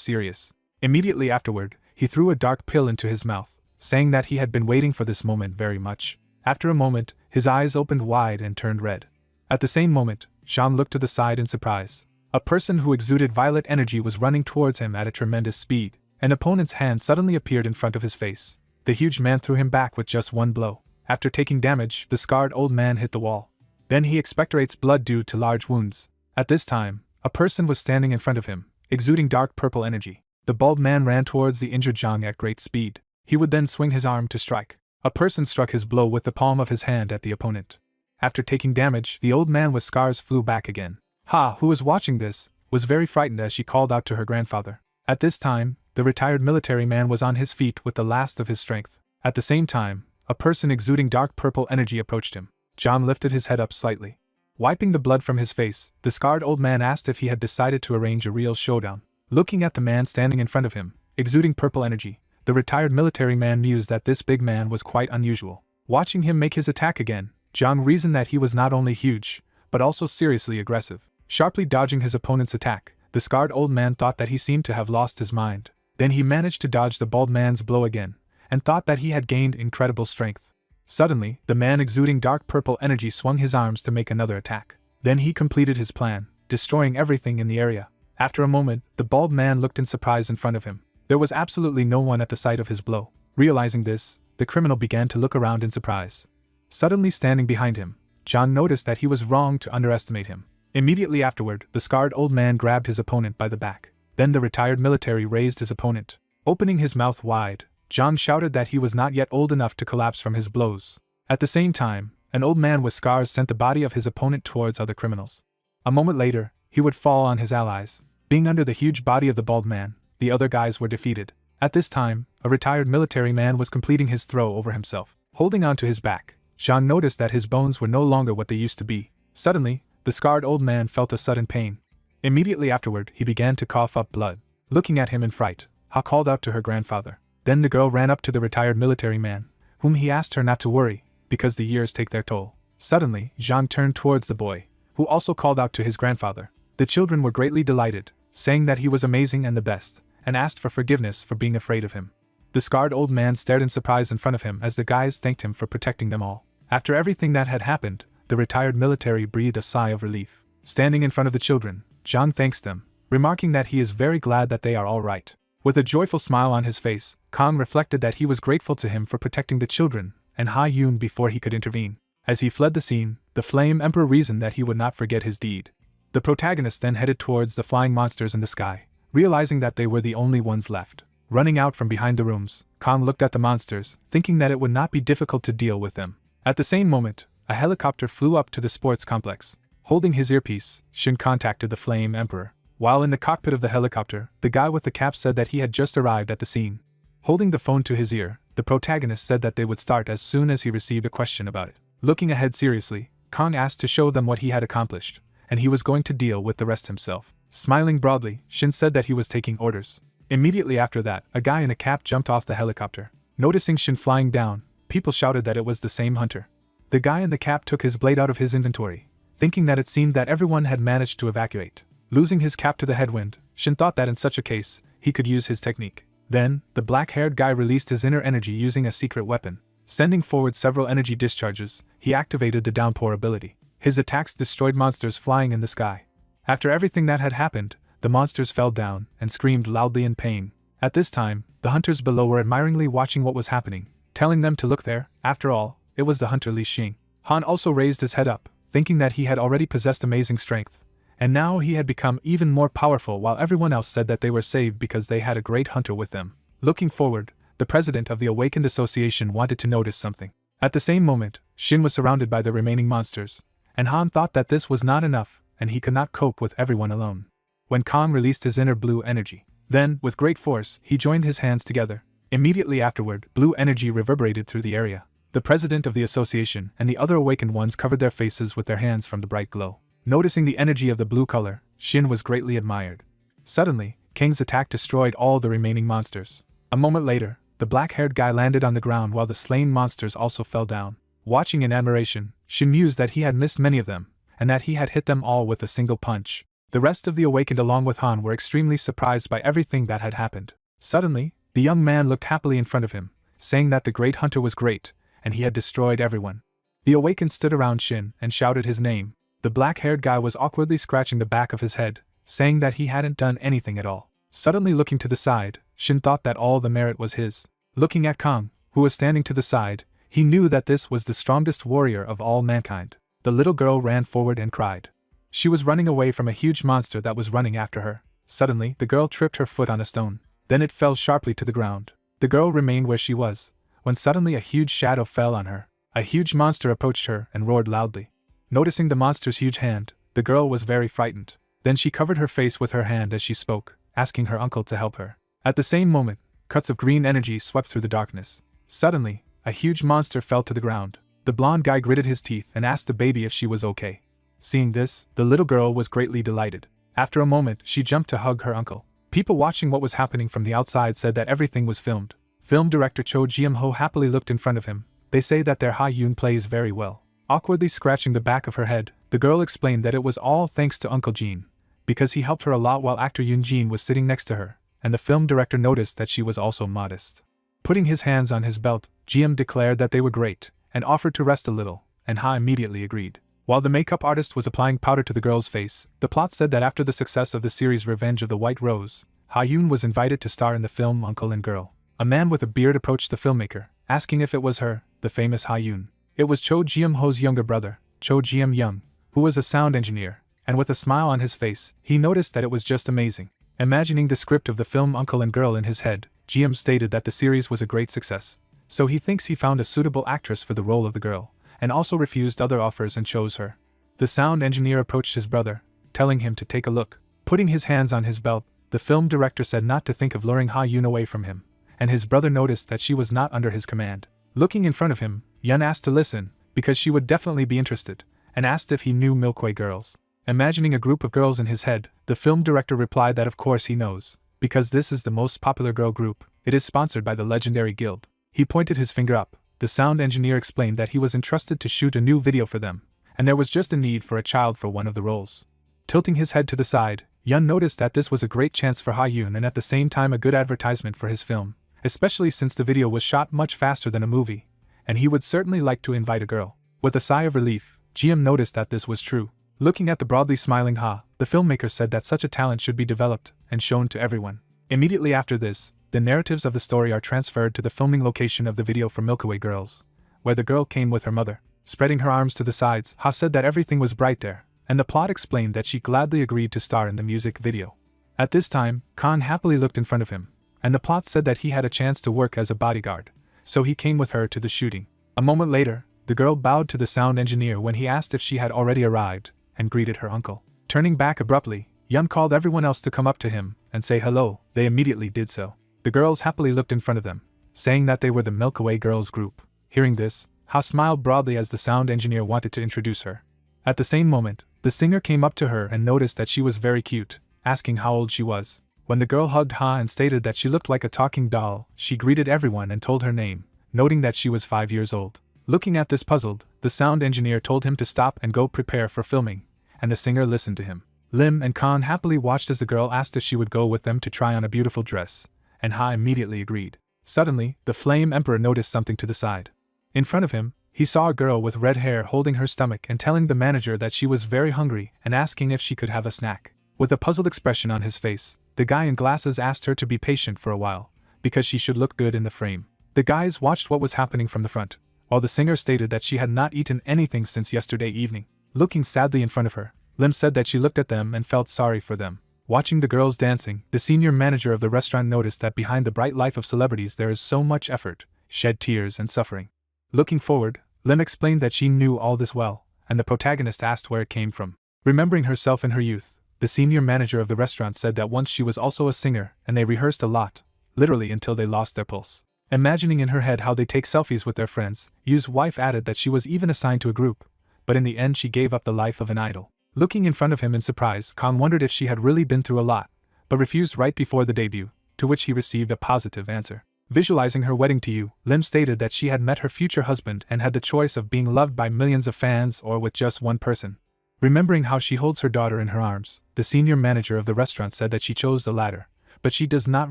serious. Immediately afterward, he threw a dark pill into his mouth, saying that he had been waiting for this moment very much. After a moment, his eyes opened wide and turned red. At the same moment, Zhang looked to the side in surprise. A person who exuded violet energy was running towards him at a tremendous speed. An opponent's hand suddenly appeared in front of his face. The huge man threw him back with just one blow. After taking damage, the scarred old man hit the wall. Then he expectorates blood due to large wounds. At this time, a person was standing in front of him, exuding dark purple energy. The bald man ran towards the injured Zhang at great speed. He would then swing his arm to strike. A person struck his blow with the palm of his hand at the opponent. After taking damage, the old man with scars flew back again. Ha, who was watching this, was very frightened as she called out to her grandfather. At this time, the retired military man was on his feet with the last of his strength. At the same time, a person exuding dark purple energy approached him. John lifted his head up slightly. Wiping the blood from his face, the scarred old man asked if he had decided to arrange a real showdown. Looking at the man standing in front of him, exuding purple energy, the retired military man mused that this big man was quite unusual. Watching him make his attack again, John reasoned that he was not only huge, but also seriously aggressive. Sharply dodging his opponent's attack, the scarred old man thought that he seemed to have lost his mind. Then he managed to dodge the bald man's blow again, and thought that he had gained incredible strength. Suddenly, the man exuding dark purple energy swung his arms to make another attack. Then he completed his plan, destroying everything in the area. After a moment, the bald man looked in surprise in front of him. There was absolutely no one at the site of his blow. Realizing this, the criminal began to look around in surprise. Suddenly standing behind him, John noticed that he was wrong to underestimate him. Immediately afterward, the scarred old man grabbed his opponent by the back. Then the retired military raised his opponent. Opening his mouth wide, John shouted that he was not yet old enough to collapse from his blows. At the same time, an old man with scars sent the body of his opponent towards other criminals. A moment later, he would fall on his allies. Being under the huge body of the bald man, the other guys were defeated. At this time, a retired military man was completing his throw over himself. Holding on to his back, John noticed that his bones were no longer what they used to be. Suddenly, the scarred old man felt a sudden pain. Immediately afterward, he began to cough up blood. Looking at him in fright, Ha called out to her grandfather. Then the girl ran up to the retired military man, whom he asked her not to worry, because the years take their toll. Suddenly, Jean turned towards the boy, who also called out to his grandfather. The children were greatly delighted, saying that he was amazing and the best, and asked for forgiveness for being afraid of him. The scarred old man stared in surprise in front of him as the guys thanked him for protecting them all. After everything that had happened, the retired military breathed a sigh of relief. Standing in front of the children, John thanks them, remarking that he is very glad that they are all right. With a joyful smile on his face, Kang reflected that he was grateful to him for protecting the children and Ha Yun before he could intervene. As he fled the scene, the Flame Emperor reasoned that he would not forget his deed. The protagonist then headed towards the flying monsters in the sky, realizing that they were the only ones left. Running out from behind the rooms, Kang looked at the monsters, thinking that it would not be difficult to deal with them. At the same moment, a helicopter flew up to the sports complex. Holding his earpiece, Shin contacted the Flame Emperor. While in the cockpit of the helicopter, the guy with the cap said that he had just arrived at the scene. Holding the phone to his ear, the protagonist said that they would start as soon as he received a question about it. Looking ahead seriously, Kang asked to show them what he had accomplished, and he was going to deal with the rest himself. Smiling broadly, Shin said that he was taking orders. Immediately after that, a guy in a cap jumped off the helicopter. Noticing Shin flying down, people shouted that it was the same hunter. The guy in the cap took his blade out of his inventory, thinking that it seemed that everyone had managed to evacuate. Losing his cap to the headwind, Shin thought that in such a case, he could use his technique. Then, the black-haired guy released his inner energy using a secret weapon. Sending forward several energy discharges, he activated the downpour ability. His attacks destroyed monsters flying in the sky. After everything that had happened, the monsters fell down and screamed loudly in pain. At this time, the hunters below were admiringly watching what was happening, telling them to look there. After all, it was the hunter Li Xing. Han also raised his head up, thinking that he had already possessed amazing strength. And now he had become even more powerful, while everyone else said that they were saved because they had a great hunter with them. Looking forward, the president of the Awakened Association wanted to notice something. At the same moment, Shin was surrounded by the remaining monsters, and Han thought that this was not enough, and he could not cope with everyone alone. When Kang released his inner blue energy, then, with great force, he joined his hands together. Immediately afterward, blue energy reverberated through the area. The president of the association and the other awakened ones covered their faces with their hands from the bright glow. Noticing the energy of the blue color, Shin was greatly admired. Suddenly, Kang's attack destroyed all the remaining monsters. A moment later, the black-haired guy landed on the ground while the slain monsters also fell down. Watching in admiration, Shin mused that he had missed many of them, and that he had hit them all with a single punch. The rest of the awakened along with Han were extremely surprised by everything that had happened. Suddenly, the young man looked happily in front of him, saying that the great hunter was great, and he had destroyed everyone. The awakened stood around Shin and shouted his name. The black-haired guy was awkwardly scratching the back of his head, saying that he hadn't done anything at all. Suddenly looking to the side, Shin thought that all the merit was his. Looking at Kang, who was standing to the side, he knew that this was the strongest warrior of all mankind. The little girl ran forward and cried. She was running away from a huge monster that was running after her. Suddenly, the girl tripped her foot on a stone. Then it fell sharply to the ground. The girl remained where she was, when suddenly a huge shadow fell on her. A huge monster approached her and roared loudly. Noticing the monster's huge hand, the girl was very frightened. Then she covered her face with her hand as she spoke, asking her uncle to help her. At the same moment, cuts of green energy swept through the darkness. Suddenly, a huge monster fell to the ground. The blonde guy gritted his teeth and asked the baby if she was okay. Seeing this, the little girl was greatly delighted. After a moment, she jumped to hug her uncle. People watching what was happening from the outside said that everything was filmed. Film director Cho Jiam-ho happily looked in front of him. They say that their Ha-yoon plays very well. Awkwardly scratching the back of her head, the girl explained that it was all thanks to Uncle Jin, because he helped her a lot while actor Yoon Jin was sitting next to her, and the film director noticed that she was also modest. Putting his hands on his belt, Jiam declared that they were great, and offered to rest a little, and Ha immediately agreed. While the makeup artist was applying powder to the girl's face, the plot said that after the success of the series Revenge of the White Rose, Ha-yoon was invited to star in the film Uncle and Girl. A man with a beard approached the filmmaker, asking if it was her, the famous Ha-yoon. It was Cho Jiam-ho's younger brother, Cho Jiam-young, who was a sound engineer, and with a smile on his face, he noticed that it was just amazing. Imagining the script of the film Uncle and Girl in his head, Jiam stated that the series was a great success, so he thinks he found a suitable actress for the role of the girl, and also refused other offers and chose her. The sound engineer approached his brother, telling him to take a look. Putting his hands on his belt, the film director said not to think of luring Ha-yoon away from him, and his brother noticed that she was not under his command. Looking in front of him, Yun asked to listen, because she would definitely be interested, and asked if he knew Milkway Girls. Imagining a group of girls in his head, the film director replied that of course he knows, because this is the most popular girl group. It is sponsored by the legendary guild. He pointed his finger up. The sound engineer explained that he was entrusted to shoot a new video for them, and there was just a need for a child for one of the roles. Tilting his head to the side, Yun noticed that this was a great chance for Ha-yoon and at the same time a good advertisement for his film, especially since the video was shot much faster than a movie, and he would certainly like to invite a girl. With a sigh of relief, Jiam noticed that this was true. Looking at the broadly smiling Ha, the filmmaker said that such a talent should be developed and shown to everyone. Immediately after this, the narratives of the story are transferred to the filming location of the video for Milkway Girls, where the girl came with her mother. Spreading her arms to the sides, Ha said that everything was bright there, and the plot explained that she gladly agreed to star in the music video. At this time, Khan happily looked in front of him, and the plot said that he had a chance to work as a bodyguard, so he came with her to the shooting. A moment later, the girl bowed to the sound engineer when he asked if she had already arrived, and greeted her uncle. Turning back abruptly, Yun called everyone else to come up to him and say hello. They immediately did so. The girls happily looked in front of them, saying that they were the Milkway Girls group. Hearing this, Ha smiled broadly as the sound engineer wanted to introduce her. At the same moment, the singer came up to her and noticed that she was very cute, asking how old she was. When the girl hugged Ha and stated that she looked like a talking doll, she greeted everyone and told her name, noting that she was 5 years old. Looking at this puzzled, the sound engineer told him to stop and go prepare for filming, and the singer listened to him. Lim and Khan happily watched as the girl asked if she would go with them to try on a beautiful dress, and Ha immediately agreed. Suddenly, the Flame Emperor noticed something to the side. In front of him, he saw a girl with red hair holding her stomach and telling the manager that she was very hungry and asking if she could have a snack. With a puzzled expression on his face, the guy in glasses asked her to be patient for a while, because she should look good in the frame. The guys watched what was happening from the front, while the singer stated that she had not eaten anything since yesterday evening. Looking sadly in front of her, Lim said that she looked at them and felt sorry for them. Watching the girls dancing, the senior manager of the restaurant noticed that behind the bright life of celebrities there is so much effort, shed tears and suffering. Looking forward, Lim explained that she knew all this well, and the protagonist asked where it came from. Remembering herself in her youth, the senior manager of the restaurant said that once she was also a singer and they rehearsed a lot, literally until they lost their pulse. Imagining in her head how they take selfies with their friends, Yu's wife added that she was even assigned to a group, but in the end she gave up the life of an idol. Looking in front of him in surprise, Khan wondered if she had really been through a lot, but refused right before the debut, to which he received a positive answer. Visualizing her wedding to Yu, Lim stated that she had met her future husband and had the choice of being loved by millions of fans or with just one person. Remembering how she holds her daughter in her arms, the senior manager of the restaurant said that she chose the latter, but she does not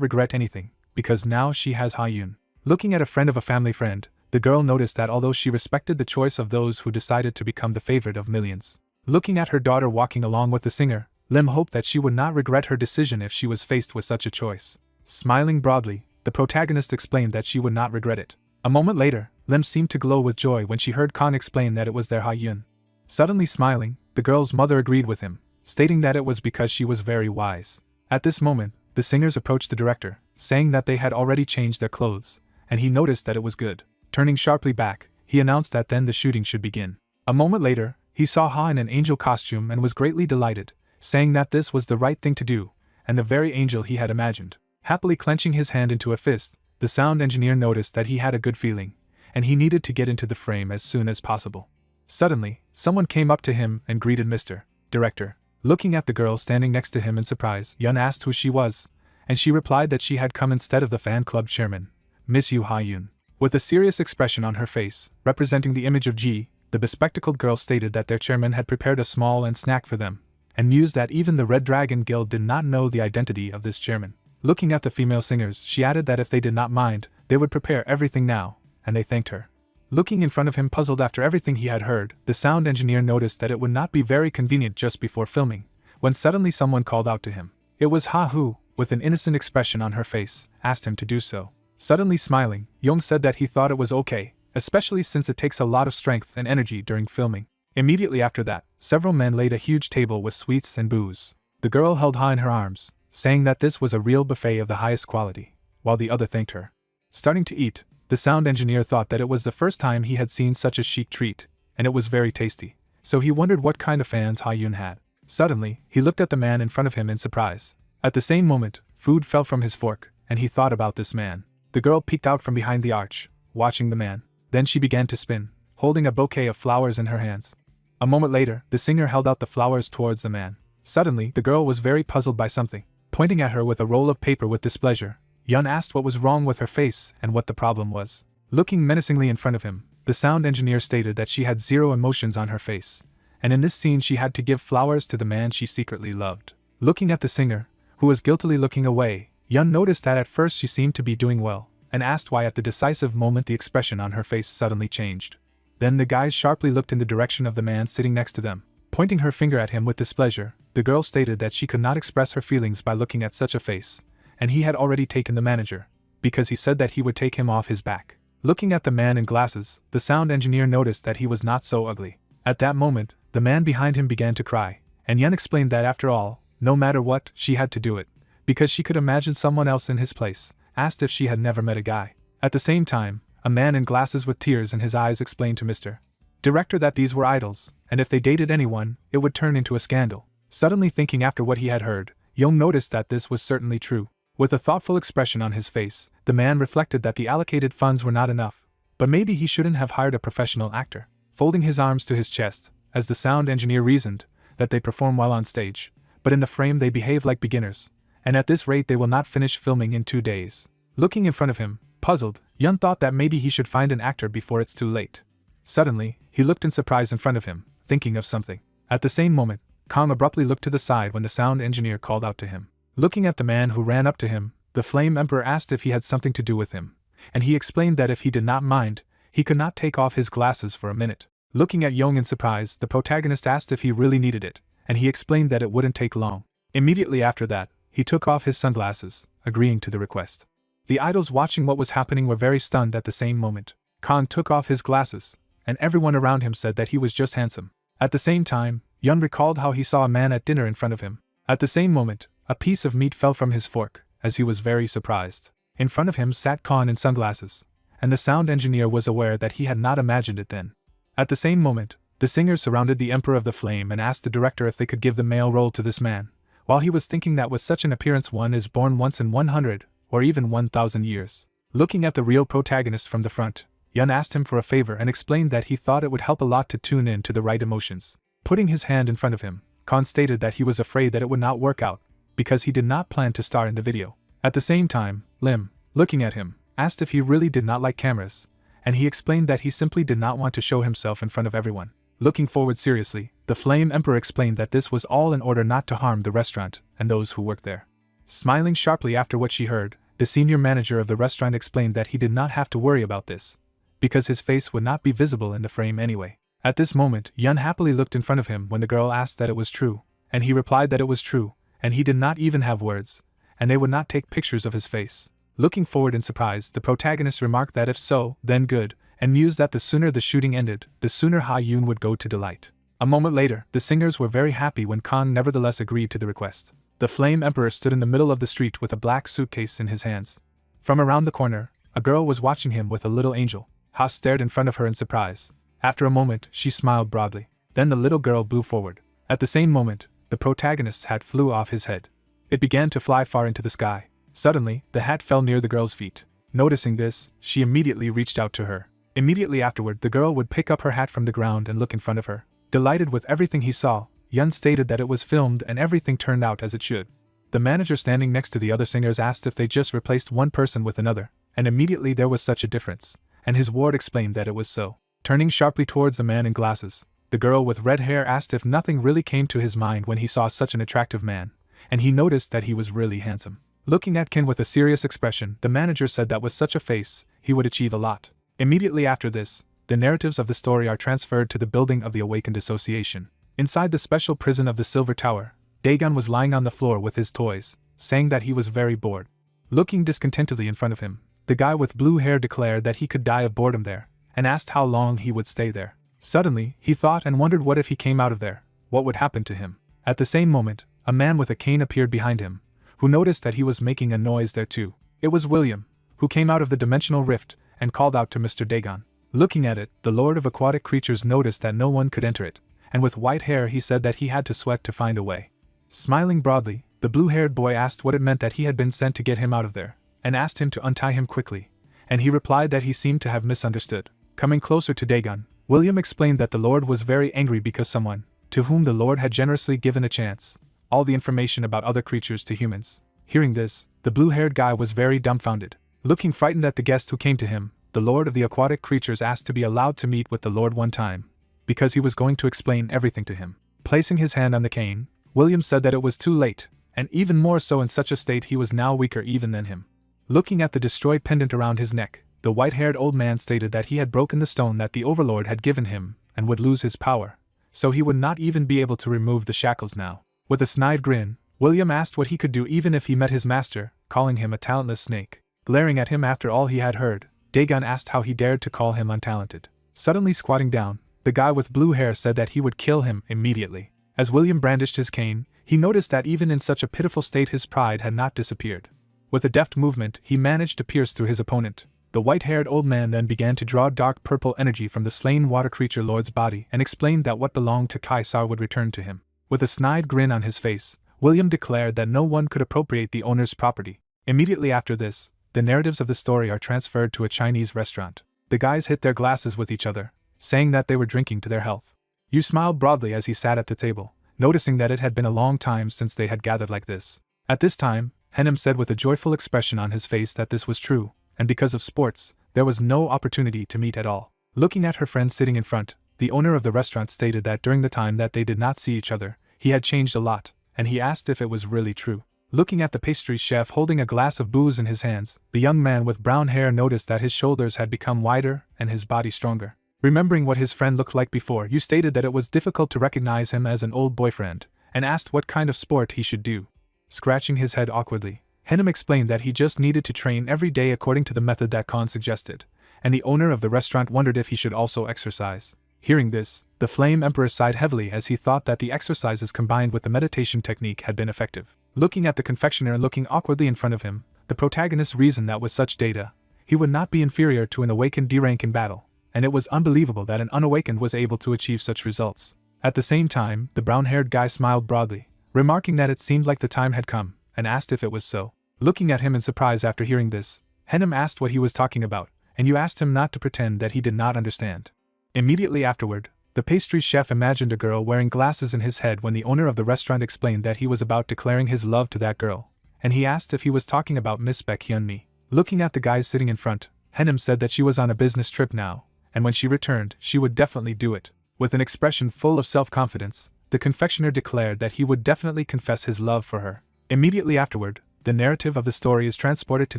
regret anything, because now she has Ha-yoon. Looking at a friend of a family friend, the girl noticed that although she respected the choice of those who decided to become the favorite of millions. Looking at her daughter walking along with the singer, Lim hoped that she would not regret her decision if she was faced with such a choice. Smiling broadly, the protagonist explained that she would not regret it. A moment later, Lim seemed to glow with joy when she heard Khan explain that it was their Ha-yoon. Suddenly smiling, the girl's mother agreed with him, stating that it was because she was very wise. At this moment, the singers approached the director, saying that they had already changed their clothes, and he noticed that it was good. Turning sharply back, he announced that then the shooting should begin. A moment later, he saw Ha in an angel costume and was greatly delighted, saying that this was the right thing to do, and the very angel he had imagined. Happily clenching his hand into a fist, the sound engineer noticed that he had a good feeling, and he needed to get into the frame as soon as possible. Suddenly, someone came up to him and greeted Mr. Director. Looking at the girl standing next to him in surprise, Yun asked who she was, and she replied that she had come instead of the fan club chairman, Miss Yu Ha-yoon. With a serious expression on her face, representing the image of Ji, the bespectacled girl stated that their chairman had prepared a small and snack for them, and mused that even the Red Dragon Guild did not know the identity of this chairman. Looking at the female singers, she added that if they did not mind, they would prepare everything now, and they thanked her. Looking in front of him puzzled after everything he had heard, the sound engineer noticed that it would not be very convenient just before filming, when suddenly someone called out to him. It was Ha who, with an innocent expression on her face, asked him to do so. Suddenly smiling, Young said that he thought it was okay, especially since it takes a lot of strength and energy during filming. Immediately after that, several men laid a huge table with sweets and booze. The girl held Ha in her arms, saying that this was a real buffet of the highest quality, while the other thanked her. Starting to eat, the sound engineer thought that it was the first time he had seen such a chic treat, and it was very tasty, so he wondered what kind of fans Ha-yoon had. Suddenly, he looked at the man in front of him in surprise. At the same moment, food fell from his fork, and he thought about this man. The girl peeked out from behind the arch, watching the man. Then she began to spin, holding a bouquet of flowers in her hands. A moment later, the singer held out the flowers towards the man. Suddenly, the girl was very puzzled by something. Pointing at her with a roll of paper with displeasure, Yun asked what was wrong with her face and what the problem was. Looking menacingly in front of him, the sound engineer stated that she had zero emotions on her face, and in this scene she had to give flowers to the man she secretly loved. Looking at the singer, who was guiltily looking away, Yun noticed that at first she seemed to be doing well, and asked why at the decisive moment the expression on her face suddenly changed. Then the guys sharply looked in the direction of the man sitting next to them. Pointing her finger at him with displeasure, the girl stated that she could not express her feelings by looking at such a face, and he had already taken the manager, because he said that he would take him off his back. Looking at the man in glasses, the sound engineer noticed that he was not so ugly. At that moment, the man behind him began to cry, and Yun explained that after all, no matter what, she had to do it, because she could imagine someone else in his place, asked if she had never met a guy. At the same time, a man in glasses with tears in his eyes explained to Mr. Director that these were idols, and if they dated anyone, it would turn into a scandal. Suddenly thinking after what he had heard, Young noticed that this was certainly true. With a thoughtful expression on his face, the man reflected that the allocated funds were not enough, but maybe he shouldn't have hired a professional actor. Folding his arms to his chest, as the sound engineer reasoned, that they perform well on stage, but in the frame they behave like beginners, and at this rate they will not finish filming in 2 days. Looking in front of him, puzzled, Yun thought that maybe he should find an actor before it's too late. Suddenly, he looked in surprise in front of him, thinking of something. At the same moment, Kang abruptly looked to the side when the sound engineer called out to him. Looking at the man who ran up to him, the Flame Emperor asked if he had something to do with him, and he explained that if he did not mind, he could not take off his glasses for a minute. Looking at Young in surprise, the protagonist asked if he really needed it, and he explained that it wouldn't take long. Immediately after that, he took off his sunglasses, agreeing to the request. The idols watching what was happening were very stunned at the same moment. Kang took off his glasses, and everyone around him said that he was just handsome. At the same time, Yun recalled how he saw a man at dinner in front of him. At the same moment, a piece of meat fell from his fork, as he was very surprised. In front of him sat Khan in sunglasses, and the sound engineer was aware that he had not imagined it then. At the same moment, the singers surrounded the Emperor of the Flame and asked the director if they could give the male role to this man, while he was thinking that with such an appearance one is born once in 100, or even 1,000 years. Looking at the real protagonist from the front, Yun asked him for a favor and explained that he thought it would help a lot to tune in to the right emotions. Putting his hand in front of him, Khan stated that he was afraid that it would not work out, because he did not plan to star in the video. At the same time, Lim, looking at him, asked if he really did not like cameras, and he explained that he simply did not want to show himself in front of everyone. Looking forward seriously, the Flame Emperor explained that this was all in order not to harm the restaurant and those who worked there. Smiling sharply after what she heard, the senior manager of the restaurant explained that he did not have to worry about this, because his face would not be visible in the frame anyway. At this moment, Yun happily looked in front of him when the girl asked that it was true, and he replied that it was true, and he did not even have words, and they would not take pictures of his face. Looking forward in surprise, the protagonist remarked that if so, then good, and mused that the sooner the shooting ended, the sooner Ha-yoon would go to delight. A moment later, the singers were very happy when Khan nevertheless agreed to the request. The Flame Emperor stood in the middle of the street with a black suitcase in his hands. From around the corner, a girl was watching him with a little angel. Ha stared in front of her in surprise. After a moment, she smiled broadly. Then the little girl blew forward. At the same moment, the protagonist's hat flew off his head. It began to fly far into the sky. Suddenly, the hat fell near the girl's feet. Noticing this, she immediately reached out to her. Immediately afterward, the girl would pick up her hat from the ground and look in front of her. Delighted with everything he saw, Yun stated that it was filmed and everything turned out as it should. The manager standing next to the other singers asked if they just replaced one person with another, and immediately there was such a difference, and his ward explained that it was so. Turning sharply towards the man in glasses, the girl with red hair asked if nothing really came to his mind when he saw such an attractive man, and he noticed that he was really handsome. Looking at Ken with a serious expression, the manager said that with such a face, he would achieve a lot. Immediately after this, the narratives of the story are transferred to the building of the Awakened Association. Inside the special prison of the Silver Tower, Dagon was lying on the floor with his toys, saying that he was very bored. Looking discontentedly in front of him, the guy with blue hair declared that he could die of boredom there, and asked how long he would stay there. Suddenly, he thought and wondered what if he came out of there, what would happen to him. At the same moment, a man with a cane appeared behind him, who noticed that he was making a noise there too. It was William, who came out of the dimensional rift and called out to Mr. Dagon. Looking at it, the Lord of Aquatic Creatures noticed that no one could enter it, and with white hair he said that he had to sweat to find a way. Smiling broadly, the blue-haired boy asked what it meant that he had been sent to get him out of there, and asked him to untie him quickly, and he replied that he seemed to have misunderstood. Coming closer to Dagon, William explained that the Lord was very angry because someone, to whom the Lord had generously given a chance, all the information about other creatures to humans. Hearing this, the blue-haired guy was very dumbfounded. Looking frightened at the guest who came to him, the Lord of the Aquatic Creatures asked to be allowed to meet with the Lord one time, because he was going to explain everything to him. Placing his hand on the cane, William said that it was too late, and even more so in such a state he was now weaker even than him. Looking at the destroyed pendant around his neck, the white-haired old man stated that he had broken the stone that the Overlord had given him, and would lose his power, so he would not even be able to remove the shackles now. With a snide grin, William asked what he could do even if he met his master, calling him a talentless snake. Glaring at him after all he had heard, Dagon asked how he dared to call him untalented. Suddenly squatting down, the guy with blue hair said that he would kill him immediately. As William brandished his cane, he noticed that even in such a pitiful state his pride had not disappeared. With a deft movement, he managed to pierce through his opponent. The white-haired old man then began to draw dark purple energy from the slain water creature lord's body and explained that what belonged to Kaisar would return to him. With a snide grin on his face, William declared that no one could appropriate the owner's property. Immediately after this, the narratives of the story are transferred to a Chinese restaurant. The guys hit their glasses with each other, saying that they were drinking to their health. Yu smiled broadly as he sat at the table, noticing that it had been a long time since they had gathered like this. At this time, Henim said with a joyful expression on his face that this was true, and because of sports, there was no opportunity to meet at all. Looking at her friend sitting in front, the owner of the restaurant stated that during the time that they did not see each other, he had changed a lot, and he asked if it was really true. Looking at the pastry chef holding a glass of booze in his hands, the young man with brown hair noticed that his shoulders had become wider and his body stronger. Remembering what his friend looked like before, Yu stated that it was difficult to recognize him as an old boyfriend, and asked what kind of sport he should do. Scratching his head awkwardly, Henim explained that he just needed to train every day according to the method that Khan suggested, and the owner of the restaurant wondered if he should also exercise. Hearing this, the Flame Emperor sighed heavily as he thought that the exercises combined with the meditation technique had been effective. Looking at the confectioner looking awkwardly in front of him, the protagonist reasoned that with such data, he would not be inferior to an awakened D-rank in battle, and it was unbelievable that an unawakened was able to achieve such results. At the same time, the brown-haired guy smiled broadly, remarking that it seemed like the time had come, and asked if it was so. Looking at him in surprise after hearing this, Henim asked what he was talking about, and Yu asked him not to pretend that he did not understand. Immediately afterward, the pastry chef imagined a girl wearing glasses in his head when the owner of the restaurant explained that he was about declaring his love to that girl, and he asked if he was talking about Miss Baek Hyun-mi. Looking at the guys sitting in front, Henim said that she was on a business trip now, and when she returned, she would definitely do it. With an expression full of self-confidence, the confectioner declared that he would definitely confess his love for her. Immediately afterward, the narrative of the story is transported to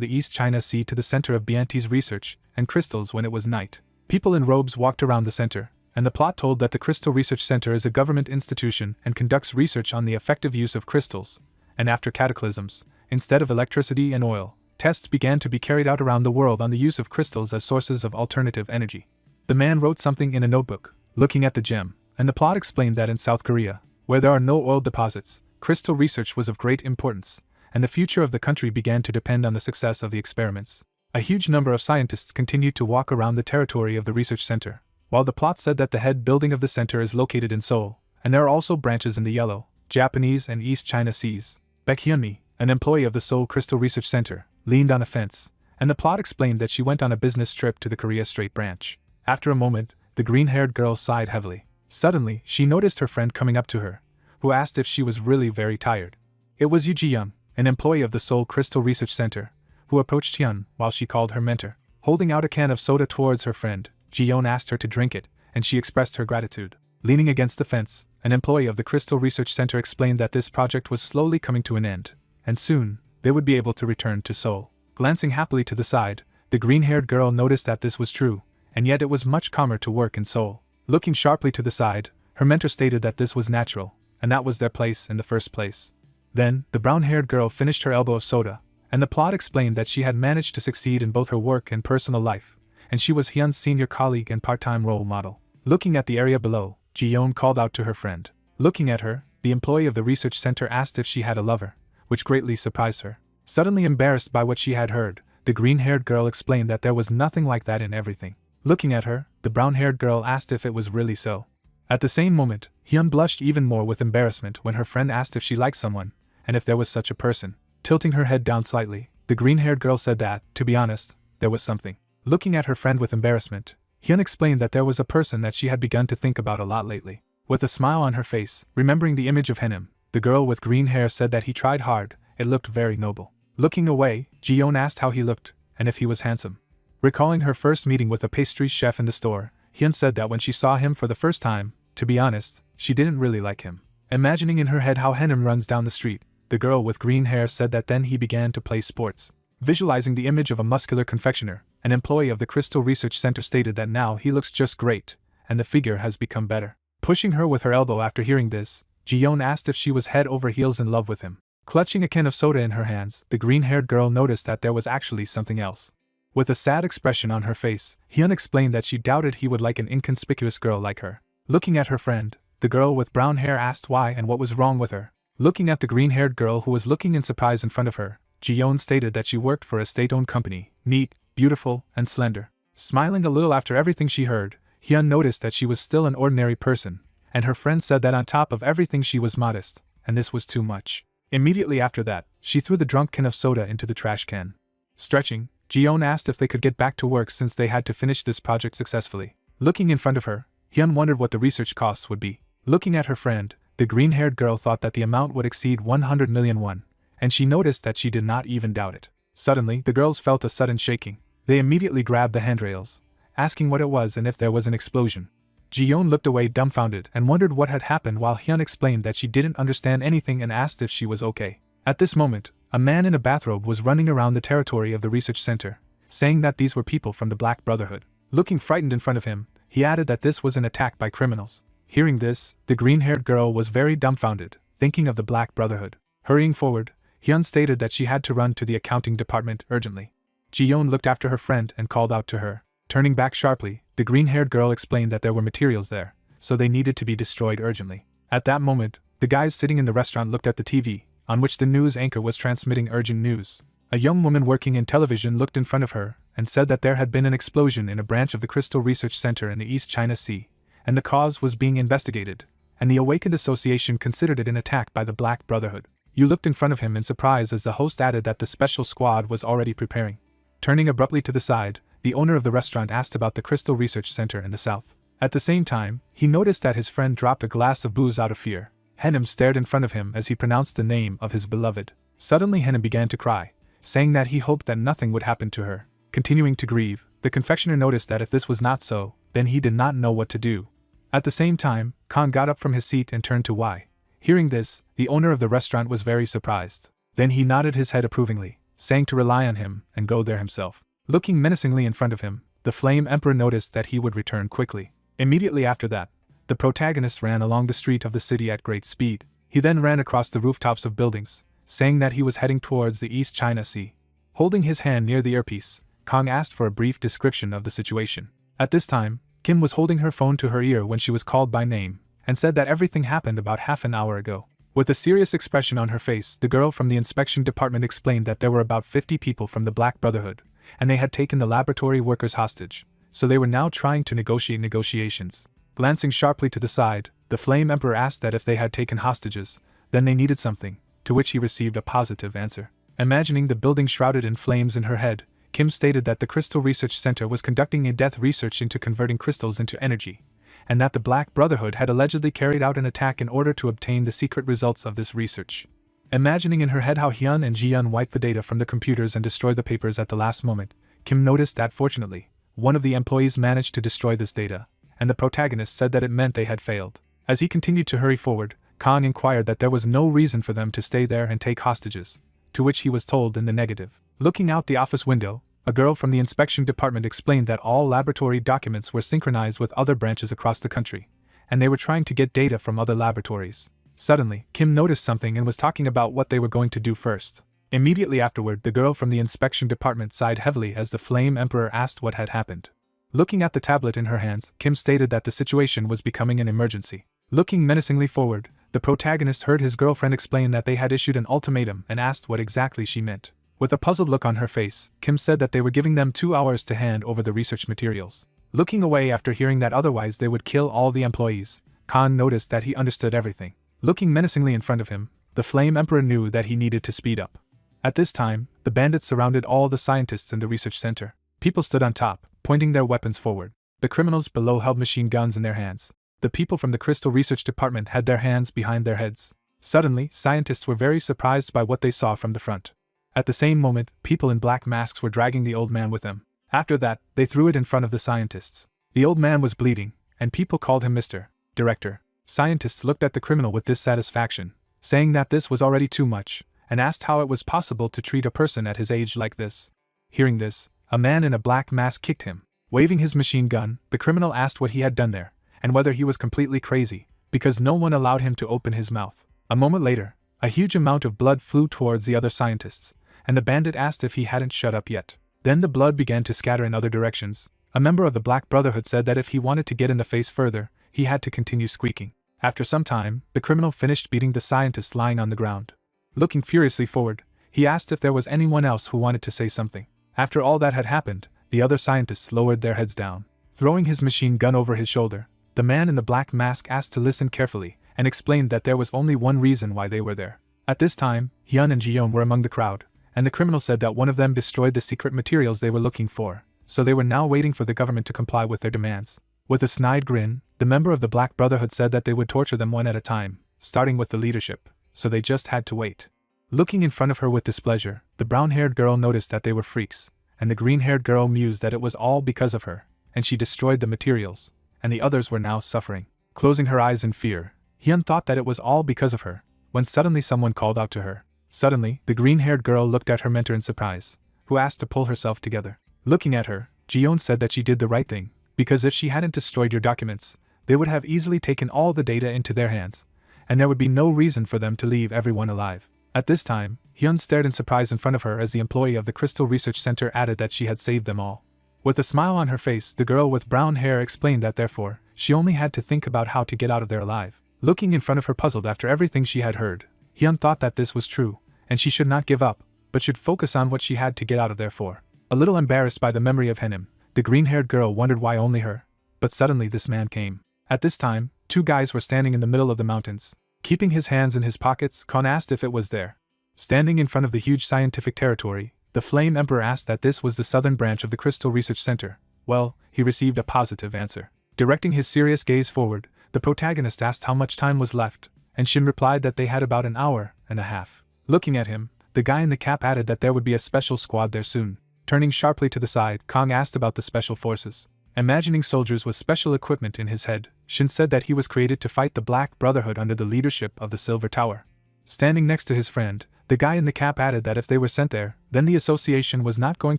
the East China Sea to the center of Bianti's research and crystals when it was night. People in robes walked around the center, and the plot told that the Crystal Research Center is a government institution and conducts research on the effective use of crystals, and after cataclysms, instead of electricity and oil, tests began to be carried out around the world on the use of crystals as sources of alternative energy. The man wrote something in a notebook, looking at the gem, and the plot explained that in South Korea, where there are no oil deposits, crystal research was of great importance, and the future of the country began to depend on the success of the experiments. A huge number of scientists continued to walk around the territory of the research center, while the plot said that the head building of the center is located in Seoul, and there are also branches in the Yellow, Japanese and East China Seas. Baek Hyun-mi, an employee of the Seoul Crystal Research Center, leaned on a fence, and the plot explained that she went on a business trip to the Korea Strait branch. After a moment, the green-haired girl sighed heavily. Suddenly, she noticed her friend coming up to her, who asked if she was really very tired. It was Yoo Ji-young, an employee of the Seoul Crystal Research Center, who approached Hyun while she called her mentor. Holding out a can of soda towards her friend, Ji-young asked her to drink it, and she expressed her gratitude. Leaning against the fence, an employee of the Crystal Research Center explained that this project was slowly coming to an end, and soon, they would be able to return to Seoul. Glancing happily to the side, the green-haired girl noticed that this was true, and yet it was much calmer to work in Seoul. Looking sharply to the side, her mentor stated that this was natural, and that was their place in the first place. Then, the brown-haired girl finished her elbow of soda, and the plot explained that she had managed to succeed in both her work and personal life, and she was Hyun's senior colleague and part-time role model. Looking at the area below, Ji-young called out to her friend. Looking at her, the employee of the research center asked if she had a lover, which greatly surprised her. Suddenly embarrassed by what she had heard, the green-haired girl explained that there was nothing like that in everything. Looking at her, the brown-haired girl asked if it was really so. At the same moment, Hyun blushed even more with embarrassment when her friend asked if she liked someone, and if there was such a person. Tilting her head down slightly, the green-haired girl said that, to be honest, there was something. Looking at her friend with embarrassment, Hyun explained that there was a person that she had begun to think about a lot lately. With a smile on her face, remembering the image of Henim, the girl with green hair said that he tried hard, it looked very noble. Looking away, Ji-young asked how he looked, and if he was handsome. Recalling her first meeting with a pastry chef in the store, Hyun said that when she saw him for the first time, to be honest, she didn't really like him. Imagining in her head how Henim runs down the street, the girl with green hair said that then he began to play sports. Visualizing the image of a muscular confectioner, an employee of the Crystal Research Center stated that now he looks just great, and the figure has become better. Pushing her with her elbow after hearing this, Ji-young asked if she was head over heels in love with him. Clutching a can of soda in her hands, the green-haired girl noticed that there was actually something else. With a sad expression on her face, Hyun explained that she doubted he would like an inconspicuous girl like her. Looking at her friend, the girl with brown hair asked why and what was wrong with her. Looking at the green-haired girl who was looking in surprise in front of her, Ji-young stated that she worked for a state-owned company, neat, beautiful, and slender. Smiling a little after everything she heard, Hyun noticed that she was still an ordinary person, and her friend said that on top of everything she was modest, and this was too much. Immediately after that, she threw the drunk can of soda into the trash can. Stretching, Ji-young asked if they could get back to work since they had to finish this project successfully. Looking in front of her, Hyun wondered what the research costs would be. Looking at her friend, the green-haired girl thought that the amount would exceed 100 million won, and she noticed that she did not even doubt it. Suddenly, the girls felt a sudden shaking. They immediately grabbed the handrails, asking what it was and if there was an explosion. Ji-young looked away dumbfounded and wondered what had happened while Hyun explained that she didn't understand anything and asked if she was okay. At this moment, a man in a bathrobe was running around the territory of the research center, saying that these were people from the Black Brotherhood. Looking frightened in front of him, he added that this was an attack by criminals. Hearing this, the green-haired girl was very dumbfounded, thinking of the Black Brotherhood. Hurrying forward, Hyun stated that she had to run to the accounting department urgently. Ji-young looked after her friend and called out to her. Turning back sharply, the green-haired girl explained that there were materials there, so they needed to be destroyed urgently. At that moment, the guys sitting in the restaurant looked at the TV, on which the news anchor was transmitting urgent news. A young woman working in television looked in front of her and said that there had been an explosion in a branch of the Crystal Research Center in the East China Sea, and the cause was being investigated, and the Awakened Association considered it an attack by the Black Brotherhood. You looked in front of him in surprise as the host added that the special squad was already preparing. Turning abruptly to the side, the owner of the restaurant asked about the Crystal Research Center in the south. At the same time, he noticed that his friend dropped a glass of booze out of fear. Henim stared in front of him as he pronounced the name of his beloved. Suddenly Henim began to cry, saying that he hoped that nothing would happen to her. Continuing to grieve, the confectioner noticed that if this was not so, then he did not know what to do. At the same time, Khan got up from his seat and turned to Y. Hearing this, the owner of the restaurant was very surprised. Then he nodded his head approvingly, saying to rely on him and go there himself. Looking menacingly in front of him, the Flame Emperor noticed that he would return quickly. Immediately after that, the protagonist ran along the street of the city at great speed. He then ran across the rooftops of buildings, saying that he was heading towards the East China Sea. Holding his hand near the earpiece, Kong asked for a brief description of the situation. At this time, Kim was holding her phone to her ear when she was called by name, and said that everything happened about half an hour ago. With a serious expression on her face, the girl from the inspection department explained that there were about 50 people from the Black Brotherhood, and they had taken the laboratory workers hostage, so they were now trying to negotiate negotiations. Glancing sharply to the side, the Flame Emperor asked that if they had taken hostages, then they needed something, to which he received a positive answer. Imagining the building shrouded in flames in her head, Kim stated that the Crystal Research Center was conducting in-depth research into converting crystals into energy, and that the Black Brotherhood had allegedly carried out an attack in order to obtain the secret results of this research. Imagining in her head how Hyun and Ji-yeon wiped the data from the computers and destroyed the papers at the last moment, Kim noticed that fortunately, one of the employees managed to destroy this data, and the protagonist said that it meant they had failed. As he continued to hurry forward, Kang inquired that there was no reason for them to stay there and take hostages, to which he was told in the negative. Looking out the office window, a girl from the inspection department explained that all laboratory documents were synchronized with other branches across the country, and they were trying to get data from other laboratories. Suddenly, Kim noticed something and was talking about what they were going to do first. Immediately afterward, the girl from the inspection department sighed heavily as the Flame Emperor asked what had happened. Looking at the tablet in her hands, Kim stated that the situation was becoming an emergency. Looking menacingly forward, the protagonist heard his girlfriend explain that they had issued an ultimatum and asked what exactly she meant. With a puzzled look on her face, Kim said that they were giving them 2 hours to hand over the research materials. Looking away after hearing that otherwise they would kill all the employees, Khan noticed that he understood everything. Looking menacingly in front of him, the Flame Emperor knew that he needed to speed up. At this time, the bandits surrounded all the scientists in the research center. People stood on top, pointing their weapons forward. The criminals below held machine guns in their hands. The people from the Crystal Research Department had their hands behind their heads. Suddenly, scientists were very surprised by what they saw from the front. At the same moment, people in black masks were dragging the old man with them. After that, they threw it in front of the scientists. The old man was bleeding, and people called him Mr. Director. Scientists looked at the criminal with dissatisfaction, saying that this was already too much, and asked how it was possible to treat a person at his age like this. Hearing this, a man in a black mask kicked him. Waving his machine gun, the criminal asked what he had done there, and whether he was completely crazy, because no one allowed him to open his mouth. A moment later, a huge amount of blood flew towards the other scientists, and the bandit asked if he hadn't shut up yet. Then the blood began to scatter in other directions. A member of the Black Brotherhood said that if he wanted to get in the face further, he had to continue squeaking. After some time, the criminal finished beating the scientist lying on the ground. Looking furiously forward, he asked if there was anyone else who wanted to say something. After all that had happened, the other scientists lowered their heads down. Throwing his machine gun over his shoulder, the man in the black mask asked to listen carefully, and explained that there was only one reason why they were there. At this time, Hyun and Ji-yeon were among the crowd, and the criminal said that one of them destroyed the secret materials they were looking for, so they were now waiting for the government to comply with their demands. With a snide grin, the member of the Black Brotherhood said that they would torture them one at a time, starting with the leadership, so they just had to wait. Looking in front of her with displeasure, the brown-haired girl noticed that they were freaks, and the green-haired girl mused that it was all because of her, and she destroyed the materials, and the others were now suffering. Closing her eyes in fear, Hyun thought that it was all because of her, when suddenly someone called out to her. Suddenly, the green-haired girl looked at her mentor in surprise, who asked to pull herself together. Looking at her, Ji-yeon said that she did the right thing, because if she hadn't destroyed your documents, they would have easily taken all the data into their hands, and there would be no reason for them to leave everyone alive. At this time, Hyun stared in surprise in front of her as the employee of the Crystal Research Center added that she had saved them all. With a smile on her face, the girl with brown hair explained that therefore, she only had to think about how to get out of there alive. Looking in front of her puzzled after everything she had heard, Hyun thought that this was true, and she should not give up, but should focus on what she had to get out of there for. A little embarrassed by the memory of Henim, the green-haired girl wondered why only her, but suddenly this man came. At this time, 2 guys were standing in the middle of the mountains. Keeping his hands in his pockets, Khan asked if it was there. Standing in front of the huge scientific territory, the Flame Emperor asked that this was the southern branch of the Crystal Research Center. Well, he received a positive answer. Directing his serious gaze forward, the protagonist asked how much time was left, and Shin replied that they had about an hour and a half. Looking at him, the guy in the cap added that there would be a special squad there soon. Turning sharply to the side, Kong asked about the special forces. Imagining soldiers with special equipment in his head, Shin said that he was created to fight the Black Brotherhood under the leadership of the Silver Tower. Standing next to his friend, the guy in the cap added that if they were sent there, then the association was not going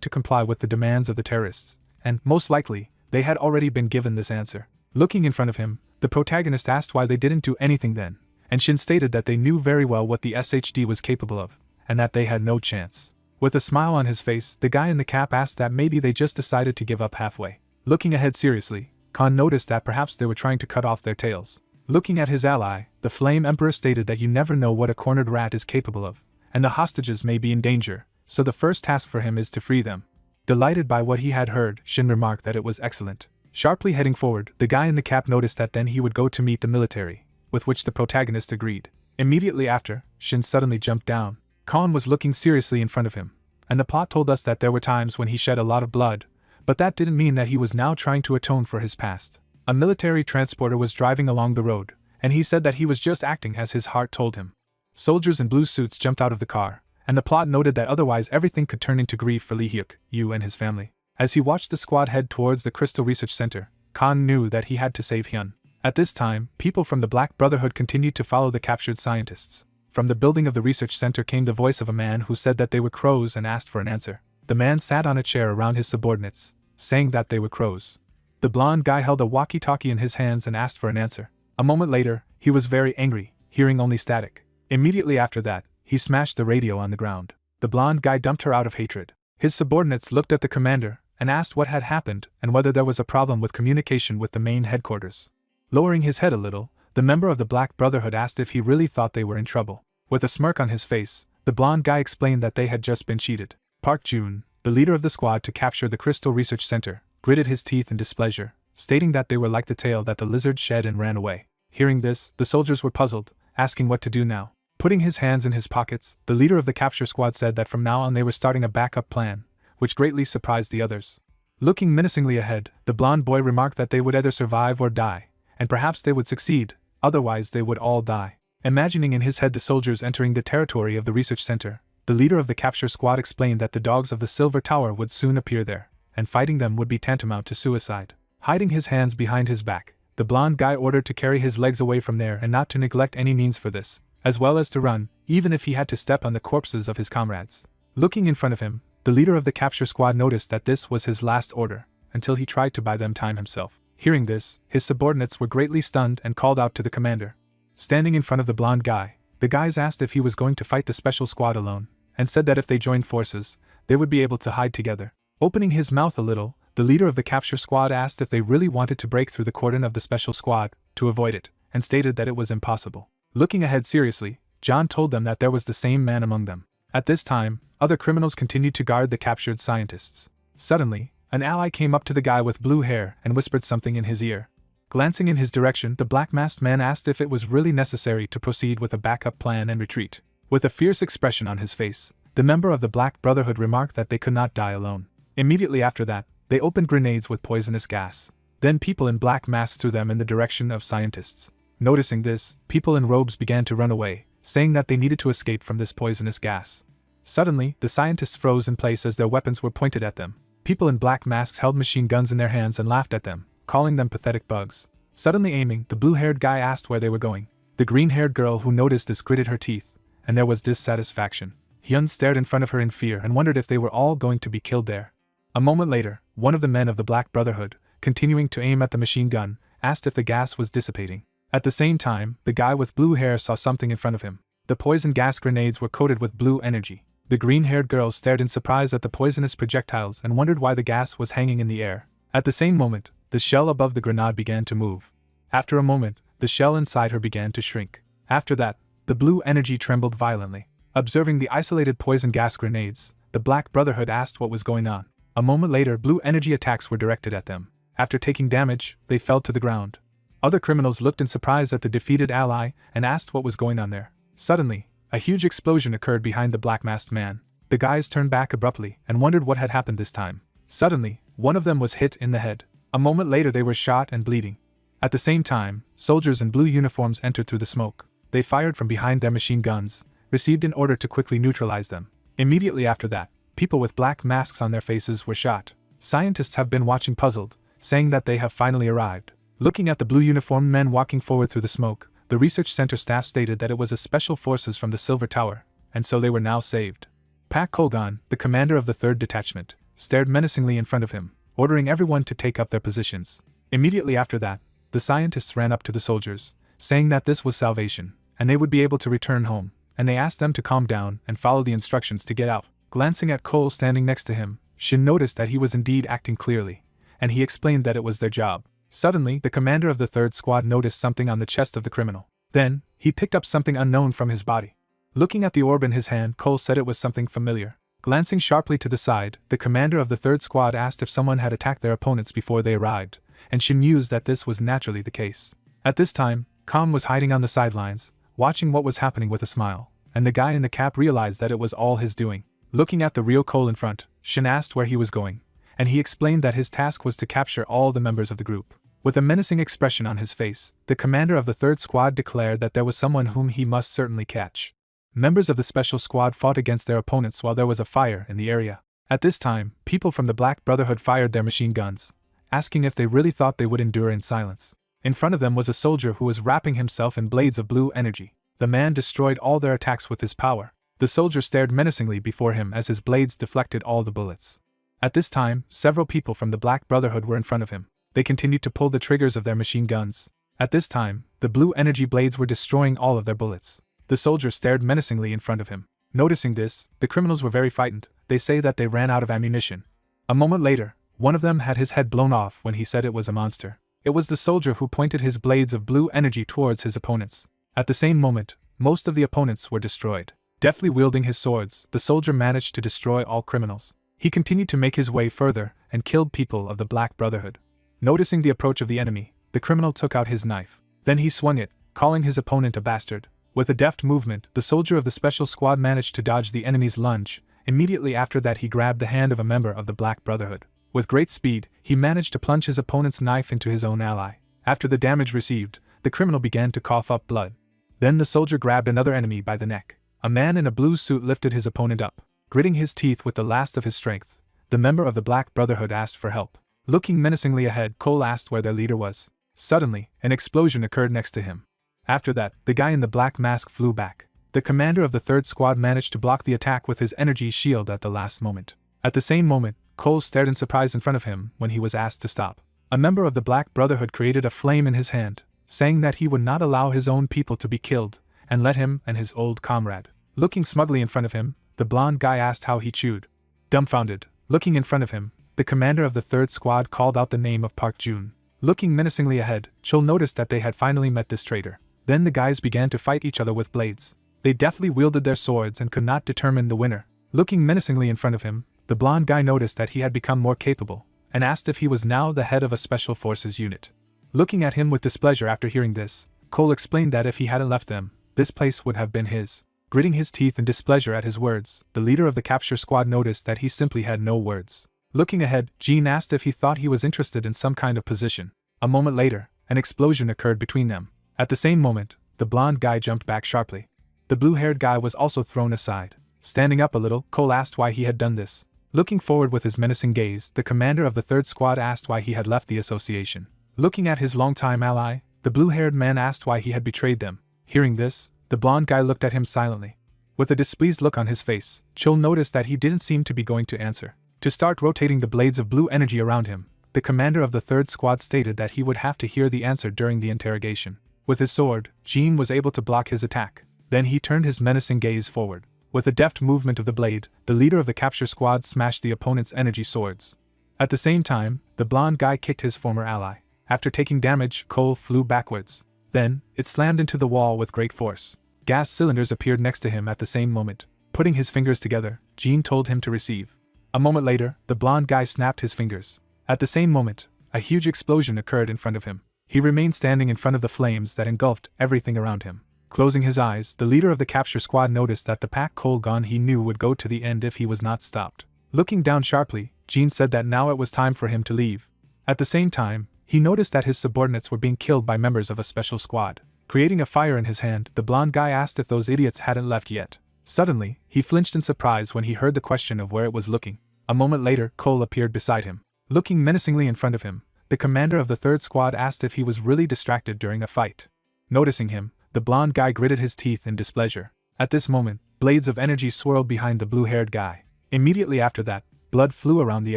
to comply with the demands of the terrorists, and, most likely, they had already been given this answer. Looking in front of him, the protagonist asked why they didn't do anything then, and Shin stated that they knew very well what the SHD was capable of, and that they had no chance. With a smile on his face, the guy in the cap asked that maybe they just decided to give up halfway. Looking ahead seriously, Khan noticed that perhaps they were trying to cut off their tails. Looking at his ally, the Flame Emperor stated that you never know what a cornered rat is capable of, and the hostages may be in danger, so the first task for him is to free them. Delighted by what he had heard, Shin remarked that it was excellent. Sharply heading forward, the guy in the cap noticed that then he would go to meet the military, with which the protagonist agreed. Immediately after, Shin suddenly jumped down. Khan was looking seriously in front of him, and the plot told us that there were times when he shed a lot of blood, but that didn't mean that he was now trying to atone for his past. A military transporter was driving along the road, and he said that he was just acting as his heart told him. Soldiers in blue suits jumped out of the car, and the plot noted that otherwise everything could turn into grief for Lee Hyuk, Yu and his family. As he watched the squad head towards the Crystal Research Center, Khan knew that he had to save Hyun. At this time, people from the Black Brotherhood continued to follow the captured scientists. From the building of the research center came the voice of a man who said that they were crows and asked for an answer. The man sat on a chair around his subordinates, saying that they were crows. The blonde guy held a walkie-talkie in his hands and asked for an answer. A moment later, he was very angry, hearing only static. Immediately after that, he smashed the radio on the ground. The blonde guy dumped her out of hatred. His subordinates looked at the commander and asked what had happened and whether there was a problem with communication with the main headquarters. Lowering his head a little, the member of the Black Brotherhood asked if he really thought they were in trouble. With a smirk on his face, the blonde guy explained that they had just been cheated. Park Jun, the leader of the squad to capture the Crystal Research Center, gritted his teeth in displeasure, stating that they were like the tail that the lizard shed and ran away. Hearing this, the soldiers were puzzled, asking what to do now. Putting his hands in his pockets, the leader of the capture squad said that from now on they were starting a backup plan, which greatly surprised the others. Looking menacingly ahead, the blonde boy remarked that they would either survive or die, and perhaps they would succeed, otherwise they would all die. Imagining in his head the soldiers entering the territory of the research center, the leader of the capture squad explained that the dogs of the Silver Tower would soon appear there, and fighting them would be tantamount to suicide. Hiding his hands behind his back, the blonde guy ordered to carry his legs away from there and not to neglect any means for this, as well as to run, even if he had to step on the corpses of his comrades. Looking in front of him, the leader of the capture squad noticed that this was his last order, until he tried to buy them time himself. Hearing this, his subordinates were greatly stunned and called out to the commander. Standing in front of the blonde guy, the guys asked if he was going to fight the special squad alone, and said that if they joined forces, they would be able to hide together. Opening his mouth a little, the leader of the capture squad asked if they really wanted to break through the cordon of the special squad, to avoid it, and stated that it was impossible. Looking ahead seriously, John told them that there was the same man among them. At this time, other criminals continued to guard the captured scientists. Suddenly, an ally came up to the guy with blue hair and whispered something in his ear. Glancing in his direction, the black-masked man asked if it was really necessary to proceed with a backup plan and retreat. With a fierce expression on his face, the member of the Black Brotherhood remarked that they could not die alone. Immediately after that, they opened grenades with poisonous gas. Then people in black masks threw them in the direction of scientists. Noticing this, people in robes began to run away, saying that they needed to escape from this poisonous gas. Suddenly, the scientists froze in place as their weapons were pointed at them. People in black masks held machine guns in their hands and laughed at them, calling them pathetic bugs. Suddenly aiming, the blue-haired guy asked where they were going. The green-haired girl who noticed this gritted her teeth, and there was dissatisfaction. Hyun stared in front of her in fear and wondered if they were all going to be killed there. A moment later, one of the men of the Black Brotherhood, continuing to aim at the machine gun, asked if the gas was dissipating. At the same time, the guy with blue hair saw something in front of him. The poison gas grenades were coated with blue energy. The green-haired girl stared in surprise at the poisonous projectiles and wondered why the gas was hanging in the air. At the same moment, the shell above the grenade began to move. After a moment, the shell inside her began to shrink. After that, the blue energy trembled violently. Observing the isolated poison gas grenades, the Black Brotherhood asked what was going on. A moment later, blue energy attacks were directed at them. After taking damage, they fell to the ground. Other criminals looked in surprise at the defeated ally and asked what was going on there. Suddenly, a huge explosion occurred behind the black-masked man. The guys turned back abruptly and wondered what had happened this time. Suddenly, one of them was hit in the head. A moment later they were shot and bleeding. At the same time, soldiers in blue uniforms entered through the smoke. They fired from behind their machine guns, received in order to quickly neutralize them. Immediately after that, people with black masks on their faces were shot. Scientists have been watching puzzled, saying that they have finally arrived. Looking at the blue uniformed men walking forward through the smoke, the research center staff stated that it was a special forces from the Silver Tower, and so they were now saved. Pak Kolgan, the commander of the 3rd Detachment, stared menacingly in front of him, ordering everyone to take up their positions. Immediately after that, the scientists ran up to the soldiers, saying that this was salvation, and they would be able to return home, and they asked them to calm down and follow the instructions to get out. Glancing at Cole standing next to him, Shin noticed that he was indeed acting clearly, and he explained that it was their job. Suddenly, the commander of the third squad noticed something on the chest of the criminal. Then, he picked up something unknown from his body. Looking at the orb in his hand, Cole said it was something familiar. Glancing sharply to the side, the commander of the third squad asked if someone had attacked their opponents before they arrived, and she mused that this was naturally the case. At this time, Kong was hiding on the sidelines, watching what was happening with a smile, and the guy in the cap realized that it was all his doing. Looking at the real Cole in front, Shin asked where he was going, and he explained that his task was to capture all the members of the group. With a menacing expression on his face, the commander of the third squad declared that there was someone whom he must certainly catch. Members of the special squad fought against their opponents while there was a fire in the area. At this time, people from the Black Brotherhood fired their machine guns, asking if they really thought they would endure in silence. In front of them was a soldier who was wrapping himself in blades of blue energy. The man destroyed all their attacks with his power. The soldier stared menacingly before him as his blades deflected all the bullets. At this time, several people from the Black Brotherhood were in front of him. They continued to pull the triggers of their machine guns. At this time, the blue energy blades were destroying all of their bullets. The soldier stared menacingly in front of him. Noticing this, the criminals were very frightened. They say that they ran out of ammunition. A moment later, one of them had his head blown off when he said it was a monster. It was the soldier who pointed his blades of blue energy towards his opponents. At the same moment, most of the opponents were destroyed. Deftly wielding his swords, the soldier managed to destroy all criminals. He continued to make his way further and killed people of the Black Brotherhood. Noticing the approach of the enemy, the criminal took out his knife. Then he swung it, calling his opponent a bastard. With a deft movement, the soldier of the special squad managed to dodge the enemy's lunge. Immediately after that, he grabbed the hand of a member of the Black Brotherhood. With great speed, he managed to plunge his opponent's knife into his own ally. After the damage received, the criminal began to cough up blood. Then the soldier grabbed another enemy by the neck. A man in a blue suit lifted his opponent up. Gritting his teeth with the last of his strength, the member of the Black Brotherhood asked for help. Looking menacingly ahead, Cole asked where their leader was. Suddenly, an explosion occurred next to him. After that, the guy in the black mask flew back. The commander of the third squad managed to block the attack with his energy shield at the last moment. At the same moment, Cole stared in surprise in front of him when he was asked to stop. A member of the Black Brotherhood created a flame in his hand, saying that he would not allow his own people to be killed, and let him and his old comrade. Looking smugly in front of him, the blonde guy asked how he chewed. Dumbfounded, looking in front of him, the commander of the third squad called out the name of Park Jun. Looking menacingly ahead, Chul noticed that they had finally met this traitor. Then the guys began to fight each other with blades. They deftly wielded their swords and could not determine the winner. Looking menacingly in front of him, the blonde guy noticed that he had become more capable, and asked if he was now the head of a special forces unit. Looking at him with displeasure after hearing this, Cole explained that if he hadn't left them, this place would have been his. Gritting his teeth in displeasure at his words, the leader of the capture squad noticed that he simply had no words. Looking ahead, Jean asked if he thought he was interested in some kind of position. A moment later, an explosion occurred between them. At the same moment, the blonde guy jumped back sharply. The blue-haired guy was also thrown aside. Standing up a little, Cole asked why he had done this. Looking forward with his menacing gaze, the commander of the third squad asked why he had left the association. Looking at his longtime ally, the blue-haired man asked why he had betrayed them. Hearing this, the blonde guy looked at him silently. With a displeased look on his face, Chul noticed that he didn't seem to be going to answer. To start rotating the blades of blue energy around him, the commander of the third squad stated that he would have to hear the answer during the interrogation. With his sword, Jean was able to block his attack. Then he turned his menacing gaze forward. With a deft movement of the blade, the leader of the capture squad smashed the opponent's energy swords. At the same time, the blonde guy kicked his former ally. After taking damage, Cole flew backwards. Then, it slammed into the wall with great force. Gas cylinders appeared next to him at the same moment. Putting his fingers together, Jean told him to receive. A moment later, the blonde guy snapped his fingers. At the same moment, a huge explosion occurred in front of him. He remained standing in front of the flames that engulfed everything around him. Closing his eyes, the leader of the capture squad noticed that the pack Cole gone he knew would go to the end if he was not stopped. Looking down sharply, Jean said that now it was time for him to leave. At the same time, he noticed that his subordinates were being killed by members of a special squad. Creating a fire in his hand, the blonde guy asked if those idiots hadn't left yet. Suddenly, he flinched in surprise when he heard the question of where it was looking. A moment later, Cole appeared beside him. Looking menacingly in front of him, the commander of the third squad asked if he was really distracted during a fight. Noticing him, the blonde guy gritted his teeth in displeasure. At this moment, blades of energy swirled behind the blue-haired guy. Immediately after that, blood flew around the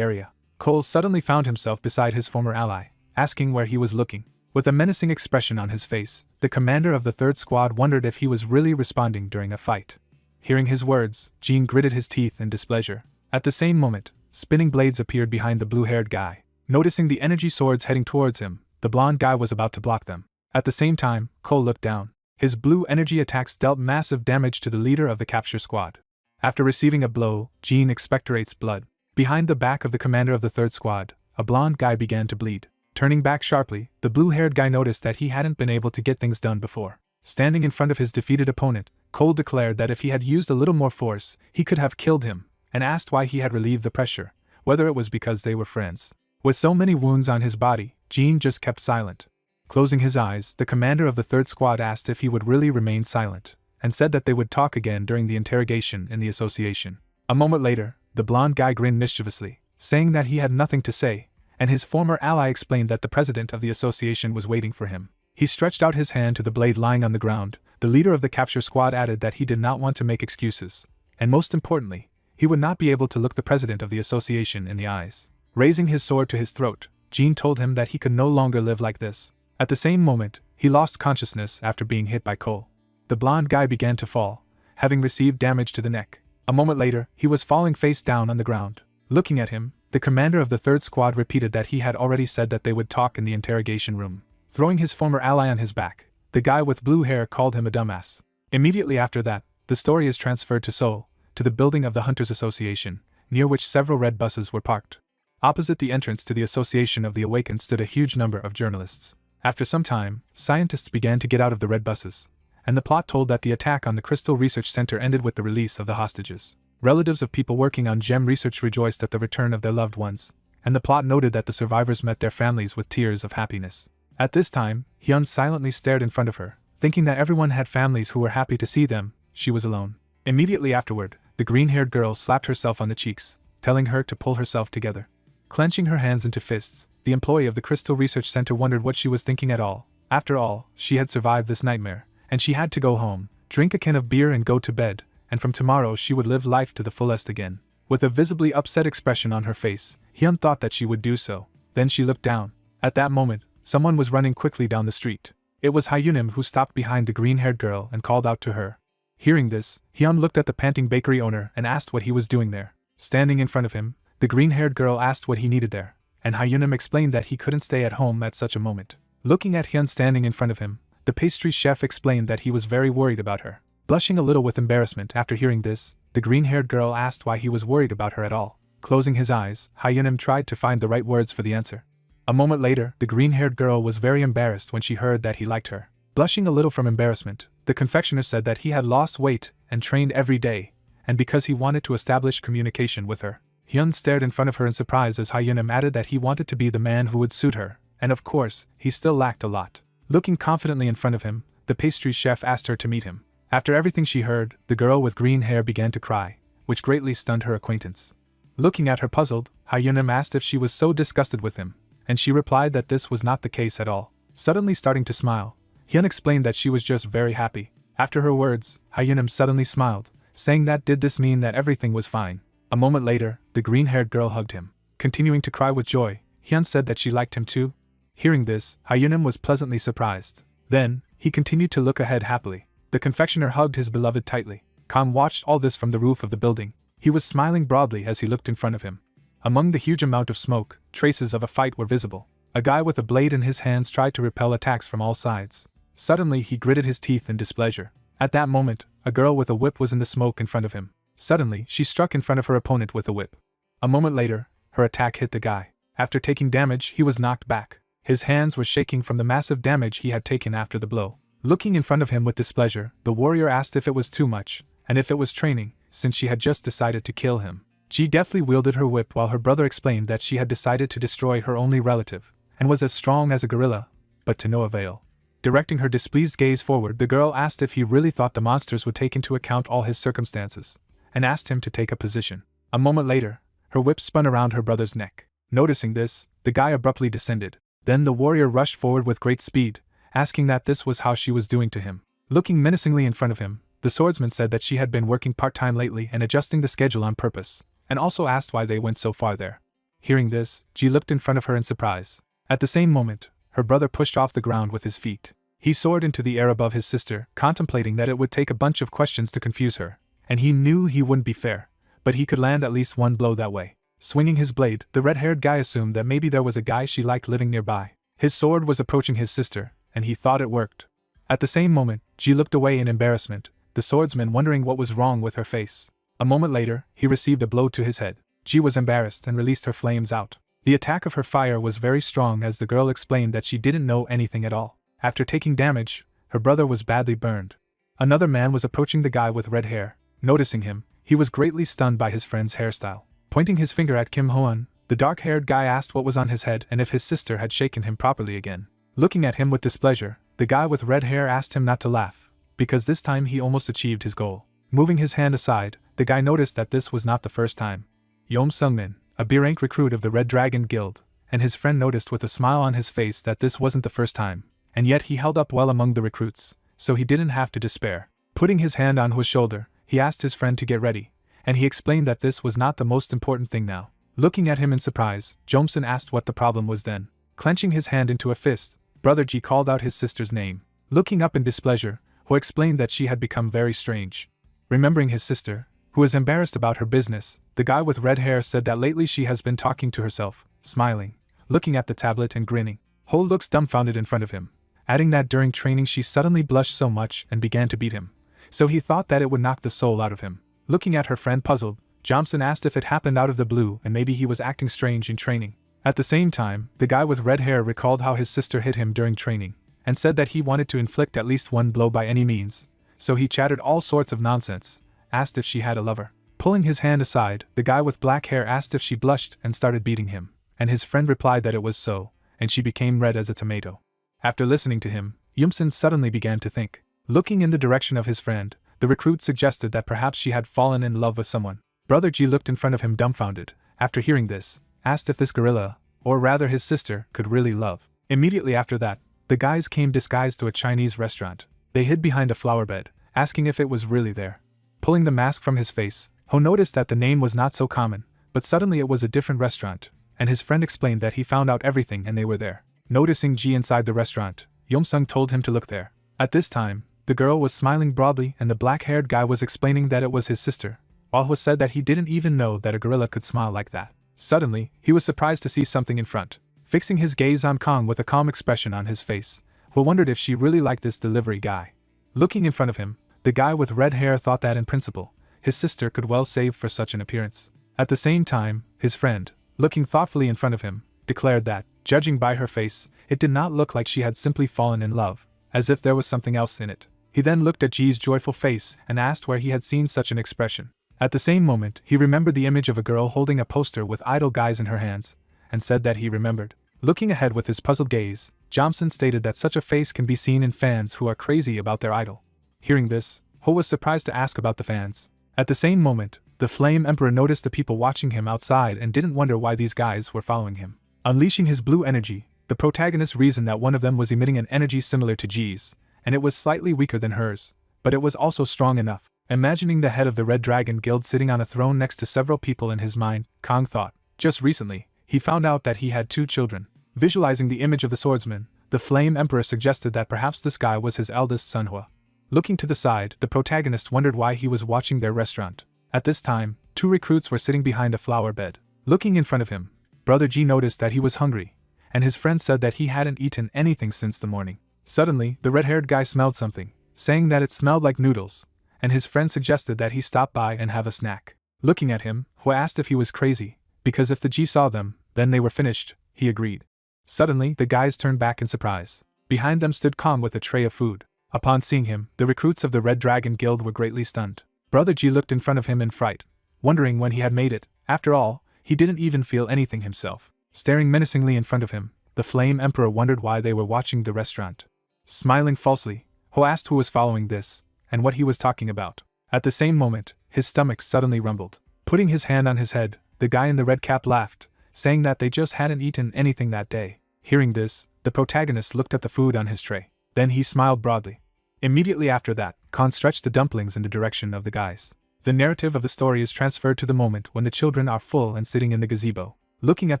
area. Cole suddenly found himself beside his former ally, asking where he was looking. With a menacing expression on his face, the commander of the third squad wondered if he was really responding during a fight. Hearing his words, Jean gritted his teeth in displeasure. At the same moment, spinning blades appeared behind the blue-haired guy. Noticing the energy swords heading towards him, the blonde guy was about to block them. At the same time, Cole looked down. His blue energy attacks dealt massive damage to the leader of the capture squad. After receiving a blow, Jean expectorates blood. Behind the back of the commander of the third squad, a blonde guy began to bleed. Turning back sharply, the blue-haired guy noticed that he hadn't been able to get things done before. Standing in front of his defeated opponent, Cole declared that if he had used a little more force, he could have killed him, and asked why he had relieved the pressure, whether it was because they were friends. With so many wounds on his body, Jean just kept silent. Closing his eyes, the commander of the third squad asked if he would really remain silent, and said that they would talk again during the interrogation in the association. A moment later, the blonde guy grinned mischievously, saying that he had nothing to say, and his former ally explained that the president of the association was waiting for him. He stretched out his hand to the blade lying on the ground. The leader of the capture squad added that he did not want to make excuses, and most importantly, he would not be able to look the president of the association in the eyes. Raising his sword to his throat, Jean told him that he could no longer live like this. At the same moment, he lost consciousness after being hit by Cole. The blonde guy began to fall, having received damage to the neck. A moment later, he was falling face down on the ground. Looking at him, the commander of the third squad repeated that he had already said that they would talk in the interrogation room. Throwing his former ally on his back, the guy with blue hair called him a dumbass. Immediately after that, the story is transferred to Seoul, to the building of the Hunters Association, near which several red buses were parked. Opposite the entrance to the Association of the Awakened stood a huge number of journalists. After some time, scientists began to get out of the red buses, and the plot told that the attack on the Crystal Research Center ended with the release of the hostages. Relatives of people working on gem research rejoiced at the return of their loved ones, and the plot noted that the survivors met their families with tears of happiness. At this time, Hyun silently stared in front of her, thinking that everyone had families who were happy to see them. She was alone. Immediately afterward, the green-haired girl slapped herself on the cheeks, telling her to pull herself together. Clenching her hands into fists, the employee of the Crystal Research Center wondered what she was thinking at all. After all, she had survived this nightmare, and she had to go home, drink a can of beer and go to bed, and from tomorrow she would live life to the fullest again. With a visibly upset expression on her face, Hyun thought that she would do so. Then she looked down. At that moment, someone was running quickly down the street. It was Hyunim who stopped behind the green-haired girl and called out to her. Hearing this, Hyun looked at the panting bakery owner and asked what he was doing there. Standing in front of him, the green-haired girl asked what he needed there, and Hyunim explained that he couldn't stay at home at such a moment. Looking at Hyun standing in front of him, the pastry chef explained that he was very worried about her. Blushing a little with embarrassment after hearing this, the green-haired girl asked why he was worried about her at all. Closing his eyes, Hyunim tried to find the right words for the answer. A moment later, the green-haired girl was very embarrassed when she heard that he liked her. Blushing a little from embarrassment, the confectioner said that he had lost weight and trained every day, and because he wanted to establish communication with her. Hyun stared in front of her in surprise as Hyunim added that he wanted to be the man who would suit her, and of course, he still lacked a lot. Looking confidently in front of him, the pastry chef asked her to meet him. After everything she heard, the girl with green hair began to cry, which greatly stunned her acquaintance. Looking at her puzzled, Hyunim asked if she was so disgusted with him, and she replied that this was not the case at all. Suddenly starting to smile, Hyun explained that she was just very happy. After her words, Hyunim suddenly smiled, saying that did this mean that everything was fine. A moment later, the green-haired girl hugged him. Continuing to cry with joy, Hyun said that she liked him too. Hearing this, Hyunim was pleasantly surprised. Then, he continued to look ahead happily. The confectioner hugged his beloved tightly. Khan watched all this from the roof of the building. He was smiling broadly as he looked in front of him. Among the huge amount of smoke, traces of a fight were visible. A guy with a blade in his hands tried to repel attacks from all sides. Suddenly he gritted his teeth in displeasure. At that moment, a girl with a whip was in the smoke in front of him. Suddenly, she struck in front of her opponent with a whip. A moment later, her attack hit the guy. After taking damage, he was knocked back. His hands were shaking from the massive damage he had taken after the blow. Looking in front of him with displeasure, the warrior asked if it was too much, and if it was training, since she had just decided to kill him. Ji deftly wielded her whip while her brother explained that she had decided to destroy her only relative, and was as strong as a gorilla, but to no avail. Directing her displeased gaze forward, the girl asked if he really thought the monsters would take into account all his circumstances, and asked him to take a position. A moment later, her whip spun around her brother's neck. Noticing this, the guy abruptly descended. Then the warrior rushed forward with great speed, asking that this was how she was doing to him. Looking menacingly in front of him, the swordsman said that she had been working part-time lately and adjusting the schedule on purpose, and also asked why they went so far there. Hearing this, Ji looked in front of her in surprise. At the same moment, her brother pushed off the ground with his feet. He soared into the air above his sister, contemplating that it would take a bunch of questions to confuse her, and he knew he wouldn't be fair, but he could land at least one blow that way. Swinging his blade, the red-haired guy assumed that maybe there was a guy she liked living nearby. His sword was approaching his sister, and he thought it worked. At the same moment, Ji looked away in embarrassment, the swordsman wondering what was wrong with her face. A moment later, he received a blow to his head. Ji was embarrassed and released her flames out. The attack of her fire was very strong as the girl explained that she didn't know anything at all. After taking damage, her brother was badly burned. Another man was approaching the guy with red hair. Noticing him, he was greatly stunned by his friend's hairstyle. Pointing his finger at Kim Hoon, the dark-haired guy asked what was on his head and if his sister had shaken him properly again. Looking at him with displeasure, the guy with red hair asked him not to laugh, because this time he almost achieved his goal. Moving his hand aside, the guy noticed that this was not the first time. Yom Sungmin, a B-rank recruit of the Red Dragon Guild, and his friend noticed with a smile on his face that this wasn't the first time, and yet he held up well among the recruits, so he didn't have to despair. Putting his hand on his shoulder, he asked his friend to get ready, and he explained that this was not the most important thing now. Looking at him in surprise, Jomson asked what the problem was then. Clenching his hand into a fist, Brother Ji called out his sister's name. Looking up in displeasure, Ho explained that she had become very strange. Remembering his sister, who was embarrassed about her business, the guy with red hair said that lately she has been talking to herself, smiling, looking at the tablet and grinning. Ho looks dumbfounded in front of him, adding that during training she suddenly blushed so much and began to beat him, so he thought that it would knock the soul out of him. Looking at her friend puzzled, Johnson asked if it happened out of the blue and maybe he was acting strange in training. At the same time, the guy with red hair recalled how his sister hit him during training, and said that he wanted to inflict at least one blow by any means, so he chattered all sorts of nonsense, asked if she had a lover. Pulling his hand aside, the guy with black hair asked if she blushed and started beating him, and his friend replied that it was so, and she became red as a tomato. After listening to him, Yumson suddenly began to think. Looking in the direction of his friend, the recruit suggested that perhaps she had fallen in love with someone. Brother Ji looked in front of him dumbfounded. After hearing this, asked if this gorilla, or rather his sister, could really love. Immediately after that, the guys came disguised to a Chinese restaurant. They hid behind a flower bed, asking if it was really there. Pulling the mask from his face, Ho noticed that the name was not so common, but suddenly it was a different restaurant, and his friend explained that he found out everything and they were there. Noticing Ji inside the restaurant, Yomsung told him to look there. At this time, the girl was smiling broadly and the black-haired guy was explaining that it was his sister, while Ho said that he didn't even know that a gorilla could smile like that. Suddenly, he was surprised to see something in front. Fixing his gaze on Kong with a calm expression on his face, Ho wondered if she really liked this delivery guy. Looking in front of him, the guy with red hair thought that in principle, his sister could well save for such an appearance. At the same time, his friend, looking thoughtfully in front of him, declared that, judging by her face, it did not look like she had simply fallen in love, as if there was something else in it. He then looked at Ji's joyful face and asked where he had seen such an expression. At the same moment, he remembered the image of a girl holding a poster with idol guys in her hands, and said that he remembered. Looking ahead with his puzzled gaze, Johnson stated that such a face can be seen in fans who are crazy about their idol. Hearing this, Ho was surprised to ask about the fans. At the same moment, the Flame Emperor noticed the people watching him outside and didn't wonder why these guys were following him. Unleashing his blue energy, the protagonist reasoned that one of them was emitting an energy similar to Ji's, and it was slightly weaker than hers, but it was also strong enough. Imagining the head of the Red Dragon Guild sitting on a throne next to several people in his mind, Kong thought. Just recently, he found out that he had 2 children. Visualizing the image of the swordsman, the Flame Emperor suggested that perhaps this guy was his eldest son Hua. Looking to the side, the protagonist wondered why he was watching their restaurant. At this time, 2 recruits were sitting behind a flower bed. Looking in front of him, Brother Ji noticed that he was hungry, and his friend said that he hadn't eaten anything since the morning. Suddenly, the red-haired guy smelled something, saying that it smelled like noodles, and his friend suggested that he stop by and have a snack. Looking at him, Hua asked if he was crazy, because if the Ji saw them, then they were finished. He agreed. Suddenly, the guys turned back in surprise. Behind them stood Kong with a tray of food. Upon seeing him, the recruits of the Red Dragon Guild were greatly stunned. Brother Ji looked in front of him in fright, wondering when he had made it. After all, he didn't even feel anything himself. Staring menacingly in front of him, the Flame Emperor wondered why they were watching the restaurant. Smiling falsely, Ho asked who was following this, and what he was talking about. At the same moment, his stomach suddenly rumbled. Putting his hand on his head, the guy in the red cap laughed, saying that they just hadn't eaten anything that day. Hearing this, the protagonist looked at the food on his tray. Then he smiled broadly. Immediately after that, Khan stretched the dumplings in the direction of the guys. The narrative of the story is transferred to the moment when the children are full and sitting in the gazebo. Looking at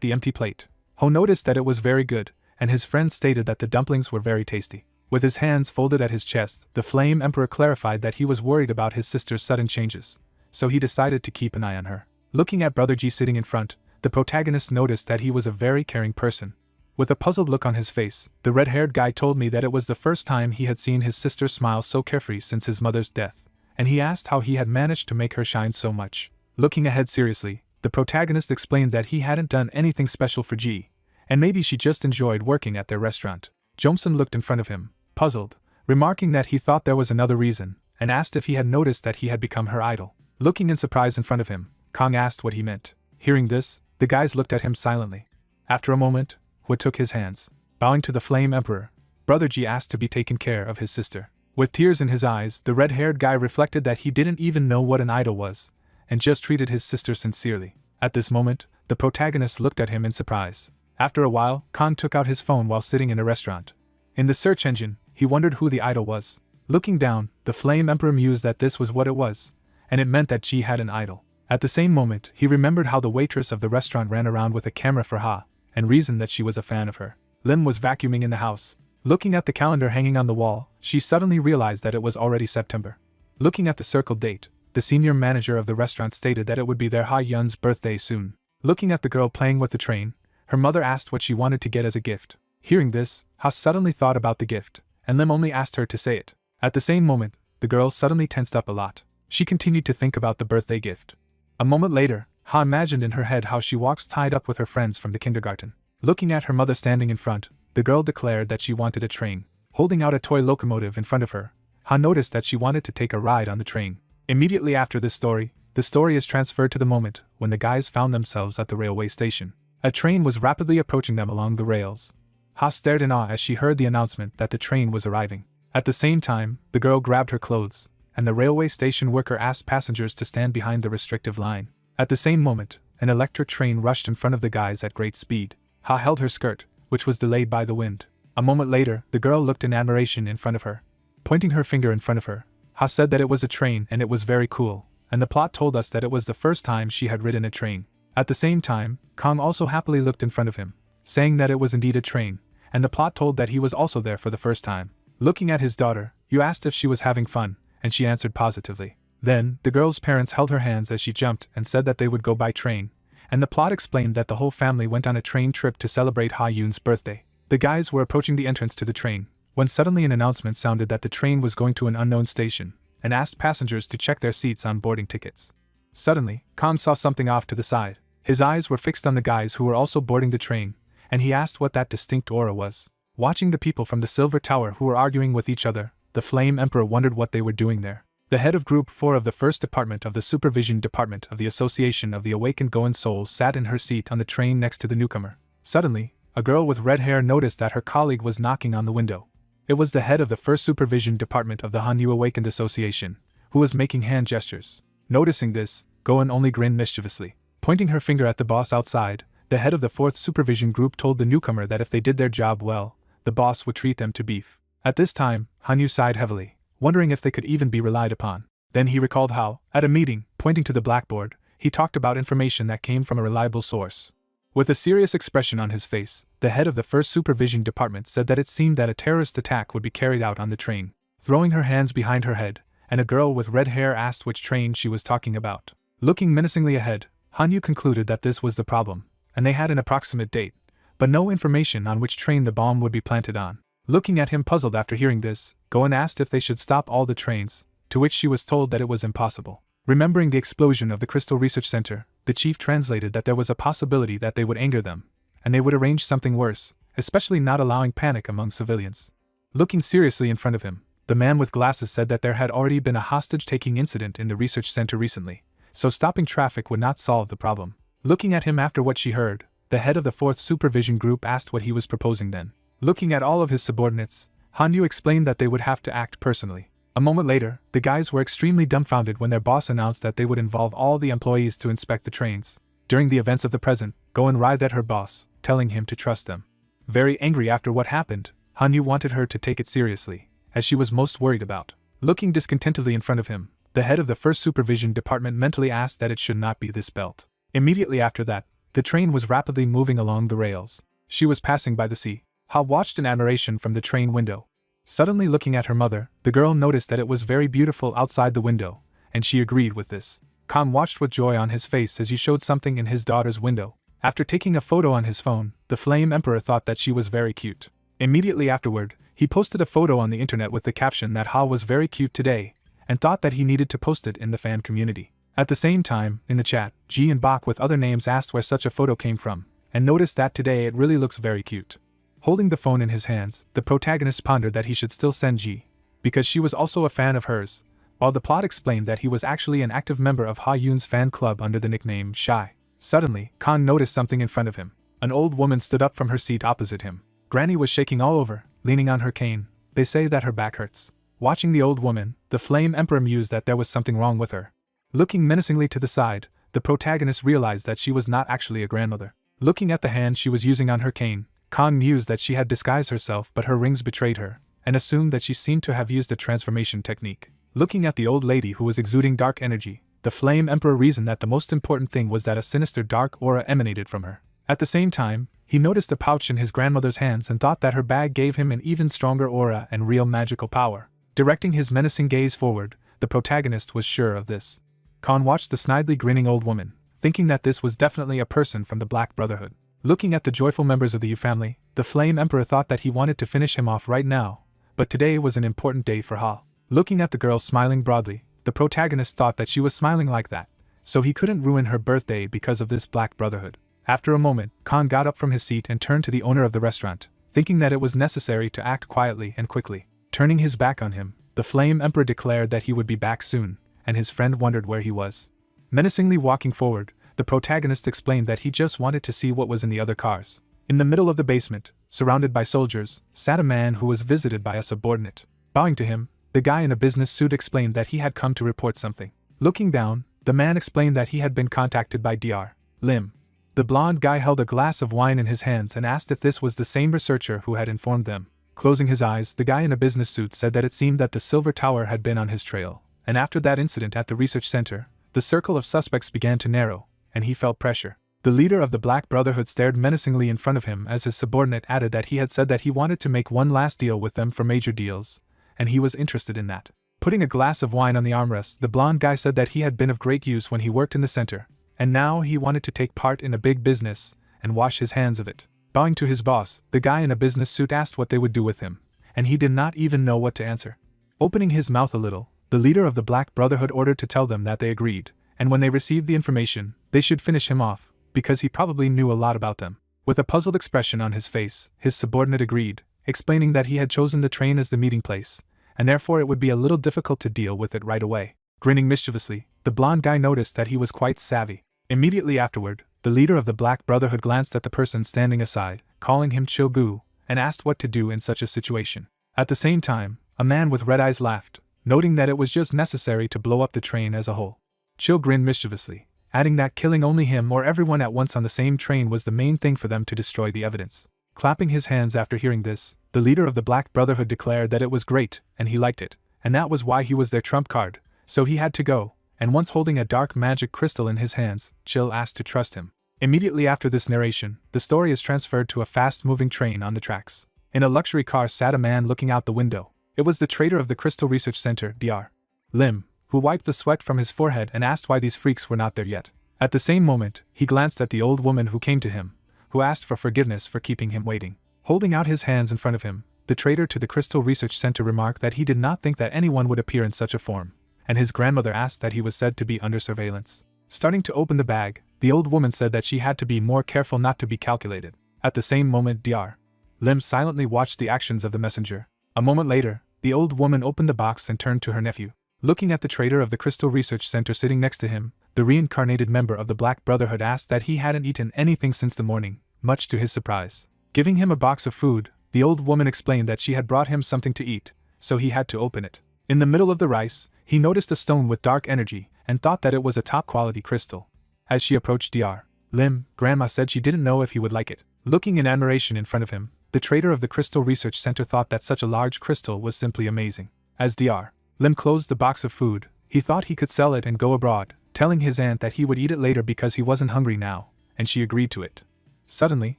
the empty plate, Ho noticed that it was very good, and his friend stated that the dumplings were very tasty. With his hands folded at his chest, the Flame Emperor clarified that he was worried about his sister's sudden changes, so he decided to keep an eye on her. Looking at Brother Ji sitting in front, the protagonist noticed that he was a very caring person. With a puzzled look on his face, the red-haired guy told me that it was the first time he had seen his sister smile so carefree since his mother's death, and he asked how he had managed to make her shine so much. Looking ahead seriously, the protagonist explained that he hadn't done anything special for Ji, and maybe she just enjoyed working at their restaurant. Jomsun looked in front of him, puzzled, remarking that he thought there was another reason, and asked if he had noticed that he had become her idol. Looking in surprise in front of him, Kong asked what he meant. Hearing this, the guys looked at him silently. After a moment, Hua took his hands. Bowing to the Flame Emperor, Brother Ji asked to be taken care of his sister. With tears in his eyes, the red-haired guy reflected that he didn't even know what an idol was, and just treated his sister sincerely. At this moment, the protagonist looked at him in surprise. After a while, Kong took out his phone while sitting in a restaurant. In the search engine, he wondered who the idol was. Looking down, the Flame Emperor mused that this was what it was, and it meant that Ji had an idol. At the same moment, he remembered how the waitress of the restaurant ran around with a camera for Ha, and reasoned that she was a fan of her. Lim was vacuuming in the house. Looking at the calendar hanging on the wall, she suddenly realized that it was already September. Looking at the circled date, the senior manager of the restaurant stated that it would be their Ha Yun's birthday soon. Looking at the girl playing with the train, her mother asked what she wanted to get as a gift. Hearing this, Ha suddenly thought about the gift, and Lim only asked her to say it. At the same moment, the girl suddenly tensed up a lot. She continued to think about the birthday gift. A moment later, Ha imagined in her head how she walks tied up with her friends from the kindergarten. Looking at her mother standing in front, the girl declared that she wanted a train. Holding out a toy locomotive in front of her, Ha noticed that she wanted to take a ride on the train. Immediately after this story, the story is transferred to the moment when the guys found themselves at the railway station. A train was rapidly approaching them along the rails. Ha stared in awe as she heard the announcement that the train was arriving. At the same time, the girl grabbed her clothes, and the railway station worker asked passengers to stand behind the restrictive line. At the same moment, an electric train rushed in front of the guys at great speed. Ha held her skirt, which was delayed by the wind. A moment later, the girl looked in admiration in front of her. Pointing her finger in front of her, Ha said that it was a train and it was very cool, and the plot told us that it was the first time she had ridden a train. At the same time, Kong also happily looked in front of him, saying that it was indeed a train, and the plot told that he was also there for the first time. Looking at his daughter, Yu asked if she was having fun, and she answered positively. Then, the girl's parents held her hands as she jumped and said that they would go by train, and the plot explained that the whole family went on a train trip to celebrate Ha Yun's birthday. The guys were approaching the entrance to the train, when suddenly an announcement sounded that the train was going to an unknown station, and asked passengers to check their seats on boarding tickets. Suddenly, Khan saw something off to the side. His eyes were fixed on the guys who were also boarding the train, and he asked what that distinct aura was. Watching the people from the Silver Tower who were arguing with each other, the Flame Emperor wondered what they were doing there. The head of Group 4 of the First Department of the Supervision Department of the Association of the Awakened Goen Souls sat in her seat on the train next to the newcomer. Suddenly, a girl with red hair noticed that her colleague was knocking on the window. It was the head of the First Supervision Department of the Hanyu Awakened Association, who was making hand gestures. Noticing this, Goen only grinned mischievously. Pointing her finger at the boss outside, the head of the 4th Supervision Group told the newcomer that if they did their job well, the boss would treat them to beef. At this time, Hanyu sighed heavily, wondering if they could even be relied upon. Then he recalled how, at a meeting, pointing to the blackboard, he talked about information that came from a reliable source. With a serious expression on his face, the head of the First Supervision Department said that it seemed that a terrorist attack would be carried out on the train. Throwing her hands behind her head, and a girl with red hair asked which train she was talking about. Looking menacingly ahead, Hanyu concluded that this was the problem, and they had an approximate date, but no information on which train the bomb would be planted on. Looking at him puzzled after hearing this, Goen asked if they should stop all the trains, to which she was told that it was impossible. Remembering the explosion of the Crystal Research Center, the chief translated that there was a possibility that they would anger them, and they would arrange something worse, especially not allowing panic among civilians. Looking seriously in front of him, the man with glasses said that there had already been a hostage-taking incident in the research center recently, so stopping traffic would not solve the problem. Looking at him after what she heard, the head of the 4th Supervision Group asked what he was proposing then. Looking at all of his subordinates, Hanyu explained that they would have to act personally. A moment later, the guys were extremely dumbfounded when their boss announced that they would involve all the employees to inspect the trains. During the events of the present, Goen writhed at her boss, telling him to trust them. Very angry after what happened, Hanyu wanted her to take it seriously, as she was most worried about. Looking discontentedly in front of him, the head of the First Supervision Department mentally asked that it should not be this belt. Immediately after that, the train was rapidly moving along the rails. She was passing by the sea. Ha watched in admiration from the train window. Suddenly looking at her mother, the girl noticed that it was very beautiful outside the window, and she agreed with this. Khan watched with joy on his face as he showed something in his daughter's window. After taking a photo on his phone, the Flame Emperor thought that she was very cute. Immediately afterward, he posted a photo on the internet with the caption that Ha was very cute today, and thought that he needed to post it in the fan community. At the same time, in the chat, Ji and Bak with other names asked where such a photo came from, and noticed that today it really looks very cute. Holding the phone in his hands, the protagonist pondered that he should still send Ji, because she was also a fan of hers, while the plot explained that he was actually an active member of Ha Yun's fan club under the nickname Shy. Suddenly, Khan noticed something in front of him. An old woman stood up from her seat opposite him. Granny was shaking all over, leaning on her cane. They say that her back hurts. Watching the old woman, the Flame Emperor mused that there was something wrong with her. Looking menacingly to the side, the protagonist realized that she was not actually a grandmother. Looking at the hand she was using on her cane, Khan mused that she had disguised herself, but her rings betrayed her, and assumed that she seemed to have used a transformation technique. Looking at the old lady who was exuding dark energy, the Flame Emperor reasoned that the most important thing was that a sinister dark aura emanated from her. At the same time, he noticed a pouch in his grandmother's hands and thought that her bag gave him an even stronger aura and real magical power. Directing his menacing gaze forward, the protagonist was sure of this. Khan watched the snidely grinning old woman, thinking that this was definitely a person from the Black Brotherhood. Looking at the joyful members of the Yu family, the Flame Emperor thought that he wanted to finish him off right now, but today was an important day for Ha. Looking at the girl smiling broadly, the protagonist thought that she was smiling like that, so he couldn't ruin her birthday because of this Black Brotherhood. After a moment, Khan got up from his seat and turned to the owner of the restaurant, thinking that it was necessary to act quietly and quickly. Turning his back on him, the Flame Emperor declared that he would be back soon, and his friend wondered where he was. Menacingly walking forward, the protagonist explained that he just wanted to see what was in the other cars. In the middle of the basement, surrounded by soldiers, sat a man who was visited by a subordinate. Bowing to him, the guy in a business suit explained that he had come to report something. Looking down, the man explained that he had been contacted by Dr. Lim. The blonde guy held a glass of wine in his hands and asked if this was the same researcher who had informed them. Closing his eyes, the guy in a business suit said that it seemed that the Silver Tower had been on his trail, and after that incident at the research center, the circle of suspects began to narrow, and he felt pressure. The leader of the Black Brotherhood stared menacingly in front of him as his subordinate added that he had said that he wanted to make one last deal with them for major deals, and he was interested in that. Putting a glass of wine on the armrest, the blonde guy said that he had been of great use when he worked in the center, and now he wanted to take part in a big business and wash his hands of it. Bowing to his boss, the guy in a business suit asked what they would do with him, and he did not even know what to answer. Opening his mouth a little, the leader of the Black Brotherhood ordered to tell them that they agreed, and when they received the information, they should finish him off, because he probably knew a lot about them. With a puzzled expression on his face, his subordinate agreed, explaining that he had chosen the train as the meeting place, and therefore it would be a little difficult to deal with it right away. Grinning mischievously, the blonde guy noticed that he was quite savvy. Immediately afterward, the leader of the Black Brotherhood glanced at the person standing aside, calling him Chilgu, and asked what to do in such a situation. At the same time, a man with red eyes laughed, noting that it was just necessary to blow up the train as a whole. Chil grinned mischievously, adding that killing only him or everyone at once on the same train was the main thing for them to destroy the evidence. Clapping his hands after hearing this, the leader of the Black Brotherhood declared that it was great, and he liked it, and that was why he was their trump card, so he had to go, and once holding a dark magic crystal in his hands, Chil asked to trust him. Immediately after this narration, the story is transferred to a fast-moving train on the tracks. In a luxury car sat a man looking out the window. It was the trader of the Crystal Research Center, Dr. Lim, who wiped the sweat from his forehead and asked why these freaks were not there yet. At the same moment, he glanced at the old woman who came to him, who asked for forgiveness for keeping him waiting. Holding out his hands in front of him, the trader to the Crystal Research Center remarked that he did not think that anyone would appear in such a form, and his grandmother asked that he was said to be under surveillance. Starting to open the bag, the old woman said that she had to be more careful not to be calculated. At the same moment, Dr. Lim silently watched the actions of the messenger. A moment later, the old woman opened the box and turned to her nephew. Looking at the trader of the Crystal Research Center sitting next to him, the reincarnated member of the Black Brotherhood asked that he hadn't eaten anything since the morning, much to his surprise. Giving him a box of food, the old woman explained that she had brought him something to eat, so he had to open it. In the middle of the rice, he noticed a stone with dark energy and thought that it was a top-quality crystal. As she approached Dr. Lim, Grandma said she didn't know if he would like it. Looking in admiration in front of him, the trader of the Crystal Research Center thought that such a large crystal was simply amazing. As Dr. Lim closed the box of food, he thought he could sell it and go abroad, telling his aunt that he would eat it later because he wasn't hungry now, and she agreed to it. Suddenly,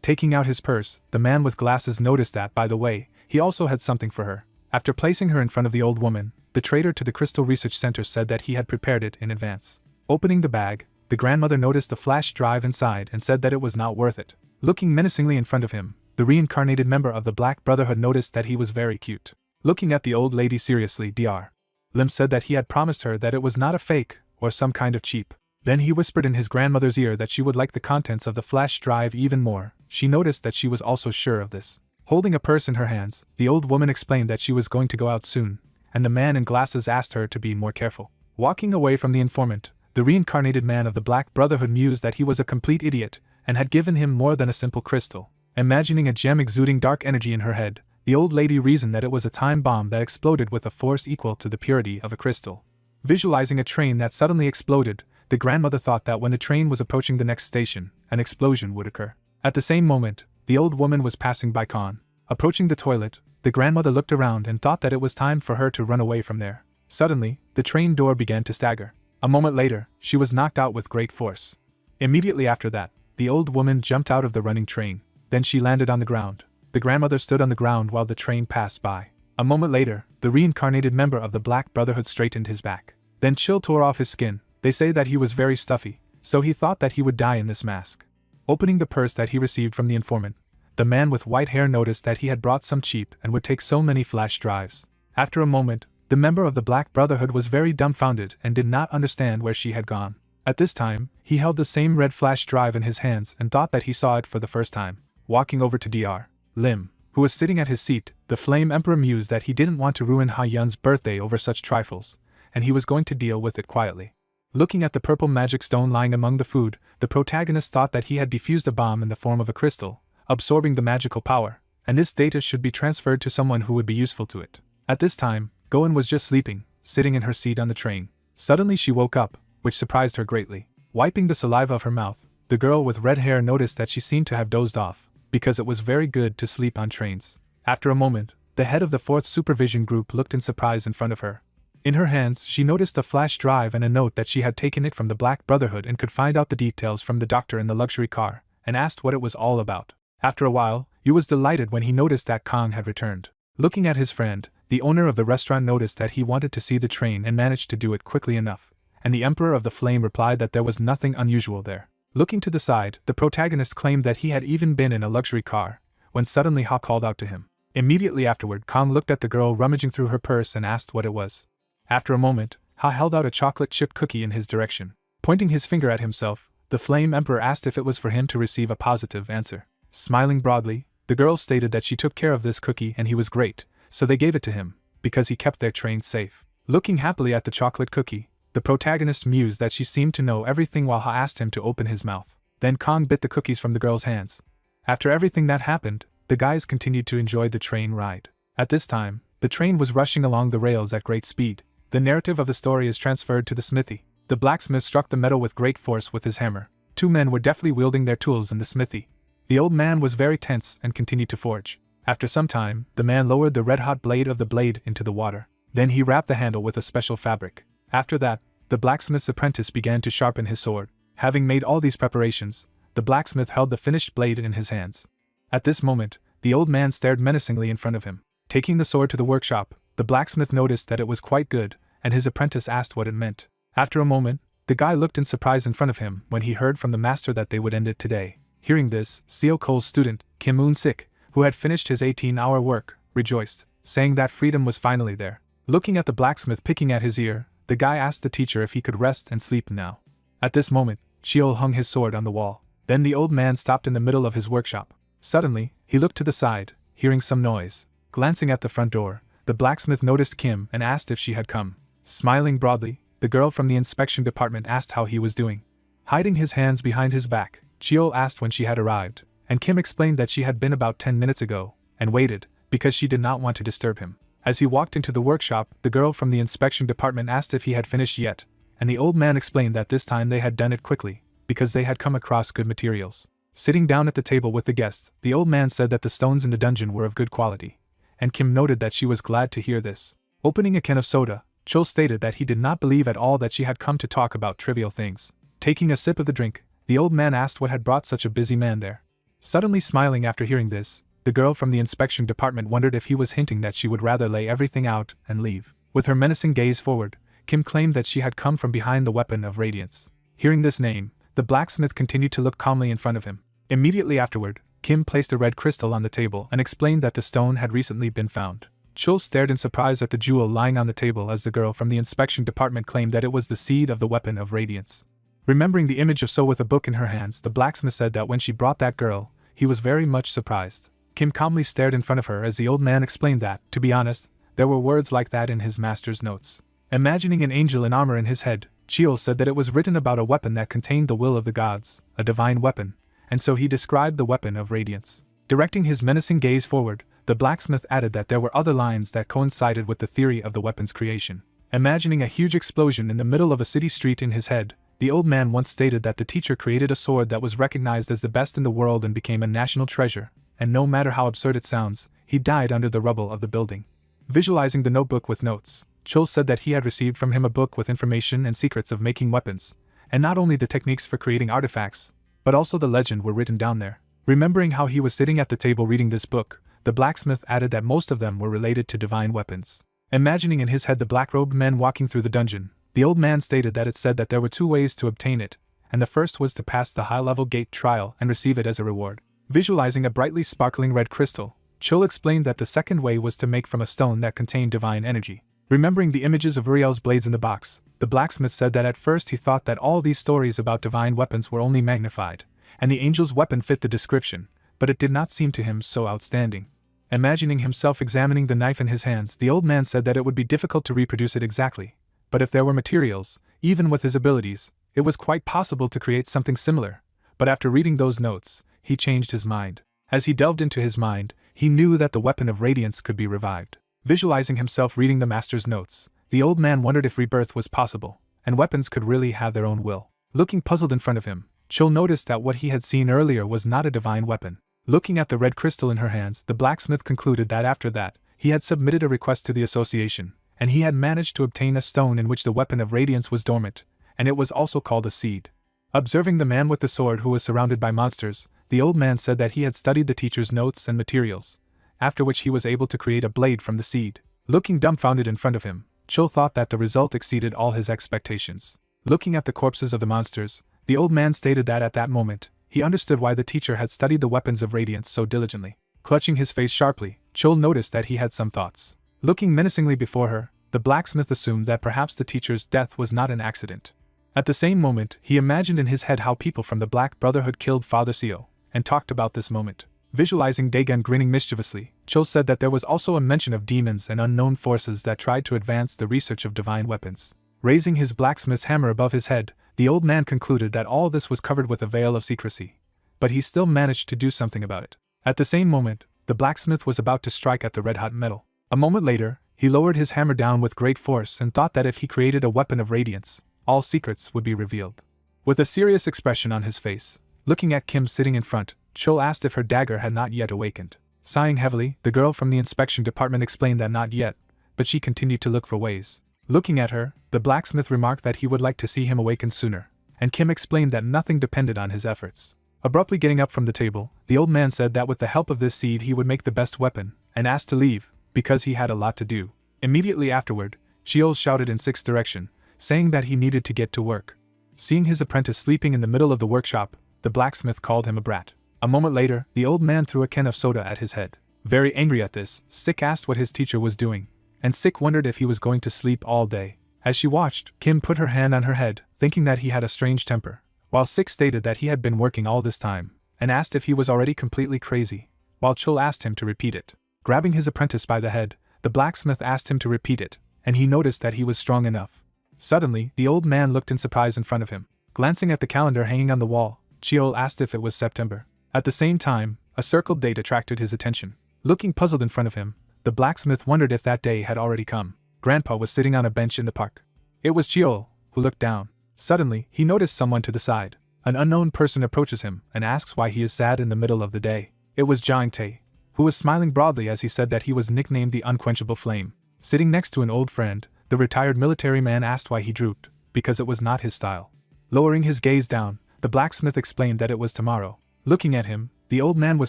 taking out his purse, the man with glasses noticed that, by the way, he also had something for her. After placing her in front of the old woman, the trader to the Crystal Research Center said that he had prepared it in advance. Opening the bag, the grandmother noticed the flash drive inside and said that it was not worth it. Looking menacingly in front of him, the reincarnated member of the Black Brotherhood noticed that he was very cute. Looking at the old lady seriously, Dr. Lim said that he had promised her that it was not a fake or some kind of cheap. Then he whispered in his grandmother's ear that she would like the contents of the flash drive even more. She noticed that she was also sure of this. Holding a purse in her hands, the old woman explained that she was going to go out soon, and the man in glasses asked her to be more careful. Walking away from the informant, the reincarnated man of the Black Brotherhood mused that he was a complete idiot and had given him more than a simple crystal. Imagining a gem exuding dark energy in her head, the old lady reasoned that it was a time bomb that exploded with a force equal to the purity of a crystal. Visualizing a train that suddenly exploded, the grandmother thought that when the train was approaching the next station, an explosion would occur. At the same moment, the old woman was passing by Khan. Approaching the toilet, the grandmother looked around and thought that it was time for her to run away from there. Suddenly, the train door began to stagger. A moment later, she was knocked out with great force. Immediately after that, the old woman jumped out of the running train. Then she landed on the ground. The grandmother stood on the ground while the train passed by. A moment later, the reincarnated member of the Black Brotherhood straightened his back. Then chill tore off his skin. They say that he was very stuffy, so he thought that he would die in this mask. Opening the purse that he received from the informant, the man with white hair noticed that he had brought some cheap and would take so many flash drives. After a moment, the member of the Black Brotherhood was very dumbfounded and did not understand where she had gone. At this time, he held the same red flash drive in his hands and thought that he saw it for the first time. Walking over to Dr. Lim, who was sitting at his seat, the Flame Emperor mused that he didn't want to ruin Ha Yun's birthday over such trifles, and he was going to deal with it quietly. Looking at the purple magic stone lying among the food, the protagonist thought that he had defused a bomb in the form of a crystal, absorbing the magical power, and this data should be transferred to someone who would be useful to it. At this time, Goen was just sleeping, sitting in her seat on the train. Suddenly she woke up, which surprised her greatly. Wiping the saliva of her mouth, the girl with red hair noticed that she seemed to have dozed off, because it was very good to sleep on trains. After a moment, the head of the 4th Supervision Group looked in surprise in front of her. In her hands, she noticed a flash drive and a note that she had taken it from the Black Brotherhood and could find out the details from the doctor in the luxury car, and asked what it was all about. After a while, Yu was delighted when he noticed that Kong had returned. Looking at his friend, the owner of the restaurant noticed that he wanted to see the train and managed to do it quickly enough, and the Emperor of the Flame replied that there was nothing unusual there. Looking to the side, the protagonist claimed that he had even been in a luxury car, when suddenly Ha called out to him. Immediately afterward, Kong looked at the girl rummaging through her purse and asked what it was. After a moment, Ha held out a chocolate chip cookie in his direction. Pointing his finger at himself, the Flame Emperor asked if it was for him to receive a positive answer. Smiling broadly, the girl stated that she took care of this cookie and he was great, so they gave it to him, because he kept their train safe. Looking happily at the chocolate cookie, the protagonist mused that she seemed to know everything while Ha asked him to open his mouth. Then Kong bit the cookies from the girl's hands. After everything that happened, the guys continued to enjoy the train ride. At this time, the train was rushing along the rails at great speed. The narrative of the story is transferred to the smithy. The blacksmith struck the metal with great force with his hammer. 2 men were deftly wielding their tools in the smithy. The old man was very tense and continued to forge. After some time, the man lowered the red-hot blade of the blade into the water. Then he wrapped the handle with a special fabric. After that, the blacksmith's apprentice began to sharpen his sword. Having made all these preparations, the blacksmith held the finished blade in his hands. At this moment, the old man stared menacingly in front of him. Taking the sword to the workshop, the blacksmith noticed that it was quite good, and his apprentice asked what it meant. After a moment, the guy looked in surprise in front of him when he heard from the master that they would end it today. Hearing this, Seo Kole's student, Kim Moon-sik, who had finished his 18-hour work, rejoiced, saying that freedom was finally there. Looking at the blacksmith picking at his ear, the guy asked the teacher if he could rest and sleep now. At this moment, Cheol hung his sword on the wall. Then the old man stopped in the middle of his workshop. Suddenly, he looked to the side, hearing some noise. Glancing at the front door, the blacksmith noticed Kim and asked if she had come. Smiling broadly, the girl from the inspection department asked how he was doing. Hiding his hands behind his back, Cheol asked when she had arrived, and Kim explained that she had been about 10 minutes ago, and waited, because she did not want to disturb him. As he walked into the workshop, the girl from the inspection department asked if he had finished yet, and the old man explained that this time they had done it quickly, because they had come across good materials. Sitting down at the table with the guests, the old man said that the stones in the dungeon were of good quality, and Kim noted that she was glad to hear this. Opening a can of soda, Chul stated that he did not believe at all that she had come to talk about trivial things. Taking a sip of the drink, the old man asked what had brought such a busy man there. Suddenly smiling after hearing this, the girl from the inspection department wondered if he was hinting that she would rather lay everything out and leave. With her menacing gaze forward, Kim claimed that she had come from behind the weapon of radiance. Hearing this name, the blacksmith continued to look calmly in front of him. Immediately afterward, Kim placed a red crystal on the table and explained that the stone had recently been found. Chul stared in surprise at the jewel lying on the table as the girl from the inspection department claimed that it was the seed of the weapon of radiance. Remembering the image of So with a book in her hands, the blacksmith said that when she brought that girl, he was very much surprised. Kim calmly stared in front of her as the old man explained that, to be honest, there were words like that in his master's notes. Imagining an angel in armor in his head, Chiol said that it was written about a weapon that contained the will of the gods, a divine weapon, and so he described the weapon of radiance. Directing his menacing gaze forward, the blacksmith added that there were other lines that coincided with the theory of the weapon's creation. Imagining a huge explosion in the middle of a city street in his head, the old man once stated that the teacher created a sword that was recognized as the best in the world and became a national treasure, and no matter how absurd it sounds, he died under the rubble of the building. Visualizing the notebook with notes, Chul said that he had received from him a book with information and secrets of making weapons, and not only the techniques for creating artifacts, but also the legend were written down there. Remembering how he was sitting at the table reading this book, the blacksmith added that most of them were related to divine weapons. Imagining in his head the black-robed men walking through the dungeon, the old man stated that it said that there were 2 ways to obtain it, and the first was to pass the high-level gate trial and receive it as a reward. Visualizing a brightly sparkling red crystal, Chul explained that the second way was to make from a stone that contained divine energy. Remembering the images of Uriel's blades in the box, the blacksmith said that at first he thought that all these stories about divine weapons were only magnified, and the angel's weapon fit the description, but it did not seem to him so outstanding. Imagining himself examining the knife in his hands, the old man said that it would be difficult to reproduce it exactly, but if there were materials, even with his abilities, it was quite possible to create something similar. But after reading those notes, he changed his mind. As he delved into his mind, he knew that the weapon of radiance could be revived. Visualizing himself reading the master's notes, the old man wondered if rebirth was possible, and weapons could really have their own will. Looking puzzled in front of him, Chul noticed that what he had seen earlier was not a divine weapon. Looking at the red crystal in her hands, the blacksmith concluded that after that, he had submitted a request to the association, and he had managed to obtain a stone in which the weapon of radiance was dormant, and it was also called a seed. Observing the man with the sword who was surrounded by monsters, the old man said that he had studied the teacher's notes and materials, after which he was able to create a blade from the seed. Looking dumbfounded in front of him, Chul thought that the result exceeded all his expectations. Looking at the corpses of the monsters, the old man stated that at that moment, he understood why the teacher had studied the weapons of radiance so diligently. Clutching his face sharply, Chul noticed that he had some thoughts. Looking menacingly before her, the blacksmith assumed that perhaps the teacher's death was not an accident. At the same moment, he imagined in his head how people from the Black Brotherhood killed Father Seo, and talked about this moment. Visualizing Dagon grinning mischievously, Chul said that there was also a mention of demons and unknown forces that tried to advance the research of divine weapons. Raising his blacksmith's hammer above his head, the old man concluded that all this was covered with a veil of secrecy, but he still managed to do something about it. At the same moment, the blacksmith was about to strike at the red-hot metal. A moment later, he lowered his hammer down with great force and thought that if he created a weapon of radiance, all secrets would be revealed. With a serious expression on his face, looking at Kim sitting in front, Chul asked if her dagger had not yet awakened. Sighing heavily, the girl from the inspection department explained that not yet, but she continued to look for ways. Looking at her, the blacksmith remarked that he would like to see him awaken sooner, and Kim explained that nothing depended on his efforts. Abruptly getting up from the table, the old man said that with the help of this seed he would make the best weapon, and asked to leave, because he had a lot to do. Immediately afterward, Sheol shouted in Sik's direction, saying that he needed to get to work. Seeing his apprentice sleeping in the middle of the workshop, the blacksmith called him a brat. A moment later, the old man threw a can of soda at his head. Very angry at this, Sik asked what his teacher was doing, and Sik wondered if he was going to sleep all day. As she watched, Kim put her hand on her head, thinking that he had a strange temper, while Sik stated that he had been working all this time, and asked if he was already completely crazy, while Chul asked him to repeat it. Grabbing his apprentice by the head, the blacksmith asked him to repeat it, and he noticed that he was strong enough. Suddenly, the old man looked in surprise in front of him. Glancing at the calendar hanging on the wall, Chiol asked if it was September. At the same time, a circled date attracted his attention. Looking puzzled in front of him, the blacksmith wondered if that day had already come. Grandpa was sitting on a bench in the park. It was Chiol, who looked down. Suddenly, he noticed someone to the side. An unknown person approaches him and asks why he is sad in the middle of the day. It was Jiang Tae, who was smiling broadly as he said that he was nicknamed the Unquenchable Flame. Sitting next to an old friend, the retired military man asked why he drooped, because it was not his style. Lowering his gaze down, the blacksmith explained that it was tomorrow. Looking at him, the old man with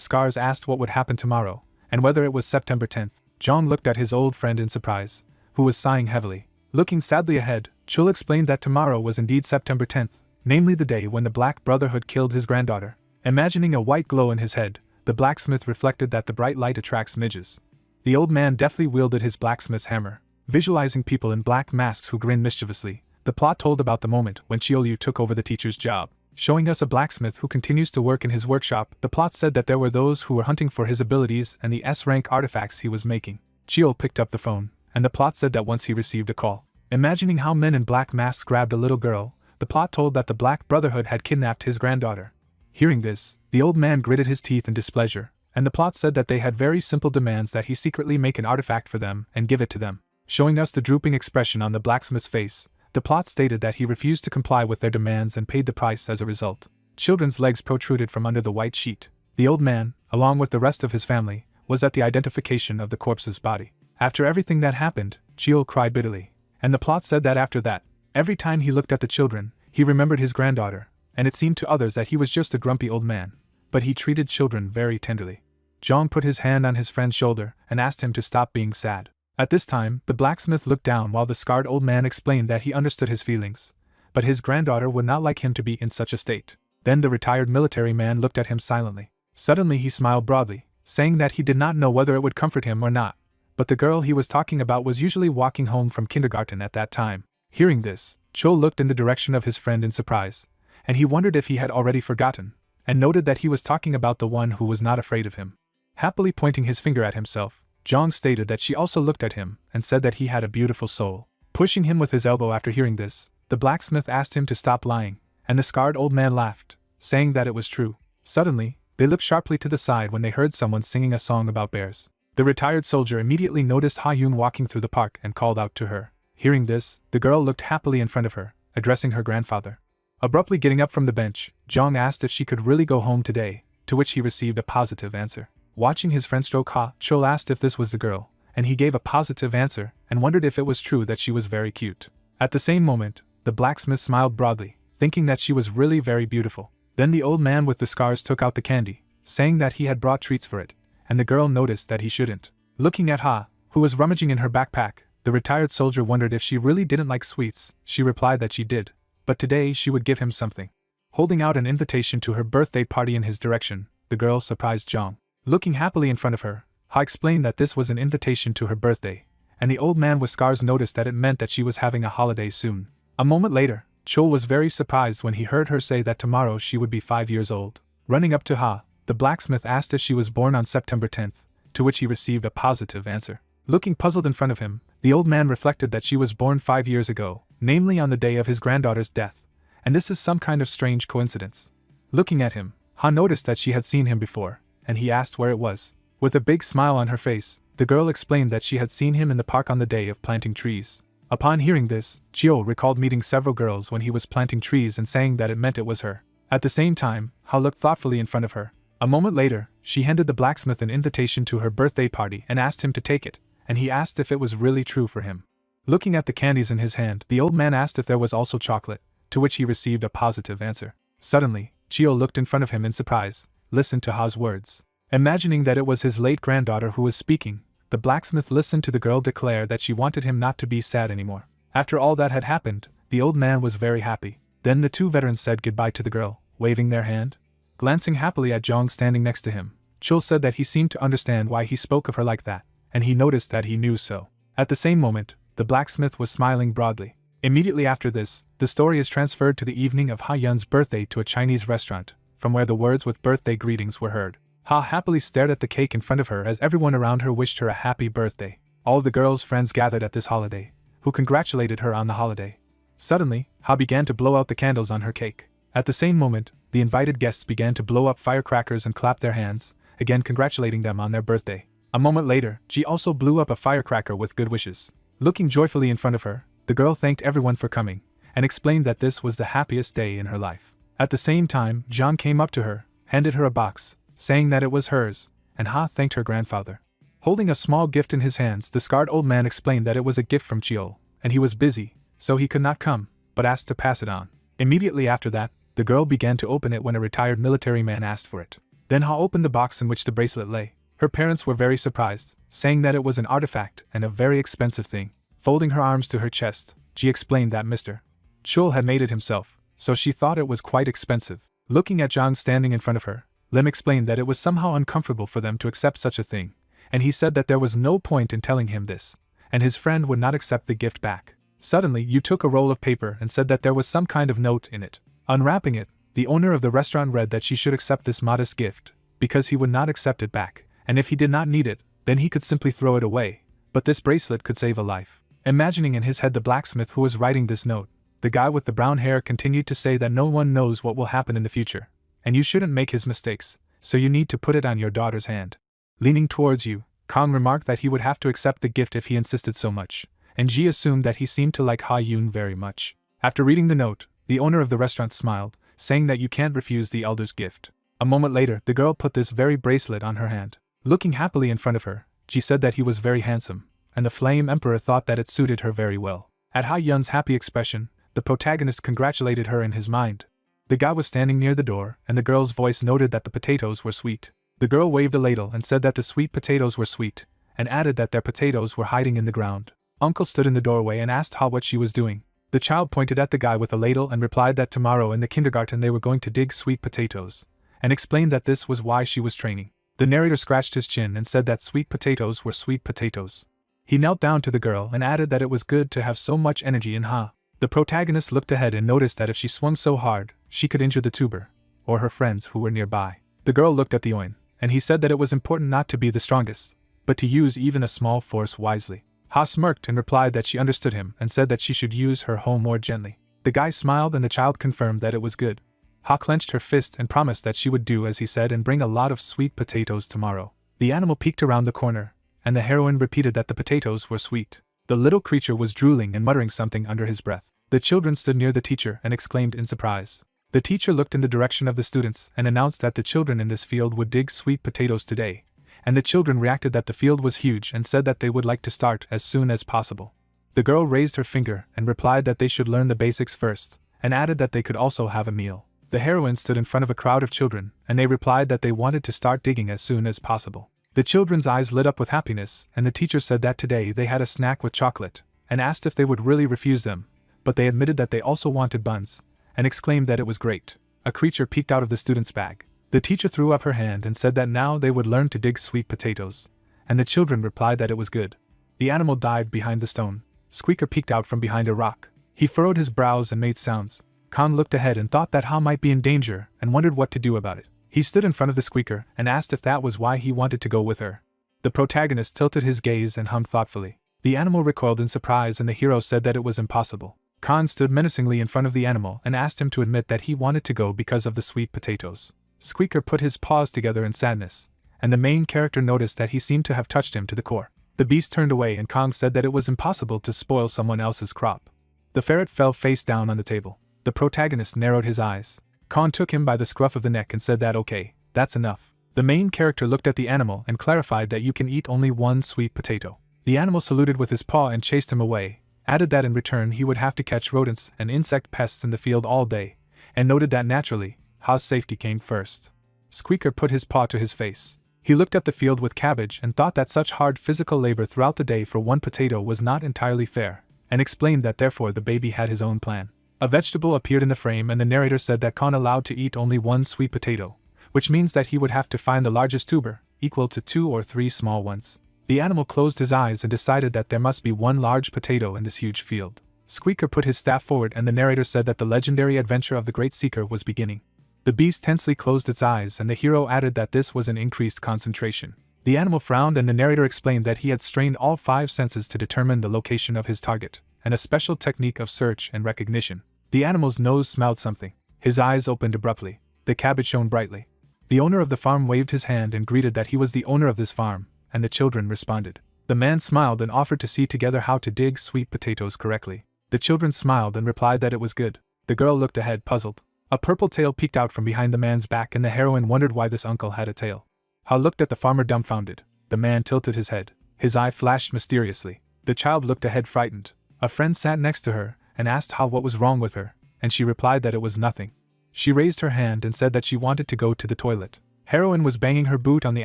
scars asked what would happen tomorrow, and whether it was September 10th. John looked at his old friend in surprise, who was sighing heavily. Looking sadly ahead, Chul explained that tomorrow was indeed September 10th, namely the day when the Black Brotherhood killed his granddaughter. Imagining a white glow in his head, the blacksmith reflected that the bright light attracts midges. The old man deftly wielded his blacksmith's hammer, visualizing people in black masks who grinned mischievously. The plot told about the moment when Chiolyu took over the teacher's job, showing us a blacksmith who continues to work in his workshop. The plot said that there were those who were hunting for his abilities and the S-rank artifacts he was making. Chiol picked up the phone, and the plot said that once he received a call. Imagining how men in black masks grabbed a little girl, the plot told that the Black Brotherhood had kidnapped his granddaughter. Hearing this, the old man gritted his teeth in displeasure, and the plot said that they had very simple demands that he secretly make an artifact for them and give it to them. Showing us the drooping expression on the blacksmith's face, the plot stated that he refused to comply with their demands and paid the price as a result. Children's legs protruded from under the white sheet. The old man, along with the rest of his family, was at the identification of the corpse's body. After everything that happened, Chiol cried bitterly, and the plot said that after that, every time he looked at the children, he remembered his granddaughter, and it seemed to others that he was just a grumpy old man, but he treated children very tenderly. Zhang put his hand on his friend's shoulder and asked him to stop being sad. At this time, the blacksmith looked down while the scarred old man explained that he understood his feelings, but his granddaughter would not like him to be in such a state. Then the retired military man looked at him silently. Suddenly he smiled broadly, saying that he did not know whether it would comfort him or not, but the girl he was talking about was usually walking home from kindergarten at that time. Hearing this, Chol looked in the direction of his friend in surprise, and he wondered if he had already forgotten, and noted that he was talking about the one who was not afraid of him. Happily pointing his finger at himself, Zhang stated that she also looked at him and said that he had a beautiful soul. Pushing him with his elbow after hearing this, the blacksmith asked him to stop lying, and the scarred old man laughed, saying that it was true. Suddenly, they looked sharply to the side when they heard someone singing a song about bears. The retired soldier immediately noticed Ha-Yun walking through the park and called out to her. Hearing this, the girl looked happily in front of her, addressing her grandfather. Abruptly getting up from the bench, Zhang asked if she could really go home today, to which he received a positive answer. Watching his friend stroke Ha, Chol asked if this was the girl, and he gave a positive answer and wondered if it was true that she was very cute. At the same moment, the blacksmith smiled broadly, thinking that she was really very beautiful. Then the old man with the scars took out the candy, saying that he had brought treats for it, and the girl noticed that he shouldn't. Looking at Ha, who was rummaging in her backpack, the retired soldier wondered if she really didn't like sweets. She replied that she did, but today she would give him something. Holding out an invitation to her birthday party in his direction, the girl surprised Zhang. Looking happily in front of her, Ha explained that this was an invitation to her birthday, and the old man with scars noticed that it meant that she was having a holiday soon. A moment later, Chol was very surprised when he heard her say that tomorrow she would be 5 years old. Running up to Ha, the blacksmith asked if she was born on September 10th, to which he received a positive answer. Looking puzzled in front of him, the old man reflected that she was born 5 years ago, namely on the day of his granddaughter's death, and this is some kind of strange coincidence. Looking at him, Ha noticed that she had seen him before, and he asked where it was. With a big smile on her face, the girl explained that she had seen him in the park on the day of planting trees. Upon hearing this, Chio recalled meeting several girls when he was planting trees and saying that it meant it was her. At the same time, Ha looked thoughtfully in front of her. A moment later, she handed the blacksmith an invitation to her birthday party and asked him to take it, and he asked if it was really true for him. Looking at the candies in his hand, the old man asked if there was also chocolate, to which he received a positive answer. Suddenly, Chio looked in front of him in surprise, listened to Ha's words. Imagining that it was his late granddaughter who was speaking, the blacksmith listened to the girl declare that she wanted him not to be sad anymore. After all that had happened, the old man was very happy. Then the two veterans said goodbye to the girl, waving their hand. Glancing happily at Zhang standing next to him, Chul said that he seemed to understand why he spoke of her like that, and he noticed that he knew so. At the same moment, the blacksmith was smiling broadly. Immediately after this, the story is transferred to the evening of Ha Yun's birthday to a Chinese restaurant, from where the words with birthday greetings were heard. Ha happily stared at the cake in front of her as everyone around her wished her a happy birthday. All the girls' friends gathered at this holiday, who congratulated her on the holiday. Suddenly, Ha began to blow out the candles on her cake. At the same moment, the invited guests began to blow up firecrackers and clap their hands, again congratulating them on their birthday. A moment later, Ji also blew up a firecracker with good wishes. Looking joyfully in front of her, the girl thanked everyone for coming, and explained that this was the happiest day in her life. At the same time, John came up to her, handed her a box, saying that it was hers, and Ha thanked her grandfather. Holding a small gift in his hands, the scarred old man explained that it was a gift from Chiol, and he was busy, so he could not come, but asked to pass it on. Immediately after that, the girl began to open it when a retired military man asked for it. Then Ha opened the box in which the bracelet lay. Her parents were very surprised, saying that it was an artifact and a very expensive thing. Folding her arms to her chest, Ji explained that Mr. Chul had made it himself, so she thought it was quite expensive. Looking at Zhang standing in front of her, Lim explained that it was somehow uncomfortable for them to accept such a thing, and he said that there was no point in telling him this, and his friend would not accept the gift back. Suddenly, Yu took a roll of paper and said that there was some kind of note in it. Unwrapping it, the owner of the restaurant read that she should accept this modest gift, because he would not accept it back, and if he did not need it, then he could simply throw it away, but this bracelet could save a life. Imagining in his head the blacksmith who was writing this note, the guy with the brown hair continued to say that no one knows what will happen in the future, and you shouldn't make his mistakes, so you need to put it on your daughter's hand. Leaning towards Yu, Kong remarked that he would have to accept the gift if he insisted so much, and Ji assumed that he seemed to like Ha Yun very much. After reading the note, the owner of the restaurant smiled, saying that you can't refuse the elder's gift. A moment later, the girl put this very bracelet on her hand. Looking happily in front of her, Ji said that he was very handsome, and the Flame Emperor thought that it suited her very well. At Ha Yun's happy expression, the protagonist congratulated her in his mind. The guy was standing near the door, and the girl's voice noted that the potatoes were sweet. The girl waved a ladle and said that the sweet potatoes were sweet, and added that their potatoes were hiding in the ground. Uncle stood in the doorway and asked Ha what she was doing. The child pointed at the guy with a ladle and replied that tomorrow in the kindergarten they were going to dig sweet potatoes, and explained that this was why she was training. The narrator scratched his chin and said that sweet potatoes were sweet potatoes. He knelt down to the girl and added that it was good to have so much energy in Ha. The protagonist looked ahead and noticed that if she swung so hard, she could injure the tuber, or her friends who were nearby. The girl looked at the Oin, and he said that it was important not to be the strongest, but to use even a small force wisely. Ha smirked and replied that she understood him and said that she should use her hoe more gently. The guy smiled and the child confirmed that it was good. Ha clenched her fist and promised that she would do as he said and bring a lot of sweet potatoes tomorrow. The animal peeked around the corner, and the heroine repeated that the potatoes were sweet. The little creature was drooling and muttering something under his breath. The children stood near the teacher and exclaimed in surprise. The teacher looked in the direction of the students and announced that the children in this field would dig sweet potatoes today, and the children reacted that the field was huge and said that they would like to start as soon as possible. The girl raised her finger and replied that they should learn the basics first, and added that they could also have a meal. The heroine stood in front of a crowd of children, and they replied that they wanted to start digging as soon as possible. The children's eyes lit up with happiness, and the teacher said that today they had a snack with chocolate, and asked if they would really refuse them, but they admitted that they also wanted buns, and exclaimed that it was great. A creature peeked out of the student's bag. The teacher threw up her hand and said that now they would learn to dig sweet potatoes, and the children replied that it was good. The animal dived behind the stone. Squeaker peeked out from behind a rock. He furrowed his brows and made sounds. Khan looked ahead and thought that Ha might be in danger and wondered what to do about it. He stood in front of the Squeaker and asked if that was why he wanted to go with her. The protagonist tilted his gaze and hummed thoughtfully. The animal recoiled in surprise and the hero said that it was impossible. Khan stood menacingly in front of the animal and asked him to admit that he wanted to go because of the sweet potatoes. Squeaker put his paws together in sadness, and the main character noticed that he seemed to have touched him to the core. The beast turned away and Kong said that it was impossible to spoil someone else's crop. The ferret fell face down on the table. The protagonist narrowed his eyes. Kong took him by the scruff of the neck and said that okay, that's enough. The main character looked at the animal and clarified that you can eat only one sweet potato. The animal saluted with his paw and chased him away, added that in return he would have to catch rodents and insect pests in the field all day, and noted that naturally, Ha's safety came first. Squeaker put his paw to his face. He looked at the field with cabbage and thought that such hard physical labor throughout the day for one potato was not entirely fair, and explained that therefore the baby had his own plan. A vegetable appeared in the frame and the narrator said that Khan allowed to eat only one sweet potato, which means that he would have to find the largest tuber, equal to 2 or 3 small ones. The animal closed his eyes and decided that there must be one large potato in this huge field. Squeaker put his staff forward and the narrator said that the legendary adventure of the Great Seeker was beginning. The beast tensely closed its eyes and the hero added that this was an increased concentration. The animal frowned and the narrator explained that he had strained all 5 senses to determine the location of his target, and a special technique of search and recognition. The animal's nose smelled something. His eyes opened abruptly. The cabbage shone brightly. The owner of the farm waved his hand and greeted that he was the owner of this farm, and the children responded. The man smiled and offered to see together how to dig sweet potatoes correctly. The children smiled and replied that it was good. The girl looked ahead puzzled. A purple tail peeked out from behind the man's back and the heroine wondered why this uncle had a tail. Ha looked at the farmer dumbfounded. The man tilted his head. His eye flashed mysteriously. The child looked ahead frightened. A friend sat next to her and asked Ha what was wrong with her, and she replied that it was nothing. She raised her hand and said that she wanted to go to the toilet. Heroine was banging her boot on the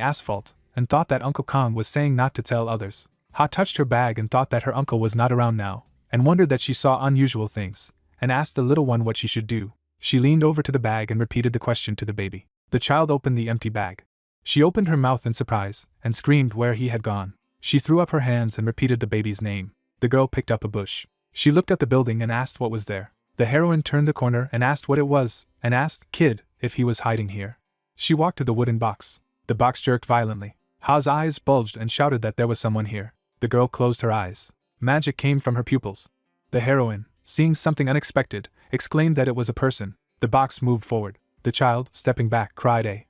asphalt and thought that Uncle Kong was saying not to tell others. Ha touched her bag and thought that her uncle was not around now, and wondered that she saw unusual things, and asked the little one what she should do. She leaned over to the bag and repeated the question to the baby. The child opened the empty bag. She opened her mouth in surprise and screamed where he had gone. She threw up her hands and repeated the baby's name. The girl picked up a bush. She looked at the building and asked what was there. The heroine turned the corner and asked what it was, and asked Kid if he was hiding here. She walked to the wooden box. The box jerked violently. Ha's eyes bulged and shouted that there was someone here. The girl closed her eyes. Magic came from her pupils. The heroine, seeing something unexpected, exclaimed that it was a person. The box moved forward. The child, stepping back, cried "Eh."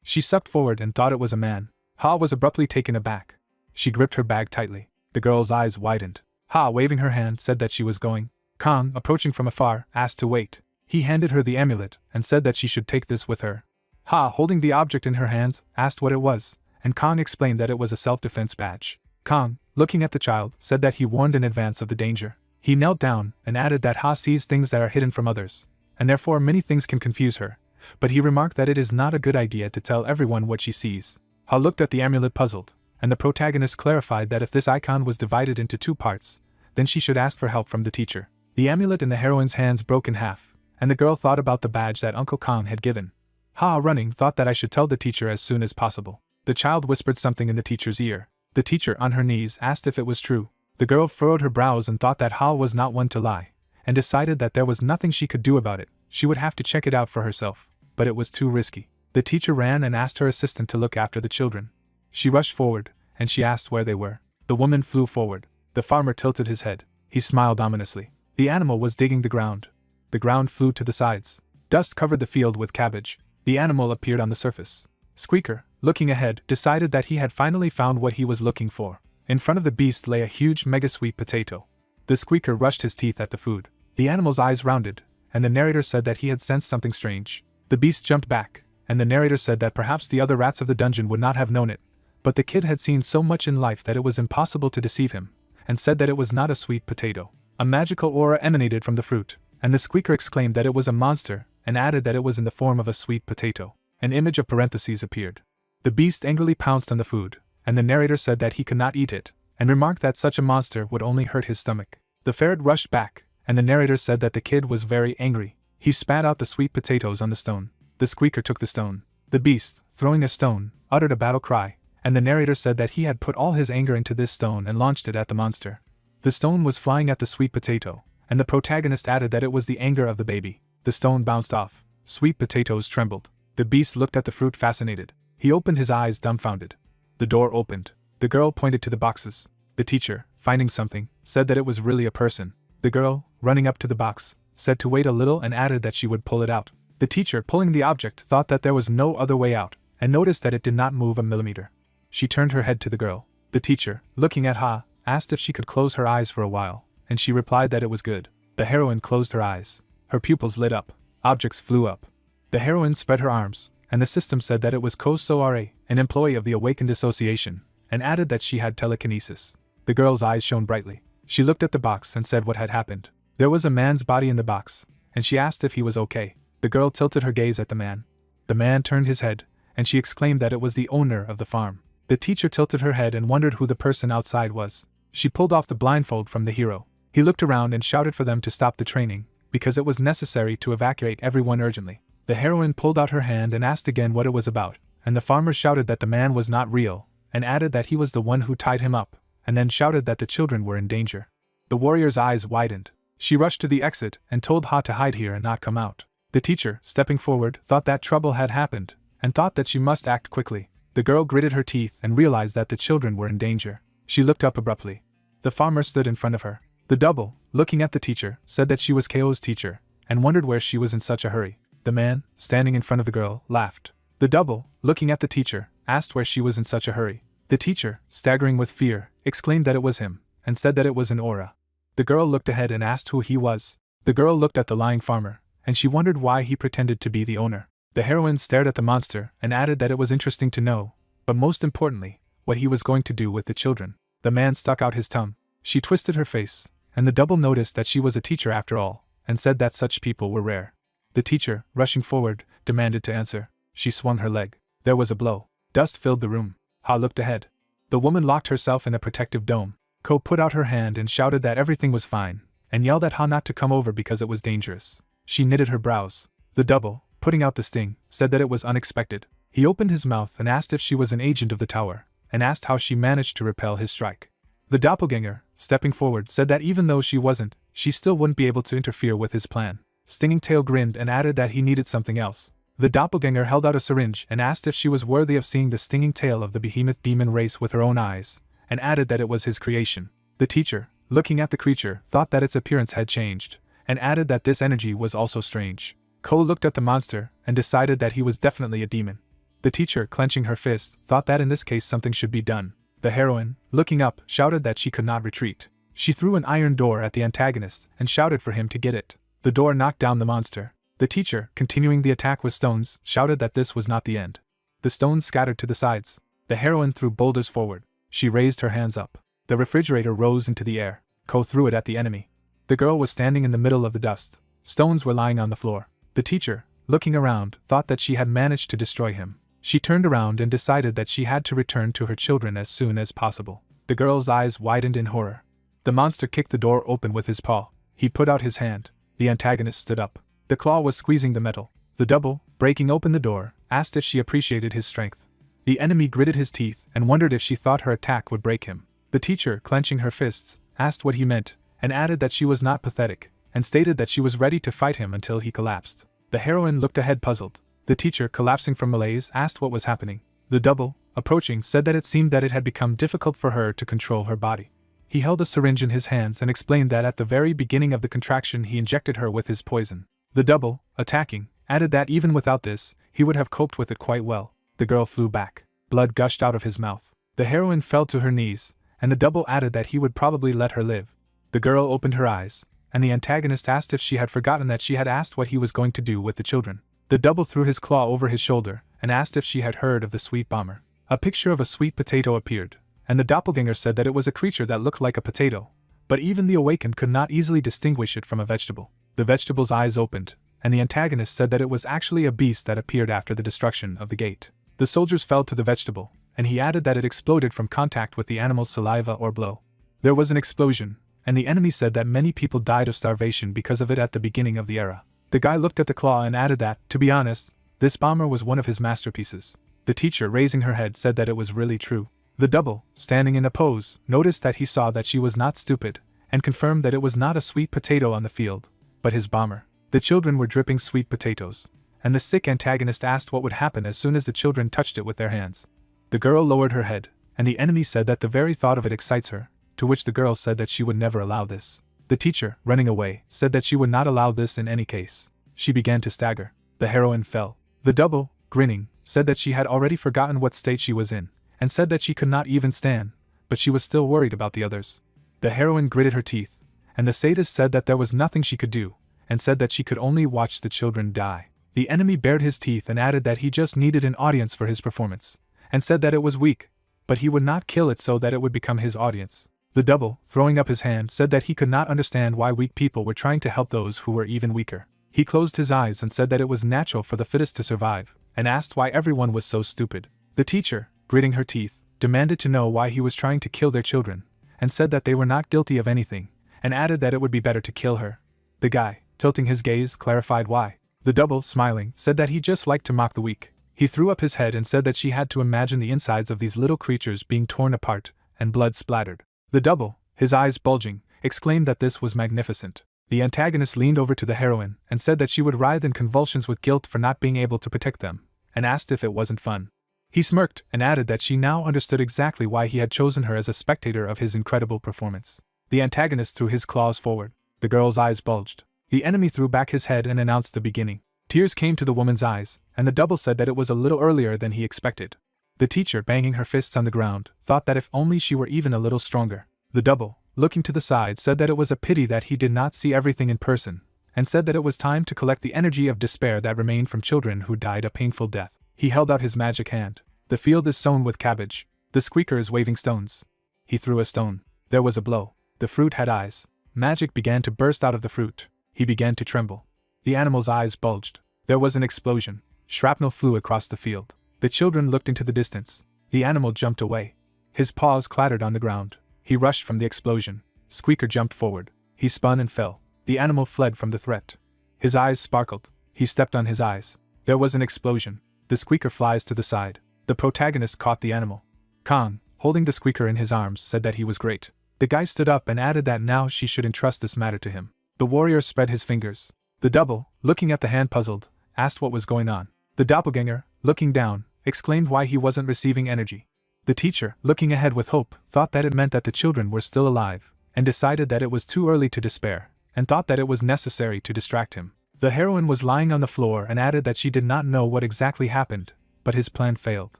She sucked forward and thought it was a man. Ha was abruptly taken aback. She gripped her bag tightly. The girl's eyes widened. Ha, waving her hand, said that she was going. Kong, approaching from afar, asked to wait. He handed her the amulet and said that she should take this with her. Ha, holding the object in her hands, asked what it was, and Kong explained that it was a self-defense badge. Kong, looking at the child, said that he warned in advance of the danger. He knelt down and added that Ha sees things that are hidden from others, and therefore many things can confuse her, but he remarked that it is not a good idea to tell everyone what she sees. Ha looked at the amulet puzzled, and the protagonist clarified that if this icon was divided into two parts, then she should ask for help from the teacher. The amulet in the heroine's hands broke in half, and the girl thought about the badge that Uncle Kong had given. Ha, running, thought that I should tell the teacher as soon as possible. The child whispered something in the teacher's ear. The teacher, on her knees, asked if it was true. The girl furrowed her brows and thought that Ha was not one to lie, and decided that there was nothing she could do about it. She would have to check it out for herself, but it was too risky. The teacher ran and asked her assistant to look after the children. She rushed forward, and she asked where they were. The woman flew forward. The farmer tilted his head. He smiled ominously. The animal was digging the ground. The ground flew to the sides. Dust covered the field with cabbage. The animal appeared on the surface. Squeaker, looking ahead, decided that he had finally found what he was looking for. In front of the beast lay a huge mega-sweet potato. The Squeaker rushed his teeth at the food. The animal's eyes rounded, and the narrator said that he had sensed something strange. The beast jumped back, and the narrator said that perhaps the other rats of the dungeon would not have known it, but the kid had seen so much in life that it was impossible to deceive him, and said that it was not a sweet potato. A magical aura emanated from the fruit, and the Squeaker exclaimed that it was a monster, and added that it was in the form of a sweet potato. An image of parentheses appeared. The beast angrily pounced on the food, and the narrator said that he could not eat it, and remarked that such a monster would only hurt his stomach. The ferret rushed back, and the narrator said that the kid was very angry. He spat out the sweet potatoes on the stone. The Squeaker took the stone. The beast, throwing a stone, uttered a battle cry, and the narrator said that he had put all his anger into this stone and launched it at the monster. The stone was flying at the sweet potato, and the protagonist added that it was the anger of the baby. The stone bounced off. Sweet potatoes trembled. The beast looked at the fruit fascinated. He opened his eyes dumbfounded. The door opened. The girl pointed to the boxes. The teacher, finding something, said that it was really a person. The girl, running up to the box, said to wait a little and added that she would pull it out. The teacher, pulling the object, thought that there was no other way out, and noticed that it did not move a millimeter. She turned her head to the girl. The teacher, looking at Ha, asked if she could close her eyes for a while, and she replied that it was good. The heroine closed her eyes. Her pupils lit up. Objects flew up. The heroine spread her arms, and the system said that it was Ko Soare, an employee of the Awakened Association, and added that she had telekinesis. The girl's eyes shone brightly. She looked at the box and said what had happened. There was a man's body in the box, and she asked if he was okay. The girl tilted her gaze at the man. The man turned his head, and she exclaimed that it was the owner of the farm. The teacher tilted her head and wondered who the person outside was. She pulled off the blindfold from the hero. He looked around and shouted for them to stop the training, because it was necessary to evacuate everyone urgently. The heroine pulled out her hand and asked again what it was about, and the farmer shouted that the man was not real, and added that he was the one who tied him up, and then shouted that the children were in danger. The warrior's eyes widened. She rushed to the exit and told Ha to hide here and not come out. The teacher, stepping forward, thought that trouble had happened, and thought that she must act quickly. The girl gritted her teeth and realized that the children were in danger. She looked up abruptly. The farmer stood in front of her. The double, looking at the teacher, said that she was Ko's teacher, and wondered where she was in such a hurry. The man, standing in front of the girl, laughed. The double, looking at the teacher, asked where she was in such a hurry. The teacher, staggering with fear, exclaimed that it was him, and said that it was an aura. The girl looked ahead and asked who he was. The girl looked at the lying farmer, and she wondered why he pretended to be the owner. The heroine stared at the monster and added that it was interesting to know, but most importantly, what he was going to do with the children. The man stuck out his tongue. She twisted her face, and the double noticed that she was a teacher after all, and said that such people were rare. The teacher, rushing forward, demanded to answer. She swung her leg. There was a blow. Dust filled the room. Ha looked ahead. The woman locked herself in a protective dome. Ko put out her hand and shouted that everything was fine, and yelled at Ha not to come over because it was dangerous. She knitted her brows. The double, putting out the sting, said that it was unexpected. He opened his mouth and asked if she was an agent of the tower, and asked how she managed to repel his strike. The doppelganger, stepping forward, said that even though she wasn't, she still wouldn't be able to interfere with his plan. Stinging Tail grinned and added that he needed something else. The doppelganger held out a syringe and asked if she was worthy of seeing the stinging tail of the behemoth demon race with her own eyes, and added that it was his creation. The teacher, looking at the creature, thought that its appearance had changed, and added that this energy was also strange. Ko looked at the monster and decided that he was definitely a demon. The teacher, clenching her fist, thought that in this case something should be done. The heroine, looking up, shouted that she could not retreat. She threw an iron door at the antagonist and shouted for him to get it. The door knocked down the monster. The teacher, continuing the attack with stones, shouted that this was not the end. The stones scattered to the sides. The heroine threw boulders forward. She raised her hands up. The refrigerator rose into the air. Ko threw it at the enemy. The girl was standing in the middle of the dust. Stones were lying on the floor. The teacher, looking around, thought that she had managed to destroy him. She turned around and decided that she had to return to her children as soon as possible. The girl's eyes widened in horror. The monster kicked the door open with his paw. He put out his hand. The antagonist stood up. The claw was squeezing the metal. The double, breaking open the door, asked if she appreciated his strength. The enemy gritted his teeth and wondered if she thought her attack would break him. The teacher, clenching her fists, asked what he meant, and added that she was not pathetic, and stated that she was ready to fight him until he collapsed. The heroine looked ahead puzzled. The teacher, collapsing from malaise, asked what was happening. The double, approaching, said that it seemed that it had become difficult for her to control her body. He held a syringe in his hands and explained that at the very beginning of the contraction he injected her with his poison. The double, attacking, added that even without this, he would have coped with it quite well. The girl flew back. Blood gushed out of his mouth. The heroine fell to her knees, and the double added that he would probably let her live. The girl opened her eyes, and the antagonist asked if she had forgotten that she had asked what he was going to do with the children. The double threw his claw over his shoulder and asked if she had heard of the sweet bomber. A picture of a sweet potato appeared, and the doppelganger said that it was a creature that looked like a potato, but even the awakened could not easily distinguish it from a vegetable. The vegetable's eyes opened, and the antagonist said that it was actually a beast that appeared after the destruction of the gate. The soldiers fell to the vegetable, and he added that it exploded from contact with the animal's saliva or blow. There was an explosion, and the enemy said that many people died of starvation because of it at the beginning of the era. The guy looked at the claw and added that, to be honest, this bomber was one of his masterpieces. The teacher, raising her head, said that it was really true. The double, standing in a pose, noticed that he saw that she was not stupid, and confirmed that it was not a sweet potato on the field, but his bomber. The children were dripping sweet potatoes, and the sick antagonist asked what would happen as soon as the children touched it with their hands. The girl lowered her head, and the enemy said that the very thought of it excites her, to which the girl said that she would never allow this. The teacher, running away, said that she would not allow this in any case. She began to stagger. The heroine fell. The double, grinning, said that she had already forgotten what state she was in, and said that she could not even stand, but she was still worried about the others. The heroine gritted her teeth, and the sadist said that there was nothing she could do, and said that she could only watch the children die. The enemy bared his teeth and added that he just needed an audience for his performance, and said that it was weak, but he would not kill it so that it would become his audience. The double, throwing up his hand, said that he could not understand why weak people were trying to help those who were even weaker. He closed his eyes and said that it was natural for the fittest to survive, and asked why everyone was so stupid. The teacher, gritting her teeth, demanded to know why he was trying to kill their children, and said that they were not guilty of anything, and added that it would be better to kill her. The guy, tilting his gaze, clarified why. The double, smiling, said that he just liked to mock the weak. He threw up his head and said that she had to imagine the insides of these little creatures being torn apart, and blood splattered. The double, his eyes bulging, exclaimed that this was magnificent. The antagonist leaned over to the heroine and said that she would writhe in convulsions with guilt for not being able to protect them, and asked if it wasn't fun. He smirked and added that she now understood exactly why he had chosen her as a spectator of his incredible performance. The antagonist threw his claws forward. The girl's eyes bulged. The enemy threw back his head and announced the beginning. Tears came to the woman's eyes, and the double said that it was a little earlier than he expected. The teacher, banging her fists on the ground, thought that if only she were even a little stronger. The double, looking to the side, said that it was a pity that he did not see everything in person, and said that it was time to collect the energy of despair that remained from children who died a painful death. He held out his magic hand. The field is sown with cabbage. The squeaker is waving stones. He threw a stone. There was a blow. The fruit had eyes. Magic began to burst out of the fruit. He began to tremble. The animal's eyes bulged. There was an explosion. Shrapnel flew across the field. The children looked into the distance. The animal jumped away. His paws clattered on the ground. He rushed from the explosion. Squeaker jumped forward. He spun and fell. The animal fled from the threat. His eyes sparkled. He stepped on his eyes. There was an explosion. The squeaker flies to the side. The protagonist caught the animal. Kong, holding the squeaker in his arms, said that he was great. The guy stood up and added that now she should entrust this matter to him. The warrior spread his fingers. The double, looking at the hand puzzled, asked what was going on. The doppelganger, looking down, exclaimed why he wasn't receiving energy. The teacher, looking ahead with hope, thought that it meant that the children were still alive, and decided that it was too early to despair, and thought that it was necessary to distract him. The heroine was lying on the floor and added that she did not know what exactly happened, but his plan failed.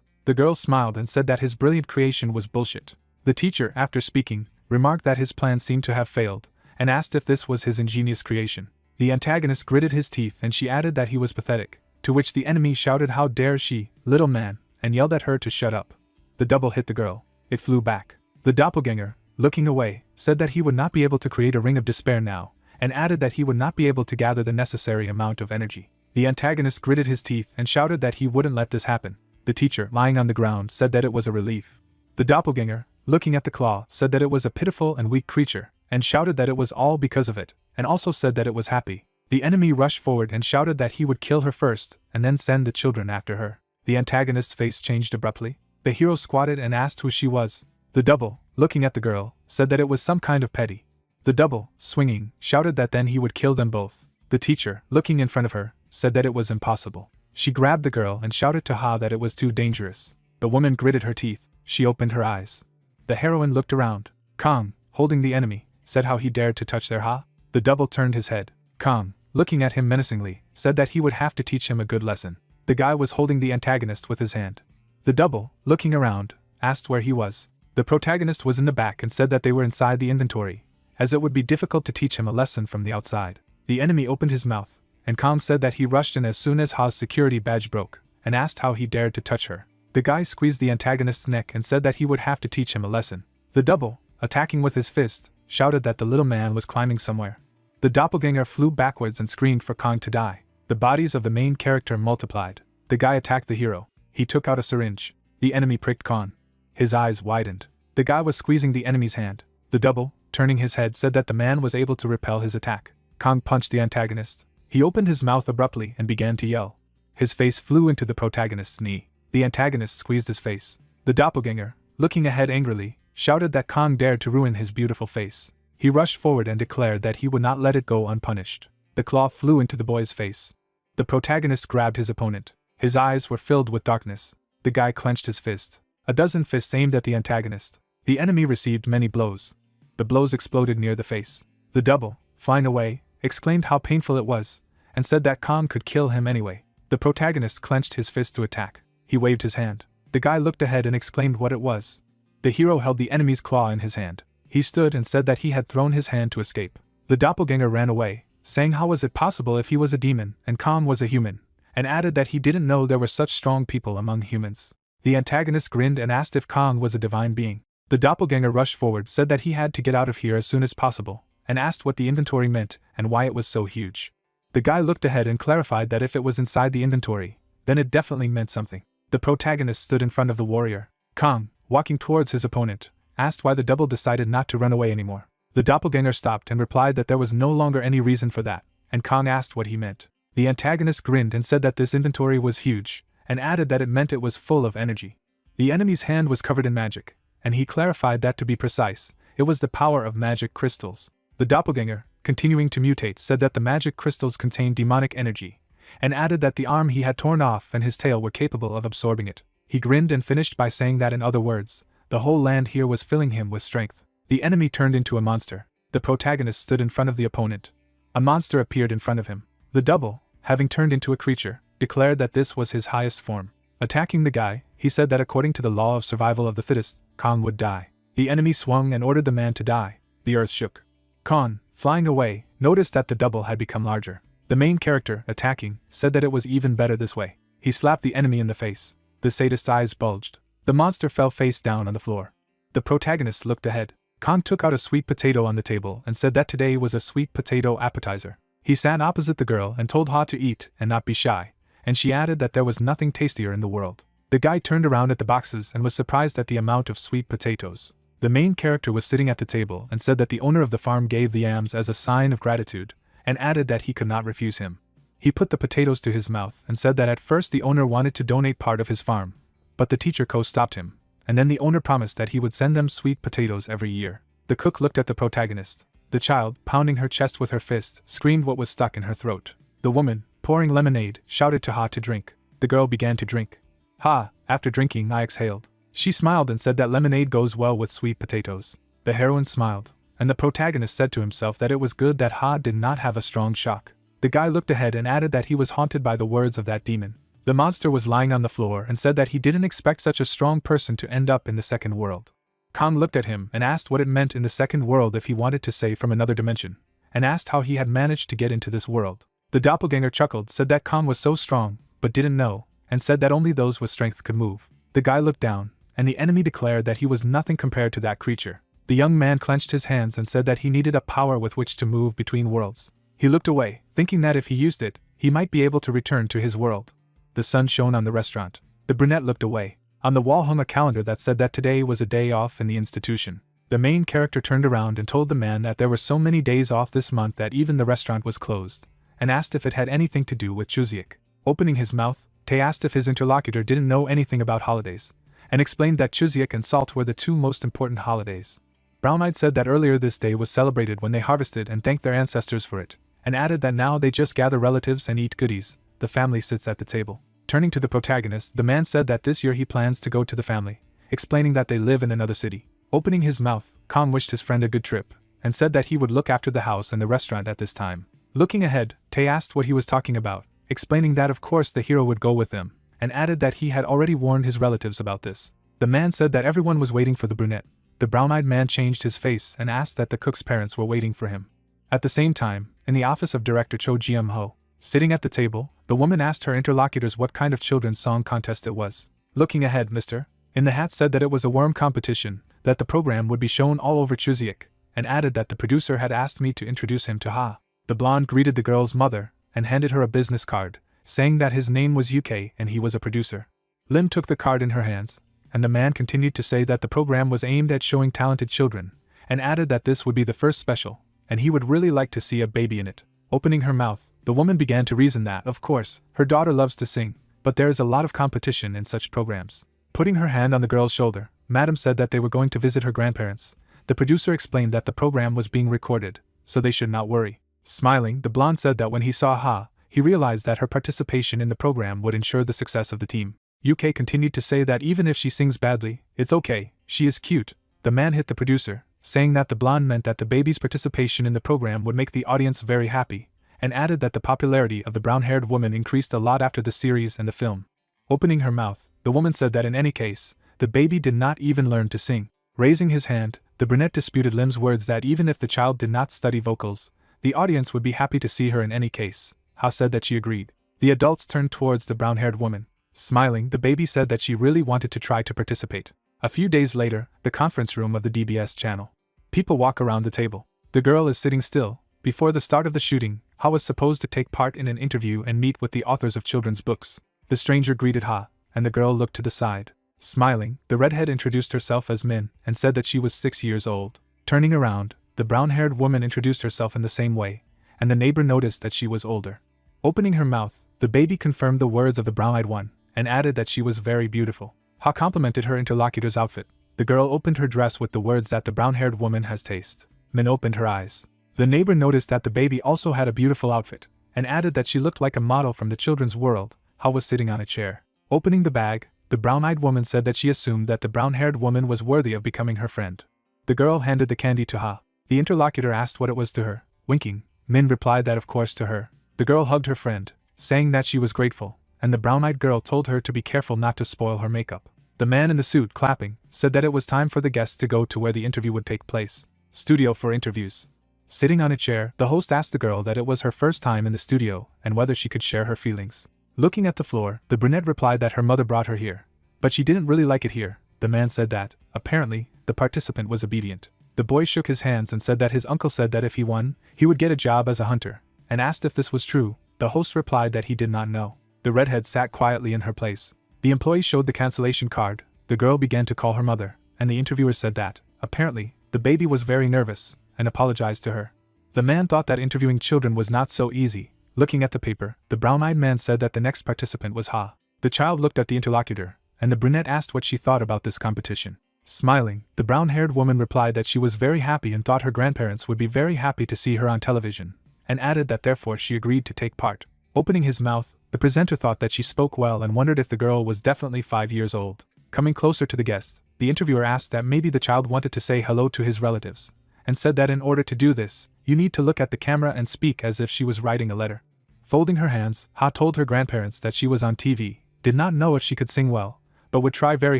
The girl smiled and said that his brilliant creation was bullshit. The teacher, after speaking, remarked that his plan seemed to have failed, and asked if this was his ingenious creation. The antagonist gritted his teeth and she added that he was pathetic, to which the enemy shouted how dare she, little man, and yelled at her to shut up. The double hit the girl. It flew back. The doppelganger, looking away, said that he would not be able to create a ring of despair now, and added that he would not be able to gather the necessary amount of energy. The antagonist gritted his teeth and shouted that he wouldn't let this happen. The teacher, lying on the ground, said that it was a relief. The doppelganger, looking at the claw, said that it was a pitiful and weak creature, and shouted that it was all because of it, and also said that it was happy. The enemy rushed forward and shouted that he would kill her first, and then send the children after her. The antagonist's face changed abruptly. The hero squatted and asked who she was. The double, looking at the girl, said that it was some kind of petty. The double, swinging, shouted that then he would kill them both. The teacher, looking in front of her, said that it was impossible. She grabbed the girl and shouted to Ha that it was too dangerous. The woman gritted her teeth. She opened her eyes. The heroine looked around. Kong, holding the enemy, said how he dared to touch their Ha. The double turned his head. Kong, looking at him menacingly, said that he would have to teach him a good lesson. The guy was holding the antagonist with his hand. The double, looking around, asked where he was. The protagonist was in the back and said that they were inside the inventory, as it would be difficult to teach him a lesson from the outside. The enemy opened his mouth, and Kong said that he rushed in as soon as Ha's security badge broke, and asked how he dared to touch her. The guy squeezed the antagonist's neck and said that he would have to teach him a lesson. The double, attacking with his fist, shouted that the little man was climbing somewhere. The doppelganger flew backwards and screamed for Kong to die. The bodies of the main character multiplied. The guy attacked the hero. He took out a syringe. The enemy pricked Kong. His eyes widened. The guy was squeezing the enemy's hand. The double, turning his head, said that the man was able to repel his attack. Kong punched the antagonist. He opened his mouth abruptly and began to yell. His face flew into the protagonist's knee. The antagonist squeezed his face. The doppelganger, looking ahead angrily, shouted that Kong dared to ruin his beautiful face. He rushed forward and declared that he would not let it go unpunished. The claw flew into the boy's face. The protagonist grabbed his opponent. His eyes were filled with darkness. The guy clenched his fist. A dozen fists aimed at the antagonist. The enemy received many blows. The blows exploded near the face. The double, flying away, exclaimed how painful it was, and said that Kong could kill him anyway. The protagonist clenched his fist to attack. He waved his hand. The guy looked ahead and exclaimed what it was. The hero held the enemy's claw in his hand. He stood and said that he had thrown his hand to escape. The doppelganger ran away, saying how was it possible if he was a demon and Kong was a human, and added that he didn't know there were such strong people among humans. The antagonist grinned and asked if Kong was a divine being. The doppelganger rushed forward, said that he had to get out of here as soon as possible, and asked what the inventory meant and why it was so huge. The guy looked ahead and clarified that if it was inside the inventory, then it definitely meant something. The protagonist stood in front of the warrior. Kong, walking towards his opponent, asked why the double decided not to run away anymore. The doppelganger stopped and replied that there was no longer any reason for that, and Kong asked what he meant. The antagonist grinned and said that this inventory was huge, and added that it meant it was full of energy. The enemy's hand was covered in magic, and he clarified that to be precise, it was the power of magic crystals. The doppelganger, continuing to mutate, said that the magic crystals contained demonic energy, and added that the arm he had torn off and his tail were capable of absorbing it. He grinned and finished by saying that in other words, the whole land here was filling him with strength. The enemy turned into a monster. The protagonist stood in front of the opponent. A monster appeared in front of him. The double, having turned into a creature, declared that this was his highest form. Attacking the guy, he said that according to the law of survival of the fittest, Kong would die. The enemy swung and ordered the man to die. The earth shook. Kong, flying away, noticed that the double had become larger. The main character, attacking, said that it was even better this way. He slapped the enemy in the face. The sadist's eyes bulged. The monster fell face down on the floor. The protagonist looked ahead. Kong took out a sweet potato on the table and said that today was a sweet potato appetizer. He sat opposite the girl and told Ha to eat and not be shy, and she added that there was nothing tastier in the world. The guy turned around at the boxes and was surprised at the amount of sweet potatoes. The main character was sitting at the table and said that the owner of the farm gave the yams as a sign of gratitude, and added that he could not refuse him. He put the potatoes to his mouth and said that at first the owner wanted to donate part of his farm, but the teacher stopped him, and then the owner promised that he would send them sweet potatoes every year. The cook looked at the protagonist. The child, pounding her chest with her fist, screamed what was stuck in her throat. The woman, pouring lemonade, shouted to Ha to drink. The girl began to drink. Ha, after drinking, I exhaled. She smiled and said that lemonade goes well with sweet potatoes. The heroine smiled, and the protagonist said to himself that it was good that Ha did not have a strong shock. The guy looked ahead and added that he was haunted by the words of that demon. The monster was lying on the floor and said that he didn't expect such a strong person to end up in the second world. Khan looked at him and asked what it meant in the second world if he wanted to say from another dimension, and asked how he had managed to get into this world. The doppelganger chuckled, said that Khan was so strong, but didn't know, and said that only those with strength could move. The guy looked down, and the enemy declared that he was nothing compared to that creature. The young man clenched his hands and said that he needed a power with which to move between worlds. He looked away, thinking that if he used it, he might be able to return to his world. The sun shone on the restaurant. The brunette looked away. On the wall hung a calendar that said that today was a day off in the institution. The main character turned around and told the man that there were so many days off this month that even the restaurant was closed, and asked if it had anything to do with Chuziak. Opening his mouth, Tae asked if his interlocutor didn't know anything about holidays, and explained that Chuziak and Salt were the two most important holidays. Brown-Eyed said that earlier this day was celebrated when they harvested and thanked their ancestors for it, and added that now they just gather relatives and eat goodies. The family sits at the table. Turning to the protagonist, the man said that this year he plans to go to the family, explaining that they live in another city. Opening his mouth, Khan wished his friend a good trip, and said that he would look after the house and the restaurant at this time. Looking ahead, Tae asked what he was talking about, explaining that of course the hero would go with them, and added that he had already warned his relatives about this. The man said that everyone was waiting for the brunette. The brown-eyed man changed his face and asked that the cook's parents were waiting for him. At the same time, in the office of director Cho Jium-ho, sitting at the table, the woman asked her interlocutors what kind of children's song contest it was. Looking ahead, Mr. in the hat said that it was a worm competition, that the program would be shown all over Chuziak, and added that the producer had asked me to introduce him to Ha. The blonde greeted the girl's mother, and handed her a business card, saying that his name was UK and he was a producer. Lim took the card in her hands, and the man continued to say that the program was aimed at showing talented children, and added that this would be the first special, and he would really like to see a baby in it. Opening her mouth, the woman began to reason that, of course, her daughter loves to sing, but there is a lot of competition in such programs. Putting her hand on the girl's shoulder, Madam said that they were going to visit her grandparents. The producer explained that the program was being recorded, so they should not worry. Smiling, the blonde said that when he saw Ha, he realized that her participation in the program would ensure the success of the team. UK continued to say that even if she sings badly, it's okay, she is cute. The man hit the producer, saying that the blonde meant that the baby's participation in the program would make the audience very happy, and added that the popularity of the brown-haired woman increased a lot after the series and the film. Opening her mouth, the woman said that in any case, the baby did not even learn to sing. Raising his hand, the brunette disputed Lim's words that even if the child did not study vocals, the audience would be happy to see her in any case. Ha said that she agreed. The adults turned towards the brown-haired woman. Smiling, the baby said that she really wanted to try to participate. A few days later, the conference room of the DBS channel. People walk around the table. The girl is sitting still. Before the start of the shooting, Ha was supposed to take part in an interview and meet with the authors of children's books. The stranger greeted Ha, and the girl looked to the side. Smiling, the redhead introduced herself as Min and said that she was 6 years old. Turning around, the brown-haired woman introduced herself in the same way, and the neighbor noticed that she was older. Opening her mouth, the baby confirmed the words of the brown-eyed one, and added that she was very beautiful. Ha complimented her interlocutor's outfit. The girl opened her dress with the words that the brown-haired woman has taste. Min opened her eyes. The neighbor noticed that the baby also had a beautiful outfit, and added that she looked like a model from the children's world. Ha was sitting on a chair. Opening the bag, the brown-eyed woman said that she assumed that the brown-haired woman was worthy of becoming her friend. The girl handed the candy to Ha. The interlocutor asked what it was to her. Winking, Min replied that of course to her. The girl hugged her friend, saying that she was grateful, and the brown-eyed girl told her to be careful not to spoil her makeup. The man in the suit, clapping, said that it was time for the guests to go to where the interview would take place. Studio for interviews. Sitting on a chair, the host asked the girl that it was her first time in the studio and whether she could share her feelings. Looking at the floor, the brunette replied that her mother brought her here, but she didn't really like it here. The man said that, apparently, the participant was obedient. The boy shook his hands and said that his uncle said that if he won, he would get a job as a hunter, and asked if this was true. The host replied that he did not know. The redhead sat quietly in her place. The employee showed the cancellation card. The girl began to call her mother, and the interviewer said that, apparently, the baby was very nervous, and apologized to her. The man thought that interviewing children was not so easy. Looking at the paper, the brown-eyed man said that the next participant was Ha. The child looked at the interlocutor, and the brunette asked what she thought about this competition. Smiling, the brown-haired woman replied that she was very happy and thought her grandparents would be very happy to see her on television, and added that therefore she agreed to take part. Opening his mouth, the presenter thought that she spoke well and wondered if the girl was definitely 5 years old. Coming closer to the guests, the interviewer asked that maybe the child wanted to say hello to his relatives, and said that in order to do this, you need to look at the camera and speak as if she was writing a letter. Folding her hands, Ha told her grandparents that she was on TV, did not know if she could sing well, but would try very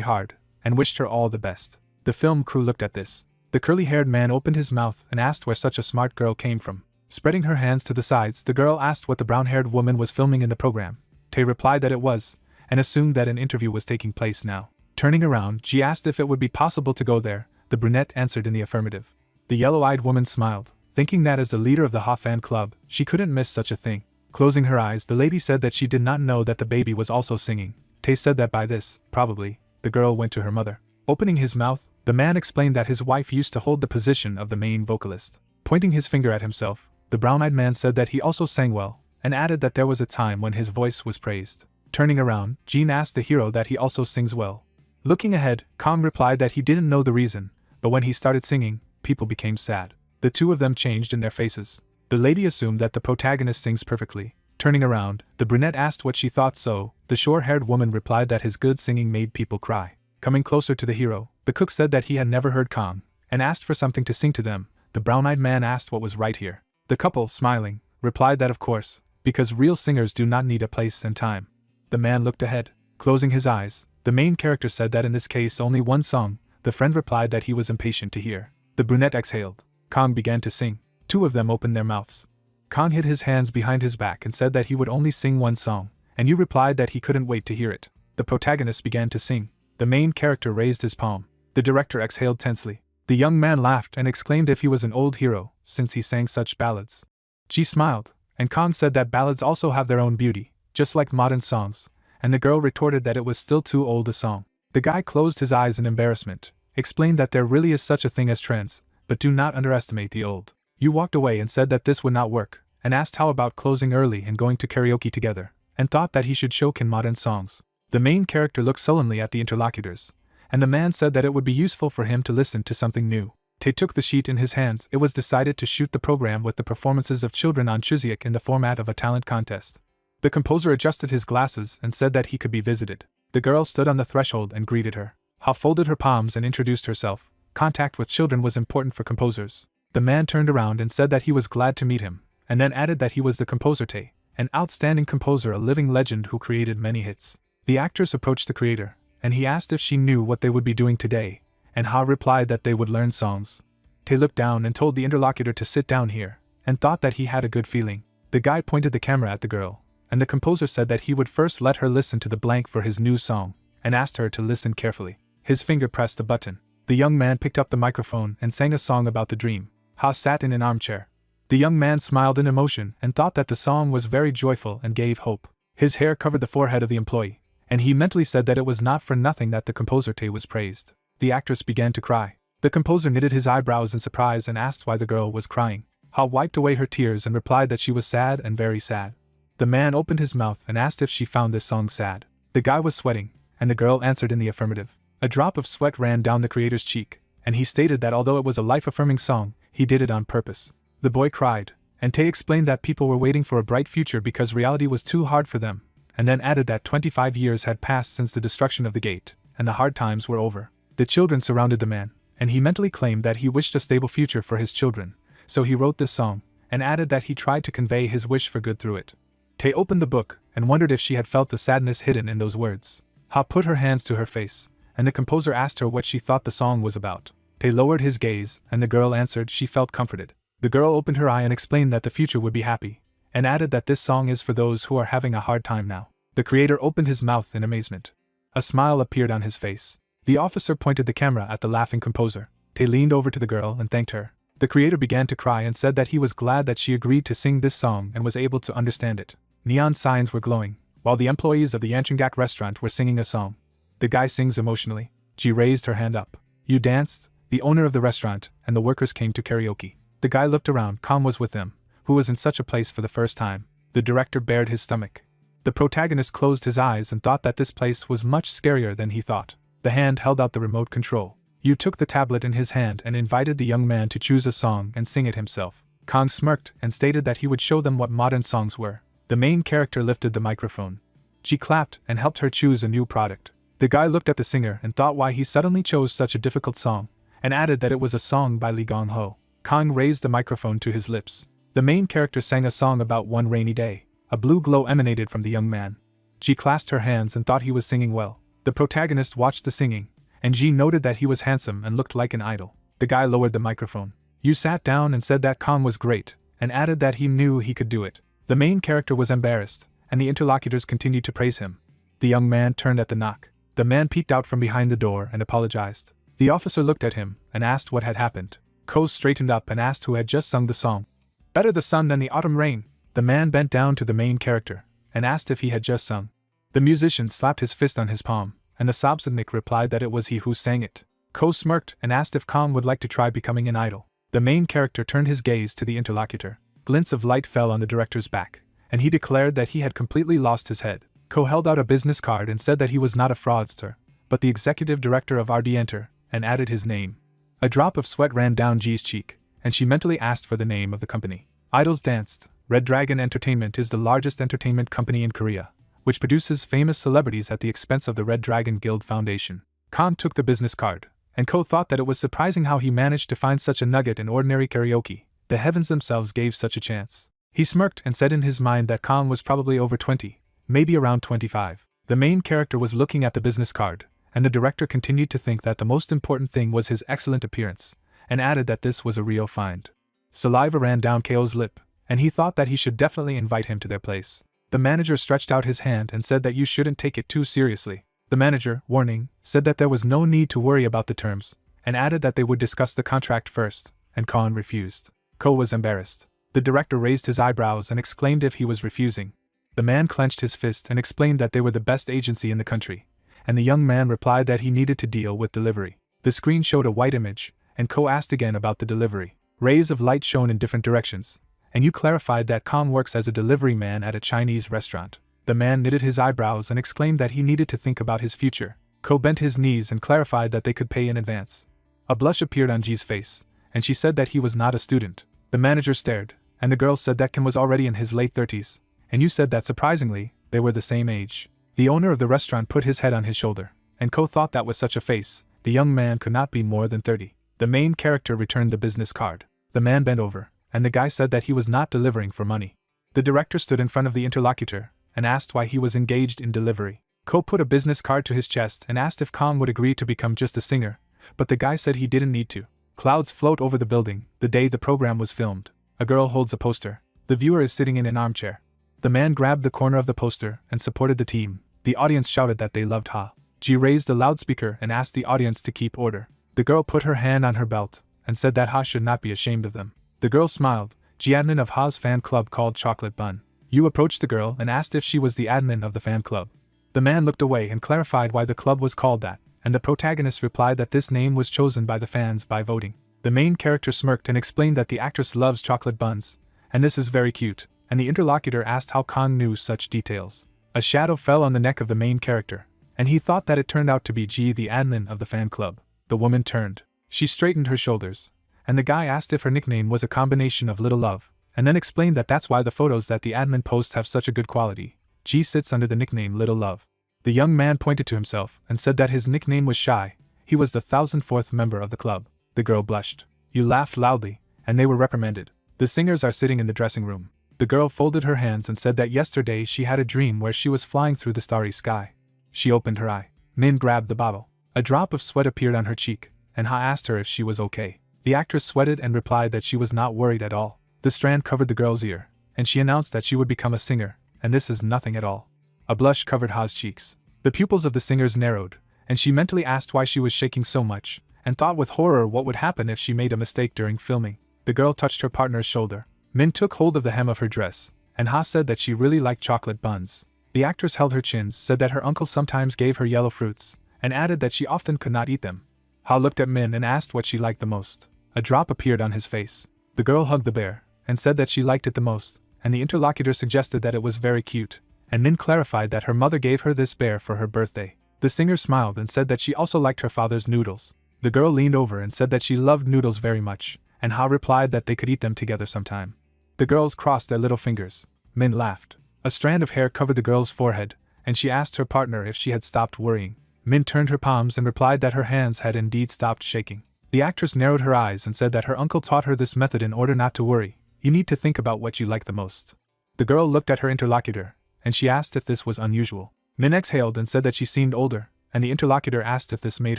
hard, and wished her all the best. The film crew looked at this. The curly-haired man opened his mouth and asked where such a smart girl came from. Spreading her hands to the sides, the girl asked what the brown-haired woman was filming in the program. Tae replied that it was, and assumed that an interview was taking place now. Turning around, she asked if it would be possible to go there. The brunette answered in the affirmative. The yellow-eyed woman smiled, thinking that as the leader of the Ha fan club, she couldn't miss such a thing. Closing her eyes, the lady said that she did not know that the baby was also singing. Tae said that by this, probably, the girl went to her mother. Opening his mouth, the man explained that his wife used to hold the position of the main vocalist. Pointing his finger at himself, the brown-eyed man said that he also sang well, and added that there was a time when his voice was praised. Turning around, Jean asked the hero that he also sings well. Looking ahead, Kong replied that he didn't know the reason, but when he started singing, people became sad. The two of them changed in their faces. The lady assumed that the protagonist sings perfectly. Turning around, the brunette asked what she thought, so the short-haired woman replied that his good singing made people cry. Coming closer to the hero, the cook said that he had never heard Kong, and asked for something to sing to them. The brown-eyed man asked what was right here. The couple, smiling, replied that of course, because real singers do not need a place and time. The man looked ahead. Closing his eyes, the main character said that in this case only one song. The friend replied that he was impatient to hear. The brunette exhaled. Kong began to sing. Two of them opened their mouths. Kong hid his hands behind his back and said that he would only sing one song, and Yu replied that he couldn't wait to hear it. The protagonist began to sing. The main character raised his palm. The director exhaled tensely. The young man laughed and exclaimed if he was an old hero, since he sang such ballads. Ji smiled, and Kong said that ballads also have their own beauty, just like modern songs, and the girl retorted that it was still too old a song. The guy closed his eyes in embarrassment, explained that there really is such a thing as trends, but do not underestimate the old. Yu walked away and said that this would not work, and asked how about closing early and going to karaoke together, and thought that he should show Kin modern songs. The main character looked sullenly at the interlocutors, and the man said that it would be useful for him to listen to something new. Tae took the sheet in his hands. It was decided to shoot the program with the performances of children on Chuseok in the format of a talent contest. The composer adjusted his glasses and said that he could be visited. The girl stood on the threshold and greeted her. Ha folded her palms and introduced herself. Contact with children was important for composers. The man turned around and said that he was glad to meet him, and then added that he was the composer Tae, an outstanding composer, a living legend who created many hits. The actress approached the creator, and he asked if she knew what they would be doing today, and Ha replied that they would learn songs. Tae looked down and told the interlocutor to sit down here, and thought that he had a good feeling. The guy pointed the camera at the girl, and the composer said that he would first let her listen to the blank for his new song, and asked her to listen carefully. His finger pressed the button. The young man picked up the microphone and sang a song about the dream. Ha sat in an armchair. The young man smiled in emotion and thought that the song was very joyful and gave hope. His hair covered the forehead of the employee, and he mentally said that it was not for nothing that the composer Tae was praised. The actress began to cry. The composer knitted his eyebrows in surprise and asked why the girl was crying. Ha wiped away her tears and replied that she was sad and very sad. The man opened his mouth and asked if she found this song sad. The guy was sweating, and the girl answered in the affirmative. A drop of sweat ran down the creator's cheek, and he stated that although it was a life-affirming song, he did it on purpose. The boy cried, and Tae explained that people were waiting for a bright future because reality was too hard for them, and then added that 25 years had passed since the destruction of the gate, and the hard times were over. The children surrounded the man, and he mentally claimed that he wished a stable future for his children, so he wrote this song, and added that he tried to convey his wish for good through it. Tae opened the book, and wondered if she had felt the sadness hidden in those words. Ha put her hands to her face, and the composer asked her what she thought the song was about. Tae lowered his gaze, and the girl answered she felt comforted. The girl opened her eye and explained that the future would be happy, and added that this song is for those who are having a hard time now. The creator opened his mouth in amazement. A smile appeared on his face. The officer pointed the camera at the laughing composer. Tae leaned over to the girl and thanked her. The creator began to cry and said that he was glad that she agreed to sing this song and was able to understand it. Neon signs were glowing, while the employees of the Yanchungak restaurant were singing a song. The guy sings emotionally. Ji raised her hand up. You danced, the owner of the restaurant, and the workers came to karaoke. The guy looked around. Khan was with them, who was in such a place for the first time. The director bared his stomach. The protagonist closed his eyes and thought that this place was much scarier than he thought. The hand held out the remote control. Yu took the tablet in his hand and invited the young man to choose a song and sing it himself. Khan smirked and stated that he would show them what modern songs were. The main character lifted the microphone. She clapped and helped her choose a new product. The guy looked at the singer and thought why he suddenly chose such a difficult song, and added that it was a song by Lee Gong-ho. Khan raised the microphone to his lips. The main character sang a song about one rainy day. A blue glow emanated from the young man. Ji clasped her hands and thought he was singing well. The protagonist watched the singing, and Ji noted that he was handsome and looked like an idol. The guy lowered the microphone. Yu sat down and said that Khan was great, and added that he knew he could do it. The main character was embarrassed, and the interlocutors continued to praise him. The young man turned at the knock. The man peeked out from behind the door and apologized. The officer looked at him and asked what had happened. Ko straightened up and asked who had just sung the song. Better the sun than the autumn rain. The man bent down to the main character and asked if he had just sung. The musician slapped his fist on his palm, and the Sobsudnik replied that it was he who sang it. Ko smirked and asked if Khan would like to try becoming an idol. The main character turned his gaze to the interlocutor. Glints of light fell on the director's back, and he declared that he had completely lost his head. Ko held out a business card and said that he was not a fraudster, but the executive director of RD Enter, and added his name. A drop of sweat ran down Ji's cheek, and she mentally asked for the name of the company. Idols danced. Red Dragon Entertainment is the largest entertainment company in Korea, which produces famous celebrities at the expense of the Red Dragon Guild Foundation. Khan took the business card, and Ko thought that it was surprising how he managed to find such a nugget in ordinary karaoke. The heavens themselves gave such a chance. He smirked and said in his mind that Khan was probably over 20, maybe around 25. The main character was looking at the business card, and the director continued to think that the most important thing was his excellent appearance, and added that this was a real find. Saliva ran down Ko's lip, and he thought that he should definitely invite him to their place. The manager stretched out his hand and said that you shouldn't take it too seriously. The manager, warning, said that there was no need to worry about the terms, and added that they would discuss the contract first, and Khan refused. Ko was embarrassed. The director raised his eyebrows and exclaimed if he was refusing. The man clenched his fist and explained that they were the best agency in the country, and the young man replied that he needed to deal with delivery. The screen showed a white image, and Ko asked again about the delivery. Rays of light shone in different directions, and you clarified that Khan works as a delivery man at a Chinese restaurant. The man knitted his eyebrows and exclaimed that he needed to think about his future. Ko bent his knees and clarified that they could pay in advance. A blush appeared on Ji's face, and she said that he was not a student. The manager stared, and the girl said that Kim was already in his late 30s, and you said that surprisingly, they were the same age. The owner of the restaurant put his head on his shoulder, and Ko thought that with such a face, the young man could not be more than 30. The main character returned the business card. The man bent over, and the guy said that he was not delivering for money. The director stood in front of the interlocutor, and asked why he was engaged in delivery. Ko put a business card to his chest and asked if Khan would agree to become just a singer, but the guy said he didn't need to. Clouds float over the building, the day the program was filmed. A girl holds a poster. The viewer is sitting in an armchair. The man grabbed the corner of the poster and supported the team. The audience shouted that they loved Ha. Ji raised the loudspeaker and asked the audience to keep order. The girl put her hand on her belt and said that Ha should not be ashamed of them. The girl smiled. Ji, admin of Ha's fan club called Chocolate Bun. Yu approached the girl and asked if she was the admin of the fan club. The man looked away and clarified why the club was called that, and the protagonist replied that this name was chosen by the fans by voting. The main character smirked and explained that the actress loves chocolate buns, and this is very cute, and the interlocutor asked how Khan knew such details. A shadow fell on the neck of the main character, and he thought that it turned out to be Ji, the admin of the fan club. The woman turned. She straightened her shoulders, and the guy asked if her nickname was a combination of Little Love, and then explained that that's why the photos that the admin posts have such a good quality. Ji sits under the nickname Little Love. The young man pointed to himself and said that his nickname was Shy. He was the 1004th member of the club. The girl blushed. You laughed loudly, and they were reprimanded. The singers are sitting in the dressing room. The girl folded her hands and said that yesterday she had a dream where she was flying through the starry sky. She opened her eye. Min grabbed the bottle. A drop of sweat appeared on her cheek, and Ha asked her if she was okay. The actress sweated and replied that she was not worried at all. The strand covered the girl's ear, and she announced that she would become a singer, and this is nothing at all. A blush covered Ha's cheeks. The pupils of the singers narrowed, and she mentally asked why she was shaking so much, and thought with horror what would happen if she made a mistake during filming. The girl touched her partner's shoulder. Min took hold of the hem of her dress, and Ha said that she really liked chocolate buns. The actress held her chins, said that her uncle sometimes gave her yellow fruits, and added that she often could not eat them. Ha looked at Min and asked what she liked the most. A drop appeared on his face. The girl hugged the bear, and said that she liked it the most, and the interlocutor suggested that it was very cute, and Min clarified that her mother gave her this bear for her birthday. The singer smiled and said that she also liked her father's noodles. The girl leaned over and said that she loved noodles very much, and Ha replied that they could eat them together sometime. The girls crossed their little fingers. Min laughed. A strand of hair covered the girl's forehead, and she asked her partner if she had stopped worrying. Min turned her palms and replied that her hands had indeed stopped shaking. The actress narrowed her eyes and said that her uncle taught her this method in order not to worry. You need to think about what you like the most. The girl looked at her interlocutor, and she asked if this was unusual. Min exhaled and said that she seemed older, and the interlocutor asked if this made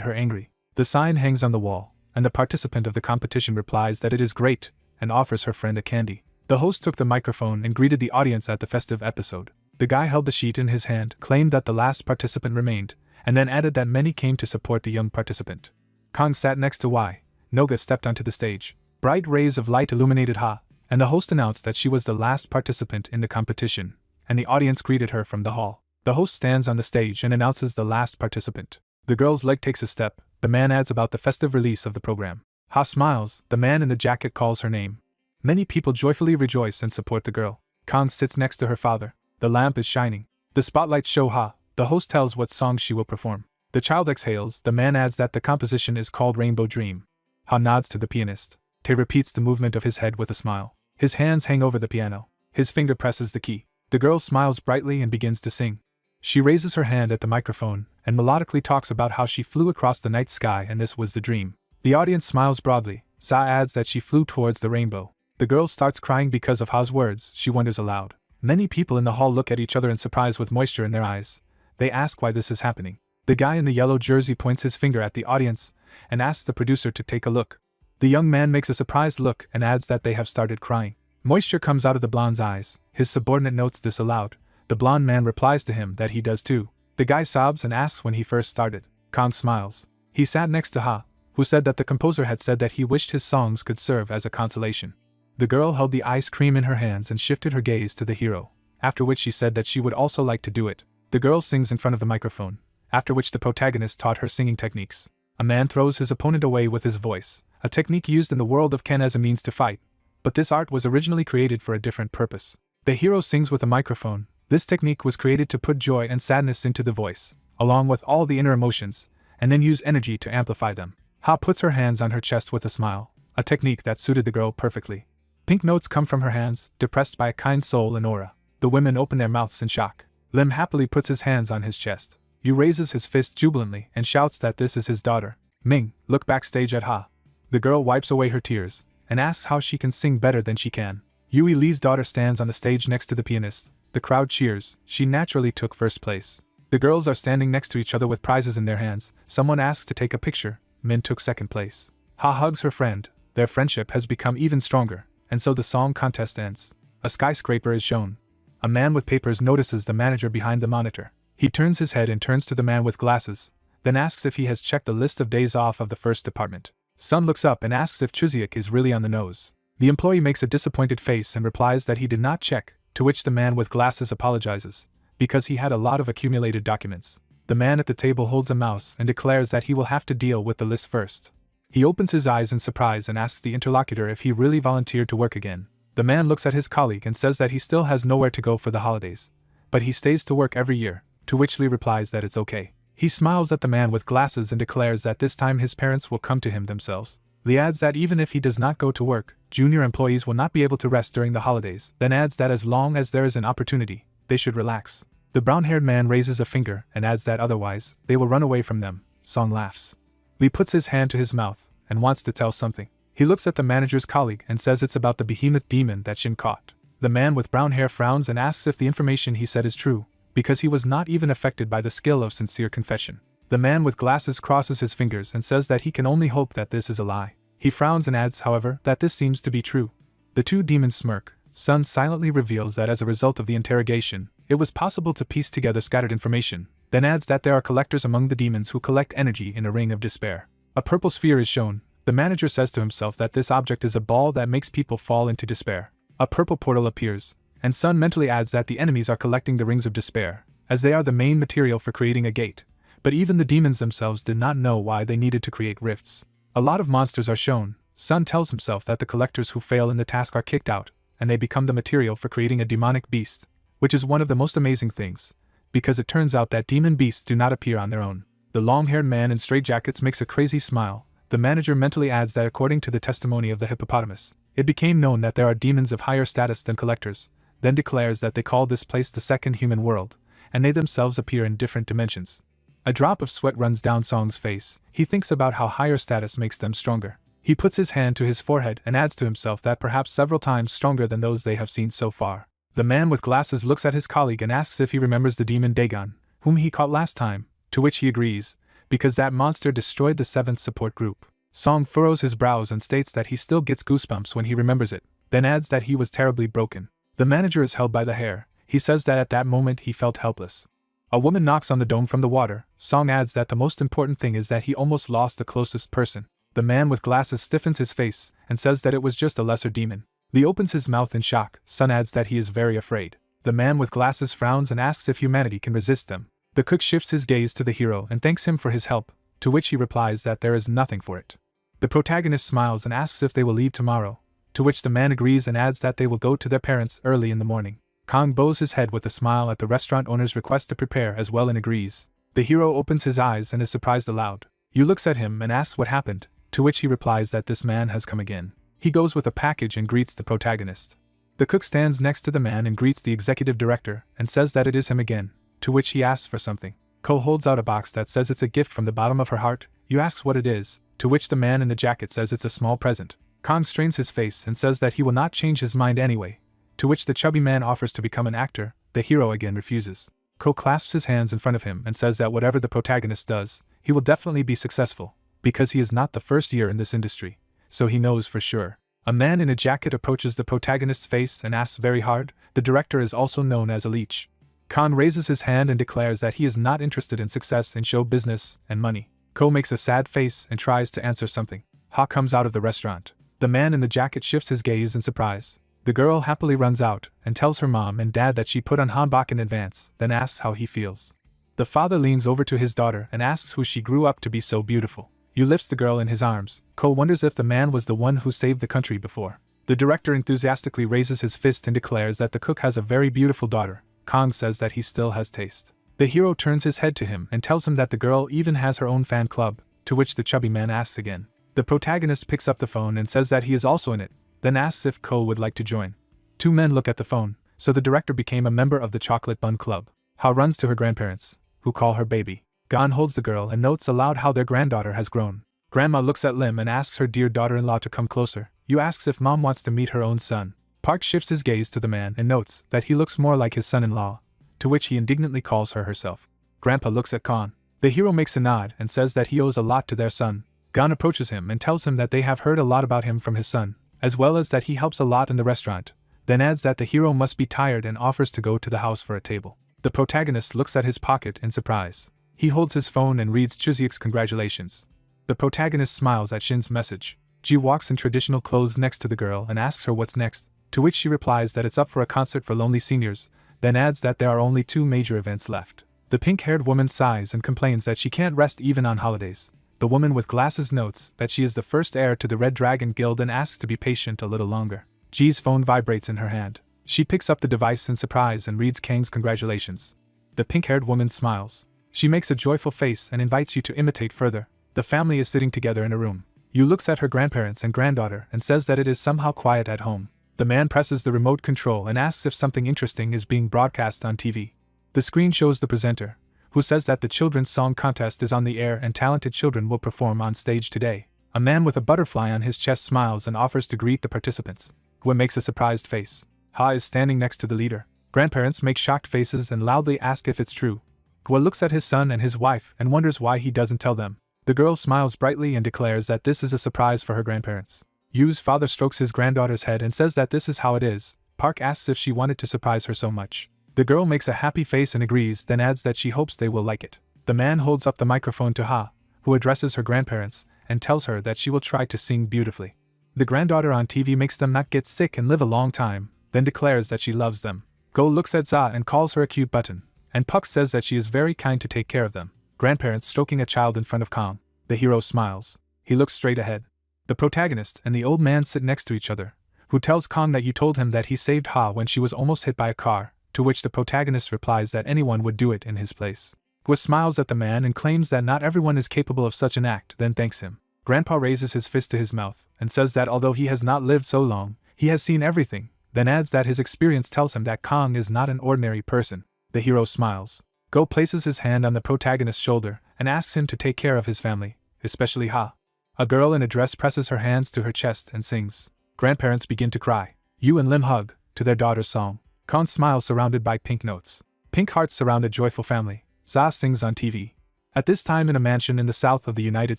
her angry. The sign hangs on the wall, and the participant of the competition replies that it is great, and offers her friend a candy. The host took the microphone and greeted the audience at the festive episode. The guy held the sheet in his hand, claimed that the last participant remained, and then added that many came to support the young participant. Kong sat next to Y. Noga stepped onto the stage. Bright rays of light illuminated Ha, and the host announced that she was the last participant in the competition, and the audience greeted her from the hall. The host stands on the stage and announces the last participant. The girl's leg takes a step. The man adds about the festive release of the program. Ha smiles. The man in the jacket calls her name. Many people joyfully rejoice and support the girl. Kong sits next to her father. The lamp is shining. The spotlights show Ha. The host tells what song she will perform. The child exhales. The man adds that the composition is called Rainbow Dream. Ha nods to the pianist. Tae repeats the movement of his head with a smile. His hands hang over the piano. His finger presses the key. The girl smiles brightly and begins to sing. She raises her hand at the microphone and melodically talks about how she flew across the night sky and this was the dream. The audience smiles broadly. Sa adds that she flew towards the rainbow. The girl starts crying because of Ha's words. She wonders aloud. Many people in the hall look at each other in surprise with moisture in their eyes. They ask why this is happening. The guy in the yellow jersey points his finger at the audience and asks the producer to take a look. The young man makes a surprised look and adds that they have started crying. Moisture comes out of the blonde's eyes. His subordinate notes this aloud. The blonde man replies to him that he does too. The guy sobs and asks when he first started. Khan smiles. He sat next to Ha, who said that the composer had said that he wished his songs could serve as a consolation. The girl held the ice cream in her hands and shifted her gaze to the hero, after which she said that she would also like to do it. The girl sings in front of the microphone, after which the protagonist taught her singing techniques. A man throws his opponent away with his voice, a technique used in the world of Ken as a means to fight, but this art was originally created for a different purpose. The hero sings with a microphone. This technique was created to put joy and sadness into the voice, along with all the inner emotions, and then use energy to amplify them. Ha puts her hands on her chest with a smile, a technique that suited the girl perfectly. Pink notes come from her hands, depressed by a kind soul and aura. The women open their mouths in shock. Lim happily puts his hands on his chest. Yu raises his fist jubilantly and shouts that this is his daughter. Ming, look backstage at Ha. The girl wipes away her tears, and asks how she can sing better than she can. Yui Lee's daughter stands on the stage next to the pianist. The crowd cheers. She naturally took first place. The girls are standing next to each other with prizes in their hands. Someone asks to take a picture. Min took second place. Ha hugs her friend. Their friendship has become even stronger, and so the song contest ends. A skyscraper is shown. A man with papers notices the manager behind the monitor. He turns his head and turns to the man with glasses, then asks if he has checked the list of days off of the first department. Sun looks up and asks if Chuziak is really on the nose. The employee makes a disappointed face and replies that he did not check, to which the man with glasses apologizes, because he had a lot of accumulated documents. The man at the table holds a mouse and declares that he will have to deal with the list first. He opens his eyes in surprise and asks the interlocutor if he really volunteered to work again. The man looks at his colleague and says that he still has nowhere to go for the holidays, but he stays to work every year, to which Lee replies that it's okay. He smiles at the man with glasses and declares that this time his parents will come to him themselves. Lee adds that even if he does not go to work, junior employees will not be able to rest during the holidays, then adds that as long as there is an opportunity, they should relax. The brown-haired man raises a finger and adds that otherwise, they will run away from them. Song laughs. Lee puts his hand to his mouth and wants to tell something. He looks at the manager's colleague and says it's about the behemoth demon that Shin caught. The man with brown hair frowns and asks if the information he said is true, because he was not even affected by the skill of sincere confession. The man with glasses crosses his fingers and says that he can only hope that this is a lie. He frowns and adds, however, that this seems to be true. The two demons smirk. Sun silently reveals that as a result of the interrogation, it was possible to piece together scattered information, then adds that there are collectors among the demons who collect energy in a ring of despair. A purple sphere is shown. The manager says to himself that this object is a ball that makes people fall into despair. A purple portal appears, and Sun mentally adds that the enemies are collecting the rings of despair, as they are the main material for creating a gate. But even the demons themselves did not know why they needed to create rifts. A lot of monsters are shown. Sun tells himself that the collectors who fail in the task are kicked out, and they become the material for creating a demonic beast, which is one of the most amazing things, because it turns out that demon beasts do not appear on their own. The long-haired man in straitjackets makes a crazy smile. The manager mentally adds that according to the testimony of the hippopotamus, it became known that there are demons of higher status than collectors, then declares that they call this place the second human world, and they themselves appear in different dimensions. A drop of sweat runs down Song's face. He thinks about how higher status makes them stronger. He puts his hand to his forehead and adds to himself that perhaps several times stronger than those they have seen so far. The man with glasses looks at his colleague and asks if he remembers the demon Dagon, whom he caught last time, to which he agrees, because that monster destroyed the 7th support group. Song furrows his brows and states that he still gets goosebumps when he remembers it, then adds that he was terribly broken. The manager is held by the hair. He says that at that moment he felt helpless. A woman knocks on the dome from the water. Song adds that the most important thing is that he almost lost the closest person. The man with glasses stiffens his face and says that it was just a lesser demon. Lee opens his mouth in shock. Sun adds that he is very afraid. The man with glasses frowns and asks if humanity can resist them. The cook shifts his gaze to the hero and thanks him for his help, to which he replies that there is nothing for it. The protagonist smiles and asks if they will leave tomorrow, to which the man agrees and adds that they will go to their parents early in the morning. Kong bows his head with a smile at the restaurant owner's request to prepare as well and agrees. The hero opens his eyes and is surprised aloud. Yu looks at him and asks what happened, to which he replies that this man has come again. He goes with a package and greets the protagonist. The cook stands next to the man and greets the executive director and says that it is him again, to which he asks for something. Ko holds out a box that says it's a gift from the bottom of her heart. Yu asks what it is, to which the man in the jacket says it's a small present. Kong strains his face and says that he will not change his mind anyway, to which the chubby man offers to become an actor. The hero again refuses. Ko clasps his hands in front of him and says that whatever the protagonist does, he will definitely be successful, because he is not the first year in this industry, so he knows for sure. A man in a jacket approaches the protagonist's face and asks very hard. The director is also known as a leech. Khan raises his hand and declares that he is not interested in success in show business and money. Ko makes a sad face and tries to answer something. Ha comes out of the restaurant. The man in the jacket shifts his gaze in surprise. The girl happily runs out and tells her mom and dad that she put on hanbok in advance, then asks how he feels. The father leans over to his daughter and asks who she grew up to be so beautiful. Yu lifts the girl in his arms. Ko wonders if the man was the one who saved the country before. The director enthusiastically raises his fist and declares that the cook has a very beautiful daughter. Kong says that he still has taste. The hero turns his head to him and tells him that the girl even has her own fan club, to which the chubby man asks again. The protagonist picks up the phone and says that he is also in it, then asks if Ko would like to join. Two men look at the phone. So the director became a member of the Chocolate Bun Club. Ha runs to her grandparents, who call her baby. Gon holds the girl and notes aloud how their granddaughter has grown. Grandma looks at Lim and asks her dear daughter-in-law to come closer. Yu asks if mom wants to meet her own son. Park shifts his gaze to the man and notes that he looks more like his son-in-law, to which he indignantly calls her herself. Grandpa looks at Kon. The hero makes a nod and says that he owes a lot to their son. Gon approaches him and tells him that they have heard a lot about him from his son, as well as that he helps a lot in the restaurant, then adds that the hero must be tired and offers to go to the house for a table. The protagonist looks at his pocket in surprise. He holds his phone and reads Chuseok's congratulations. The protagonist smiles at Shin's message. Ji walks in traditional clothes next to the girl and asks her what's next, to which she replies that it's up for a concert for lonely seniors, then adds that there are only 2 major events left. The pink-haired woman sighs and complains that she can't rest even on holidays. The woman with glasses notes that she is the first heir to the Red Dragon Guild and asks to be patient a little longer. Ji's phone vibrates in her hand. She picks up the device in surprise and reads Kang's congratulations. The pink-haired woman smiles. She makes a joyful face and invites you to imitate further. The family is sitting together in a room. Yu looks at her grandparents and granddaughter and says that it is somehow quiet at home. The man presses the remote control and asks if something interesting is being broadcast on TV. The screen shows the presenter, who says that the children's song contest is on the air and talented children will perform on stage today. A man with a butterfly on his chest smiles and offers to greet the participants. Gwen makes a surprised face. Ha is standing next to the leader. Grandparents make shocked faces and loudly ask if it's true. Gwa looks at his son and his wife and wonders why he doesn't tell them. The girl smiles brightly and declares that this is a surprise for her grandparents. Yu's father strokes his granddaughter's head and says that this is how it is. Park asks if she wanted to surprise her so much. The girl makes a happy face and agrees, then adds that she hopes they will like it. The man holds up the microphone to Ha, who addresses her grandparents, and tells her that she will try to sing beautifully. The granddaughter on TV makes them not get sick and live a long time, then declares that she loves them. Go looks at Za and calls her a cute button, and Puck says that she is very kind to take care of them. Grandparents stroking a child in front of Kong. The hero smiles. He looks straight ahead. The protagonist and the old man sit next to each other, who tells Kong that you told him that he saved Ha when she was almost hit by a car, to which the protagonist replies that anyone would do it in his place. Gwa smiles at the man and claims that not everyone is capable of such an act, then thanks him. Grandpa raises his fist to his mouth and says that although he has not lived so long, he has seen everything, then adds that his experience tells him that Kong is not an ordinary person. The hero smiles. Go places his hand on the protagonist's shoulder and asks him to take care of his family, especially Ha. A girl in a dress presses her hands to her chest and sings. Grandparents begin to cry. Yu and Lim hug to their daughter's song. Kong smiles surrounded by pink notes. Pink hearts surround a joyful family. Za sings on TV. At this time in a mansion in the south of the United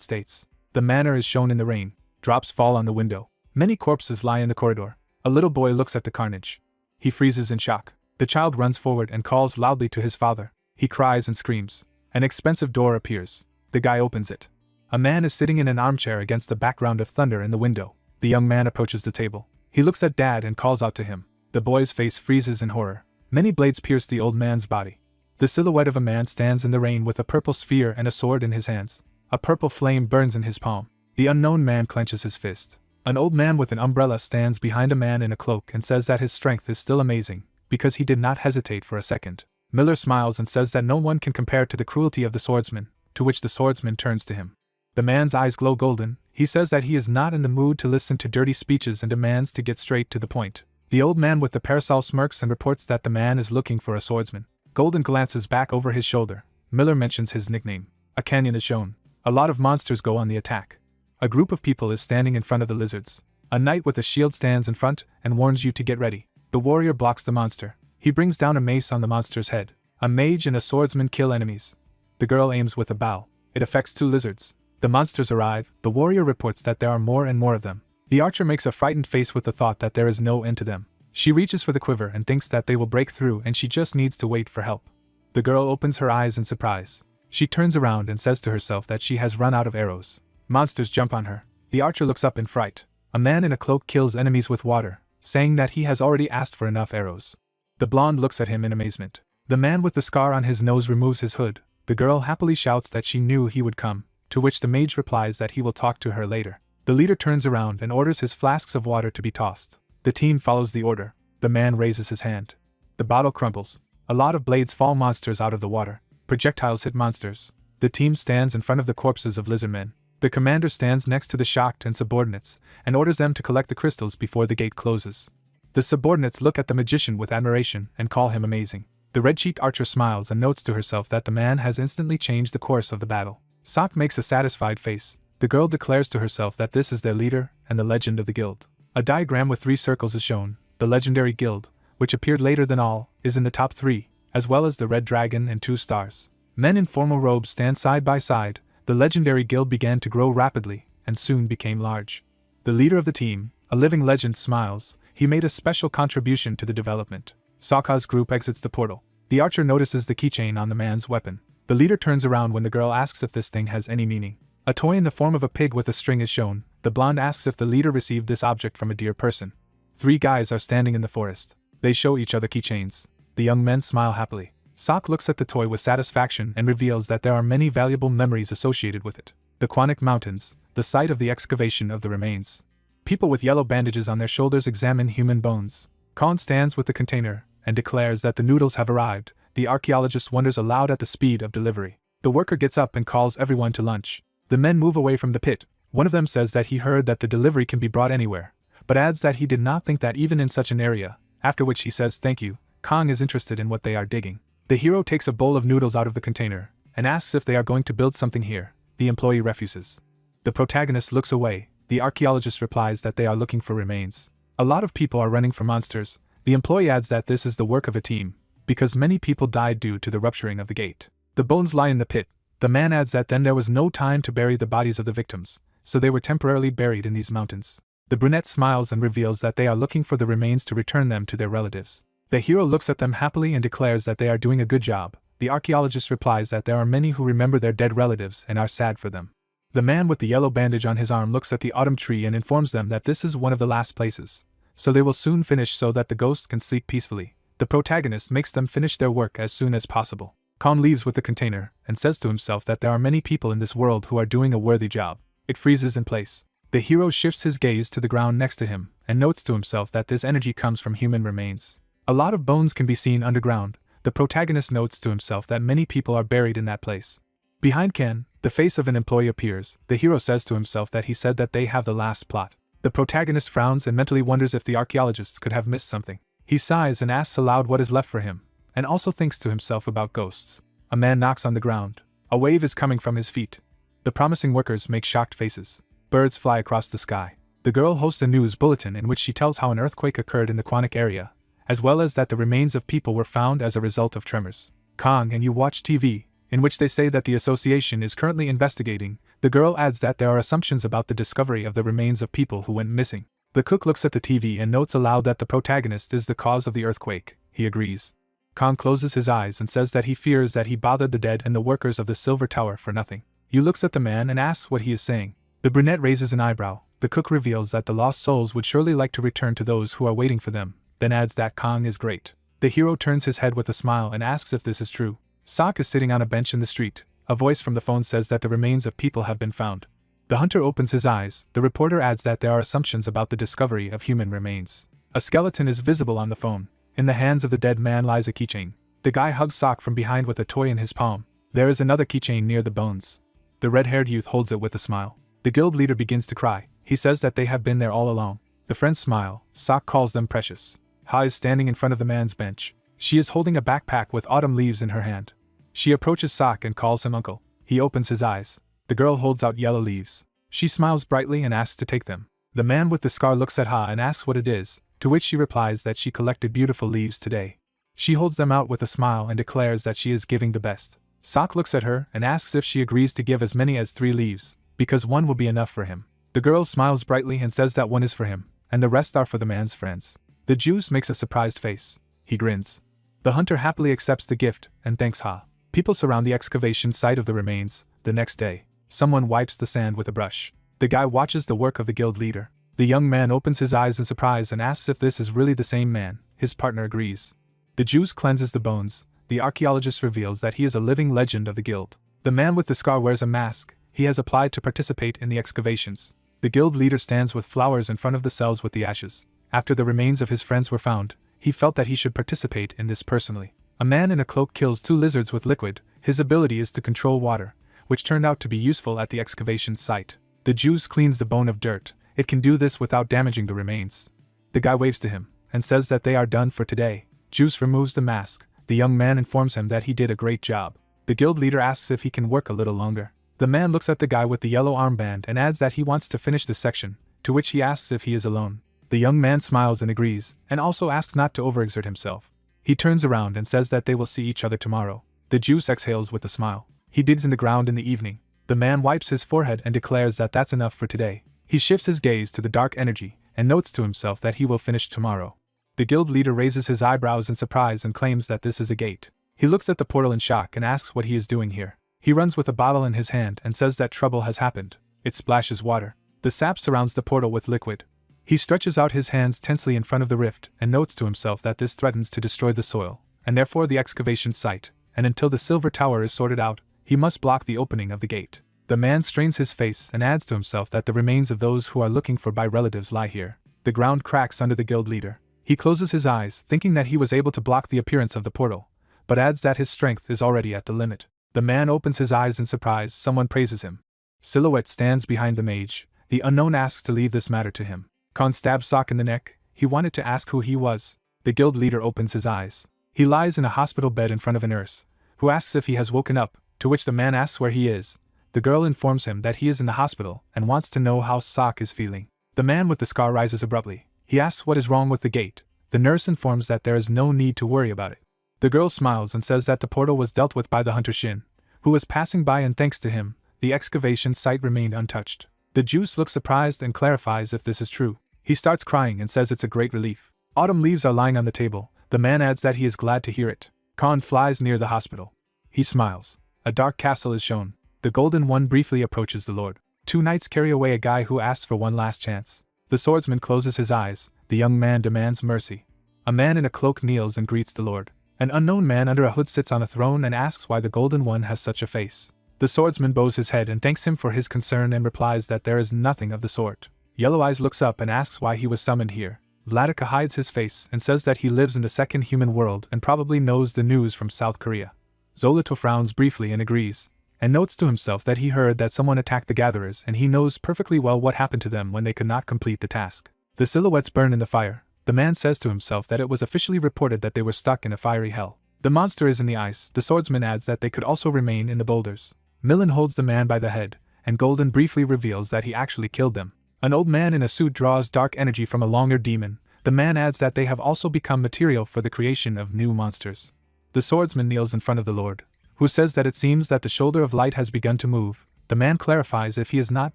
States. The manor is shown in the rain. Drops fall on the window. Many corpses lie in the corridor. A little boy looks at the carnage. He freezes in shock. The child runs forward and calls loudly to his father. He cries and screams. An expensive door appears. The guy opens it. A man is sitting in an armchair against the background of thunder in the window. The young man approaches the table. He looks at Dad and calls out to him. The boy's face freezes in horror. Many blades pierce the old man's body. The silhouette of a man stands in the rain with a purple sphere and a sword in his hands. A purple flame burns in his palm. The unknown man clenches his fist. An old man with an umbrella stands behind a man in a cloak and says that his strength is still amazing, because he did not hesitate for a second. Miller smiles and says that no one can compare to the cruelty of the swordsman, to which the swordsman turns to him. The man's eyes glow golden. He says that he is not in the mood to listen to dirty speeches and demands to get straight to the point. The old man with the parasol smirks and reports that the man is looking for a swordsman. Golden glances back over his shoulder. Miller mentions his nickname. A canyon is shown. A lot of monsters go on the attack. A group of people is standing in front of the lizards. A knight with a shield stands in front and warns you to get ready. The warrior blocks the monster. He brings down a mace on the monster's head. A mage and a swordsman kill enemies. The girl aims with a bow. It affects 2 lizards. The monsters arrive. The warrior reports that there are more and more of them. The archer makes a frightened face with the thought that there is no end to them. She reaches for the quiver and thinks that they will break through and she just needs to wait for help. The girl opens her eyes in surprise. She turns around and says to herself that she has run out of arrows. Monsters jump on her. The archer looks up in fright. A man in a cloak kills enemies with water, saying that he has already asked for enough arrows. The blonde looks at him in amazement. The man with the scar on his nose removes his hood. The girl happily shouts that she knew he would come, to which the mage replies that he will talk to her later. The leader turns around and orders his flasks of water to be tossed. The team follows the order. The man raises his hand. The bottle crumbles. A lot of blades fall monsters out of the water. Projectiles hit monsters. The team stands in front of the corpses of lizardmen. The commander stands next to the shocked and subordinates, and orders them to collect the crystals before the gate closes. The subordinates look at the magician with admiration and call him amazing. The red-cheeked archer smiles and notes to herself that the man has instantly changed the course of the battle. Sok makes a satisfied face. The girl declares to herself that this is their leader and the legend of the guild. A diagram with 3 circles is shown. The legendary guild, which appeared later than all, is in the top 3, as well as the red dragon and 2 stars. Men in formal robes stand side by side. The legendary guild began to grow rapidly, and soon became large. The leader of the team, a living legend, smiles. He made a special contribution to the development. Sokka's group exits the portal. The archer notices the keychain on the man's weapon. The leader turns around when the girl asks if this thing has any meaning. A toy in the form of a pig with a string is shown. The blonde asks if the leader received this object from a dear person. 3 guys are standing in the forest. They show each other keychains. The young men smile happily. Sok looks at the toy with satisfaction and reveals that there are many valuable memories associated with it. The Quanic Mountains, the site of the excavation of the remains. People with yellow bandages on their shoulders examine human bones. Khan stands with the container and declares that the noodles have arrived. The archaeologist wonders aloud at the speed of delivery. The worker gets up and calls everyone to lunch. The men move away from the pit. One of them says that he heard that the delivery can be brought anywhere, but adds that he did not think that even in such an area, after which he says thank you. Kong is interested in what they are digging. The hero takes a bowl of noodles out of the container and asks if they are going to build something here. The employee refuses. The protagonist looks away. The archaeologist replies that they are looking for remains. A lot of people are running for monsters. The employee adds that this is the work of a team, because many people died due to the rupturing of the gate. The bones lie in the pit. The man adds that then there was no time to bury the bodies of the victims, so they were temporarily buried in these mountains. The brunette smiles and reveals that they are looking for the remains to return them to their relatives. The hero looks at them happily and declares that they are doing a good job. The archaeologist replies that there are many who remember their dead relatives and are sad for them. The man with the yellow bandage on his arm looks at the autumn tree and informs them that this is one of the last places, so they will soon finish so that the ghosts can sleep peacefully. The protagonist makes them finish their work as soon as possible. Khan leaves with the container and says to himself that there are many people in this world who are doing a worthy job. It freezes in place. The hero shifts his gaze to the ground next to him and notes to himself that this energy comes from human remains. A lot of bones can be seen underground. The protagonist notes to himself that many people are buried in that place. Behind Ken, the face of an employee appears. The hero says to himself that he said that they have the last plot. The protagonist frowns and mentally wonders if the archaeologists could have missed something. He sighs and asks aloud what is left for him, and also thinks to himself about ghosts. A man knocks on the ground. A wave is coming from his feet. The promising workers make shocked faces. Birds fly across the sky. The girl hosts a news bulletin in which she tells how an earthquake occurred in the Quonic area, as well as that the remains of people were found as a result of tremors. Kong and you watch TV, in which they say that the association is currently investigating. The girl adds that there are assumptions about the discovery of the remains of people who went missing. The cook looks at the TV and notes aloud that the protagonist is the cause of the earthquake. He agrees. Kong closes his eyes and says that he fears that he bothered the dead and the workers of the Silver Tower for nothing. He looks at the man and asks what he is saying. The brunette raises an eyebrow. The cook reveals that the lost souls would surely like to return to those who are waiting for them, then adds that Kong is great. The hero turns his head with a smile and asks if this is true. Sok is sitting on a bench in the street. A voice from the phone says that the remains of people have been found. The hunter opens his eyes. The reporter adds that there are assumptions about the discovery of human remains. A skeleton is visible on the phone. In the hands of the dead man lies a keychain. The guy hugs Sok from behind with a toy in his palm. There is another keychain near the bones. The red-haired youth holds it with a smile. The guild leader begins to cry. He says that they have been there all along. The friends smile. Sok calls them precious. Ha is standing in front of the man's bench. She is holding a backpack with autumn leaves in her hand. She approaches Sok and calls him uncle. He opens his eyes. The girl holds out yellow leaves. She smiles brightly and asks to take them. The man with the scar looks at Ha and asks what it is, to which she replies that she collected beautiful leaves today. She holds them out with a smile and declares that she is giving the best. Sok looks at her and asks if she agrees to give as many as 3 leaves, because one will be enough for him. The girl smiles brightly and says that one is for him, and the rest are for the man's friends. The Jews makes a surprised face. He grins. The hunter happily accepts the gift and thanks Ha. People surround the excavation site of the remains. The next day, someone wipes the sand with a brush. The guy watches the work of the guild leader. The young man opens his eyes in surprise and asks if this is really the same man. His partner agrees. The Jews cleanses the bones. The archaeologist reveals that he is a living legend of the guild. The man with the scar wears a mask. He has applied to participate in the excavations. The guild leader stands with flowers in front of the cells with the ashes. After the remains of his friends were found, he felt that he should participate in this personally. A man in a cloak kills 2 lizards with liquid. His ability is to control water, which turned out to be useful at the excavation site. The Jews cleans the bone of dirt. It can do this without damaging the remains. The guy waves to him and says that they are done for today. Juice removes the mask. The young man informs him that he did a great job. The guild leader asks if he can work a little longer. The man looks at the guy with the yellow armband and adds that he wants to finish the section, to which he asks if he is alone. The young man smiles and agrees, and also asks not to overexert himself. He turns around and says that they will see each other tomorrow. The Juice exhales with a smile. He digs in the ground in the evening. The man wipes his forehead and declares that that's enough for today. He shifts his gaze to the dark energy and notes to himself that he will finish tomorrow. The guild leader raises his eyebrows in surprise and claims that this is a gate. He looks at the portal in shock and asks what he is doing here. He runs with a bottle in his hand and says that trouble has happened. It splashes water. The sap surrounds the portal with liquid. He stretches out his hands tensely in front of the rift and notes to himself that this threatens to destroy the soil, and therefore the excavation site, and until the Silver Tower is sorted out, he must block the opening of the gate. The man strains his face and adds to himself that the remains of those who are looking for by relatives lie here. The ground cracks under the guild leader. He closes his eyes, thinking that he was able to block the appearance of the portal, but adds that his strength is already at the limit. The man opens his eyes in surprise. Someone praises him. Silhouette stands behind the mage. The unknown asks to leave this matter to him. Khan stabs Sok in the neck. He wanted to ask who he was. The guild leader opens his eyes. He lies in a hospital bed in front of a nurse, who asks if he has woken up, to which the man asks where he is. The girl informs him that he is in the hospital and wants to know how Sok is feeling. The man with the scar rises abruptly. He asks what is wrong with the gate. The nurse informs that there is no need to worry about it. The girl smiles and says that the portal was dealt with by the hunter Shin, who was passing by, and thanks to him, the excavation site remained untouched. The Juice looks surprised and clarifies if this is true. He starts crying and says it's a great relief. Autumn leaves are lying on the table. The man adds that he is glad to hear it. Khan flies near the hospital. He smiles. A dark castle is shown. The Golden One briefly approaches the Lord. 2 knights carry away a guy who asks for one last chance. The swordsman closes his eyes. The young man demands mercy. A man in a cloak kneels and greets the Lord. An unknown man under a hood sits on a throne and asks why the Golden One has such a face. The swordsman bows his head and thanks him for his concern and replies that there is nothing of the sort. Yellow Eyes looks up and asks why he was summoned here. Vladika hides his face and says that he lives in the second human world and probably knows the news from South Korea. Zolito frowns briefly and agrees, and notes to himself that he heard that someone attacked the gatherers and he knows perfectly well what happened to them when they could not complete the task. The silhouettes burn in the fire. The man says to himself that it was officially reported that they were stuck in a fiery hell. The monster is in the ice. The swordsman adds that they could also remain in the boulders. Millen holds the man by the head, and Golden briefly reveals that he actually killed them. An old man in a suit draws dark energy from a longer demon. The man adds that they have also become material for the creation of new monsters. The swordsman kneels in front of the Lord, who says that it seems that the shoulder of light has begun to move. The man clarifies if he is not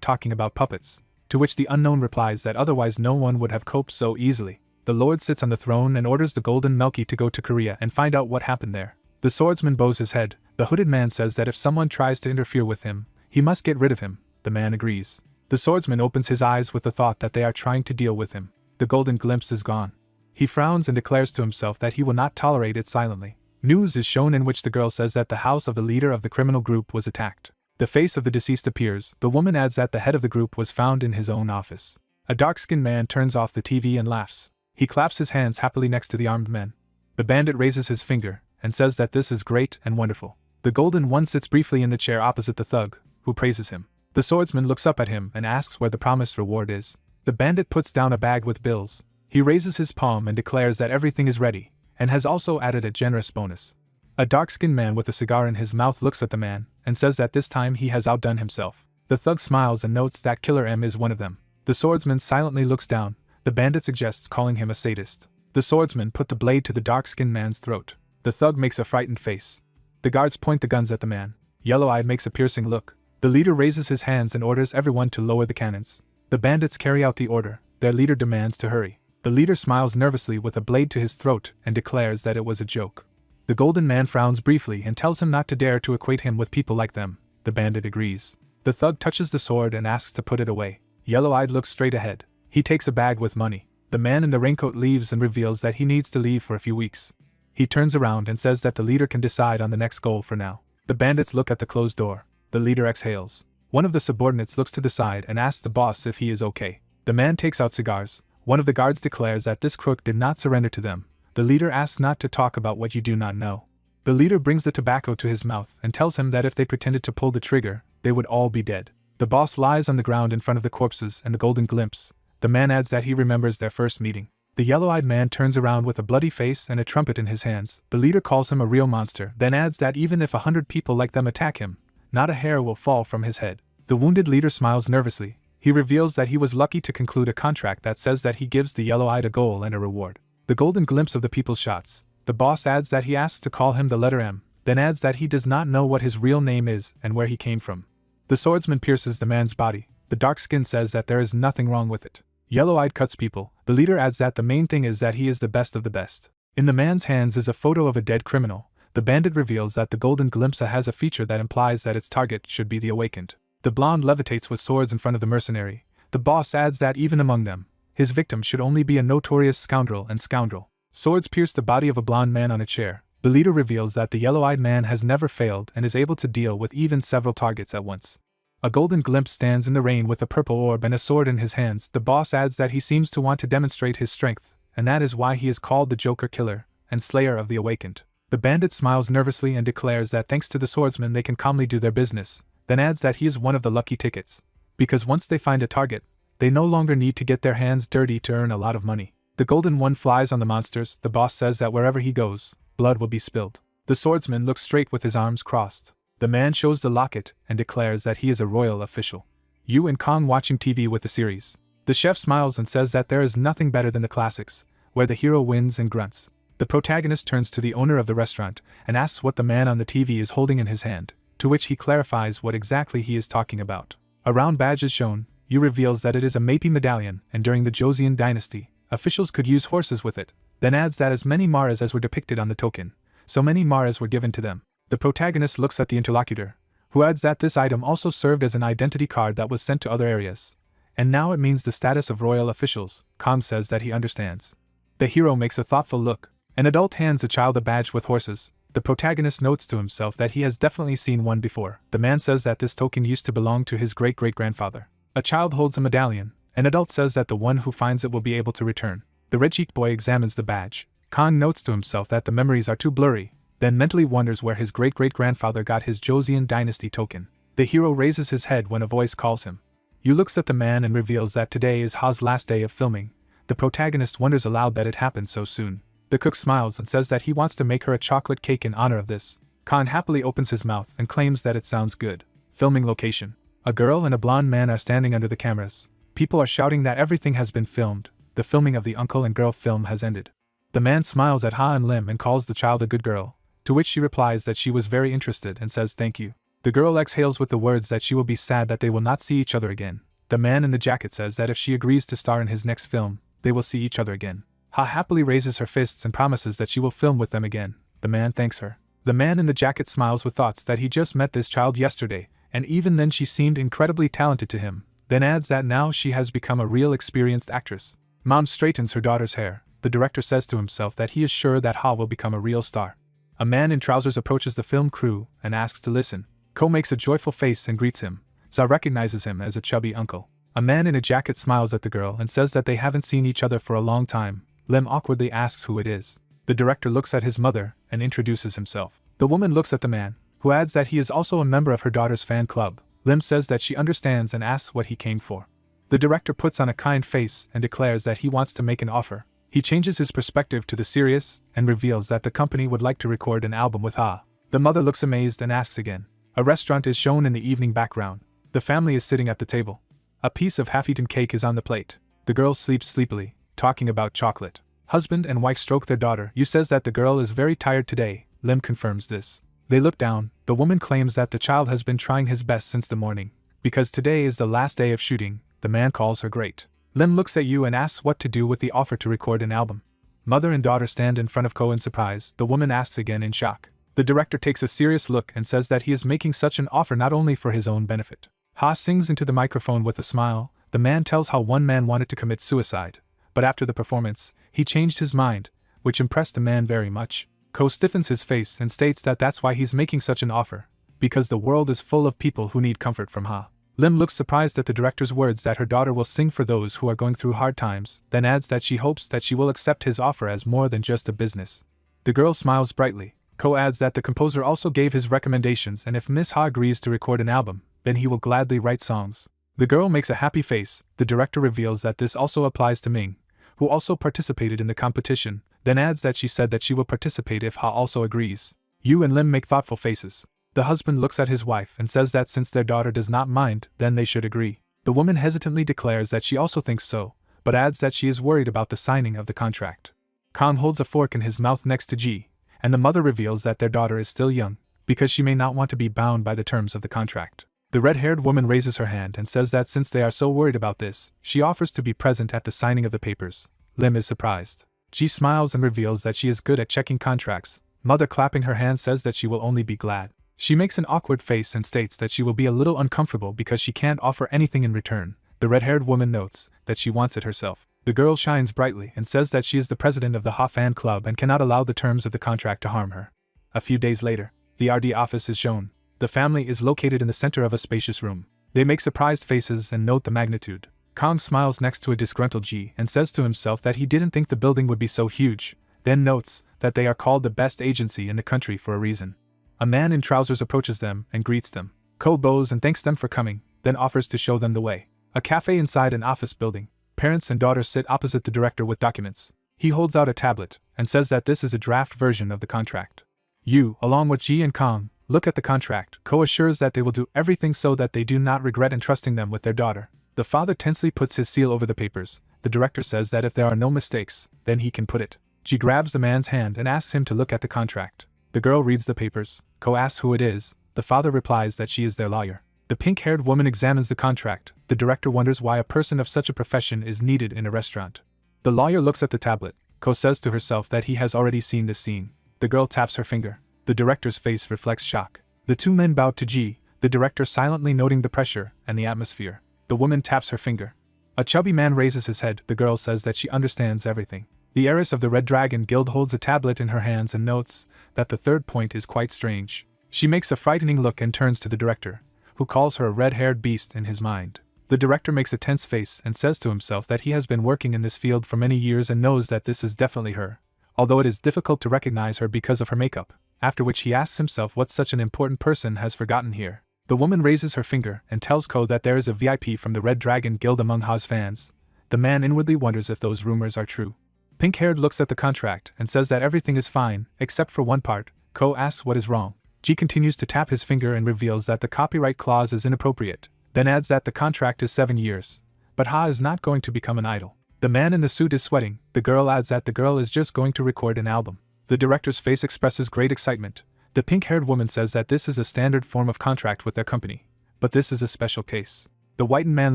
talking about puppets, to which the unknown replies that otherwise no one would have coped so easily. The Lord sits on the throne and orders the Golden Melky to go to Korea and find out what happened there. The swordsman bows his head. The hooded man says that if someone tries to interfere with him, he must get rid of him. The man agrees. The swordsman opens his eyes with the thought that they are trying to deal with him. The golden glimpse is gone. He frowns and declares to himself that he will not tolerate it silently. News is shown in which the girl says that the house of the leader of the criminal group was attacked. The face of the deceased appears. The woman adds that the head of the group was found in his own office. A dark-skinned man turns off the TV and laughs. He claps his hands happily next to the armed men. The bandit raises his finger and says that this is great and wonderful. The golden one sits briefly in the chair opposite the thug, who praises him. The swordsman looks up at him and asks where the promised reward is. The bandit puts down a bag with bills. He raises his palm and declares that everything is ready, and has also added a generous bonus. A dark-skinned man with a cigar in his mouth looks at the man, and says that this time he has outdone himself. The thug smiles and notes that Killer M is one of them. The swordsman silently looks down. The bandit suggests calling him a sadist. The swordsman put the blade to the dark-skinned man's throat. The thug makes a frightened face. The guards point the guns at the man. Yellow-Eyed makes a piercing look. The leader raises his hands and orders everyone to lower the cannons. The bandits carry out the order. Their leader demands to hurry. The leader smiles nervously with a blade to his throat and declares that it was a joke. The golden man frowns briefly and tells him not to dare to equate him with people like them. The bandit agrees. The thug touches the sword and asks to put it away. Yellow-Eyed looks straight ahead. He takes a bag with money. The man in the raincoat leaves and reveals that he needs to leave for a few weeks. He turns around and says that the leader can decide on the next goal for now. The bandits look at the closed door. The leader exhales. One of the subordinates looks to the side and asks the boss if he is okay. The man takes out cigars. One of the guards declares that this crook did not surrender to them. The leader asks not to talk about what you do not know. The leader brings the tobacco to his mouth and tells him that if they pretended to pull the trigger, they would all be dead. The boss lies on the ground in front of the corpses and the golden glimpse. The man adds that he remembers their first meeting. The yellow-eyed man turns around with a bloody face and a trumpet in his hands. The leader calls him a real monster, then adds that even if 100 people like them attack him, not a hair will fall from his head. The wounded leader smiles nervously. He reveals that he was lucky to conclude a contract that says that he gives the yellow-eyed a goal and a reward. The golden glimpse of the people's shots. The boss adds that he asks to call him the letter M, then adds that he does not know what his real name is and where he came from. The swordsman pierces the man's body. The dark skin says that there is nothing wrong with it. Yellow-eyed cuts people. The leader adds that the main thing is that he is the best of the best. In the man's hands is a photo of a dead criminal. The bandit reveals that the golden glimpse has a feature that implies that its target should be the awakened. The blonde levitates with swords in front of the mercenary. The boss adds that even among them, his victim should only be a notorious scoundrel and scoundrel. Swords pierce the body of a blonde man on a chair. The leader reveals that the yellow-eyed man has never failed and is able to deal with even several targets at once. A golden glimpse stands in the rain with a purple orb and a sword in his hands. The boss adds that he seems to want to demonstrate his strength, and that is why he is called the Joker Killer and Slayer of the Awakened. The bandit smiles nervously and declares that thanks to the swordsman they can calmly do their business, then adds that he is one of the lucky tickets, because once they find a target, they no longer need to get their hands dirty to earn a lot of money. The golden one flies on the monsters. The boss says that wherever he goes, blood will be spilled. The swordsman looks straight with his arms crossed. The man shows the locket and declares that he is a royal official. Yu and Kong watching TV with the series. The chef smiles and says that there is nothing better than the classics, where the hero wins and grunts. The protagonist turns to the owner of the restaurant and asks what the man on the TV is holding in his hand, to which he clarifies what exactly he is talking about. A round badge is shown. Yu reveals that it is a Meipi medallion, and during the Joseon dynasty, officials could use horses with it, then adds that as many maras as were depicted on the token, so many maras were given to them. The protagonist looks at the interlocutor, who adds that this item also served as an identity card that was sent to other areas, and now it means the status of royal officials. Kong says that he understands. The hero makes a thoughtful look. An adult hands the child a badge with horses. The protagonist notes to himself that he has definitely seen one before. The man says that this token used to belong to his great-great-grandfather. A child holds a medallion. An adult says that the one who finds it will be able to return. The red-cheeked boy examines the badge. Kang notes to himself that the memories are too blurry, then mentally wonders where his great-great-grandfather got his Joseon dynasty token. The hero raises his head when a voice calls him. Yu looks at the man and reveals that today is Ha's last day of filming. The protagonist wonders aloud that it happened so soon. The cook smiles and says that he wants to make her a chocolate cake in honor of this. Khan happily opens his mouth and claims that it sounds good. Filming location. A girl and a blonde man are standing under the cameras. People are shouting that everything has been filmed. The filming of the uncle and girl film has ended. The man smiles at Ha and Lim and calls the child a good girl, to which she replies that she was very interested and says thank you. The girl exhales with the words that she will be sad that they will not see each other again. The man in the jacket says that if she agrees to star in his next film, they will see each other again. Ha happily raises her fists and promises that she will film with them again. The man thanks her. The man in the jacket smiles with thoughts that he just met this child yesterday, and even then she seemed incredibly talented to him, then adds that now she has become a real experienced actress. Mom straightens her daughter's hair. The director says to himself that he is sure that Ha will become a real star. A man in trousers approaches the film crew and asks to listen. Ko makes a joyful face and greets him. Za recognizes him as a chubby uncle. A man in a jacket smiles at the girl and says that they haven't seen each other for a long time. Lim awkwardly asks who it is. The director looks at his mother and introduces himself. The woman looks at the man, who adds that he is also a member of her daughter's fan club. Lim says that she understands and asks what he came for. The director puts on a kind face and declares that he wants to make an offer. He changes his perspective to the serious and reveals that the company would like to record an album with Ha. The mother looks amazed and asks again. A restaurant is shown in the evening background. The family is sitting at the table. A piece of half-eaten cake is on the plate. The girl sleeps sleepily, talking about chocolate. Husband and wife stroke their daughter. Yu says that the girl is very tired today. Lim confirms this. They look down. The woman claims that the child has been trying his best since the morning. Because today is the last day of shooting, the man calls her great. Lim looks at Yu and asks what to do with the offer to record an album. Mother and daughter stand in front of Ko in surprise. The woman asks again in shock. The director takes a serious look and says that he is making such an offer not only for his own benefit. Ha sings into the microphone with a smile. The man tells how one man wanted to commit suicide, but after the performance, he changed his mind, which impressed the man very much. Ko stiffens his face and states that that's why he's making such an offer, because the world is full of people who need comfort from Ha. Lim looks surprised at the director's words that her daughter will sing for those who are going through hard times, then adds that she hopes that she will accept his offer as more than just a business. The girl smiles brightly. Ko adds that the composer also gave his recommendations and if Miss Ha agrees to record an album, then he will gladly write songs. The girl makes a happy face. The director reveals that this also applies to Ming, who also participated in the competition, then adds that she said that she will participate if Ha also agrees. Yu and Lim make thoughtful faces. The husband looks at his wife and says that since their daughter does not mind, then they should agree. The woman hesitantly declares that she also thinks so, but adds that she is worried about the signing of the contract. Kang holds a fork in his mouth next to Ji, and the mother reveals that their daughter is still young, because she may not want to be bound by the terms of the contract. The red-haired woman raises her hand and says that since they are so worried about this, she offers to be present at the signing of the papers. Lim is surprised. Ji smiles and reveals that she is good at checking contracts. Mother clapping her hand says that she will only be glad. She makes an awkward face and states that she will be a little uncomfortable because she can't offer anything in return. The red-haired woman notes that she wants it herself. The girl shines brightly and says that she is the president of the Ha fan club and cannot allow the terms of the contract to harm her. A few days later, the RD office is shown. The family is located in the center of a spacious room. They make surprised faces and note the magnitude. Kang smiles next to a disgruntled Ji and says to himself that he didn't think the building would be so huge, then notes that they are called the best agency in the country for a reason. A man in trousers approaches them and greets them. Ko bows and thanks them for coming, then offers to show them the way. A cafe inside an office building. Parents and daughters sit opposite the director with documents. He holds out a tablet and says that this is a draft version of the contract. Yu, along with Ji and Kang, look at the contract. Ko assures that they will do everything so that they do not regret entrusting them with their daughter. The father tensely puts his seal over the papers. The director says that if there are no mistakes, then he can put it. Ji grabs the man's hand and asks him to look at the contract. The girl reads the papers. Ko asks who it is. The father replies that she is their lawyer. The pink-haired woman examines the contract. The director wonders why a person of such a profession is needed in a restaurant. The lawyer looks at the tablet. Ko says to herself that he has already seen this scene. The girl taps her finger. The director's face reflects shock. The two men bow to Ji, the director silently noting the pressure and the atmosphere. The woman taps her finger. A chubby man raises his head. The girl says that she understands everything. The heiress of the Red Dragon Guild holds a tablet in her hands and notes that the third point is quite strange. She makes a frightening look and turns to the director, who calls her a red-haired beast in his mind. The director makes a tense face and says to himself that he has been working in this field for many years and knows that this is definitely her, although it is difficult to recognize her because of her makeup, after which he asks himself what such an important person has forgotten here. The woman raises her finger and tells Ko that there is a VIP from the Red Dragon Guild among Ha's fans. The man inwardly wonders if those rumors are true. Pink-haired looks at the contract and says that everything is fine, except for one part. Ko asks what is wrong. G continues to tap his finger and reveals that the copyright clause is inappropriate, then adds that the contract is 7 years. But Ha is not going to become an idol. The man in the suit is sweating. The girl adds that the girl is just going to record an album. The director's face expresses great excitement. The pink-haired woman says that this is a standard form of contract with their company, but this is a special case. The whitened man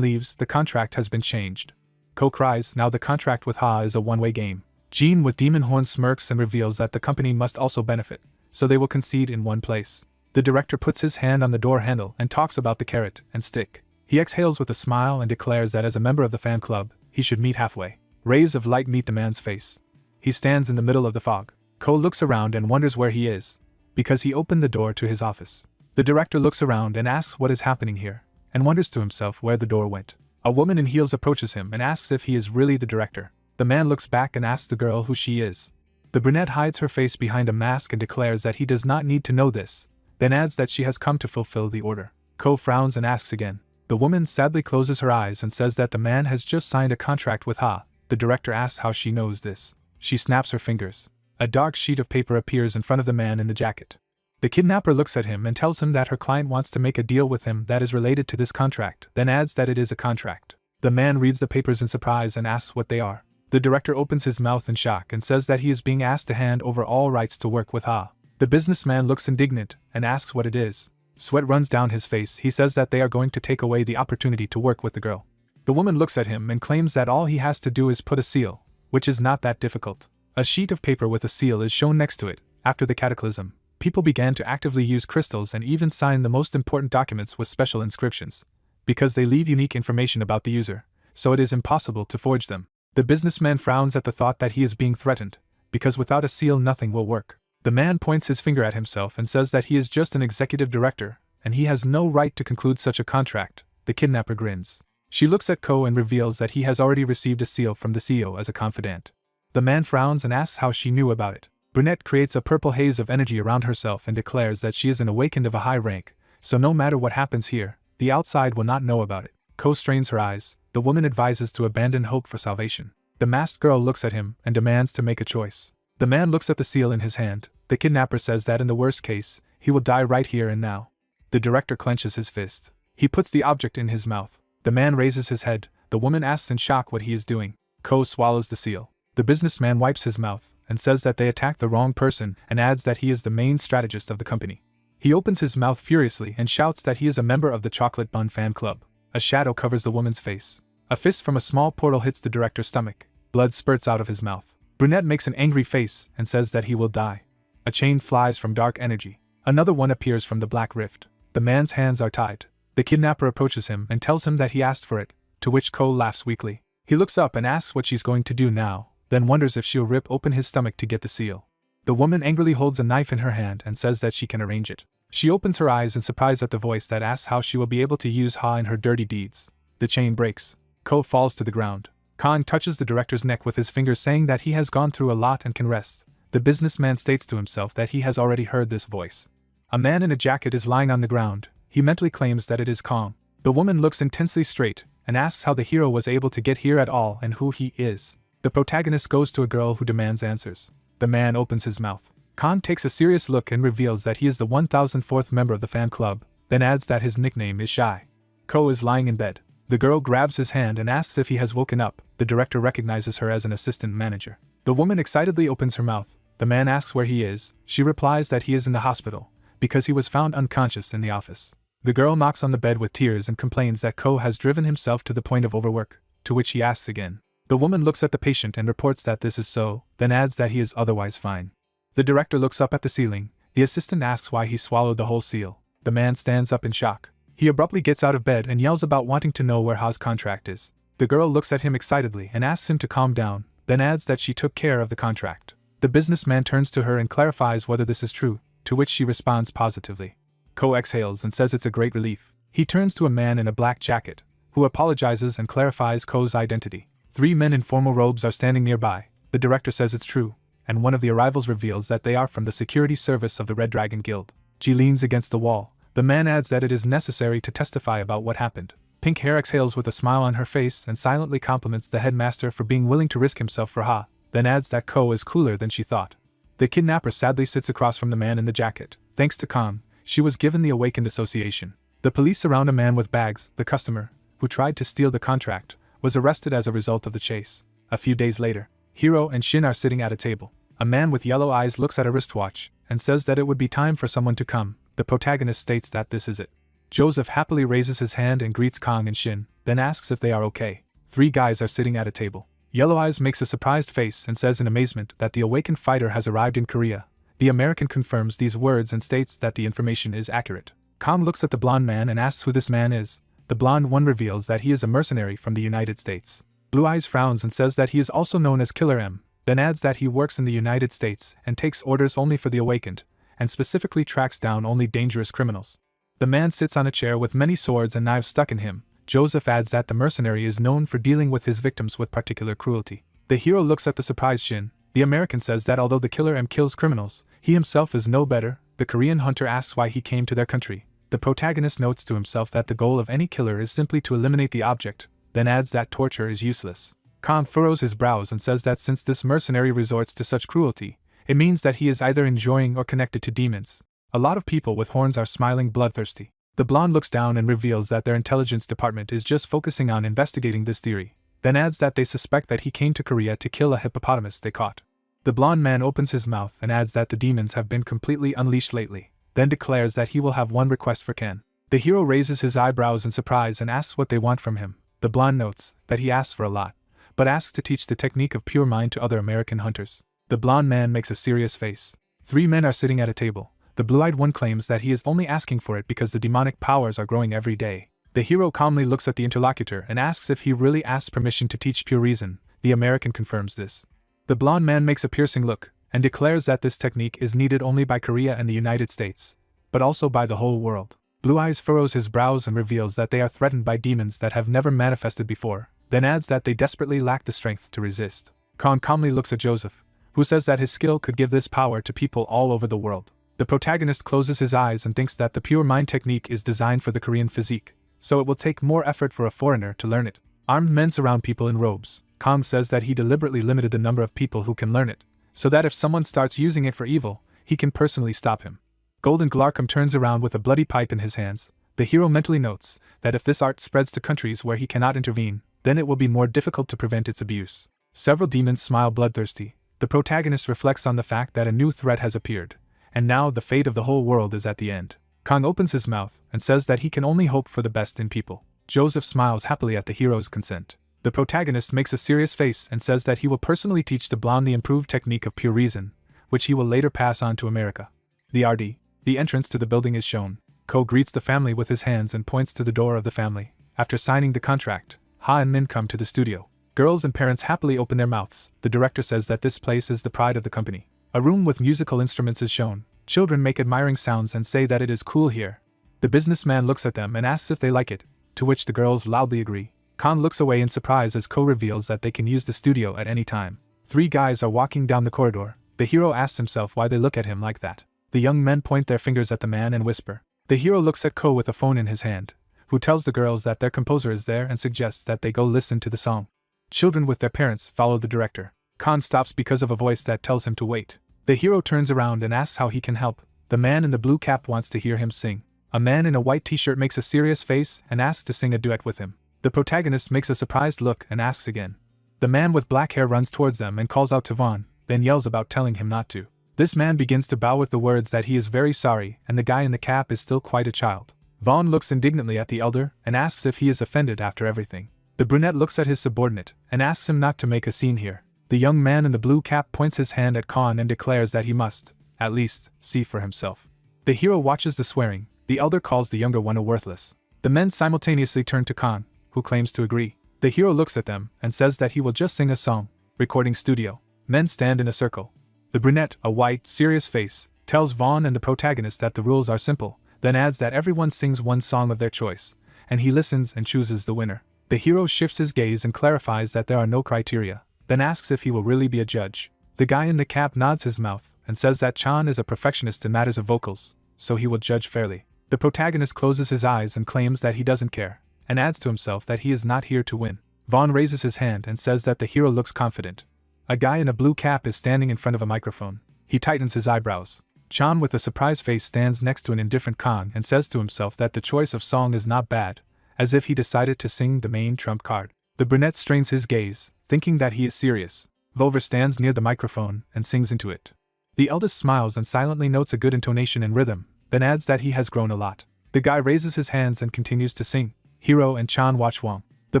leaves. The contract has been changed. Ko cries, now the contract with Ha is a one-way game. Jean with demon horn smirks and reveals that the company must also benefit, so they will concede in one place. The director puts his hand on the door handle and talks about the carrot and stick. He exhales with a smile and declares that as a member of the fan club, he should meet halfway. Rays of light meet the man's face. He stands in the middle of the fog. Ko looks around and wonders where he is, because he opened the door to his office. The director looks around and asks what is happening here, and wonders to himself where the door went. A woman in heels approaches him and asks if he is really the director. The man looks back and asks the girl who she is. The brunette hides her face behind a mask and declares that he does not need to know this, then adds that she has come to fulfill the order. Ko frowns and asks again. The woman sadly closes her eyes and says that the man has just signed a contract with Ha. The director asks how she knows this. She snaps her fingers. A dark sheet of paper appears in front of the man in the jacket. The kidnapper looks at him and tells him that her client wants to make a deal with him that is related to this contract, then adds that it is a contract. The man reads the papers in surprise and asks what they are. The director opens his mouth in shock and says that he is being asked to hand over all rights to work with Ha. The businessman looks indignant and asks what it is. Sweat runs down his face. He says that they are going to take away the opportunity to work with the girl. The woman looks at him and claims that all he has to do is put a seal, which is not that difficult. A sheet of paper with a seal is shown next to it. After the cataclysm, people began to actively use crystals and even sign the most important documents with special inscriptions, because they leave unique information about the user, so it is impossible to forge them. The businessman frowns at the thought that he is being threatened, because without a seal nothing will work. The man points his finger at himself and says that he is just an executive director, and he has no right to conclude such a contract. The kidnapper grins. She looks at Ko and reveals that he has already received a seal from the CEO as a confidant. The man frowns and asks how she knew about it. Brunette creates a purple haze of energy around herself and declares that she is an awakened of a high rank, so no matter what happens here, the outside will not know about it. Ko strains her eyes. The woman advises to abandon hope for salvation. The masked girl looks at him and demands to make a choice. The man looks at the seal in his hand. The kidnapper says that in the worst case, he will die right here and now. The director clenches his fist. He puts the object in his mouth. The man raises his head. The woman asks in shock what he is doing. Ko swallows the seal. The businessman wipes his mouth and says that they attacked the wrong person and adds that he is the main strategist of the company. He opens his mouth furiously and shouts that he is a member of the Chocolate Bun fan club. A shadow covers the woman's face. A fist from a small portal hits the director's stomach. Blood spurts out of his mouth. Brunette makes an angry face and says that he will die. A chain flies from dark energy. Another one appears from the black rift. The man's hands are tied. The kidnapper approaches him and tells him that he asked for it, to which Ko laughs weakly. He looks up and asks what she's going to do now, then wonders if she'll rip open his stomach to get the seal. The woman angrily holds a knife in her hand and says that she can arrange it. She opens her eyes in surprise at the voice that asks how she will be able to use Ha in her dirty deeds. The chain breaks. Ko falls to the ground. Khan touches the director's neck with his fingers, saying that he has gone through a lot and can rest. The businessman states to himself that he has already heard this voice. A man in a jacket is lying on the ground. He mentally claims that it is Kong. The woman looks intensely straight and asks how the hero was able to get here at all and who he is. The protagonist goes to a girl who demands answers. The man opens his mouth. Khan takes a serious look and reveals that he is the 1004th member of the fan club, then adds that his nickname is Shy. Ko is lying in bed. The girl grabs his hand and asks if he has woken up. The director recognizes her as an assistant manager. The woman excitedly opens her mouth. The man asks where he is. She replies that he is in the hospital, because he was found unconscious in the office. The girl knocks on the bed with tears and complains that Ko has driven himself to the point of overwork, to which he asks again. The woman looks at the patient and reports that this is so, then adds that he is otherwise fine. The director looks up at the ceiling. The assistant asks why he swallowed the whole seal. The man stands up in shock. He abruptly gets out of bed and yells about wanting to know where Ha's contract is. The girl looks at him excitedly and asks him to calm down, then adds that she took care of the contract. The businessman turns to her and clarifies whether this is true, to which she responds positively. Ko exhales and says it's a great relief. He turns to a man in a black jacket, who apologizes and clarifies Ko's identity. 3 men in formal robes are standing nearby. The director says it's true, and one of the arrivals reveals that they are from the security service of the Red Dragon Guild. She leans against the wall. The man adds that it is necessary to testify about what happened. Pink Hair exhales with a smile on her face and silently compliments the headmaster for being willing to risk himself for Ha, then adds that Ko is cooler than she thought. The kidnapper sadly sits across from the man in the jacket. Thanks to Khan, she was given the Awakened Association. The police surround a man with bags. The customer, who tried to steal the contract, was arrested as a result of the chase. A few days later, Hiro and Shin are sitting at a table. A man with yellow eyes looks at a wristwatch and says that it would be time for someone to come. The protagonist states that this is it. Joseph happily raises his hand and greets Kong and Shin, then asks if they are okay. 3 guys are sitting at a table. Yellow Eyes makes a surprised face and says in amazement that the awakened fighter has arrived in Korea. The American confirms these words and states that the information is accurate. Kong looks at the blonde man and asks who this man is. The blonde one reveals that he is a mercenary from the United States. Blue Eyes frowns and says that he is also known as Killer M, then adds that he works in the United States and takes orders only for the awakened, and specifically tracks down only dangerous criminals. The man sits on a chair with many swords and knives stuck in him. Joseph adds that the mercenary is known for dealing with his victims with particular cruelty. The hero looks at the surprised Shin. The American says that although the Killer M kills criminals, he himself is no better. The Korean hunter asks why he came to their country. The protagonist notes to himself that the goal of any killer is simply to eliminate the object, then adds that torture is useless. Khan furrows his brows and says that since this mercenary resorts to such cruelty, it means that he is either enjoying or connected to demons. A lot of people with horns are smiling bloodthirsty. The blonde looks down and reveals that their intelligence department is just focusing on investigating this theory, then adds that they suspect that he came to Korea to kill a hippopotamus they caught. The blonde man opens his mouth and adds that the demons have been completely unleashed lately, then declares that he will have one request for Ken. The hero raises his eyebrows in surprise and asks what they want from him. The blonde notes that he asks for a lot, but asks to teach the technique of pure mind to other American hunters. The blonde man makes a serious face. 3 men are sitting at a table. The blue-eyed one claims that he is only asking for it because the demonic powers are growing every day. The hero calmly looks at the interlocutor and asks if he really asks permission to teach pure reason. The American confirms this. The blonde man makes a piercing look and declares that this technique is needed only by Korea and the United States, but also by the whole world. Blue Eyes furrows his brows and reveals that they are threatened by demons that have never manifested before, then adds that they desperately lack the strength to resist. Khan calmly looks at Joseph, who says that his skill could give this power to people all over the world. The protagonist closes his eyes and thinks that the pure mind technique is designed for the Korean physique, so it will take more effort for a foreigner to learn it. Armed men surround people in robes. Kong says that he deliberately limited the number of people who can learn it, so that if someone starts using it for evil, he can personally stop him. Golden Glarkum turns around with a bloody pipe in his hands. The hero mentally notes that if this art spreads to countries where he cannot intervene, then it will be more difficult to prevent its abuse. Several demons smile bloodthirsty. The protagonist reflects on the fact that a new threat has appeared, and now the fate of the whole world is at the end. Kong opens his mouth and says that he can only hope for the best in people. Joseph smiles happily at the hero's consent. The protagonist makes a serious face and says that he will personally teach the blonde the improved technique of pure reason, which he will later pass on to America. The entrance to the building is shown. Ko greets the family with his hands and points to the door of the family. After signing the contract, Ha and Min come to the studio. Girls and parents happily open their mouths. The director says that this place is the pride of the company. A room with musical instruments is shown. Children make admiring sounds and say that it is cool here. The businessman looks at them and asks if they like it, to which the girls loudly agree. Khan looks away in surprise as Ko reveals that they can use the studio at any time. 3 guys are walking down the corridor. The hero asks himself why they look at him like that. The young men point their fingers at the man and whisper. The hero looks at Ko with a phone in his hand, who tells the girls that their composer is there and suggests that they go listen to the song. Children with their parents follow the director. Khan stops because of a voice that tells him to wait. The hero turns around and asks how he can help. The man in the blue cap wants to hear him sing. A man in a white t-shirt makes a serious face and asks to sing a duet with him. The protagonist makes a surprised look and asks again. The man with black hair runs towards them and calls out to Vaughn, then yells about telling him not to. This man begins to bow with the words that he is very sorry and the guy in the cap is still quite a child. Vaughn looks indignantly at the elder and asks if he is offended after everything. The brunette looks at his subordinate and asks him not to make a scene here. The young man in the blue cap points his hand at Khan and declares that he must, at least, see for himself. The hero watches the swearing. The elder calls the younger one a worthless. The men simultaneously turn to Khan, who claims to agree. The hero looks at them and says that he will just sing a song. Recording studio. Men stand in a circle. The brunette, a white, serious face, tells Vaughn and the protagonist that the rules are simple, then adds that everyone sings one song of their choice, and he listens and chooses the winner. The hero shifts his gaze and clarifies that there are no criteria, then asks if he will really be a judge. The guy in the cap nods his mouth and says that Chan is a perfectionist in matters of vocals, so he will judge fairly. The protagonist closes his eyes and claims that he doesn't care, and adds to himself that he is not here to win. Vaughn raises his hand and says that the hero looks confident. A guy in a blue cap is standing in front of a microphone. He tightens his eyebrows. Chan with a surprised face stands next to an indifferent Kang and says to himself that the choice of song is not bad, as if he decided to sing the main trump card. The brunette strains his gaze, thinking that he is serious. Volver stands near the microphone and sings into it. The eldest smiles and silently notes a good intonation and rhythm, then adds that he has grown a lot. The guy raises his hands and continues to sing. Hero and Chan watch Wang. The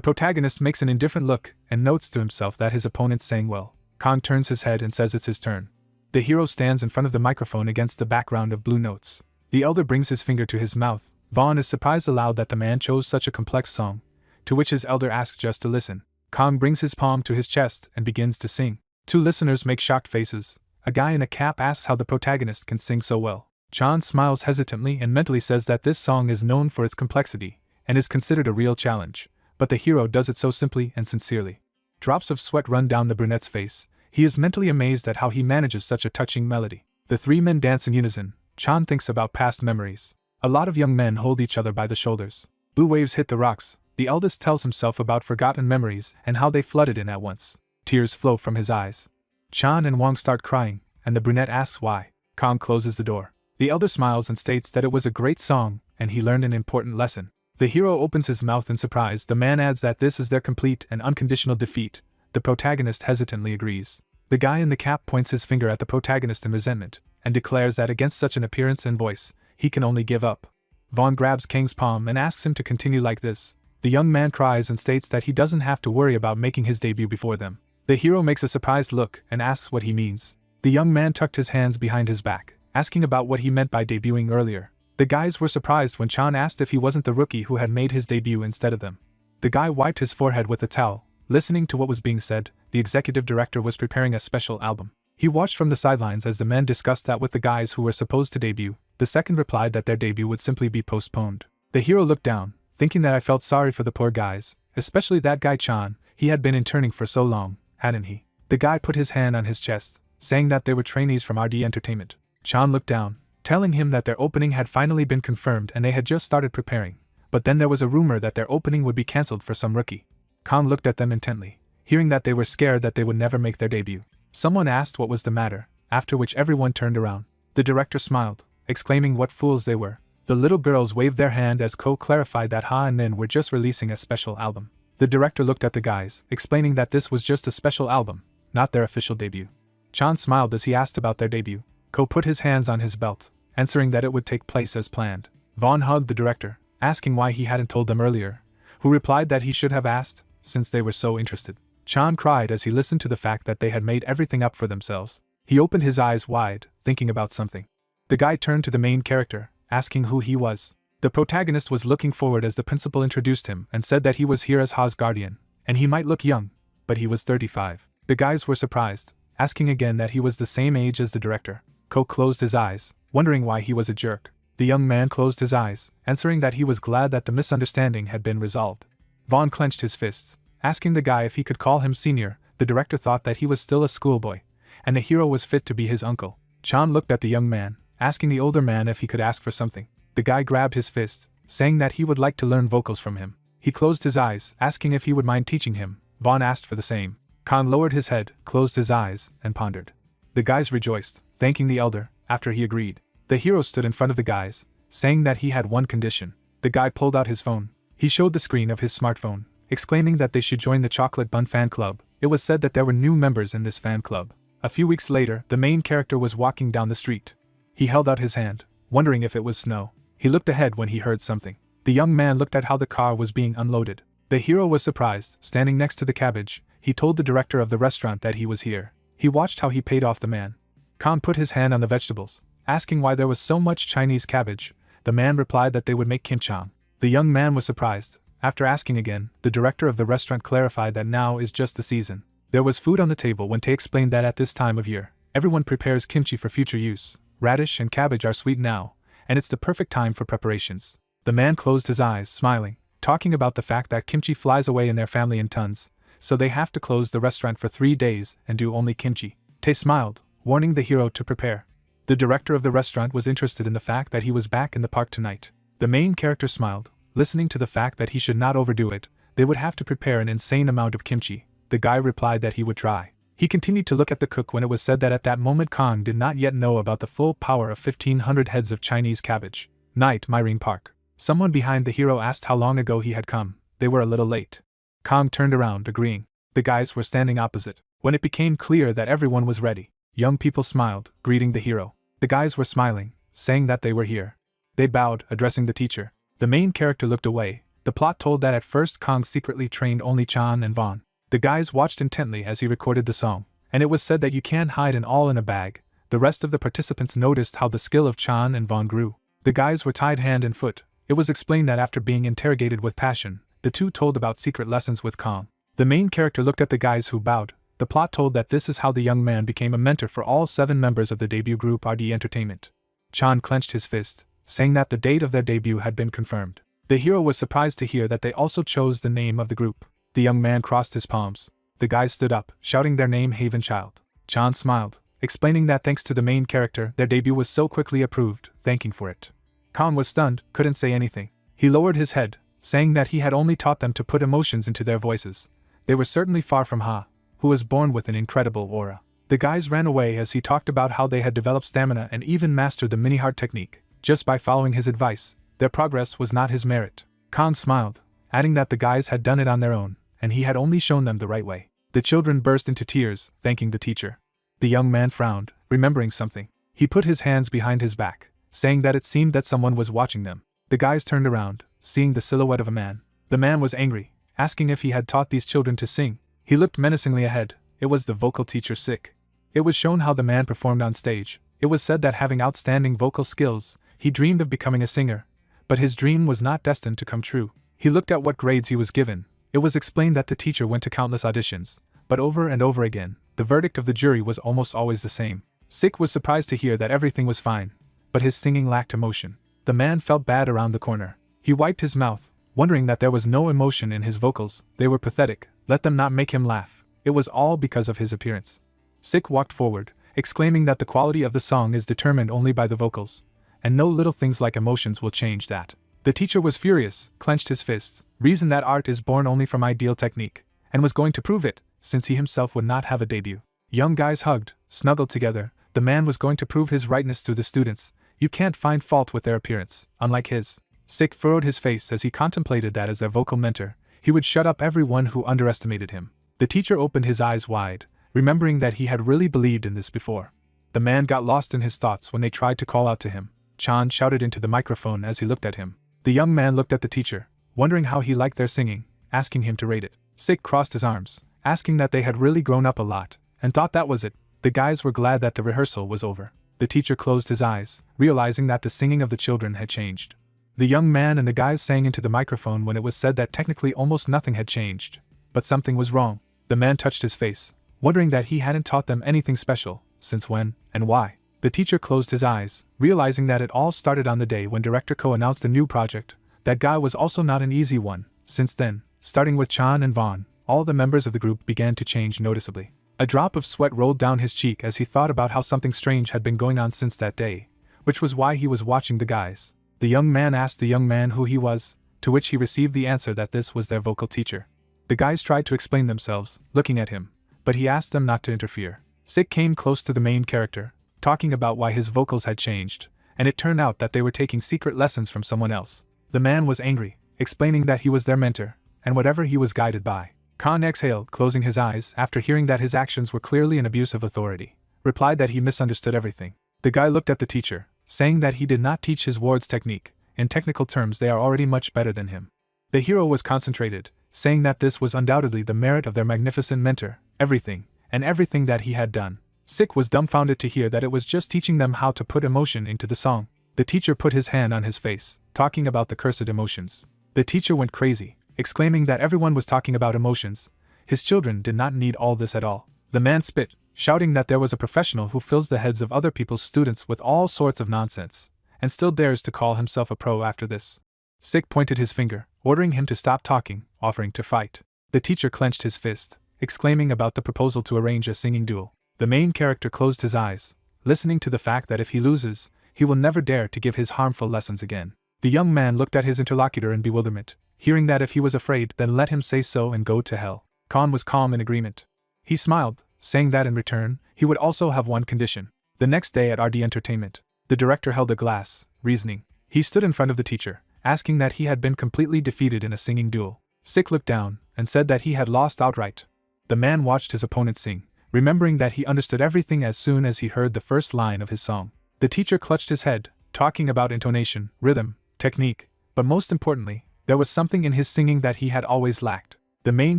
protagonist makes an indifferent look and notes to himself that his opponent sang well. Kang turns his head and says it's his turn. The hero stands in front of the microphone against the background of blue notes. The elder brings his finger to his mouth. Vaughn is surprised aloud that the man chose such a complex song, to which his elder asks just to listen. Kang brings his palm to his chest and begins to sing. Two listeners make shocked faces. A guy in a cap asks how the protagonist can sing so well. Chan smiles hesitantly and mentally says that this song is known for its complexity and is considered a real challenge, but the hero does it so simply and sincerely. Drops of sweat run down the brunette's face. He is mentally amazed at how he manages such a touching melody. The three men dance in unison. Chan thinks about past memories. A lot of young men hold each other by the shoulders. Blue waves hit the rocks. The eldest tells himself about forgotten memories and how they flooded in at once. Tears flow from his eyes. Chan and Wang start crying, and the brunette asks why. Kang closes the door. The elder smiles and states that it was a great song, and he learned an important lesson. The hero opens his mouth in surprise. The man adds that this is their complete and unconditional defeat. The protagonist hesitantly agrees. The guy in the cap points his finger at the protagonist in resentment, and declares that against such an appearance and voice, he can only give up. Vaughn grabs Kang's palm and asks him to continue like this. The young man cries and states that he doesn't have to worry about making his debut before them. The hero makes a surprised look and asks what he means. The young man tucked his hands behind his back, asking about what he meant by debuting earlier. The guys were surprised when Chan asked if he wasn't the rookie who had made his debut instead of them. The guy wiped his forehead with a towel, listening to what was being said. The executive director was preparing a special album. He watched from the sidelines as the men discussed that with the guys who were supposed to debut. The second replied that their debut would simply be postponed. The hero looked down, thinking that I felt sorry for the poor guys, especially that guy Chan. He had been interning for so long, hadn't he? The guy put his hand on his chest, saying that they were trainees from RD Entertainment. Chan looked down, telling him that their opening had finally been confirmed and they had just started preparing, but then there was a rumor that their opening would be cancelled for some rookie. Kang looked at them intently, hearing that they were scared that they would never make their debut. Someone asked what was the matter, after which everyone turned around. The director smiled, exclaiming what fools they were. The little girls waved their hand as Ko clarified that Ha and Min were just releasing a special album. The director looked at the guys, explaining that this was just a special album, not their official debut. Chan smiled as he asked about their debut. Ko put his hands on his belt, answering that it would take place as planned. Vaughn hugged the director, asking why he hadn't told them earlier, who replied that he should have asked, since they were so interested. Chan cried as he listened to the fact that they had made everything up for themselves. He opened his eyes wide, thinking about something. The guy turned to the main character, asking who he was. The protagonist was looking forward as the principal introduced him and said that he was here as Ha's guardian, and he might look young, but he was 35. The guys were surprised, asking again that he was the same age as the director. Ko closed his eyes, wondering why he was a jerk. The young man closed his eyes, answering that he was glad that the misunderstanding had been resolved. Vaughn clenched his fists, asking the guy if he could call him senior. The director thought that he was still a schoolboy, and the hero was fit to be his uncle. Chan looked at the young man, asking the older man if he could ask for something. The guy grabbed his fist, saying that he would like to learn vocals from him. He closed his eyes, asking if he would mind teaching him. Vaughn asked for the same. Khan lowered his head, closed his eyes, and pondered. The guys rejoiced, thanking the elder, after he agreed. The hero stood in front of the guys, saying that he had one condition. The guy pulled out his phone. He showed the screen of his smartphone, exclaiming that they should join the Chocolate Bun fan club. It was said that there were new members in this fan club. A few weeks later, the main character was walking down the street. He held out his hand, wondering if it was snow. He looked ahead when he heard something. The young man looked at how the car was being unloaded. The hero was surprised. Standing next to the cabbage, he told the director of the restaurant that he was here. He watched how he paid off the man. Khan put his hand on the vegetables, asking why there was so much Chinese cabbage. The man replied that they would make kimchang. The young man was surprised. After asking again, the director of the restaurant clarified that now is just the season. There was food on the table when Tae explained that at this time of year, everyone prepares kimchi for future use. Radish and cabbage are sweet now, and it's the perfect time for preparations. The man closed his eyes, smiling, talking about the fact that kimchi flies away in their family in tons, so they have to close the restaurant for 3 days and do only kimchi. Tae smiled, warning the hero to prepare. The director of the restaurant was interested in the fact that he was back in the park tonight. The main character smiled, listening to the fact that he should not overdo it. They would have to prepare an insane amount of kimchi. The guy replied that he would try. He continued to look at the cook when it was said that at that moment Kong did not yet know about the full power of 1,500 heads of Chinese cabbage. Night, Murim Park. Someone behind the hero asked how long ago he had come. They were a little late. Kong turned around, agreeing. The guys were standing opposite. When it became clear that everyone was ready, young people smiled, greeting the hero. The guys were smiling, saying that they were here. They bowed, addressing the teacher. The main character looked away. The plot told that at first Kong secretly trained only Chan and Vaughn. The guys watched intently as he recorded the song, and it was said that you can't hide it all in a bag. The rest of the participants noticed how the skill of Chan and Vaughn grew. The guys were tied hand and foot. It was explained that after being interrogated with passion, the two told about secret lessons with Kong. The main character looked at the guys who bowed. The plot told that this is how the young man became a mentor for all 7 members of the debut group RD Entertainment. Chan clenched his fist, saying that the date of their debut had been confirmed. The hero was surprised to hear that they also chose the name of the group. The young man crossed his palms. The guys stood up, shouting their name Haven Child. Chan smiled, explaining that thanks to the main character, their debut was so quickly approved, thanking for it. Khan was stunned, couldn't say anything. He lowered his head, saying that he had only taught them to put emotions into their voices. They were certainly far from Ha, who was born with an incredible aura. The guys ran away as he talked about how they had developed stamina and even mastered the mini-heart technique. Just by following his advice, their progress was not his merit. Khan smiled, adding that the guys had done it on their own, and he had only shown them the right way. The children burst into tears, thanking the teacher. The young man frowned, remembering something. He put his hands behind his back, saying that it seemed that someone was watching them. The guys turned around, seeing the silhouette of a man. The man was angry, asking if he had taught these children to sing. He looked menacingly ahead. It was the vocal teacher Sick. It was shown how the man performed on stage. It was said that having outstanding vocal skills, he dreamed of becoming a singer. But his dream was not destined to come true. He looked at what grades he was given. It was explained that the teacher went to countless auditions, but over and over again, the verdict of the jury was almost always the same. Sick was surprised to hear that everything was fine, but his singing lacked emotion. The man felt bad around the corner. He wiped his mouth, wondering that there was no emotion in his vocals. They were pathetic. Let them not make him laugh. It was all because of his appearance. Sick walked forward, exclaiming that the quality of the song is determined only by the vocals, and no little things like emotions will change that. The teacher was furious, clenched his fists, reasoned that art is born only from ideal technique, and was going to prove it, since he himself would not have a debut. Young guys hugged, snuggled together. The man was going to prove his rightness to the students. You can't find fault with their appearance, unlike his. Sick furrowed his face as he contemplated that as their vocal mentor, he would shut up everyone who underestimated him. The teacher opened his eyes wide, remembering that he had really believed in this before. The man got lost in his thoughts when they tried to call out to him. Chan shouted into the microphone as he looked at him. The young man looked at the teacher, wondering how he liked their singing, asking him to rate it. Sick crossed his arms, asking that they had really grown up a lot, and thought that was it. The guys were glad that the rehearsal was over. The teacher closed his eyes, realizing that the singing of the children had changed. The young man and the guys sang into the microphone when it was said that technically almost nothing had changed, but something was wrong. The man touched his face, wondering that he hadn't taught them anything special, since when, and why. The teacher closed his eyes, realizing that it all started on the day when Director Ko announced a new project. That guy was also not an easy one. Since then, starting with Chan and Vaughn, all the members of the group began to change noticeably. A drop of sweat rolled down his cheek as he thought about how something strange had been going on since that day, which was why he was watching the guys. The young man asked the young man who he was, to which he received the answer that this was their vocal teacher. The guys tried to explain themselves, looking at him, but he asked them not to interfere. Sick came close to the main character, talking about why his vocals had changed, and it turned out that they were taking secret lessons from someone else. The man was angry, explaining that he was their mentor, and whatever he was guided by. Khan exhaled, closing his eyes after hearing that his actions were clearly an abuse of authority, replied that he misunderstood everything. The guy looked at the teacher, saying that he did not teach his wards technique. In technical terms they are already much better than him. The hero was concentrated, saying that this was undoubtedly the merit of their magnificent mentor, everything that he had done. Sick was dumbfounded to hear that it was just teaching them how to put emotion into the song. The teacher put his hand on his face, talking about the cursed emotions. The teacher went crazy, exclaiming that everyone was talking about emotions. His children did not need all this at all. The man spit, shouting that there was a professional who fills the heads of other people's students with all sorts of nonsense, and still dares to call himself a pro after this. Sick pointed his finger, ordering him to stop talking, offering to fight. The teacher clenched his fist, exclaiming about the proposal to arrange a singing duel. The main character closed his eyes, listening to the fact that if he loses, he will never dare to give his harmful lessons again. The young man looked at his interlocutor in bewilderment, hearing that if he was afraid, then let him say so and go to hell. Khan was calm in agreement. He smiled, saying that in return, he would also have one condition. The next day at RD Entertainment, the director held a glass, reasoning. He stood in front of the teacher, asking that he had been completely defeated in a singing duel. Sick looked down, and said that he had lost outright. The man watched his opponent sing, remembering that he understood everything as soon as he heard the first line of his song. The teacher clutched his head, talking about intonation, rhythm, technique, but most importantly, there was something in his singing that he had always lacked. The main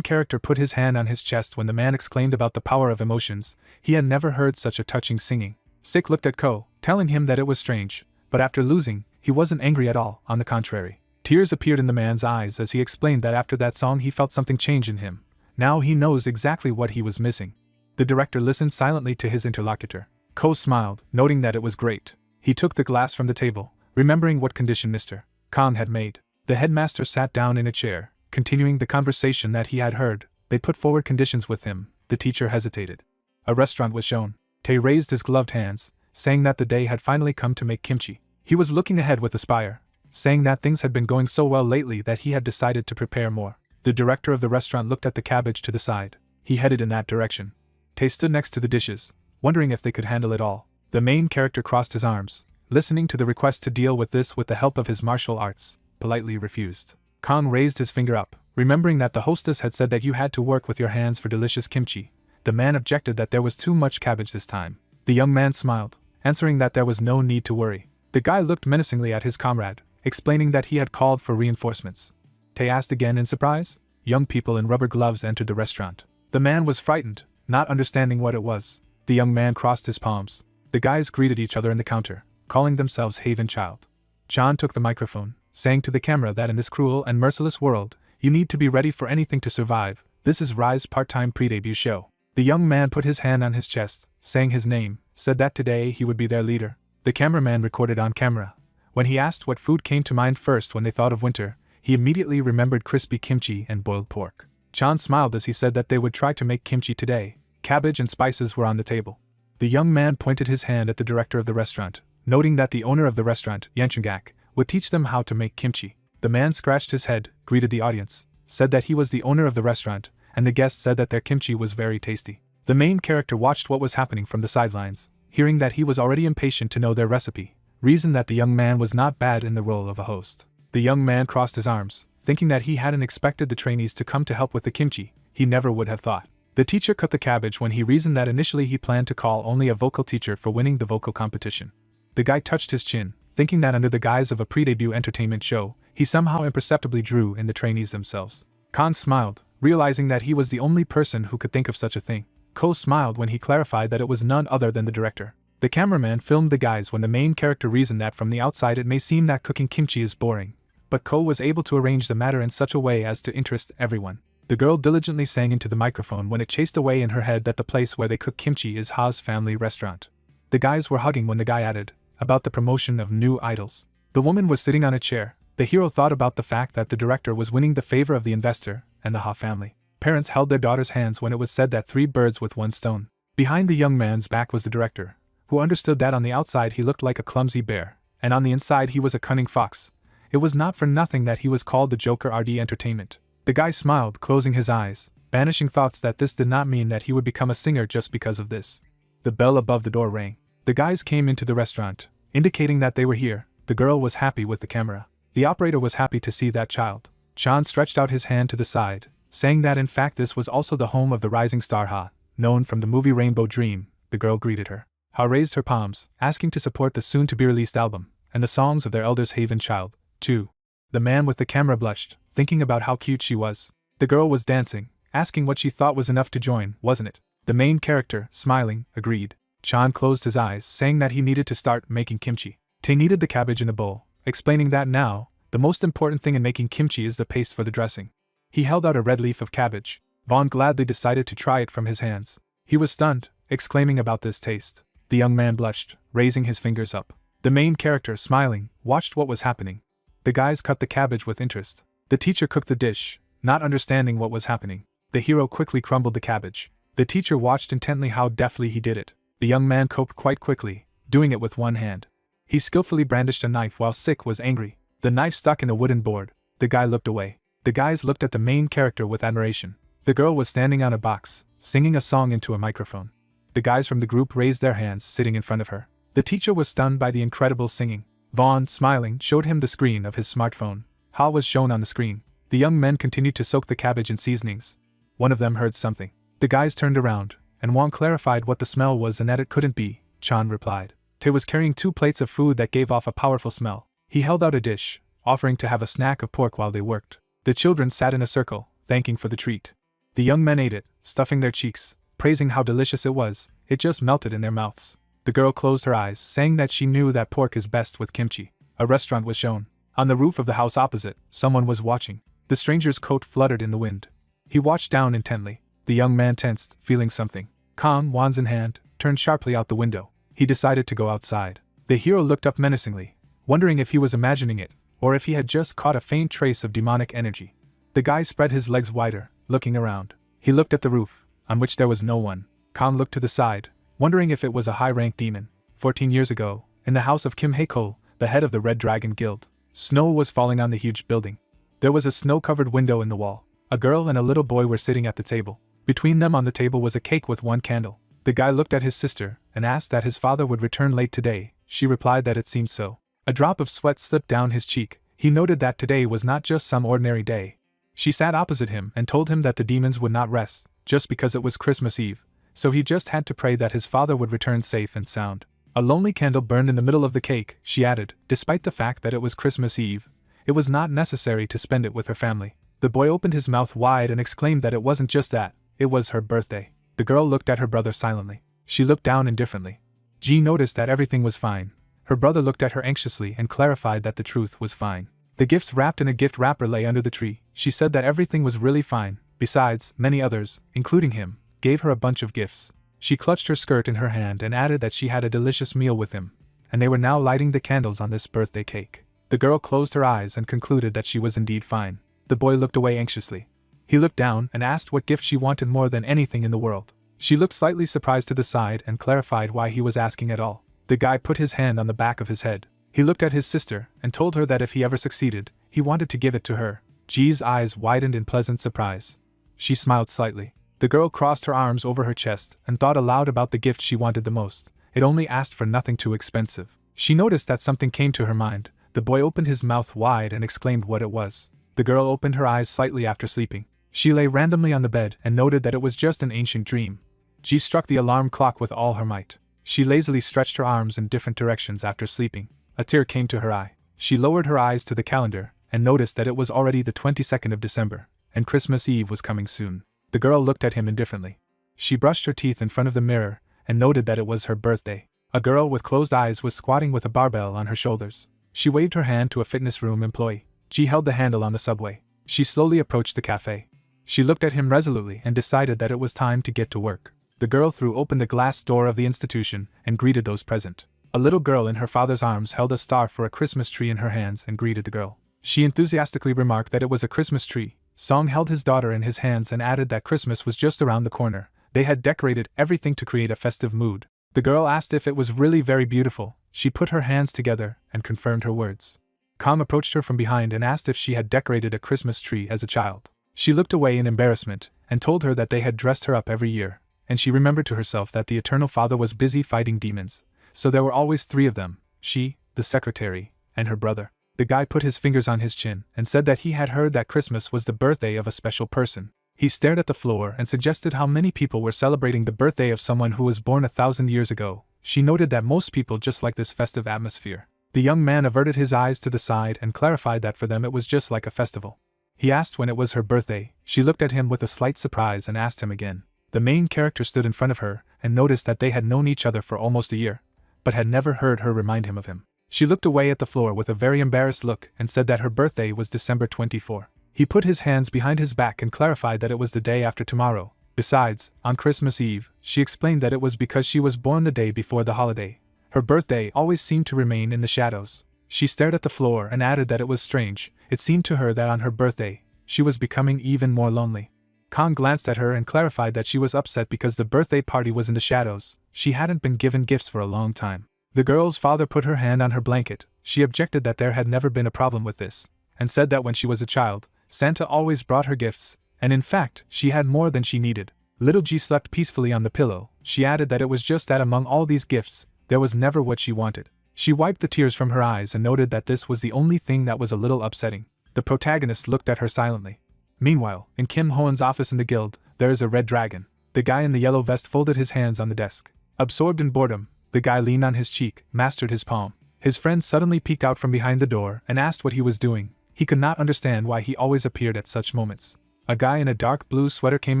character put his hand on his chest when the man exclaimed about the power of emotions. He had never heard such a touching singing. Sick looked at Ko, telling him that it was strange, but after losing, he wasn't angry at all, on the contrary. Tears appeared in the man's eyes as he explained that after that song he felt something change in him. Now he knows exactly what he was missing. The director listened silently to his interlocutor. Ko smiled, noting that it was great. He took the glass from the table, remembering what condition Mr. Khan had made. The headmaster sat down in a chair, continuing the conversation that he had heard. They put forward conditions with him. The teacher hesitated. A restaurant was shown. Tae raised his gloved hands, saying that the day had finally come to make kimchi. He was looking ahead with aspire, saying that things had been going so well lately that he had decided to prepare more. The director of the restaurant looked at the cabbage to the side. He headed in that direction. Tae stood next to the dishes, wondering if they could handle it all. The main character crossed his arms, listening to the request to deal with this with the help of his martial arts, politely refused. Khan raised his finger up, remembering that the hostess had said that you had to work with your hands for delicious kimchi. The man objected that there was too much cabbage this time. The young man smiled, answering that there was no need to worry. The guy looked menacingly at his comrade, explaining that he had called for reinforcements. Tae asked again in surprise. Young people in rubber gloves entered the restaurant. The man was frightened, not understanding what it was. The young man crossed his palms. The guys greeted each other in the counter, calling themselves Haven Child. John took the microphone, saying to the camera that in this cruel and merciless world, you need to be ready for anything to survive. This is Rise part-time pre-debut show. The young man put his hand on his chest, saying his name, said that today he would be their leader. The cameraman recorded on camera. When he asked what food came to mind first when they thought of winter, he immediately remembered crispy kimchi and boiled pork. Chan smiled as he said that they would try to make kimchi today. Cabbage and spices were on the table. The young man pointed his hand at the director of the restaurant, noting that the owner of the restaurant, Yanchungak, would teach them how to make kimchi. The man scratched his head, greeted the audience, said that he was the owner of the restaurant, and the guests said that their kimchi was very tasty. The main character watched what was happening from the sidelines, hearing that he was already impatient to know their recipe, reasoned that the young man was not bad in the role of a host. The young man crossed his arms, thinking that he hadn't expected the trainees to come to help with the kimchi. He never would have thought. The teacher cut the cabbage when he reasoned that initially he planned to call only a vocal teacher for winning the vocal competition. The guy touched his chin, thinking that under the guise of a pre-debut entertainment show, he somehow imperceptibly drew in the trainees themselves. Khan smiled, realizing that he was the only person who could think of such a thing. Ko smiled when he clarified that it was none other than the director. The cameraman filmed the guys when the main character reasoned that from the outside it may seem that cooking kimchi is boring, but Ko was able to arrange the matter in such a way as to interest everyone. The girl diligently sang into the microphone when it chased away in her head that the place where they cook kimchi is Ha's family restaurant. The guys were hugging when the guy added about the promotion of new idols. The woman was sitting on a chair. The hero thought about the fact that the director was winning the favor of the investor and the Ha family. Parents held their daughters' hands when it was said that 3 birds with 1 stone. Behind the young man's back was the director, who understood that on the outside he looked like a clumsy bear, and on the inside he was a cunning fox. It was not for nothing that he was called the Joker RD Entertainment. The guy smiled, closing his eyes, banishing thoughts that this did not mean that he would become a singer just because of this. The bell above the door rang. The guys came into the restaurant, indicating that they were here. The girl was happy with the camera. The operator was happy to see that child. Chan stretched out his hand to the side, saying that in fact this was also the home of the rising star Ha, known from the movie Rainbow Dream. The girl greeted her. Ha raised her palms, asking to support the soon-to-be-released album, and the songs of their elders Haven Child, too. The man with the camera blushed, thinking about how cute she was. The girl was dancing, asking what she thought was enough to join, wasn't it? The main character, smiling, agreed. Chan closed his eyes, saying that he needed to start making kimchi. Tae kneaded the cabbage in a bowl, explaining that now, the most important thing in making kimchi is the paste for the dressing. He held out a red leaf of cabbage. Vaughn gladly decided to try it from his hands. He was stunned, exclaiming about this taste. The young man blushed, raising his fingers up. The main character, smiling, watched what was happening. The guys cut the cabbage with interest. The teacher cooked the dish, not understanding what was happening. The hero quickly crumbled the cabbage. The teacher watched intently how deftly he did it. The young man coped quite quickly, doing it with one hand. He skillfully brandished a knife while Sick was angry. The knife stuck in a wooden board. The guy looked away. The guys looked at the main character with admiration. The girl was standing on a box, singing a song into a microphone. The guys from the group raised their hands, sitting in front of her. The teacher was stunned by the incredible singing. Vaughn, smiling, showed him the screen of his smartphone. Ha was shown on the screen. The young men continued to soak the cabbage in seasonings. One of them heard something. The guys turned around, and Wang clarified what the smell was and that it couldn't be. Chan replied. Tae was carrying 2 plates of food that gave off a powerful smell. He held out a dish, offering to have a snack of pork while they worked. The children sat in a circle, thanking for the treat. The young men ate it, stuffing their cheeks, praising how delicious it was. It just melted in their mouths. The girl closed her eyes, saying that she knew that pork is best with kimchi. A restaurant was shown. On the roof of the house opposite, someone was watching. The stranger's coat fluttered in the wind. He watched down intently. The young man tensed, feeling something. Kang, wands in hand, turned sharply out the window. He decided to go outside. The hero looked up menacingly, wondering if he was imagining it, or if he had just caught a faint trace of demonic energy. The guy spread his legs wider, looking around. He looked at the roof, on which there was no one. Kang looked to the side, wondering if it was a high-ranked demon. 14 years ago, in the house of Kim Hae-kol, the head of the Red Dragon Guild, snow was falling on the huge building. There was a snow-covered window in the wall. A girl and a little boy were sitting at the table. Between them on the table was a cake with 1 candle. The guy looked at his sister and asked that his father would return late today. She replied that it seemed so. A drop of sweat slipped down his cheek. He noted that today was not just some ordinary day. She sat opposite him and told him that the demons would not rest, just because it was Christmas Eve, so he just had to pray that his father would return safe and sound. A lonely candle burned in the middle of the cake, she added. Despite the fact that it was Christmas Eve, it was not necessary to spend it with her family. The boy opened his mouth wide and exclaimed that it wasn't just that, it was her birthday. The girl looked at her brother silently. She looked down indifferently. Ji noticed that everything was fine. Her brother looked at her anxiously and clarified that the truth was fine. The gifts wrapped in a gift wrapper lay under the tree. She said that everything was really fine. Besides, many others, including him, gave her a bunch of gifts. She clutched her skirt in her hand and added that she had a delicious meal with him, and they were now lighting the candles on this birthday cake. The girl closed her eyes and concluded that she was indeed fine. The boy looked away anxiously. He looked down and asked what gift she wanted more than anything in the world. She looked slightly surprised to the side and clarified why he was asking at all. The guy put his hand on the back of his head. He looked at his sister and told her that if he ever succeeded, he wanted to give it to her. Ji's eyes widened in pleasant surprise. She smiled slightly. The girl crossed her arms over her chest and thought aloud about the gift she wanted the most. It only asked for nothing too expensive. She noticed that something came to her mind. The boy opened his mouth wide and exclaimed what it was. The girl opened her eyes slightly after sleeping. She lay randomly on the bed and noted that it was just an ancient dream. Ji struck the alarm clock with all her might. She lazily stretched her arms in different directions after sleeping. A tear came to her eye. She lowered her eyes to the calendar and noticed that it was already the 22nd of December, and Christmas Eve was coming soon. The girl looked at him indifferently. She brushed her teeth in front of the mirror and noted that it was her birthday. A girl with closed eyes was squatting with a barbell on her shoulders. She waved her hand to a fitness room employee. Ji held the handle on the subway. She slowly approached the cafe. She looked at him resolutely and decided that it was time to get to work. The girl threw open the glass door of the institution and greeted those present. A little girl in her father's arms held a star for a Christmas tree in her hands and greeted the girl. She enthusiastically remarked that it was a Christmas tree. Song held his daughter in his hands and added that Christmas was just around the corner. They had decorated everything to create a festive mood. The girl asked if it was really very beautiful. She put her hands together and confirmed her words. Kang approached her from behind and asked if she had decorated a Christmas tree as a child. She looked away in embarrassment and told her that they had dressed her up every year, and she remembered to herself that the Eternal Father was busy fighting demons, so there were always 3 of them, she, the secretary, and her brother. The guy put his fingers on his chin and said that he had heard that Christmas was the birthday of a special person. He stared at the floor and suggested how many people were celebrating the birthday of someone who was born 1,000 years ago. She noted that most people just like this festive atmosphere. The young man averted his eyes to the side and clarified that for them it was just like a festival. He asked when it was her birthday. She looked at him with a slight surprise and asked him again. The main character stood in front of her and noticed that they had known each other for almost a year, but had never heard her remind him of him. She looked away at the floor with a very embarrassed look and said that her birthday was December 24. He put his hands behind his back and clarified that it was the day after tomorrow. Besides, on Christmas Eve, she explained that it was because she was born the day before the holiday. Her birthday always seemed to remain in the shadows. She stared at the floor and added that it was strange. It seemed to her that on her birthday, she was becoming even more lonely. Kang glanced at her and clarified that she was upset because the birthday party was in the shadows. She hadn't been given gifts for a long time. The girl's father put her hand on her blanket. She objected that there had never been a problem with this, and said that when she was a child, Santa always brought her gifts, and in fact, she had more than she needed. Little G slept peacefully on the pillow. She added that it was just that among all these gifts, there was never what she wanted. She wiped the tears from her eyes and noted that this was the only thing that was a little upsetting. The protagonist looked at her silently. Meanwhile, in Kim Hoen's office in the guild, there is a red dragon. The guy in the yellow vest folded his hands on the desk. Absorbed in boredom, the guy leaned on his cheek, mastered his palm. His friend suddenly peeked out from behind the door and asked what he was doing. He could not understand why he always appeared at such moments. A guy in a dark blue sweater came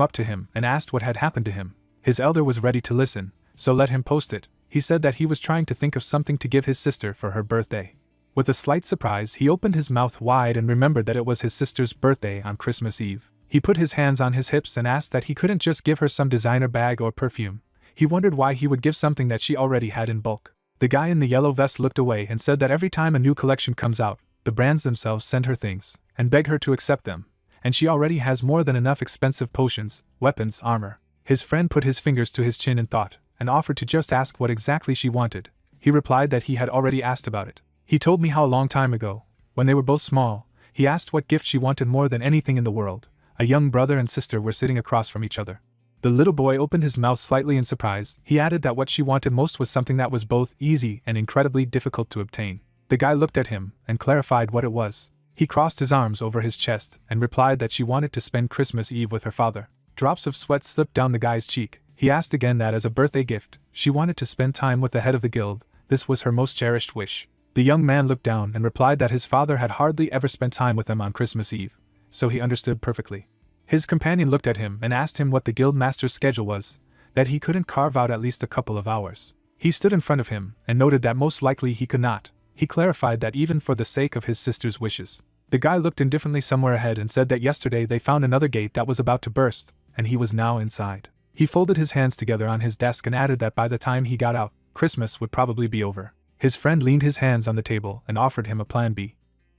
up to him and asked what had happened to him. His elder was ready to listen, so let him post it. He said that he was trying to think of something to give his sister for her birthday. With a slight surprise, he opened his mouth wide and remembered that it was his sister's birthday on Christmas Eve. He put his hands on his hips and asked that he couldn't just give her some designer bag or perfume. He wondered why he would give something that she already had in bulk. The guy in the yellow vest looked away and said that every time a new collection comes out, the brands themselves send her things, and beg her to accept them, and she already has more than enough expensive potions, weapons, armor. His friend put his fingers to his chin in thought, and offered to just ask what exactly she wanted. He replied that he had already asked about it. He told me how a long time ago, when they were both small, he asked what gift she wanted more than anything in the world. A young brother and sister were sitting across from each other. The little boy opened his mouth slightly in surprise. He added that what she wanted most was something that was both easy and incredibly difficult to obtain. The guy looked at him and clarified what it was. He crossed his arms over his chest and replied that she wanted to spend Christmas Eve with her father. Drops of sweat slipped down the guy's cheek. He asked again that as a birthday gift, she wanted to spend time with the head of the guild. This was her most cherished wish. The young man looked down and replied that his father had hardly ever spent time with him on Christmas Eve, so he understood perfectly. His companion looked at him and asked him what the guild master's schedule was, that he couldn't carve out at least a couple of hours. He stood in front of him and noted that most likely he could not. He clarified that even for the sake of his sister's wishes. The guy looked indifferently somewhere ahead and said that yesterday they found another gate that was about to burst, and he was now inside. He folded his hands together on his desk and added that by the time he got out, Christmas would probably be over. His friend leaned his hands on the table and offered him a plan B.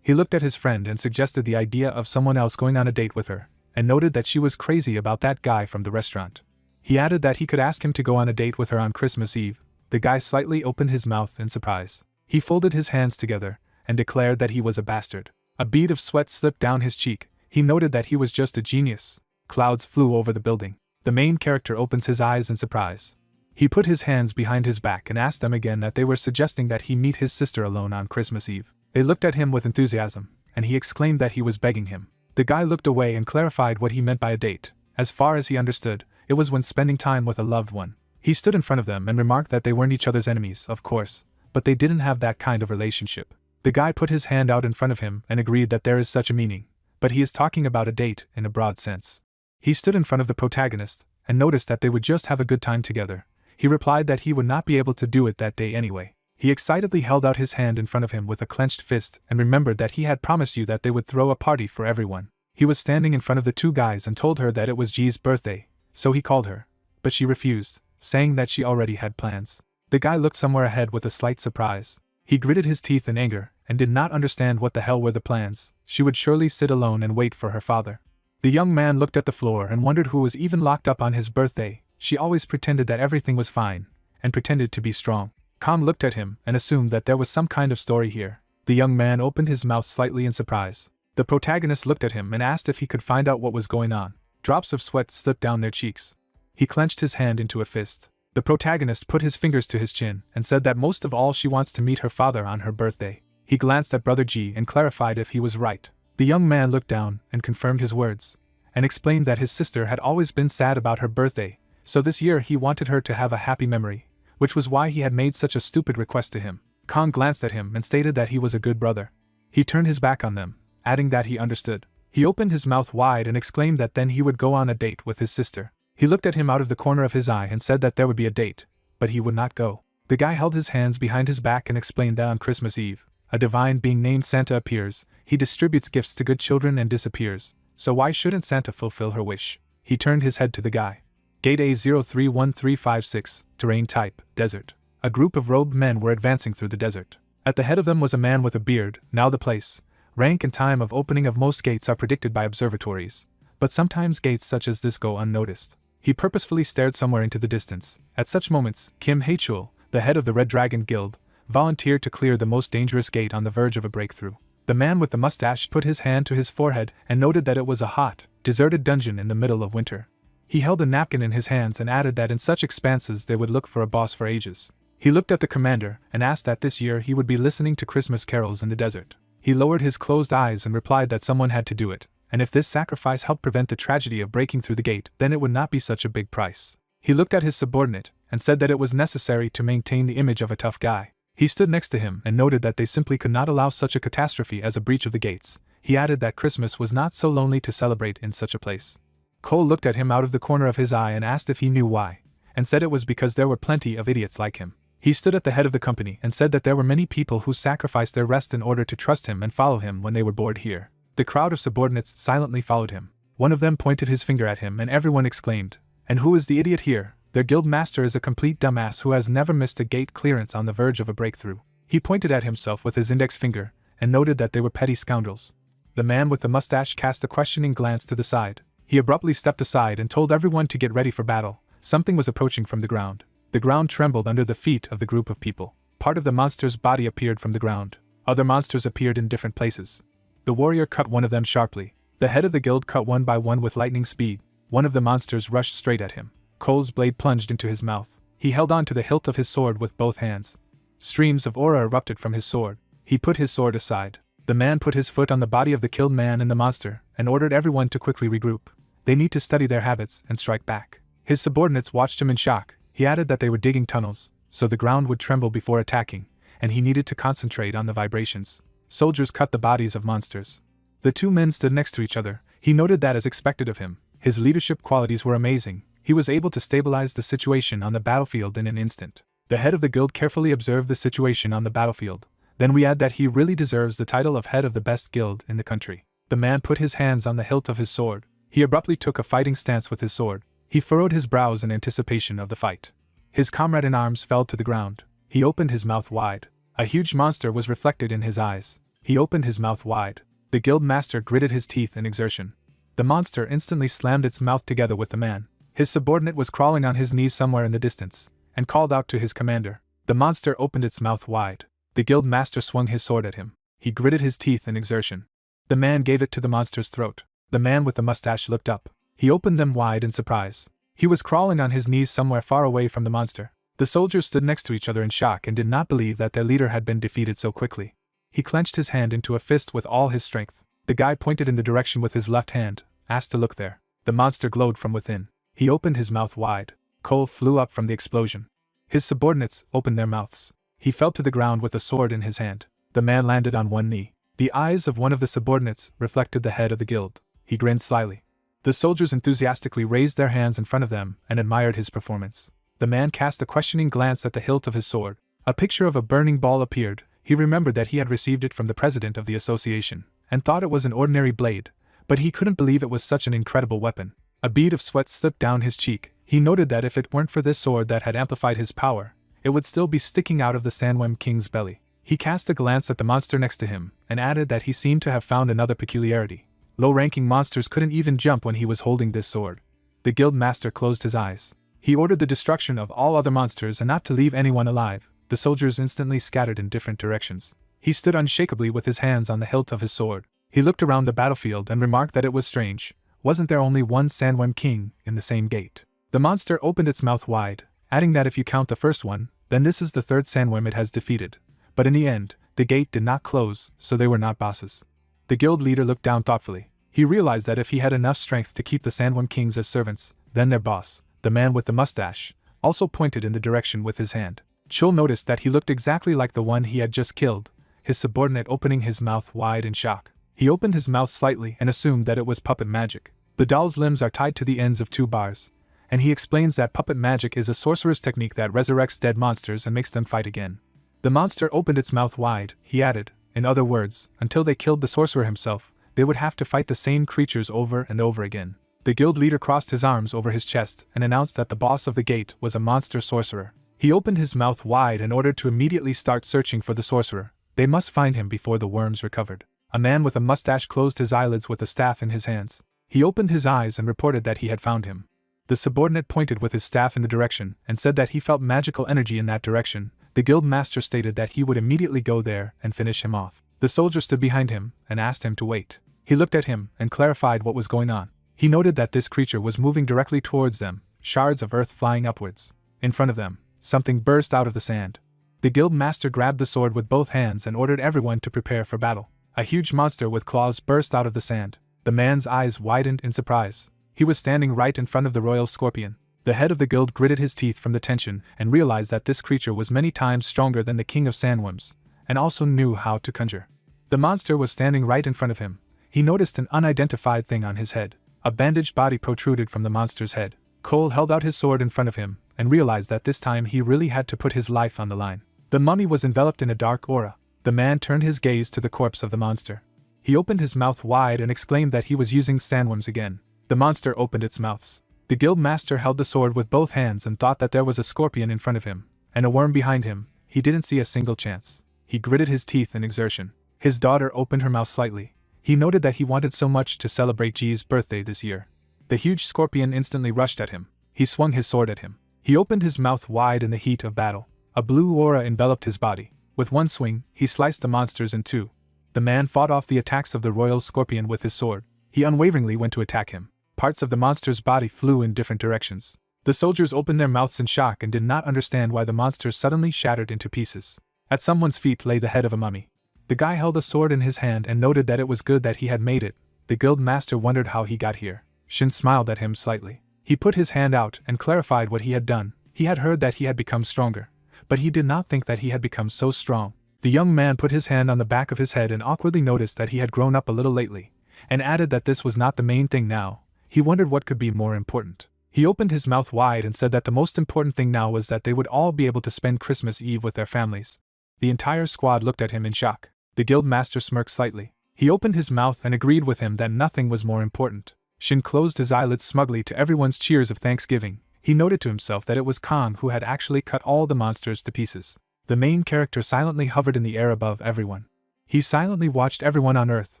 He looked at his friend and suggested the idea of someone else going on a date with her, and noted that she was crazy about that guy from the restaurant. He added that he could ask him to go on a date with her on Christmas Eve. The guy slightly opened his mouth in surprise. He folded his hands together and declared that he was a bastard. A bead of sweat slipped down his cheek. He noted that he was just a genius. Clouds flew over the building. The main character opens his eyes in surprise. He put his hands behind his back and asked them again that they were suggesting that he meet his sister alone on Christmas Eve. They looked at him with enthusiasm, and he exclaimed that he was begging him. The guy looked away and clarified what he meant by a date. As far as he understood, it was when spending time with a loved one. He stood in front of them and remarked that they weren't each other's enemies, of course, but they didn't have that kind of relationship. The guy put his hand out in front of him and agreed that there is such a meaning, but he is talking about a date in a broad sense. He stood in front of the protagonist and noticed that they would just have a good time together. He replied that he would not be able to do it that day anyway. He excitedly held out his hand in front of him with a clenched fist and remembered that he had promised you that they would throw a party for everyone. He was standing in front of the two guys and told her that it was G's birthday, so he called her, but she refused, saying that she already had plans. The guy looked somewhere ahead with a slight surprise. He gritted his teeth in anger and did not understand what the hell were the plans. She would surely sit alone and wait for her father. The young man looked at the floor and wondered who was even locked up on his birthday. She always pretended that everything was fine, and pretended to be strong. Khan looked at him and assumed that there was some kind of story here. The young man opened his mouth slightly in surprise. The protagonist looked at him and asked if he could find out what was going on. Drops of sweat slipped down their cheeks. He clenched his hand into a fist. The protagonist put his fingers to his chin and said that most of all she wants to meet her father on her birthday. He glanced at Brother G and clarified if he was right. The young man looked down and confirmed his words, and explained that his sister had always been sad about her birthday, so this year he wanted her to have a happy memory, which was why he had made such a stupid request to him. Khan glanced at him and stated that he was a good brother. He turned his back on them, adding that he understood. He opened his mouth wide and exclaimed that then he would go on a date with his sister. He looked at him out of the corner of his eye and said that there would be a date, but he would not go. The guy held his hands behind his back and explained that on Christmas Eve, a divine being named Santa appears. He distributes gifts to good children and disappears. So why shouldn't Santa fulfill her wish? He turned his head to the guy. Gate A031356, terrain type, desert. A group of robed men were advancing through the desert. At the head of them was a man with a beard. Now the place, rank and time of opening of most gates are predicted by observatories. But sometimes gates such as this go unnoticed. He purposefully stared somewhere into the distance. At such moments, Kim Haechul, the head of the Red Dragon Guild, volunteered to clear the most dangerous gate on the verge of a breakthrough. The man with the mustache put his hand to his forehead and noted that it was a hot, deserted dungeon in the middle of winter. He held a napkin in his hands and added that in such expanses they would look for a boss for ages. He looked at the commander and asked that this year he would be listening to Christmas carols in the desert. He lowered his closed eyes and replied that someone had to do it, and if this sacrifice helped prevent the tragedy of breaking through the gate, then it would not be such a big price. He looked at his subordinate and said that it was necessary to maintain the image of a tough guy. He stood next to him and noted that they simply could not allow such a catastrophe as a breach of the gates. He added that Christmas was not so lonely to celebrate in such a place. Cole looked at him out of the corner of his eye and asked if he knew why, and said it was because there were plenty of idiots like him. He stood at the head of the company and said that there were many people who sacrificed their rest in order to trust him and follow him when they were bored here. The crowd of subordinates silently followed him. One of them pointed his finger at him and everyone exclaimed, "And who is the idiot here? Their guild master is a complete dumbass who has never missed a gate clearance on the verge of a breakthrough." He pointed at himself with his index finger and noted that they were petty scoundrels. The man with the mustache cast a questioning glance to the side. He abruptly stepped aside and told everyone to get ready for battle. Something was approaching from the ground. The ground trembled under the feet of the group of people. Part of the monster's body appeared from the ground. Other monsters appeared in different places. The warrior cut one of them sharply. The head of the guild cut one by one with lightning speed. One of the monsters rushed straight at him. Cole's blade plunged into his mouth. He held on to the hilt of his sword with both hands. Streams of aura erupted from his sword. He put his sword aside. The man put his foot on the body of the killed man and the monster, and ordered everyone to quickly regroup. They need to study their habits and strike back. His subordinates watched him in shock. He added that they were digging tunnels, so the ground would tremble before attacking, and he needed to concentrate on the vibrations. Soldiers cut the bodies of monsters. The two men stood next to each other. He noted that as expected of him, his leadership qualities were amazing. He was able to stabilize the situation on the battlefield in an instant. The head of the guild carefully observed the situation on the battlefield. Then we add that he really deserves the title of head of the best guild in the country. The man put his hands on the hilt of his sword. He abruptly took a fighting stance with his sword. He furrowed his brows in anticipation of the fight. His comrade in arms fell to the ground. He opened his mouth wide. A huge monster was reflected in his eyes. He opened his mouth wide. The guild master gritted his teeth in exertion. The monster instantly slammed its mouth together with the man. His subordinate was crawling on his knees somewhere in the distance, and called out to his commander. The monster opened its mouth wide. The guild master swung his sword at him. He gritted his teeth in exertion. The man gave it to the monster's throat. The man with the mustache looked up. He opened them wide in surprise. He was crawling on his knees somewhere far away from the monster. The soldiers stood next to each other in shock and did not believe that their leader had been defeated so quickly. He clenched his hand into a fist with all his strength. The guy pointed in the direction with his left hand, asked to look there. The monster glowed from within. He opened his mouth wide. Coal flew up from the explosion. His subordinates opened their mouths. He fell to the ground with a sword in his hand. The man landed on one knee. The eyes of one of the subordinates reflected the head of the guild. He grinned slyly. The soldiers enthusiastically raised their hands in front of them and admired his performance. The man cast a questioning glance at the hilt of his sword. A picture of a burning ball appeared. He remembered that he had received it from the president of the association, and thought it was an ordinary blade, but he couldn't believe it was such an incredible weapon. A bead of sweat slipped down his cheek. He noted that if it weren't for this sword that had amplified his power, it would still be sticking out of the Sandworm King's belly. He cast a glance at the monster next to him, and added that he seemed to have found another peculiarity. Low-ranking monsters couldn't even jump when he was holding this sword. The guild master closed his eyes. He ordered the destruction of all other monsters and not to leave anyone alive. The soldiers instantly scattered in different directions. He stood unshakably with his hands on the hilt of his sword. He looked around the battlefield and remarked that it was strange. Wasn't there only one Sandworm King in the same gate? The monster opened its mouth wide, adding that if you count the first one, then this is the third Sandworm it has defeated. But in the end, the gate did not close, so they were not bosses. The guild leader looked down thoughtfully. He realized that if he had enough strength to keep the Sandworm Kings as servants, then their boss, the man with the mustache, also pointed in the direction with his hand. Chul noticed that he looked exactly like the one he had just killed, his subordinate opening his mouth wide in shock. He opened his mouth slightly and assumed that it was puppet magic. The doll's limbs are tied to the ends of two bars, and he explains that puppet magic is a sorcerer's technique that resurrects dead monsters and makes them fight again. The monster opened its mouth wide, he added, In other words, until they killed the sorcerer himself, they would have to fight the same creatures over and over again. The guild leader crossed his arms over his chest and announced that the boss of the gate was a monster sorcerer. He opened his mouth wide and ordered to immediately start searching for the sorcerer. They must find him before the worms recovered. A man with a mustache closed his eyelids with a staff in his hands. He opened his eyes and reported that he had found him. The subordinate pointed with his staff in the direction and said that he felt magical energy in that direction. The guild master stated that he would immediately go there and finish him off. The soldier stood behind him and asked him to wait. He looked at him and clarified what was going on. He noted that this creature was moving directly towards them, shards of earth flying upwards. In front of them, something burst out of the sand. The guild master grabbed the sword with both hands and ordered everyone to prepare for battle. A huge monster with claws burst out of the sand. The man's eyes widened in surprise. He was standing right in front of the royal scorpion. The head of the guild gritted his teeth from the tension and realized that this creature was many times stronger than the king of sandworms, and also knew how to conjure. The monster was standing right in front of him. He noticed an unidentified thing on his head. A bandaged body protruded from the monster's head. Cole held out his sword in front of him and realized that this time he really had to put his life on the line. The mummy was enveloped in a dark aura. The man turned his gaze to the corpse of the monster. He opened his mouth wide and exclaimed that he was using sandworms again. The monster opened its mouths. The guild master held the sword with both hands and thought that there was a scorpion in front of him, and a worm behind him. He didn't see a single chance. He gritted his teeth in exertion. His daughter opened her mouth slightly. He noted that he wanted so much to celebrate Ji's birthday this year. The huge scorpion instantly rushed at him. He swung his sword at him. He opened his mouth wide in the heat of battle. A blue aura enveloped his body. With one swing, he sliced the monsters in two. The man fought off the attacks of the royal scorpion with his sword. He unwaveringly went to attack him. Parts of the monster's body flew in different directions. The soldiers opened their mouths in shock and did not understand why the monsters suddenly shattered into pieces. At someone's feet lay the head of a mummy. The guy held a sword in his hand and noted that it was good that he had made it. The guild master wondered how he got here. Shin smiled at him slightly. He put his hand out and clarified what he had done. He had heard that he had become stronger, but he did not think that he had become so strong. The young man put his hand on the back of his head and awkwardly noticed that he had grown up a little lately, and added that this was not the main thing now. He wondered what could be more important. He opened his mouth wide and said that the most important thing now was that they would all be able to spend Christmas Eve with their families. The entire squad looked at him in shock. The guild master smirked slightly. He opened his mouth and agreed with him that nothing was more important. Shin closed his eyelids smugly to everyone's cheers of thanksgiving. He noted to himself that it was Kong who had actually cut all the monsters to pieces. The main character silently hovered in the air above everyone. He silently watched everyone on Earth,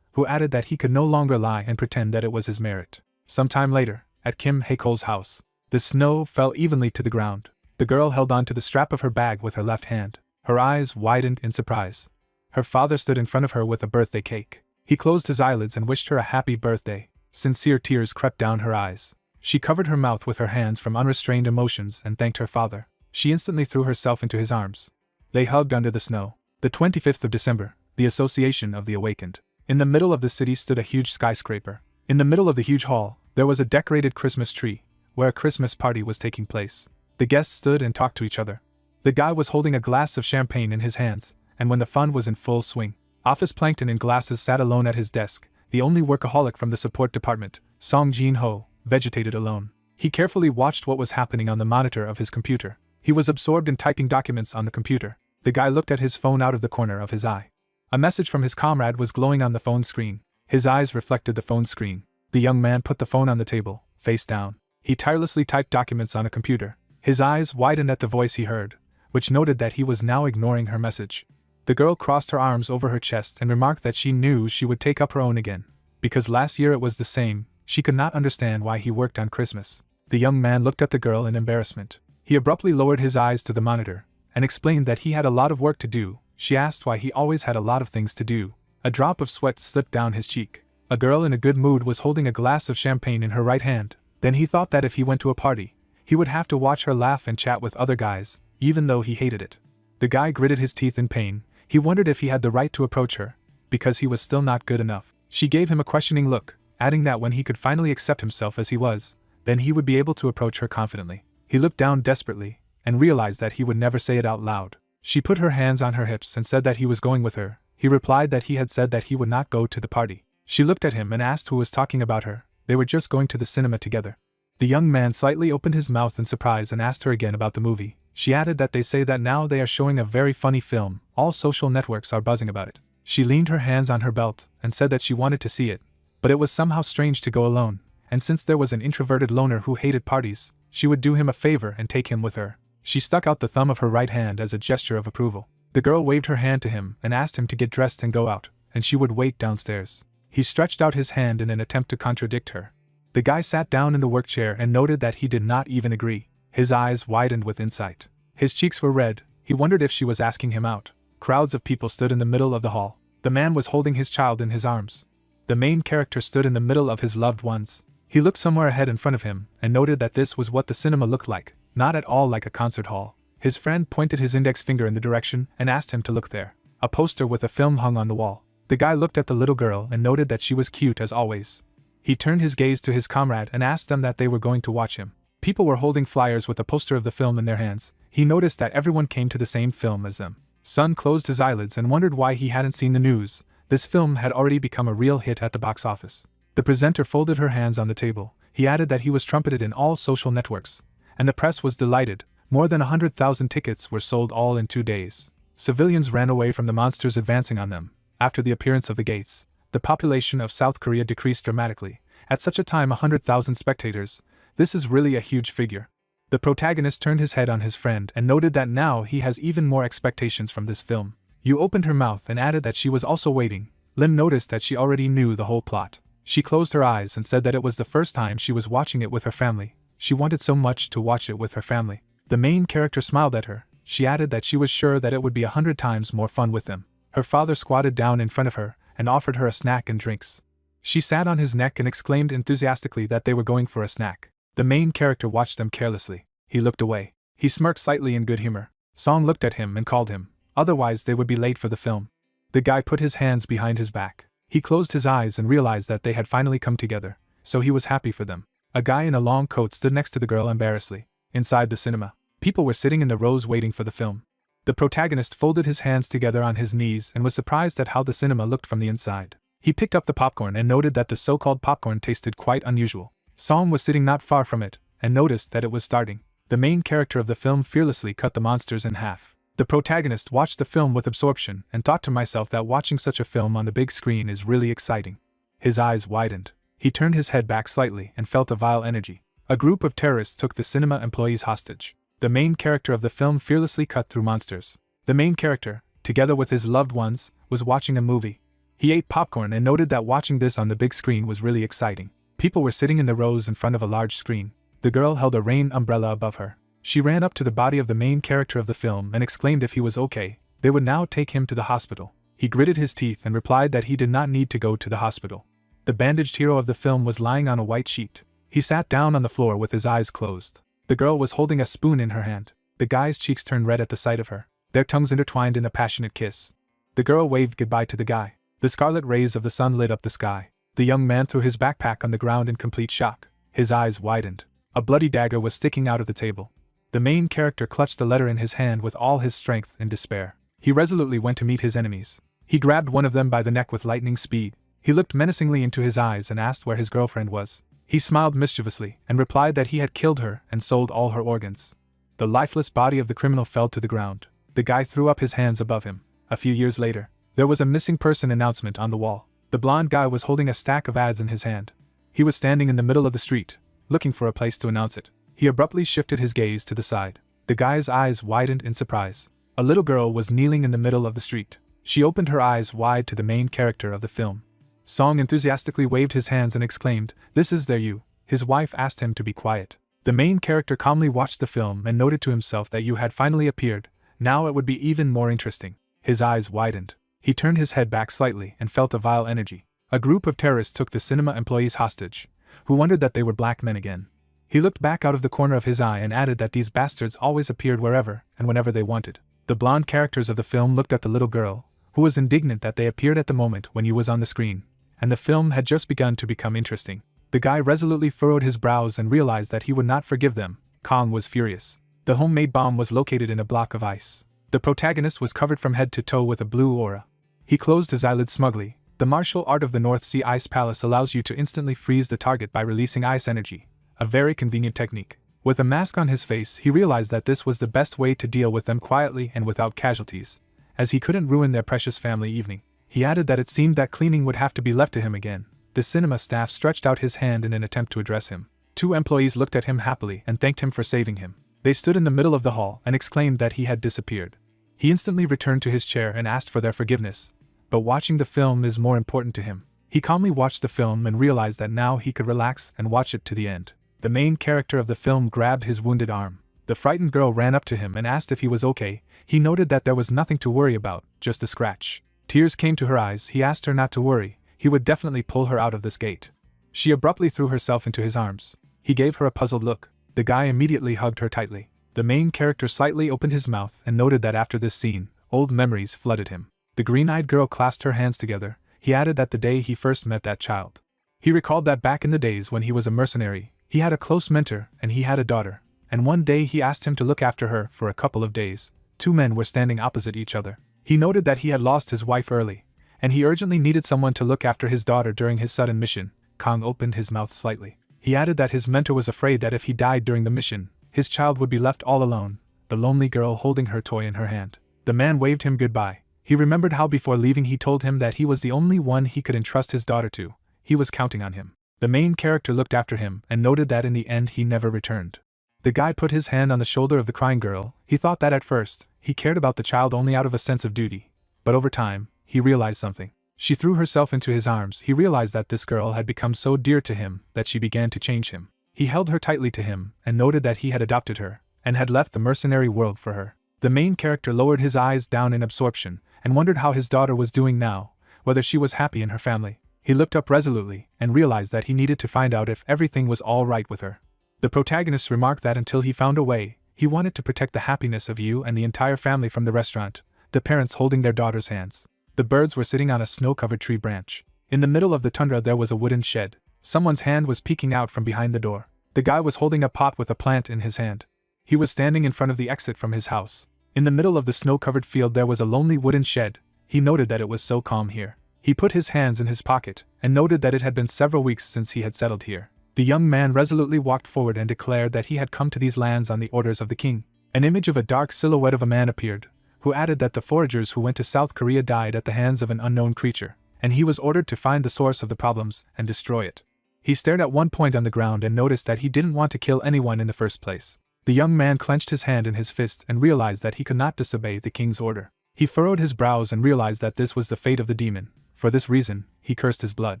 who added that he could no longer lie and pretend that it was his merit. Some time later, at Kim Hae-Ko's house, the snow fell evenly to the ground. The girl held on to the strap of her bag with her left hand. Her eyes widened in surprise. Her father stood in front of her with a birthday cake. He closed his eyelids and wished her a happy birthday. Sincere tears crept down her eyes. She covered her mouth with her hands from unrestrained emotions and thanked her father. She instantly threw herself into his arms. They hugged under the snow. The 25th of December, the Association of the Awakened. In the middle of the city stood a huge skyscraper. In the middle of the huge hall, there was a decorated Christmas tree, where a Christmas party was taking place. The guests stood and talked to each other. The guy was holding a glass of champagne in his hands, and when the fun was in full swing, Office Plankton in glasses sat alone at his desk. The only workaholic from the support department, Song Jin-ho, vegetated alone. He carefully watched what was happening on the monitor of his computer. He was absorbed in typing documents on the computer. The guy looked at his phone out of the corner of his eye. A message from his comrade was glowing on the phone screen. His eyes reflected the phone screen. The young man put the phone on the table, face down. He tirelessly typed documents on a computer. His eyes widened at the voice he heard, which noted that he was now ignoring her message. The girl crossed her arms over her chest and remarked that she knew she would take up her own again. Because last year it was the same, she could not understand why he worked on Christmas. The young man looked at the girl in embarrassment. He abruptly lowered his eyes to the monitor, and explained that he had a lot of work to do. She asked why he always had a lot of things to do. A drop of sweat slipped down his cheek. A girl in a good mood was holding a glass of champagne in her right hand. Then he thought that if he went to a party, he would have to watch her laugh and chat with other guys, even though he hated it. The guy gritted his teeth in pain. He wondered if he had the right to approach her, because he was still not good enough. She gave him a questioning look, adding that when he could finally accept himself as he was, then he would be able to approach her confidently. He looked down desperately, and realized that he would never say it out loud. She put her hands on her hips and said that he was going with her. He replied that he had said that he would not go to the party. She looked at him and asked who was talking about her. They were just going to the cinema together. The young man slightly opened his mouth in surprise and asked her again about the movie. She added that they say that now they are showing a very funny film. All social networks are buzzing about it. She leaned her hands on her belt and said that she wanted to see it, but it was somehow strange to go alone, and since there was an introverted loner who hated parties, she would do him a favor and take him with her. She stuck out the thumb of her right hand as a gesture of approval. The girl waved her hand to him and asked him to get dressed and go out, and she would wait downstairs. He stretched out his hand in an attempt to contradict her. The guy sat down in the work chair and noted that he did not even agree. His eyes widened with insight. His cheeks were red. He wondered if she was asking him out. Crowds of people stood in the middle of the hall. The man was holding his child in his arms. The main character stood in the middle of his loved ones. He looked somewhere ahead in front of him and noted that this was what the cinema looked like, not at all like a concert hall. His friend pointed his index finger in the direction and asked him to look there. A poster with a film hung on the wall. The guy looked at the little girl and noted that she was cute as always. He turned his gaze to his comrade and asked them that they were going to watch him. People were holding flyers with a poster of the film in their hands. He noticed that everyone came to the same film as them. Sun closed his eyelids and wondered why he hadn't seen the news. This film had already become a real hit at the box office. The presenter folded her hands on the table. He added that he was trumpeted in all social networks, and the press was delighted. More than 100,000 tickets were sold all in 2 days. Civilians ran away from the monsters advancing on them. After the appearance of the gates, the population of South Korea decreased dramatically. At such a time, 100,000 spectators. This is really a huge figure. The protagonist turned his head on his friend and noted that now he has even more expectations from this film. Yu opened her mouth and added that she was also waiting. Lim noticed that she already knew the whole plot. She closed her eyes and said that it was the first time she was watching it with her family. She wanted so much to watch it with her family. The main character smiled at her. She added that she was sure that it would be 100 times more fun with them. Her father squatted down in front of her and offered her a snack and drinks. She sat on his neck and exclaimed enthusiastically that they were going for a snack. The main character watched them carelessly. He looked away. He smirked slightly in good humor. Song looked at him and called him. Otherwise they would be late for the film. The guy put his hands behind his back. He closed his eyes and realized that they had finally come together, so he was happy for them. A guy in a long coat stood next to the girl embarrassedly. Inside the cinema, people were sitting in the rows waiting for the film. The protagonist folded his hands together on his knees and was surprised at how the cinema looked from the inside. He picked up the popcorn and noted that the so-called popcorn tasted quite unusual. Song was sitting not far from it and noticed that it was starting. The main character of the film fearlessly cut the monsters in half. The protagonist watched the film with absorption and thought to myself that watching such a film on the big screen is really exciting. His eyes widened. He turned his head back slightly and felt a vile energy. A group of terrorists took the cinema employees hostage. The main character of the film fearlessly cut through monsters. The main character, together with his loved ones, was watching a movie. He ate popcorn and noted that watching this on the big screen was really exciting. People were sitting in the rows in front of a large screen. The girl held a rain umbrella above her. She ran up to the body of the main character of the film and exclaimed if he was okay, they would now take him to the hospital. He gritted his teeth and replied that he did not need to go to the hospital. The bandaged hero of the film was lying on a white sheet. He sat down on the floor with his eyes closed. The girl was holding a spoon in her hand. The guy's cheeks turned red at the sight of her. Their tongues intertwined in a passionate kiss. The girl waved goodbye to the guy. The scarlet rays of the sun lit up the sky. The young man threw his backpack on the ground in complete shock. His eyes widened. A bloody dagger was sticking out of the table. The main character clutched the letter in his hand with all his strength in despair. He resolutely went to meet his enemies. He grabbed one of them by the neck with lightning speed. He looked menacingly into his eyes and asked where his girlfriend was. He smiled mischievously and replied that he had killed her and sold all her organs. The lifeless body of the criminal fell to the ground. The guy threw up his hands above him. A few years later, there was a missing person announcement on the wall. The blonde guy was holding a stack of ads in his hand. He was standing in the middle of the street, looking for a place to announce it. He abruptly shifted his gaze to the side. The guy's eyes widened in surprise. A little girl was kneeling in the middle of the street. She opened her eyes wide to the main character of the film. Song enthusiastically waved his hands and exclaimed, "This is there you." His wife asked him to be quiet. The main character calmly watched the film and noted to himself that you had finally appeared. Now it would be even more interesting. His eyes widened. He turned his head back slightly and felt a vile energy. A group of terrorists took the cinema employees hostage, who wondered that they were black men again. He looked back out of the corner of his eye and added that these bastards always appeared wherever and whenever they wanted. The blonde characters of the film looked at the little girl, who was indignant that they appeared at the moment when you was on the screen, and the film had just begun to become interesting. The guy resolutely furrowed his brows and realized that he would not forgive them. Kong was furious. The homemade bomb was located in a block of ice. The protagonist was covered from head to toe with a blue aura. He closed his eyelids smugly. The martial art of the North Sea Ice Palace allows you to instantly freeze the target by releasing ice energy. A very convenient technique. With a mask on his face, he realized that this was the best way to deal with them quietly and without casualties, as he couldn't ruin their precious family evening. He added that it seemed that cleaning would have to be left to him again. The cinema staff stretched out his hand in an attempt to address him. 2 employees looked at him happily and thanked him for saving him. They stood in the middle of the hall and exclaimed that he had disappeared. He instantly returned to his chair and asked for their forgiveness. But watching the film is more important to him. He calmly watched the film and realized that now he could relax and watch it to the end. The main character of the film grabbed his wounded arm. The frightened girl ran up to him and asked if he was okay. He noted that there was nothing to worry about, just a scratch. Tears came to her eyes. He asked her not to worry. He would definitely pull her out of this gate. She abruptly threw herself into his arms. He gave her a puzzled look. The guy immediately hugged her tightly. The main character slightly opened his mouth and noted that after this scene, old memories flooded him. The green-eyed girl clasped her hands together. He added that the day he first met that child. He recalled that back in the days when he was a mercenary, he had a close mentor and he had a daughter, and one day he asked him to look after her for a couple of days. 2 men were standing opposite each other. He noted that he had lost his wife early, and he urgently needed someone to look after his daughter during his sudden mission. Kang opened his mouth slightly. He added that his mentor was afraid that if he died during the mission, his child would be left all alone, the lonely girl holding her toy in her hand. The man waved him goodbye. He remembered how before leaving he told him that he was the only one he could entrust his daughter to. He was counting on him. The main character looked after him and noted that in the end he never returned. The guy put his hand on the shoulder of the crying girl. He thought that at first, he cared about the child only out of a sense of duty. But over time, he realized something. She threw herself into his arms. He realized that this girl had become so dear to him that she began to change him. He held her tightly to him and noted that he had adopted her and had left the mercenary world for her. The main character lowered his eyes down in absorption and wondered how his daughter was doing now, whether she was happy in her family. He looked up resolutely and realized that he needed to find out if everything was all right with her. The protagonist remarked that until he found a way, he wanted to protect the happiness of you and the entire family from the restaurant, the parents holding their daughter's hands. The birds were sitting on a snow-covered tree branch. In the middle of the tundra there was a wooden shed. Someone's hand was peeking out from behind the door. The guy was holding a pot with a plant in his hand. He was standing in front of the exit from his house. In the middle of the snow-covered field there was a lonely wooden shed. He noted that it was so calm here. He put his hands in his pocket and noted that it had been several weeks since he had settled here. The young man resolutely walked forward and declared that he had come to these lands on the orders of the king. An image of a dark silhouette of a man appeared, who added that the foragers who went to South Korea died at the hands of an unknown creature, and he was ordered to find the source of the problems and destroy it. He stared at one point on the ground and noticed that he didn't want to kill anyone in the first place. The young man clenched his hand in his fist and realized that he could not disobey the king's order. He furrowed his brows and realized that this was the fate of the demon. For this reason, he cursed his blood.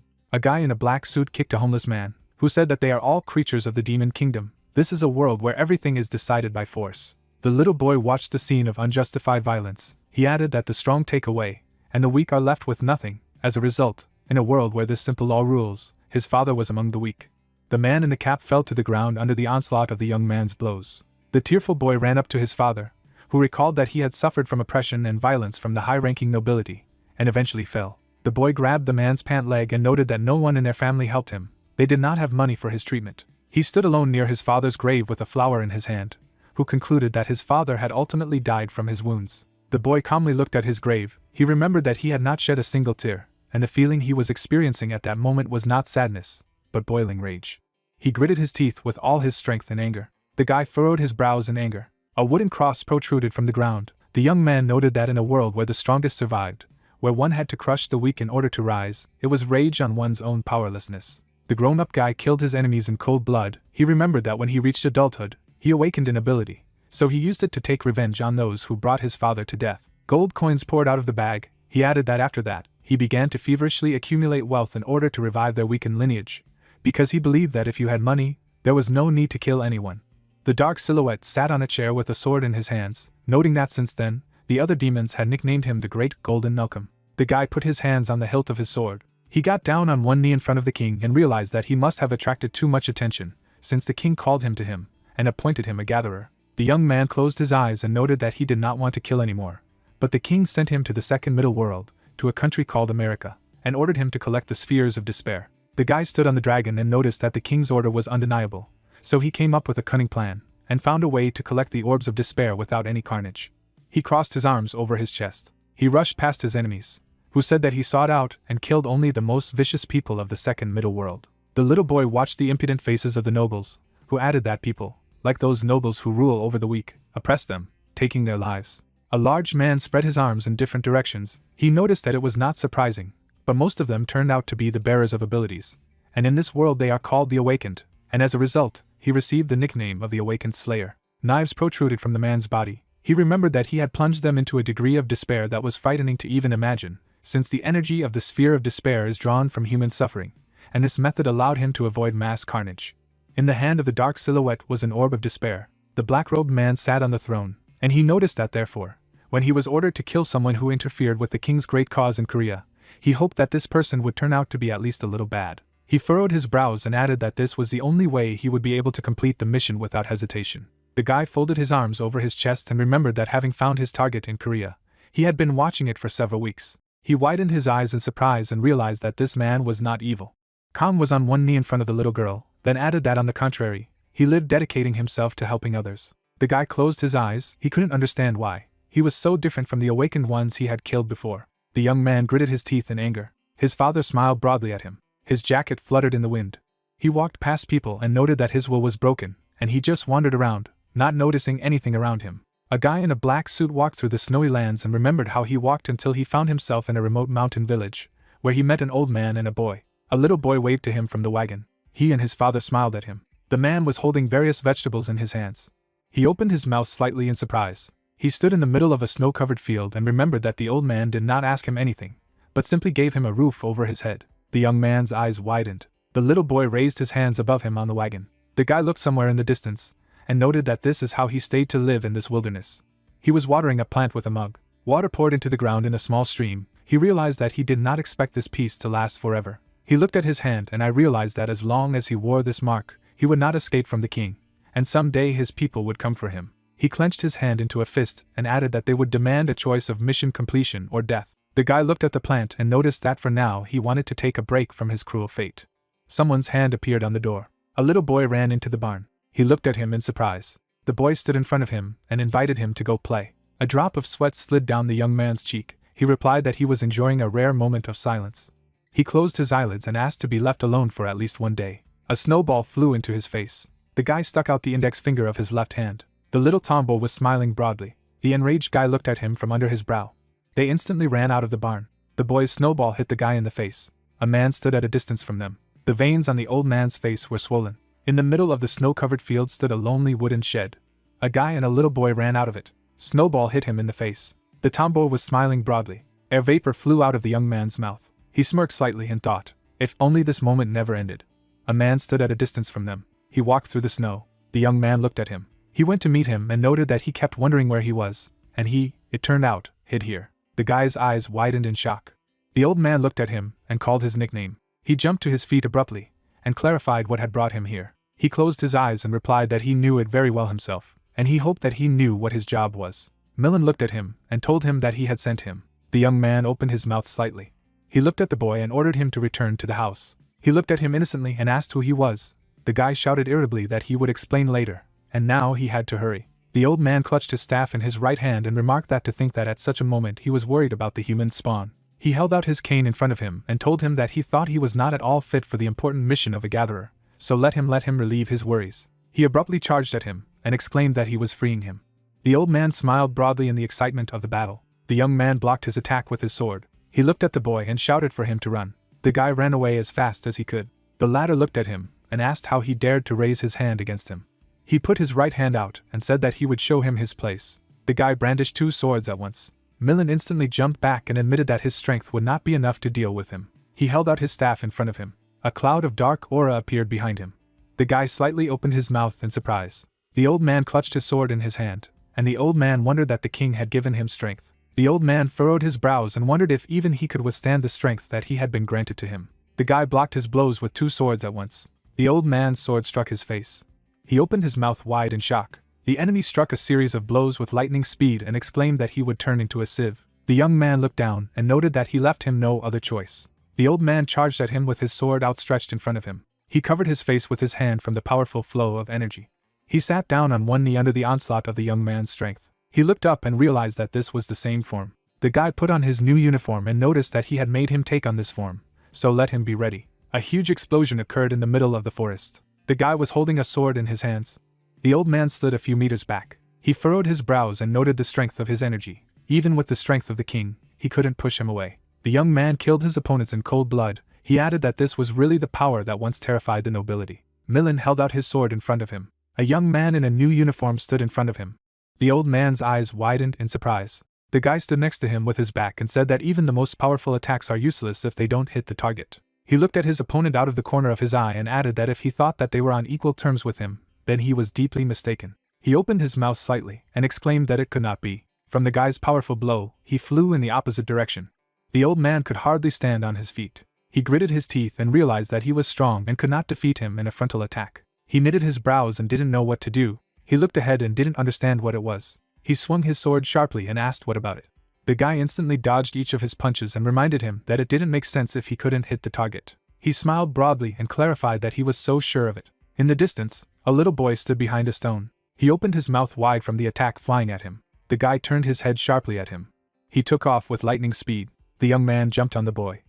A guy in a black suit kicked a homeless man, who said that they are all creatures of the demon kingdom. This is a world where everything is decided by force. The little boy watched the scene of unjustified violence. He added that the strong take away, and the weak are left with nothing. As a result, in a world where this simple law rules, his father was among the weak. The man in the cap fell to the ground under the onslaught of the young man's blows. The tearful boy ran up to his father, who recalled that he had suffered from oppression and violence from the high-ranking nobility, and eventually fell. The boy grabbed the man's pant leg and noted that no one in their family helped him. They did not have money for his treatment. He stood alone near his father's grave with a flower in his hand, who concluded that his father had ultimately died from his wounds. The boy calmly looked at his grave. He remembered that he had not shed a single tear, and the feeling he was experiencing at that moment was not sadness, but boiling rage. He gritted his teeth with all his strength and anger. The guy furrowed his brows in anger. A wooden cross protruded from the ground. The young man noted that in a world where the strongest survived, where one had to crush the weak in order to rise, it was rage on one's own powerlessness. The grown-up guy killed his enemies in cold blood. He remembered that when he reached adulthood, he awakened an ability, so he used it to take revenge on those who brought his father to death. Gold coins poured out of the bag. He added that after that, he began to feverishly accumulate wealth in order to revive their weakened lineage, because he believed that if you had money, there was no need to kill anyone. The dark silhouette sat on a chair with a sword in his hands, noting that since then, the other demons had nicknamed him the Great Golden Knuckle. The guy put his hands on the hilt of his sword. He got down on one knee in front of the king and realized that he must have attracted too much attention, since the king called him to him and appointed him a gatherer. The young man closed his eyes and noted that he did not want to kill anymore. But the king sent him to the second middle world, to a country called America, and ordered him to collect the spheres of despair. The guy stood on the dragon and noticed that the king's order was undeniable, so he came up with a cunning plan, and found a way to collect the orbs of despair without any carnage. He crossed his arms over his chest. He rushed past his enemies, who said that he sought out and killed only the most vicious people of the second middle world. The little boy watched the impudent faces of the nobles, who added that people, like those nobles who rule over the weak, oppress them, taking their lives. A large man spread his arms in different directions. He noticed that it was not surprising, but most of them turned out to be the bearers of abilities, and in this world they are called the Awakened, and as a result, he received the nickname of the Awakened Slayer. Knives protruded from the man's body. He remembered that he had plunged them into a degree of despair that was frightening to even imagine, since the energy of the sphere of despair is drawn from human suffering, and this method allowed him to avoid mass carnage. In the hand of the dark silhouette was an orb of despair. The black-robed man sat on the throne, and he noticed that therefore, when he was ordered to kill someone who interfered with the king's great cause in Korea, he hoped that this person would turn out to be at least a little bad. He furrowed his brows and added that this was the only way he would be able to complete the mission without hesitation. The guy folded his arms over his chest and remembered that having found his target in Korea, he had been watching it for several weeks. He widened his eyes in surprise and realized that this man was not evil. Kam was on one knee in front of the little girl, then added that on the contrary, he lived dedicating himself to helping others. The guy closed his eyes. He couldn't understand why. He was so different from the awakened ones he had killed before. The young man gritted his teeth in anger. His father smiled broadly at him. His jacket fluttered in the wind. He walked past people and noted that his will was broken, and he just wandered around, not noticing anything around him. A guy in a black suit walked through the snowy lands and remembered how he walked until he found himself in a remote mountain village, where he met an old man and a boy. A little boy waved to him from the wagon. He and his father smiled at him. The man was holding various vegetables in his hands. He opened his mouth slightly in surprise. He stood in the middle of a snow-covered field and remembered that the old man did not ask him anything, but simply gave him a roof over his head. The young man's eyes widened. The little boy raised his hands above him on the wagon. The guy looked somewhere in the distance, and noted that this is how he stayed to live in this wilderness. He was watering a plant with a mug. Water poured into the ground in a small stream. He realized that he did not expect this peace to last forever. He looked at his hand, and I realized that as long as he wore this mark, he would not escape from the king, and someday his people would come for him. He clenched his hand into a fist and added that they would demand a choice of mission completion or death. The guy looked at the plant and noticed that for now he wanted to take a break from his cruel fate. Someone's hand appeared on the door. A little boy ran into the barn. He looked at him in surprise. The boy stood in front of him and invited him to go play. A drop of sweat slid down the young man's cheek. He replied that he was enjoying a rare moment of silence. He closed his eyelids and asked to be left alone for at least one day. A snowball flew into his face. The guy stuck out the index finger of his left hand. The little tomboy was smiling broadly. The enraged guy looked at him from under his brow. They instantly ran out of the barn. The boy's snowball hit the guy in the face. A man stood at a distance from them. The veins on the old man's face were swollen. In the middle of the snow-covered field stood a lonely wooden shed. A guy and a little boy ran out of it. Snowball hit him in the face. The tomboy was smiling broadly. Air vapor flew out of the young man's mouth. He smirked slightly and thought, if only this moment never ended. A man stood at a distance from them. He walked through the snow. The young man looked at him. He went to meet him and noted that he kept wondering where he was, and he, it turned out, hid here. The guy's eyes widened in shock. The old man looked at him and called his nickname. He jumped to his feet abruptly and clarified what had brought him here. He closed his eyes and replied that he knew it very well himself, and he hoped that he knew what his job was. Millen looked at him and told him that he had sent him. The young man opened his mouth slightly. He looked at the boy and ordered him to return to the house. He looked at him innocently and asked who he was. The guy shouted irritably that he would explain later, and now he had to hurry. The old man clutched his staff in his right hand and remarked that to think that at such a moment he was worried about the human spawn. He held out his cane in front of him and told him that he thought he was not at all fit for the important mission of a gatherer, so let him relieve his worries. He abruptly charged at him and exclaimed that he was freeing him. The old man smiled broadly in the excitement of the battle. The young man blocked his attack with his sword. He looked at the boy and shouted for him to run. The guy ran away as fast as he could. The latter looked at him and asked how he dared to raise his hand against him. He put his right hand out and said that he would show him his place. The guy brandished two swords at once. Millen instantly jumped back and admitted that his strength would not be enough to deal with him. He held out his staff in front of him. A cloud of dark aura appeared behind him. The guy slightly opened his mouth in surprise. The old man clutched his sword in his hand, and the old man wondered that the king had given him strength. The old man furrowed his brows and wondered if even he could withstand the strength that he had been granted to him. The guy blocked his blows with two swords at once. The old man's sword struck his face. He opened his mouth wide in shock. The enemy struck a series of blows with lightning speed and exclaimed that he would turn into a sieve. The young man looked down and noted that he left him no other choice. The old man charged at him with his sword outstretched in front of him. He covered his face with his hand from the powerful flow of energy. He sat down on one knee under the onslaught of the young man's strength. He looked up and realized that this was the same form. The guy put on his new uniform and noticed that he had made him take on this form, so let him be ready. A huge explosion occurred in the middle of the forest. The guy was holding a sword in his hands. The old man slid a few meters back. He furrowed his brows and noted the strength of his energy. Even with the strength of the king, he couldn't push him away. The young man killed his opponents in cold blood. He added that this was really the power that once terrified the nobility. Millen held out his sword in front of him. A young man in a new uniform stood in front of him. The old man's eyes widened in surprise. The guy stood next to him with his back and said that even the most powerful attacks are useless if they don't hit the target. He looked at his opponent out of the corner of his eye and added that if he thought that they were on equal terms with him, then he was deeply mistaken. He opened his mouth slightly and exclaimed that it could not be. From the guy's powerful blow, he flew in the opposite direction. The old man could hardly stand on his feet. He gritted his teeth and realized that he was strong and could not defeat him in a frontal attack. He knitted his brows and didn't know what to do. He looked ahead and didn't understand what it was. He swung his sword sharply and asked what about it. The guy instantly dodged each of his punches and reminded him that it didn't make sense if he couldn't hit the target. He smiled broadly and clarified that he was so sure of it. In the distance, a little boy stood behind a stone. He opened his mouth wide from the attack flying at him. The guy turned his head sharply at him. He took off with lightning speed. The young man jumped on the boy.